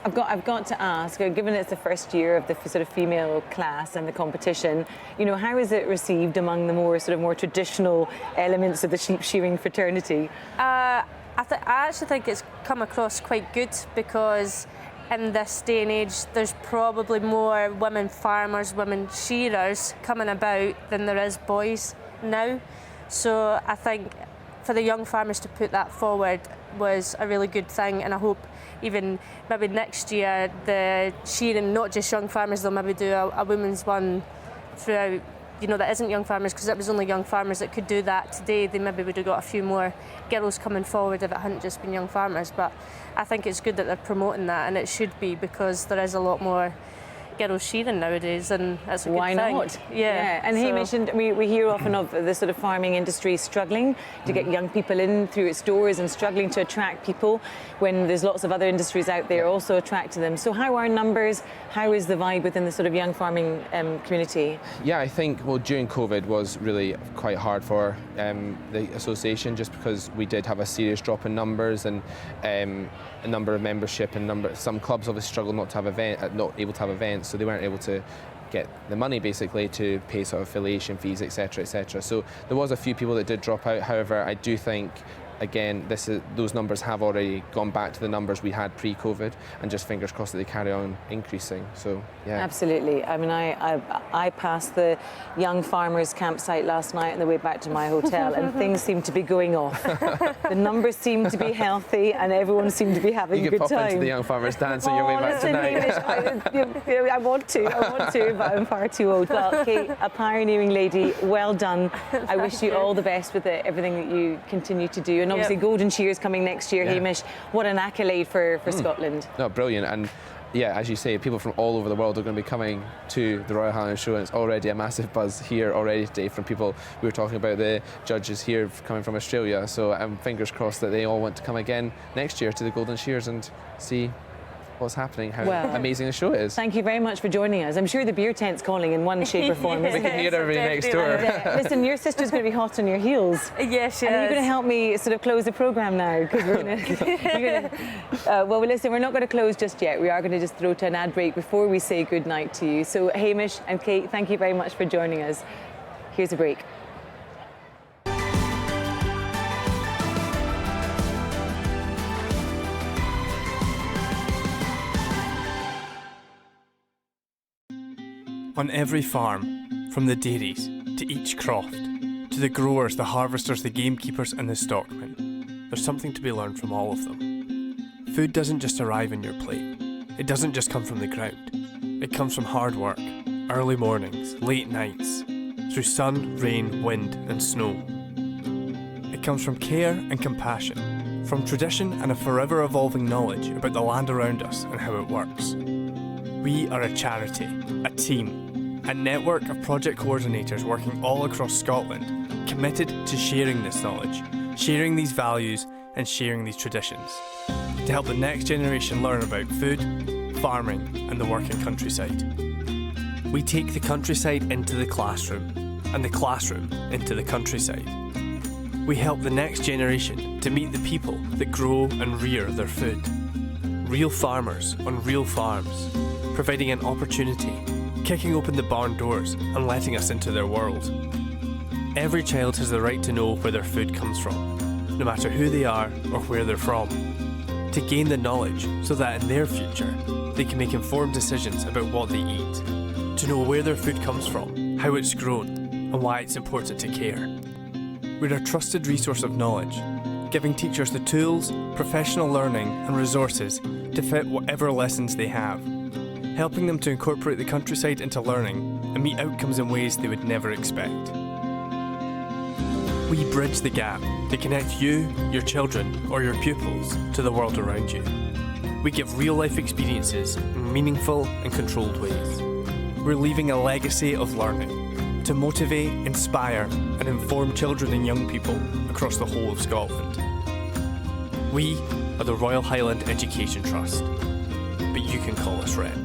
I've got to ask, given it's the first year of the sort of female class and the competition, you know, how is it received among the more traditional elements of the sheep shearing fraternity? I actually think it's come across quite good, because in this day and age there's probably more women farmers, women shearers coming about than there is boys now. So I think for the young farmers to put that forward was a really good thing, and I hope even maybe next year the shearing, not just young farmers, they'll maybe do a women's one throughout, you know, that isn't young farmers, because it was only young farmers that could do that today. They maybe would have got a few more girls coming forward if it hadn't just been young farmers. But I think it's good that they're promoting that, and it should be, because there is a lot more girls shearing nowadays, and that's a good Why thing. not? Yeah. And he so- mentioned, we hear often of the sort of farming industry struggling to get young people in through its doors and struggling to attract people when there's lots of other industries out there also attracting them. So how are numbers? How is the vibe within the sort of young farming community? Yeah, I think, well, during COVID was really quite hard for the association, just because we did have a serious drop in numbers and a number of membership, and some clubs obviously struggled not able to have events, so they weren't able to get the money basically to pay sort of affiliation fees, etc., etc. So there was a few people that did drop out. However, I do think, again, those numbers have already gone back to the numbers we had pre-COVID, and just fingers crossed that they carry on increasing. So yeah, Absolutely. I mean, I passed the young farmers campsite last night on the way back to my hotel, and things seem to be going off. The numbers seem to be healthy, and everyone seemed to be having you a good could pop time. into the young farmers dance on your way back listen, tonight. Hamish, I want to, but I'm far too old. Well, Kate, a pioneering lady, well done. I wish you all the best with everything that you continue to do. And obviously, Golden Shears coming next year, Yeah. Hamish. What an accolade for Scotland. No, brilliant. And yeah, as you say, people from all over the world are going to be coming to the Royal Highland Show, and it's already a massive buzz here already today from people. We were talking about the judges here coming from Australia, so I'm fingers crossed that they all want to come again next year to the Golden Shears and see what's happening, how amazing the show is. Thank you very much for joining us. I'm sure the beer tent's calling in one shape or form. We Isn't can it? hear everybody next door. Listen, your sister's going to be hot on your heels. Yes, she And are you is. going to help me sort of close the programme now? Because we're going to. Well, listen, we're not going to close just yet. We are going to just throw to an ad break before we say good night to you. So, Hamish and Kate, thank you very much for joining us. Here's a break. On every farm, from the dairies to each croft, to the growers, the harvesters, the gamekeepers and the stockmen, there's something to be learned from all of them. Food doesn't just arrive on your plate. It doesn't just come from the ground. It comes from hard work, early mornings, late nights, through sun, rain, wind and snow. It comes from care and compassion, from tradition and a forever evolving knowledge about the land around us and how it works. We are a charity, a team, a network of project coordinators working all across Scotland, committed to sharing this knowledge, sharing these values and sharing these traditions, to help the next generation learn about food, farming and the working countryside. We take the countryside into the classroom, and the classroom into the countryside. We help the next generation to meet the people that grow and rear their food. Real farmers on real farms, providing an opportunity, kicking open the barn doors and letting us into their world. Every child has the right to know where their food comes from, no matter who they are or where they're from, to gain the knowledge so that in their future they can make informed decisions about what they eat, to know where their food comes from, how it's grown and why it's important to care. We're a trusted resource of knowledge, giving teachers the tools, professional learning and resources to fit whatever lessons they have, helping them to incorporate the countryside into learning and meet outcomes in ways they would never expect. We bridge the gap to connect you, your children or your pupils to the world around you. We give real-life experiences in meaningful and controlled ways. We're leaving a legacy of learning to motivate, inspire and inform children and young people across the whole of Scotland. We are the Royal Highland Education Trust, but you can call us REN.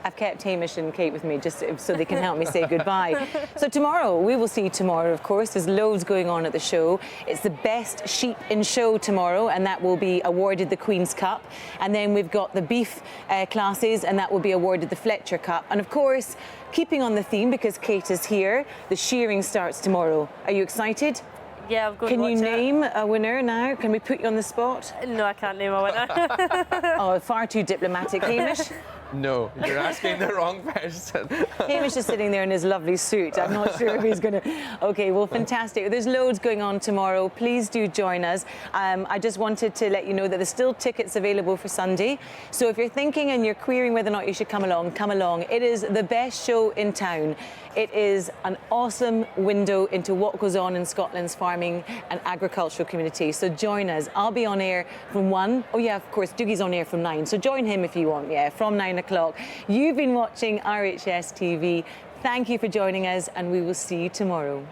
I've kept Hamish and Kate with me just so they can help me say goodbye. So tomorrow, we will see tomorrow, of course. There's loads going on at the show. It's the best sheep in show tomorrow, and that will be awarded the Queen's Cup. And then we've got the beef classes, and that will be awarded the Fletcher Cup. And of course, keeping on the theme, because Kate is here, the shearing starts tomorrow. Are you excited? Yeah, I'm going Can to watch you name a winner now? Can we put you on the spot? No, I can't name a winner. Oh, far too diplomatic, Hamish. No, you're asking the wrong person. Hamish is sitting there in his lovely suit. I'm not sure if he's going to... OK, well, fantastic. There's loads going on tomorrow. Please do join us. I just wanted to let you know that there's still tickets available for Sunday. So if you're thinking and you're querying whether or not you should come along, come along. It is the best show in town. It is an awesome window into what goes on in Scotland's farming and agricultural community. So join us. I'll be on air from 1. Oh, yeah, of course, Dougie's on air from 9. So join him if you want, yeah, from 9 o'clock. You've been watching RHS TV. Thank you for joining us, and we will see you tomorrow.